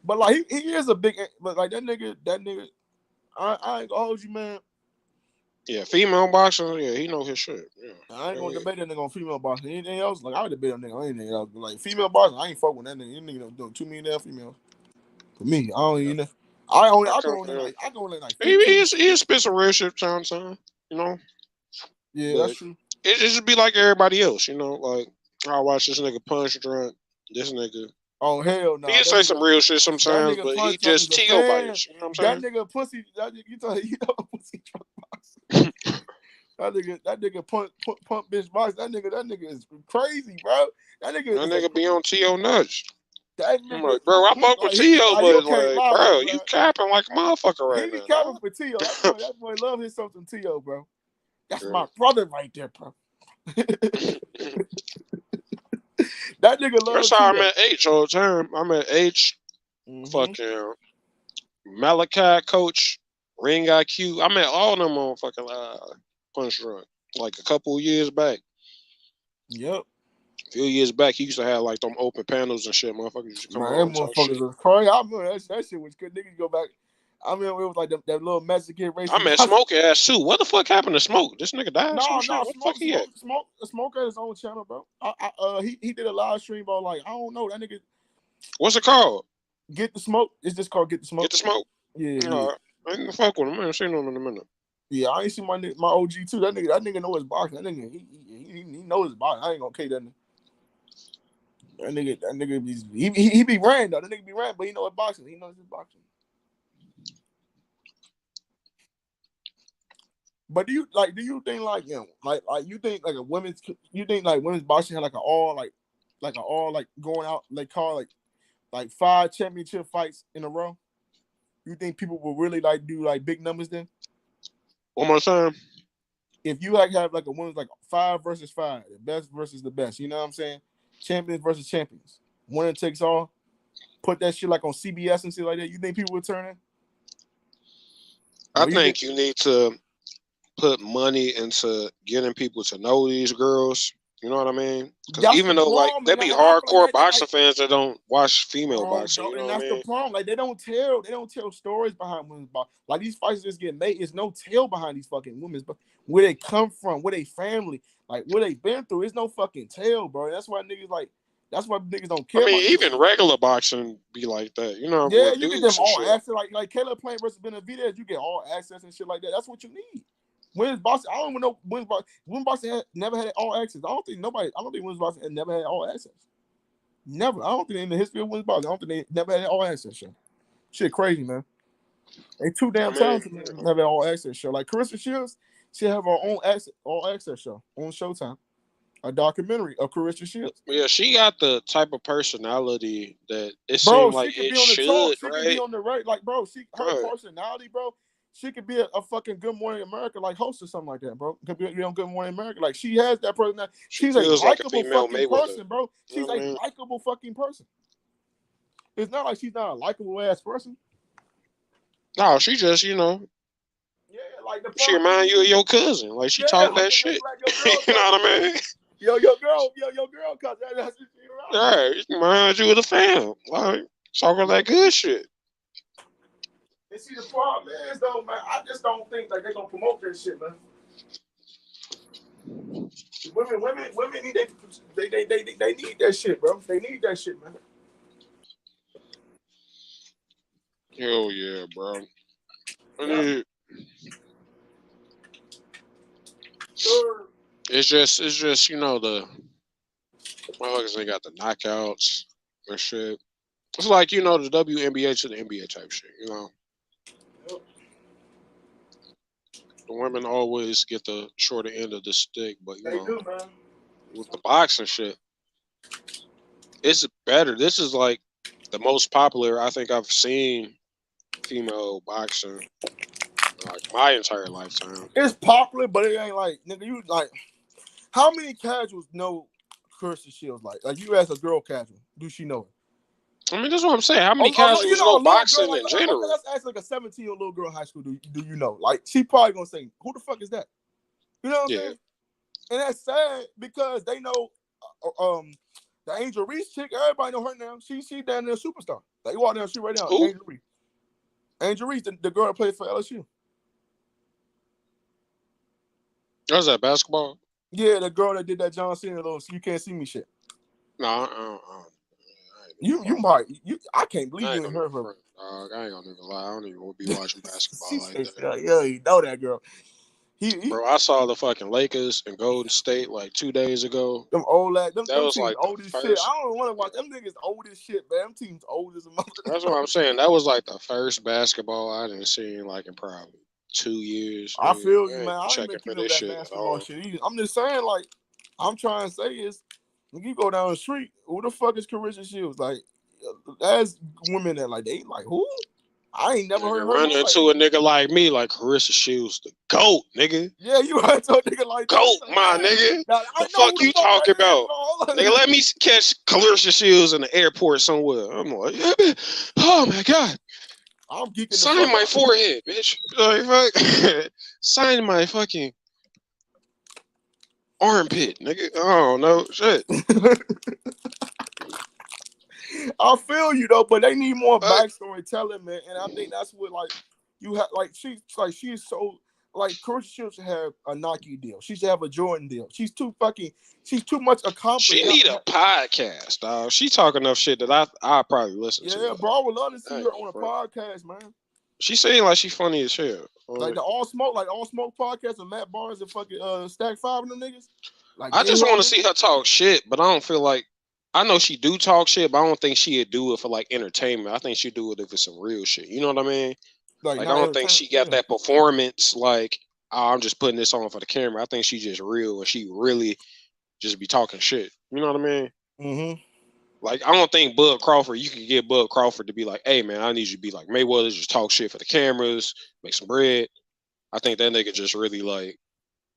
But like he is a big, but like that nigga, I ain't gonna hold you, man. Yeah, female boxing, yeah, he know his shit. Yeah. I ain't gonna debate that nigga on female boxing. Anything else, like I would debate that nigga on anything else. But like female boxing, I ain't fuck with that nigga. You nigga doing 2 million females. For me, I don't even know. I go only like 15. He spit some real shit time, you know. Yeah, but that's true. It just be like everybody else, you know. Like I watch this nigga punch drunk. This nigga. Oh hell no! He say some real shit sometimes, but he just T.O. bias. You know what I'm saying? That nigga pussy. You know pussy drunk box. that nigga pump bitch box. That nigga is crazy, bro. That nigga be on T.O. nuts. I'm like, bro, I fuck with T.O., but like, bro, you capping like a motherfucker right now. He be capping for T.O. That boy love his something T.O., bro. That's my brother right there, bro. That nigga love. That's how I'm at H all the time. I'm at H, fucking Malachi coach, Ring IQ. I met all them on fucking punch drunk like a couple years back. Yep. A few years back, he used to have like them open panels and shit. Motherfuckers used to come on. Them motherfuckers was crazy. I remember that shit was good. Niggas go back. I mean, it was like that little Mexican race. I met Smoke ass too. What the fuck happened to Smoke? This nigga died. No, Smoke at his own channel, bro. He did a live stream about like I don't know that nigga. What's it called? Get the Smoke. It's just called Get the Smoke. Get the Smoke. Yeah. I ain't fuck with him. I ain't seen him in a minute. Yeah, I ain't seen my OG too. That nigga know his boxing. That nigga he knows his boxing. I ain't gonna K that nigga. That nigga he be ran though. That nigga be ran, but he know his boxing. He knows his boxing. But do you think like you think like women's boxing had like all going out like call like 5 championship fights in a row? You think people will really like do like big numbers then? One more time. If you like have like a women's like 5 versus 5, the best versus the best, you know what I'm saying? Champions versus champions. Winner takes all. Put that shit like on CBS and shit like that. You think people would turn in? I think you need to put money into getting people to know these girls. You know what I mean? Because even though like there be hardcore boxing fans that don't watch female boxing, you know what I mean? That's the problem. Like they don't tell stories behind women's boxing. Like these fights just get made. There's no tale behind these fucking women's, but where they come from, where they family, like what they been through. There's no fucking tale, bro. That's why niggas don't care. I mean, even regular boxing be like that, you know? Yeah, you get them all access. Like Caleb playing versus Benavidez, you get all access and shit like that. That's what you need. Women's boxing, I don't even know women's boxing never had all access. I don't think women's boxing had never had all access. Never. I don't think in the history of women's boxing, I don't think they never had all access show. Shit crazy, man. They too damn talented to have an all access show. Like Carissa Shields, she have her own all access show on Showtime. A documentary of Carissa Shields. Yeah, she got the type of personality that it seems like it should, right? She could be on the right, like, bro. Her personality, bro. She could be a fucking Good Morning America like host or something like that, bro. Could be on Good Morning America. Like she has that personality. She's a likable fucking person, bro. She's a likable fucking person. It's not like she's not a likable ass person. No, she just, you know. Yeah, like the She remind you of your cousin. Like she talk that shit. Like your girl You know what I mean? Your girl cousin. That's what she around. Yeah, it reminds you of the fam. Like talking that good shit. And see, the problem is though, man, I just don't think like they're gonna promote that shit, man. Women need they need that shit, bro. They need that shit, man. Hell yeah, bro. It's just you know the motherfuckers ain't got the knockouts and shit. It's like you know the WNBA to the NBA type shit, you know. The women always get the shorter end of the stick, but you know, with the boxing shit, it's better. This is like the most popular I think I've seen female boxing like my entire lifetime. It's popular, but it ain't like nigga. You like how many casuals know Kirsten Shields? Like you ask a girl casual, do she know it? I mean, that's what I'm saying. How many casuals know boxing in general? Let's ask like a 17-year-old little girl in high school. Do you know? Like she probably gonna say, "Who the fuck is that?" You know what I'm saying? And that's sad because they know the Angel Reese chick. Everybody know her now. She down there superstar. Like you walk down the street right now. Who? Angel Reese. Angel Reese, the girl that played for LSU. Was that basketball? Yeah, the girl that did that John Cena little "You Can't See Me" shit. No, you might. I can't believe you ain't heard of her. I ain't gonna even lie. I don't even be watching basketball like that. Yeah, you know that girl. Bro, I saw the fucking Lakers and Golden State like 2 days ago. Them old that was like old as shit. I don't want to watch them niggas old as shit, man. Them teams old as a mother. That's what I'm saying. That was like the first basketball I didn't see in like in probably 2 years. I feel you, man. I ain't checking been for this shit basketball shit either. I'm just saying, like, I'm trying to say is, when you go down the street, who the fuck is Carissa Shields? Like, as women that like they like who? I ain't never heard of her. Run into a nigga like me, like Carissa Shields, the GOAT, nigga. Yeah, you run into a nigga like GOAT, my nigga. The fuck you talking about? Nigga, let me catch Carissa Shields in the airport somewhere. I'm like, oh my god. I'm geeking. Sign my forehead, bitch. Like, fuck. Sign my fucking armpit, nigga. Oh no, shit. I feel you though, but they need more backstory telling, man. And I think that's what like you have like she's so like Carissa Shields should have a Nike deal. She should have a Jordan deal. She's too much accomplished. She need a podcast, dog. She talk enough shit that I probably listen to. Yeah, bro, I would love to see her on a podcast, man. She seemed like she funny as hell. Like the All Smoke podcast with Matt Barnes and fucking Stack 5 and them niggas. Like I just want to see her talk shit, but I don't feel like I know she do talk shit, but I don't think she'd do it for like entertainment. I think she'd do it if it's some real shit. You know what I mean? Like I don't think she got that performance like I'm just putting this on for the camera. I think she just real and she really just be talking shit. You know what I mean? Mm-hmm. Like I don't think Bud Crawford, you can get Bud Crawford to be like, hey man, I need you to be like Mayweather, just talk shit for the cameras, make some bread. I think that nigga just really like,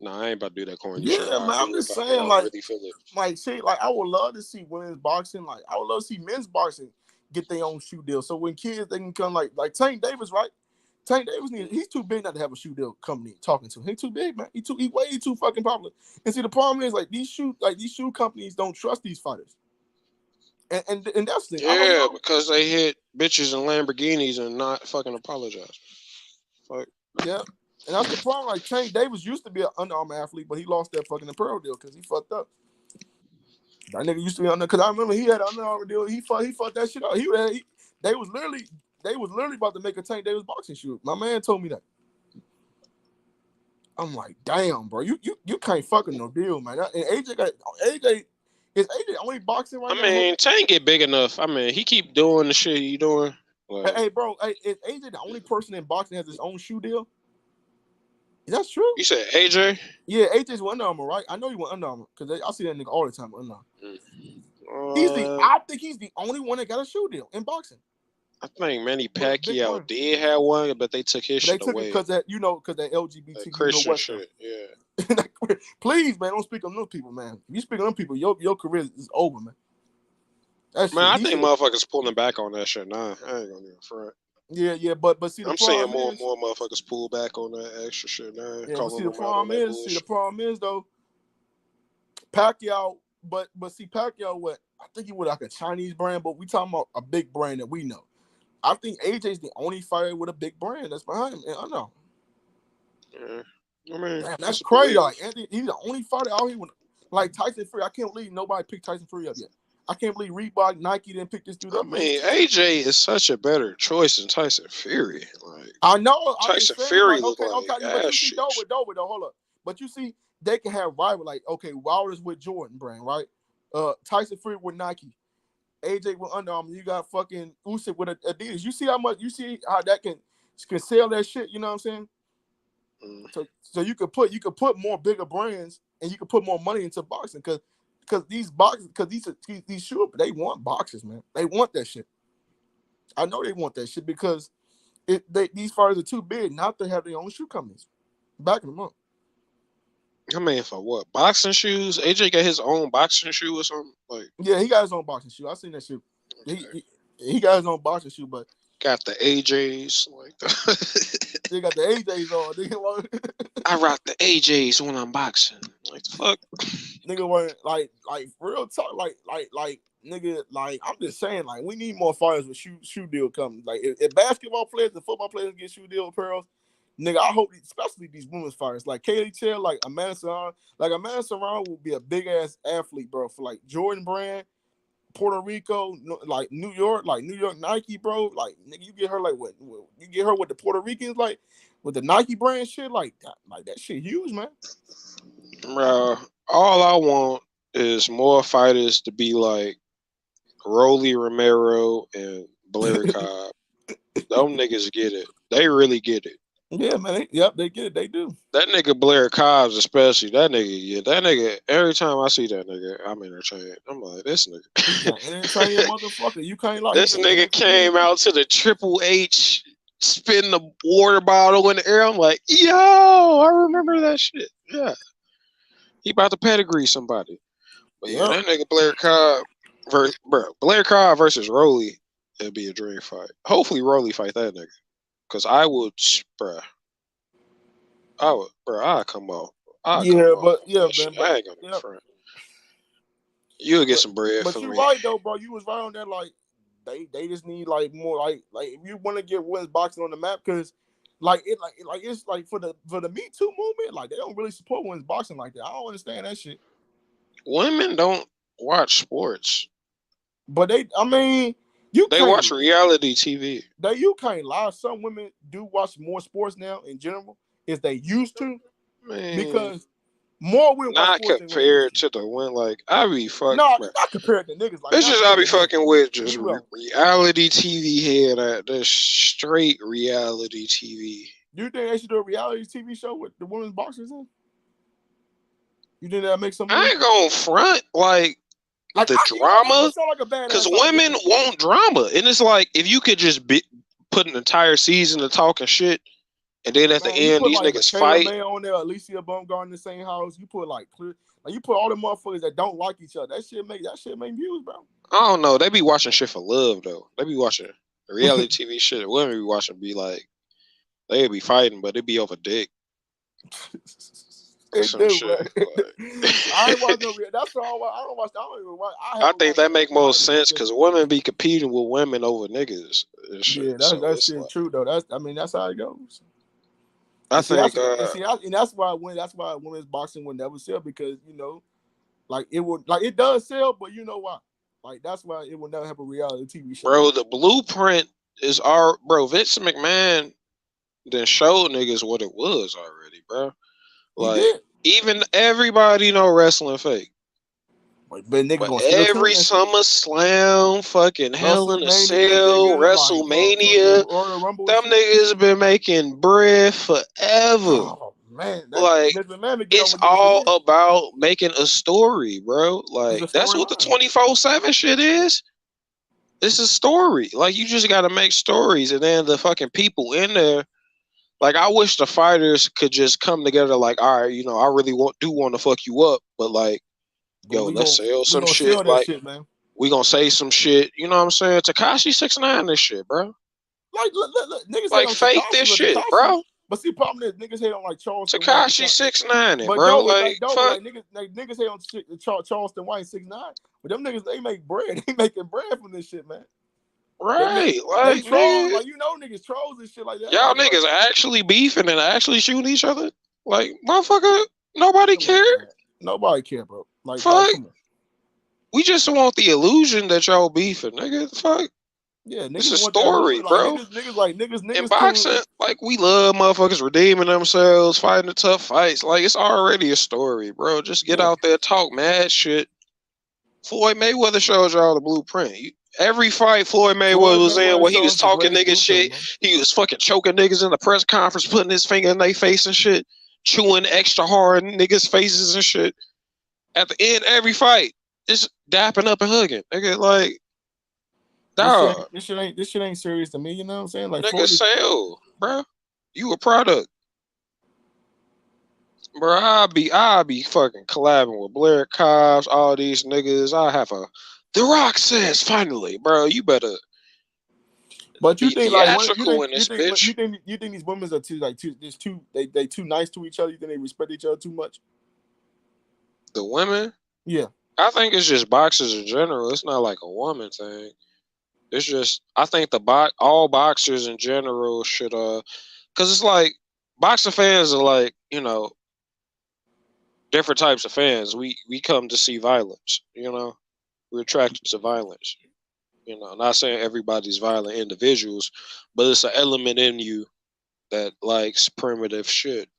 nah, I ain't about to do that corny shit. Yeah, man, I'm just saying, like, see, like, I would love to see women's boxing. Like, I would love to see men's boxing get their own shoe deal. So when kids, they can come, like Tank Davis, right? Tank Davis, he's too big not to have a shoe deal company talking to him. He's too big, man. He way too fucking popular. And see, the problem is, like, these shoe companies don't trust these fighters. And that's the thing. Yeah, because they hit bitches and Lamborghinis and not fucking apologize. Fuck. Yeah. And that's the problem. Like Tank Davis used to be an Under Armour athlete, but he lost that fucking apparel deal because he fucked up. That nigga used to be under. Because I remember he had an Under Armour deal. He fucked that shit up. They was literally about to make a Tank Davis boxing shoe. My man told me that. I'm like, damn, bro, you can't fucking no deal, man. And AJ is AJ only boxing right now? I mean, Tank get big enough. I mean, he keep doing the shit he doing. Like, hey, bro, is AJ the only person in boxing that has his own shoe deal? Is that true? You said AJ? Yeah, AJ's Under Armour, right? I know he went Under Armour because I see that nigga all the time. Under Armour. I think he's the only one that got a shoe deal in boxing. I think Manny Pacquiao did have one, but they took his shit away. They took it because that LGBT Christian shit. Yeah. Please, man, don't speak on those people, man. If you speak on them people, your career is over, man. I think motherfuckers pulling back on that shit now. I ain't gonna even front. Yeah, but see the I'm seeing problem more is, and more motherfuckers pull back on that extra shit now. yeah, but Calling them out on that bullshit. the problem is though, Pacquiao, but see Pacquiao, what I think he was like a Chinese brand, but we talking about a big brand that we know. I think AJ's the only fighter with a big brand that's behind him. I know. Yeah. I mean, damn, that's crazy. Like Anthony, he's the only fighter out here with like Tyson Fury. I can't believe nobody picked Tyson Fury up yet. I can't believe Reebok, Nike didn't pick this dude up. I mean, AJ is such a better choice than Tyson Fury. Like, I know. Tyson Fury look okay, like but you ass see, shit. Dover, hold up. But you see, they can have rival like Wilder's with Jordan brand, right? Tyson Fury with Nike, AJ with Under Armour. You got fucking Usyk with Adidas. You see how that can sell that shit. You know what I'm saying? So you could put more bigger brands and you could put more money into boxing because these shoe they want boxers, man. They want that shit. I know they want that shit because these fighters are too big not to have their own shoe companies backing them up. I mean, for what? Boxing shoes? AJ got his own boxing shoe or something? Like, yeah, he got his own boxing shoe. I seen that shit. He got his own boxing shoe, but got the AJs like they got the AJs on. I rock the AJs when I'm boxing. Like the fuck, nigga, weren't like real talk, like nigga, like I'm just saying, like we need more fighters with shoe deal coming. Like if basketball players and football players get shoe deal apparel, nigga, I hope especially these women's fighters like Katie Taylor, like Amanda Serrano will be a big ass athlete, bro, for like Jordan Brand, Puerto Rico, like New York Nike, bro. Like nigga, you get her like what you get her with the Puerto Ricans, like with the Nike brand shit, like that shit huge, man. Bro, all I want is more fighters to be like Rolly Romero and Blair Cobb. Them niggas get it. They really get it. Yeah, man. They get it. They do. That nigga Blair Cobbs, especially that nigga. Every time I see that nigga, I'm entertained. I'm like, this nigga. Entertained motherfucker. You can't like this nigga came out to the Triple H, spin the water bottle in the air. I'm like, yo, I remember that shit. Yeah, he about to pedigree somebody. But yeah, that nigga Blair Cobb, Blair Cobb versus Rolly, it'd be a dream fight. Hopefully, Rolly fight that nigga. Cause I would, I'd come out. Man. I ain't gonna front. You'll get some bread but for you me. Right though, bro. You was right on that. Like they just need like more like if you want to get women's boxing on the map, because it's like for the Me Too movement, like they don't really support women's boxing like that. I don't understand that shit. Women don't watch sports, but they watch reality TV. You can't lie. Some women do watch more sports now in general, as they used to, because more women not watch compared to the one like I be fucking. No, not compared to niggas. Like bitches I be fucking with just reality TV head. That's straight reality TV. You think they should do a reality TV show with the women's boxers in? You think that makes some? I ain't gonna front like the drama, because women want drama, and it's like if you could just put an entire season of talking shit, and then at the end these niggas fight. On there, Alicia Baumgarten in the same house. You put you put all the motherfuckers that don't like each other. That shit make views, bro. I don't know. They be watching shit for love though. They be watching reality TV shit. Women be watching be like they be fighting, but it be over dick. Some shit. I ain't watch no. That's all. I don't watch. I don't even watch. I think that make more sense because women be competing with women over niggas. Yeah, that's shit like, true though. That's how it goes. I think, that's why women's boxing will never sell, because it does sell, but you know why? Like that's why it will never have a reality TV show. Bro, the blueprint is Vince McMahon then showed niggas what it was already, bro. Like even everybody know wrestling fake. But every SummerSlam, fucking Hell in a Cell, WrestleMania, them niggas been making bread forever. Oh, man, it's all about making a story, bro. Like that's what the 24/7 shit is. It's a story. Like you just gotta make stories, and then the fucking people in there. Like I wish the fighters could just come together. Like, all right, I really want to fuck you up, but like. Yo, let's sell some shit. Like, we gonna say some shit. You know what I'm saying? Tekashi 6ix9ine this shit, bro. Like, look, niggas hate Like, on fake Takashi, this but shit, Takashi. bro. But see, the problem is niggas hate on like Charleston White. Takashi 6'9", But bro. like Fuck. niggas hate on shit, Charleston White 6'9". But them niggas, they make bread. They making bread from this shit, man. Right, They like, trolls, nigga. like niggas trolls and shit like that. Y'all Like, niggas actually beefing and actually shooting each other? Like, motherfucker, nobody care. Nobody care, bro. Like, fuck. come on. We just want the illusion that y'all beefing, nigga. Fuck. Yeah, niggas It's a want that story, illusion. bro. Niggas In boxing, like, we love motherfuckers redeeming themselves, fighting the tough fights. Like, it's already a story, bro. Just get out there, talk mad shit. Floyd Mayweather showed y'all the blueprint. Every fight FloydMayweather was in where he was talking niggas shit, he was fucking choking niggas in the press conference, putting his finger in their face and shit, chewing extra hard in niggas' faces and shit. At the end, every fight, just dapping up and hugging. Nigga, like, dog. This shit ain't serious to me. You know what I'm saying? Like, Nigga, sell, bro. You a product. Bro, I'll be fucking collabing with Blair Cobbs, all these niggas. I have The Rock says finally, bro. You better. But you think like bitch. You think these women are they too nice to each other? You think they respect each other too much? The women? Yeah. I think it's just boxers in general. It's not like a woman thing. It's just I think all boxers in general should because it's like boxer fans are like, different types of fans. We come to see violence, We're attracted to violence. Not saying everybody's violent individuals, but it's an element in you that likes primitive shit.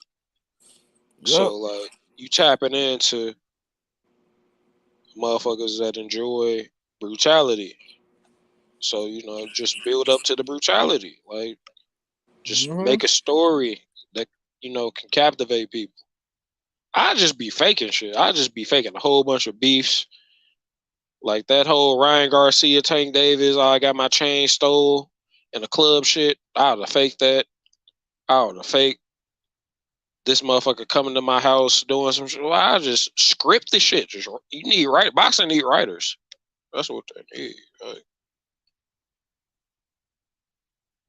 Yep. So like you tapping into motherfuckers that enjoy brutality. So, just build up to the brutality. Like just make a story that, can captivate people. I just be faking shit. I just be faking a whole bunch of beefs. Like that whole Ryan Garcia, Tank Davis, I got my chain stole in the club shit. I would have faked that. I would have faked this motherfucker coming to my house doing some shit. Well, I just script the shit. You need boxing need writers. That's what they need. Like,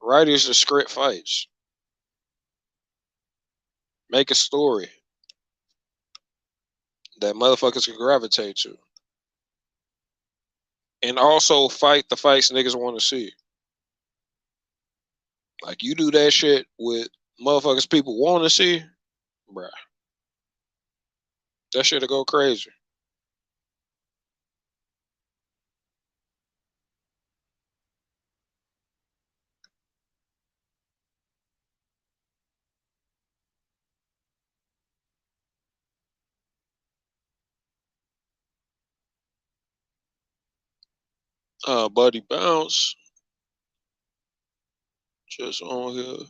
writers to script fights. Make a story that motherfuckers can gravitate to. And also fight the fights niggas want to see. Like you do that shit with motherfuckers people want to see, bruh. That shit'll go crazy. Buddy Bounce. Just on here.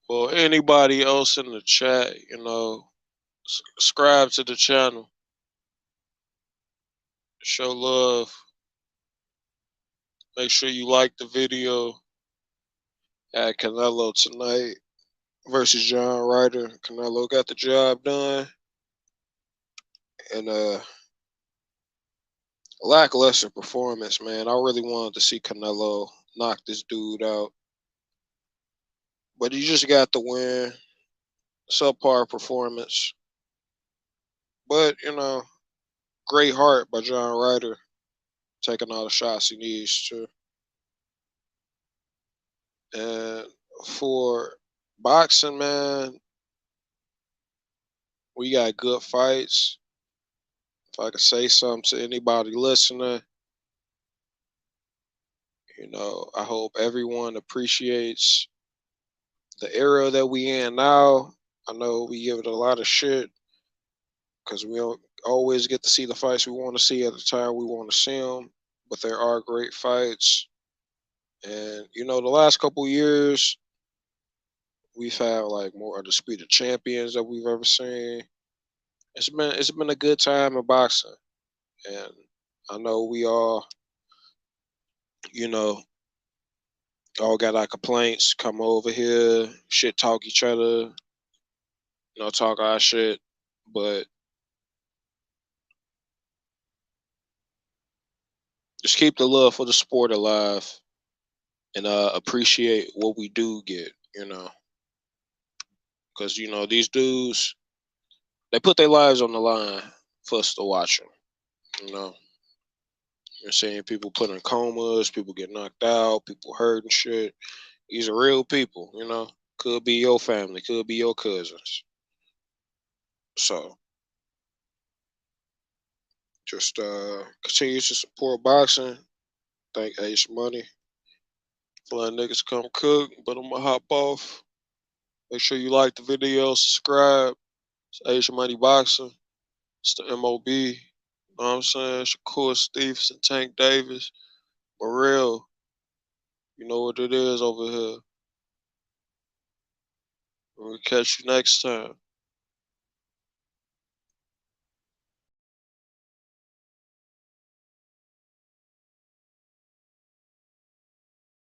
Well, anybody else in the chat, subscribe to the channel. Show love. Make sure you like the video. At Canelo tonight versus John Ryder. Canelo got the job done. And lackluster performance, man. I really wanted to see Canelo knock this dude out. But he just got the win. Subpar performance. But, great heart by John Ryder. Taking all the shots he needs to. And for boxing, man, we got good fights. If I could say something to anybody listening, I hope everyone appreciates the era that we in now. I know we give it a lot of shit because we don't always get to see the fights we want to see at the time we want to see them, but there are great fights. And, the last couple years, we've had like more undisputed champions that we've ever seen. It's been a good time in boxing. And I know we all, all got our complaints, come over here, shit talk each other, talk our shit. But Just keep the love for the sport alive and appreciate what we do get, because these dudes, they put their lives on the line for us to watch them. You're saying people put in comas, people get knocked out, people hurt and shit. These are real people, Could be your family, could be your cousins. So just continue to support boxing. Thank Ace Money for letting niggas come cook, but I'm gonna hop off. Make sure you like the video, subscribe. It's Ace Money Boxing. It's the MOB. You know what I'm saying? Shakur Stevenson, Tank Davis, Morrell. You know what it is over here. We'll catch you next time.